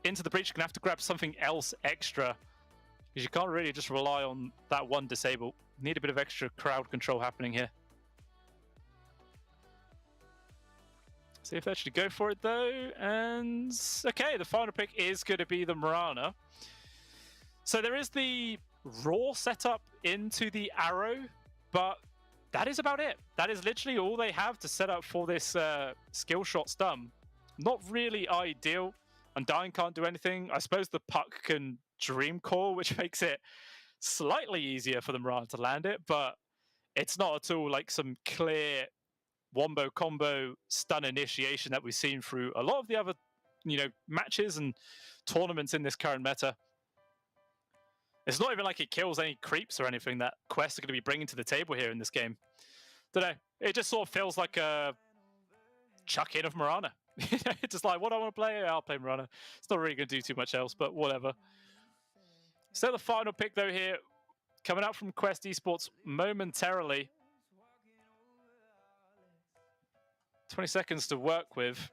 Into the Breach is going to have to grab something else extra, because you can't really just rely on that one disable. You need a bit of extra crowd control happening here. See if they actually go for it, though. And, okay, the final pick is going to be the Mirana. So there is the raw setup into the Arrow, but that is about it. That is literally all they have to set up for this skill shot stun. Not really ideal. Undying can't do anything. I suppose the Puck can Dream Core, which makes it slightly easier for the Mirana to land it, but it's not at all like some clear wombo combo stun initiation that we've seen through a lot of the other, you know, matches and tournaments in this current meta. It's not even like it kills any creeps or anything that Quest are going to be bringing to the table here in this game. Don't know. It just sort of feels like a chuck in of Mirana. It's just like, what do I want to play? I'll play Mirana. It's not really going to do too much else, but whatever. So the final pick, though, here, coming out from Quest Esports momentarily. 20 seconds to work with.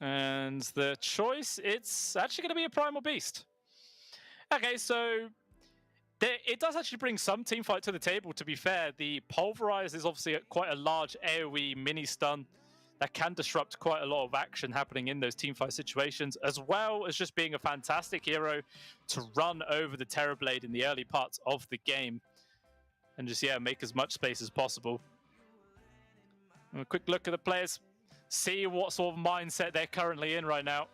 And the choice, it's actually going to be a Primal Beast. Okay, so it does actually bring some teamfight to the table, to be fair. The Pulverize is obviously quite a large AoE mini-stun that can disrupt quite a lot of action happening in those teamfight situations, as well as just being a fantastic hero to run over the Terrorblade in the early parts of the game and just, yeah, make as much space as possible. And a quick look at the players, see what sort of mindset they're currently in right now.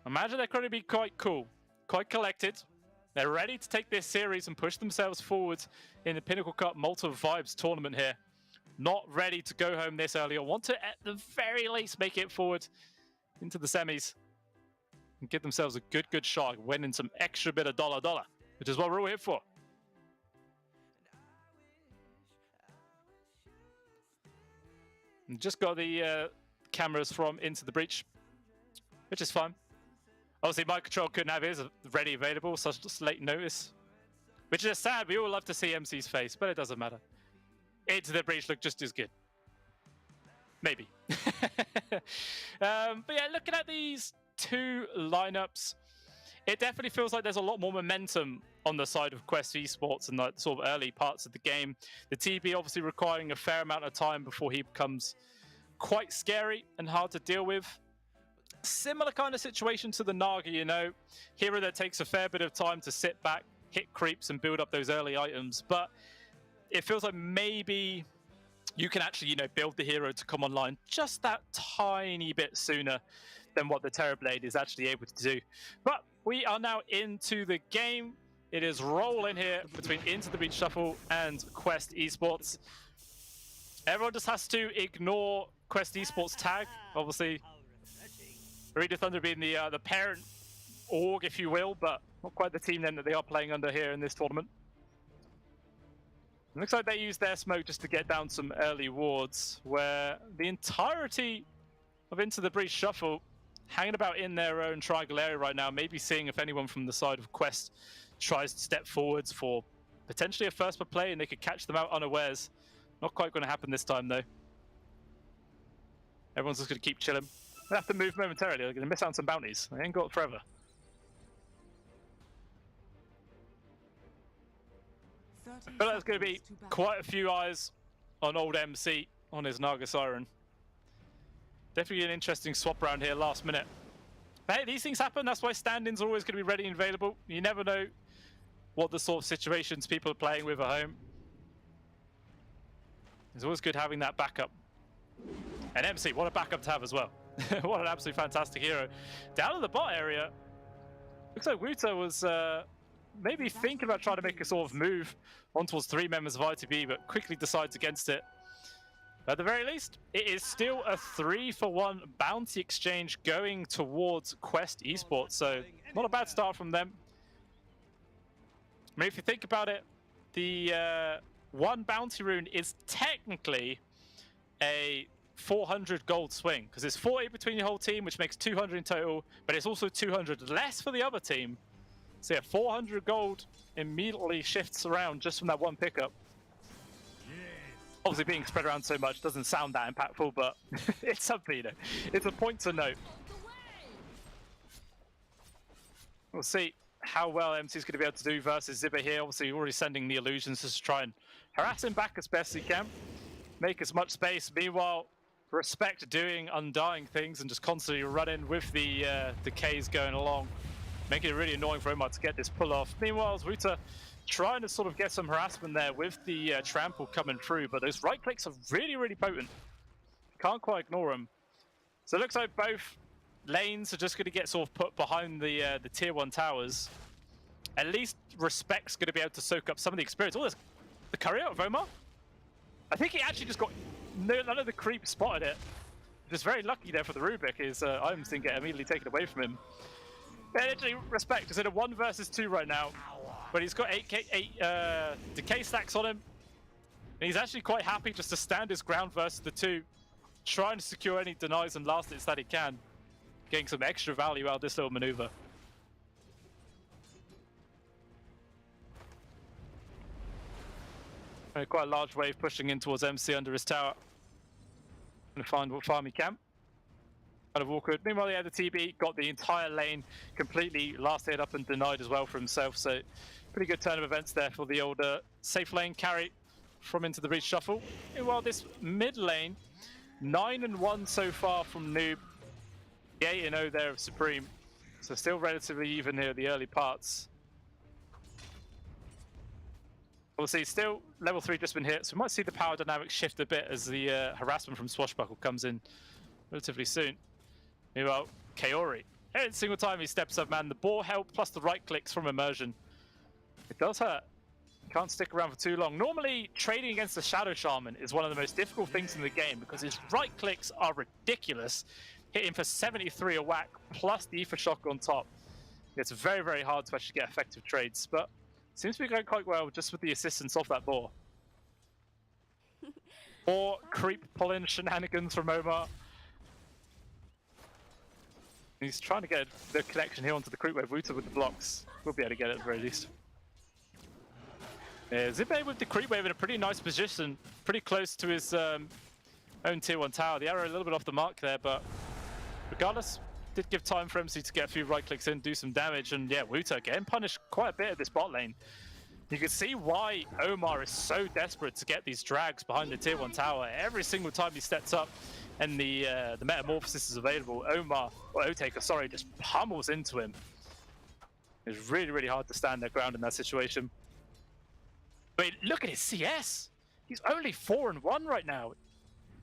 Imagine they're going to be quite cool, quite collected. They're ready to take this series and push themselves forward in the Pinnacle Cup Malta Vibes tournament here. Not ready to go home this early, or want to, at the very least, make it forward into the semis and give themselves a good shot, winning some extra bit of dollar, which is what we're all here for. And just got the cameras from Into the Breach, which is fine. Obviously, my control couldn't have his ready available, such late notice. Which is sad. We all love to see MC's face, but it doesn't matter. Into the Breach looked just as good. Maybe. But yeah, looking at these two lineups, it definitely feels like there's a lot more momentum on the side of Quest Esports in the sort of early parts of the game. The TB obviously requiring a fair amount of time before he becomes quite scary and hard to deal with. Similar kind of situation to the Naga, you know. Hero that takes a fair bit of time to sit back, hit creeps, and build up those early items. But it feels like maybe you can actually, you know, build the hero to come online just that tiny bit sooner than what the Terrorblade is actually able to do. But we are now into the game. It is rolling here between Into the Breach Shuffle and Quest Esports. Everyone just has to ignore Quest Esports tag, obviously. Rita Thunder being the parent org, if you will, but not quite the team then that they are playing under here in this tournament. It looks like they used their smoke just to get down some early wards, where the entirety of Into the Breach Shuffle hanging about in their own triangle area right now, maybe seeing if anyone from the side of Quest tries to step forwards for potentially a first per play and they could catch them out unawares. Not quite going to happen this time though. Everyone's just going to keep chilling. They have to move momentarily, they're going to miss out on some bounties. They ain't got it forever. I feel like there's going to be quite a few eyes on old MC on his Naga Siren. Definitely an interesting swap round here last minute. But hey, these things happen. That's why stand-ins are always going to be ready and available. You never know what the sort of situations people are playing with at home. It's always good having that backup. And MC, what a backup to have as well. What an absolutely fantastic hero. Down in the bot area, looks like Wuta was maybe thinking about trying to make a sort of move on towards 3 members of ITB, but quickly decides against it. At the very least, it is still a 3-for-1 bounty exchange going towards Quest Esports, so not a bad start from them. I mean, if you think about it, the 1 bounty rune is technically a 400 gold swing, because it's 40 between your whole team, which makes 200 in total, but it's also 200 less for the other team. So yeah, 400 gold immediately shifts around just from that 1 pickup. Obviously being spread around so much doesn't sound that impactful, but it's something, you know. It's a point to note. We'll see how well MC's going to be able to do versus Zibba here. Obviously already sending the illusions just to try and harass him back as best he can. Make as much space. Meanwhile, Respect doing undying things and just constantly running with the Ks going along. Making it really annoying for Omar to get this pull off. Meanwhile, Wuta trying to sort of get some harassment there with the trample coming through, but those right clicks are really, really potent. Can't quite ignore them. So it looks like both lanes are just going to get sort of put behind the tier 1 towers. At least Respect's going to be able to soak up some of the experience. Oh, there's the courier of Omar. I think he actually just got... None of the creep spotted it. Just very lucky there for the Rubik. His items didn't get immediately taken away from him. Yeah, literally, Respect is in a 1 versus 2 right now. But he's got 8 decay stacks on him. And he's actually quite happy just to stand his ground versus the 2. Trying to secure any denies and last hits that he can. Getting some extra value out of this little maneuver. And quite a large wave pushing in towards MC under his tower. Gonna find what farm he can. Kind of awkward. Meanwhile, yeah, the TB got the entire lane completely last hit up and denied as well for himself. So pretty good turn of events there for the old safe lane carry from Into the Breach Shuffle. Meanwhile, this mid lane, 9-1 so far from Noob. 8-0 there of Supreme. So still relatively even here at the early parts. We'll see, still level 3 just been hit, so we might see the power dynamics shift a bit as the harassment from Swashbuckle comes in relatively soon. Meanwhile, Kaori, every single time he steps up, man, the ball help plus the right clicks from immersion. It does hurt. Can't stick around for too long. Normally, trading against the Shadow Shaman is one of the most difficult things in the game because his right clicks are ridiculous. Hitting for 73 a whack plus the Ether Shock on top. It's very, very hard to actually get effective trades, but seems to be going quite well just with the assistance of that boar. Or creep pull-in shenanigans from Omar. He's trying to get the connection here onto the creep wave. Wuta with the blocks. We'll be able to get it at the very least. Yeah, Zippe with the creep wave in a pretty nice position. Pretty close to his own tier 1 tower. The arrow a little bit off the mark there, but regardless, did give time for MC to get a few right clicks in, do some damage, and yeah, Wuta getting punished quite a bit at this bot lane. You can see why Omar is so desperate to get these drags behind the tier 1 tower. Every single time he steps up and the metamorphosis is available, Omar, or Otaker, sorry, just pummels into him. It's really, really hard to stand their ground in that situation. But look at his CS! He's only 4-1 right now.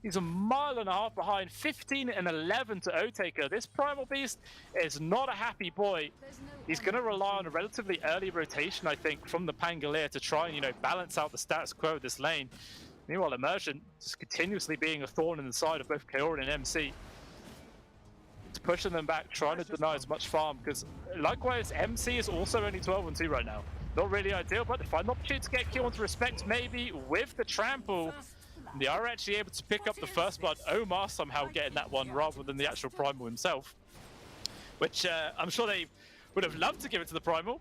He's a mile and a half behind, 15-11 to Otaker. This Primal Beast is not a happy boy. He's going to rely on a relatively early rotation, I think, from the Pangolier to try and, balance out the status quo of this lane. Meanwhile, Immersion just continuously being a thorn in the side of both Kaori and MC. It's pushing them back, trying to deny as much farm, because likewise, MC is also only 12-2 right now. Not really ideal, but they find an opportunity to get kill onto Respect, maybe with the trample. They are actually able to pick up the first blood. Omar somehow getting that one rather than the actual Primal himself, which I'm sure they would have loved to give it to the Primal.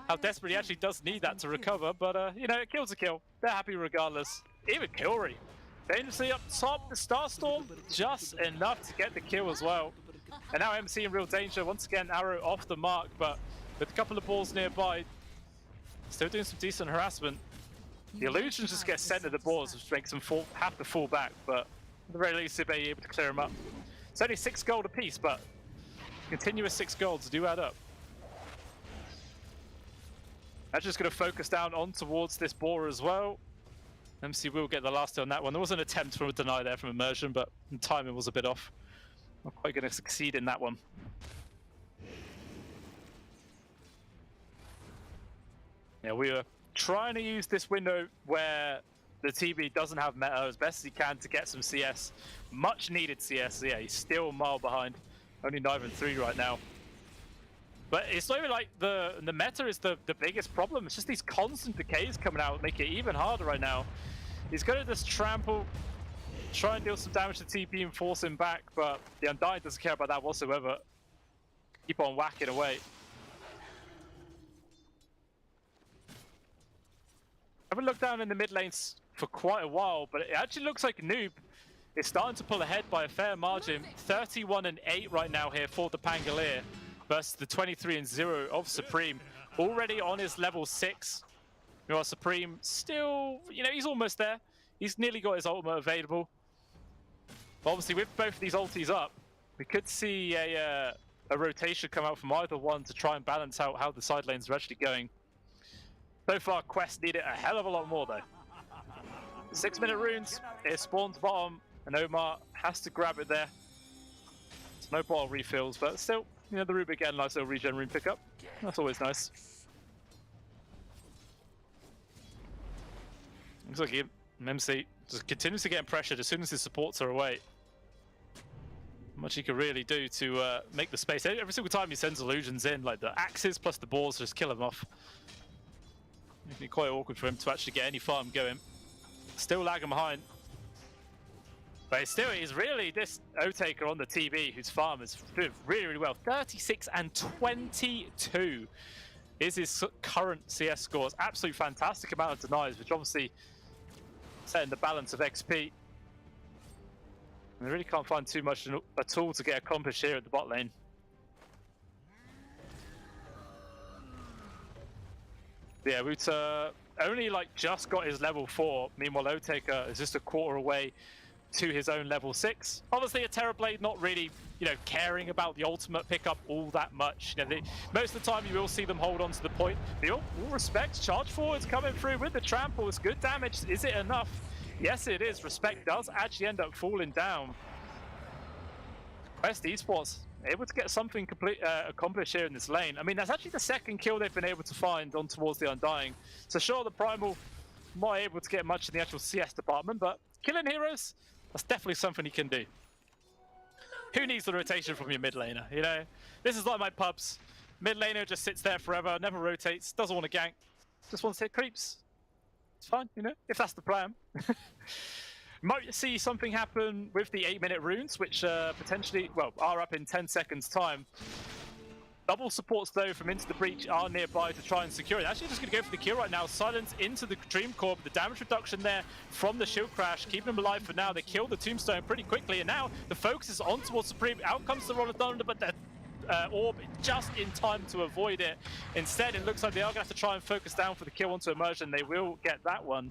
How desperately he actually does need that to recover, but it kills a kill. They're happy regardless. Even Kaori, dangerously up top, the Starstorm, just enough to get the kill as well. And now MC in real danger. Once again, arrow off the mark, but with a couple of balls nearby, still doing some decent harassment. The illusions just get sent to the balls, which makes them have to fall back, but at the very least, they'll be able to clear them up. It's only 6 gold apiece, but continuous 6 golds do add up. I'm just going to focus down on towards this boar as well. MC will get the last hit on that one. There was an attempt for a deny there from Immersion, but the timing was a bit off. Not quite going to succeed in that one. Yeah, we are trying to use this window where the TB doesn't have meta as best as he can to get some CS. Much needed CS. Yeah, he's still a mile behind. Only 9-3 right now. But it's not even like the meta is the biggest problem. It's just these constant decays coming out make it even harder right now. He's going to just trample, try and deal some damage to TP and force him back, but the Undying doesn't care about that whatsoever. Keep on whacking away. I haven't looked down in the mid lanes for quite a while, but it actually looks like Noob is starting to pull ahead by a fair margin. 31-8 right now here for the Pangolier versus the 23-0 of Supreme. Already on his level 6. Meanwhile, Supreme still, he's almost there. He's nearly got his ultimate available. But obviously, with both of these ultis up, we could see a rotation come out from either one to try and balance out how the side lanes are actually going. So far, Quest needed a hell of a lot more, though. 6-minute runes, it spawns bottom, and Omar has to grab it there. It's no bottle refills, but still, the Rubik getting a nice little regen rune pickup. That's always nice. Looks like MC just continues to get pressured as soon as his supports are away. Not much he can really do to make the space. Every single time he sends illusions in, like the axes plus the balls just kill him off. It'd be quite awkward for him to actually get any farm going. Still lagging behind. But it's really this Otaker on the TB whose farm is doing really, really well. 36-22 is his current CS scores. Absolute fantastic amount of denies, which obviously setting the balance of XP. And they really can't find too much at all to get accomplished here at the bot lane. Yeah, Wuta only just got his level 4. Meanwhile, Otaker is just a quarter away to his own level 6. Obviously, a Terrorblade not really, caring about the ultimate pickup all that much. Most of the time, you will see them hold on to the point. But all respect, charge forwards coming through with the trample. It's good damage. Is it enough? Yes, it is. Respect does actually end up falling down. Quest Esports able to get something accomplished here in this lane. I mean, that's actually the second kill they've been able to find on towards the Undying. So sure, the Primal not able to get much in the actual CS department, but killing heroes, that's definitely something he can do. Who needs the rotation from your mid laner, This is like my pubs. Mid laner just sits there forever, never rotates, doesn't want to gank, just wants to hit creeps. It's fine, if that's the plan. Might see something happen with the 8-minute runes, which potentially, are up in 10 seconds time. Double supports though from Into the Breach are nearby to try and secure it. Actually just going to go for the kill right now. Silence into the Dream Core, but the damage reduction there from the shield crash, keeping him alive for now. They kill the Tombstone pretty quickly, and now the focus is on towards Supreme. Out comes the Roller Thunder, but the orb just in time to avoid it. Instead, it looks like they are going to have to try and focus down for the kill onto Immersion. They will get that one.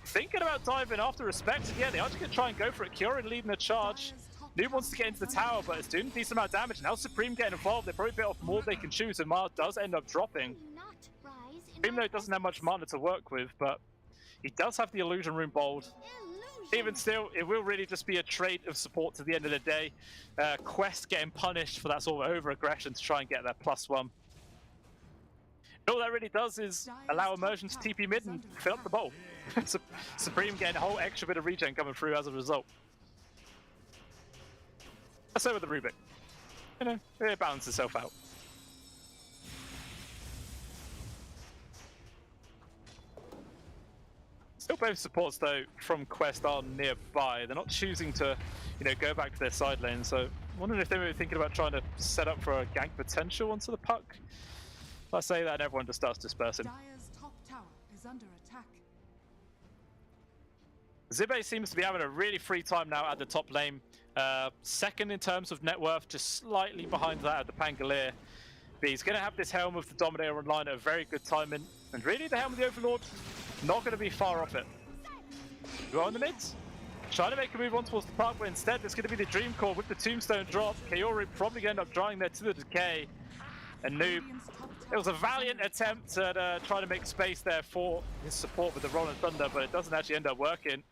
Thinking about diving after Respect, yeah, they are just going to try and go for it. Kieran leading the charge. Noob wants to get into the tower, but it's doing a decent amount of damage. Now Supreme getting involved. They probably bit off more they can choose, and Mar does end up dropping. Supreme, though, doesn't have much mana to work with, but he does have the Illusion Rune bold. Even still, it will really just be a trait of support to the end of the day. Quest getting punished for that sort of over-aggression to try and get that +1. All that really does is allow Immersion to TP mid and fill up the bowl. Supreme getting a whole extra bit of regen coming through as a result. So with the Rubik, you know, it balances itself out. Still both supports though from Quest are nearby. They're not choosing to, you know, go back to their side lane. So I'm wondering if they were thinking about trying to set up for a gank potential onto the puck. I say that and everyone just starts dispersing. Dire's top tower is under attack. Zibe seems to be having a really free time now at the top lane. Second in terms of net worth, just slightly behind that at the Pangolier. But he's going to have this Helm of the Dominator online at a very good timing. And really, the Helm of the Overlord, not going to be far off it. Go on the mids. Trying to make a move on towards the park, but instead there's going to be the Dream Core with the Tombstone drop. Kaori probably going to end up drawing there to the decay. And Noob, it was a valiant attempt at trying to make space there for his support with the Rolling Thunder, but it doesn't actually end up working.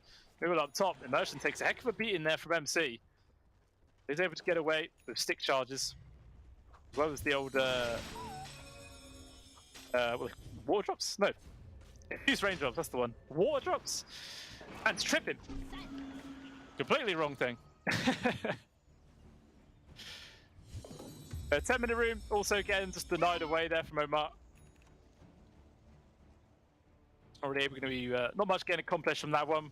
Moving up top, Immersion takes a heck of a beating there from MC. He's able to get away with stick charges, as well as the old water drops? No, use raindrops, that's the one. Water drops! And tripping. Completely wrong thing. 10-minute room, also getting just denied away there from Omar. Already able to be, not much getting accomplished from that one.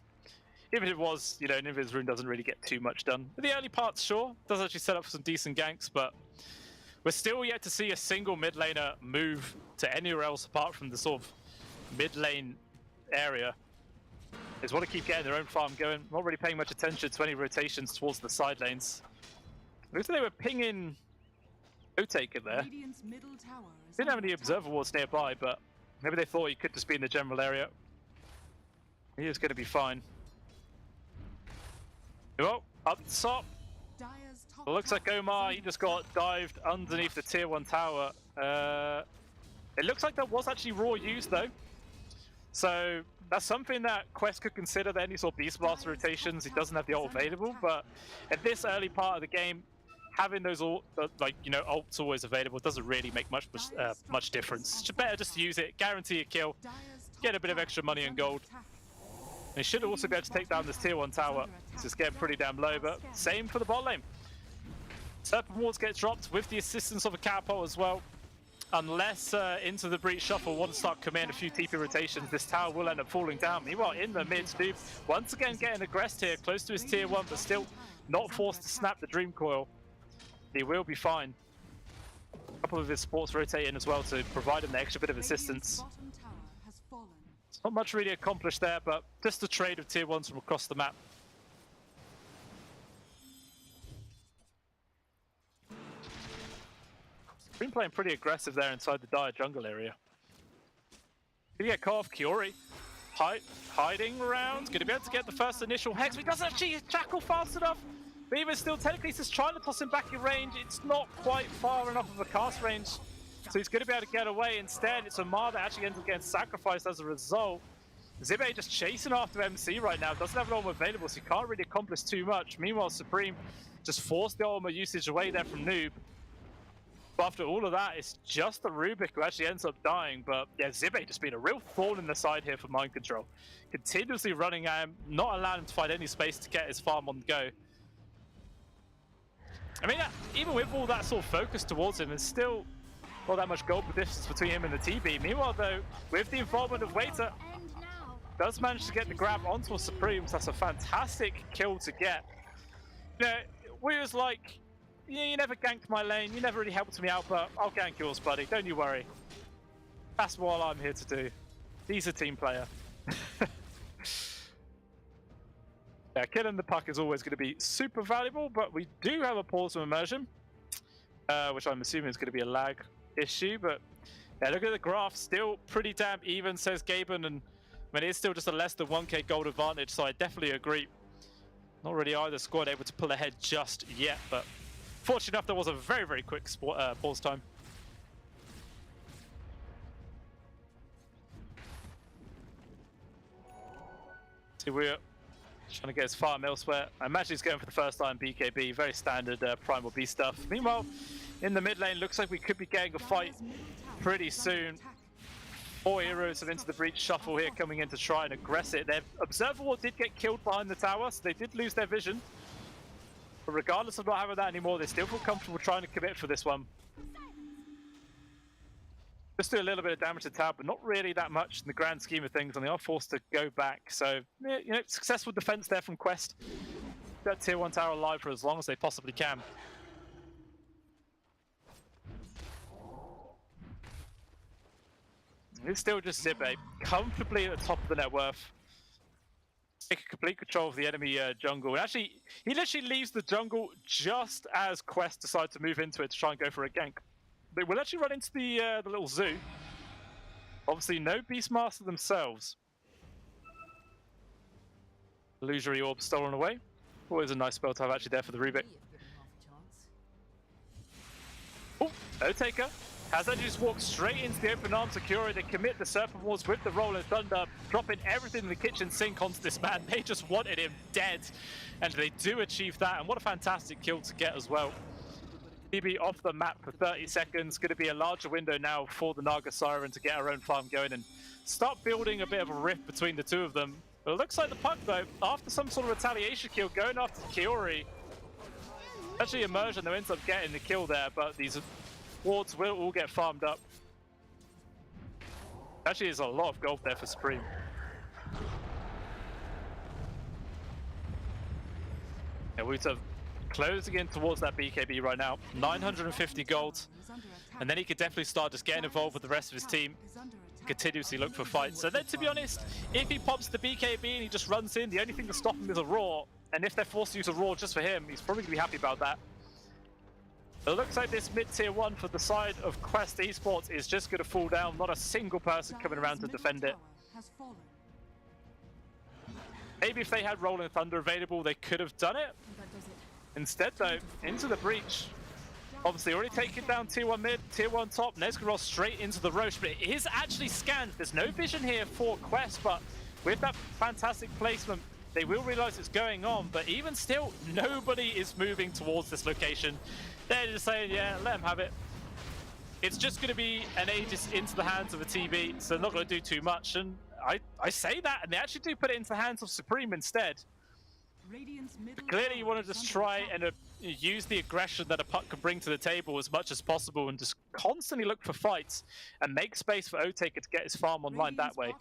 Even if it was, you know, Nineveh's rune doesn't really get too much done. But the early parts, sure, does actually set up for some decent ganks, but we're still yet to see a single mid laner move to anywhere else apart from the sort of mid lane area. They just want to keep getting their own farm going, not really paying much attention to any rotations towards the side lanes. Looks like they were pinging Otake in there. Didn't have any observer wards nearby, but maybe they thought he could just be in the general area. He is going to be fine. Well, up top. Well, looks like Omar, he just got dived underneath the tier 1 tower. It looks like there was actually raw used though. So that's something that Quest could consider, that any sort of Beast Blaster rotations. He doesn't have the ult available, but at this early part of the game, having those ult, like, you know, ults always available doesn't really make much difference. It's better just to use it, guarantee a kill, get a bit of extra money and gold. They should also be able to take down this tier 1 tower. It's just getting pretty damn low, but same for the bot lane. Serpent Wards gets dropped with the assistance of a catapult as well. Unless Into the Breach Shuffle want to start committing a few TP rotations, this tower will end up falling down. Meanwhile, in the mid, Noob once again getting aggressed here, close to his tier 1, but still not forced to snap the Dream Coil. He will be fine. A couple of his supports rotating as well to provide him the extra bit of assistance. Not much really accomplished there, but just a trade of tier 1s from across the map. Been playing pretty aggressive there inside the Dire jungle area. Gonna get caught off. Kiori hiding around. Gonna be able to get the first initial hex, but he doesn't actually jackal fast enough. But even still, technically he's just trying to toss him back in range. It's not quite far enough of a cast range. So he's going to be able to get away. Instead, it's Omar that actually ends up getting sacrificed as a result. Zibe just chasing after MC right now. Doesn't have an ultimate available, so he can't really accomplish too much. Meanwhile, Supreme just forced the ultimate usage away there from Noob. But after all of that, it's just the Rubik who actually ends up dying. But yeah, Zibe just being a real thorn in the side here for Mind Control. Continuously running at him, not allowing him to find any space to get his farm on the go. I mean, even with all that sort of focus towards him, there's still not that much gold distance between him and the TB. Meanwhile, though, with the involvement of Waiter, does manage to get the grab onto a Supreme, so that's a fantastic kill to get. You know, we was like, you never ganked my lane, you never really helped me out, but I'll gank yours, buddy. Don't you worry. That's what I'm here to do. He's a team player. Yeah, killing the puck is always going to be super valuable, but we do have a pause of immersion, which I'm assuming is going to be a lag issue. But yeah, look at the graph, still pretty damn even, says Gaben, and I mean, it's still just a less than 1k gold advantage, so I definitely agree. Not really either squad able to pull ahead just yet, but fortunate enough, there was a very, very quick pause time. So we're trying to get his farm elsewhere. I imagine he's going for the first time BKB, very standard Primal B stuff. Meanwhile, in the mid lane, looks like we could be getting a fight pretty soon. 4 heroes have into the breach shuffle here, coming in to try and aggress it. Their observer ward did get killed behind the tower, so they did lose their vision. But regardless of not having that anymore, they still feel comfortable trying to commit for this one. Just do a little bit of damage to tower, but not really that much in the grand scheme of things, and they are forced to go back. So, you know, successful defense there from Quest. Got tier 1 tower alive for as long as they possibly can. It's still just Zibe, comfortably at the top of the net worth. Taking complete control of the enemy jungle. And actually, he literally leaves the jungle just as Quest decides to move into it to try and go for a gank. They will actually run into the little zoo. Obviously, no Beastmaster themselves. Illusory Orb stolen away. Always a nice spell to have actually there for the Rubik. Oh, no taker. Has actually just walked straight into the open arms of Curie. They commit the Serpent Walls with the Rolling Thunder, dropping everything in the kitchen sink onto this man. They just wanted him dead, and they do achieve that. And what a fantastic kill to get as well. ITB off the map for 30 seconds. Going to be a larger window now for the Naga Siren to get our own farm going and start building a bit of a rift between the two of them. But it looks like the puck, though, after some sort of retaliation kill, going after Kiori. Actually, Immersion, though, ends up getting the kill there, but these wards will all get farmed up. Actually, there's a lot of gold there for Supreme. Yeah, we're closing in towards that BKB right now. 950 gold. And then he could definitely start just getting involved with the rest of his team. Continuously look for fights. So then, to be honest, if he pops the BKB and he just runs in, the only thing to stop him is a Roar. And if they're forced to use a Roar just for him, he's probably going to be happy about that. It looks like this mid-tier 1 for the side of Quest Esports is just going to fall down. Not a single person coming around to defend it. Maybe if they had Rolling Thunder available, they could have done it. Instead, though, into the breach. Obviously, already taken down tier 1 mid, tier 1 top. Nez can roll straight into the Roche, but it is actually scanned. There's no vision here for Quest, but with that fantastic placement, they will realize it's going on. But even still, nobody is moving towards this location. They're just saying, yeah, let them have it. It's just going to be an Aegis into the hands of a TB, so they're not going to do too much. And I say that, and they actually do put it into the hands of Supreme instead. Clearly, you want to just try and use the aggression that a puck can bring to the table as much as possible and just constantly look for fights and make space for Otaker to get his farm online that way.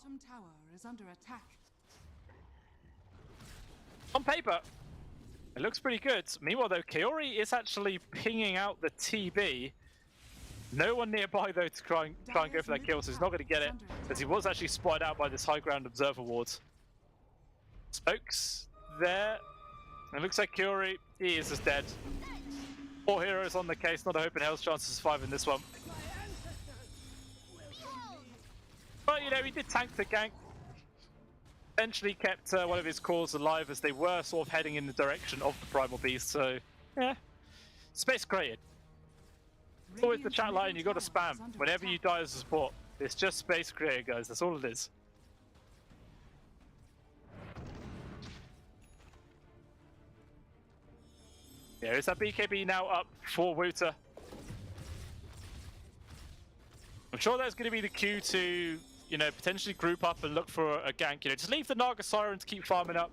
On paper, it looks pretty good. Meanwhile, though, Kiori is actually pinging out the TB. No one nearby, though, to try and go for that kill, so he's not going to get it, as he was actually spotted out by this high ground observer ward. Spokes there. It looks like Kiori, he is just dead. 4 heroes on the case, not a hope in hell's chance to survive in this one. But, you know, he did tank the gank. Eventually kept one of his cores alive as they were sort of heading in the direction of the Primal Beast, so, yeah. Space created. It's always the chat line you got to spam whenever you die as a support. It's just space created, guys, that's all it is. Yeah, is that BKB now up for Wooter? I'm sure that's going to be the cue to, you know, potentially group up and look for a gank. You know, just leave the Naga Siren to keep farming up.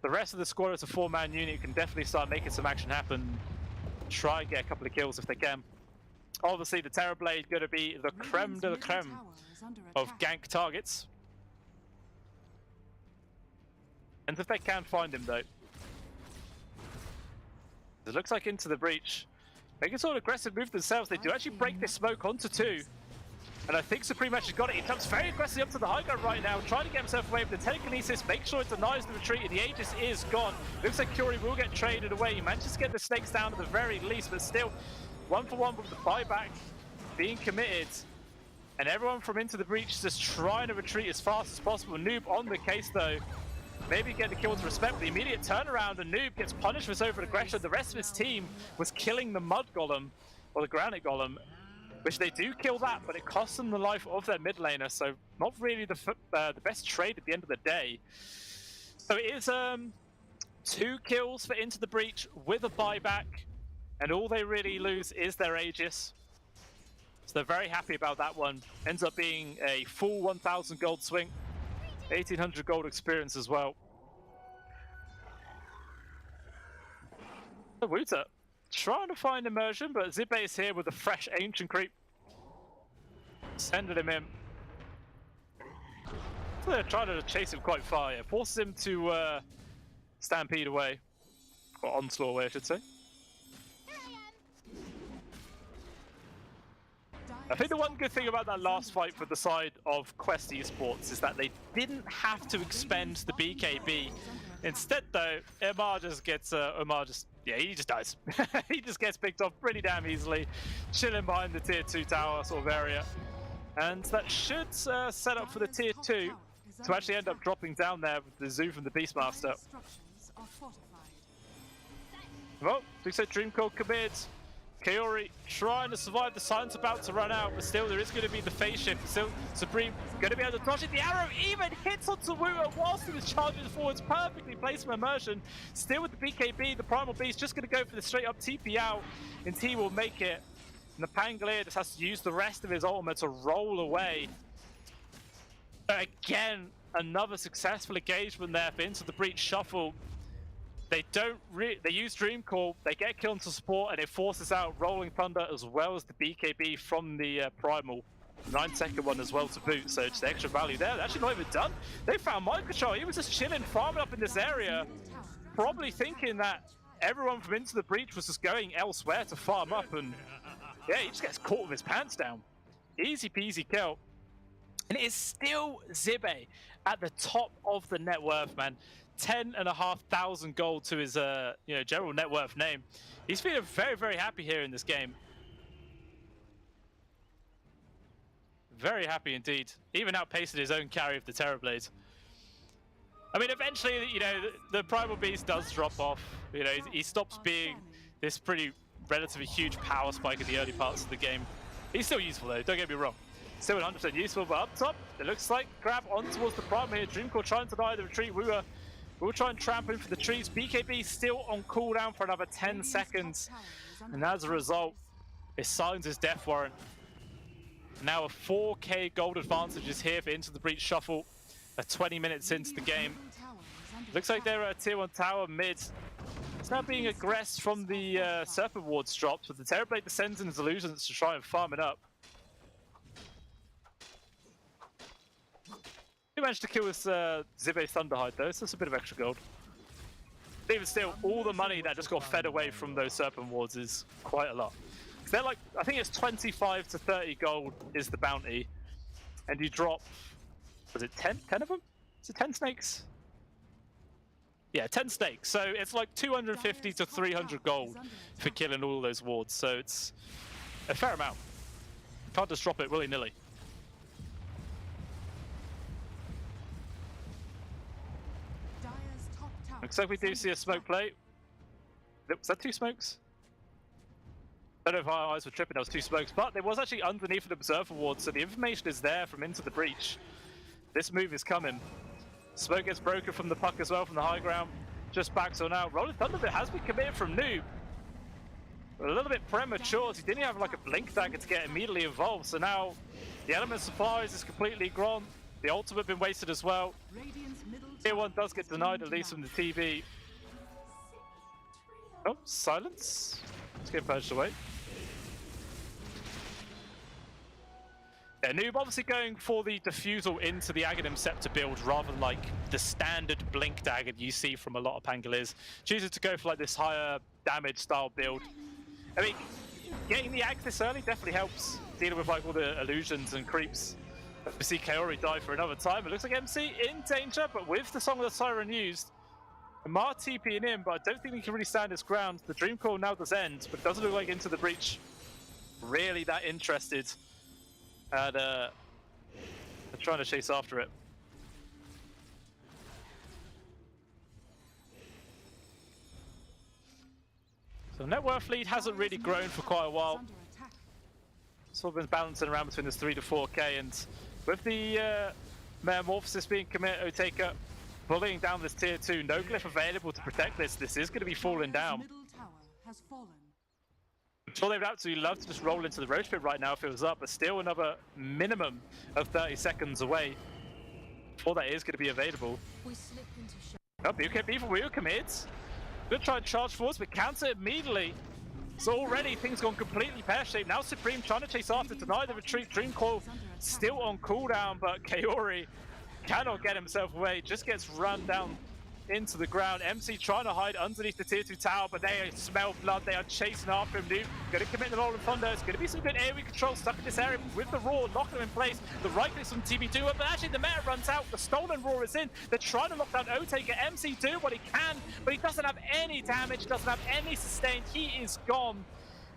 The rest of the squad as a 4-man unit can definitely start making some action happen. Try and get a couple of kills if they can. Obviously, the Terrorblade going to be the creme de la creme of gank targets. And if they can find him, though. It looks like into the breach. Making sort of aggressive move themselves. They do actually break this smoke onto 2. And I think Supreme actually got it. He jumps very aggressively up to the high ground right now, trying to get himself away with the telekinesis, make sure it denies the retreat, and the Aegis is gone. Looks like Curie will get traded away. He manages to get the snakes down at the very least, but still 1-for-1 with the buyback being committed. And everyone from Into the Breach is just trying to retreat as fast as possible. Noob on the case though. Maybe get the kill to respect, the immediate turnaround, and Noob gets punished for his over-aggression. The rest of his team was killing the Mud Golem, or the Granite Golem, which they do kill that, but it costs them the life of their mid laner, so not really the best trade at the end of the day. So it is 2 kills for Into the Breach with a buyback, and all they really lose is their Aegis. So they're very happy about that one. Ends up being a full 1,000 gold swing, 1,800 gold experience as well. The Wuta trying to find immersion, but Zibe is here with a fresh ancient creep. Sending him in. So they're trying to chase him quite far, yeah. Forces him to stampede away. Or onslaught away, I should say. I think the one good thing about that last fight for the side of Quest Esports is that they didn't have to expend the BKB. Instead, though, Omar just gets he just dies. He just gets picked off pretty damn easily, chilling behind the tier 2 tower sort of area. And that should set up for the tier 2 to actually end up dropping down there with the Zoo from the Beastmaster. Well, looks like Dream Call commits. Kaori trying to survive, the silence about to run out, but still there is going to be the phase shift. Still Supreme going to be able to dodge it. The arrow even hits onto Wuta whilst he was charging forwards, perfectly placed from immersion. Still with the BKB, the Primal Beast just going to go for the straight up TP out, and T will make it. And the Pangolier just has to use the rest of his ultimate to roll away. But again, another successful engagement there for Into the Breach Shuffle. They use Dream Call, they get killed into support, and it forces out Rolling Thunder as well as the BKB from the Primal. 9-second one as well to boot, so just extra value there. They're actually not even done. They found mind control. He was just chilling, farming up in this area, probably thinking that everyone from Into the Breach was just going elsewhere to farm up, and yeah, he just gets caught with his pants down. Easy peasy kill. And it is still Zibe at the top of the net worth, man. 10,500 gold to his general net worth name. He's feeling very, very happy here in this game. Very happy indeed. Even outpacing his own carry of the Terrorblade. I mean, eventually, the Primal Beast does drop off. He stops being this pretty relatively huge power spike in the early parts of the game. He's still useful though, don't get me wrong. Still 100% useful, but up top, it looks like grab on towards the Primal here. Dreamcore trying to deny the retreat. We'll try and tramp in for the trees. BKB still on cooldown for another 10 seconds. And as a result, it signs his death warrant. Now a 4k gold advantage is here for Into the Breach Shuffle. 20 minutes into the game. Looks like they're at tier 1 tower mid. It's now being aggressed from the Serpent Wards dropped, with the Terrorblade descends in his illusions to try and farm it up. He managed to kill his Zibe Thunderhide though, so it's a bit of extra gold. But even still, all the money that just got fed away from those Serpent Wards is quite a lot. They're like, I think it's 25 to 30 gold is the bounty. And you drop, was it 10? 10 of them? Is it 10 snakes? Yeah, 10 snakes. So it's like 250 to 300 gold for killing all those wards. So it's a fair amount. Can't just drop it willy-nilly. Looks like we do see a smoke play. Was that 2 smokes? I don't know if our eyes were tripping, there was 2 smokes, but there was actually underneath an observer ward, so the information is there from Into the Breach. This move is coming. Smoke gets broken from the puck as well, from the high ground. Just backs on out. Rolling Thunder has been committed from Noob. A little bit premature, he didn't have like a blink dagger to get immediately involved, so now the element supplies is completely gone. The ultimate been wasted as well. Tier 1 does get denied, at least from the TV. Oh, silence. Let's get purged away. Yeah, Noob obviously going for the defusal into the Aghanim Scepter build rather than like the standard blink dagger you see from a lot of Pangoliers. Choosing to go for like this higher damage style build. I mean, getting the Ags this early definitely helps, dealing with like all the illusions and creeps. We see Kaori die for another time. It looks like MC in danger, but with the Song of the Siren used, Mar TPing in, but I don't think he can really stand his ground. The Dream Call now does end, but it doesn't look like Into the Breach really that interested at trying to chase after it. So net worth lead hasn't really grown for quite a while. Sort of been balancing around between this 3 to 4k, and with the Metamorphosis being commit, Oteka bullying down this tier 2, no glyph available to protect this. This is going to be falling down. I'm sure they would absolutely love to just roll into the Roach Pit right now if it was up, but still another minimum of 30 seconds away before that is going to be available. Oh, BK for Wheel commits. Gonna try and charge forwards, but counter immediately. So already things gone completely pear-shaped. Now Supreme trying to chase after, deny the retreat. Dream Coil still on cooldown, but Kaori cannot get himself away. Just gets run down into the ground. MC trying to hide underneath the tier 2 tower, but they smell blood. They are chasing after him. Noob going to commit the Rolling Thunder. It's going to be some good AoE control stuck in this area with the Roar, locking them in place. The right clicks from TB2, but actually the meta runs out. The Stolen Roar is in. They're trying to lock down Oteka. MC do what he can, but he doesn't have any damage, doesn't have any sustain. He is gone.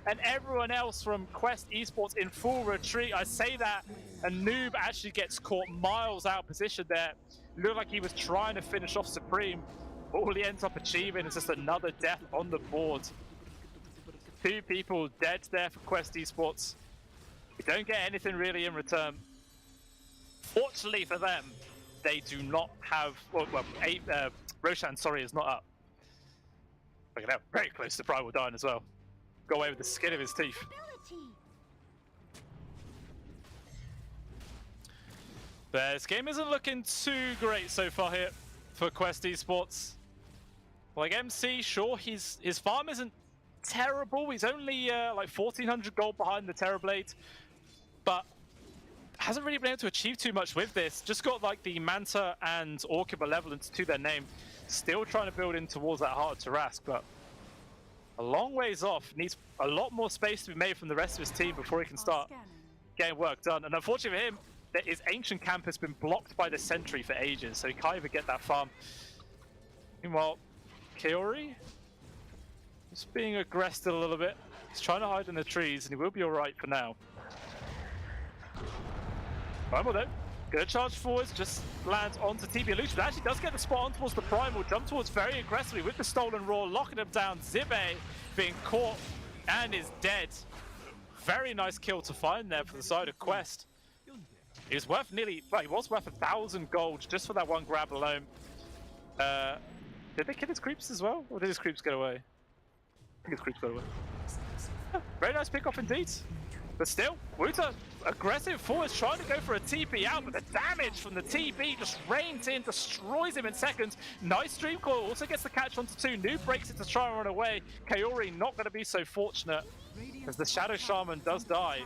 And everyone else from Quest Esports in full retreat. I say that, and Noob actually gets caught miles out position there. Looked like he was trying to finish off Supreme. All he ends up achieving is just another death on the board. 2 people dead there for Quest Esports. We don't get anything really in return. Fortunately for them, they do not have... Well, Roshan, sorry, is not up. Look at that, very close to Primal dying as well. Got away with the skin of his teeth. But this game isn't looking too great so far here for Quest Esports. Like MC, sure, his farm isn't terrible. He's only like 1400 gold behind the Terrorblade, but hasn't really been able to achieve too much with this. Just got like the Manta and Orchid malevolence to their name. Still trying to build in towards that Heart of Tarask, but a long ways off. Needs a lot more space to be made from the rest of his team before he can start getting work done. And unfortunately for him, his ancient camp has been blocked by the sentry for ages, so he can't even get that farm. Meanwhile, Kaori is being aggressed a little bit. He's trying to hide in the trees, and he will be alright for now. Primal though, gonna charge forwards, just lands onto TB Illusion, but actually does get the spot on towards the Primal, jump towards very aggressively with the Stolen Roar, locking him down. Zibe being caught and is dead. Very nice kill to find there for the side of Quest. He was worth nearly, well, he was worth 1,000 gold just for that one grab alone. Did they kill his creeps as well? Or did his creeps get away? I think his creeps got away. Very nice pick off indeed. But still, Wuta aggressive forwards, trying to go for a TP out, but the damage from the TP just rains in, destroys him in seconds. Nice Dream Coil, also gets the catch onto 2. Noob breaks it to try and run away. Kaori not going to be so fortunate, as the Shadow Shaman does die.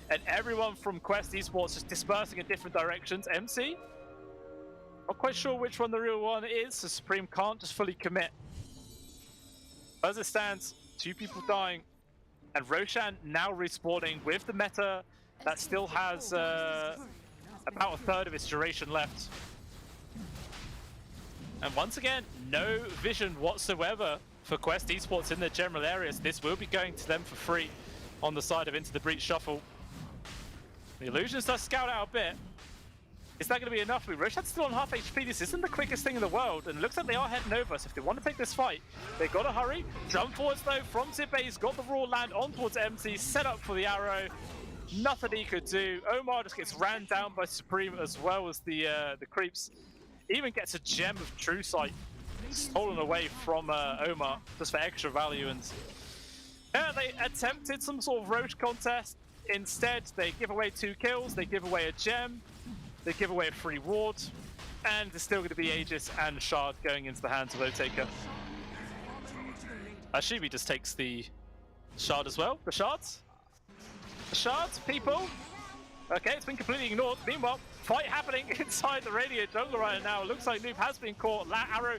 And everyone from Quest Esports just dispersing in different directions. MC, not quite sure which one the real one is, so Supreme can't just fully commit. As it stands, 2 people dying, and Roshan now respawning with the meta that still has about a third of its duration left. And once again, no vision whatsoever for Quest Esports in their general areas. This will be going to them for free on the side of Into the Breach Shuffle. The Illusions does scout out a bit. Is that going to be enough? Roshan's still on half HP. This isn't the quickest thing in the world, and it looks like they are heading over. So if they want to take this fight, they got to hurry. Jump forwards though from Zibe. He's got the raw land on towards MC, set up for the arrow. Nothing he could do. Omar just gets ran down by Supreme as well as the creeps. Even gets a gem of True Sight stolen away from Omar just for extra value. And yeah, they attempted some sort of roach contest. Instead, they give away 2 kills. They give away a gem. They give away a free ward, and there's still going to be Aegis and Shard going into the hands of Oteka. Ashibi just takes the Shard as well. The Shards? The Shards, people? Okay, it's been completely ignored. Meanwhile, fight happening inside the Radiant Jungle right now. It looks like Noob has been caught. Arrow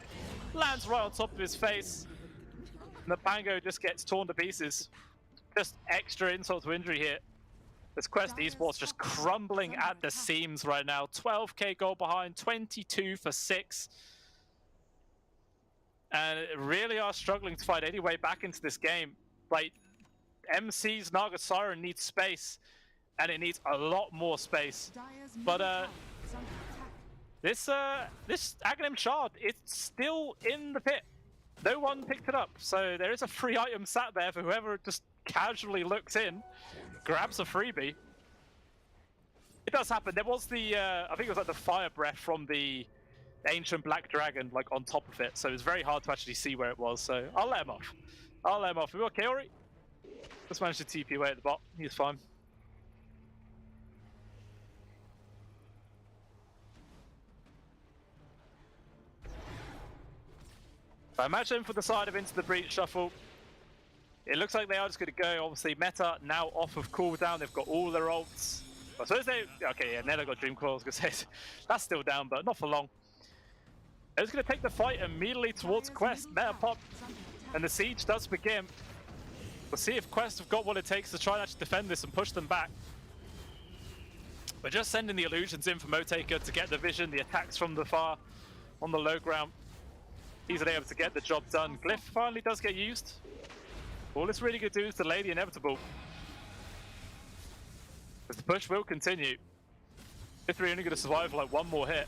lands right on top of his face. And the Pango just gets torn to pieces. just extra insult to injury here. This Quest Esports just crumbling at the seams right now. 12k goal behind, 22 for 6. And really are struggling to find any way back into this game. Like, MC's Naga Siren needs space, and it needs a lot more space. But this Aghanim Shard, it's still in the pit. No one picked it up, so there is a free item sat there for whoever just casually looks in, grabs a freebie. It does happen. There was the, I think it was like the fire breath from the ancient black dragon, like on top of it, so it was very hard to actually see where it was, so I'll let him off. I'll let him off. We got Kaori. Just managed to TP away at the bot. He's fine. I imagine for the side of Into the Breach shuffle, it looks like they are just going to go. Obviously, Meta now off of cooldown. They've got all their ults. I suppose they... Okay, yeah, Nella got Dream Coil. I was going to say that's still down, but not for long. They're just going to take the fight immediately towards Quest. Meta pop, and the siege does begin. We'll see if Quest have got what it takes to try and actually defend this and push them back. We're just sending the illusions in for Motaker to get the vision, the attacks from the far on the low ground. Easily able to get the job done. Glyph finally does get used. All it's really going to do is delay the inevitable. But the push will continue. If they're only going to survive like one more hit.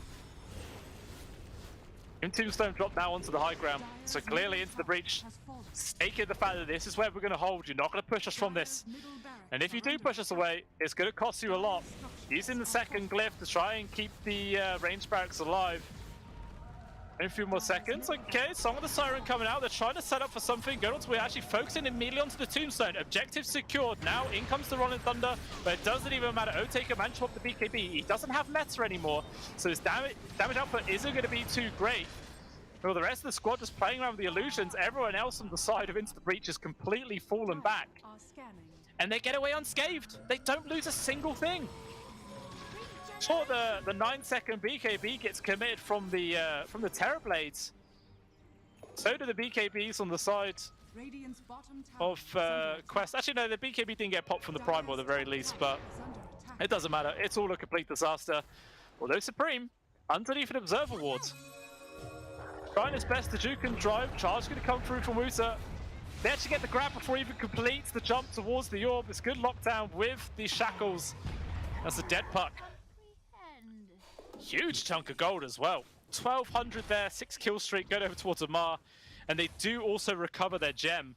Tombstone drop now onto the high ground. So clearly Into the Breach, staking the fact that this is where we're going to hold. You're not going to push us from this. And if you do push us away, it's going to cost you a lot. Using the second glyph to try and keep the range barracks alive. In a few more seconds. Okay, Song of the Siren coming out. They're trying to set up for something. We're actually focusing immediately onto the Tombstone. Objective secured. Now in comes the Rolling Thunder, but it doesn't even matter. Otaker managed to swap the BKB. He doesn't have meta anymore, so his damage output isn't going to be too great. Well, the rest of the squad just playing around with the illusions. Everyone else on the side of Into the Breach is completely fallen back. And they get away unscathed. They don't lose a single thing. Sure, the 9-second BKB gets committed from the Terrorblades. So do the BKBs on the side of Quest. Actually, no, the BKB didn't get popped from the Primal at the very least, but it doesn't matter. It's all a complete disaster. Although Supreme, underneath an Observer Ward, trying his best to juke and drive. Charge going to come through from Wusa. They actually get the grab before he even completes the jump towards the orb. It's good lockdown with the shackles. That's a dead puck. Huge chunk of gold as well. 1200 there, 6 kill streak going over towards Amar. And they do also recover their gem.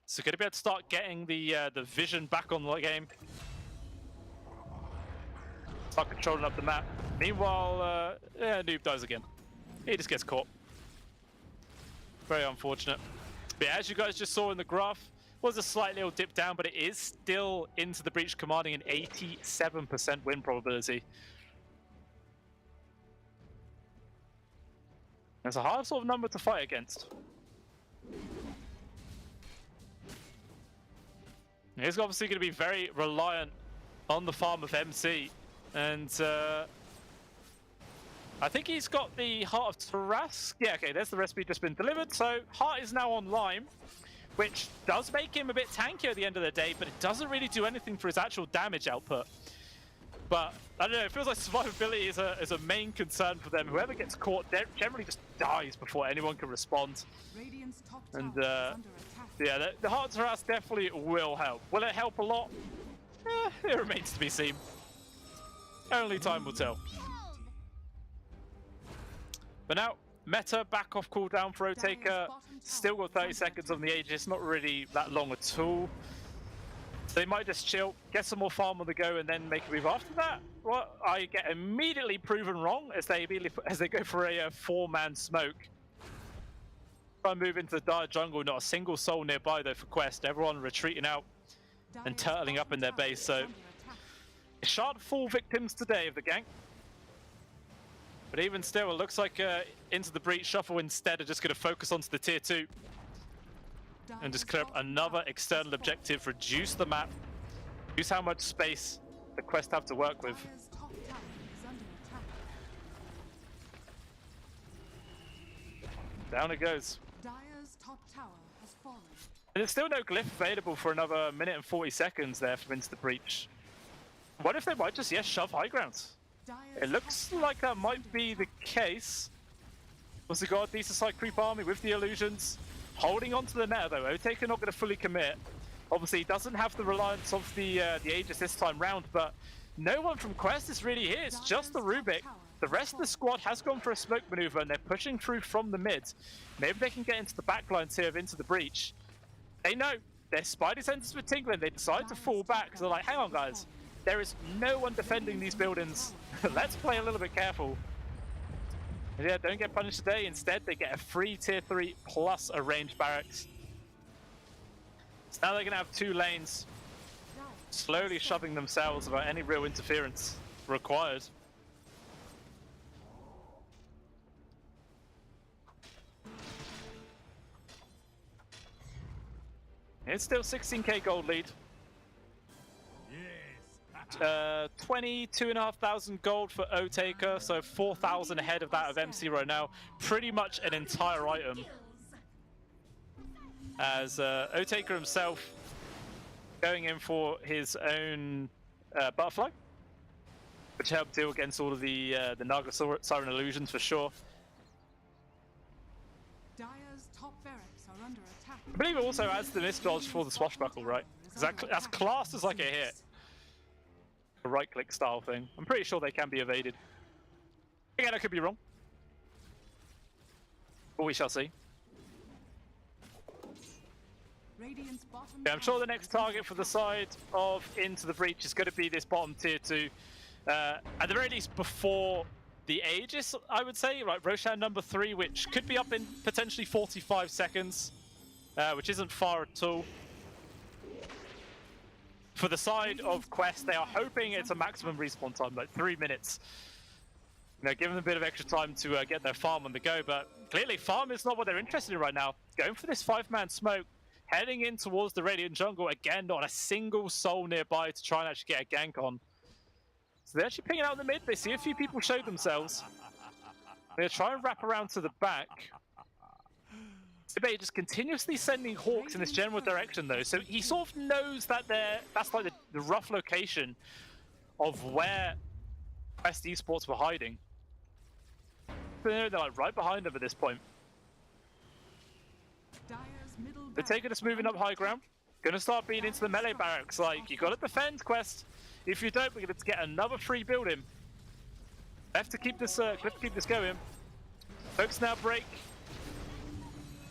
So going to be able to start getting the vision back on the game. Start controlling up the map. Meanwhile, Noob dies again. He just gets caught. Very unfortunate. But yeah, as you guys just saw in the graph, was a slight little dip down, but it is still Into the Breach commanding an 87% win probability. It's a hard sort of number to fight against. He's obviously going to be very reliant on the farm of MC. And I think he's got the Heart of Tarask. Yeah, okay, there's the recipe just been delivered. So Heart is now online, which does make him a bit tankier at the end of the day, but it doesn't really do anything for his actual damage output. But I don't know, it feels like survivability is a main concern for them. Whoever gets caught generally just dies before anyone can respond. And yeah, the Heart of Tarask definitely will help. Will it help a lot? It remains to be seen. Only time will tell. But now, Meta back off cooldown for Otaker. Still got 30 seconds on the Aegis, not really that long at all. So they might just chill, get some more farm on the go, and then make a move after that. Well, I get immediately proven wrong as they go for a 4-man smoke. Try and move into the dire jungle. Not a single soul nearby though for Quest. Everyone retreating out and turtling up in their base. So Shard fall victims today of the gank. But even still, it looks like Into the Breach Shuffle instead are just going to focus onto the tier 2. And just clear up another external objective, reduce the map, reduce how much space the Quest have to work with. Down it goes. There's still no glyph available for another minute and 40 seconds there from Into the Breach. What if they might just, shove high ground? It looks like that might be the case. Was the god decent side creep army with the illusions? Holding on to the meta though. Otake not going to fully commit. Obviously, he doesn't have the reliance of the Aegis this time round, but no one from Quest is really here. It's just the Rubik. The rest of the squad has gone for a smoke maneuver and they're pushing through from the mid. Maybe they can get into the backlines here of Into the Breach. They know their Spidey senses were tingling. They decide to fall back. So they're like, hang on, guys. There is no one defending these buildings. Let's play a little bit careful. And yeah, don't get punished today. Instead, they get a free tier 3 plus a ranged barracks. So now they're going to have 2 lanes, slowly shoving themselves without any real interference required. It's still 16k gold lead. 22,500 gold for Otaker, so 4,000 ahead of that of MC right now. Pretty much an entire item. As Otaker himself going in for his own butterfly, which helped deal against all of the Naga Siren illusions for sure. Dire's top barracks are under attack. I believe it also adds the misdodge for the swashbuckle, right? That's classed as like a hit. A right-click style thing. I'm pretty sure they can be evaded. Again, I could be wrong. But we shall see. Yeah, I'm sure the next target for the side of Into the Breach is going to be this bottom tier 2. At the very least before the Aegis, I would say. Right, Roshan number 3, which could be up in potentially 45 seconds. Which isn't far at all. For the side of Quest, they are hoping it's a maximum respawn time, like 3 minutes. You know, give them a bit of extra time to get their farm on the go, but clearly farm is not what they're interested in right now. Going for this 5-man smoke, heading in towards the Radiant jungle. Again, not a single soul nearby to try and actually get a gank on. So they're actually pinging out in the mid. They see a few people show themselves. They're trying to wrap around to the back. Sibe just continuously sending Hawks in this general direction though, so he sort of knows that that's like the rough location of where Quest Esports were hiding. They're like right behind them at this point. They're taking us moving up high ground. Gonna start being into the melee barracks. Like, you gotta defend, Quest. If you don't, we're gonna get another free building. Have to keep this going. Folks now break.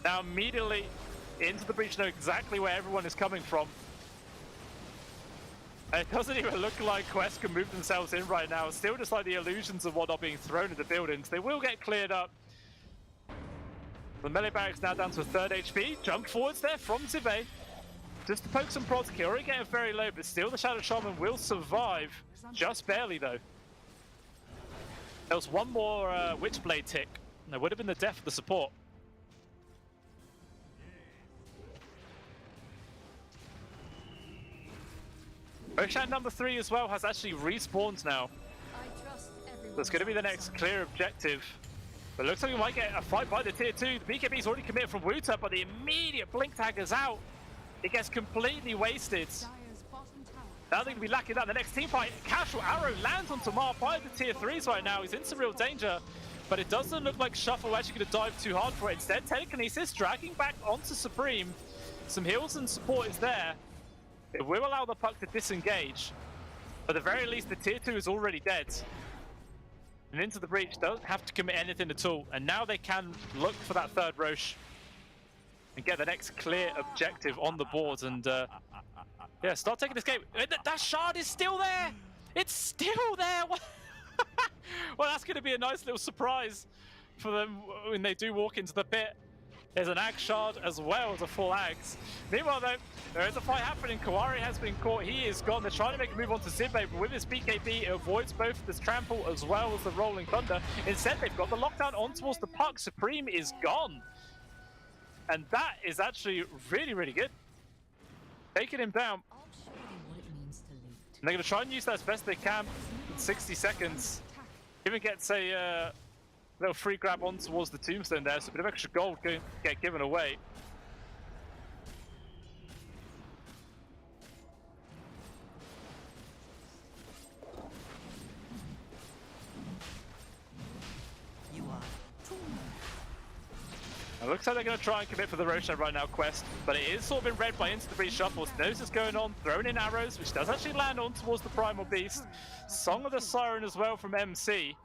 Now immediately Into the Breach know exactly where everyone is coming from. And it doesn't even look like Quest can move themselves in right now. Still just like the illusions of what are being thrown at the buildings. They will get cleared up. The melee barracks now down to a 3rd HP. Jump forwards there from Zive. Just to poke some prods. Already getting very low, but still the Shadow Shaman will survive. Just barely though. There was one more Witchblade tick. That would have been the death of the support. Roshan number 3 as well has actually respawned now. That's going to be the next clear objective. But it looks like we might get a fight by the tier 2. The BKB's already committed from Wuta, but the immediate blink tag is out. It gets completely wasted. Now they're going to be lacking that. The next team fight, Casual Arrow lands onto Mar by the tier 3s right now. He's in some real danger, but it doesn't look like Shuffle actually going to dive too hard for it. Instead, Telekinesis dragging back onto Supreme. Some heals and support is there. It will allow the puck to disengage. But at the very least, the tier 2 is already dead. And Into the Breach doesn't have to commit anything at all. And now they can look for that 3rd Roche and get the next clear objective on the board. And yeah, start taking this game. That shard is still there! It's still there! Well, that's going to be a nice little surprise for them when they do walk into the pit. There's an Axe Shard as well as a full Axe. Meanwhile though, there is a fight happening. Kawari has been caught, he is gone. They're trying to make a move onto Zibe, but with his BKB, it avoids both this Trample as well as the Rolling Thunder. Instead, they've got the lockdown on towards the puck. Supreme is gone. And that is actually really, really good. Taking him down. And they're going to try and use that as best they can in 60 seconds. Even gets a little free grab on towards the tombstone there, so a bit of extra gold can get given away. It looks like they're going to try and commit for the Roshan right now, Quest, but it is sort of been read by Into the Breach Shuffles. Knows what's going on, throwing in arrows, which does actually land on towards the Primal Beast. Song of the Siren as well from MC.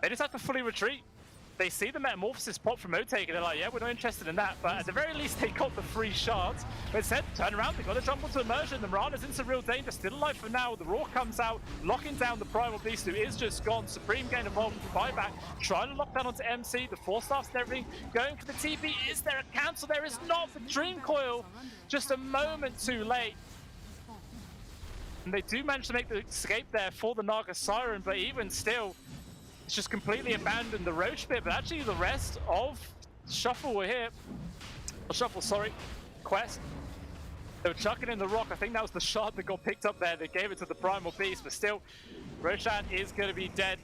They just have to fully retreat. They see the Metamorphosis pop from Otake and they're like, yeah, we're not interested in that, but at the very least they got the 3 shards. But instead, turn around, they got to jump onto Immersion. The Mirana's in some real danger, still alive for now. The Roar comes out, locking down the Primal Beast, who is just gone. Supreme gain involved with the buyback, trying to lock down onto MC. The 4 staffs and everything, going for the TP. Is there a cancel? There is not for Dream Coil. Just a moment too late. And they do manage to make the escape there for the Naga Siren, but even still, it's just completely abandoned the Roche bit, but actually the rest of Shuffle were here. Or Shuffle, sorry. Quest. They were chucking in the rock. I think that was the shard that got picked up there. They gave it to the Primal Beast, but still, Roshan is going to be dead.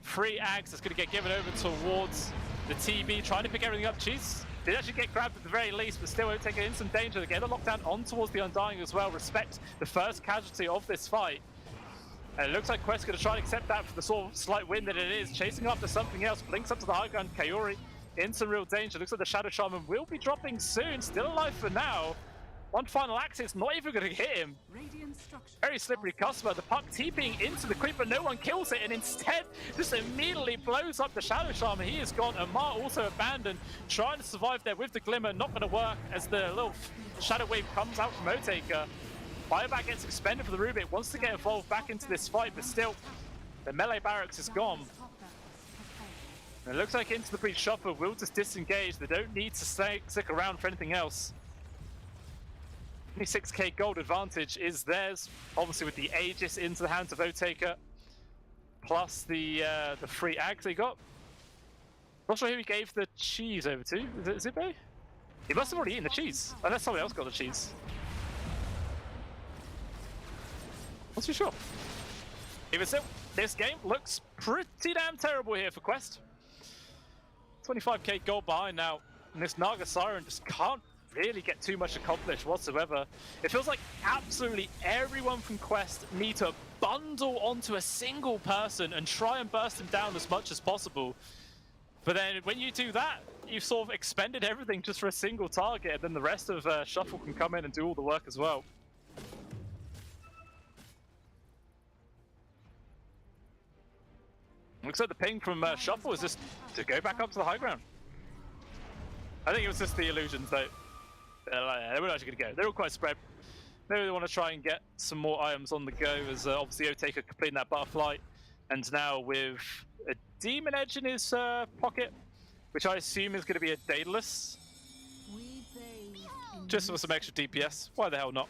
Free Axe is going to get given over towards the TB, trying to pick everything up. Cheese did actually get grabbed at the very least, but still taking in some danger. They get the lockdown on towards the Undying as well. Respect the first casualty of this fight. And it looks like Quest's going to try and accept that for the sort of slight win that it is. Chasing after something else, blinks up to the high ground. Kaori in some real danger. Looks like the Shadow Shaman will be dropping soon. Still alive for now. One final axe, it's not even going to hit him. Very slippery customer. The puck TPing into the creep, but no one kills it. And instead, just immediately blows up the Shadow Shaman. He is gone. Amar also abandoned. Trying to survive there with the Glimmer. Not going to work as the little Shadow Wave comes out from Otaker. Buyback gets expended for the Rubik, wants to get involved back into this fight, but still, the melee barracks is gone. And it looks like Into the Breach Shuffle will just disengage. They don't need to stick around for anything else. 26k gold advantage is theirs, obviously with the Aegis into the hands of Otaker, plus the free Ags they got. Not sure who he gave the cheese over to. Is it Zibe? He must have already eaten the cheese, unless somebody else got the cheese. Not too sure. Even so, this game looks pretty damn terrible here for Quest. 25k gold behind now, and this Naga Siren just can't really get too much accomplished whatsoever. It feels like absolutely everyone from Quest need to bundle onto a single person and try and burst him down as much as possible. But then when you do that, you've sort of expended everything just for a single target, and then the rest of Shuffle can come in and do all the work as well. Looks like the ping from Shuffle is just to go back up to the high ground. I think it was just the illusions though. They were actually going to go. They're all quite spread. Maybe they want to try and get some more items on the go, as obviously Otaker completing that butterfly. And now with a Demon Edge in his pocket, which I assume is going to be a Daedalus. Just for some extra DPS. Why the hell not?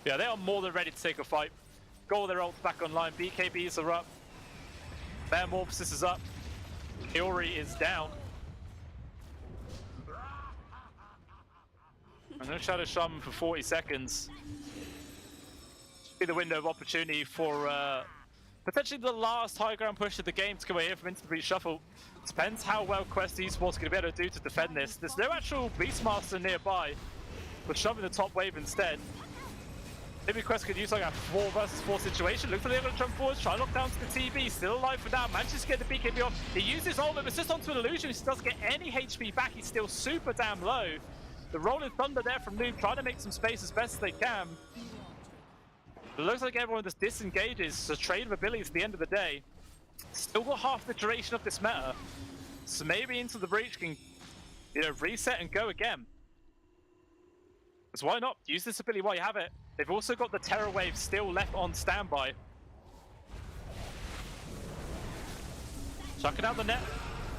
Yeah, they are more than ready to take a fight. Got all their ults back online. BKBs are up. Metamorphosis is up. Kaori is down. And no Shadow Shaman for 40 seconds. Be the window of opportunity for potentially the last high ground push of the game to come here from Into the Breach Shuffle. Depends how well Quest Esports are going to be able to do to defend this. There's no actual Beastmaster nearby. We're shoving the top wave instead. Maybe Quest could use like a 4 versus 4 situation. Look for the other jump forwards, try to lock down to the TB. Still alive for now, manages to get the BKB off. He uses ultimate, but it's just onto an illusion. He doesn't get any HP back. He's still super damn low. The Rolling Thunder there from Noob, trying to make some space as best as they can. It looks like everyone just disengages. It's a trade of abilities at the end of the day. Still got half the duration of this meta. So maybe Into the Breach can, reset and go again. Because why not? Use this ability while you have it. They've also got the Terror Wave still left on standby. Chucking out the net.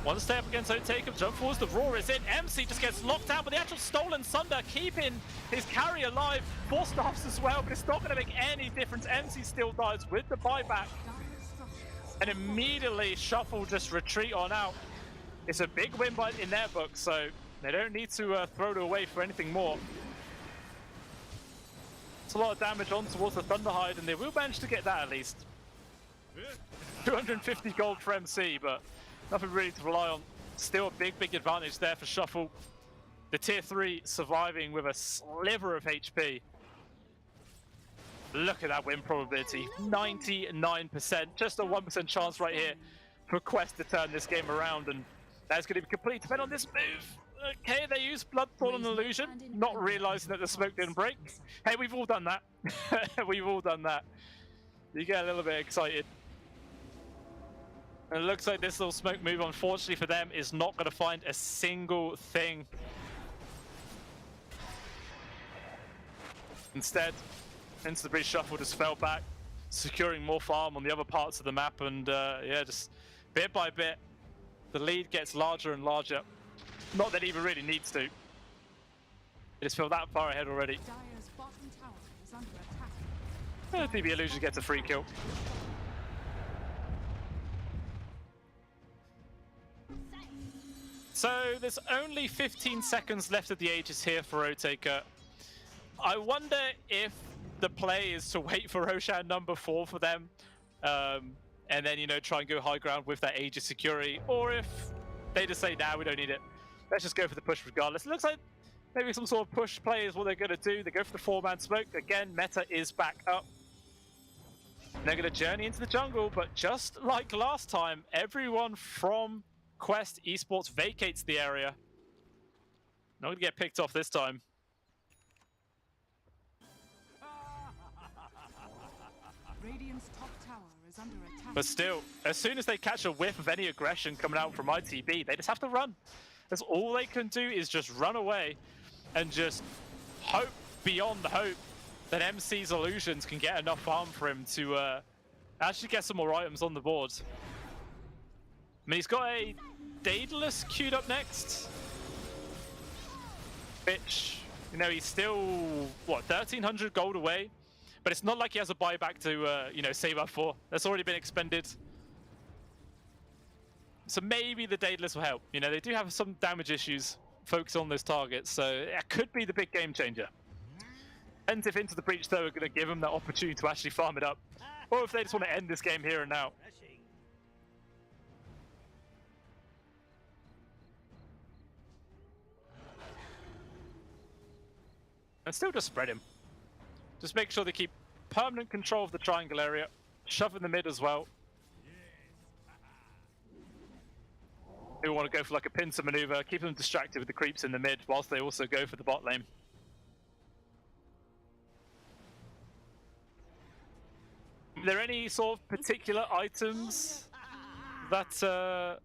Want to stay up against Otaker, jump forwards, the Roar is in. MC just gets locked out, but the actual Stolen Sunder keeping his carry alive. 4 staffs as well, but it's not going to make any difference. MC still dies with the buyback. And immediately Shuffle just retreat on out. It's a big win in their book, so they don't need to throw it away for anything more. It's a lot of damage on towards the Thunderhide, and they will manage to get that at least. 250 gold for MC, but nothing really to rely on. Still a big advantage there for Shuffle. The tier 3 surviving with a sliver of HP. Look at that win probability, 99%. Just a 1% chance right here for Quest to turn this game around, and That's going to be completely dependent on this move. Okay, they use Bloodthorn and Illusion, not realizing that the smoke didn't break. Hey, we've all done that. We've all done that. You get a little bit excited. And it looks like this little smoke move, unfortunately for them, is not going to find a single thing. Instead, Into the Breach Shuffle just fell back, securing more farm on the other parts of the map, and yeah, just bit by bit, the lead gets larger and larger. Not that it even really needs to. It just fell that far ahead already. Dire's bottom tower is under attack. DB Illusion gets a free kill. So there's only 15 seconds left of the Aegis here for Otaker. I wonder if the play is to wait for Roshan number 4 for them, and then, you know, try and go high ground with that Aegis security, or if they just say, nah, we don't need it. Let's just go for the push regardless. It looks like maybe some sort of push play is what they're going to do. They go for the 4-man smoke. Again, meta is back up. They're going to journey into the jungle, but just like last time, everyone from Quest Esports vacates the area. Not going to get picked off this time. Radiant's top tower is under attack. But still, as soon as they catch a whiff of any aggression coming out from ITB, they just have to run. That's all they can do, is just run away and just hope beyond hope that MC's Illusions can get enough farm for him to actually get some more items on the board. I mean, he's got a Daedalus queued up next, which, you know, he's still, what, 1,300 gold away? But it's not like he has a buyback to, you know, save up for. That's already been expended. So maybe the Daedalus will help. You know, they do have some damage issues focused on those targets, so it could be the big game changer. And if Into the Breach, though, are going to give them that opportunity to actually farm it up, or if they just want to end this game here and now. And still just spread him. Just make sure they keep permanent control of the triangle area, shove in the mid as well. They want to go for like a pincer maneuver, keep them distracted with the creeps in the mid, whilst they also go for the bot lane. Are there any sort of particular items that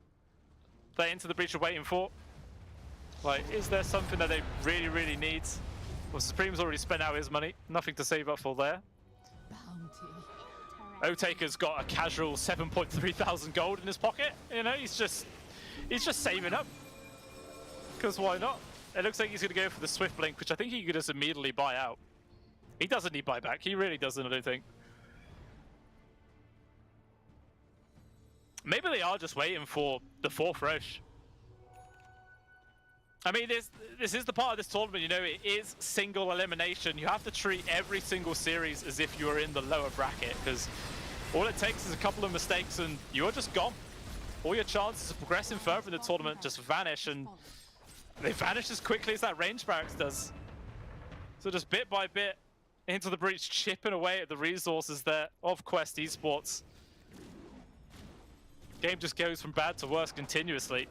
they Into the Breach are waiting for? Like, is there something that they really, really need? Well, Supreme's already spent out his money, nothing to save up for there. Otaker's got a casual 7.3 thousand gold in his pocket. You know, he's just saving up. Because why not? It looks like he's going to go for the Swift Blink, which I think he could just immediately buy out. He doesn't need buyback. He really doesn't, I don't think. Maybe they are just waiting for the 4th Roche. I mean, this is the part of this tournament, you know, it is single elimination. You have to treat every single series as if you are in the lower bracket, because all it takes is a couple of mistakes and you're just gone. All your chances of progressing further in the tournament just vanish, and they vanish as quickly as that range barracks does. So just bit by bit, Into the Breach chipping away at the resources there of Quest Esports. Game just goes from bad to worse continuously.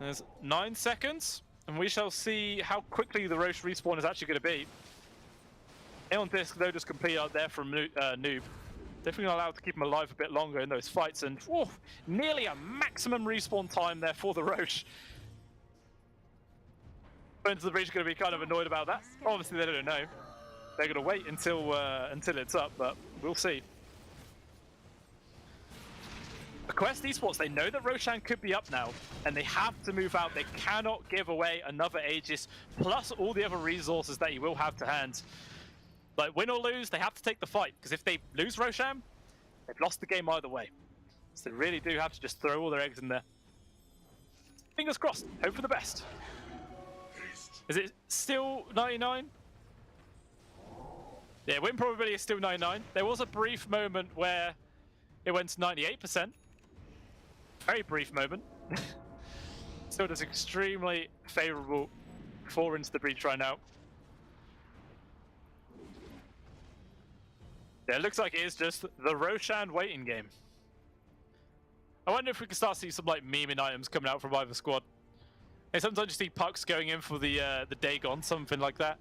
There's 9 seconds, and we shall see how quickly the Roche respawn is actually going to be. On disc, though, just complete out there from Noob. Definitely not allowed to keep him alive a bit longer in those fights, and whew, nearly a maximum respawn time there for the Roche. Into the Breach are going to be kind of annoyed about that. Obviously, they don't know. They're going to wait until it's up, but we'll see. The Quest Esports, they know that Roshan could be up now, and they have to move out. They cannot give away another Aegis, plus all the other resources that he will have to hand. Like, win or lose, they have to take the fight, because if they lose Roshan, they've lost the game either way. So they really do have to just throw all their eggs in there. Fingers crossed, hope for the best. Is it still 99? Yeah, win probability is still 99. There was a brief moment where it went to 98%. Very brief moment. Still just extremely favorable for Into the Breach right now. Yeah, it looks like it is just the Roshan waiting game. I wonder if we can start seeing some like memeing items coming out from either squad. And sometimes you see Pucks going in for the Dagon, something like that.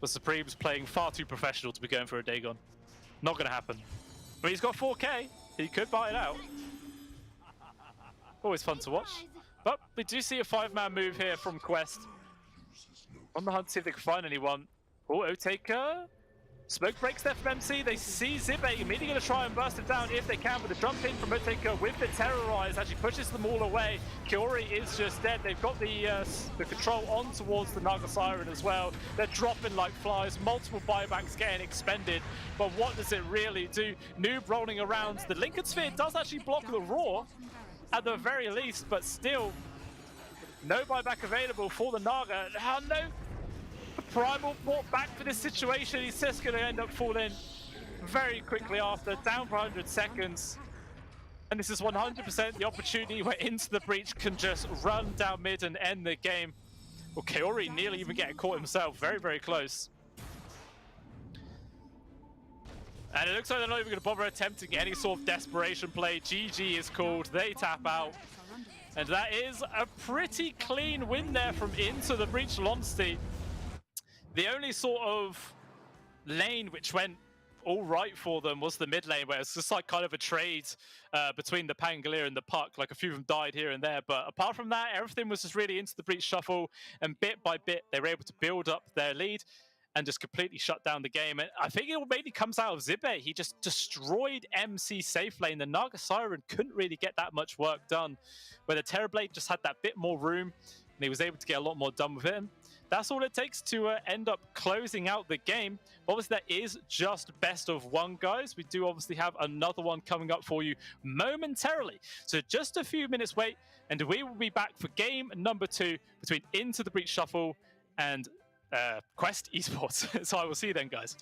But Supreme's playing far too professional to be going for a Dagon. Not gonna happen. But he's got 4K. He could buy it out. Always fun to watch. But we do see a 5-man move here from Quest. On the hunt to see if they can find anyone. Oh, Otaker. Smoke breaks there from MC. They see Zibe immediately going to try and burst it down if they can, but the jump in from Otaker with the Terrorize actually pushes them all away. Kiori is just dead. They've got the control on towards the Naga Siren as well. They're dropping like flies. Multiple buybacks getting expended, but what does it really do? Noob rolling around. The Lincoln Sphere does actually block the Roar at the very least, but still no buyback available for the Naga. How no Primal brought back for this situation. He's just going to end up falling very quickly after, down for 100 seconds. And this is 100% the opportunity where Into the Breach can just run down mid and end the game. Well, Kaori nearly even getting caught himself. Very, very close. And it looks like they're not even going to bother attempting any sort of desperation play. GG is called. They tap out. And that is a pretty clean win there from Into the Breach Lonsty. The only sort of lane which went all right for them was the mid lane, where it's just like kind of a trade between the Pangolier and the Puck. Like a few of them died here and there, but apart from that, everything was just really Into the Breach shuffle, and bit by bit, they were able to build up their lead and just completely shut down the game. And I think it mainly comes out of Zibe. He just destroyed MC safe lane. The Naga Siren couldn't really get that much work done, where the Terrorblade just had that bit more room, and he was able to get a lot more done with it. That's all it takes to end up closing out the game. Obviously, that is just best of one, guys. We do obviously have another one coming up for you momentarily. So just a few minutes wait, and we will be back for game number 2 between Into the Breach Shuffle and Quest Esports. So I will see you then, guys.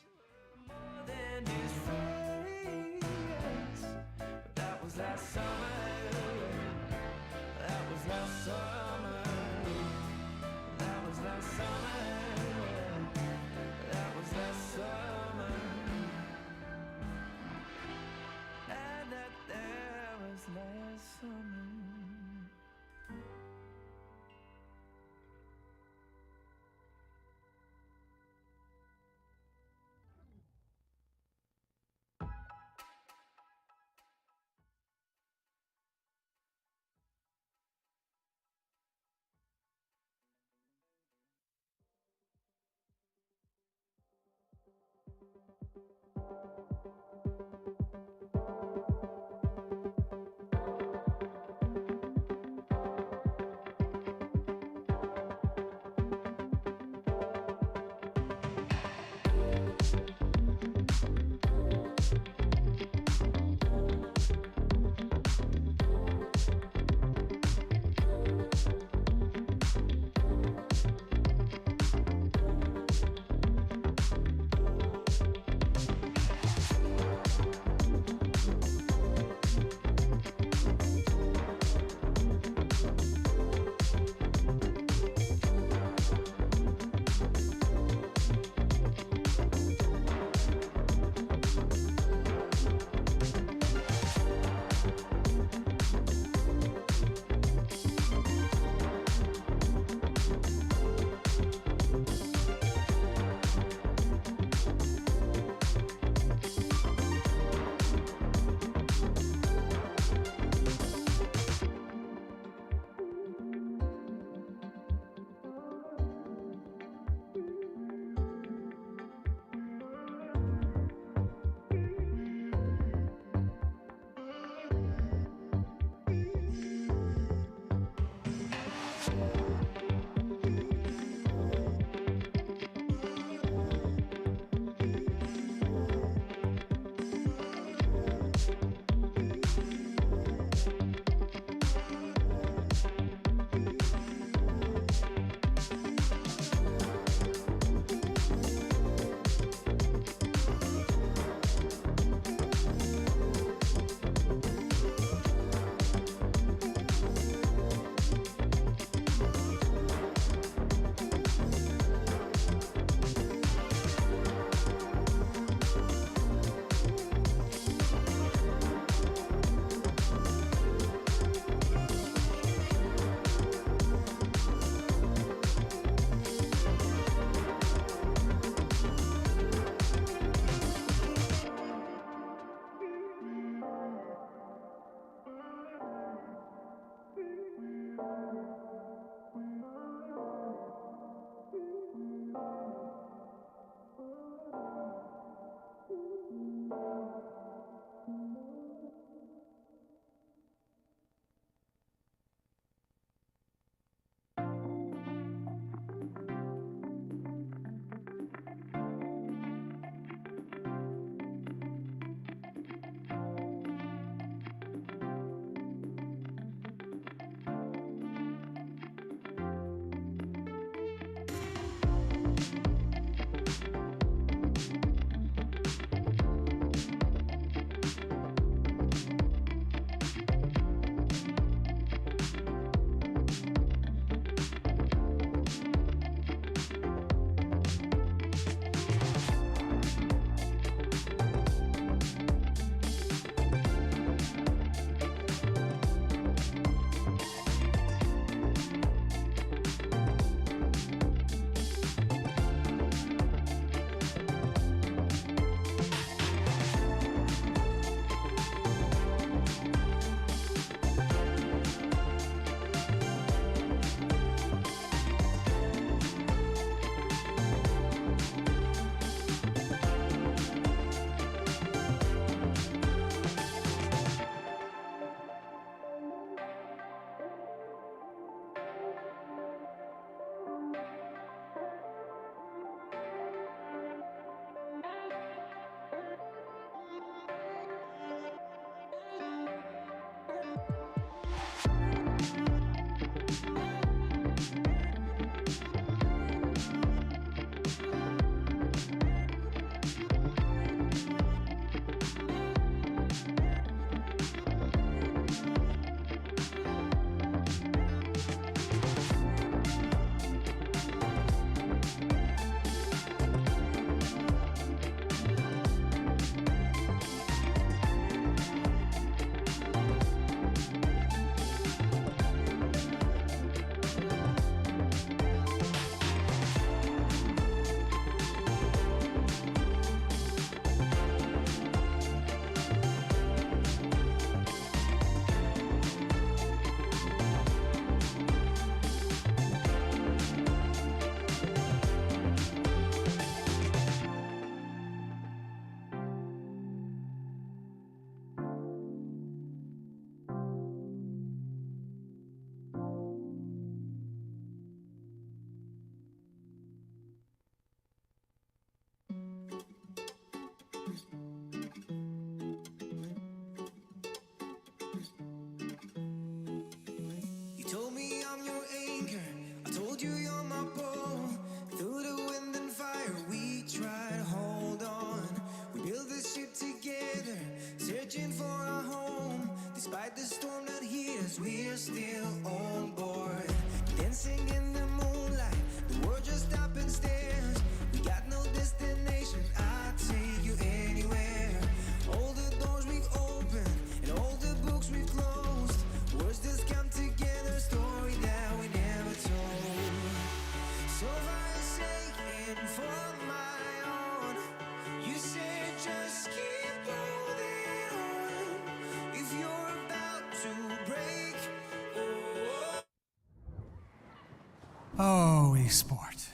Oh, Esport.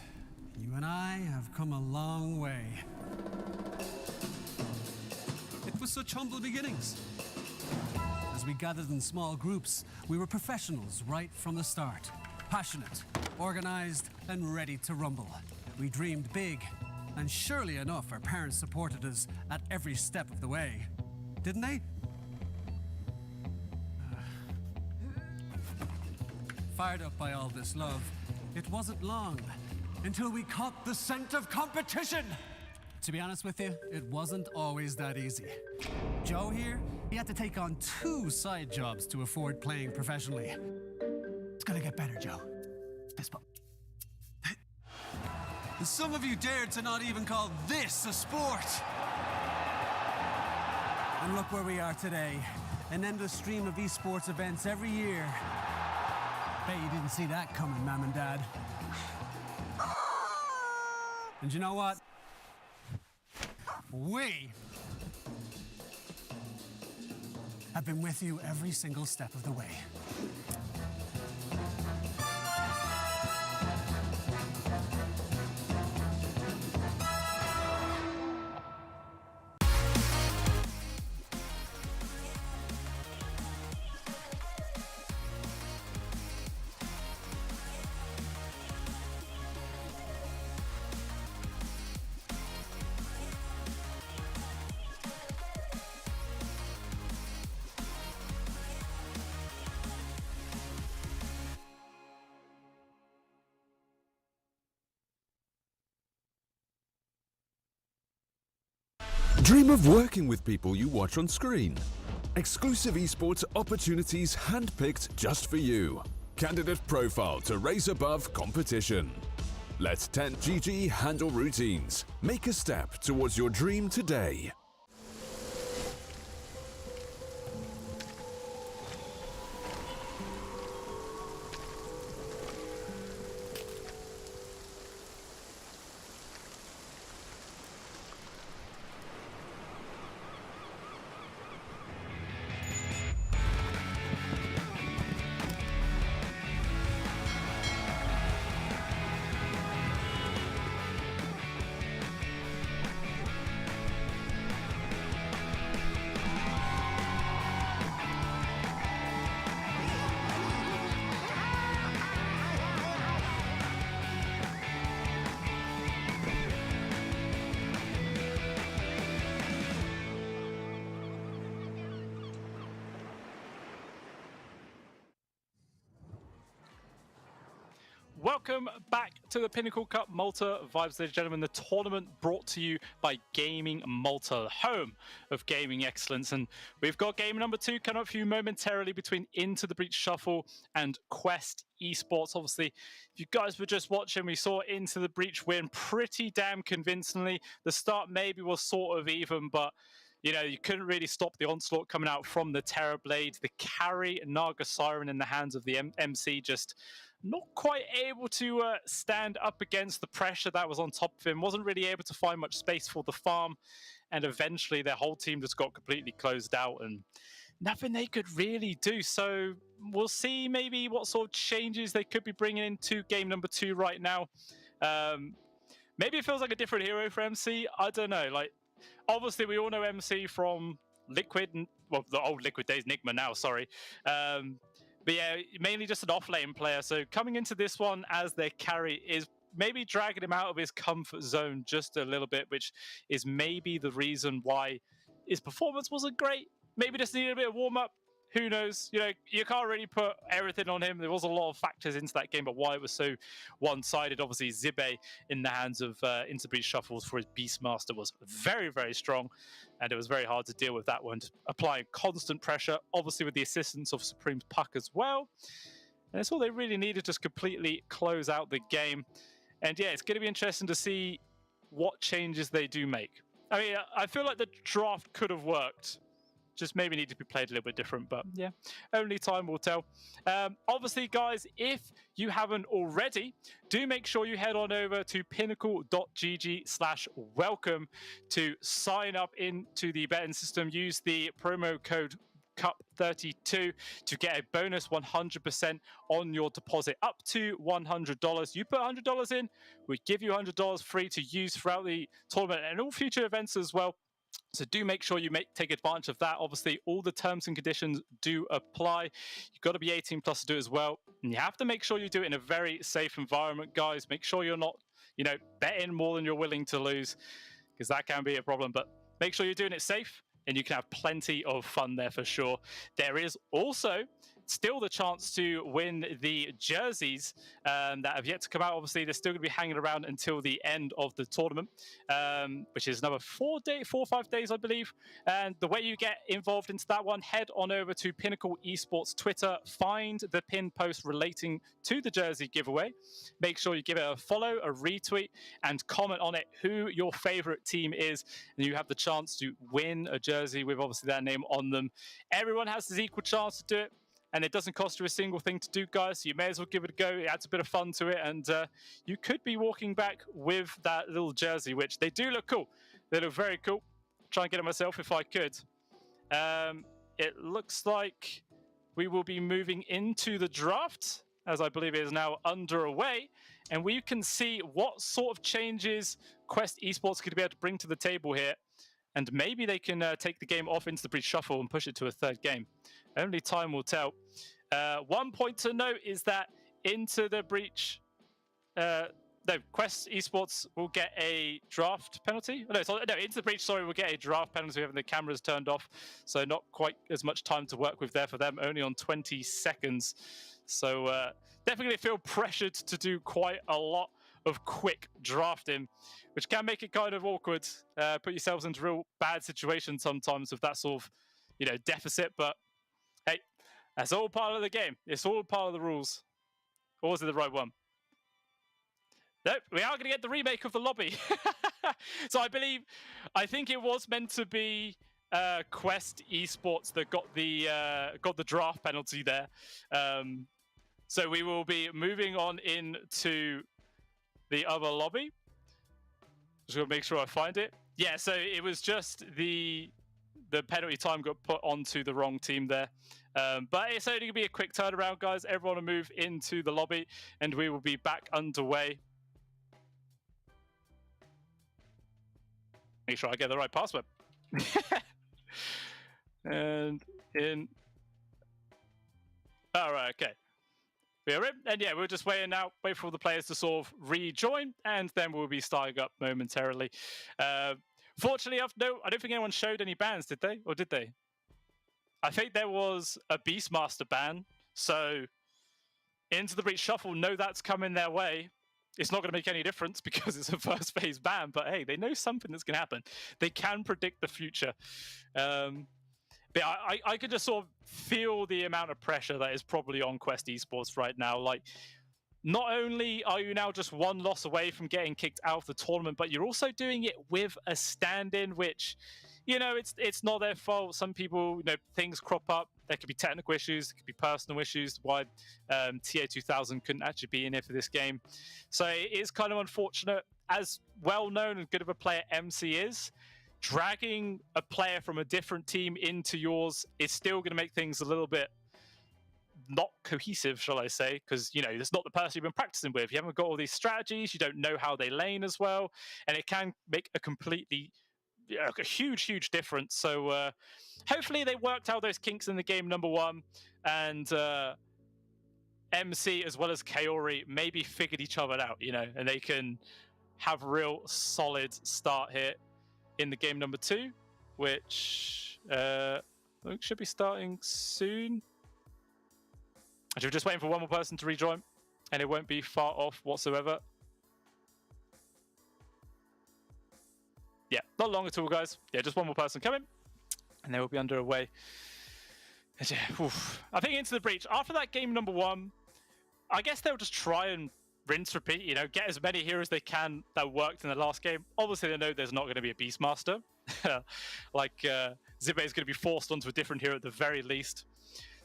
You and I have come a long way. It was such humble beginnings. As we gathered in small groups, we were professionals right from the start. Passionate, organized, and ready to rumble. We dreamed big, and surely enough, our parents supported us at every step of the way. Didn't they? Fired up by all this love, it wasn't long until we caught the scent of competition. To be honest with you, it wasn't always that easy. Joe here, he had to take on 2 side jobs to afford playing professionally. It's gonna get better, Joe. Fist bump. And some of you dared to not even call this a sport. And look where we are today. An endless stream of esports events every year. Bet you didn't see that coming, Mom and Dad. And you know what? We have been with you every single step of the way. Dream of working with people you watch on screen. Exclusive esports opportunities handpicked just for you. Candidate profile to raise above competition. Let 10GG handle routines. Make a step towards your dream today. Welcome back to the Pinnacle Cup Malta Vibes, ladies and gentlemen. The tournament brought to you by Gaming Malta, home of gaming excellence. And we've got game number 2 coming up for you momentarily between Into the Breach Shuffle and Quest Esports. Obviously, if you guys were just watching, we saw Into the Breach win pretty damn convincingly. The start maybe was sort of even, but you know, you couldn't really stop the onslaught coming out from the Terror Blade. The carry Naga Siren in the hands of the MC just not quite able to stand up against the pressure that was on top of him. Wasn't really able to find much space for the farm. And eventually their whole team just got completely closed out and nothing they could really do. So we'll see maybe what sort of changes they could be bringing into game number 2 right now. Maybe it feels like a different hero for MC. I don't know. Like, obviously, we all know MC from Liquid, well, the old Liquid days, Nigma now, sorry. But yeah, mainly just an off-lane player. So coming into this one as their carry is maybe dragging him out of his comfort zone just a little bit, which is maybe the reason why his performance wasn't great. Maybe just needed a bit of warm-up. Who knows? You know, you can't really put everything on him. There was a lot of factors into that game, but why it was so one-sided. Obviously, Zibe in the hands of Into Breach Shuffles for his Beastmaster was very, very strong, and it was very hard to deal with that one. Applying constant pressure, obviously with the assistance of Supreme's Puck as well. And it's all they really needed to just completely close out the game. And yeah, it's going to be interesting to see what changes they do make. I mean, I feel like the draft could have worked just maybe need to be played a little bit different. But yeah, only time will tell. Obviously, guys, if you haven't already, do make sure you head on over to pinnacle.gg/welcome to sign up into the betting system. Use the promo code CUP32 to get a bonus 100% on your deposit up to $100. You put $100 in, we give you $100 free to use throughout the tournament and all future events as well. So do make sure you take advantage of that. Obviously, all the terms and conditions do apply. You've got to be 18 plus to do it as well. And you have to make sure you do it in a very safe environment, guys. Make sure you're not, betting more than you're willing to lose, because that can be a problem. But make sure you're doing it safe, and you can have plenty of fun there for sure. There is also still the chance to win the jerseys that have yet to come out. Obviously, they're still going to be hanging around until the end of the tournament, which is another 4 or 5 days, I believe. And the way you get involved into that one, head on over to Pinnacle Esports Twitter, find the pinned post relating to the jersey giveaway. Make sure you give it a follow, a retweet, and comment on it who your favorite team is, and you have the chance to win a jersey with obviously their name on them. Everyone has this equal chance to do it, and it doesn't cost you a single thing to do, guys. So you may as well give it a go. It adds a bit of fun to it, and you could be walking back with that little jersey, which they do look cool. They look very cool. Try and get it myself if I could. It looks like we will be moving into the draft, as I believe it is now underway, and we can see what sort of changes Quest Esports could be able to bring to the table here. And maybe they can take the game off into the Breach Shuffle and push it to a third game. Only time will tell. 1 point to note is that into the Breach... Quest Esports will get a draft penalty. No, into the Breach, sorry, we'll get a draft penalty having the cameras turned off. So not quite as much time to work with there for them, only on 20 seconds. So definitely feel pressured to do quite a lot of quick drafting, which can make it kind of awkward. Put yourselves into real bad situations sometimes with that sort of, deficit. But hey, that's all part of the game. It's all part of the rules. Or was it the right one? Nope, we are going to get the remake of the lobby. So I think it was meant to be Quest Esports that got the draft penalty there. So we will be moving on into the other lobby. Just gonna make sure I find it. Yeah, so it was just the penalty time got put onto the wrong team there. But it's only gonna be a quick turnaround, guys. Everyone will move into the lobby, and we will be back underway. Make sure I get the right password. And in. All right, okay. We're in, and yeah, we're just waiting now. Wait for all the players to sort of rejoin, and then we'll be starting up momentarily. Fortunately, I don't think anyone showed any bans, did they? Or did they? I think there was a Beastmaster ban, so into the Breach Shuffle, know that's coming their way. It's not going to make any difference because it's a first phase ban, but hey, they know something that's going to happen. They can predict the future. But I could just sort of feel the amount of pressure that is probably on Quest Esports right now. Like, not only are you now just one loss away from getting kicked out of the tournament, but you're also doing it with a stand-in, which, it's not their fault. Some people, things crop up. There could be technical issues. There could be personal issues. Why TA2000 couldn't actually be in here for this game. So it is kind of unfortunate. As well-known and good of a player MC is, dragging a player from a different team into yours is still going to make things a little bit not cohesive, shall I say, because, it's not the person you've been practicing with. You haven't got all these strategies. You don't know how they lane as well. And it can make a huge difference. So hopefully they worked out those kinks in the game, number one. And MC as well as Kaori maybe figured each other out, and they can have a real solid start here in the game number 2, which I think should be starting soon. Actually, we're just waiting for one more person to rejoin, and it won't be far off whatsoever. Yeah, not long at all, guys. Yeah, just one more person coming, and they will be underway. And yeah, I think into the Breach. After that game number 1, I guess they'll just try and rinse, repeat, get as many heroes they can that worked in the last game. Obviously, they know there's not going to be a Beastmaster. like Zibe is going to be forced onto a different hero at the very least.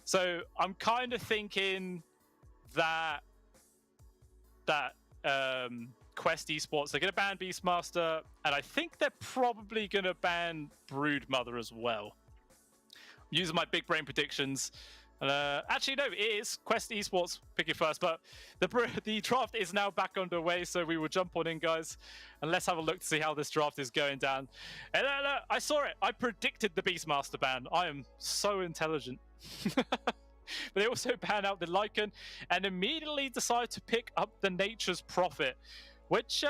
So I'm kind of thinking that Quest Esports, they're going to ban Beastmaster, and I think they're probably going to ban Broodmother as well. I'm using my big brain predictions. Actually, no, it is Quest Esports picking first, but the draft is now back underway, so we will jump on in, guys, and let's have a look to see how this draft is going down. And I saw it. I predicted the Beastmaster ban. I am so intelligent. But they also ban out the Lycan and immediately decide to pick up the Nature's Prophet, which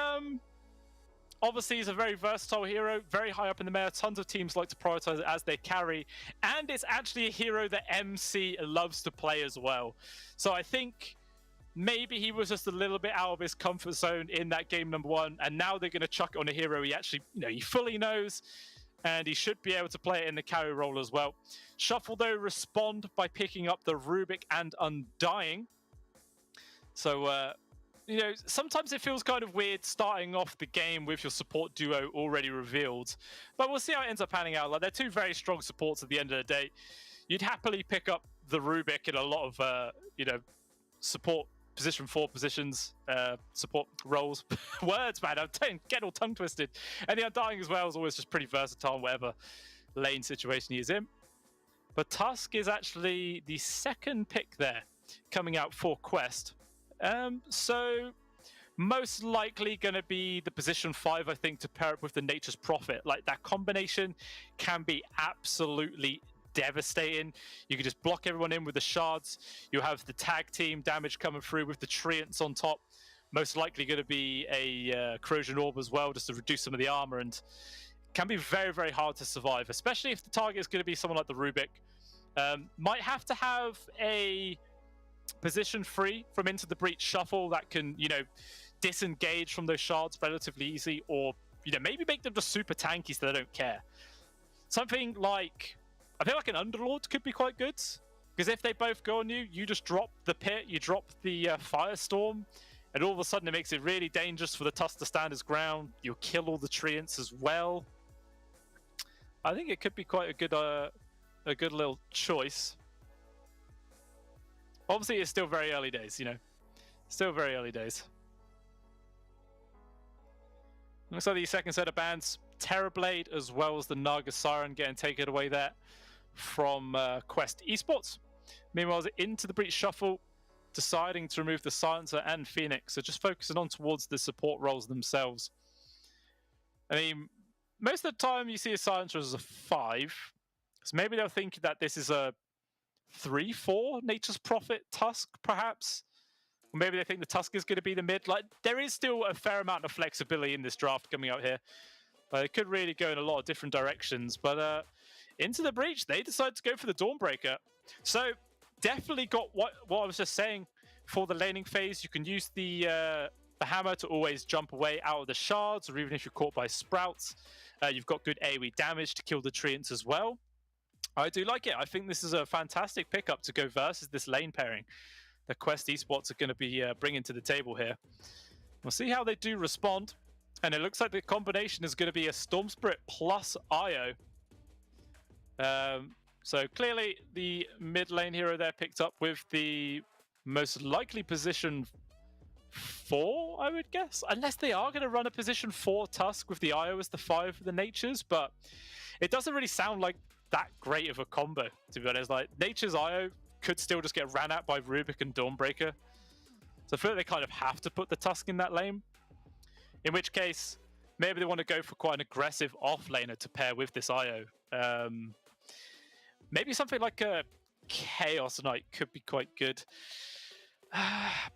obviously is a very versatile hero, very high up in the meta. Tons of teams like to prioritize it as their carry, and it's actually a hero that MC loves to play as well. So I think maybe he was just a little bit out of his comfort zone in that game number 1, and now they're going to chuck it on a hero he actually, he fully knows, and he should be able to play it in the carry role as well. Shuffle, though, respond by picking up the Rubik and Undying. So, sometimes it feels kind of weird starting off the game with your support duo already revealed. But we'll see how it ends up panning out. Like, they're two very strong supports at the end of the day. You'd happily pick up the Rubik in a lot of, support position 4 positions, support roles. Words, man, I'm getting all tongue twisted. And the Undying as well is always just pretty versatile in whatever lane situation he is in. But Tusk is actually the second pick there, coming out for Quest. So most likely going to be the position 5, I think, to pair up with the Nature's Prophet. Like, that combination can be absolutely devastating. You can just block everyone in with the shards. You have the tag team damage coming through with the treants on top. Most likely going to be a corrosion orb as well, just to reduce some of the armor, and can be very, very hard to survive, especially if the target is going to be someone like the Rubik. Might have to have a position 3 from Into the Breach shuffle that can, disengage from those shards relatively easy, or, maybe make them just super tanky so they don't care. Something like, I feel like an Underlord could be quite good, because if they both go on you, you just drop the pit, you drop the Firestorm, and all of a sudden it makes it really dangerous for the Tusk to stand his ground. You'll kill all the treants as well. I think it could be quite a good little choice. Obviously, it's still very early days, Still very early days. Looks like the second set of bans, Terrorblade as well as the Naga Siren getting taken away there from Quest Esports. Meanwhile, Into the Breach shuffle, deciding to remove the Silencer and Phoenix, so just focusing on towards the support roles themselves. I mean, most of the time you see a Silencer as a 5, so maybe they'll think that this is a 3-4 Nature's Prophet Tusk, perhaps. Or maybe they think the Tusk is going to be the mid. Like, there is still a fair amount of flexibility in this draft coming out here. It could really go in a lot of different directions. But Into the Breach, they decided to go for the Dawnbreaker. So definitely got what I was just saying for the laning phase. You can use the hammer to always jump away out of the shards, or even if you're caught by sprouts. You've got good AoE damage to kill the treants as well. I do like it. I think this is a fantastic pickup to go versus this lane pairing that Quest Esports are going to be bringing to the table here. We'll see how they do respond. And it looks like the combination is going to be a Storm Spirit plus Io. So clearly the mid lane hero there picked up with the most likely position 4, I would guess. Unless they are going to run a position 4 Tusk with the Io as the 5 for the Natures. But it doesn't really sound like that great of a combo, to be honest. Like, Nature's Io could still just get ran at by Rubik and Dawnbreaker. So I feel like they kind of have to put the Tusk in that lane. In which case, maybe they want to go for quite an aggressive off-laner to pair with this Io. Maybe something like a Chaos Knight could be quite good.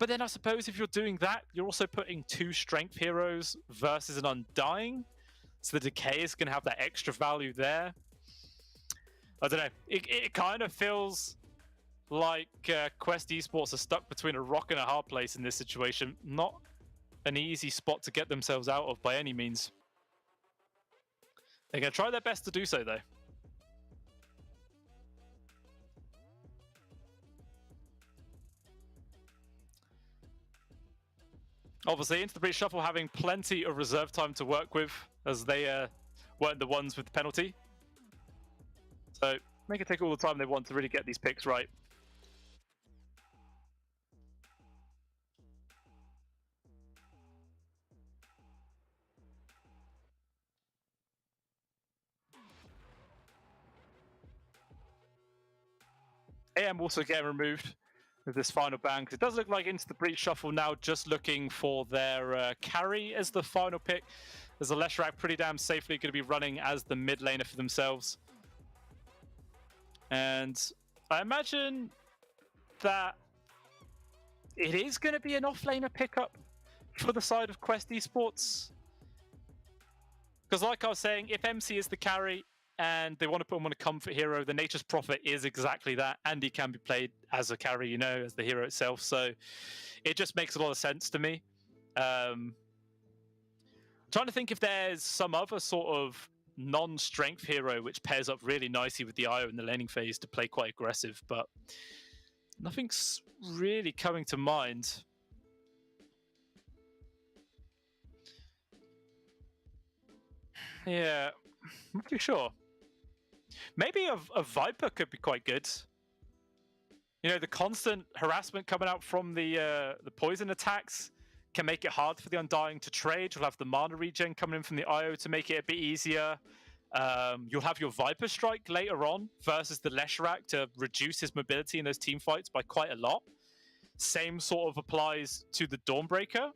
But then I suppose if you're doing that, you're also putting 2 strength heroes versus an Undying. So the Decay is going to have that extra value there. I don't know. It kind of feels like Quest Esports are stuck between a rock and a hard place in this situation. Not an easy spot to get themselves out of by any means. They're going to try their best to do so, though. Obviously, Into the Breach Shuffle having plenty of reserve time to work with as they weren't the ones with the penalty. So they can take all the time they want to really get these picks right. AM also getting removed with this final ban, because it does look like Into the Breach Shuffle now just looking for their carry as the final pick. As the Leshrac pretty damn safely going to be running as the mid laner for themselves. And I imagine that it is going to be an off-laner pickup for the side of Quest Esports. Because like I was saying, if MC is the carry and they want to put him on a comfort hero, the Nature's Prophet is exactly that. And he can be played as a carry, you know, as the hero itself. So it just makes a lot of sense to me. Trying to think if there's some other sort of non-strength hero which pairs up really nicely with the IO in the laning phase to play quite aggressive, but nothing's really coming to mind. Yeah, not too sure. Maybe a Viper could be quite good. You know, the constant harassment coming out from the poison attacks can make it hard for the Undying to trade. You'll have the mana regen coming in from the IO to make it a bit easier. You'll have your Viper Strike later on versus the Leshrac to reduce his mobility in those team fights by quite a lot. Same sort of applies to the Dawnbreaker.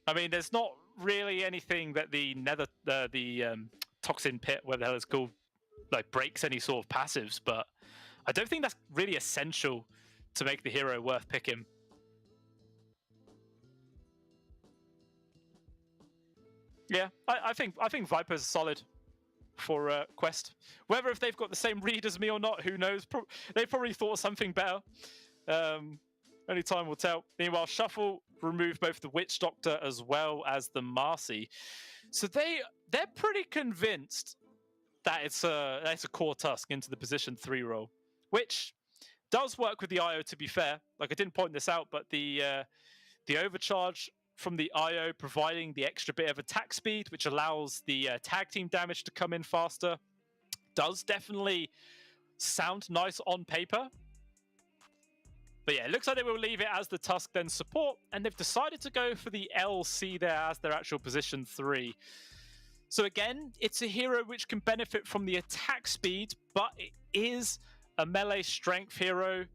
I mean, there's not really anything that the Toxin Pit, whatever the hell it's called, like breaks any sort of passives, but I don't think that's really essential to make the hero worth picking. Yeah, I think Viper's solid for Quest. Whether if they've got the same read as me or not, who knows? They probably thought of something better. Only time will tell. Meanwhile, Shuffle removed both the Witch Doctor as well as the Marcy. So they're pretty convinced that it's a core Tusk into the position 3 role, which does work with the IO, to be fair. Like, I didn't point this out, but the overcharge from the IO providing the extra bit of attack speed, which allows the tag team damage to come in faster, does definitely sound nice on paper. But yeah, it looks like they will leave it as the Tusk then support, and they've decided to go for the LC there as their actual position 3. So again, it's a hero which can benefit from the attack speed, but it is a melee strength hero,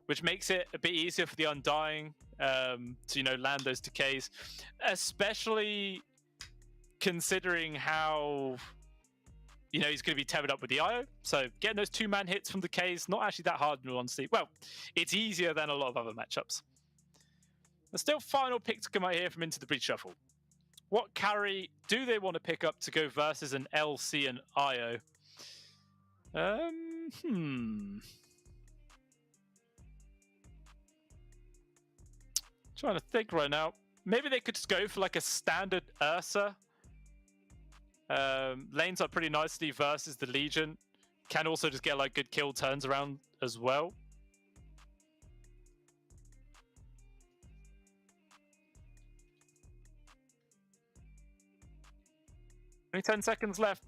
which makes it a bit easier for the Undying to, you know, land those decays, especially considering how, you know, he's going to be tethered up with the IO. So getting those 2-man hits from decays, not actually that hard in all honesty. Well, it's easier than a lot of other matchups. The still final pick to come out here from Into the Breach Shuffle. What carry do they want to pick up to go versus an LC and IO? Trying to think right now. Maybe they could just go for like a standard Ursa. Lanes up pretty nicely versus the Legion. Can also just get like good kill turns around as well. Only 10 seconds left.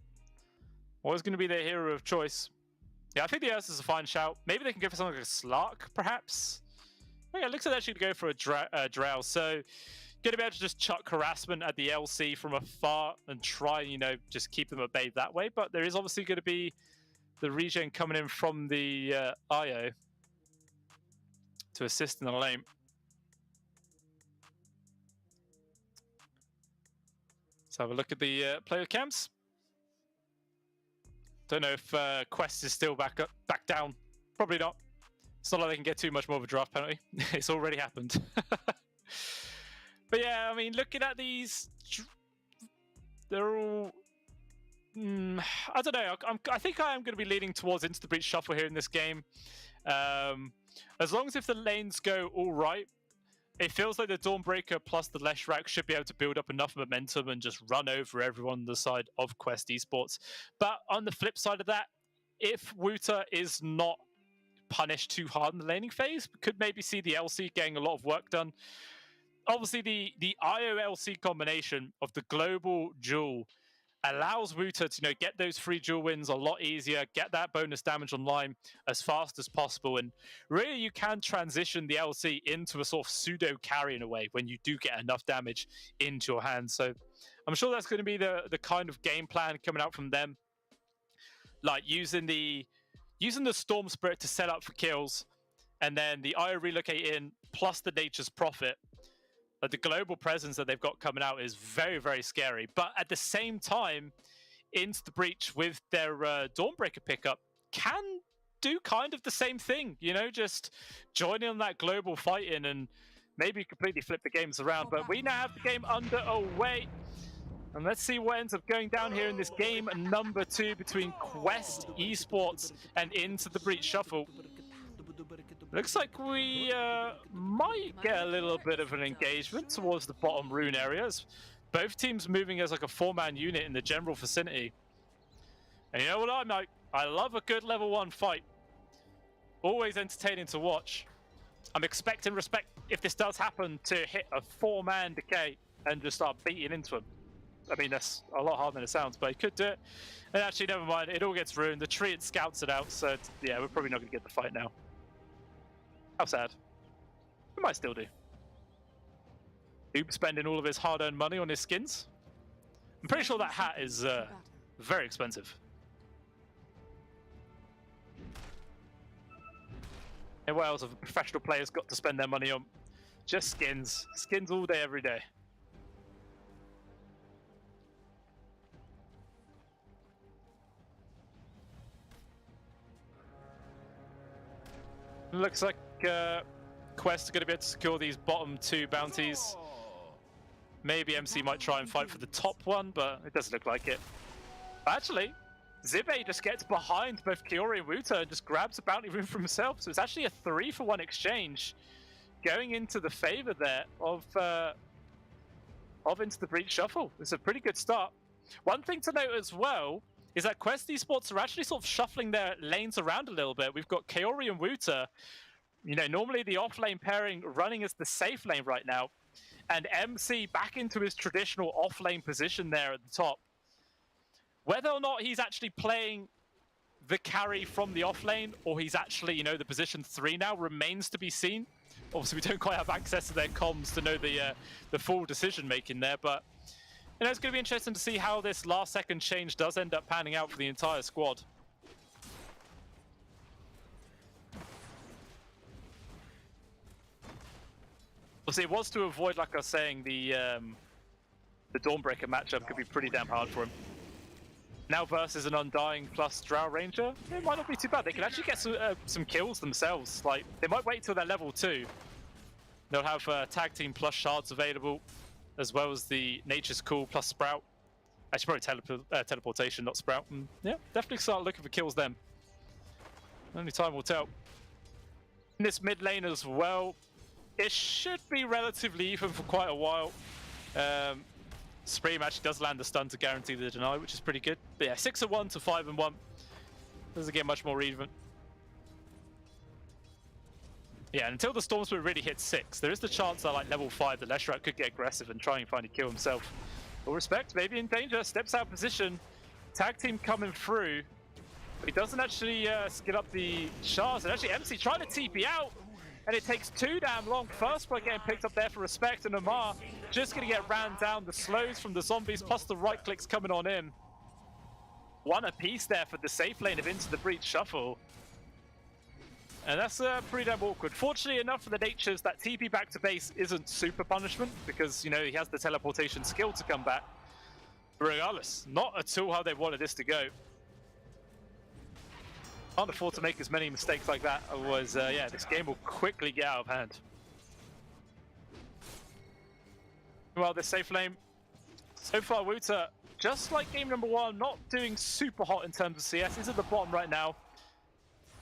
What is going to be their hero of choice? Yeah, I think the Ursa is a fine shout. Maybe they can go for something like a Slark, perhaps? Oh, yeah, it looks like they're actually going to go for a Drow. So, going to be able to just chuck harassment at the LC from afar and try, you know, just keep them at bay that way. But there is obviously going to be the regen coming in from the IO to assist in the lane. Let's have a look at the player camps. Don't know if Quest is still back down. Probably not. It's not like they can get too much more of a draft penalty. It's already happened. But yeah, I mean, looking at these, they're all... I don't know. I think I am going to be leaning towards Into the Breach Shuffle here in this game. As long as if the lanes go all right, it feels like the Dawnbreaker plus the Leshrac should be able to build up enough momentum and just run over everyone on the side of Quest Esports. But on the flip side of that, if Wuta is not punished too hard in the laning phase, we could maybe see the LC getting a lot of work done. obviously the IOLC combination of the global duel allows Wuta to get those free duel wins a lot easier, get that bonus damage online as fast as possible, and really you can transition the LC into a sort of pseudo carry in a way when you do get enough damage into your hands. So I'm sure that's going to be the kind of game plan coming out from them, like using the Storm Spirit to set up for kills, and then the IO relocate in plus the Nature's Prophet. The global presence that they've got coming out is very, very scary. But at the same time, Into the Breach with their Dawnbreaker pickup can do kind of the same thing, just joining on that global fighting and maybe completely flip the games around. But we now have the game underway. And let's see what ends up going down here in this game number 2 between Quest Esports and Into the Breach Shuffle. Looks like we might get a little bit of an engagement towards the bottom rune areas. Both teams moving as like a 4-man unit in the general vicinity. And you know what I'm like? I love a good level 1 fight. Always entertaining to watch. I'm expecting respect if this does happen to hit a 4-man decay and just start beating into him. I mean, that's a lot harder than it sounds, but he could do it. And actually, never mind. It all gets ruined. The tree it scouts it out, so yeah, we're probably not going to get the fight now. How sad. We might still do. Oob spending all of his hard-earned money on his skins. I'm pretty sure that hat is very expensive. And what else have professional players got to spend their money on? Just skins. Skins all day, every day. Looks like Quest are going to be able to secure these bottom 2 bounties. Maybe MC might try and fight for the top one, but it doesn't look like it. Actually, Zibe just gets behind both Kiori and Wuta and just grabs a bounty rune for himself. So it's actually a 3-for-1 exchange going into the favor there of Into the Breach Shuffle. It's a pretty good start. One thing to note as well is that Quest Esports are actually sort of shuffling their lanes around a little bit. We've got Kiori and Wuta, normally the off-lane pairing running as the safe lane right now, and MC back into his traditional off-lane position there at the top. Whether or not he's actually playing the carry from the off-lane, or he's actually, the position 3 now, remains to be seen. Obviously, we don't quite have access to their comms to know the full decision-making there, but it's going to be interesting to see how this last-second change does end up panning out for the entire squad. Obviously, it was to avoid, like I was saying, the Dawnbreaker matchup could be pretty damn hard for him. Now versus an Undying plus Drow Ranger, it might not be too bad. They can actually get some kills themselves. Like, they might wait till they're level 2. They'll have Tag Team plus Shards available, as well as the Nature's Cool plus Sprout. Actually, probably Teleportation, not Sprout. And yeah, definitely start looking for kills then. Only time will tell. In this mid lane as well, it should be relatively even for quite a while. Supreme actually does land the stun to guarantee the deny, which is pretty good. But yeah, 6-1 to 5-1. Doesn't get much more even. Yeah, until the Storm Spirit really hits 6, there is the chance that like level 5, the Leshrat could get aggressive and try and find a kill himself. All respect, maybe in danger, steps out of position. Tag team coming through. But he doesn't actually skid up the shards. And actually MC trying to TP out. And it takes too damn long. First blood getting picked up there for respect, and Amar just going to get ran down. The slows from the zombies plus the right clicks coming on in. One apiece there for the safe lane of Into the Breach Shuffle. And that's pretty damn awkward. Fortunately enough for the Natures, that TP back to base isn't super punishment because, he has the teleportation skill to come back. But regardless, not at all how they wanted this to go. Can't afford to make as many mistakes like that, otherwise, yeah, this game will quickly get out of hand. Well, this safe lane, so far Wuta, just like game number 1, not doing super hot in terms of CS. He's at the bottom right now.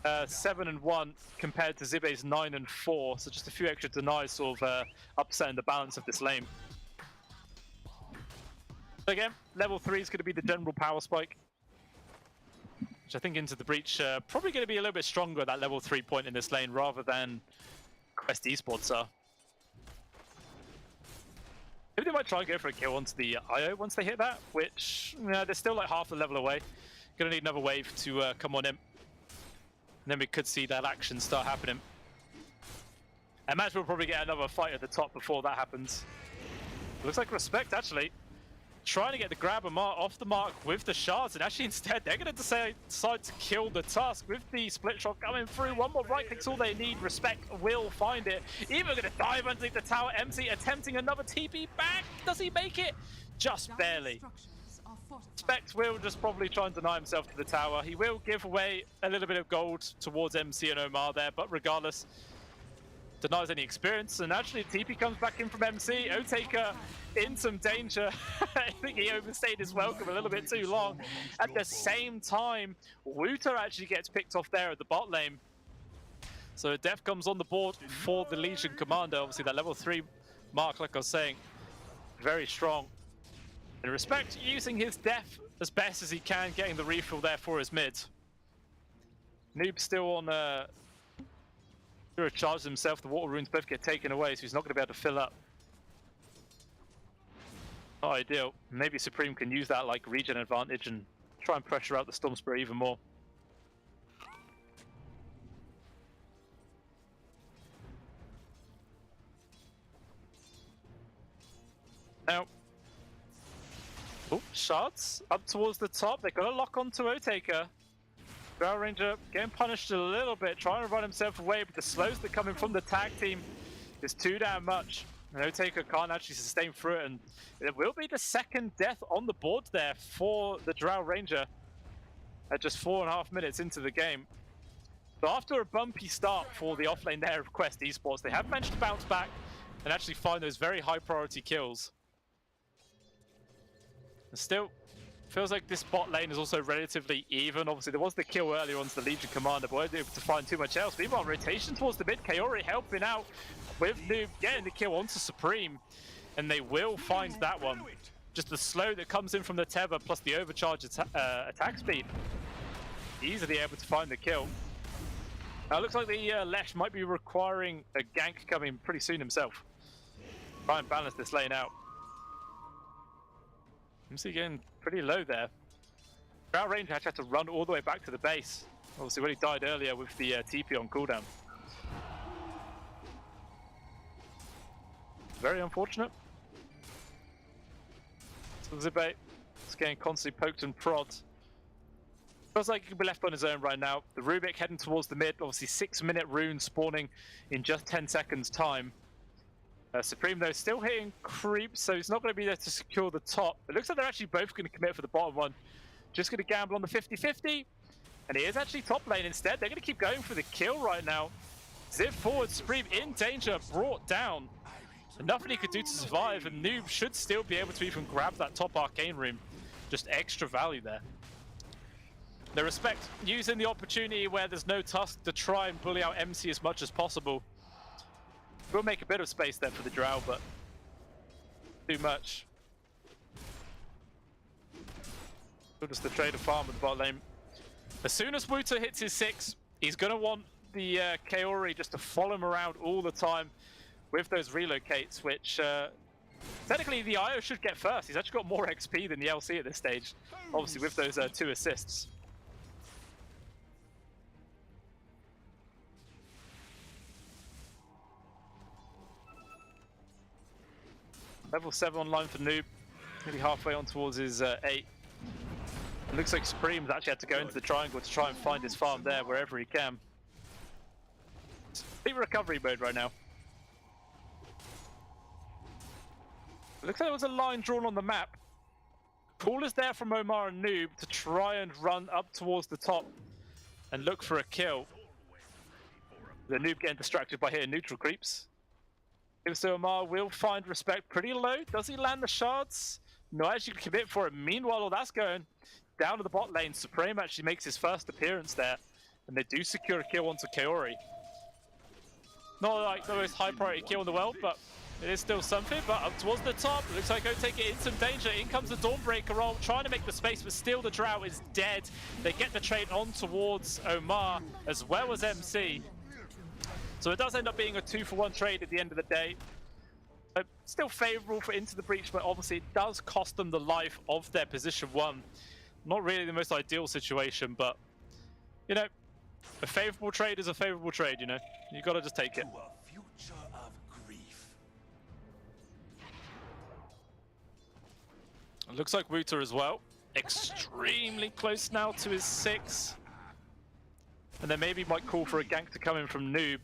7-1 compared to Zibe's 9-4, so just a few extra denies sort of upsetting the balance of this lane. So again, level 3 is going to be the general power spike, which I think Into the Breach probably going to be a little bit stronger at that level 3 point in this lane rather than Quest Esports are. Maybe they might try and go for a kill onto the IO once they hit that, which they're still like half the level away. Gonna need another wave to come on in. And then we could see that action start happening. I imagine we'll probably get another fight at the top before that happens. Looks like Respect actually trying to get the grab off the mark with the shards, and actually instead they're going to decide to kill the Tusk with the split shot coming through. One more right click's all they need. Respect will find it. Even going to dive underneath the tower. MC attempting another TP back. Does he make it? Just barely. Respect will just probably try and deny himself to the tower. He will give away a little bit of gold towards MC and Omar there, but regardless, denies any experience. And actually TP comes back in from MC. Otaker in some danger. I think he overstayed his welcome a little bit too long. At the same time, Wooter actually gets picked off there at the bot lane. So death comes on the board for the Legion Commander. Obviously that level 3 mark, like I was saying, very strong. And Respect using his death as best as he can, getting the refill there for his mid. Noob still on Hero charges himself, the water runes both get taken away, so he's not going to be able to fill up. Not ideal. Maybe Supreme can use that like regen advantage and try and pressure out the Storm Spirit even more. Now, shards up towards the top. They've got to lock onto Otaker. Drow Ranger getting punished a little bit, trying to run himself away, but the slows that coming from the tag team is too damn much. And Otaker can't actually sustain through it, and it will be the second death on the board there for the Drow Ranger at just 4.5 minutes into the game. So after a bumpy start for the offlane there of Quest Esports, they have managed to bounce back and actually find those very high priority kills. And still, feels like this bot lane is also relatively even. Obviously, there was the kill earlier on to the Legion Commander, but wasn't able to find too much else. Meanwhile, rotation towards the mid, Kaori helping out with Noob getting the kill onto Supreme, and they will find that one. Just the slow that comes in from the Tether plus the overcharge attack speed. Easily able to find the kill. Now, it looks like the Lesh might be requiring a gank coming pretty soon himself. Try and balance this lane out. MC getting pretty low there. Drow Ranger had to run all the way back to the base. Obviously when he died earlier with the TP on cooldown. Very unfortunate. So Zibe is getting constantly poked and prod. Feels like he can be left on his own right now. The Rubik heading towards the mid. Obviously 6-minute rune spawning in just 10 seconds time. Supreme though still hitting creeps, so he's not going to be there to secure the top. It looks like they're actually both going to commit for the bottom one. Just going to gamble on the 50-50. And he is actually top lane instead. They're going to keep going for the kill right now. Zip forward, Supreme in danger, brought down. And nothing he could do to survive, and Noob should still be able to even grab that top arcane room. Just extra value there. The Respect using the opportunity where there's no Tusk to try and bully out MC as much as possible. We'll make a bit of space there for the Drow, but too much. Just the trader farm with the bot lane. As soon as Wooter hits his 6, he's going to want the Kaori just to follow him around all the time with those relocates, which technically the IO should get first. He's actually got more XP than the LC at this stage, obviously with those 2 assists. Level 7 online for Noob, maybe halfway on towards his 8. It looks like Supreme's actually had to go into the triangle to try and find his farm there wherever he can. It's deep recovery mode right now. It looks like there was a line drawn on the map. Call is there from Omar and Noob to try and run up towards the top and look for a kill. The Noob getting distracted by hitting neutral creeps. So Omar will find Respect pretty low. Does he land the shards? No, actually commit for it. Meanwhile, all that's going down to the bot lane. Supreme actually makes his first appearance there, and they do secure a kill onto Kaori. Not like the most high priority kill in the world, but it is still something. But up towards the top, it looks like Otaker in some danger. In comes the Dawnbreaker roll, trying to make the space, but still the Drow is dead. They get the trade on towards Omar as well as MC. So it does end up being a 2-for-1 trade at the end of the day. Still favourable for Into the Breach, but obviously it does cost them the life of their position 1. Not really the most ideal situation, but, you know, a favourable trade is a favourable trade, you know? You gotta just take it. It looks like Wouter as well. Extremely close now to his 6. And then maybe might call for a gank to come in from Noob.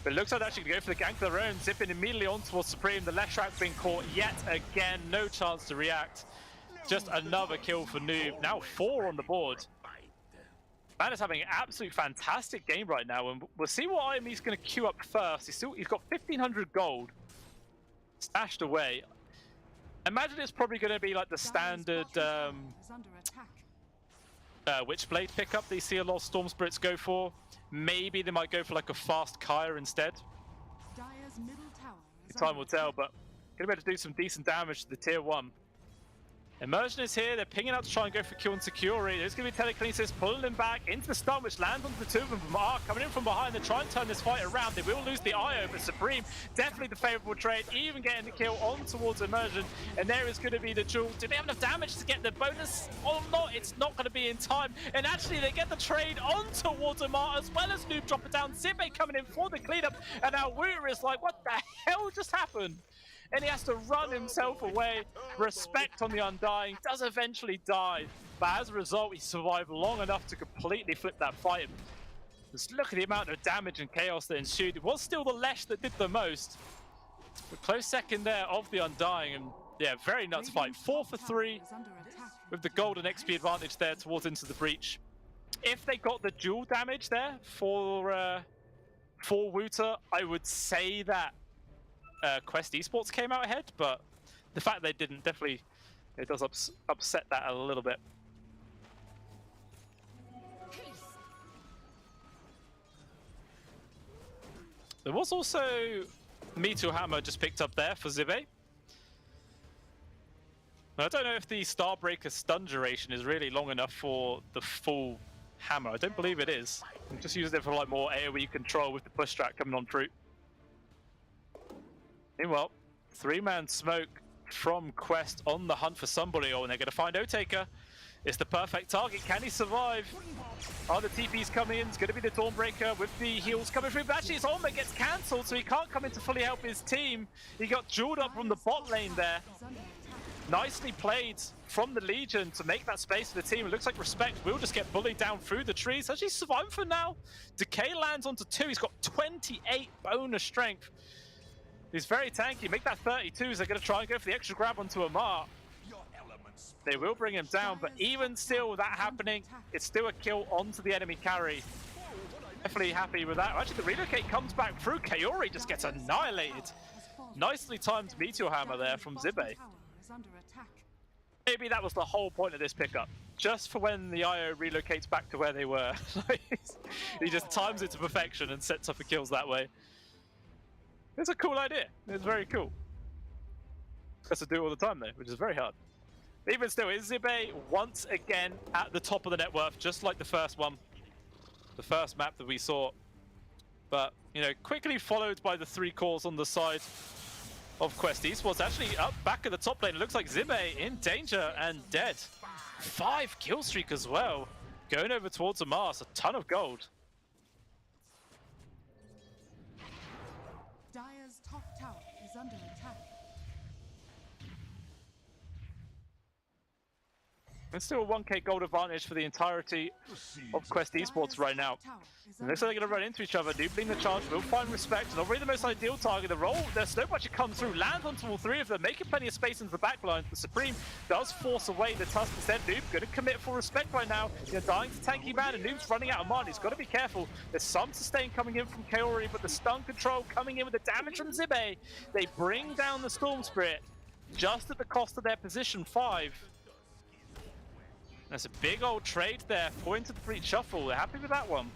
But it looks like they're actually going to go for the gank of their own. Zipping immediately on towards Supreme. The left track being caught yet again. No chance to react. Just another kill for Noob. Now 4 on the board. Man is having an absolute fantastic game right now. And we'll see what item he's going to queue up first. He's got 1,500 gold stashed away. Imagine it's probably going to be like the standard Witchblade pickup that you see a lot of Storm Spirits go for. Maybe they might go for like a fast Kaya instead. Time will tell, but gonna be able to do some decent damage to the tier 1. Immersion is here, they're pinging out to try and go for Q and Security. There's going to be Telekinesis pulling him back into the stun, which lands onto the 2 of them from Ark, coming in from behind. They try and turn this fight around. They will lose the IO, but Supreme, definitely the favourable trade, even getting the kill on towards Immersion. And there is going to be the duel. Do they have enough damage to get the bonus or not? It's not going to be in time. And actually, they get the trade on towards Amar, as well as Noob drop it down. Zibe coming in for the cleanup. And now Wouter is like, what the hell just happened? And he has to run himself away. Respect on the Undying, does eventually die, but as a result he survived long enough to completely flip that fight. Just look at the amount of damage and chaos that ensued. It was still the Lesh that did the most. A close second there of the Undying, and yeah, very nuts fight. 4 for 3 with the golden XP advantage there towards Into the Breach. If they got the dual damage there for Wouter, I would say that Quest Esports came out ahead, but the fact they didn't definitely, it does upset that a little bit. There was also Meteor Hammer just picked up there for Zibe. I don't know if the Starbreaker stun duration is really long enough for the full hammer. I don't believe it is. I'm just using it for like more AoE control with the push strat coming on through. Meanwhile, 3-man smoke from Quest on the hunt for somebody. Oh, and they're going to find Otaker. It's the perfect target. Can he survive? Oh, the TP's coming in. It's going to be the Dawnbreaker with the heals coming through. But actually, his ultimate gets cancelled, so he can't come in to fully help his team. He got jeweled up from the bot lane there. Nicely played from the Legion to make that space for the team. It looks like Respect will just get bullied down through the trees. Actually surviving for now. Decay lands onto 2. He's got 28 bonus strength. He's very tanky. Make that 32s. They're going to try and go for the extra grab onto Amar. They will bring him down, but even still with that happening, it's still a kill onto the enemy carry. Definitely happy with that. Actually, the relocate comes back through. Kaori just gets annihilated. Nicely timed Meteor Hammer there from Zibe. Maybe that was the whole point of this pickup. Just for when the IO relocates back to where they were. He just times it to perfection and sets up the kills that way. It's a cool idea. It's very cool. Has to do it all the time though, which is very hard. Even still, is Zibe once again at the top of the net worth, just like the first one. The first map that we saw. But, you know, quickly followed by the 3 cores on the side of Quest Esports. Actually up back at the top lane, it looks like Zibe in danger and dead. 5 kill streak as well. Going over towards Amar, a ton of gold. Dire's top tower is under attack. It's still a 1k gold advantage for the entirety of Quest Esports right now. And looks like they're going to run into each other. Noob leading the charge, will find Respect. Not really the most ideal target. The roll, their Snowball comes through, lands onto all 3 of them, making plenty of space into the backline. The Supreme does force away the Tusk instead. Noob going to commit for Respect right now. They're dying to tanky man, and Noob's running out of mana. He's got to be careful. There's some sustain coming in from Kaori, but the stun control coming in with the damage from Zibe. They bring down the Storm Spirit just at the cost of their position 5. That's a big old trade there for Into the Breach Shuffle. They're happy with that one.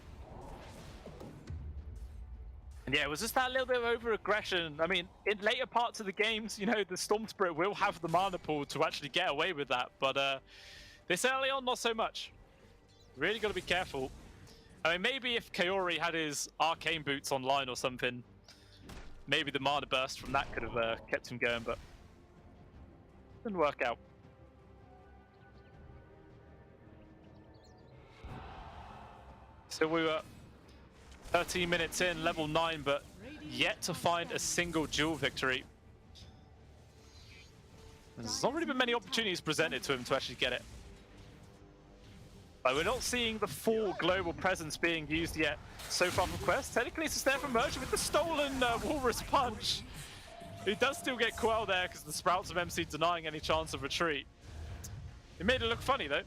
And yeah, it was just that little bit of over-aggression. I mean, in later parts of the games, you know, the Storm Spirit will have the mana pool to actually get away with that. But this early on, not so much. Really got to be careful. I mean, maybe if Kaori had his Arcane Boots online or something, maybe the mana burst from that could have kept him going, but didn't work out. So we were 13 minutes in, level 9, but yet to find a single duel victory. There's not really been many opportunities presented to him to actually get it. But we're not seeing the full global presence being used yet so far from Quest. Technically it's a snare from Merchant with the stolen Walrus Punch. He does still get Quell there because the Sprouts of MC denying any chance of retreat. It made it look funny though.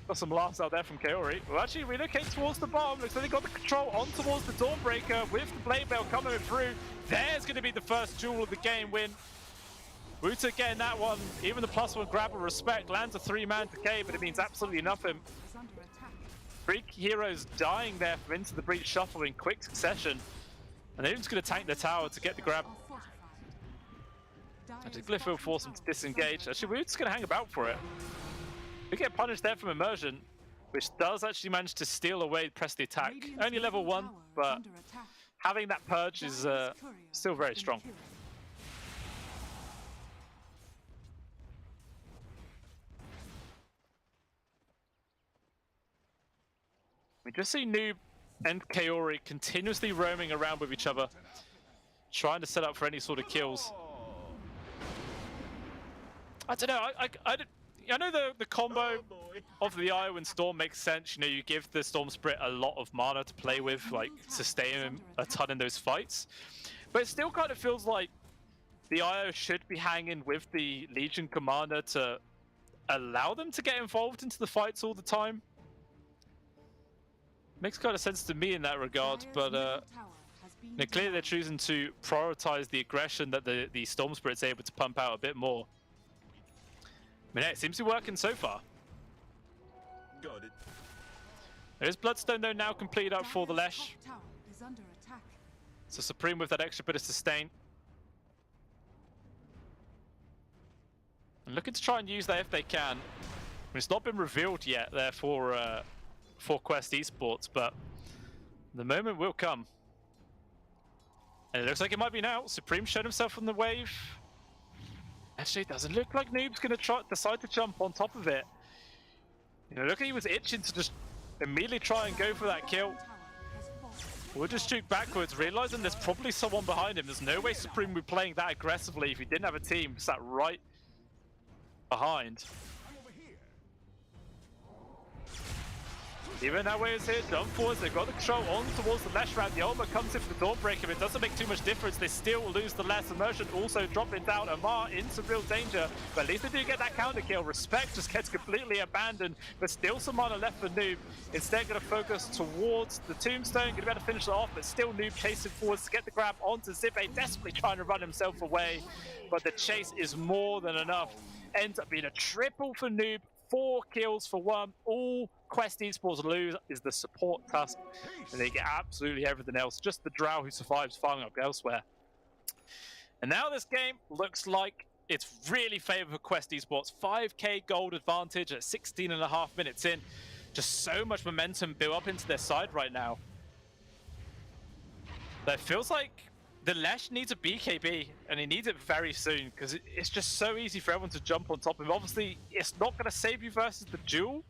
Got some laughs out there from Kaori. Well, actually relocate towards the bomb. Looks like they got the control on towards the Dawnbreaker with the Blade Bell coming through. There's going to be the first duel of the game win. Wuta getting that one. Even the +1 grab of respect. Lands a 3-man decay, but it means absolutely nothing. 3 heroes dying there from Into the Breach Shuffle in quick succession. And they're just going to tank the tower to get the grab. Actually, Glyph will force him to disengage. Actually, we're just going to hang about for it. We get punished there from Immersion, which does actually manage to steal away, press the attack. Only level 1, but having that purge is still very strong. We just see Noob and Kaori continuously roaming around with each other, trying to set up for any sort of kills. I don't know, I know the combo of the Io and Storm makes sense. You know, you give the Storm Spirit a lot of mana to play with, like sustain him a ton in those fights. But it still kind of feels like the Io should be hanging with the Legion Commander to allow them to get involved into the fights all the time. Makes kind of sense to me in that regard, but clearly they're choosing to prioritize the aggression that the Storm Spirit's able to pump out a bit more. I mean, it seems to be working so far. Got it. There is Bloodstone though now complete up for the Lesh. So Supreme with that extra bit of sustain. And looking to try and use that if they can. I mean, it's not been revealed yet there for Quest Esports, but the moment will come. And it looks like it might be now. Supreme showed himself on the wave. Actually, it doesn't look like Noob's going to decide to jump on top of it. You know, look, he was itching to just immediately try and go for that kill. We'll just shoot backwards, realizing there's probably someone behind him. There's no way Supreme would be playing that aggressively if he didn't have a team sat right behind. Even that way is here, jump forwards, they've got the control on towards the Lesh round. The ultimate comes in for the Dawnbreaker, but it doesn't make too much difference. They still lose the Lesh. Immersion also dropping down. Amar into real danger, but at least they do get that counter kill. Respect just gets completely abandoned, but still some mana left for Noob. Instead going to focus towards the Tombstone, going to be able to finish it off, but still Noob chasing forwards to get the grab onto Zippe, desperately trying to run himself away, but the chase is more than enough. Ends up being a triple for Noob. 4 kills for 1. All Quest Esports lose is the support tusk, and they get absolutely everything else. Just the Drow who survives firing up elsewhere. And now this game looks like it's really favored for Quest Esports. 5k gold advantage at 16.5 minutes in. Just so much momentum built up into their side right now. But it feels like the Lesh needs a BKB, and he needs it very soon, because it's just so easy for everyone to jump on top of him. Obviously, it's not going to save you versus the duel,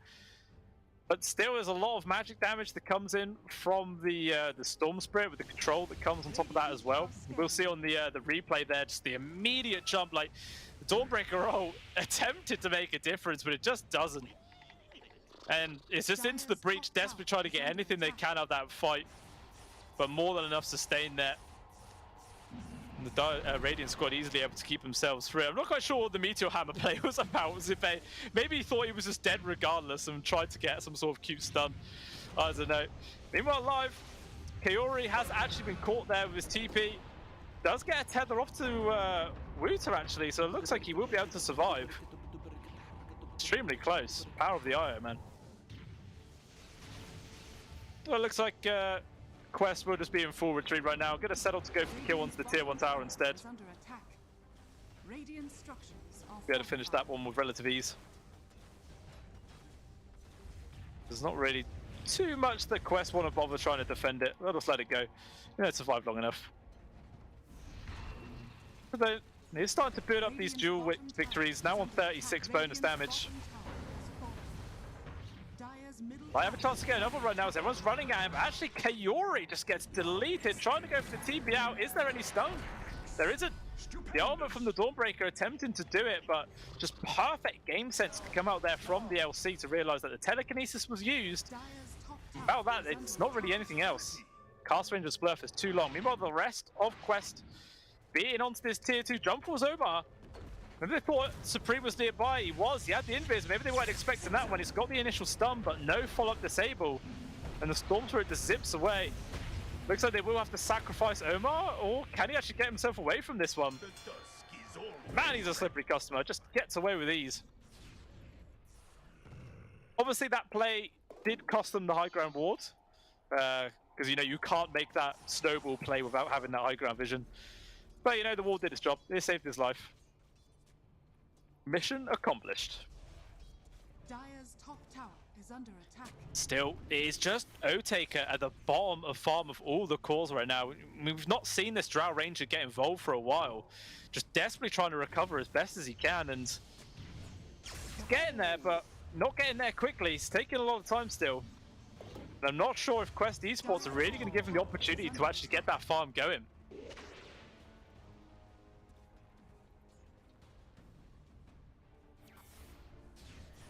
but still there's a lot of magic damage that comes in from the Storm Spirit with the control that comes on top of that as well. We'll see on the replay there, just the immediate jump. Like, the Dawnbreaker roll attempted to make a difference, but it just doesn't. And it's just into the breach, desperately trying to get anything they can out of that fight, but more than enough sustain there. The Radiant squad easily able to keep themselves free. I'm not quite sure what the Meteor Hammer play was about. Maybe he thought he was just dead regardless and tried to get some sort of cute stun. I don't know. Meanwhile, live, Kaori has actually been caught there with his TP. Does get a tether off to Wuta actually, so it looks like he will be able to survive. Extremely close. Power of the Io, man. Well, it looks like Quest will just be in full retreat right now. Going to settle to go for the kill onto the tier 1 tower instead. Be able to finish that one with relative ease. There's not really too much that Quest want to bother trying to defend it. They'll just let it go. You know, it survived long enough. though, he's starting to build up these dual victories, now on 36 bonus damage. I have a chance to get another run now as everyone's running at him. Actually, Kaori just gets deleted, trying to go for the TP out. Is there any stun? There isn't. The armor from the Dawnbreaker attempting to do it, but just perfect game sense to come out there from the LC to realize that the telekinesis was used. Without that, it's not really anything else. Cast range of Splurf is too long. Meanwhile, the rest of Quest beating onto this tier 2 jump was over. Maybe they thought Supreme was nearby. He was. He had the invis. Maybe they weren't expecting that one. He's got the initial stun, but no follow-up disable. And the Storm Turret just zips away. Looks like they will have to sacrifice Omar, or can he actually get himself away from this one? Man, he's a slippery customer. Just gets away with ease. Obviously, that play did cost them the high ground ward. Because, you know, you can't make that snowball play without having that high ground vision. But, you know, the ward did its job. It saved his life. Mission accomplished. Dire's top tower is under attack. Still, it is just O-Taker at the bottom of farm of all the cores right now. We've not seen this Drow Ranger get involved for a while. Just desperately trying to recover as best as he can, and he's getting there, but not getting there quickly. He's taking a lot of time still. And I'm not sure if Quest Esports are really going to give him the opportunity to actually get that farm going.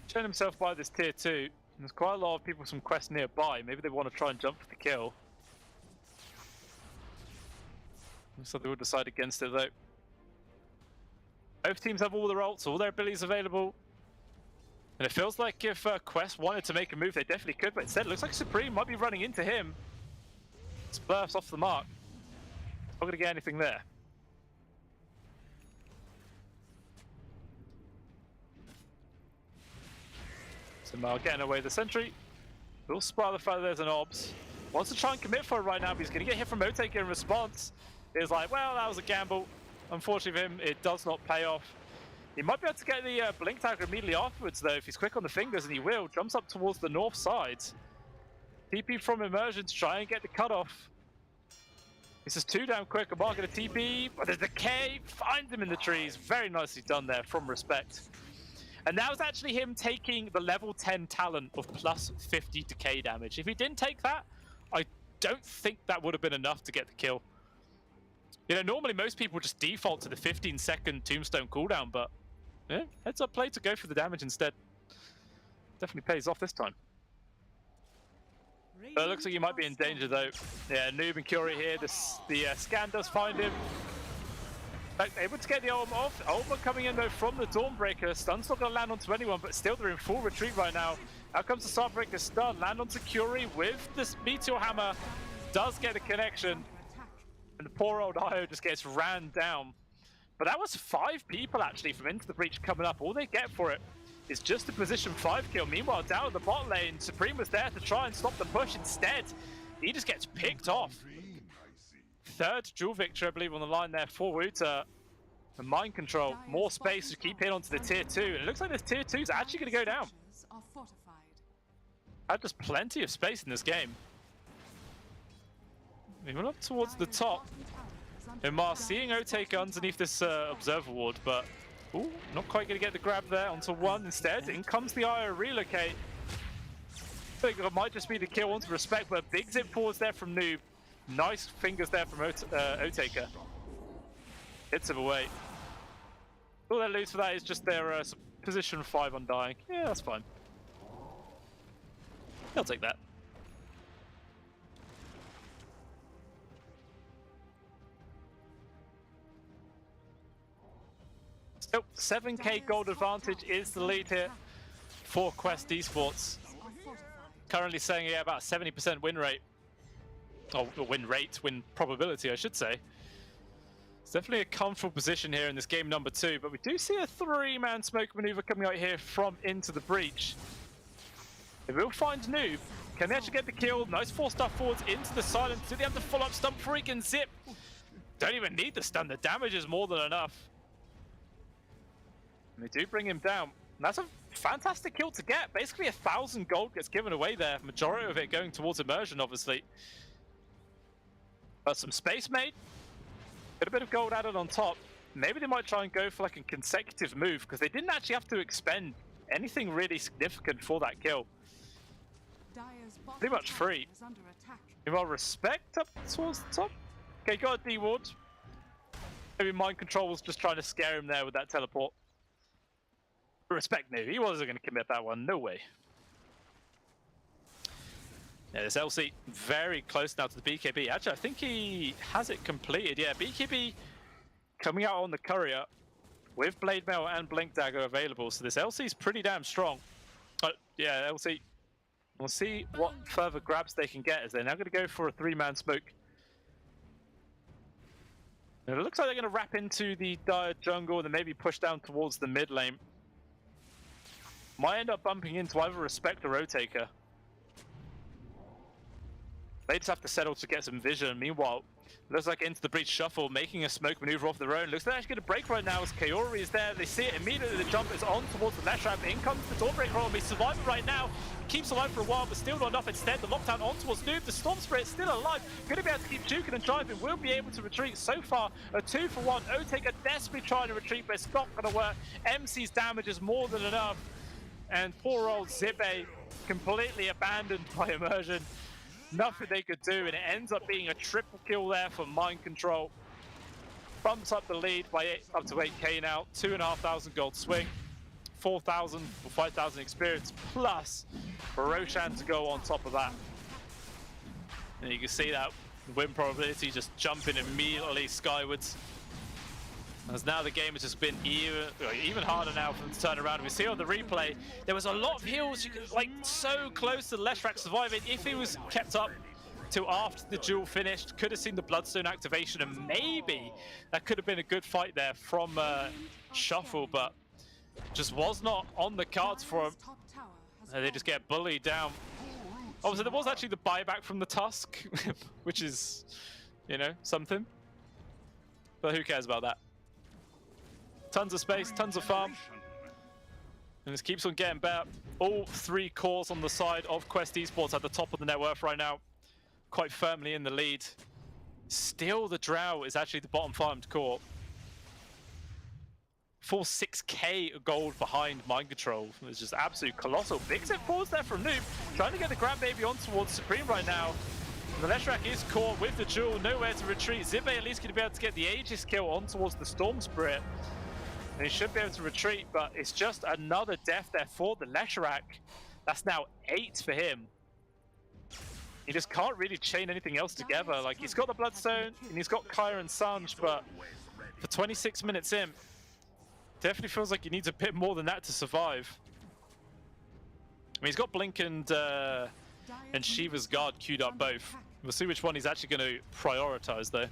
Showing himself by this tier 2. There's quite a lot of people from Quest nearby. Maybe they want to try and jump for the kill. Looks like they will decide against it though. Both teams have all their ults, all their abilities available. And it feels like if Quest wanted to make a move, they definitely could, but instead it looks like Supreme might be running into him. Splurf's off the mark. Not going to get anything there. Samar getting away the sentry. Will spot the fact that there's an obs. Wants to try and commit for it right now, but he's going to get hit from O-Taker in response. It's like, well, that was a gamble. Unfortunately for him, it does not pay off. He might be able to get the blink tagger immediately afterwards, though, if he's quick on the fingers, and he will. Jumps up towards the north side. TP from Immersion to try and get the cutoff. This is 2 down quick. Amar going to TP, but there's the K. Finds him in the trees. Very nicely done there from Respect. And that was actually him taking the level 10 talent of plus 50 decay damage. If he didn't take that, I don't think that would have been enough to get the kill. You know, normally most people just default to the 15-second tombstone cooldown, but yeah, heads up play to go for the damage instead. Definitely pays off this time. But it looks like he might be in danger though. Yeah, Noob and Curie here. The scan does find him. Able to get the Ulm off. Ulma coming in though from the Dawnbreaker. Stun's not going to land onto anyone, but still they're in full retreat right now. Out comes the Starbreaker stun. Land onto Curie with this Meteor Hammer. Does get a connection. And the poor old IO just gets ran down. But that was 5 people actually from Into the Breach coming up. All they get for it is just a position 5 kill. Meanwhile, down at the bot lane, Supreme was there to try and stop the push. Instead, he just gets picked off. 3rd dual victory, I believe, on the line there for Uta. And mind control, more space to keep hitting onto the tier 2. And it looks like this tier 2 is actually going to go down. Had just plenty of space in this game. He went up towards the top. Umar seeing O-Taker underneath this observer ward, but ooh, not quite going to get the grab there onto 1 instead. In comes the IO relocate. I think it might just be the kill onto Respect, but a big zip forwards there from Noob. Nice fingers there from O-Taker. Hits him away. All they lose for that is just their position 5 undying. Yeah, that's fine. I'll take that. Still, 7k gold advantage is the lead here for Quest Esports. Currently saying, yeah, about 70% win rate. Oh, win probability, I should say. It's definitely a comfortable position here in this game number 2, but we do see a 3-man smoke maneuver coming out here from Into the Breach. They will find Noob. Can they actually get the kill? Nice 4-star forwards into the silence. Do they have the full-up stun before he can zip? Don't even need the stun. The damage is more than enough. And they do bring him down. And that's a fantastic kill to get. Basically 1,000 gold gets given away there. Majority of it going towards Immersion, obviously. But some space made. Get a bit of gold added on top. maybe they might try and go for like a consecutive move, because they didn't actually have to expend anything really significant for that kill. Dire's Pretty much free. is under attack. Well, respect up towards the top. Okay, got a D-ward. Maybe Mind Control was just trying to scare him there with that teleport. Respect knew he wasn't going to commit that one. No way. Yeah, this LC very close now to the BKB. Actually, I think he has it completed. Yeah, BKB coming out on the courier with Blade Mail and Blink Dagger available. So this LC is pretty damn strong. But yeah, LC. We'll see what further grabs they can get, as they're now going to go for a 3-man smoke. And it looks like they're going to wrap into the Dire jungle and then maybe push down towards the mid lane. Might end up bumping into either Respect or Rotaker. They just have to settle to get some vision. Meanwhile, looks like Into the Breach Shuffle making a smoke maneuver off their own. Looks like they're actually going to break right now as Kaori is there. They see it immediately. The jump is on towards the Leshrac. In comes the Dawnbreaker on. He's surviving right now. Keeps alive for a while, but still not enough. Instead, the lockdown on towards Noob. The Storm Spirit is still alive. Going to be able to keep juking and driving. Will be able to retreat. So far, a 2-for-1. Otaker desperately trying to retreat, but it's not going to work. MC's damage is more than enough. And poor old Zibe completely abandoned by Immersion. Nothing they could do, and it ends up being a triple kill there for Mind Control. Bumps up the lead by up to 8k now. 2,500 gold swing. 4,000 or 5,000 experience, plus Roshan to go on top of that. And you can see that win probability just jumping immediately skywards. As now the game has just been even harder now for them to turn around. We see on the replay, there was a lot of heals, like so close to Leshrac surviving. If he was kept up till after the duel finished, could have seen the Bloodstone activation, and maybe that could have been a good fight there from Shuffle, but just was not on the cards for him. And they just get bullied down. Obviously, there was actually the buyback from the Tusk, which is, you know, something. But who cares about that? Tons of space, tons of farm. And this keeps on getting better. All 3 cores on the side of Quest Esports at the top of the net worth right now. Quite firmly in the lead. Still, the Drow is actually the bottom farmed core. Full 6k gold behind Mind Control. It's just absolute colossal. Big step forwards there from Noob. Trying to get the grab baby on towards Supreme right now. The Leshrac is caught with the jewel. Nowhere to retreat. Zibe at least going to be able to get the Aegis kill on towards the Storm Spirit. And he should be able to retreat, but it's just another death there for the Leshrac. That's now 8 for him. He just can't really chain anything else together. Like, he's got the Bloodstone and he's got Kyra and Sanj, but for 26 minutes in, definitely feels like he needs a bit more than that to survive. I mean, he's got Blink and Shiva's Guard queued up both. We'll see which one he's actually going to prioritize, though.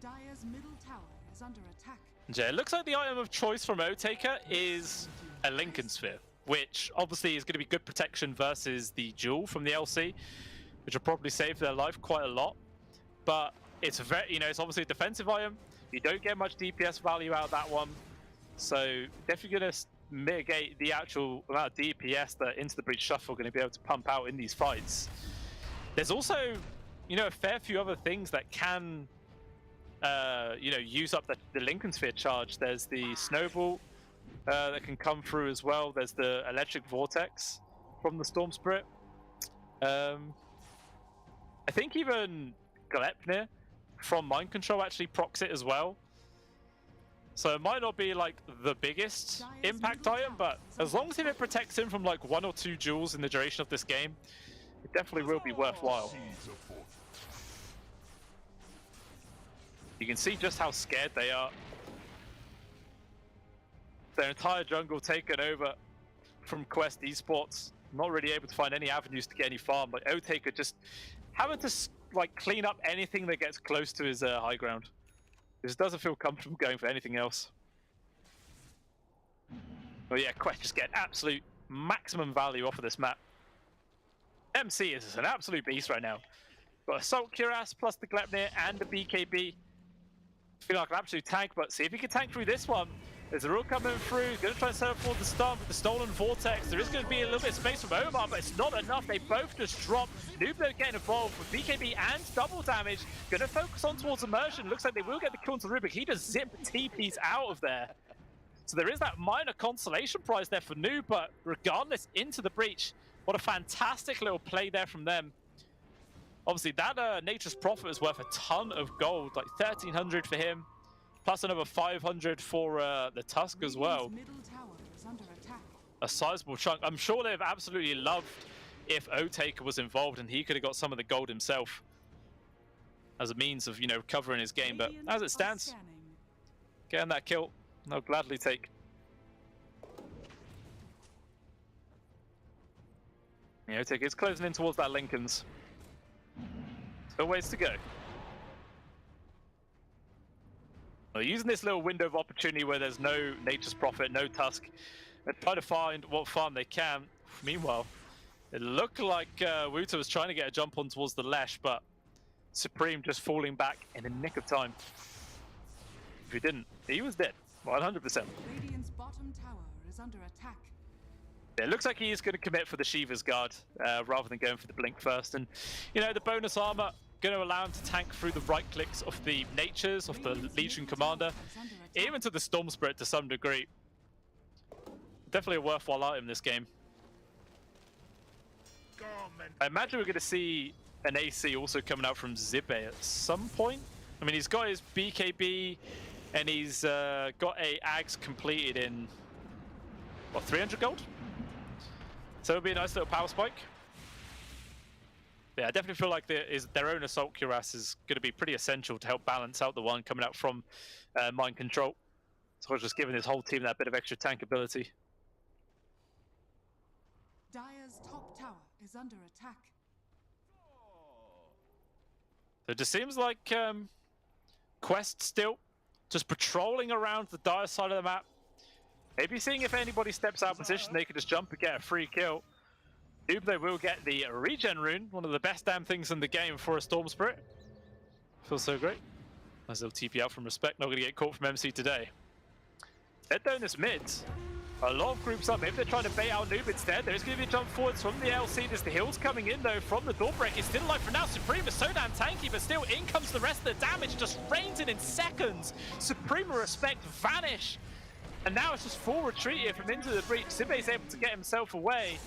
Dire's middle tower is under attack. Yeah, it looks like the item of choice from Otaker is a Lincoln Sphere, which obviously is going to be good protection versus the Jewel from the LC, which will probably save their life quite a lot. But it's very, you know, it's obviously a defensive item. You don't get much DPS value out of that one, so definitely going to mitigate the actual amount of DPS that Into the Breach Shuffle are going to be able to pump out in these fights. There's also, you know, a fair few other things that can, you know, use up the Lincoln Sphere charge. There's the Snowball that can come through as well. There's the Electric Vortex from the Storm Spirit. I think even Glepnir from Mind Control actually procs it as well. So it might not be like the biggest impact item, but as long as it protects him from like 1 or 2 jewels in the duration of this game, it definitely will be worthwhile. You can see just how scared they are. Their entire jungle taken over from Quest Esports. Not really able to find any avenues to get any farm. Like Otaker just having to like clean up anything that gets close to his high ground. He just doesn't feel comfortable going for anything else. But yeah, Quest just get absolute maximum value off of this map. MC is an absolute beast right now. Got Assault Cuirass plus the Glepnir and the BKB. Feel like an absolute tank, but see if he can tank through this one. There's a rule coming through. Going to try and set up for the stun with the stolen vortex. There is going to be a little bit of space from Omar, but it's not enough. They both just drop. Nublo getting involved with BKB and double damage. Going to focus on towards immersion. Looks like they will get the kill into Rubik. He just zip TPs out of there. So there is that minor consolation prize there for Noob, but regardless, into the breach. What a fantastic little play there from them. Obviously, that Nature's Prophet is worth a ton of gold, like 1,300 for him. Plus another 500 for the Tusk as well. A sizable chunk. I'm sure they've absolutely loved if O-Taker was involved and he could have got some of the gold himself as a means of, you know, covering his game. But as it stands, getting that kill, I'll gladly take. Yeah, O-Taker is closing in towards that Lincoln's. Still ways to go. Well, using this little window of opportunity where there's no Nature's Prophet, no Tusk, and try to find what farm they can. Meanwhile, it looked like Wuta was trying to get a jump on towards the Lesh, but Supreme just falling back in the nick of time. If he didn't, he was dead, 100%. Radiant's bottom tower is under attack. It looks like he is going to commit for the Shiva's Guard rather than going for the Blink first. And, you know, the bonus armor going to allow him to tank through the right clicks of the Natures, of the Legion Commander, even to the Storm Spirit to some degree. Definitely a worthwhile item this game. I imagine we're going to see an AC also coming out from Zibe at some point. I mean, he's got his BKB and he's got a Ags completed in, what, 300 gold? So it'll be a nice little power spike. Yeah, I definitely feel like their own Assault Cuirass is going to be pretty essential to help balance out the one coming out from Mind Control. So I was just giving his whole team that bit of extra tank ability. Dire's top tower is under attack. So it just seems like Quest still just patrolling around the Dire side of the map. Maybe seeing if anybody steps out of position, they could just jump and get a free kill. They will get the regen rune, one of the best damn things in the game for a Storm Spirit. Feels so great. Nice little TP out from Respect, not going to get caught from MC today. They're down this mid. A lot of groups up. Maybe they're trying to bait out Noob instead. There is going to be a jump forwards from the LC. There's the hills coming in though from the Dawnbreaker. It's still alive for now. Supreme is so damn tanky, but still in comes the rest of the damage. Just rains in seconds. Supreme and Respect vanish. And now it's just full retreat here from into the breach. Zibe's able to get himself away.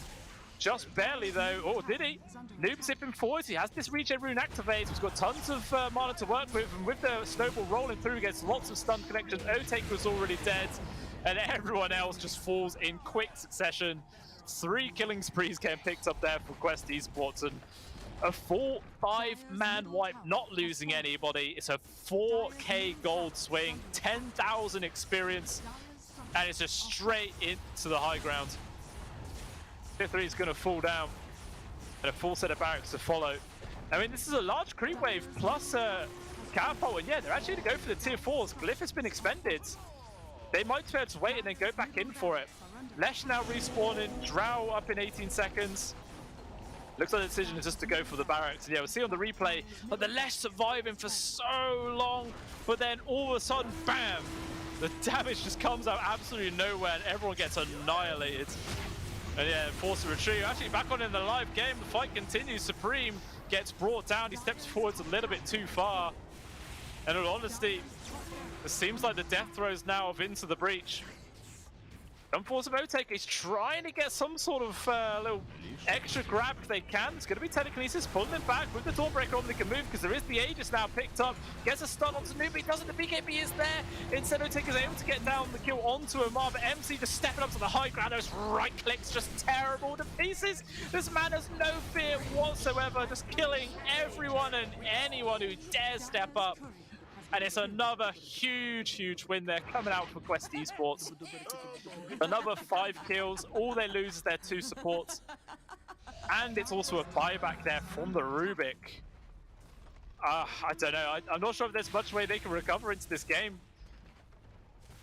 Just barely though. Oh, did he? Noob zipping forwards. He has this regen rune activated. He's got tons of mana to work with. And with the snowball rolling through, he gets lots of stun connections. O-Taker was already dead. And everyone else just falls in quick succession. 3 killing sprees getting picked up there for Quest Esports. And a full 5-man wipe, not losing anybody. It's a 4k gold swing, 10,000 experience. And it's just straight into the high ground. Tier 3 is going to fall down. And a full set of barracks to follow. I mean, this is a large creep wave plus catapult. And yeah, they're actually going to go for the tier 4s. Glyph has been expended. They might be able to wait and then go back in for it. Lesh now respawning. Drow up in 18 seconds. Looks like the decision is just to go for the barracks. And yeah, we'll see on the replay, but the Lesh surviving for so long. But then all of a sudden, bam! The damage just comes out absolutely nowhere and everyone gets annihilated. And yeah, forced to retreat. Actually back on in the live game, the fight continues. Supreme gets brought down. He steps forwards a little bit too far. And in all honesty, it seems like the death throes now of into the breach. Unfortunate O-Taker is trying to get some sort of little extra grab if they can. It's going to be Telekinesis pulling him back with the Dawnbreaker on. They can move because there is the Aegis now picked up. Gets a stun onto Noob, he doesn't. The BKB is there. Instead, O-Taker is able to get down the kill onto Omar, but MC just stepping up to the high ground. Those right clicks just terrible to pieces. This man has no fear whatsoever, just killing everyone and anyone who dares step up. And it's another huge win there coming out for Quest Esports. Another 5 kills. All they lose is their 2 supports. And it's also a buyback there from the Rubik. I don't know. I'm not sure if there's much way they can recover into this game.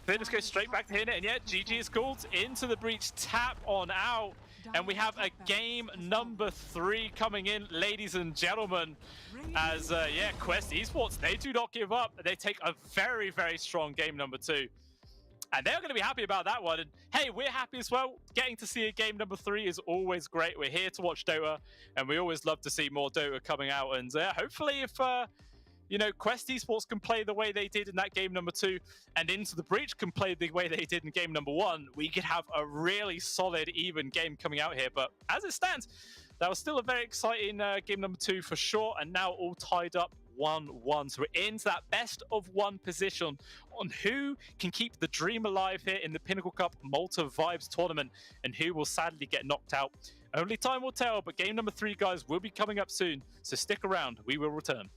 They just go straight back to hitting it. And yet, GG is called into the breach. Tap on out. And we have a game number 3 coming in, ladies and gentlemen. As, yeah, Quest Esports, they do not give up. They take a very strong game number 2. And they're going to be happy about that one. And hey, we're happy as well. Getting to see a game number 3 is always great. We're here to watch Dota, and we always love to see more Dota coming out. And hopefully if, you know, Quest Esports can play the way they did in that game number 2, and Into the Breach can play the way they did in game number 1, we could have a really solid, even game coming out here. But as it stands, that was still a very exciting game number 2 for sure, and now all tied up 1-1. So we're into that best of 1 position on who can keep the dream alive here in the Pinnacle Cup Malta Vibes tournament, and who will sadly get knocked out. Only time will tell, but game number 3, guys, will be coming up soon. So stick around, we will return.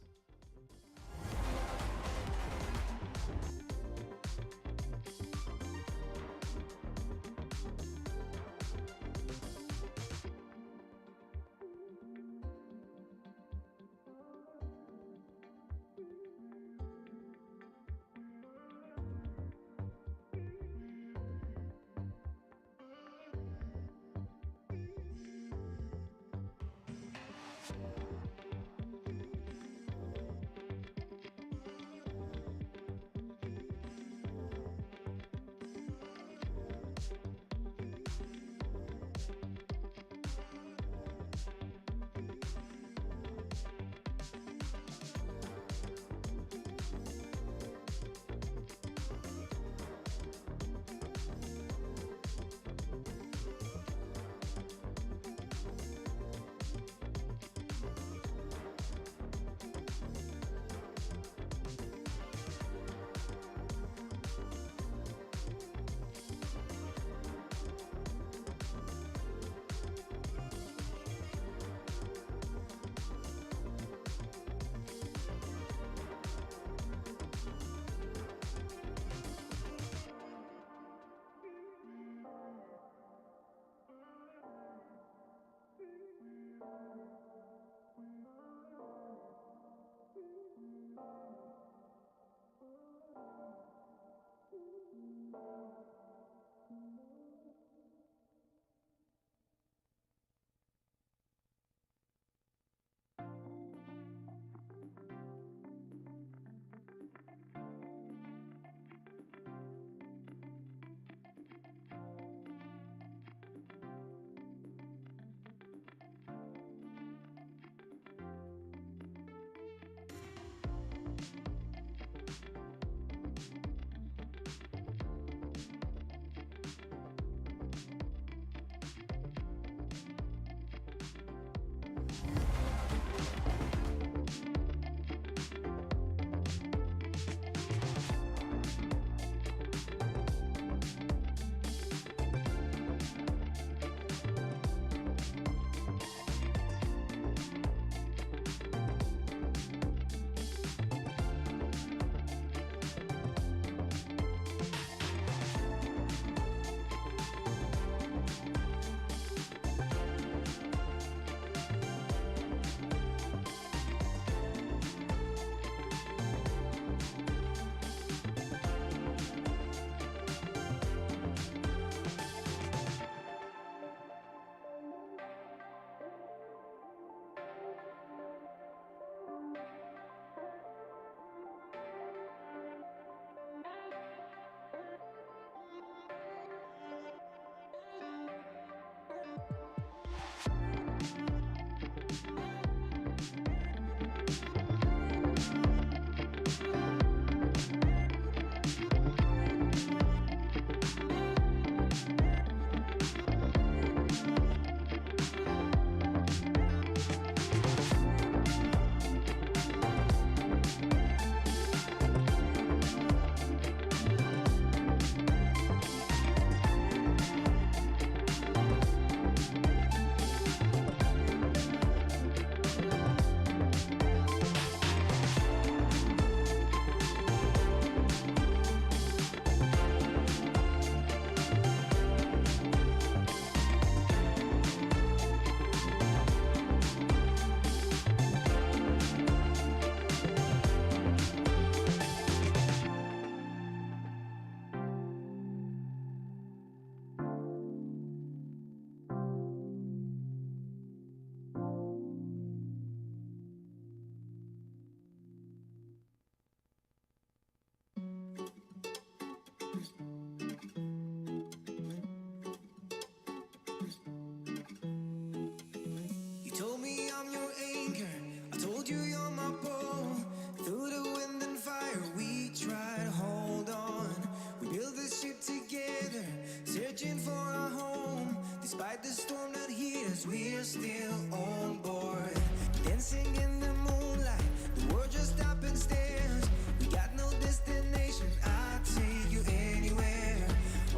roll through the wind and fire. We try to hold on. We build this ship together, searching for our home. Despite the storm that hit us, we're still on board. Dancing in the moonlight, the world just stopped and stares. We got no destination, I'll take you anywhere.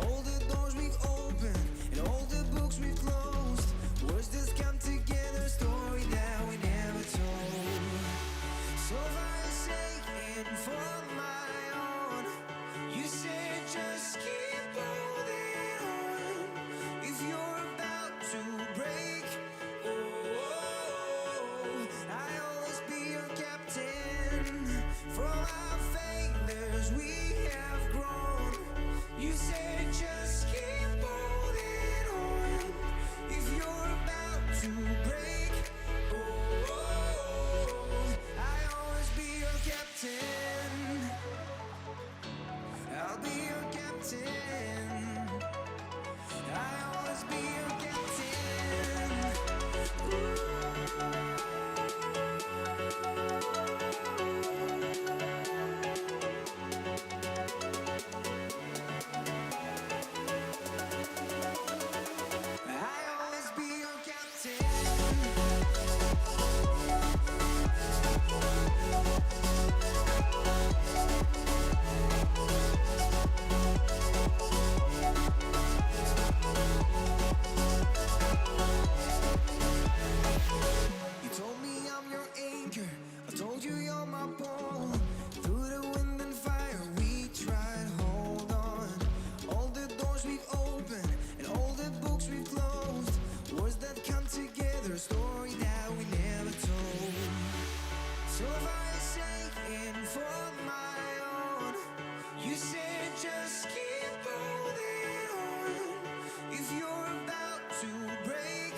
All the doors we've opened and all the books we've closed. Words just come together, story that we never told. So far forsaken for my own. You said just keep holding on. If you're about to break, I'll always be your captain. From our failures we have grown. You said just keep holding on. If you're about to break, I'll always be your captain. I'll be your captain. I'll always be your captain. I'll always be your captain. You told me I'm your anchor. I told you you're my pole. Through the wind and fire, we try to hold on. All the doors we've opened and all the books we've closed. Words that come together, a story that we never told. So far forsaken for my own. You said just keep holding on. If you're about to break,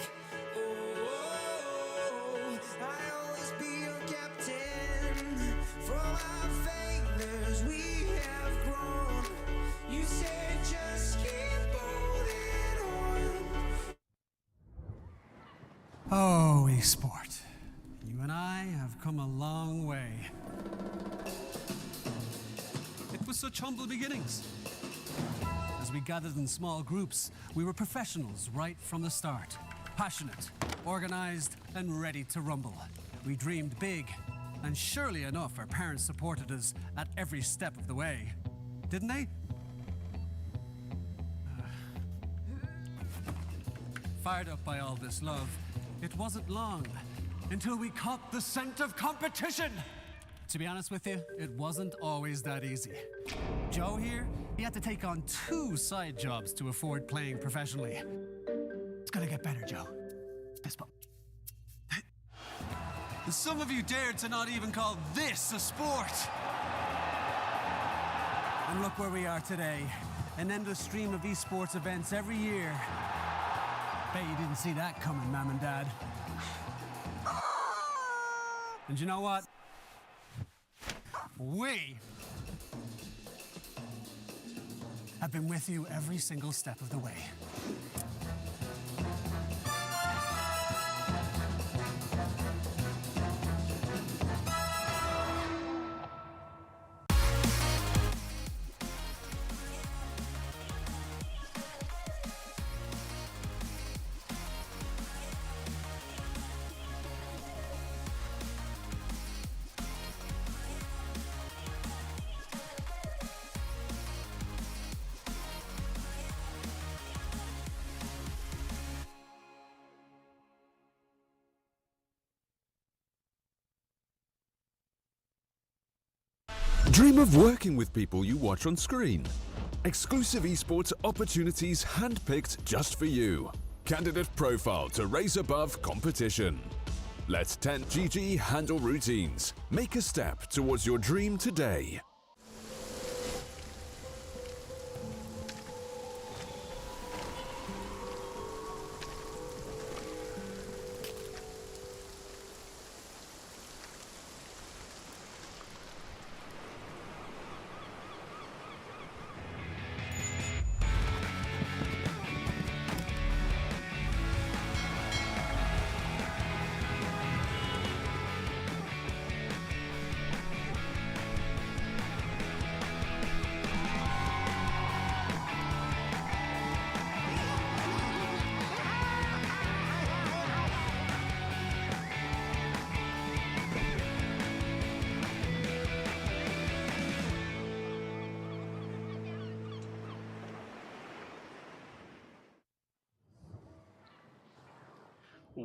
I'll always be your captain. From our failures we have grown. You said just keep holding on. Oh, Esport. You and I have come a long way. It was such humble beginnings. As we gathered in small groups, we were professionals right from the start. Passionate, organized, and ready to rumble. We dreamed big, and surely enough, our parents supported us at every step of the way. Didn't they? Fired up by all this love, it wasn't long until we caught the scent of competition. To be honest with you, it wasn't always that easy. Joe here, he had to take on 2 side jobs to afford playing professionally. It's gonna get better, Joe. Fist bump. Some of you dared to not even call this a sport. And look where we are today. An endless stream of esports events every year. Bet you didn't see that coming, Mom and Dad. And you know what? We have been with you every single step of the way. Dream of working with people you watch on screen. Exclusive esports opportunities handpicked just for you. Candidate profile to raise above competition. Let 10GG handle routines. Make a step towards your dream today.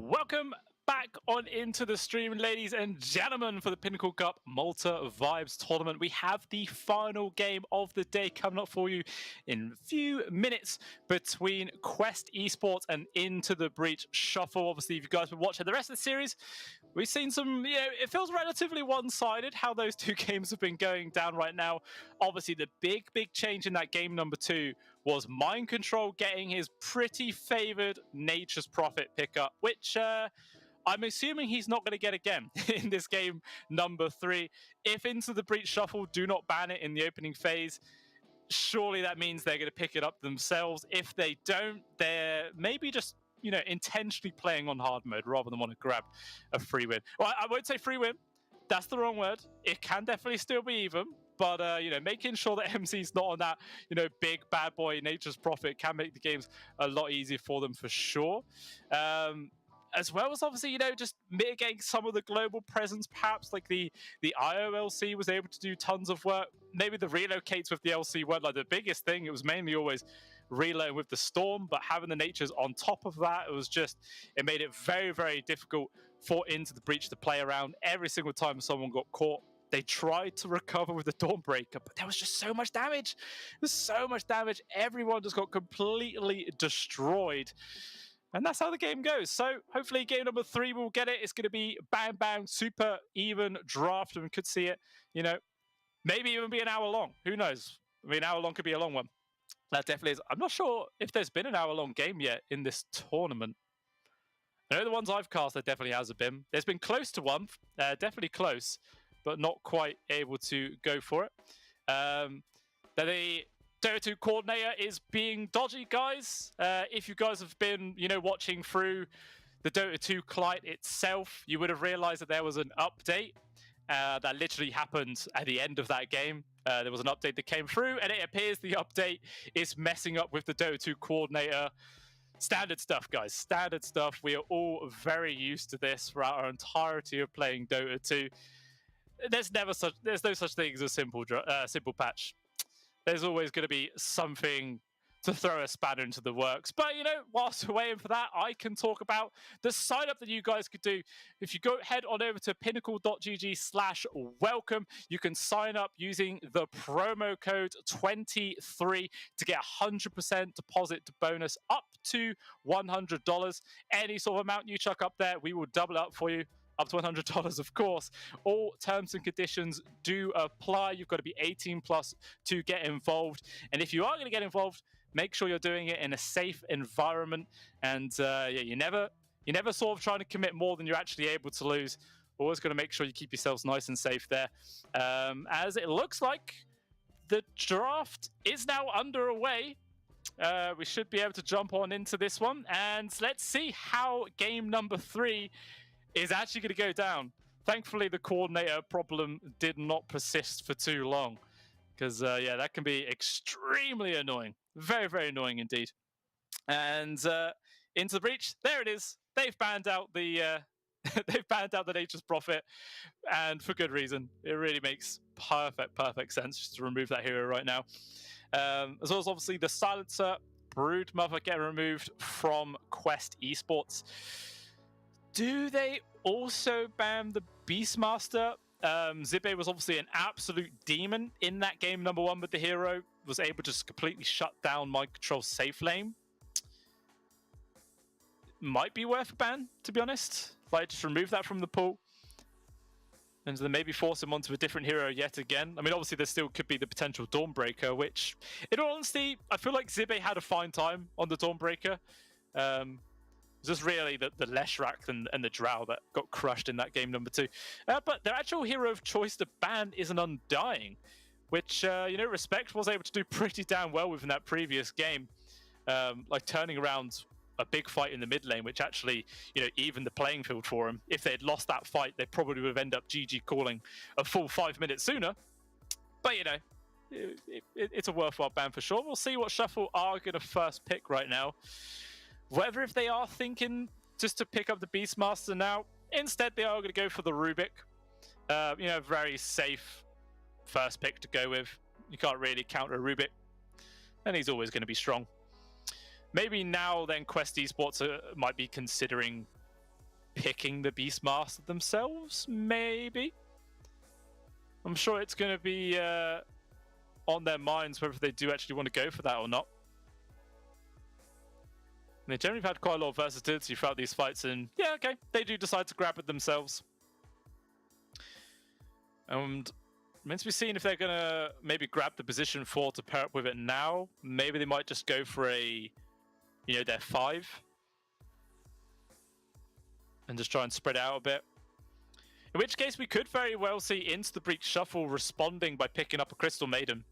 Welcome back on into the stream, ladies and gentlemen, for the Pinnacle Cup Malta Vibes Tournament. We have the final game of the day coming up for you in a few minutes between Quest Esports and Into the Breach Shuffle. Obviously, if you guys have been watching the rest of the series, we've seen some, it feels relatively one-sided how those two games have been going down right now. Obviously, the big change in that game number 2 was Mind Control getting his pretty favored Nature's Prophet pickup, which I'm assuming he's not going to get again in this game number 3. If Into the Breach Shuffle do not ban it in the opening phase, surely that means they're going to pick it up themselves. If they don't, they're maybe just, intentionally playing on hard mode rather than want to grab a free win. Well, I won't say free win. That's the wrong word. It can definitely still be even. But, making sure that MC's not on that, big bad boy Nature's Prophet can make the games a lot easier for them for sure. As well as obviously, just mitigating some of the global presence, perhaps like the IOLC was able to do tons of work. Maybe the relocates with the LC weren't like the biggest thing. It was mainly always reloading with the Storm, but having the Natures on top of that, it made it very, very difficult for Into the Breach to play around. Every single time someone got caught, they tried to recover with the Dawnbreaker, but there was just so much damage. There's so much damage. Everyone just got completely destroyed. And that's how the game goes. So hopefully game number 3 will get it. It's going to be bang, bang, super even draft. And we could see it, maybe even be an hour long. Who knows? I mean, an hour long could be a long one. That definitely is. I'm not sure if there's been an hour long game yet in this tournament. I know the ones I've cast, there definitely hasn't been. There's been close to one, definitely close, but not quite able to go for it. The Dota 2 coordinator is being dodgy, guys. If you guys have been, watching through the Dota 2 client itself, you would have realized that there was an update that literally happened at the end of that game. There was an update that came through, and it appears the update is messing up with the Dota 2 coordinator. Standard stuff, guys. Standard stuff. We are all very used to this throughout our entirety of playing Dota 2. There's no such thing as a simple patch. There's always going to be something to throw a spanner into the works. But, whilst we're waiting for that, I can talk about the sign up that you guys could do. If you head on over to pinnacle.gg/welcome, you can sign up using the promo code 23 to get 100% deposit bonus up to $100. Any sort of amount you chuck up there, we will double up for you. Up to $100, of course. All terms and conditions do apply. You've got to be 18 plus to get involved. And if you are going to get involved, make sure you're doing it in a safe environment. And you're never sort of trying to commit more than you're actually able to lose. Always got to make sure you keep yourselves nice and safe there. As it looks like the draft is now underway. We should be able to jump on into this one. And let's see how game number 3 is actually going to go down. Thankfully, the coordinator problem did not persist for too long. Because, that can be extremely annoying. Very, very annoying indeed. And Into the Breach, there it is. They've banned out the Nature's Prophet. And for good reason. It really makes perfect sense just to remove that hero right now. As well as obviously the Silencer, Broodmother getting removed from Quest Esports. Do they also ban the Beastmaster? Zibe was obviously an absolute demon in that game number 1 with the hero. Was able to just completely shut down Mind Control's safe lane. Might be worth a ban, to be honest. Like, just remove that from the pool. And then maybe force him onto a different hero yet again. I mean, obviously, there still could be the potential Dawnbreaker, which, in all honesty, I feel like Zibe had a fine time on the Dawnbreaker. Just really the Leshrac and the Drow that got crushed in that game number 2. But their actual hero of choice to ban is an Undying, which, Respect was able to do pretty damn well within that previous game. Like turning around a big fight in the mid lane, which actually, even the playing field for him. If they had lost that fight, they probably would have ended up GG calling a full 5 minutes sooner. But, it's a worthwhile ban for sure. We'll see what Shuffle are going to first pick right now. Whether if they are thinking just to pick up the Beastmaster now, instead they are going to go for the Rubik. Very safe first pick to go with. You can't really counter a Rubik. And he's always going to be strong. Maybe now then Quest Esports might be considering picking the Beastmaster themselves, maybe. I'm sure it's going to be on their minds whether they do actually want to go for that or not. And they generally have had quite a lot of versatility throughout these fights, and yeah, okay, they do decide to grab it themselves. And meant to be seen if they're going to maybe grab the position 4 to pair up with it now. Maybe they might just go for a, you know, their 5. And just try and spread it out a bit. In which case, we could very well see Into the Breach Shuffle responding by picking up a Crystal Maiden.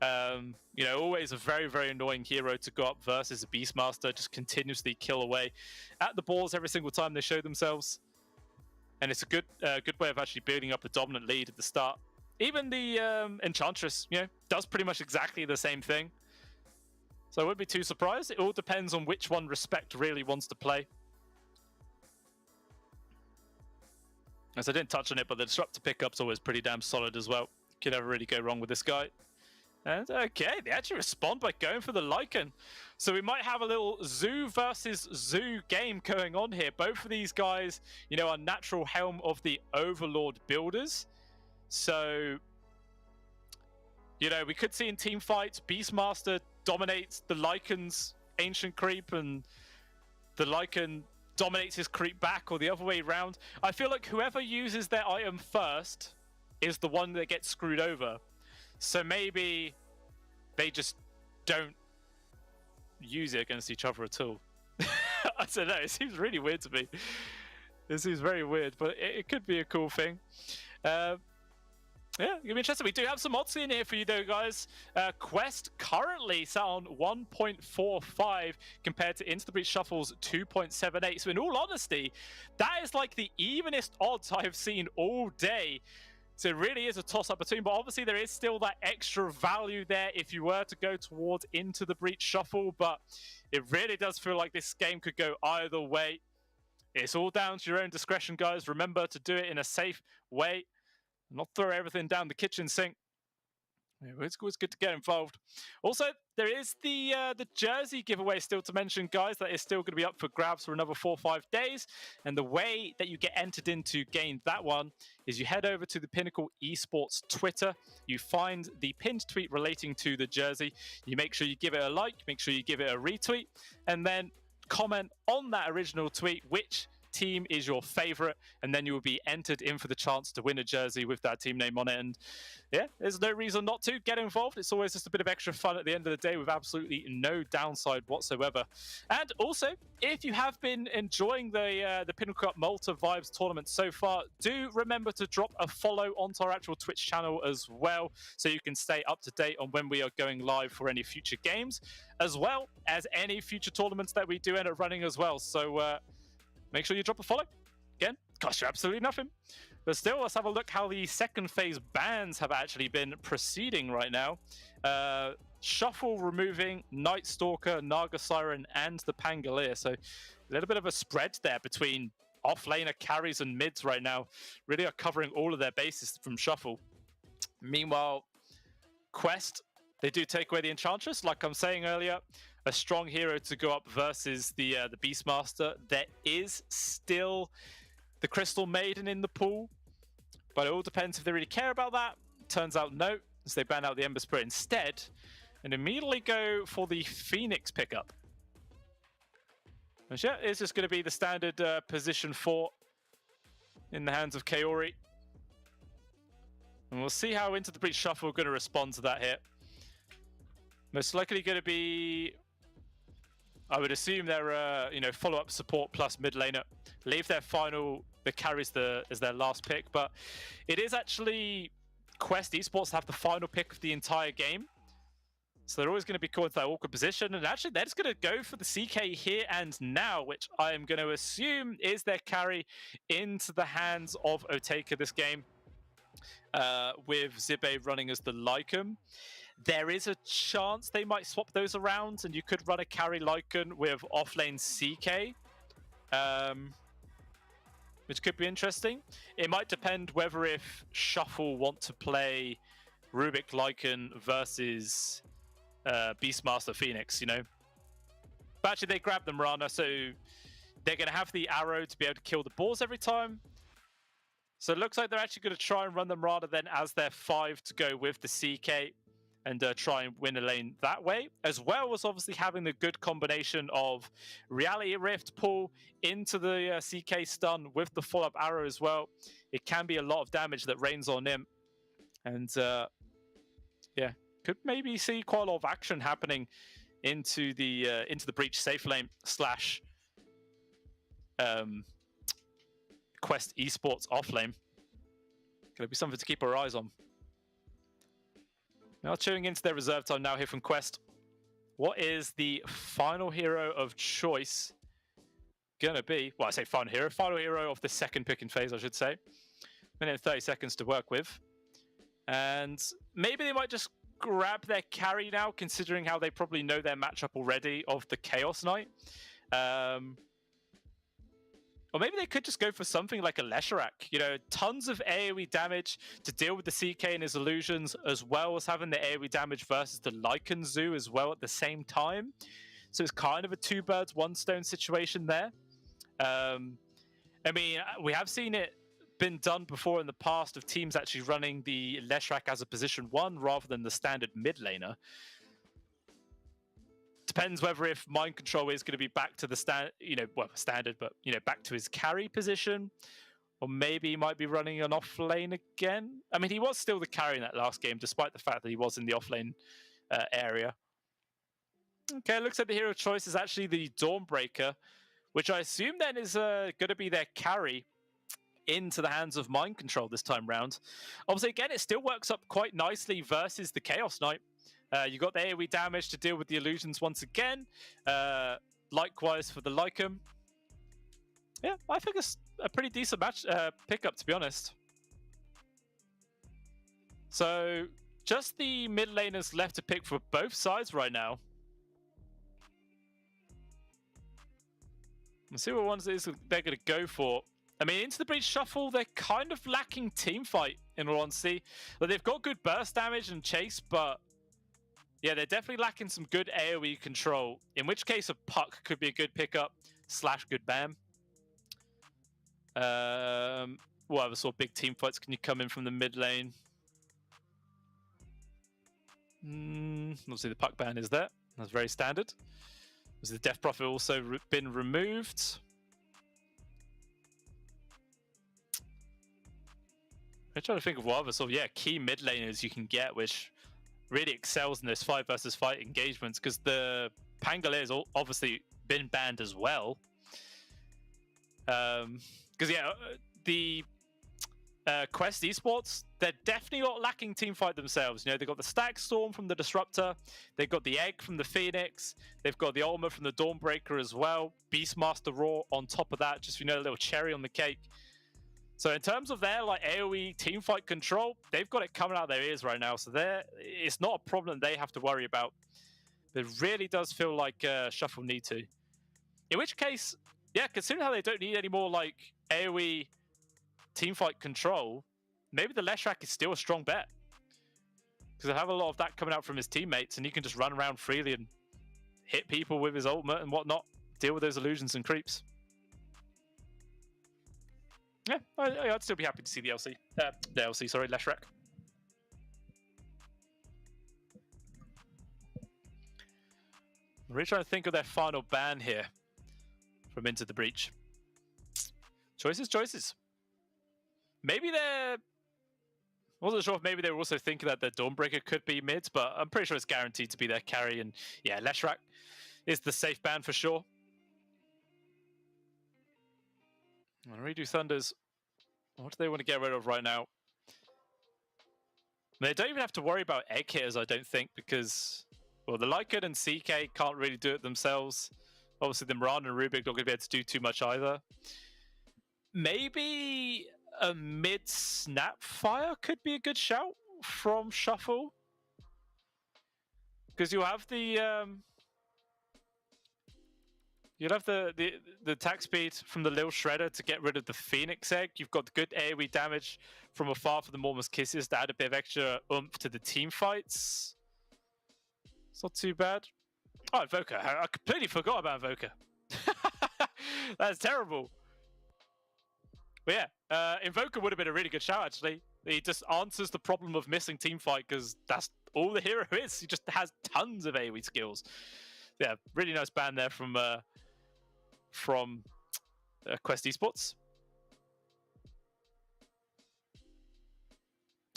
You know, always a very, very annoying hero to go up versus a Beastmaster, just continuously kill away at the balls every single time they show themselves. And it's a good way of actually building up a dominant lead at the start. Even the Enchantress, you know, does pretty much exactly the same thing. So I wouldn't be too surprised. It all depends on which one Respect really wants to play. As I didn't touch on it, but the Disruptor pickup's always pretty damn solid as well. Could never really go wrong with this guy. And okay, they actually respond by going for the Lycan. So we might have a little Zoo versus Zoo game going on here. Both of these guys, you know, are natural helm of the Overlord builders. So, you know, we could see in team fights, Beastmaster dominates the Lycan's ancient creep and the Lycan dominates his creep back, or the other way around. I feel like whoever uses their item first is the one that gets screwed over. So maybe they just don't use it against each other at all. I don't know, it seems really weird to me. It seems very weird, but it could be a cool thing. Yeah, it'll be interesting. We do have some odds in here for you though, guys. Quest currently sat on 1.45 compared to Into the Breach Shuffle's 2.78. So in all honesty, that is like the evenest odds I have seen all day. So it really is a toss-up between, but obviously there is still that extra value there if you were to go towards Into the Breach Shuffle, but it really does feel like this game could go either way. It's all down to your own discretion, guys. Remember to do it in a safe way. Not throw everything down the kitchen sink. Yeah, it's always good to get involved. Also, there is the jersey giveaway still to mention, guys. That is still going to be up for grabs for another 4 or 5 days. And the way that you get entered in to gain that one is you head over to the Pinnacle Esports Twitter. You find the pinned tweet relating to the jersey. You make sure you give it a like. Make sure you give it a retweet. And then comment on that original tweet which team is your favorite, and then you will be entered in for the chance to win a jersey with that team name on it. And yeah, there's no reason not to get involved. It's always just a bit of extra fun at the end of the day with absolutely no downside whatsoever. And also, if you have been enjoying the Pinnacle Cup Malta Vibes tournament so far, do remember to drop a follow onto our actual Twitch channel as well, so you can stay up to date on when we are going live for any future games, as well as any future tournaments that we do end up running as well. So make sure you drop a follow. Again, costs you absolutely nothing. But still, let's have a look how the second phase bans have actually been proceeding right now. Shuffle removing Night Stalker, Naga Siren, and the Pangolier. So a little bit of a spread there between off-laner carries and mids right now. Really are covering all of their bases from Shuffle. Meanwhile, Quest, they do take away the Enchantress. Like I'm saying earlier, a strong hero to go up versus the Beastmaster. There is still the Crystal Maiden in the pool, but it all depends if they really care about that. Turns out no, as they ban out the Ember Spirit instead, and immediately go for the Phoenix pickup. Which, yeah, is just going to be the standard position 4 in the hands of Kaori. And we'll see how Into the Breach Shuffle are going to respond to that hit. Most likely going to be, I would assume they're follow-up support plus mid laner. Leave their final, the carries as their last pick, but it is actually Quest Esports to have the final pick of the entire game. So they're always going to be caught in that awkward position, and actually they're just going to go for the CK here and now, which I am going to assume is their carry into the hands of Oteka this game, with Zibe running as the Lycan. There is a chance they might swap those around, and you could run a carry Lycan with offlane CK, which could be interesting. It might depend whether if Shuffle want to play Rubik Lycan versus Beastmaster Phoenix, you know. But actually, they grabbed them, Rana, so they're going to have the arrow to be able to kill the balls every time. So it looks like they're actually going to try and run them rather than as their 5 to go with the CK and try and win a lane that way, as well as obviously having the good combination of Reality Rift pull into the CK stun with the follow-up arrow as well. It can be a lot of damage that rains on him. And yeah, could maybe see quite a lot of action happening into the breach safe lane slash Quest Esports off lane. Gonna be something to keep our eyes on. Now tuning into their reserve time now here from Quest. What is the final hero of choice gonna be? Well, I say final hero of the second picking phase, I should say. Minute and 30 seconds to work with. And maybe they might just grab their carry now, considering how they probably know their matchup already of the Chaos Knight. Or maybe they could just go for something like a Lesharak. You know, tons of AoE damage to deal with the CK and his illusions, as well as having the AoE damage versus the Lycan Zoo as well at the same time. So it's kind of a 2 birds, 1 stone situation there. I mean, we have seen it been done before in the past of teams actually running the Lesharak as a position 1 rather than the standard mid laner. Depends whether if Mind Control is going to be back to the standard, but back to his carry position, or maybe he might be running an off lane again. I mean, he was still the carry in that last game, despite the fact that he was in the off lane area. Okay, it looks like the hero choice is actually the Dawnbreaker, which I assume then is going to be their carry into the hands of Mind Control this time round. Obviously, again, it still works up quite nicely versus the Chaos Knight. You got the AoE damage to deal with the illusions once again. Likewise for the Lycan. Yeah, I think it's a pretty decent match pickup, to be honest. So, just the mid laners left to pick for both sides right now. Let's see what ones it is they're going to go for. I mean, into the breach shuffle, they're kind of lacking team fight, in all honesty. But they've got good burst damage and chase, but yeah, they're definitely lacking some good AoE control, in which case a puck could be a good pickup / good bam. What other sort of big team fights can you come in from the mid lane? Obviously the puck ban is there. That's very standard. Has the Death Prophet also been removed? I'm trying to think of what other sort of key mid laners you can get, which really excels in those 5 versus 5 engagements, because the Pangolier has obviously been banned as well. Because the Quest Esports, they're definitely not lacking teamfight themselves. They've got the Stack Storm from the Disruptor, they've got the Egg from the Phoenix, they've got the Ultima from the Dawnbreaker as well, Beastmaster Raw on top of that, just a little cherry on the cake. So in terms of their AoE teamfight control, they've got it coming out of their ears right now. So it's not a problem they have to worry about. It really does feel like Shuffle need to. In which case, yeah, considering how they don't need any more AoE teamfight control, maybe the Lesharak is still a strong bet. Because they have a lot of that coming out from his teammates, and he can just run around freely and hit people with his ultimate and whatnot, deal with those illusions and creeps. Yeah, I'd still be happy to see the Lesharak. I'm really trying to think of their final ban here from Into the Breach. Choices. Maybe they're... I wasn't sure if maybe they were also thinking that their Dawnbreaker could be mid, but I'm pretty sure it's guaranteed to be their carry. And yeah, Lesharak is the safe ban for sure. I'm going to redo Thunders. What do they want to get rid of right now? They don't even have to worry about egg hitters, I don't think, because, well, the Lycan and CK can't really do it themselves. Obviously, the Moran and Rubik not going to be able to do too much either. Maybe a mid-Snapfire could be a good shout from Shuffle. Because you'll have the... You'll have the attack speed from the Lil Shredder to get rid of the Phoenix Egg. You've got the good AoE damage from afar for the Mormons Kisses to add a bit of extra oomph to the team fights. It's not too bad. Oh, Invoker. I completely forgot about Invoker. That's terrible. But yeah, Invoker would have been a really good shout, actually. He just answers the problem of missing teamfight because that's all the hero is. He just has tons of AoE skills. Yeah, really nice ban there from Quest Esports.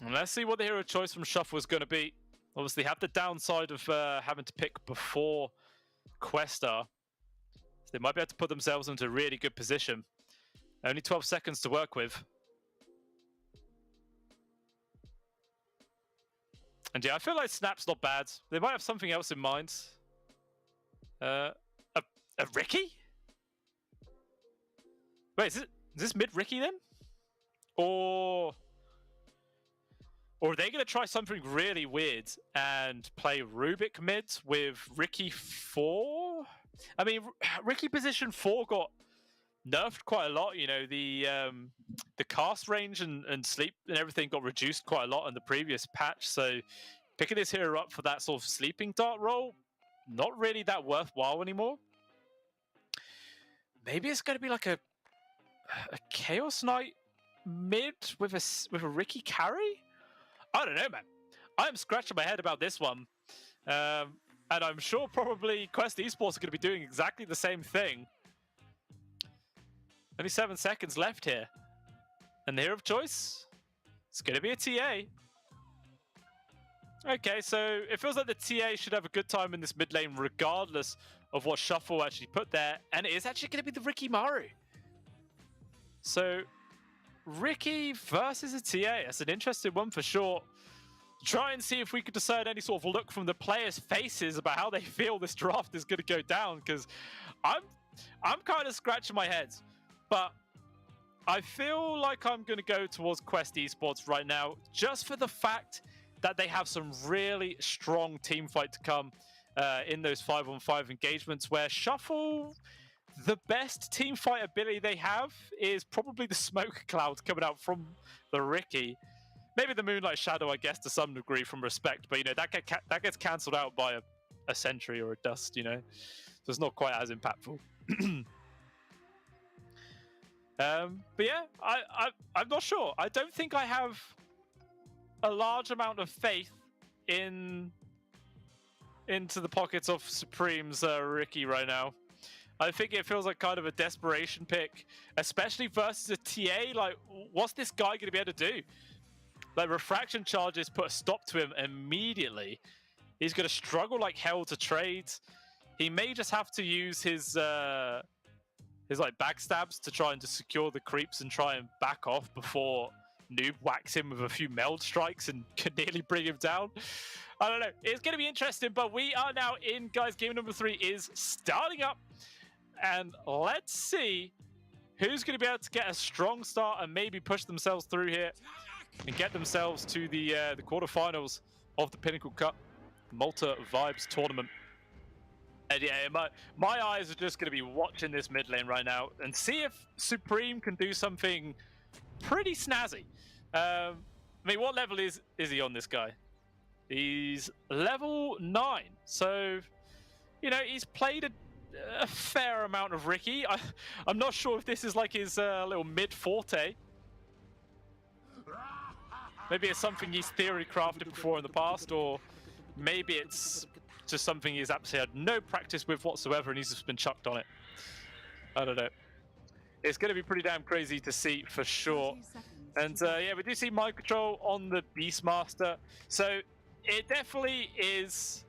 And let's see what the hero choice from Shuffle is going to be. Obviously, have the downside of having to pick before Questar. So they might be able to put themselves into a really good position. Only 12 seconds to work with. And yeah, I feel like Snap's not bad. They might have something else in mind. A Ricky? Wait, is this mid Ricky then? Or are they going to try something really weird and play Rubik mid with Ricky 4? I mean, Ricky position 4 got nerfed quite a lot. You know, the cast range and sleep and everything got reduced quite a lot in the previous patch. So picking this hero up for that sort of sleeping dart role, not really that worthwhile anymore. Maybe it's going to be like a Chaos Knight mid with a Ricky carry? I don't know, man. I'm scratching my head about this one. And I'm sure probably Quest Esports are going to be doing exactly the same thing. Only 7 seconds left here. And the hero of choice? It's going to be a TA. Okay, so it feels like the TA should have a good time in this mid lane regardless of what Shuffle actually put there. And it is actually going to be the Ricky Maru. So Ricky versus a TA. That's an interesting one for sure. Try and see if we could discern any sort of look from the players' faces about how they feel this draft is going to go down, because I'm kind of scratching my head. But I feel like I'm going to go towards Quest Esports right now, just for the fact that they have some really strong team fight to come in those 5-on-5 engagements, where Shuffle, the best team fight ability they have is probably the smoke cloud coming out from the Ricky. Maybe the Moonlight Shadow, I guess, to some degree from respect, but you know that gets cancelled out by a Sentry or a Dust, you know, so it's not quite as impactful. But yeah, I'm not sure. I don't think I have a large amount of faith into the pockets of Supreme's Ricky right now. I think it feels like kind of a desperation pick, especially versus a TA. Like, what's this guy going to be able to do? Like, refraction charges put a stop to him immediately. He's going to struggle like hell to trade. He may just have to use his like backstabs to try and just secure the creeps and try and back off before Noob whacks him with a few meld strikes and can nearly bring him down. I don't know. It's going to be interesting, but we are now in, guys. Game number 3 is starting up. And let's see who's going to be able to get a strong start and maybe push themselves through here and get themselves to the quarterfinals of the Pinnacle Cup Malta Vibes tournament. And yeah, my eyes are just going to be watching this mid lane right now and see if Supreme can do something pretty snazzy. I mean, what level is he on, this guy? He's level 9. So, you know, he's played a fair amount of Ricky. I'm not sure if this is like his little mid forte. Maybe it's something he's theory crafted before in the past, or maybe it's just something he's absolutely had no practice with whatsoever and he's just been chucked on it. I don't know. It's going to be pretty damn crazy to see for sure. And yeah, we do see mind control on the Beastmaster. So it definitely is...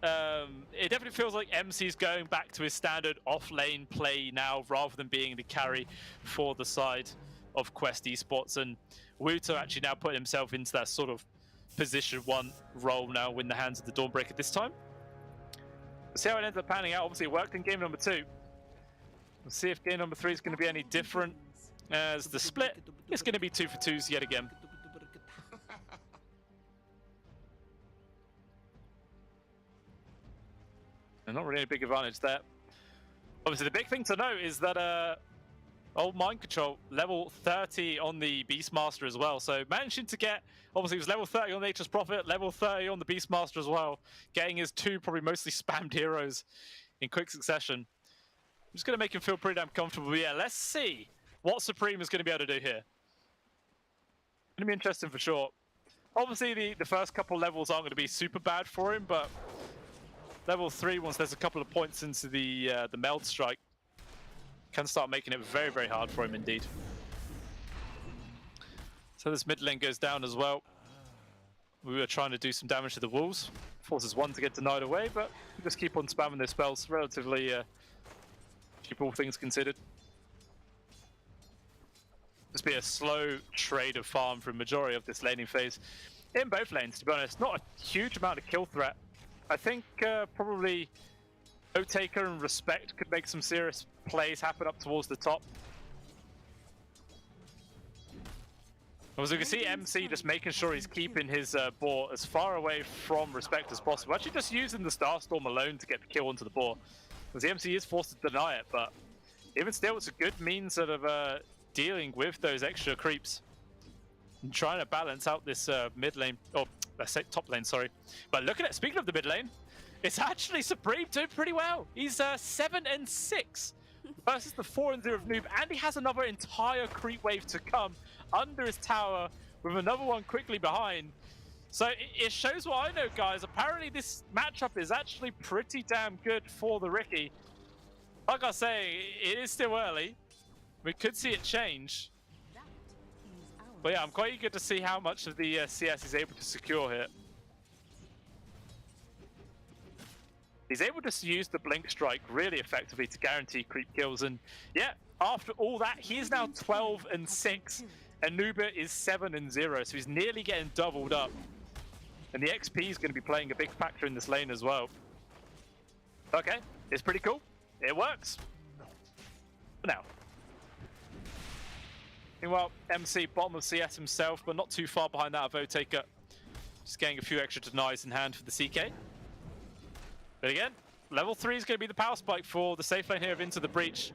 it definitely feels like MC's going back to his standard off-lane play now, rather than being the carry for the side of Quest Esports. And Wuto actually now put himself into that sort of position 1 role now in the hands of the Dawnbreaker this time. Let's see how it ends up panning out. Obviously it worked in game number 2. Let's see if game number 3 is going to be any different, as the split is going to be 2 for 2s yet again. And not really a big advantage there. Obviously the big thing to note is that old mind control level 30 on the Beastmaster as well, so managing to get, obviously he was level 30 on Nature's Prophet, level 30 on the Beastmaster as well, getting his 2 probably mostly spammed heroes in quick succession. just going to make him feel pretty damn comfortable. But yeah, let's see what Supreme is going to be able to do here. Going to be interesting for sure. Obviously, the first couple levels aren't going to be super bad for him, but level 3, once there's a couple of points into the meld strike, can start making it very, very hard for him indeed. So this mid lane goes down as well. We were trying to do some damage to the walls. Forces one to get denied away, but we just keep on spamming their spells. Relatively cheap, all things considered. Just be a slow trade of farm for a majority of this laning phase. In both lanes, to be honest, not a huge amount of kill threat. I think probably Otaker and Respect could make some serious plays happen up towards the top. As you can see, MC just making sure he's keeping his boar as far away from Respect as possible. Actually just using the Starstorm alone to get the kill onto the boar. Because the MC is forced to deny it, but even still, it's a good means of dealing with those extra creeps. And trying to balance out this mid lane, or let's say top lane, sorry. But look at it, speaking of the mid lane, it's actually Supreme doing pretty well. He's 7-6 versus the 4-0 of Noob, and he has another entire creep wave to come under his tower with another one quickly behind. So it shows what I know, guys. Apparently this matchup is actually pretty damn good for the Riki. Like I say, it is still early. We could see it change. But yeah, I'm quite eager to see how much of the CS he's able to secure here. He's able to use the Blink Strike really effectively to guarantee creep kills. And yeah, after all that, he is now 12-6. And Nuba is 7-0, so he's nearly getting doubled up. And the XP is going to be playing a big factor in this lane as well. Okay, it's pretty cool. It works. Now. Meanwhile, MC, bottom of CS himself, but not too far behind that of Otaker. Just getting a few extra denies in hand for the CK. But again, level 3 is going to be the power spike for the safe lane here of Into the Breach.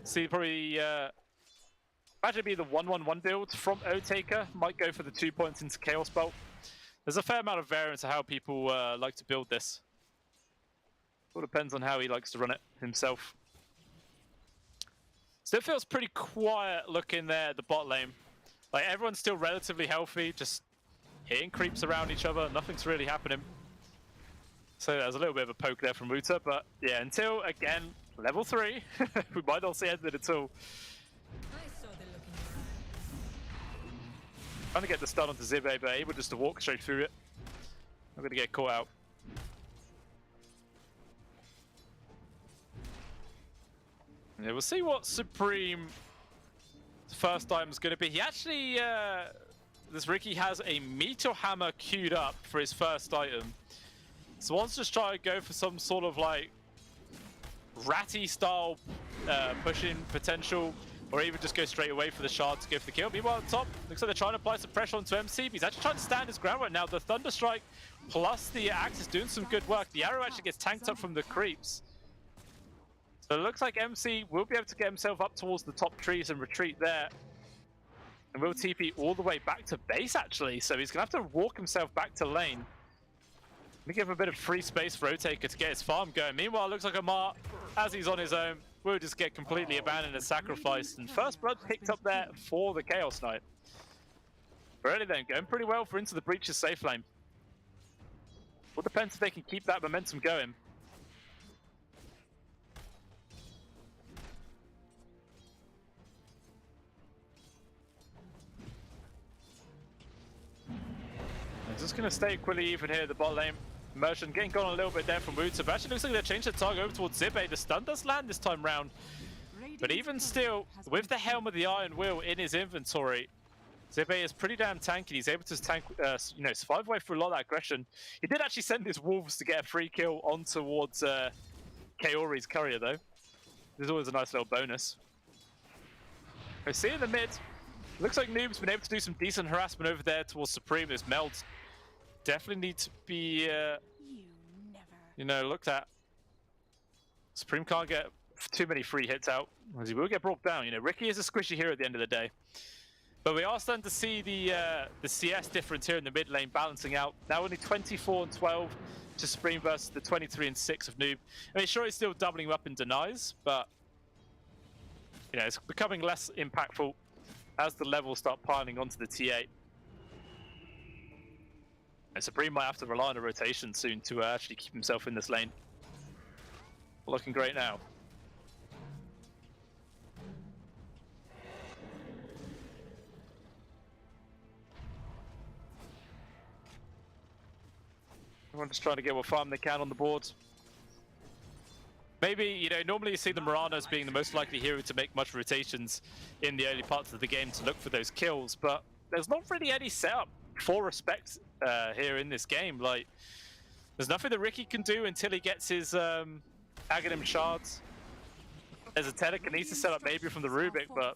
See, probably imagine it be the 1-1-1 build from Otaker. Might go for the 2 points into Chaos Bolt. There's a fair amount of variance of how people like to build this. All depends on how he likes to run it himself. Still feels pretty quiet looking there at the bot lane. Like, everyone's still relatively healthy, just hitting creeps around each other. Nothing's really happening. So there's a little bit of a poke there from Wuta, but yeah, until, again, level 3, we might not see anything at all. Trying to get the stun onto Zibe, but able just to walk straight through it. I'm going to get caught out. Yeah, we'll see what Supreme's first item is going to be. He actually, this Riki has a Meteor Hammer queued up for his first item. So wants to just try to go for some sort of like ratty style pushing potential, or even just go straight away for the shard to go for the kill. Meanwhile, at the top, looks like they're trying to apply some pressure onto MC, but he's actually trying to stand his ground right now. The Thunder Strike plus the Axe is doing some good work. The arrow actually gets tanked up from the creeps. So it looks like MC will be able to get himself up towards the top trees and retreat there. And will TP all the way back to base, actually. So he's going to have to walk himself back to lane. Let me give him a bit of free space for Otaker to get his farm going. Meanwhile, it looks like Amar, as he's on his own, will just get completely abandoned and sacrificed. And first blood picked up there for the Chaos Knight. Really then, going pretty well for Into the Breach's safe lane. Well, depends if they can keep that momentum going. Just going to stay equally even here at the bot lane. Merchant getting gone a little bit there from Wuta, but actually looks like they changed the target over towards Zibe. The stun does land this time round. But even still, with the Helm of the Iron Will in his inventory, Zibe is pretty damn tanky. He's able to tank, survive away through a lot of that aggression. He did actually send his Wolves to get a free kill on towards Kaori's courier, though. There's always a nice little bonus. We see in the mid, looks like Noob's been able to do some decent harassment over there towards Supreme. There's melds. Definitely need to be, looked at. Supreme can't get too many free hits out, as he will get brought down. Riki is a squishy hero at the end of the day. But we are starting to see the CS difference here in the mid lane balancing out. Now only 24-12 to Supreme versus the 23-6 of Noob. I mean, sure, he's still doubling up in denies, but you know, it's becoming less impactful as the levels start piling onto the T8. And Supreme might have to rely on a rotation soon to actually keep himself in this lane. Looking great now. Everyone's just trying to get what farm they can on the board. Maybe, you know, normally you see the Muranos being the most likely hero to make much rotations in the early parts of the game to look for those kills, but there's not really any setup for Respect here in this game. Like, there's nothing that Ricky can do until he gets his Aghanim shards. There's a telekinesis setup maybe from the Rubik, but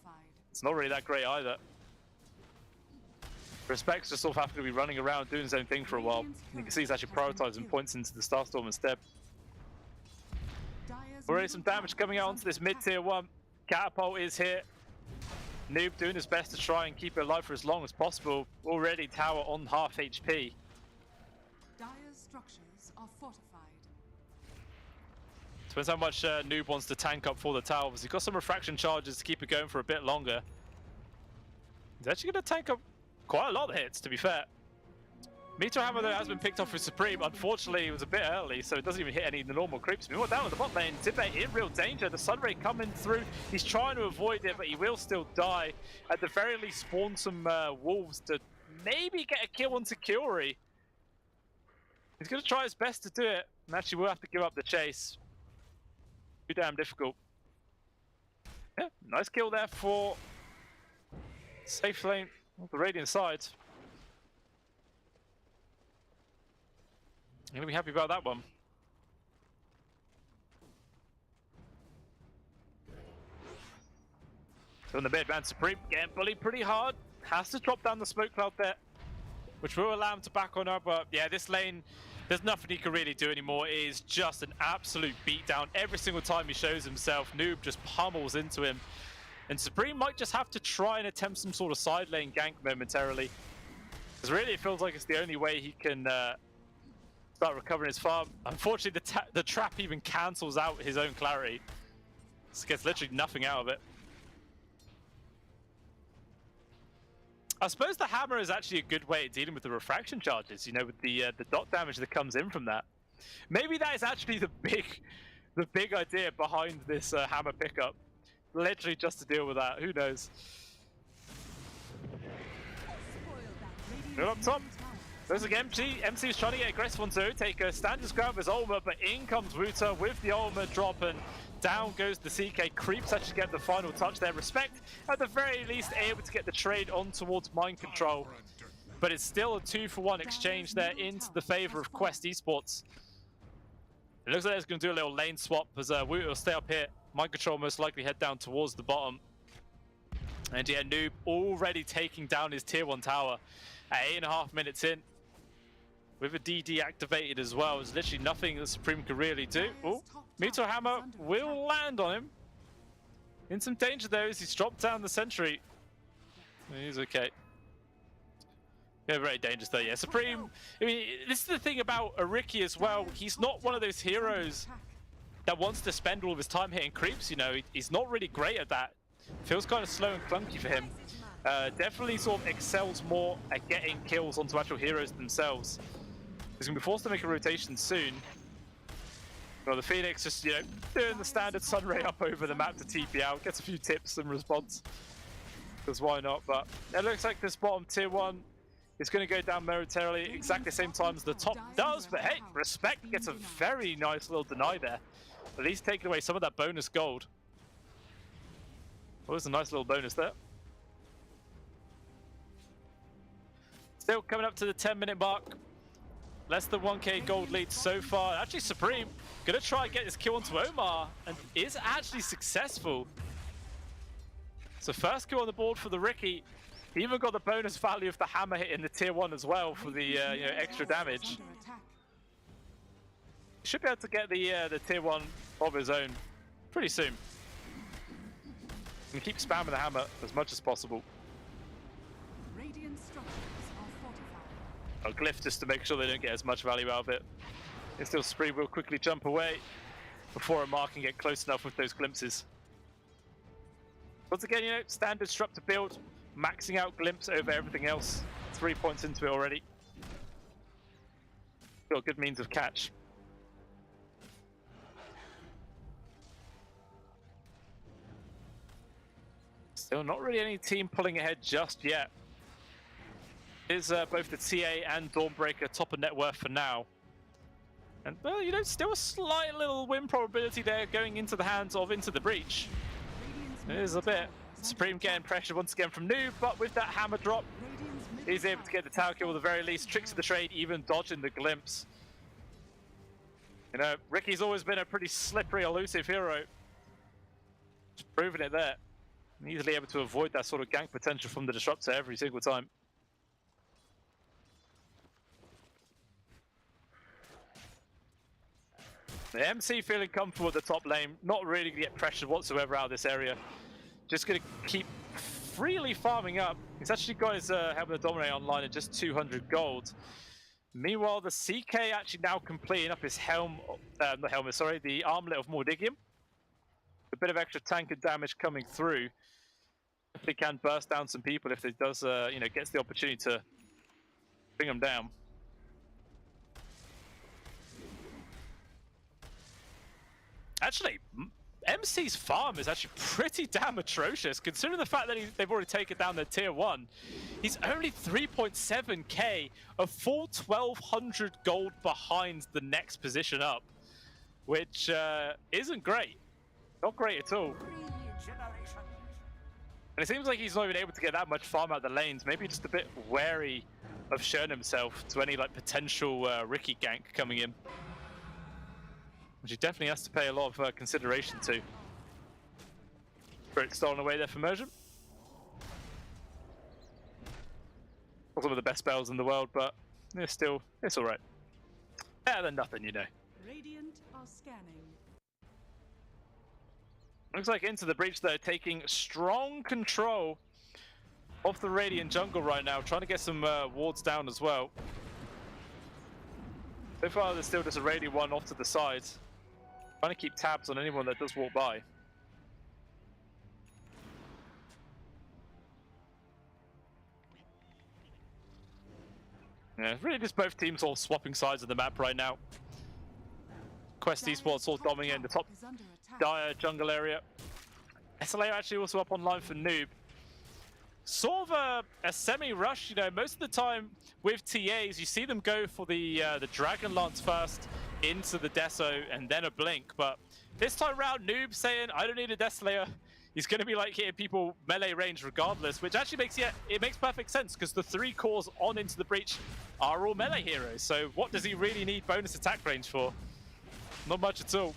it's not really that great either. Respect's just sort of having to be running around doing his own thing for a while. You can see he's actually prioritizing points into the Starstorm instead. Already some damage coming out onto this mid-tier 1. Catapult is here. Noob doing his best to try and keep it alive for as long as possible. Already tower on half HP. Dire's structures are fortified. Depends how much Noob wants to tank up for the tower. He's got some refraction charges to keep it going for a bit longer. He's actually going to tank up quite a lot of hits, to be fair. Meteor Hammer, though, has been picked off with Supreme. Unfortunately, it was a bit early, so it doesn't even hit any of the normal creeps. Meanwhile, down at the bot lane, Tibet in real danger. The Sunray coming through. He's trying to avoid it, but he will still die. At the very least, spawn some wolves to maybe get a kill on Security. He's going to try his best to do it, and actually will have to give up the chase. Too damn difficult. Yeah, nice kill there for safe lane on the Radiant side. I'm gonna be happy about that one. So in the mid, man, Supreme getting bullied pretty hard. Has to drop down the smoke cloud there, which will allow him to back on up. But yeah, this lane, there's nothing he can really do anymore. It is just an absolute beatdown. Every single time he shows himself, Noob just pummels into him. And Supreme might just have to try and attempt some sort of side lane gank momentarily. Because really it feels like it's the only way he can start recovering his farm. Unfortunately, the trap even cancels out his own clarity. Just gets literally nothing out of it. I suppose the hammer is actually a good way of dealing with the refraction charges, you know, with the dot damage that comes in from that. Maybe that is actually the big idea behind this hammer pickup. Literally just to deal with that. Who knows? Good up top. There's again, MC is trying to get aggressive on Zoo, take a standard ground with his Ulma, but in comes Wuta with the Ulma drop, and down goes the CK. Creeps actually get the final touch there. Respect, at the very least, able to get the trade on towards Mind Control, but it's still a 2-for-1 exchange there into the favor of Quest Esports. It looks like it's going to do a little lane swap as Wuta will stay up here. Mind Control most likely head down towards the bottom. And yeah, Noob already taking down his tier 1 tower at 8.5 minutes in. With a DD activated as well, there's literally nothing that Supreme can really do. Oh, Meteor Hammer will land on him. In some danger though, as he's dropped down the sentry. He's okay. Yeah, very dangerous though, yeah. Supreme, I mean, this is the thing about Ricky as well. He's not one of those heroes that wants to spend all of his time hitting creeps, you know. He's not really great at that. Feels kind of slow and clunky for him. Definitely sort of excels more at getting kills onto actual heroes themselves. He's going to be forced to make a rotation soon. Well, the Phoenix just, you know, doing the standard Sunray up over the map to TP out, gets a few tips in response. Because why not? But it looks like this bottom tier 1 is going to go down momentarily, exactly the same time as the top does. But hey, Respect gets a very nice little deny there. At least taking away some of that bonus gold. Well, there's a nice little bonus there. Still coming up to the 10-minute mark. Less than 1k gold lead so far. Actually, Supreme gonna try and get this kill onto Omar and is actually successful. So first kill on the board for the Ricky. He even got the bonus value of the hammer hit in the tier 1 as well for the you know, extra damage. He should be able to get the tier 1 of his own pretty soon. And keep spamming the hammer as much as possible. A glyph just to make sure they don't get as much value out of it. And still, Supreme will quickly jump away before a mark can get close enough with those glimpses. Once again, you know, standard disruptor build, maxing out Glimpse over everything else. 3 points into it already. Got a good means of catch. Still not really any team pulling ahead just yet. Is both the TA and Dawnbreaker top of net worth for now. And, well, you know, still a slight little win probability there going into the hands of Into the Breach. It is a bit. Supreme getting pressure once again from Noob, but with that hammer drop, he's able to get the tower kill at the very least. Tricks of the trade, even dodging the glimpse. You know, Ricky's always been a pretty slippery, elusive hero. Just proving it there. And easily able to avoid that sort of gank potential from the disruptor every single time. The MC feeling comfortable at the top lane, not really going to get pressured whatsoever out of this area. Just going to keep freely farming up. He's actually got his Helmet of Dominate online at just 200 gold. Meanwhile, the CK actually now completing up his not helmet, sorry, the armlet of Mordigium. A bit of extra tank and damage coming through. If he can burst down some people, if he does, you know, gets the opportunity to bring them down. Actually, MC's farm is actually pretty damn atrocious, considering the fact that they've already taken down their tier 1. He's only 3.7k, a full 1200 gold behind the next position up, which isn't great. Not great at all. And it seems like he's not even able to get that much farm out the lanes. Maybe just a bit wary of showing himself to any like potential Ricky gank coming in. Which he definitely has to pay a lot of consideration to. Spirit stolen away there from Merchant. Not some of the best spells in the world, but it's alright. Better than nothing, you know. Radiant are scanning. Looks like Into the Breach, though, taking strong control of the Radiant jungle right now, trying to get some wards down as well. So far, there's still just a Radiant one off to the side. Trying to keep tabs on anyone that does walk by. Yeah, really just both teams all swapping sides of the map right now. Quest Esports all dominating the top dire jungle area. SLA actually also up online for Noob. Sort of a semi-rush, you know, most of the time with TAs, you see them go for the Dragon Lance first, into the Deso, and then a Blink, but this time around, Noob saying, I don't need a Death Slayer. He's going to be like hitting people melee range regardless, which actually makes, it makes perfect sense, because the 3 cores on Into the Breach are all melee heroes, so what does he really need bonus attack range for? Not much at all.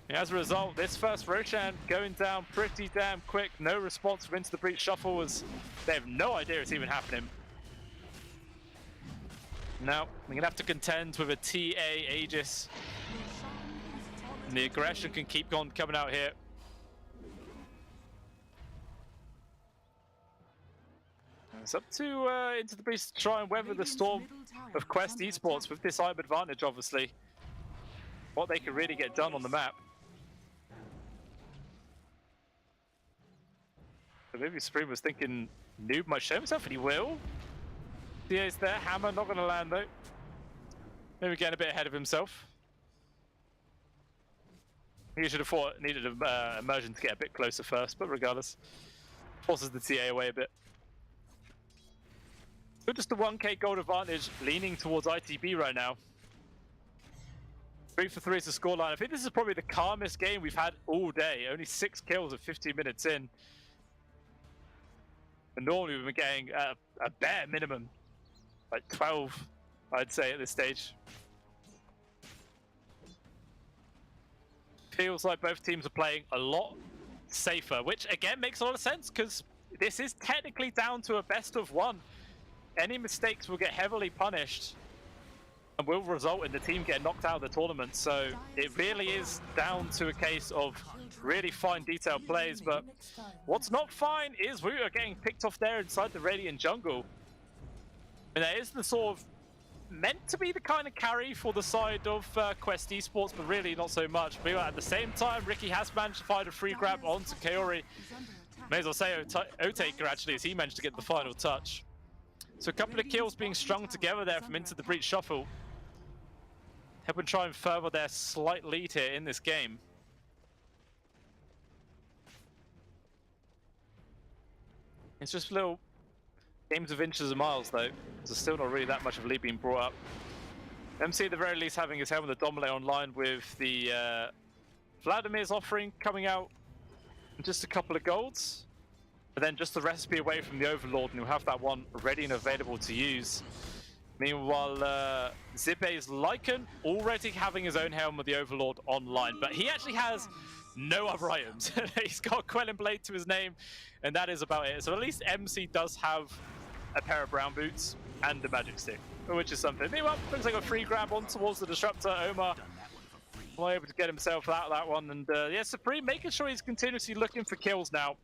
As a result, this first Roshan going down pretty damn quick. No response from Into the Breach shuffle, as they have no idea it's even happening. Now, we're going to have to contend with a TA Aegis. And the aggression can keep on coming out here. It's up to Into the Breach to try and weather the storm of Quest Esports with this IB advantage, obviously. What they can really get done on the map. So maybe Supreme was thinking Noob might show himself, and he will. DA's there, hammer not going to land though. Maybe getting a bit ahead of himself. He should have thought needed immersion to get a bit closer first, but regardless, forces the TA away a bit. So just a 1k gold advantage, leaning towards ITB right now. 3 for 3 is the scoreline. I think this is probably the calmest game we've had all day. Only 6 kills at 15 minutes in. And normally we've been getting a bare minimum, like 12, I'd say, at this stage. Feels like both teams are playing a lot safer, which again makes a lot of sense, because this is technically down to a best of 1. Any mistakes will get heavily punished and will result in the team getting knocked out of the tournament. So it really is down to a case of really fine detailed plays, but what's not fine is we are getting picked off there inside the Radiant jungle. And that is the sort of meant to be the kind of carry for the side of Quest Esports, but really not so much. But at the same time, Ricky has managed to find a free grab onto Kaori. May as well say O-Taker actually, as he managed to get the final touch. So a couple of kills being strung together there from Into the Breach Shuffle. Helping try and further their slight lead here in this game. It's just little games of inches and miles though. There's still not really that much of a lead being brought up. MC at the very least having his helmet of the Dominate online with the Vladimir's offering coming out in just a couple of golds. But then just the recipe away from the Overlord, and you'll have that one ready and available to use. Meanwhile, Zibe's Lycan already having his own helm with the Overlord online, but he actually has no other items. He's got Quelling Blade to his name, and that is about it. So at least MC does have a pair of brown boots and a magic stick, which is something. Meanwhile, looks like a free grab on towards the Disruptor. Omar was able to get himself out of that one, and yeah, Supreme making sure he's continuously looking for kills now.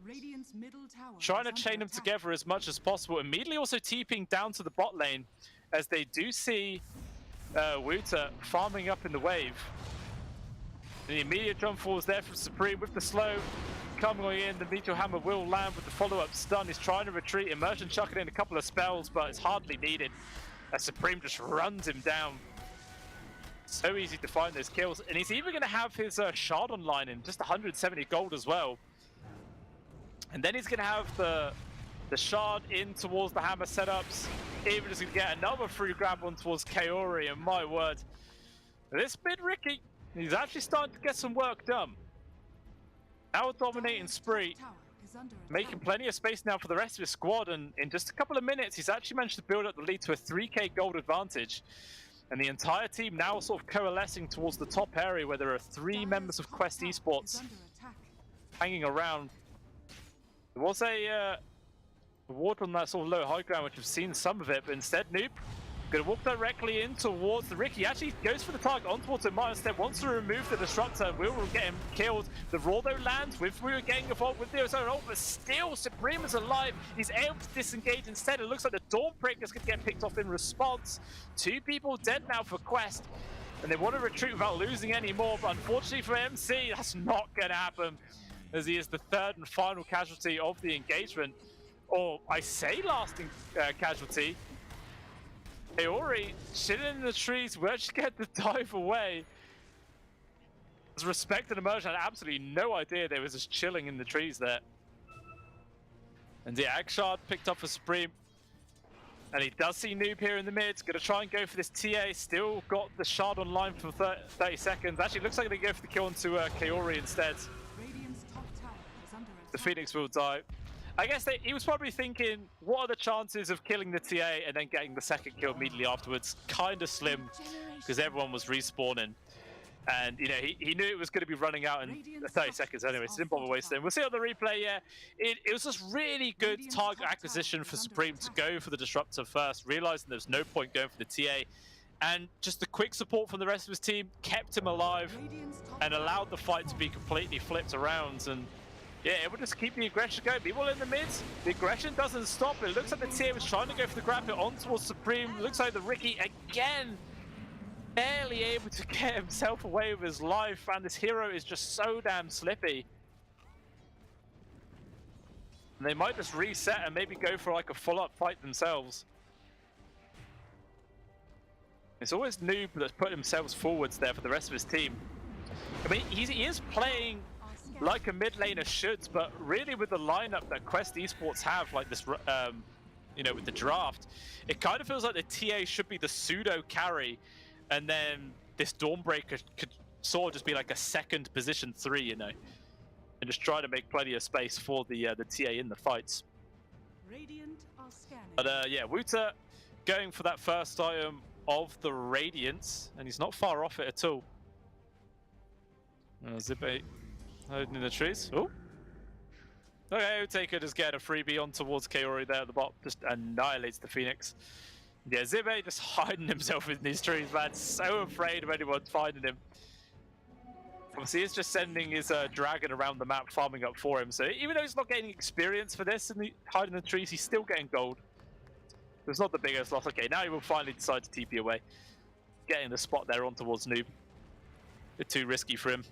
Trying to chain them together as much as possible. Immediately also TPing down to the bot lane, as they do see Wuta farming up in the wave. And the immediate jump falls there from Supreme with the slow coming in. The Meteor Hammer will land with the follow-up stun. He's trying to retreat. Immersion chucking in a couple of spells, but it's hardly needed, as Supreme just runs him down. So easy to find those kills, and he's even going to have his shard online in just 170 gold as well. And then he's going to have the shard in towards the hammer setups. Even is going to get another free grab on towards Kaori, and my word, this bit Ricky, he's actually starting to get some work done. Now dominating Spree, making plenty of space now for the rest of his squad, and in just a couple of minutes, he's actually managed to build up the lead to a 3k gold advantage. And the entire team now sort of coalescing towards the top area where there are 3 members of Quest Esports hanging around. There was a ward on that sort of low high ground, which we've seen some of it, but instead Noob gonna walk directly in towards the Ricky. Actually goes for the target on towards him. Instead wants to remove the Disruptor, and will get him killed. The Raw though lands with Wu getting involved with the own ult, but still Supreme is alive. He's able to disengage instead. It looks like the Dawnbreaker is gonna get picked off in response. 2 people dead now for Quest, and they want to retreat without losing any more, but unfortunately for MC, that's not gonna happen, as he is the 3rd and final casualty of the engagement. Or I say lasting casualty. Kaori chilling in the trees, where'd she get the dive away? As Respect and Immersion had absolutely no idea they was just chilling in the trees there. And the Akshard picked up for Supreme. And he does see Noob here in the mid. Gonna try and go for this TA. Still got the shard online for 30 seconds. Actually, looks like they go for the kill onto Kaori instead. The Phoenix will die. I guess he was probably thinking, what are the chances of killing the TA and then getting the second kill immediately afterwards? Kind of slim, because everyone was respawning. And, you know, he knew it was going to be running out in 30 seconds anyway, so didn't bother wasting it. We'll see on the replay, yeah. It was just really good target acquisition for Supreme to go for the Disruptor first, realizing there's no point going for the TA. And just the quick support from the rest of his team kept him alive and allowed the fight to be completely flipped around. And yeah, it will just keep the aggression going. People in the mid, the aggression doesn't stop. It looks like the TA was trying to go for the grab it on towards Supreme. Looks like the Ricky again barely able to get himself away with his life, and this hero is just so damn slippy. And they might just reset and maybe go for like a full-up fight themselves. It's always Noob that's put themselves forwards there for the rest of his team. I mean, he is playing like a mid laner should, but really with the lineup that Quest Esports have, like this, you know, with the draft, it kind of feels like the TA should be the pseudo carry, and then this Dawnbreaker could sort of just be like a second position 3, you know, and just try to make plenty of space for the TA in the fights. But yeah, Wuta going for that first item of the Radiance, and he's not far off it at all. Zippe hiding in the trees. Oh, okay, Taker just getting a freebie on towards Kaori there at the bottom, just annihilates the Phoenix. Yeah, Zippe just hiding himself in these trees, man. So afraid of anyone finding him. Obviously, he's just sending his dragon around the map, farming up for him. So even though he's not getting experience for this and hiding in the trees, he's still getting gold. It's not the biggest loss. Okay, now he will finally decide to TP away. Getting the spot there on towards Noob. A bit too risky for him.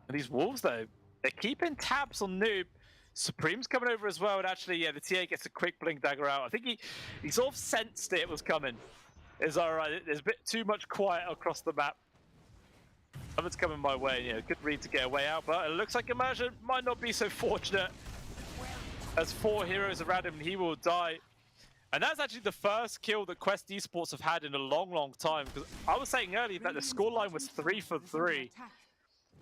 And these Wolves, though, they're keeping tabs on Noob. Supreme's coming over as well, and actually, yeah, the TA gets a quick blink dagger out. I think he sort of sensed it was coming. It's alright, there's a bit too much quiet across the map. Something's coming my way, yeah, good read to get a way out, but it looks like Immersion might not be so fortunate. As 4 heroes around him, he will die. And that's actually the first kill that Quest Esports have had in a long, long time. Because I was saying earlier that the scoreline was 3 for 3.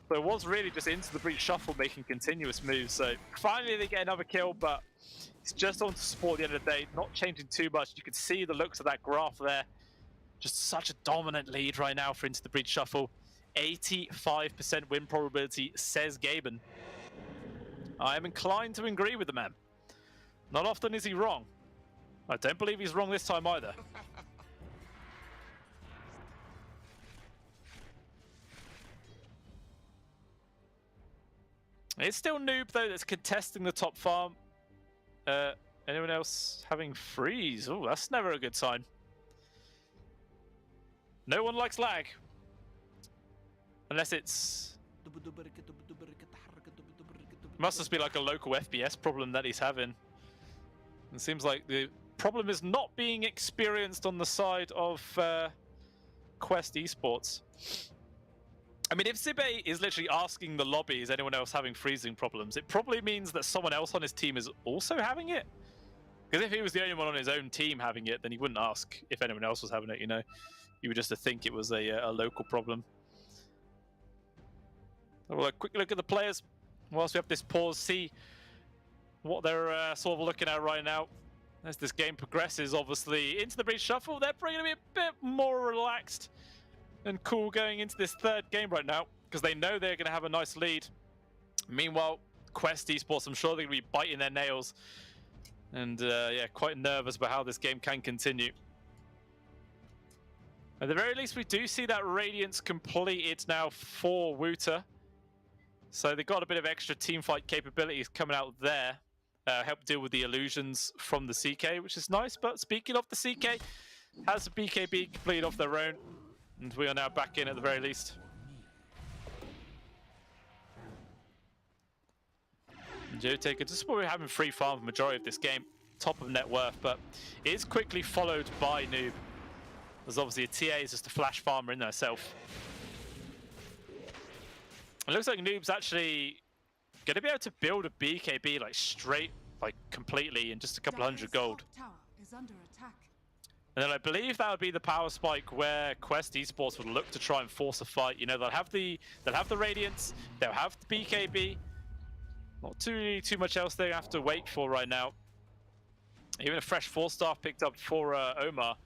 So it was really just into the breach shuffle making continuous moves. So finally they get another kill, but it's just on to support at the end of the day, not changing too much. You can see the looks of that graph there. Just such a dominant lead right now for Into the Breach Shuffle. 85% win probability, says Gaben. I am inclined to agree with the man. Not often is he wrong. I don't believe he's wrong this time either. It's still Noob, though, that's contesting the top farm. Anyone else having freeze? Oh, that's never a good sign. No one likes lag. Unless it's... Must just be like a local FPS problem that he's having. It seems like the problem is not being experienced on the side of Quest Esports. I mean, if Zibe is literally asking the lobby, is anyone else having freezing problems, it probably means that someone else on his team is also having it. Because if he was the only one on his own team having it, then he wouldn't ask if anyone else was having it, you know. You would just think it was a local problem. Well, a quick look at the players whilst we have this pause, see what they're sort of looking at right now. As this game progresses, obviously, into the breach shuffle, they're probably going to be a bit more relaxed and cool going into this third game right now, because they know they're going to have a nice lead. Meanwhile, Quest Esports, I'm sure they're going to be biting their nails and yeah, quite nervous about how this game can continue. At the very least, we do see that Radiance completed now for Wooter. So they got a bit of extra teamfight capabilities coming out there. Help deal with the illusions from the CK, which is nice. But speaking of the CK, has the BKB completed off their own. And we are now back in at the very least. Joe Taker just probably having free farm for the majority of this game. Top of net worth, but it is quickly followed by Noob. There's obviously a TA is just a flash farmer in there herself. It looks like Noob's actually going to be able to build a BKB like straight, like completely in just a couple hundred gold. And then I believe that would be the power spike where Quest Esports would look to try and force a fight. You know, they'll have the Radiance, they'll have the BKB. Not too much else they have to wait for right now. Even a fresh 4-star picked up for Omar.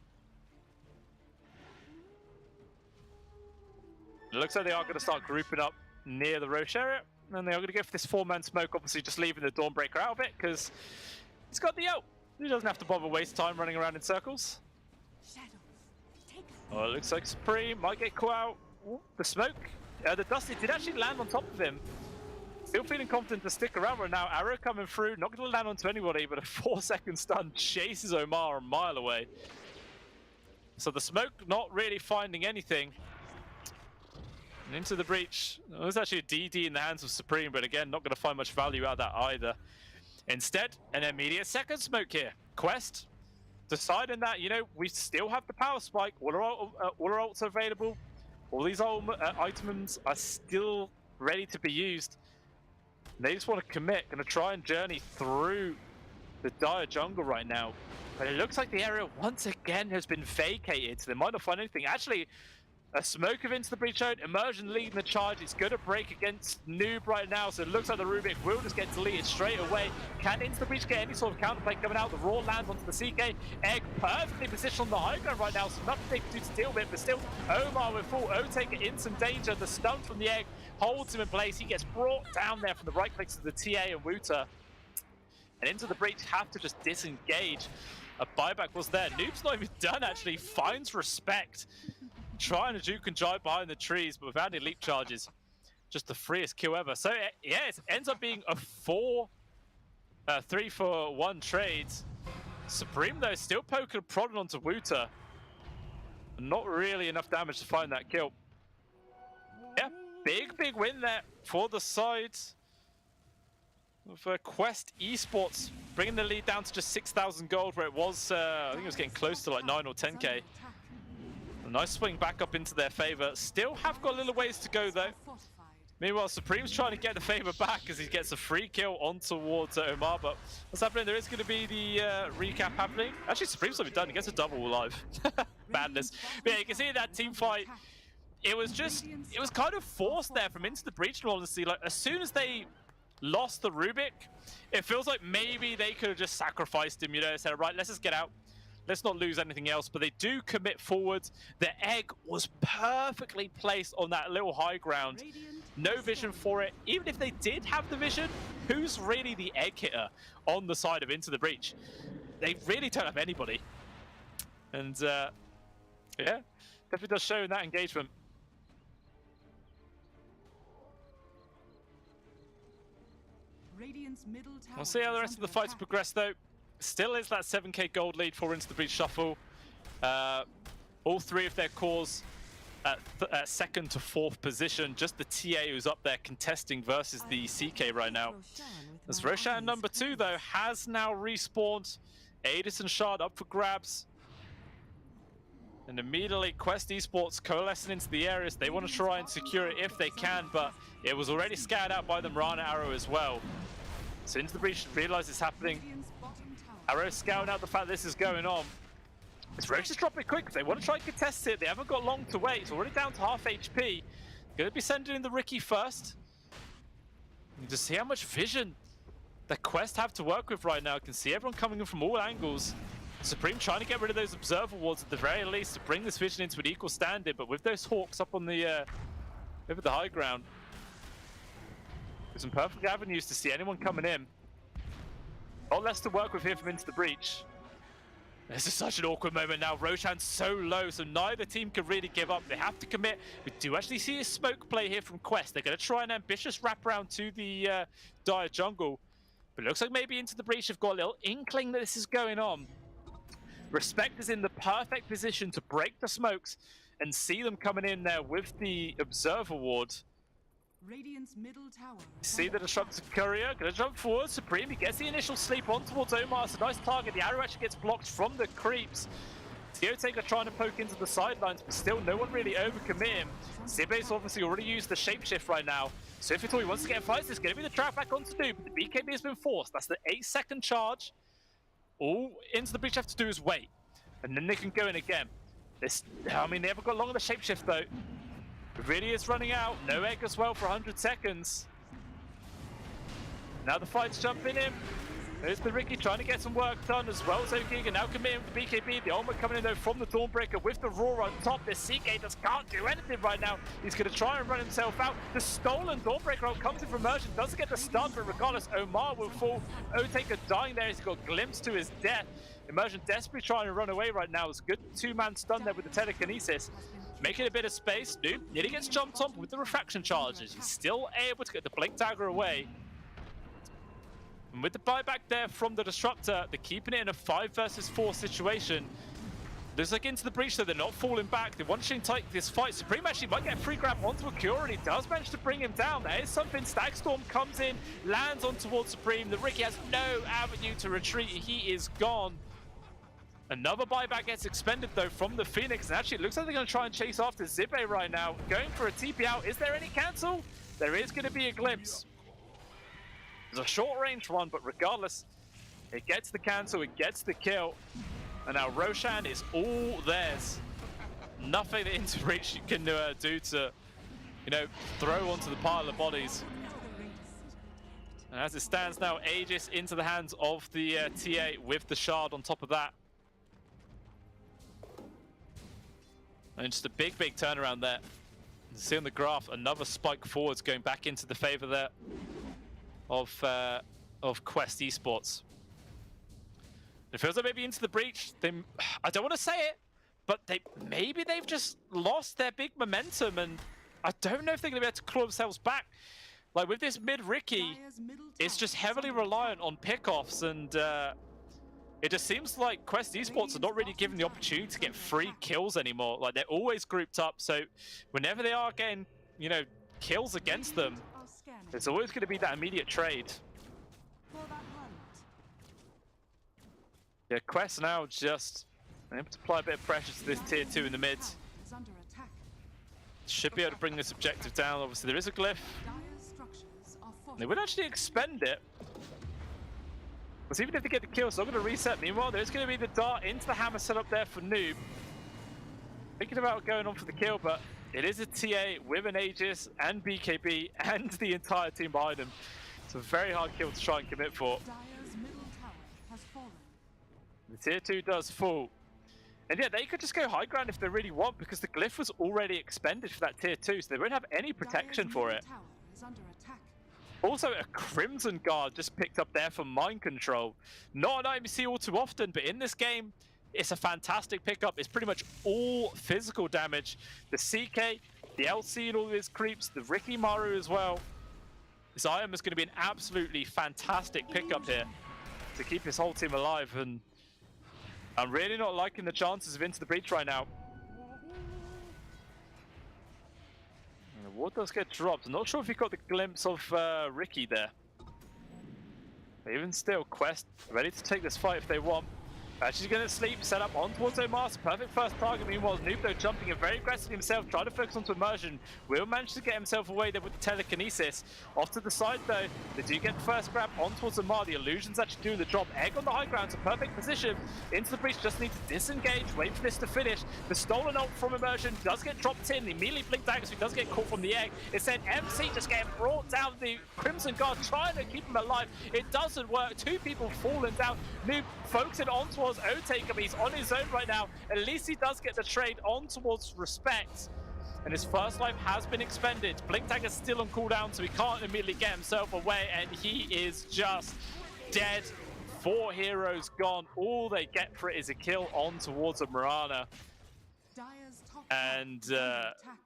It looks like they are going to start grouping up near the Roche area. And they are going to go for this 4-man smoke, obviously just leaving the Dawnbreaker out of it, because he's got the ult. He doesn't have to bother waste time running around in circles. Oh, it looks like Supreme might get caught out. Ooh, the smoke, the dust, it did actually land on top of him. Still feeling confident to stick around right now. Arrow coming through, not going to land onto anybody, but a 4-second stun chases Omar a mile away. So the smoke not really finding anything. And into the breach. Well, there's actually a DD in the hands of Supreme, but again, not going to find much value out of that either. Instead, an immediate second smoke here. Quest deciding that, you know, we still have the power spike. All our ults are available. All these items are still ready to be used. They just want to commit, going to try and journey through the dire jungle right now. But it looks like the area once again has been vacated, so they might not find anything. Actually, a smoke of Into the Breach out, Immersion leading the charge. It's going to break against Noob right now, so it looks like the Rubik will just get deleted straight away. Can Into the Breach get any sort of counterplay coming out? The Raw lands onto the CK. Egg perfectly positioned on the high ground right now, so nothing they can do to deal with it, but still, Omar with full O-Taker in some danger. The stun from the Egg holds him in place. He gets brought down there from the right clicks of the TA and Wooter. And Into the Breach have to just disengage. A buyback was there. Noob's not even done, actually. Finds respect. Trying to juke and jive behind the trees, but without any leap charges. Just the freest kill ever. So, yeah, it ends up being a 3-for-1 trade. Supreme, though, still poking and prodding onto Wooter. Not really enough damage to find that kill. Yeah, big win there for the side of Quest Esports, bringing the lead down to just 6,000 gold, where it was, I think it was getting close to like 9 or 10k. A nice swing back up into their favor. Still have got a little ways to go though. Meanwhile, Supreme's trying to get the favor back as he gets a free kill on towards Omar. But what's happening? There is going to be the recap happening. Actually, Supreme's already done. He gets a double live. Madness. But yeah, you can see that team fight. It was kind of forced there from Into the Breach, in all honesty. Like, as soon as they lost the Rubik, it feels like maybe they could have just sacrificed him, you know, said, right, let's just get out. Let's not lose anything else. But they do commit forward. The egg was perfectly placed on that little high ground. No vision for it. Even if they did have the vision, who's really the egg hitter on the side of Into the Breach? They really don't have anybody. And yeah, definitely does show in that engagement. We'll see how the rest of the fights progress though. Still is that 7k gold lead for Into the Breach Shuffle. All three of their cores at second to fourth position. Just the TA who's up there contesting versus the CK right now. As Roshan number 2 though has now respawned. Adis and Shard up for grabs. And immediately Quest Esports coalescing into the areas. They want to try and secure it if they can, but it was already scoured out by the Mirana Arrow as well. So Into the Breach realize it's happening. Arrow scouting out the fact this is going on. It's Roche just drop it quick. They want to try and contest it. They haven't got long to wait. It's already down to half HP. Going to be sending in the Ricky first. And just see how much vision the Quest have to work with right now. You can see everyone coming in from all angles. Supreme trying to get rid of those observer wards at the very least to bring this vision into an equal standing, but with those hawks up on the over the high ground, there's some perfect avenues to see anyone coming in. A lot less to work with here from Into the Breach. This is such an awkward moment now. Roshan's so low, so neither team can really give up. They have to commit. We do actually see a smoke play here from Quest. They're going to try an ambitious wraparound to the dire jungle. But it looks like maybe Into the Breach have got a little inkling that this is going on. Respect is in the perfect position to break the smokes and see them coming in there with the observer ward. Radiant's middle tower. See the disruptor courier, gonna jump forward. Supreme, he gets the initial sleep on towards Omar. It's a nice target. The arrow actually gets blocked from the creeps. Teotaker trying to poke into the sidelines, but still no one really overcommit him. Zibe's obviously already used the shapeshift right now. So if at all he wants to get fights, it's gonna be the trap back onto do, but the BKB has been forced. That's the 8-second charge. All Into the Breach have to do is wait, and then they can go in again. I mean, they haven't got long on the shapeshift though. It really is running out. No egg as well for 100 seconds. Now the fight's jumping in. There's the Ricky trying to get some work done as well as Ogiga now committing to BKB. The ultimate coming in though from the Dawnbreaker with the Roar on top. This CK just can't do anything right now. He's going to try and run himself out. The stolen Dawnbreaker ult comes in from Immersion. Doesn't get the stun, but regardless, Omar will fall. Otaker dying there. He's got a glimpse to his death. Immersion desperately trying to run away right now. It's a good two-man stun there with the telekinesis. Making a bit of space. Noob nearly gets jumped on with the refraction charges. He's still able to get the Blink Dagger away. And with the buyback there from the Disruptor, they're keeping it in a 5 versus 4 situation. Looks like Into the Breach, though, they're not falling back. They want to tight this fight. Supreme actually might get a free grab onto a Cure, and he does manage to bring him down. There is something. Stagstorm comes in, lands on towards Supreme. The Ricky has no avenue to retreat. He is gone. Another buyback gets expended, though, from the Phoenix. And actually, it looks like they're going to try and chase after Zibe right now. Going for a TP out. Is there any cancel? There is going to be a glimpse. It's a short-range one, but regardless, it gets the cancel, it gets the kill. And now Roshan is all theirs. Nothing that Into Breach can do to, you know, throw onto the pile of bodies. And as it stands now, Aegis into the hands of the TA with the shard on top of that. And just a big turnaround there. You see on the graph, another spike forwards going back into the favor there of Quest Esports. It feels like maybe Into the Breach, I don't want to say it, but maybe they've just lost their big momentum, and I don't know if they're going to be able to claw themselves back. Like with this mid Ricky, it's just heavily reliant on pickoffs, and it just seems like Quest Esports are not really given the opportunity to get free kills anymore. Like they're always grouped up, so whenever they are getting, you know, kills against them, Are scanning. there's always going to be that immediate trade. For that hunt. Yeah, Quest now just able to apply a bit of pressure to this tier 2 in the mid. Is under attack. Should be able to bring this objective down. Obviously, there is a glyph. Dire's structures are They would actually expend it. Because even if they get the kill, it's not going to reset. Meanwhile, there's going to be the dart into the hammer set up there for Noob. Thinking about going on for the kill, but it is a TA with an Aegis and BKB and the entire team behind him. It's a very hard kill to try and commit for. Dire's middle tower has fallen. The tier 2 does fall. And yeah, they could just go high ground if they really want, because the glyph was already expended for that tier 2, so they won't have any protection Dire's for middle it. tower is under attack. Also, a Crimson Guard just picked up there for mind control. Not an item you see all too often, but in this game, it's a fantastic pickup. It's pretty much all physical damage. The CK, the LC and all of his creeps, the Ricky Maru as well. This item is going to be an absolutely fantastic pickup here to keep his whole team alive, and I'm really not liking the chances of Into the Breach right now. And the ward does get dropped. I'm not sure if he got the glimpse of Ricky there. But even still, Quest ready to take this fight if they want. Actually going to sleep, set up on towards Omar. Perfect first target. Meanwhile, Noob though jumping in very aggressively himself, trying to focus onto immersion. Will manage to get himself away there with the telekinesis. Off to the side though, they do get the first grab on towards Omar. The illusion's actually doing the job. Egg on the high ground, it's a perfect position. Into the breach, just need to disengage, wait for this to finish. The stolen ult from immersion does get dropped in. Immediately blink daggers, so he does get caught from the egg. It said MC just getting brought down. The Crimson Guard trying to keep him alive. It doesn't work. Two people falling down. Noob focusing on towards O-Taker, but he's on his own right now. At least he does get the trade on towards Respect. And his first life has been expended. Blink Dagger's still on cooldown, so he can't immediately get himself away, and he is just dead. 4 heroes gone. All they get for it is a kill on towards a Mirana. Dire's top And tower is under attack.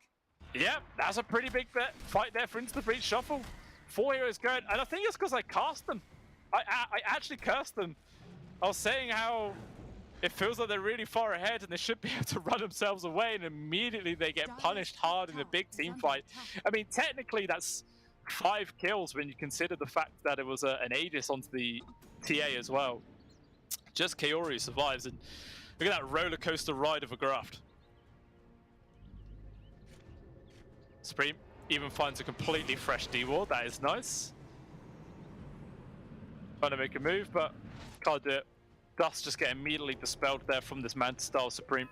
yeah, that's a pretty big fight there for Into the Breach Shuffle. 4 heroes going, and I think it's because I cast them. I actually cursed them. I was saying how it feels like they're really far ahead and they should be able to run themselves away, and immediately they get punished hard in a big team fight. I mean, technically that's 5 kills when you consider the fact that it was an Aegis onto the TA as well. Just Kaori survives, and look at that roller coaster ride of a graft. Supreme even finds a completely fresh D-Ward, that is nice. Trying to make a move, but can't do it. Dust just get immediately dispelled there from this Manta-style Supreme.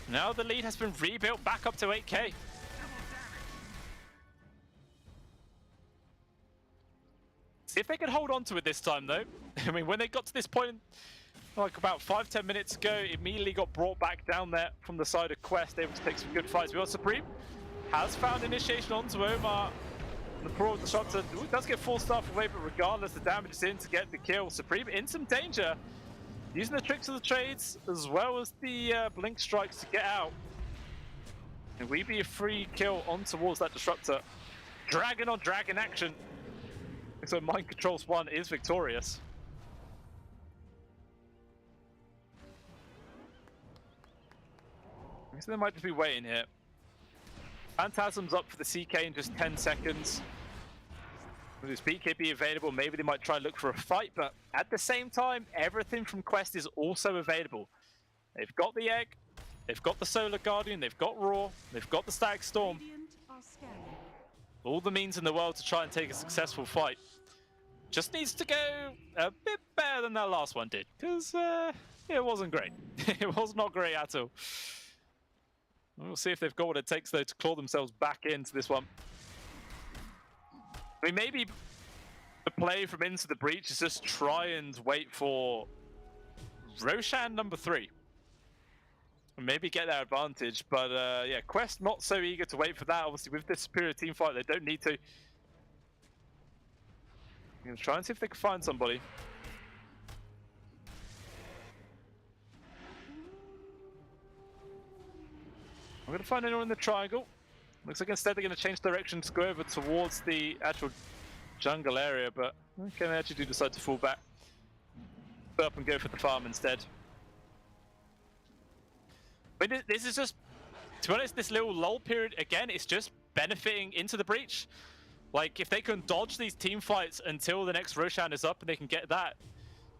Now the lead has been rebuilt back up to 8k. See if they can hold on to it this time though. I mean, when they got to this point, like about 5-10 minutes ago, immediately got brought back down there from the side of Quest, able to take some good fights. Well, Supreme has found initiation onto Omar. The Pro Disruptor does get 4 staff away, but regardless, the damage is in to get the kill. Supreme in some danger, using the tricks of the trades as well as the blink strikes to get out. And we be a free kill on towards that Disruptor. Dragon on dragon action. So Mind Controls 1 is victorious. So they might just be waiting here. Phantasm's up for the CK in just 10 seconds. With his BKB available, maybe they might try and look for a fight, but at the same time, everything from Quest is also available. They've got the Egg, they've got the Solar Guardian, they've got Roar, they've got the Static Storm. Radiant are scanning. All the means in the world to try and take a successful fight. Just needs to go a bit better than that last one did, because it wasn't great. It was not great at all. We'll see if they've got what it takes, though, to claw themselves back into this one. I mean, maybe the play from Into the Breach is just try and wait for Roshan number 3. And maybe get their advantage, but yeah, Quest not so eager to wait for that. Obviously, with this superior team fight, they don't need to. I'm going to try and see if they can find somebody. I'm going to find anyone in the triangle. Looks like instead they're going to change direction to go over towards the actual jungle area, but okay, they actually do decide to fall back. Put up and go for the farm instead. I mean, this is just To be honest, this little lull period, again, it's just benefiting into the breach. Like, if they can dodge these team fights until the next Roshan is up and they can get that,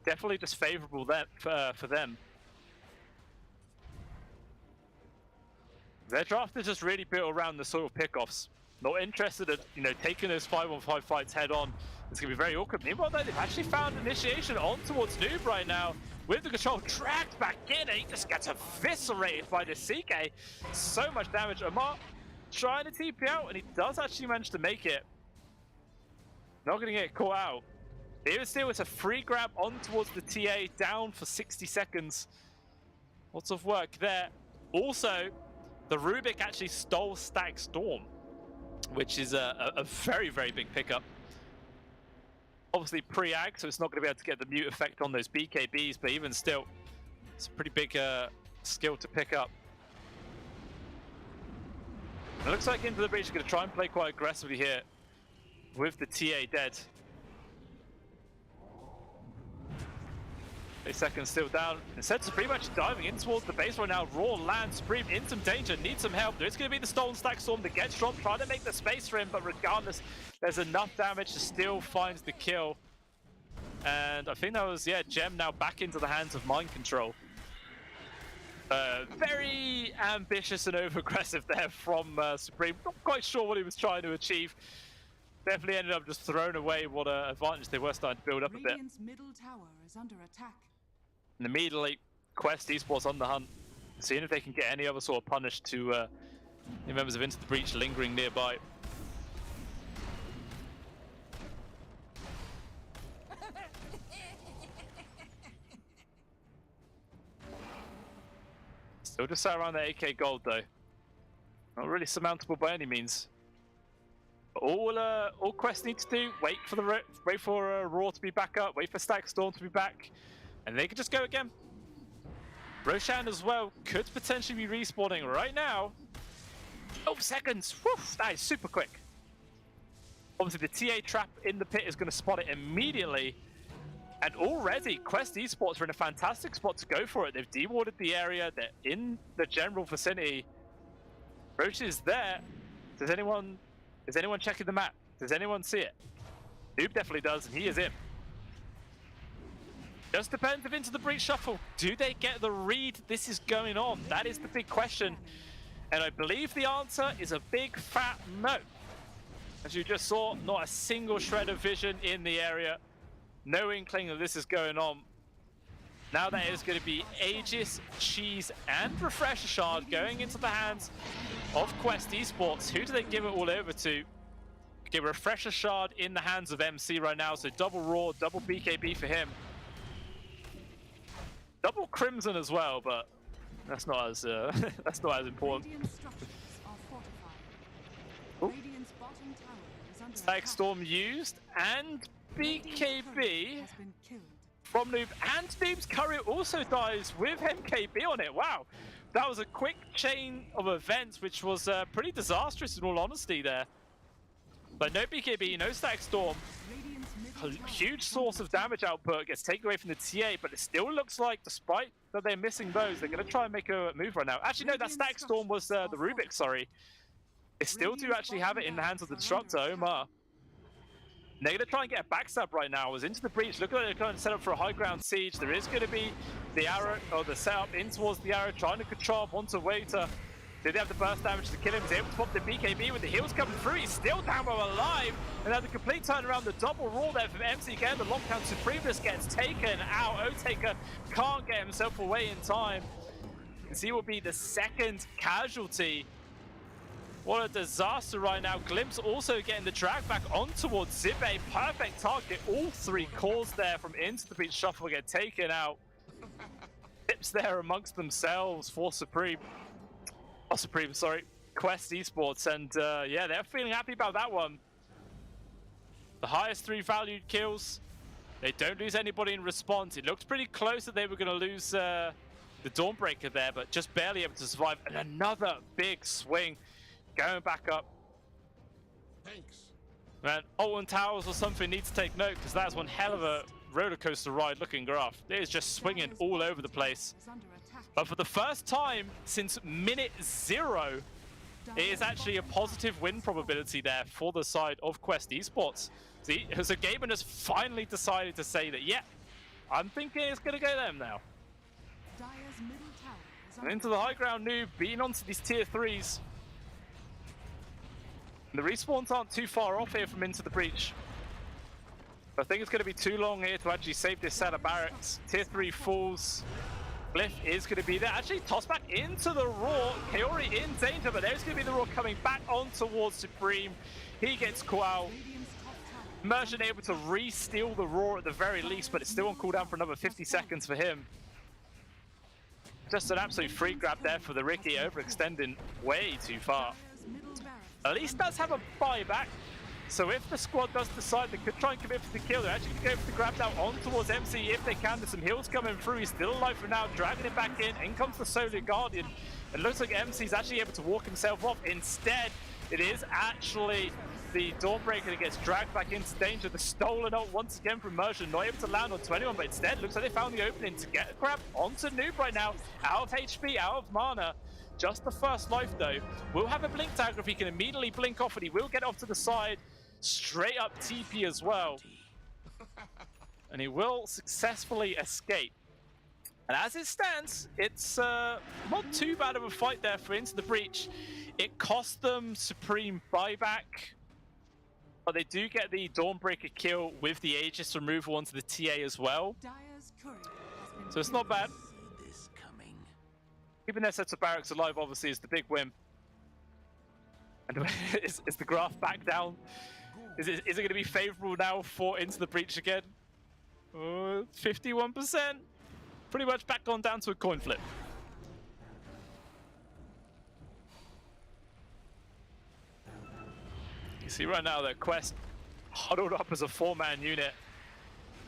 definitely just favorable for them. Their draft is just really built around the sort of pickoffs. Not interested in, you know, taking those 5-on-5 fights head on. It's going to be very awkward. Meanwhile, though, they've actually found initiation on towards Noob right now. With the control dragged back in, and he just gets eviscerated by the CK. So much damage. Amar trying to TP out, and he does actually manage to make it. Not going to get caught out. Even still, it's a free grab on towards the TA, down for 60 seconds. Lots of work there. Also, the Rubik actually stole Stack Storm, which is a very, very big pickup. Obviously pre-ag, so it's not going to be able to get the mute effect on those BKBs, but even still, it's a pretty big skill to pick up. It looks like Into the Breach is going to try and play quite aggressively here with the TA dead. 8 seconds still down. Instead, Supreme actually diving in towards the base right now. Raw lands, Supreme in some danger, needs some help. There is going to be the stolen Stack Storm that gets dropped, trying to make the space for him, but regardless, there's enough damage to still find the kill. And I think that was, yeah, Gem now back into the hands of Mind Control. Very ambitious and over-aggressive there from Supreme. Not quite sure what he was trying to achieve. Definitely ended up just throwing away what advantage they were starting to build up a bit. Radiant's middle tower is under attack. And immediately, Quest Esports on the hunt, seeing if they can get any other sort of punish to the members of Into the Breach lingering nearby. Still just sat around the AK gold though. Not really surmountable by any means. But all Quest needs to do, wait for Raw to be back up, wait for Stack Storm to be back, and they could just go again. Roshan as well could potentially be respawning right now. 12 seconds, whew, that is super quick. Obviously the TA trap in the pit is going to spot it immediately. And already Quest Esports are in a fantastic spot to go for it. They've dewarded the area, they're in the general vicinity. Roche is there. Is anyone checking the map? Does anyone see it? Noob definitely does, and he is in. Just depends if Into the Breach shuffle. Do they get the read this is going on? That is the big question. And I believe the answer is a big fat no. As you just saw, not a single shred of vision in the area. No inkling that this is going on. Now that is going to be Aegis, Cheese, and Refresher Shard going into the hands of Quest Esports. Who do they give it all over to? Okay, Refresher Shard in the hands of MC right now, so double Raw, double BKB for him. Double Crimson as well, but that's not as that's not as important. Stack Storm used, and BKB from Noob, and Noob's courier also dies with MKB on it. Wow, that was a quick chain of events, which was pretty disastrous in all honesty there. But no BKB, no Stack Storm. A huge source of damage output gets taken away from the TA, but it still looks like, despite that they're missing those, they're going to try and make a move right now. Actually, no, that Stack Storm was the Rubik, sorry. They still do actually have it in the hands of the Disruptor, Omar. They're going to try and get a backstab right now. Was Into the Breach. Look like they're trying to set up for a high ground siege. There is going to be the arrow, or the setup in towards the arrow, trying to control onto Waiter. Did they have the burst damage to kill him? He's able to pop the BKB with the heals coming through. He's still down but alive. And now the complete turnaround, the double roll there from MC again. The lockdown Supremeness gets taken out. O-Taker can't get himself away in time. Because he will be the second casualty. What a disaster right now. Glimpse also getting the drag back on towards Zibe. Perfect target. All three calls there from Into the Breach Shuffle get taken out. Tips there amongst themselves for Supreme. Oh, Supreme, sorry. Quest Esports. And yeah, they're feeling happy about that one. The highest 3 valued kills. They don't lose anybody in response. It looked pretty close that they were going to lose the Dawnbreaker there, but just barely able to survive. And another big swing. Going back up. Thanks. Man, Alton Towers or something needs to take note, because that's one hell of a roller coaster ride looking graph. It is just swinging all over the place. But for the first time since minute 0, it is actually a positive win probability there for the side of Quest Esports. See, so Gaben has finally decided to say that, yeah, I'm thinking it's going to go them now. And into the high ground noob, beating onto these tier 3s. And the respawns aren't too far off here from Into the Breach. I think it's going to be too long here to actually save this set of barracks. Tier 3 falls. Glyph is going to be there. Actually, toss back into the Roar. Kaori in danger, but there's going to be the Roar coming back on towards Supreme. He gets caught out. Merchant able to re-steal the Roar at the very least, but it's still on cooldown for another 50 seconds for him. Just an absolute free grab there for the Ricky, overextending way too far. At least does have a buyback. So if the squad does decide they could try and commit for the kill, they're actually going to go for the grab now on towards MC if they can. There's some heals coming through. He's still alive for now, dragging it back in. In comes the Solar Guardian. It looks like MC's actually able to walk himself off. Instead, it is actually the Dawnbreaker that gets dragged back into danger. The stolen ult once again from Merchant, not able to land on 21, but instead looks like they found the opening to get a grab onto Noob right now. Out of HP, out of mana. Just the first life though. We'll have a blink dagger if he can immediately blink off, and he will get off to the side. Straight up TP as well. And he will successfully escape. And as it stands, it's not too bad of a fight there for Into the Breach. It cost them Supreme buyback, but they do get the Dawnbreaker kill with the Aegis removal onto the TA as well. So it's not bad. Keeping their sets of barracks alive obviously is the big win. And is the graph back down? Is it going to be favorable now for Into the Breach again? 51%. Pretty much back on down to a coin flip. You see right now that Quest huddled up as a 4-man unit.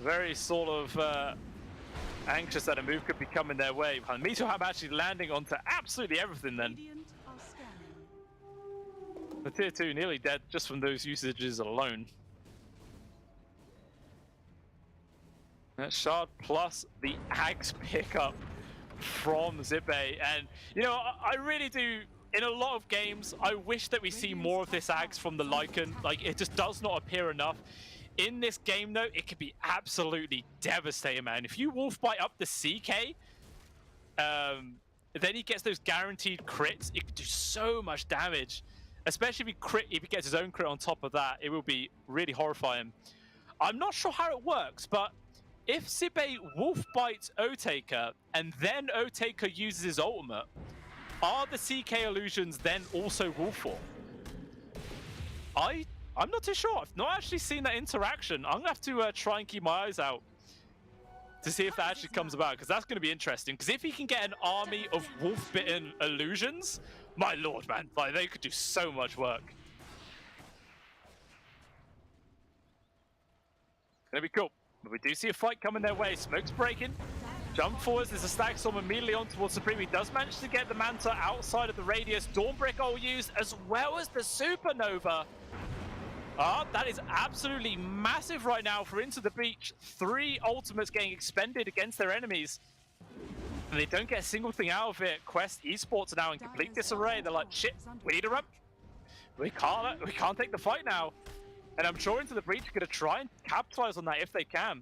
Very sort of anxious that a move could be coming their way. Mitoham actually landing onto absolutely everything then. The tier 2 nearly dead just from those usages alone. That shard plus the axe pickup from Zippe. And, you know, I really do, in a lot of games, I wish that we see more of this axe from the Lycan. Like, it just does not appear enough. In this game, though, it could be absolutely devastating, man. If you wolf bite up the CK, then he gets those guaranteed crits. It could do so much damage. Especially if he gets his own crit on top of that, it will be really horrifying. I'm not sure how it works, but if Zippe wolf bites Otaker and then Otaker uses his ultimate, are the CK illusions then also wolf form? I'm not too sure. I've not actually seen that interaction. I'm gonna have to try and keep my eyes out to see if that actually comes about, because that's going to be interesting. Because if he can get an army of wolf-bitten illusions, my lord, man, like they could do so much work. Gonna be cool. But we do see a fight coming their way. Smoke's breaking. Jump forwards. There's a Stag Storm immediately on towards Supreme. He does manage to get the Manta outside of the radius. Dawnbreaker all used, as well as the Supernova. That is absolutely massive right now for Into the Breach. 3 ultimates getting expended against their enemies. And they don't get a single thing out of it. Quest Esports are now in complete disarray. They're like, shit, we need a run. We can't take the fight now. And I'm sure Into the Breach are going to try and capitalize on that if they can.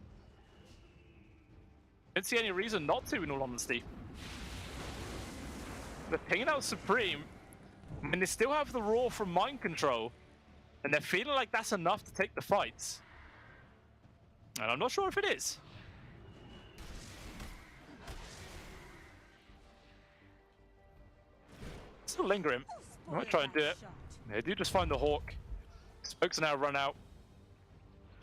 Don't see any reason not to, in all honesty. They're pinging out Supreme. I mean, they still have the Roar from Mind Control. And they're feeling like that's enough to take the fights. And I'm not sure if it is. Still lingering. I might try and do it. They do just find the Hawk. Smokes now run out.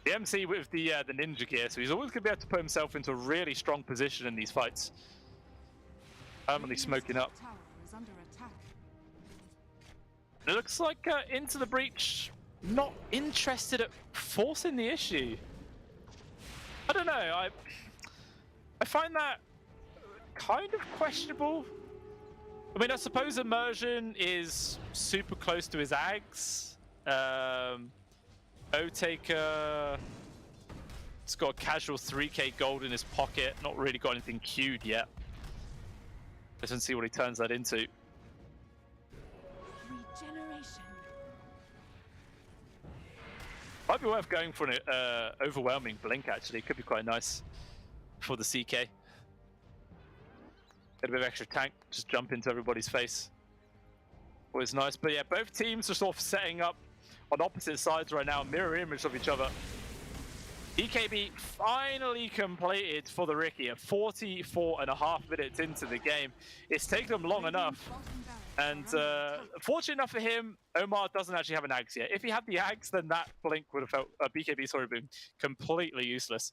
The MC with the ninja gear, so he's always going to be able to put himself into a really strong position in these fights. Permanently smoking up. It looks like Into the Breach not interested at forcing the issue. I don't know. I find that kind of questionable. I mean, I suppose Immersion is super close to his Ags. Otaker has got a casual 3k gold in his pocket. Not really got anything queued yet. Let's see what he turns that into. Regeneration. Might be worth going for an overwhelming blink, actually. Could be quite nice for the CK. Get a bit of extra tank, just jump into everybody's face. Always nice. But yeah, both teams are sort of setting up on opposite sides right now, mirror image of each other. EKB finally completed for the Riki at 44.5 minutes into the game. It's taken them long enough. And fortunate enough for him, Omar doesn't actually have an Axe yet. If he had the Axe, then that blink would have felt, BKB, sorry, been completely useless.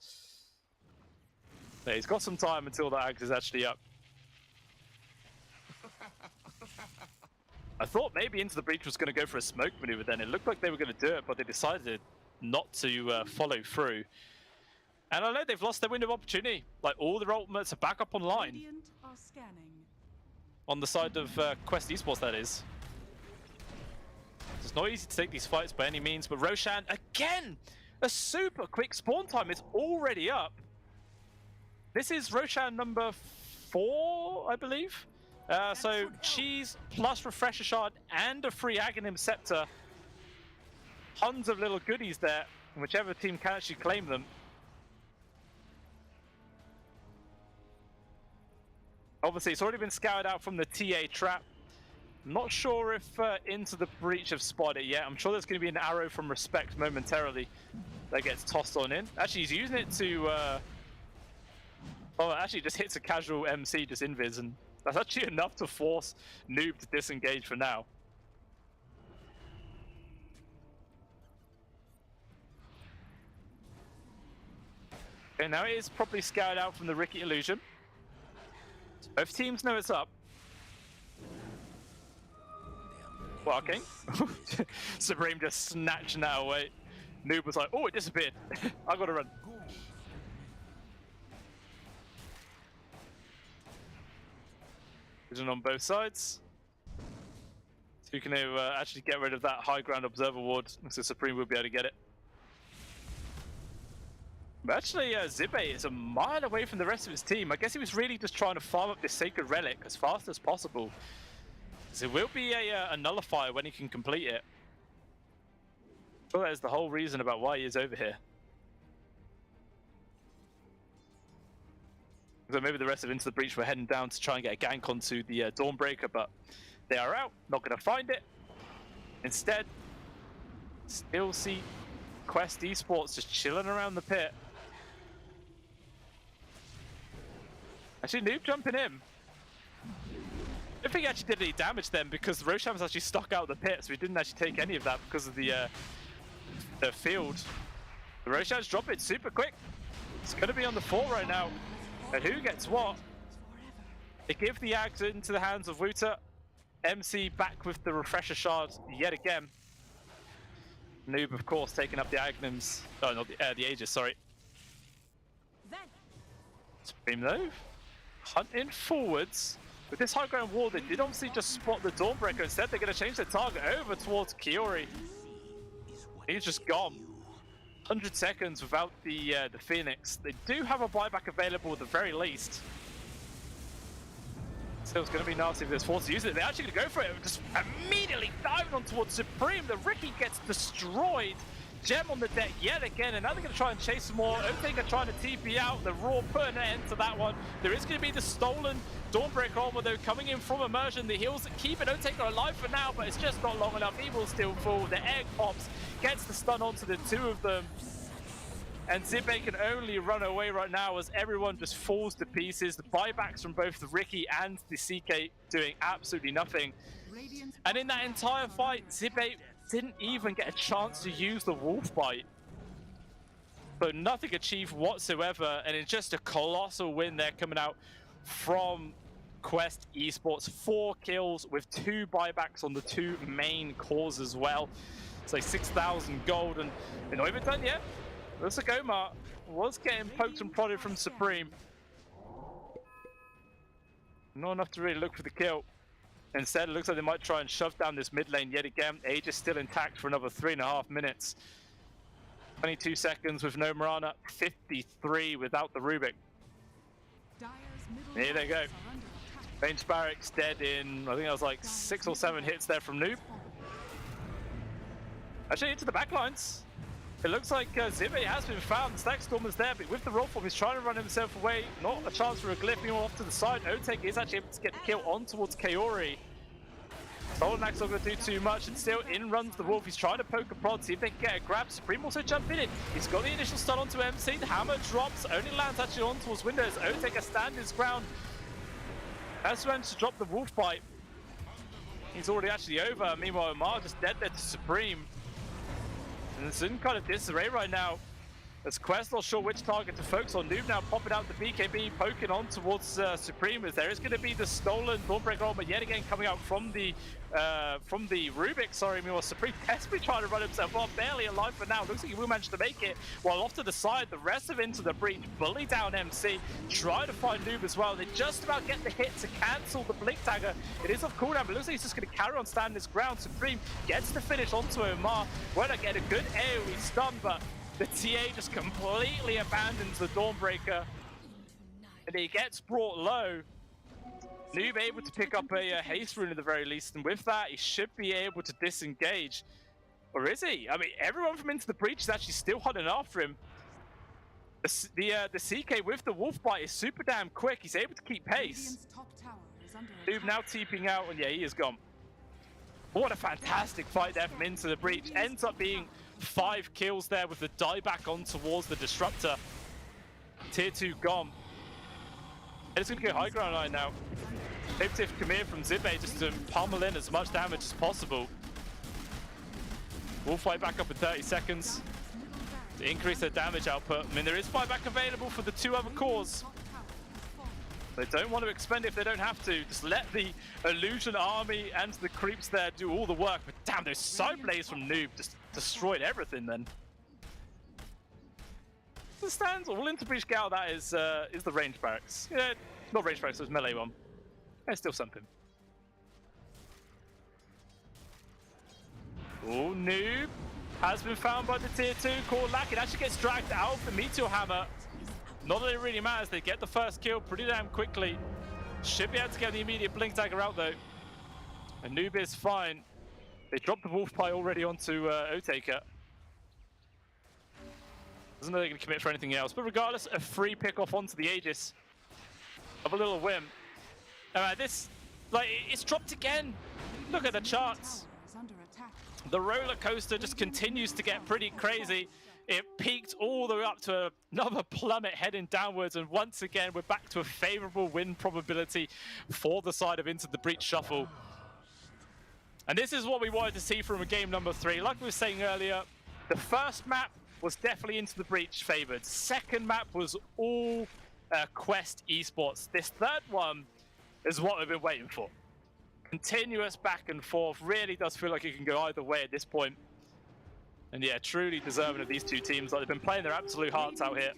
Yeah, he's got some time until the Axe is actually up. I thought maybe Into the Breach was going to go for a smoke maneuver then. It looked like they were going to do it, but they decided not to follow through. And I know they've lost their window of opportunity. Like, all their ultimates are back up online. Radiant are scanning. On the side of Quest Esports, that is. It's not easy to take these fights by any means, but Roshan, again, a super quick spawn time is already up. This is Roshan number 4, I believe. So Cheese plus Refresher Shard and a free Aghanim Scepter. Tons of little goodies there, whichever team can actually claim them. Obviously, it's already been scoured out from the TA trap. I'm not sure if Into the Breach have spotted it yet. I'm sure there's going to be an arrow from Respect momentarily that gets tossed on in. Actually, he's using it to... Oh, actually just hits a casual MC, just invis, and that's actually enough to force Noob to disengage for now. Okay, now it is properly scoured out from the Riki illusion. Both teams know it's up. Barking. Supreme just snatching that away. Noob was like, oh, it disappeared. I gotta run. Vision on both sides. So you can actually get rid of that high ground observer ward, so Supreme will be able to get it. But actually, Zibe is a mile away from the rest of his team. I guess he was really just trying to farm up this Sacred Relic as fast as possible. So it will be a nullifier when he can complete it. Well, that is the whole reason about why he is over here. So maybe the rest of Into the Breach were heading down to try and get a gank onto the Dawnbreaker, but they are out, not going to find it. Instead, still see Quest Esports just chilling around the pit. Actually, Noob jumping in. I don't think he actually did any damage then because Roshan was actually stuck out of the pit, so he didn't actually take any of that because of the field. The Roshan's dropping it super quick. It's going to be on the 4 right now. And who gets what? They give the Ags into the hands of Wuta. MC back with the Refresher Shard yet again. Noob, of course, taking up the Aghanims. Oh, not the Aegis, sorry. Supreme though, hunting forwards. With this high ground wall, they did obviously just spot the Dawnbreaker. Instead, they're going to change their target over towards Kiori. He's just gone. 100 seconds without the Phoenix. They do have a buyback available at the very least. Still, it's going to be nasty if there's forced to use it. They're actually going to go for it. Just immediately diving on towards Supreme. The Riki gets destroyed. Gem on the deck yet again, and now they're going to try and chase some more. Otake are trying to TP out. The Raw putting an end to that one. There is going to be the stolen Dawnbreaker armor though coming in from Immersion. The heals that keep it Otake alive for now, but it's just not long enough. He will still fall. The egg pops, gets the stun onto the 2 of them. And Zibe can only run away right now as everyone just falls to pieces. The buybacks from both the Riki and the CK doing absolutely nothing. And in that entire fight, Zibe didn't even get a chance to use the Wolf Bite. So nothing achieved whatsoever, and it's just a colossal win there coming out from Quest Esports. 4 kills with 2 buybacks on the 2 main cores as well. It's like 6,000 gold, and they're not even done yet. Looks like Omar was getting poked and prodded from Supreme. Not enough to really look for the kill. Instead, it looks like they might try and shove down this mid lane yet again. Age is still intact for another 3.5 minutes. 22 seconds with no Mirana, 53 without the Rubik. Here they go. Range barracks dead in, I think that was like 6 or 7 hits there from Noob. Actually into the backlines. It looks like Zibe has been found. The Stack Stormer's there, but with the roll form, he's trying to run himself away. Not a chance for a glyph, being off to the side. Otake is actually able to get the kill on towards Kaori. Solonak's not going to do too much, and still in runs the Wolf. He's trying to poke a prod, see if they can get a grab. Supreme also jumping in. He's got the initial stun onto MC. The hammer drops, only lands actually on towards Windows. Otake has stand his ground. Has managed to drop the Wolf Bite. He's already actually over. Meanwhile, Omar just dead there to Supreme. And it's in kind of disarray right now. As Quest not sure which target to focus on. Noob now popping out the BKB, poking on towards Supreme. As there is going to be the stolen Dawnbreaker armor yet again coming out from the Rubik. Sorry, meanwhile Supreme desperately trying to run himself off, barely alive for now. Looks like he will manage to make it. While off to the side, the rest of Into the Breach bully down MC, try to find Noob as well. They just about get the hit to cancel the Blink Dagger. It is off cooldown, but looks like he's just going to carry on standing his ground. Supreme gets the finish onto Omar. Won't get a good AoE stun, but the TA just completely abandons the Dawnbreaker, and he gets brought low. Noob able to pick up a haste rune at the very least, and with that, he should be able to disengage. Or is he? I mean, everyone from Into the Breach is actually still hunting after him. The CK with the Wolf Bite is super damn quick. He's able to keep pace. Noob now TPing out, and yeah, he is gone. What a fantastic fight there from Into the Breach. Ends up being 5 kills there with the dieback on towards the Disruptor. Tier 2 gone. And it's going to go high ground line now. Active Khmer from Zibe just to pummel in as much damage as possible. We'll fight back up in 30 seconds to increase their damage output. I mean, there is buyback available for the 2 other cores. They don't want to expend it if they don't have to. Just let the Illusion Army and the creeps there do all the work. But damn, those side blades from Noob just destroyed everything then. The stands, all Into Breach Gal, that is the range barracks. Yeah, not range barracks, it was melee one. It's still something. Oh, Noob has been found by the tier 2 core lack. It actually gets dragged out of the Meteor Hammer. Not that it really matters, they get the first kill pretty damn quickly. Should be able to get the immediate Blink Dagger out though. And Noob is fine. They dropped the Wolf Pie already onto Otaker. Doesn't know they're going to commit for anything else, but regardless, a free pick off onto the Aegis of a little whim. This, like, it's dropped again. Look at the charts. The roller coaster just continues to get pretty crazy. It peaked all the way up to another plummet heading downwards, and once again, we're back to a favorable win probability for the side of Into the Breach Shuffle. And this is what we wanted to see from a game number 3. Like we were saying earlier, the first map was definitely Into the Breach favored. Second map was all Quest Esports. This third one is what we've been waiting for. Continuous back and forth. Really does feel like it can go either way at this point. And yeah, truly deserving of these 2 teams. Like, they've been playing their absolute hearts out here.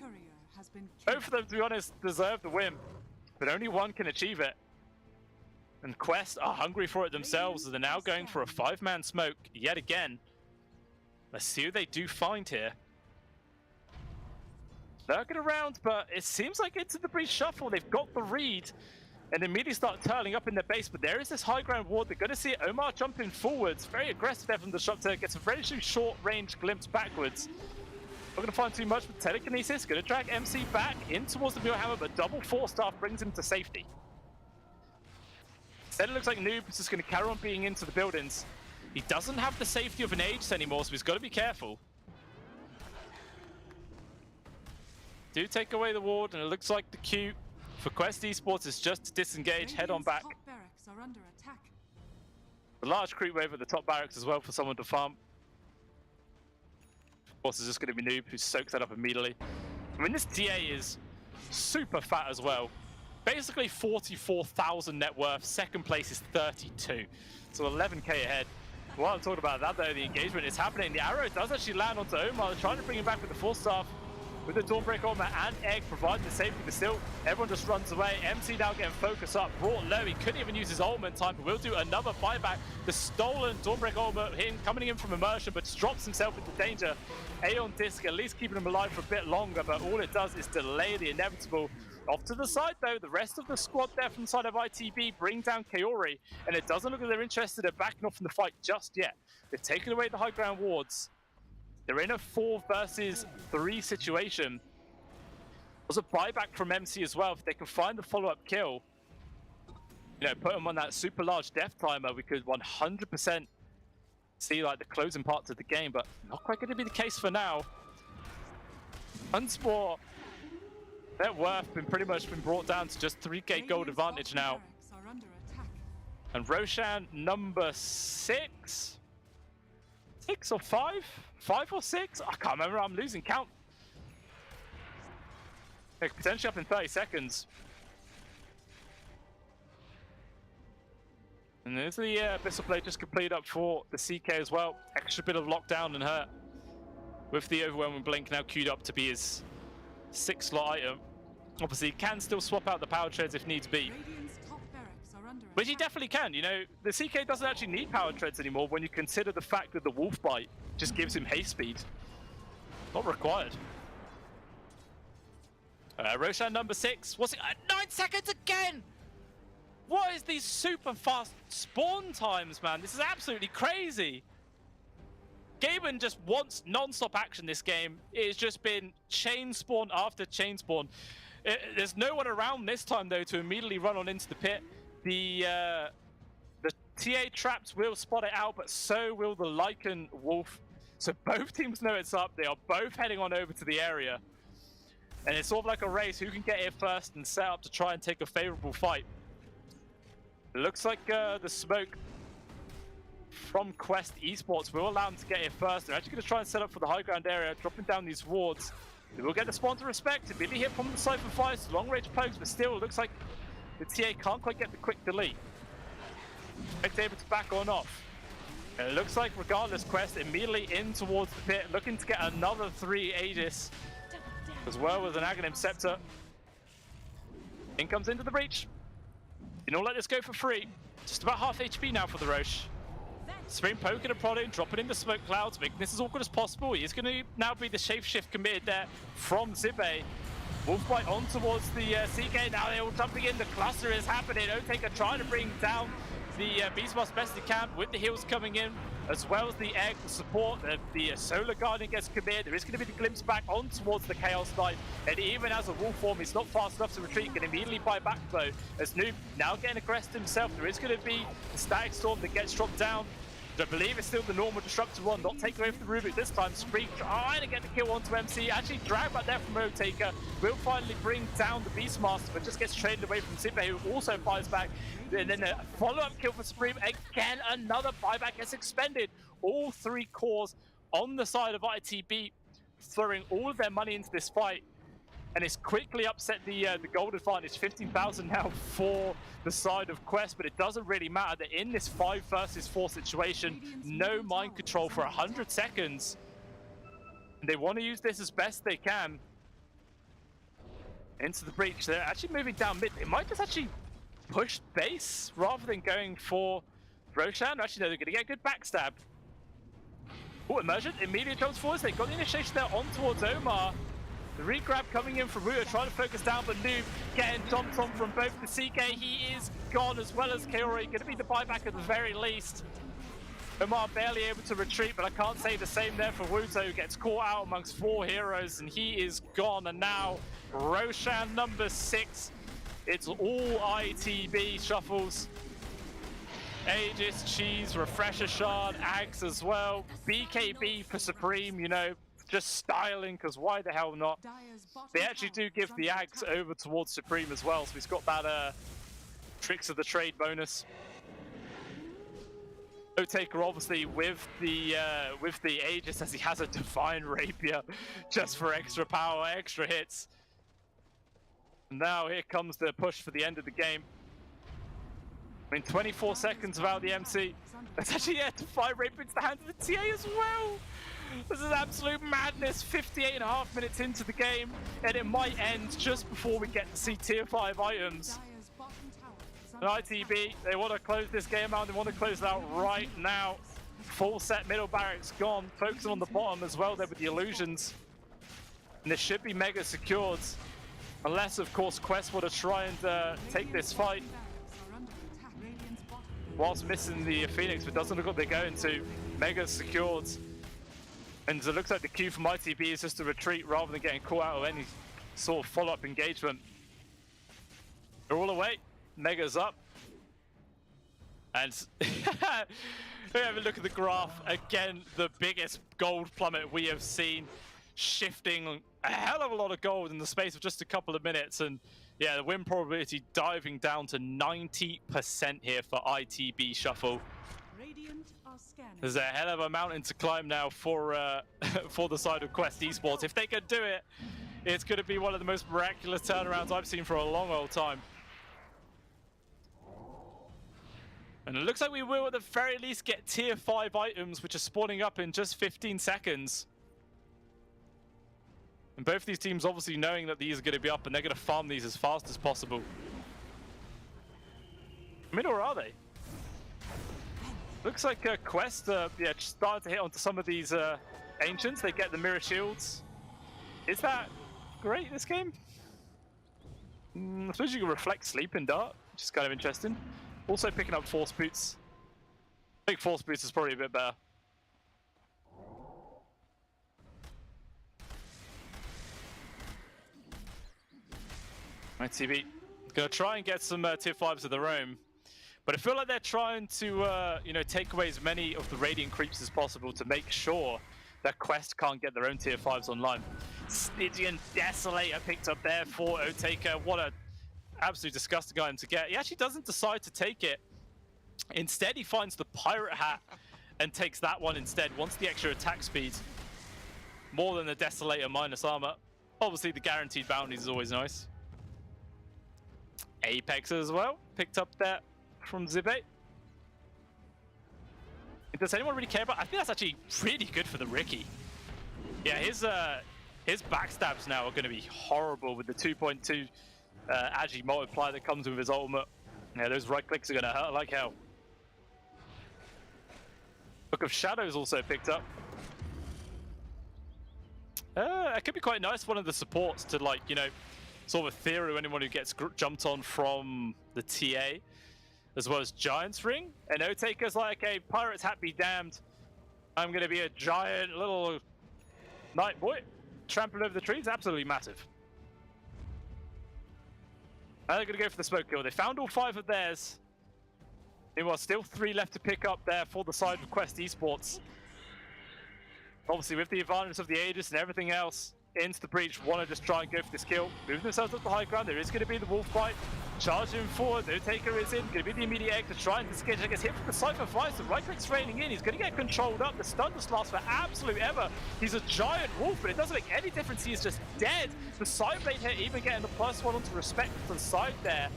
Both of them, to be honest, deserve the win, but only one can achieve it. And Quest are hungry for it themselves, as they're now going for a 5-man smoke yet again. Let's see who they do find here. Lurking around, but it seems like Into the Breach Shuffle, they've got the read and immediately start turning up in their base, but there is this high ground ward. They're going to see Omar jumping forwards. Very aggressive there from the Disruptor. Gets a very short range glimpse backwards. Not going to find too much with Telekinesis. Going to drag MC back in towards the Muirhammer, but double 4-staff brings him to safety. Instead, it looks like Noob is just going to carry on being into the buildings. He doesn't have the safety of an Aegis anymore, so he's got to be careful. Do take away the ward, and it looks like the queue for Quest Esports is just to disengage, head on back. A large creep wave at the top barracks as well for someone to farm. Of course, it's just going to be Noob who soaks that up immediately. I mean, this TA is super fat as well. Basically 44,000 net worth. Second place is 32. So 11k ahead. While I'm talking about that though, the engagement is happening. The arrow does actually land onto Omar. They're trying to bring him back with the 4-staff. With the Dawnbreaker armor and Egg providing the safety, but still, everyone just runs away. MC now getting focused up, brought low. He couldn't even use his ultimate time, but we'll do another buyback. The stolen Dawnbreaker armor coming in from immersion, but just drops himself into danger. Aeon Disc at least keeping him alive for a bit longer, but all it does is delay the inevitable Off to the side though, the rest of the squad there from the side of ITB bring down Kaori, and it doesn't look like they're interested in backing off from the fight just yet. They've taken away the high ground wards. They're in a 4 versus 3 situation. There's a buyback from MC as well. If they can find the follow-up kill, you know, put them on that super large death timer, we could 100% see like the closing parts of the game, but not quite going to be the case for now. Unsport, their worth pretty much been brought down to just 3k gold advantage now. And Roshan number 6? 6 or 5? 5 or 6? I can't remember, I'm losing count. Potentially up in 30 seconds. And there's the Abyssal Blade just complete up for the CK as well. Extra bit of lockdown and hurt. With the Overwhelming Blink now queued up to be his 6th slot item. Obviously, he can still swap out the power treads if needs be. Which he definitely can, you know. The CK doesn't actually need power treads anymore when you consider the fact that the Wolf Bite just gives him haste speed. Not required. Roshan number 6. What's it? 9 seconds again! What is these super fast spawn times, man? This is absolutely crazy. Gaben just wants non-stop action this game. It has just been chain spawn after chain spawn. There's no one around this time, though, to immediately run on into the pit. The TA traps will spot it out, but so will the Lycan Wolf. So both teams know it's up. They are both heading on over to the area. And it's sort of like a race. Who can get here first and set up to try and take a favorable fight? It looks like the smoke from Quest Esports will allow them to get here first. They're actually going to try and set up for the high ground area, dropping down these wards. They will get the spawn to respect. It really hit from the Cypher Fires, long range pokes, but still it looks like the TA can't quite get the quick delete. Expect able to back on off. And it looks like regardless, Quest immediately in towards the pit, looking to get another 3 Aegis, as well as an Aghanim Scepter. In comes into the breach. You don't let this go for free. Just about half HP now for the Roche. Supreme poking and prodding, dropping in the smoke clouds, making this as awkward as possible. He's going to now be the shapeshift committed there from Zibe. Wolfbite on towards the CK. Now they're all jumping in. The cluster is happening. Oteka trying to bring down the Beastmaster best he can with the heals coming in, as well as the egg support. The Solar Guardian gets committed. There is going to be the glimpse back on towards the Chaos Knight. And even as a wolf form, he's not fast enough to retreat. Can immediately buy back though. As Noob now getting aggressed himself. There is going to be the Static Storm that gets dropped down. I believe it's still the normal Disruptor one, not taken away from the Rubik this time. Spree trying to get the kill onto MC, actually dragged back there from Oteka. Will finally bring down the Beastmaster, but just gets traded away from Zibe, who also fires back. And then a follow-up kill for Supreme. Again, another buyback gets expended. All 3 cores on the side of ITB, throwing all of their money into this fight. And it's quickly upset the gold advantage, 15,000 now for the side of Quest, but it doesn't really matter. They're in this 5 versus 4 situation, no mind control for 100 seconds. And they want to use this as best they can. Into the breach, they're actually moving down mid. They might just actually push base rather than going for Roshan. Actually, no, they're going to get a good backstab. Oh, Immersion immediately jumps forwards. They got the initiation there on towards Omar. The regrab coming in from Ruta, trying to focus down, but Noob getting dumped on from both the CK. He is gone, as well as Kaori. Going to be the buyback at the very least. Omar barely able to retreat, but I can't say the same there for Wuto, who gets caught out amongst 4 heroes, and he is gone. And now Roshan number 6. It's all ITB shuffles. Aegis, Cheese, Refresher Shard, Ags as well. BKB for Supreme, you know, just styling, because why the hell not? They actually do give the Ags over towards Supreme as well, so he's got that Tricks of the Trade bonus. Taker obviously with the Aegis, as he has a Divine Rapier just for extra power, extra hits. And now here comes the push for the end of the game. I mean, 24 seconds without the MC. That's actually, yeah, Divine Rapier into the hands of the TA as well. This is absolute madness. 58.5 minutes into the game, and it might end just before we get to see tier 5 items. And ITB, they want to close this game out. They want to close it out right now. Full set middle barracks gone. Focusing on the bottom as well there with the illusions. And this should be mega secured. Unless, of course, Quest want to try and take this fight whilst missing the Phoenix, but doesn't look like they're going to. Mega secured. And it looks like the cue from ITB is just to retreat rather than getting caught out of any sort of follow-up engagement. They're all away. Mega's up. And have a look at the graph. Again, the biggest gold plummet we have seen, shifting a hell of a lot of gold in the space of just a couple of minutes. And yeah, the win probability diving down to 90% here for ITB Shuffle. There's a hell of a mountain to climb now for for the side of Quest Esports. If they can do it, it's going to be one of the most miraculous turnarounds I've seen for a long old time. And it looks like we will at the very least get tier 5 items, which are spawning up in just 15 seconds. And both these teams obviously knowing that these are going to be up, and they're going to farm these as fast as possible. I mean, or are they? Looks like Quest, yeah, started to hit onto some of these Ancients. They get the mirror shields. Is that great, this game? I suppose you can reflect sleep in Dart, which is kind of interesting. Also picking up Force Boots. I think Force Boots is probably a bit better. ITB gonna try and get some tier 5s of their own, but I feel like they're trying to you know, take away as many of the Radiant creeps as possible to make sure that Quest can't get their own tier 5s online. Stygian Desolator picked up there for Otaker. What a absolutely disgusting item to get. He actually doesn't decide to take it. Instead, he finds the Pirate Hat and takes that one instead. Wants the extra attack speed more than the Desolator minus armor. Obviously, the guaranteed bounties is always nice. Apex as well, picked up that from Zibe. Does anyone really care about? I think that's actually really good for the Ricky. Yeah, his backstabs now are going to be horrible with the 2.2 Agi multiplier that comes with his ultimate. Yeah, those right clicks are going to hurt like hell. Book of Shadows also picked up. It could be quite nice, one of the supports to, like, you know, sort of theory anyone who gets jumped on from the TA, as well as Giant's Ring. And Otaker's like, hey, Pirate's Hat be damned. I'm going to be a giant little night boy. Trampling over the trees, absolutely massive. And they're going to go for the smoke kill. They found all 5 of theirs. Meanwhile, still 3 left to pick up there for the side of Quest Esports. Obviously, with the advantage of the Aegis and everything else, into the breach, want to just try and go for this kill. Moving themselves up the high ground, there is going to be the wolf fight. Charging forward, Otaker is in, going to be the immediate egg to try and disengage. I guess hit from the Cypher Vice, the right click's raining in, he's going to get controlled up. The stun just lasts for absolute ever. He's a giant wolf, but it doesn't make any difference, he is just dead. The Sideblade here even getting the +1 onto respect to the side there.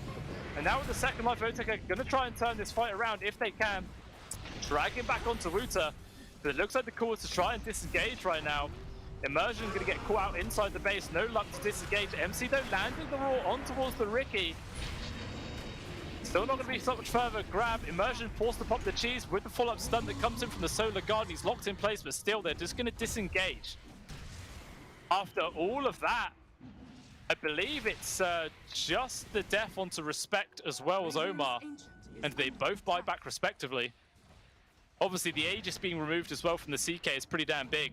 And now with the second life, Otaker going to try and turn this fight around if they can. Drag him back onto Wuta, but it looks like the call is to try and disengage right now. Immersion going to get caught out inside the base. No luck to disengage. MC though landing the roar on towards the Ricky. Still not going to be so much further grab. Immersion forced to pop the cheese with the full-up stun that comes in from the Solar Guard. He's locked in place, but still they're just going to disengage. After all of that, I believe it's just the death onto Respect as well as Omar. And they both buy back respectively. Obviously the Aegis being removed as well from the CK is pretty damn big.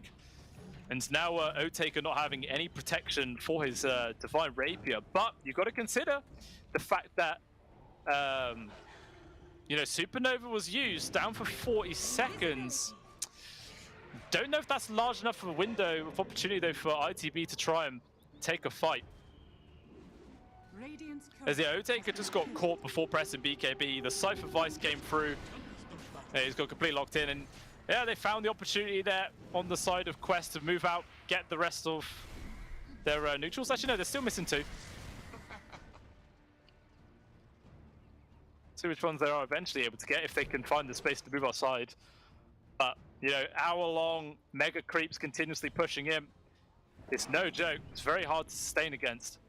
And now Otaker not having any protection for his Divine Rapier. But you've got to consider the fact that, you know, Supernova was used down for 40 seconds. Don't know if that's large enough of a window of opportunity, though, for ITB to try and take a fight. As the Otaker just got caught before pressing BKB. The Cypher Vice came through. Yeah, he's got completely locked in. And yeah, they found the opportunity there on the side of Quest to move out, get the rest of their neutrals. Actually, no, they're still missing 2. See which ones they are eventually able to get if they can find the space to move outside. But, you know, hour-long mega creeps continuously pushing in. It's no joke. It's very hard to sustain against.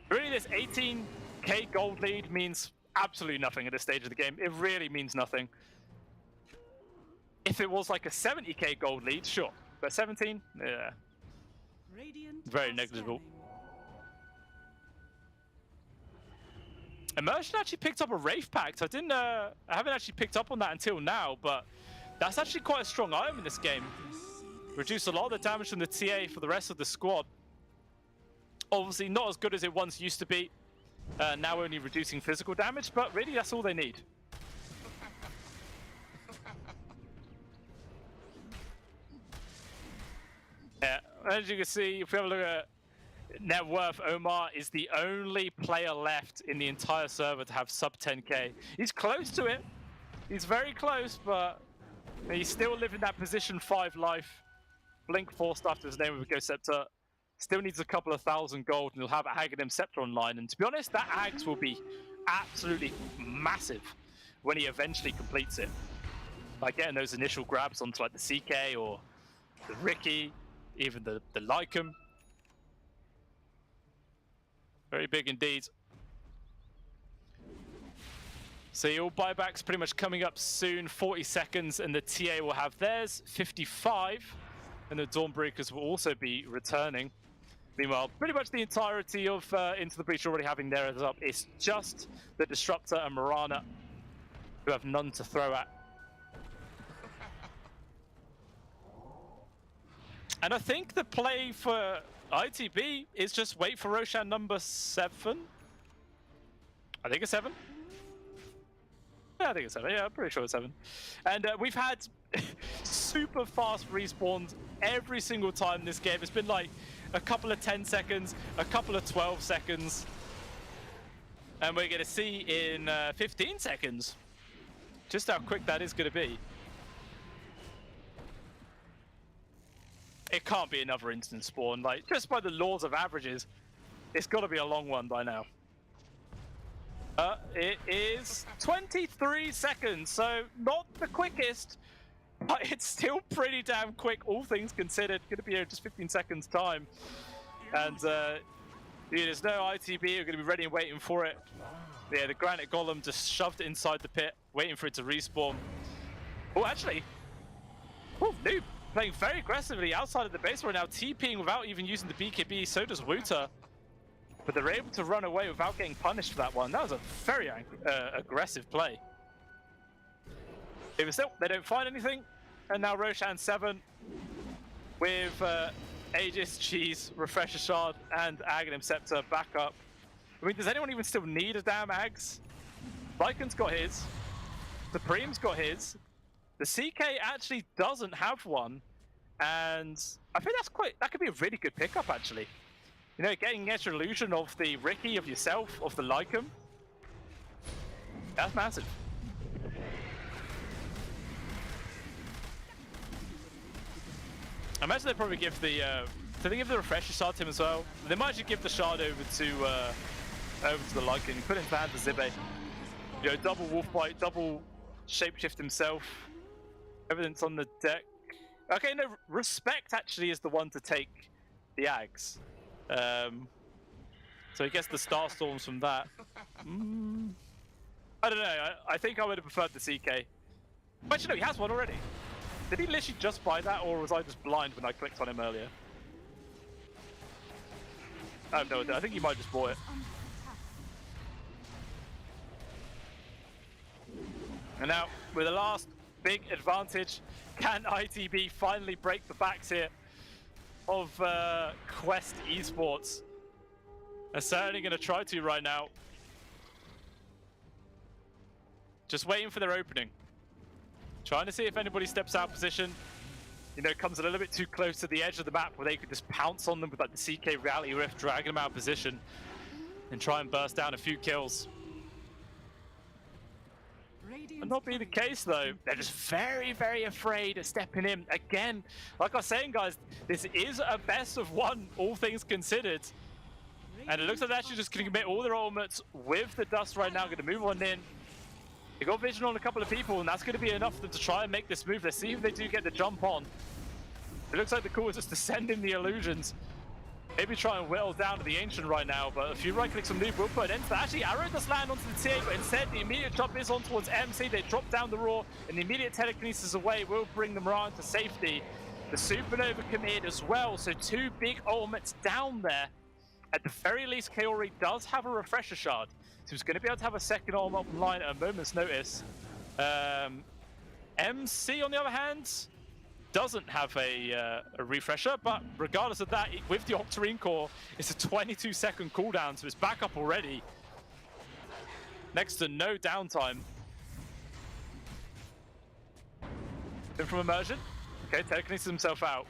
Really, this 18k gold lead means absolutely nothing at this stage of the game. It really means nothing. If it was like a 70k gold lead, sure. But 17? Yeah. Very negligible. Immersion actually picked up a Wraith Pact. I haven't actually picked up on that until now, but that's actually quite a strong item in this game. Reduce a lot of the damage from the TA for the rest of the squad. Obviously not as good as it once used to be. Now only reducing physical damage, but really that's all they need. Yeah, as you can see, if we have a look at net worth, Omar is the only player left in the entire server to have sub 10k. He's close to it. He's very close, but he's still living that position 5 life. Blink forced after his name with a Ghost Scepter. Still needs a couple of 1,000 gold, and he'll have Aghanim Scepter online. And to be honest, that Axe will be absolutely massive when he eventually completes it. By getting those initial grabs onto like the CK or the Ricky, even the Lycum. Very big indeed. So your buybacks pretty much coming up soon, 40 seconds, and the TA will have theirs, 55, and the Dawnbreakers will also be returning. Meanwhile, pretty much the entirety of Into the Breach already having theirs up. It's just the Disruptor and Mirana who have none to throw at. And I think the play for ITB is just wait for Roshan number 7. I think it's 7. Yeah, I think it's 7. Yeah, I'm pretty sure it's 7. And we've had super fast respawns every single time in this game. It's been like a couple of 10 seconds, a couple of 12 seconds. And we're going to see in 15 seconds just how quick that is going to be. It can't be another instant spawn. Like, just by the laws of averages, it's got to be a long one by now. It is 23 seconds, so not the quickest, but it's still pretty damn quick, all things considered. Going to be just 15 seconds time. And there's no ITB, we're going to be ready and waiting for it. Yeah, the Granite Golem just shoved it inside the pit, waiting for it to respawn. Oh, actually, oh, Noob playing very aggressively outside of the base right now, TPing without even using the BKB, so does Wuta. But they're able to run away without getting punished for that one. That was a very aggressive play. Even still, they don't find anything. And now Roshan 7 with Aegis, Cheese, Refresher Shard, and Aghanim Scepter back up. I mean, does anyone even still need a damn Ags? Lycan's got his. Supreme's got his. The CK actually doesn't have one. And I think that could be a really good pickup, actually. You know, getting an extra illusion of the Ricky, of yourself, of the Lycum. That's massive. I imagine they probably give the do they give the Refresher Shard to him as well? They might actually give the Shard over to the Lycan. You put it in the hand of Zibe. You know, double wolf bite, double shapeshift himself. Everything's on the deck. Okay, no, Respect actually is the one to take the Ags. So he gets the Starstorms from that. I don't know, I think I would have preferred the CK. Actually, no, he has one already. Did he literally just buy that, or was I just blind when I clicked on him earlier? I have no idea, I think he might have just bought it. And now, with the last big advantage, can ITB finally break the backs here of Quest Esports? They're certainly going to try to right now. Just waiting for their opening. Trying to see if anybody steps out of position. You know, comes a little bit too close to the edge of the map where they could just pounce on them with like the CK Reality Rift, dragging them out of position and try and burst down a few kills. Would not be the case though. They're just very, very afraid of stepping in. Again, like I was saying, guys, this is a best of one, all things considered. And it looks like they're actually just going to commit all their ultimates with the dust right now. Going to move on in. They got vision on a couple of people, and that's going to be enough for them to try and make this move. Let's see if they do get the jump on. It looks like the call is just to send in the illusions. Maybe try and whittle down to the Ancient right now, but a few right clicks from Noob will put an end to that. Actually, Arrow does land onto the TA, but instead the immediate jump is on towards MC. They drop down the Roar, and the immediate telekinesis away will bring them around to safety. The Supernova committed as well, so 2 big ultimates down there. At the very least, Kaori does have a refresher shard, so he's going to be able to have a second ultimate online at a moment's notice. MC, on the other hand, doesn't have a refresher, but regardless of that, with the Octarine core, it's a 22-second cooldown, so it's back up already. Next to no downtime. Then from immersion, okay, telekinesis himself out.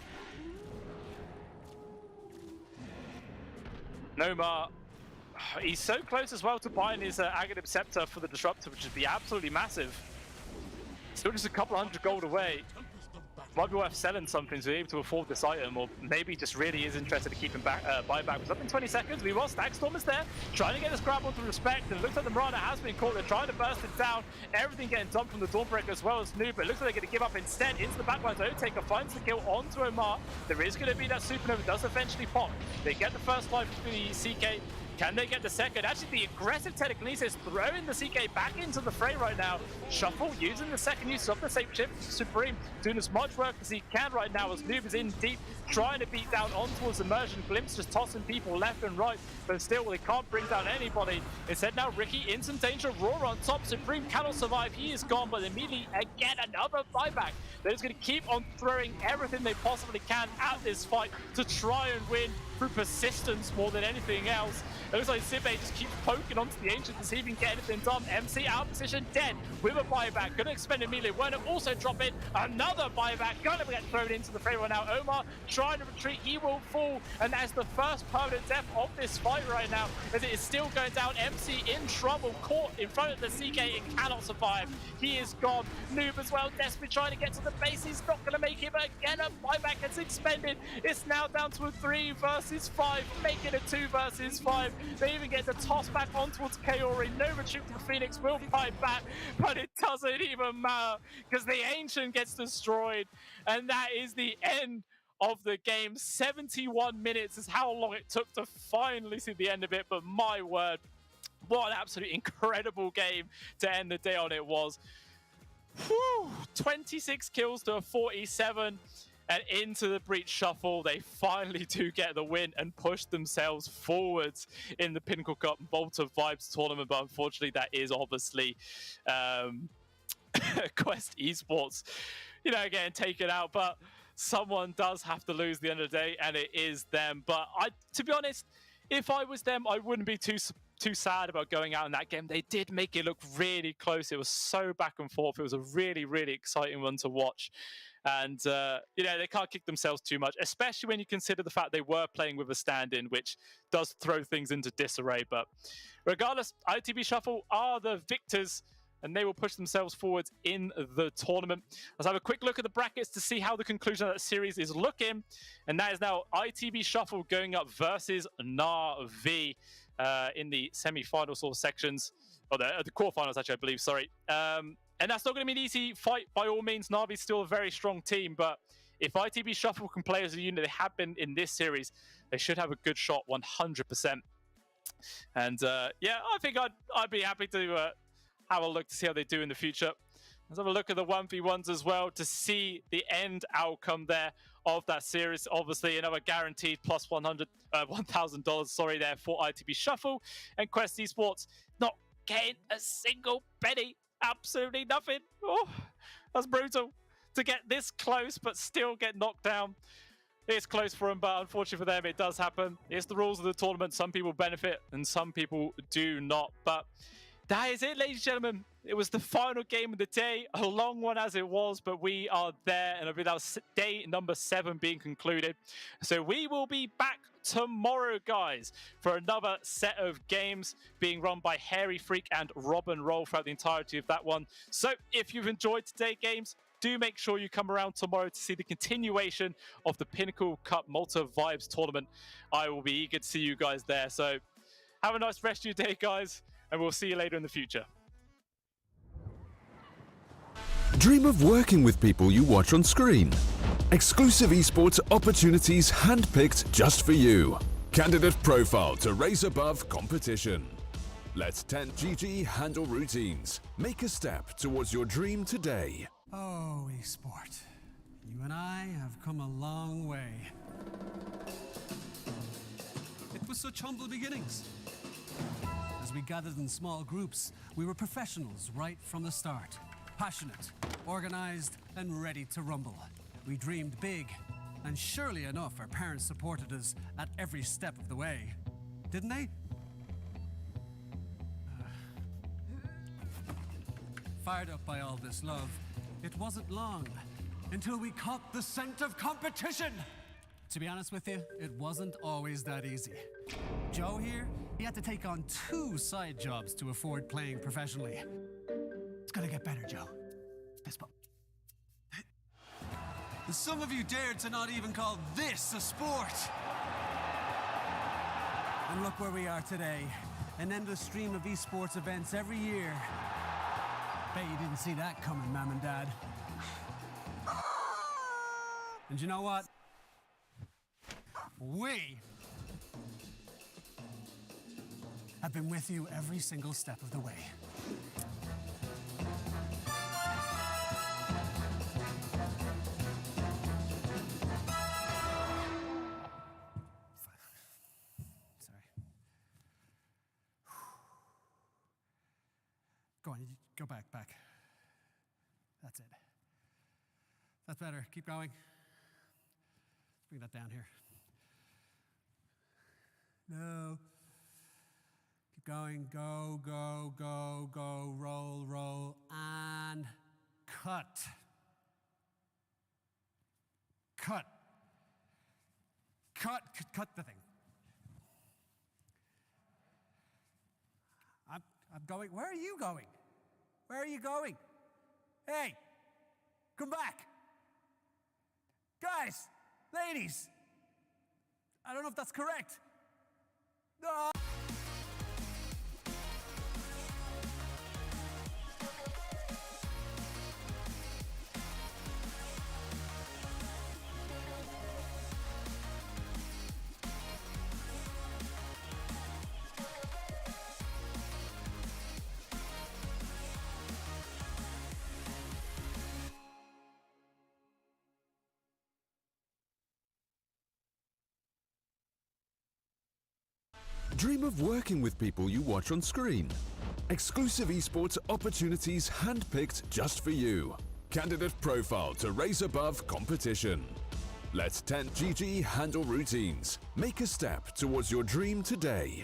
Nomar, he's so close as well to buying his Aghanim Scepter for the Disruptor, which would be absolutely massive. Still just a couple hundred gold away. Might be worth selling something to be able to afford this item, or maybe just really is interested to keep him back, buyback. Was up in 20 seconds. We will. Stackstorm is there, trying to get this grab onto respect, and it looks like the Marauder has been caught. They're trying to burst it down. Everything getting dumped from the Dawnbreaker as well as Noob, but it looks like they're going to give up instead into the backline. Otaker finds the kill onto Omar. There is going to be that Supernova does eventually pop. They get the first life for the CK. Can they get the second? Actually, the aggressive telekinesis throwing the CK back into the fray right now. Shuffle using the second use of the safe chip. Supreme doing as much work as he can right now as Noob is in deep, trying to beat down on towards Immersion. Glimpse just tossing people left and right, but still they can't bring down anybody. Instead now Ricky in some danger. Roar on top. Supreme cannot survive. He is gone, but immediately again another buyback. They're just going to keep on throwing everything they possibly can at this fight to try and win through persistence more than anything else. It looks like Sibe just keeps poking onto the Ancient to see if he can get anything done. MC out of position, dead with a buyback. Gonna expend immediately. Werner also drop in. Another buyback. Gonna get thrown into the fray right now. Omar trying to retreat. He will fall. And that's the first permanent death of this fight right now, as it is still going down. MC in trouble. Caught in front of the CK and cannot survive. He is gone. Noob as well. Desperately trying to get to the base. He's not gonna make it, but again, a buyback gets expended. It's now down to a 3 versus 5, making it 2 versus 5. They even get the toss back on towards Kaori. No retreat from Phoenix will fight back, but it doesn't even matter because the Ancient gets destroyed. And that is the end of the game. 71 minutes is how long it took to finally see the end of it. But my word, what an absolutely incredible game to end the day on it was. Whew, 26 kills to 47. And into the Breach Shuffle, they finally do get the win and push themselves forwards in the Pinnacle Cup Volta Vibes tournament. But unfortunately, that is obviously Quest Esports, getting taken out. But someone does have to lose at the end of the day, and it is them. But to be honest, if I was them, I wouldn't be too sad about going out in that game. They did make it look really close. It was so back and forth. It was a really, really exciting one to watch. And, they can't kick themselves too much, especially when you consider the fact they were playing with a stand-in, which does throw things into disarray. But regardless, ITB Shuffle are the victors, and they will push themselves forwards in the tournament. Let's have a quick look at the brackets to see how the conclusion of that series is looking. And that is now ITB Shuffle going up versus Na'Vi in the semi-final sort of sections, or the quarterfinals, actually, I believe, sorry. And that's not going to be an easy fight by all means. Na'Vi's still a very strong team, but if ITB Shuffle can play as a unit, they have been in this series, they should have a good shot 100%. And I think I'd be happy to have a look to see how they do in the future. Let's have a look at the 1v1s as well to see the end outcome there of that series. Obviously, another guaranteed plus $1,000, there for ITB Shuffle. And Quest Esports not getting a single penny. Absolutely nothing. Oh, that's brutal to get this close but still get knocked down. It's close for them, but unfortunately for them, it does happen. It's the rules of the tournament. Some people benefit and some people do not. But that is it, ladies and gentlemen. It was the final game of the day, a long one as it was, but we are there, and that was day number 7 being concluded. So we will be back tomorrow, guys, for another set of games being run by Hairy Freak and Robin Roll throughout the entirety of that one. So if you've enjoyed today's games, do make sure you come around tomorrow to see the continuation of the Pinnacle Cup Malta Vibes tournament. I will be eager to see you guys there. So have a nice rest of your day, guys, and we'll see you later in the future. Dream of working with people you watch on screen. Exclusive esports opportunities handpicked just for you. Candidate profile to raise above competition. Let 10GG handle routines. Make a step towards your dream today. Oh, esport. You and I have come a long way. It was such humble beginnings. As we gathered in small groups, we were professionals right from the start. Passionate, organized, and ready to rumble. We dreamed big, and surely enough, our parents supported us at every step of the way. Didn't they? Fired up by all this love, it wasn't long until we caught the scent of competition. To be honest with you, it wasn't always that easy. Joe here, he had to take on 2 side jobs to afford playing professionally. It's gonna get better, Joe. Fist bump. Some of you dared to not even call this a sport. And look where we are today. An endless stream of esports events every year. Bet you didn't see that coming, Mom and Dad. And you know what? We have been with you every single step of the way. Sorry. Go on, go back. That's it. That's better. Keep going. Let's bring that down here. No. Keep going. Go. Roll. And cut. Cut the thing. I'm going. Where are you going? Where are you going? Hey, come back. Guys, ladies. I don't know if that's correct. No. Dream of working with people you watch on screen. Exclusive esports opportunities handpicked just for you. Candidate profile to raise above competition. Let 10GG handle routines. Make a step towards your dream today.